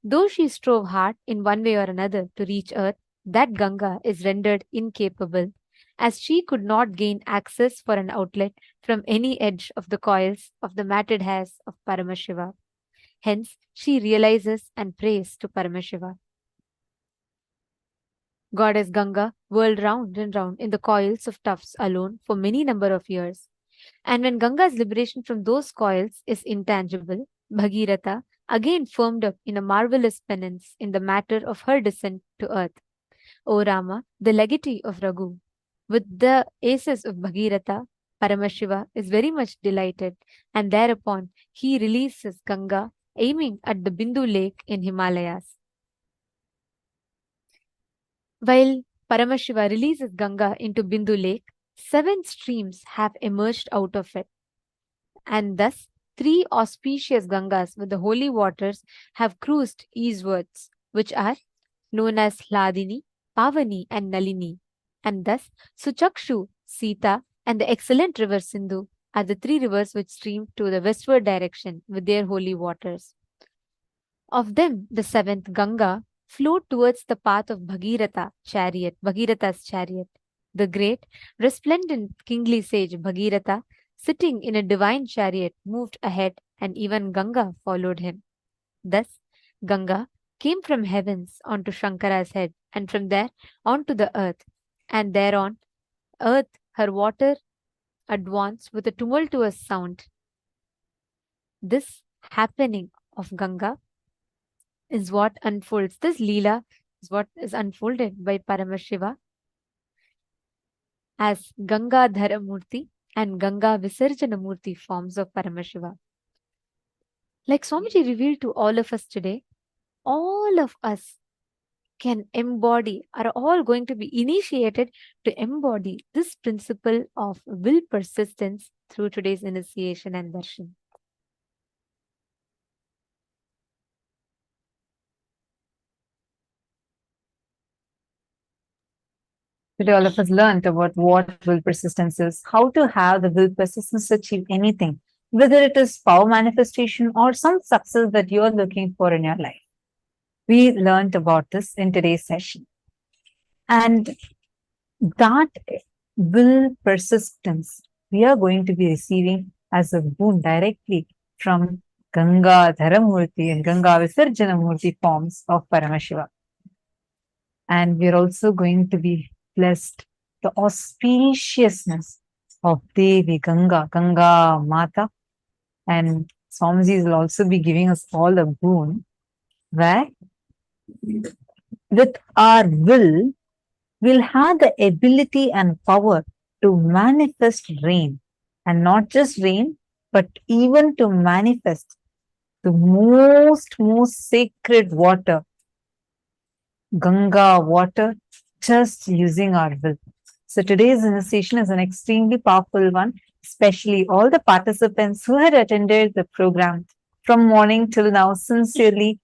Though she strove hard in one way or another to reach earth, that Ganga is rendered incapable, as she could not gain access for an outlet from any edge of the coils of the matted hairs of Paramashiva. Hence, she realizes and prays to Paramashiva. Goddess Ganga whirled round and round in the coils of tufts alone for many number of years. And when Ganga's liberation from those coils is intangible, Bhagirath again firmed up in a marvelous penance in the matter of her descent to earth. O Rama, the legatee of Raghu, with the aces of Bhagirath, Paramashiva is very much delighted, and thereupon he releases Ganga, aiming at the Bindu lake in Himalayas. While Paramashiva releases Ganga into Bindu lake, 7 streams have emerged out of it, and thus 3 auspicious Gangas with the holy waters have cruised eastwards, which are known as Hladini, Pavani and Nalini. And thus Suchakshu, Sita and the excellent river Sindhu are the 3 rivers which stream to the westward direction with their holy waters. Of them, the 7th, Ganga, flowed towards the path of Bhagirath's chariot. The great, resplendent kingly sage Bhagiratha, sitting in a divine chariot, moved ahead, and even Ganga followed him. Thus, Ganga came from heavens onto Shankara's head, and from there onto the earth, and thereon earth her water advanced with a tumultuous sound. This happening of Ganga is what unfolds. This Leela is what is unfolded by Paramashiva as Ganga Dharamurti and Ganga Visarjana Murti forms of Paramashiva. Like Swamiji revealed to all of us today, all of us can embody, are all going to be initiated to embody this principle of will persistence through today's initiation and darshan. Today, all of us learned about what will persistence is, how to have the will persistence to achieve anything, whether it is power manifestation or some success that you're looking for in your life. We learned about this in today's session. And that will persistence, we are going to be receiving as a boon directly from Ganga Dharamurti and Ganga Visarjana Murti forms of Paramashiva. And we're also going to be blessed the auspiciousness of Devi Ganga, Ganga Mata. And Swamiji will also be giving us all a boon where with our will, we'll have the ability and power to manifest rain. And not just rain, but even to manifest the most sacred water, Ganga water, just using our will. So today's initiation is an extremely powerful one, especially all the participants who had attended the program from morning till now sincerely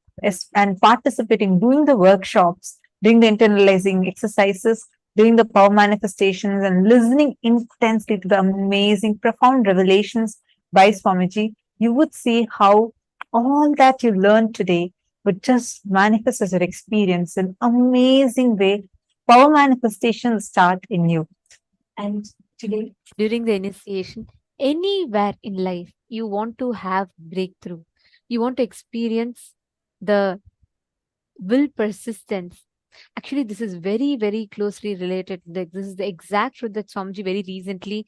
and participating, doing the workshops, doing the internalizing exercises, doing the power manifestations and listening intensely to the amazing, profound revelations by Swamiji. You would see how all that you learned today would just manifest as your experience in amazing way. Power manifestations start in you. And today, During the initiation, anywhere in life, you want to have breakthrough. You want to experience the will persistence. Actually, this is very, very closely related. This is the exact truth that Swamiji very recently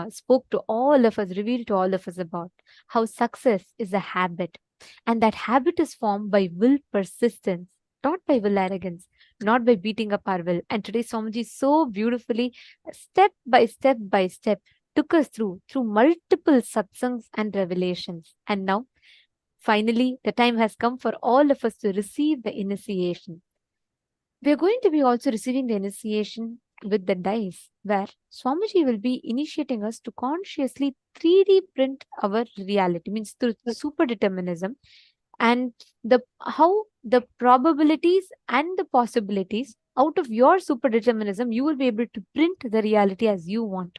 spoke to all of us, revealed to all of us about how success is a habit. And that habit is formed by will persistence, not by will arrogance, not by beating up our will. And today, Swamiji so beautifully, step by step, took us through multiple satsangs and revelations. And now, finally, the time has come for all of us to receive the initiation. We are going to be also receiving the initiation with the dice, where Swamiji will be initiating us to consciously 3D print our reality, means through super determinism, and how the probabilities and the possibilities out of your super determinism, you will be able to print the reality as you want.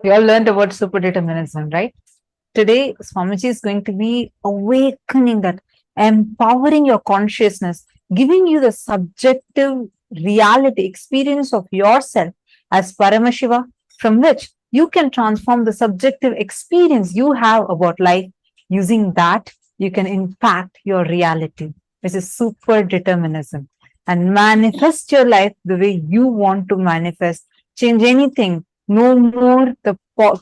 we all learned about super determinism, right? Today, Swamiji is going to be awakening that, empowering your consciousness, giving you the subjective reality experience of yourself as Paramashiva, from which you can transform the subjective experience you have about life. Using that, you can impact your reality, which is super determinism, and manifest your life the way you want to manifest. Change anything. No more the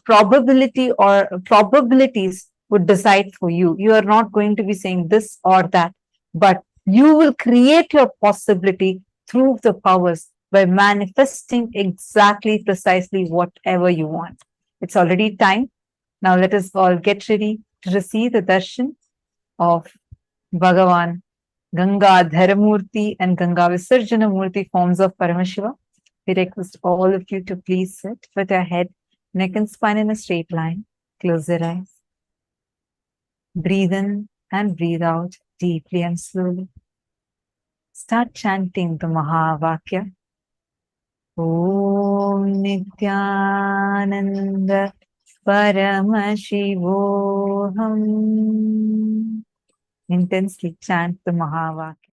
probability or probabilities would decide for you. You are not going to be saying this or that, but you will create your possibility through the powers by manifesting exactly, precisely whatever you want. It's already time. Now let us all get ready to receive the darshan of Bhagavan, Ganga Dharamurti and Ganga Visarjana Murti forms of Paramashiva. We request all of you to please sit with your head, neck and spine in a straight line. Close your eyes. Breathe in and breathe out deeply and slowly. Start chanting the Mahavakya. Om Nithyananda Paramashivoham. Intensely chant the Mahavakya.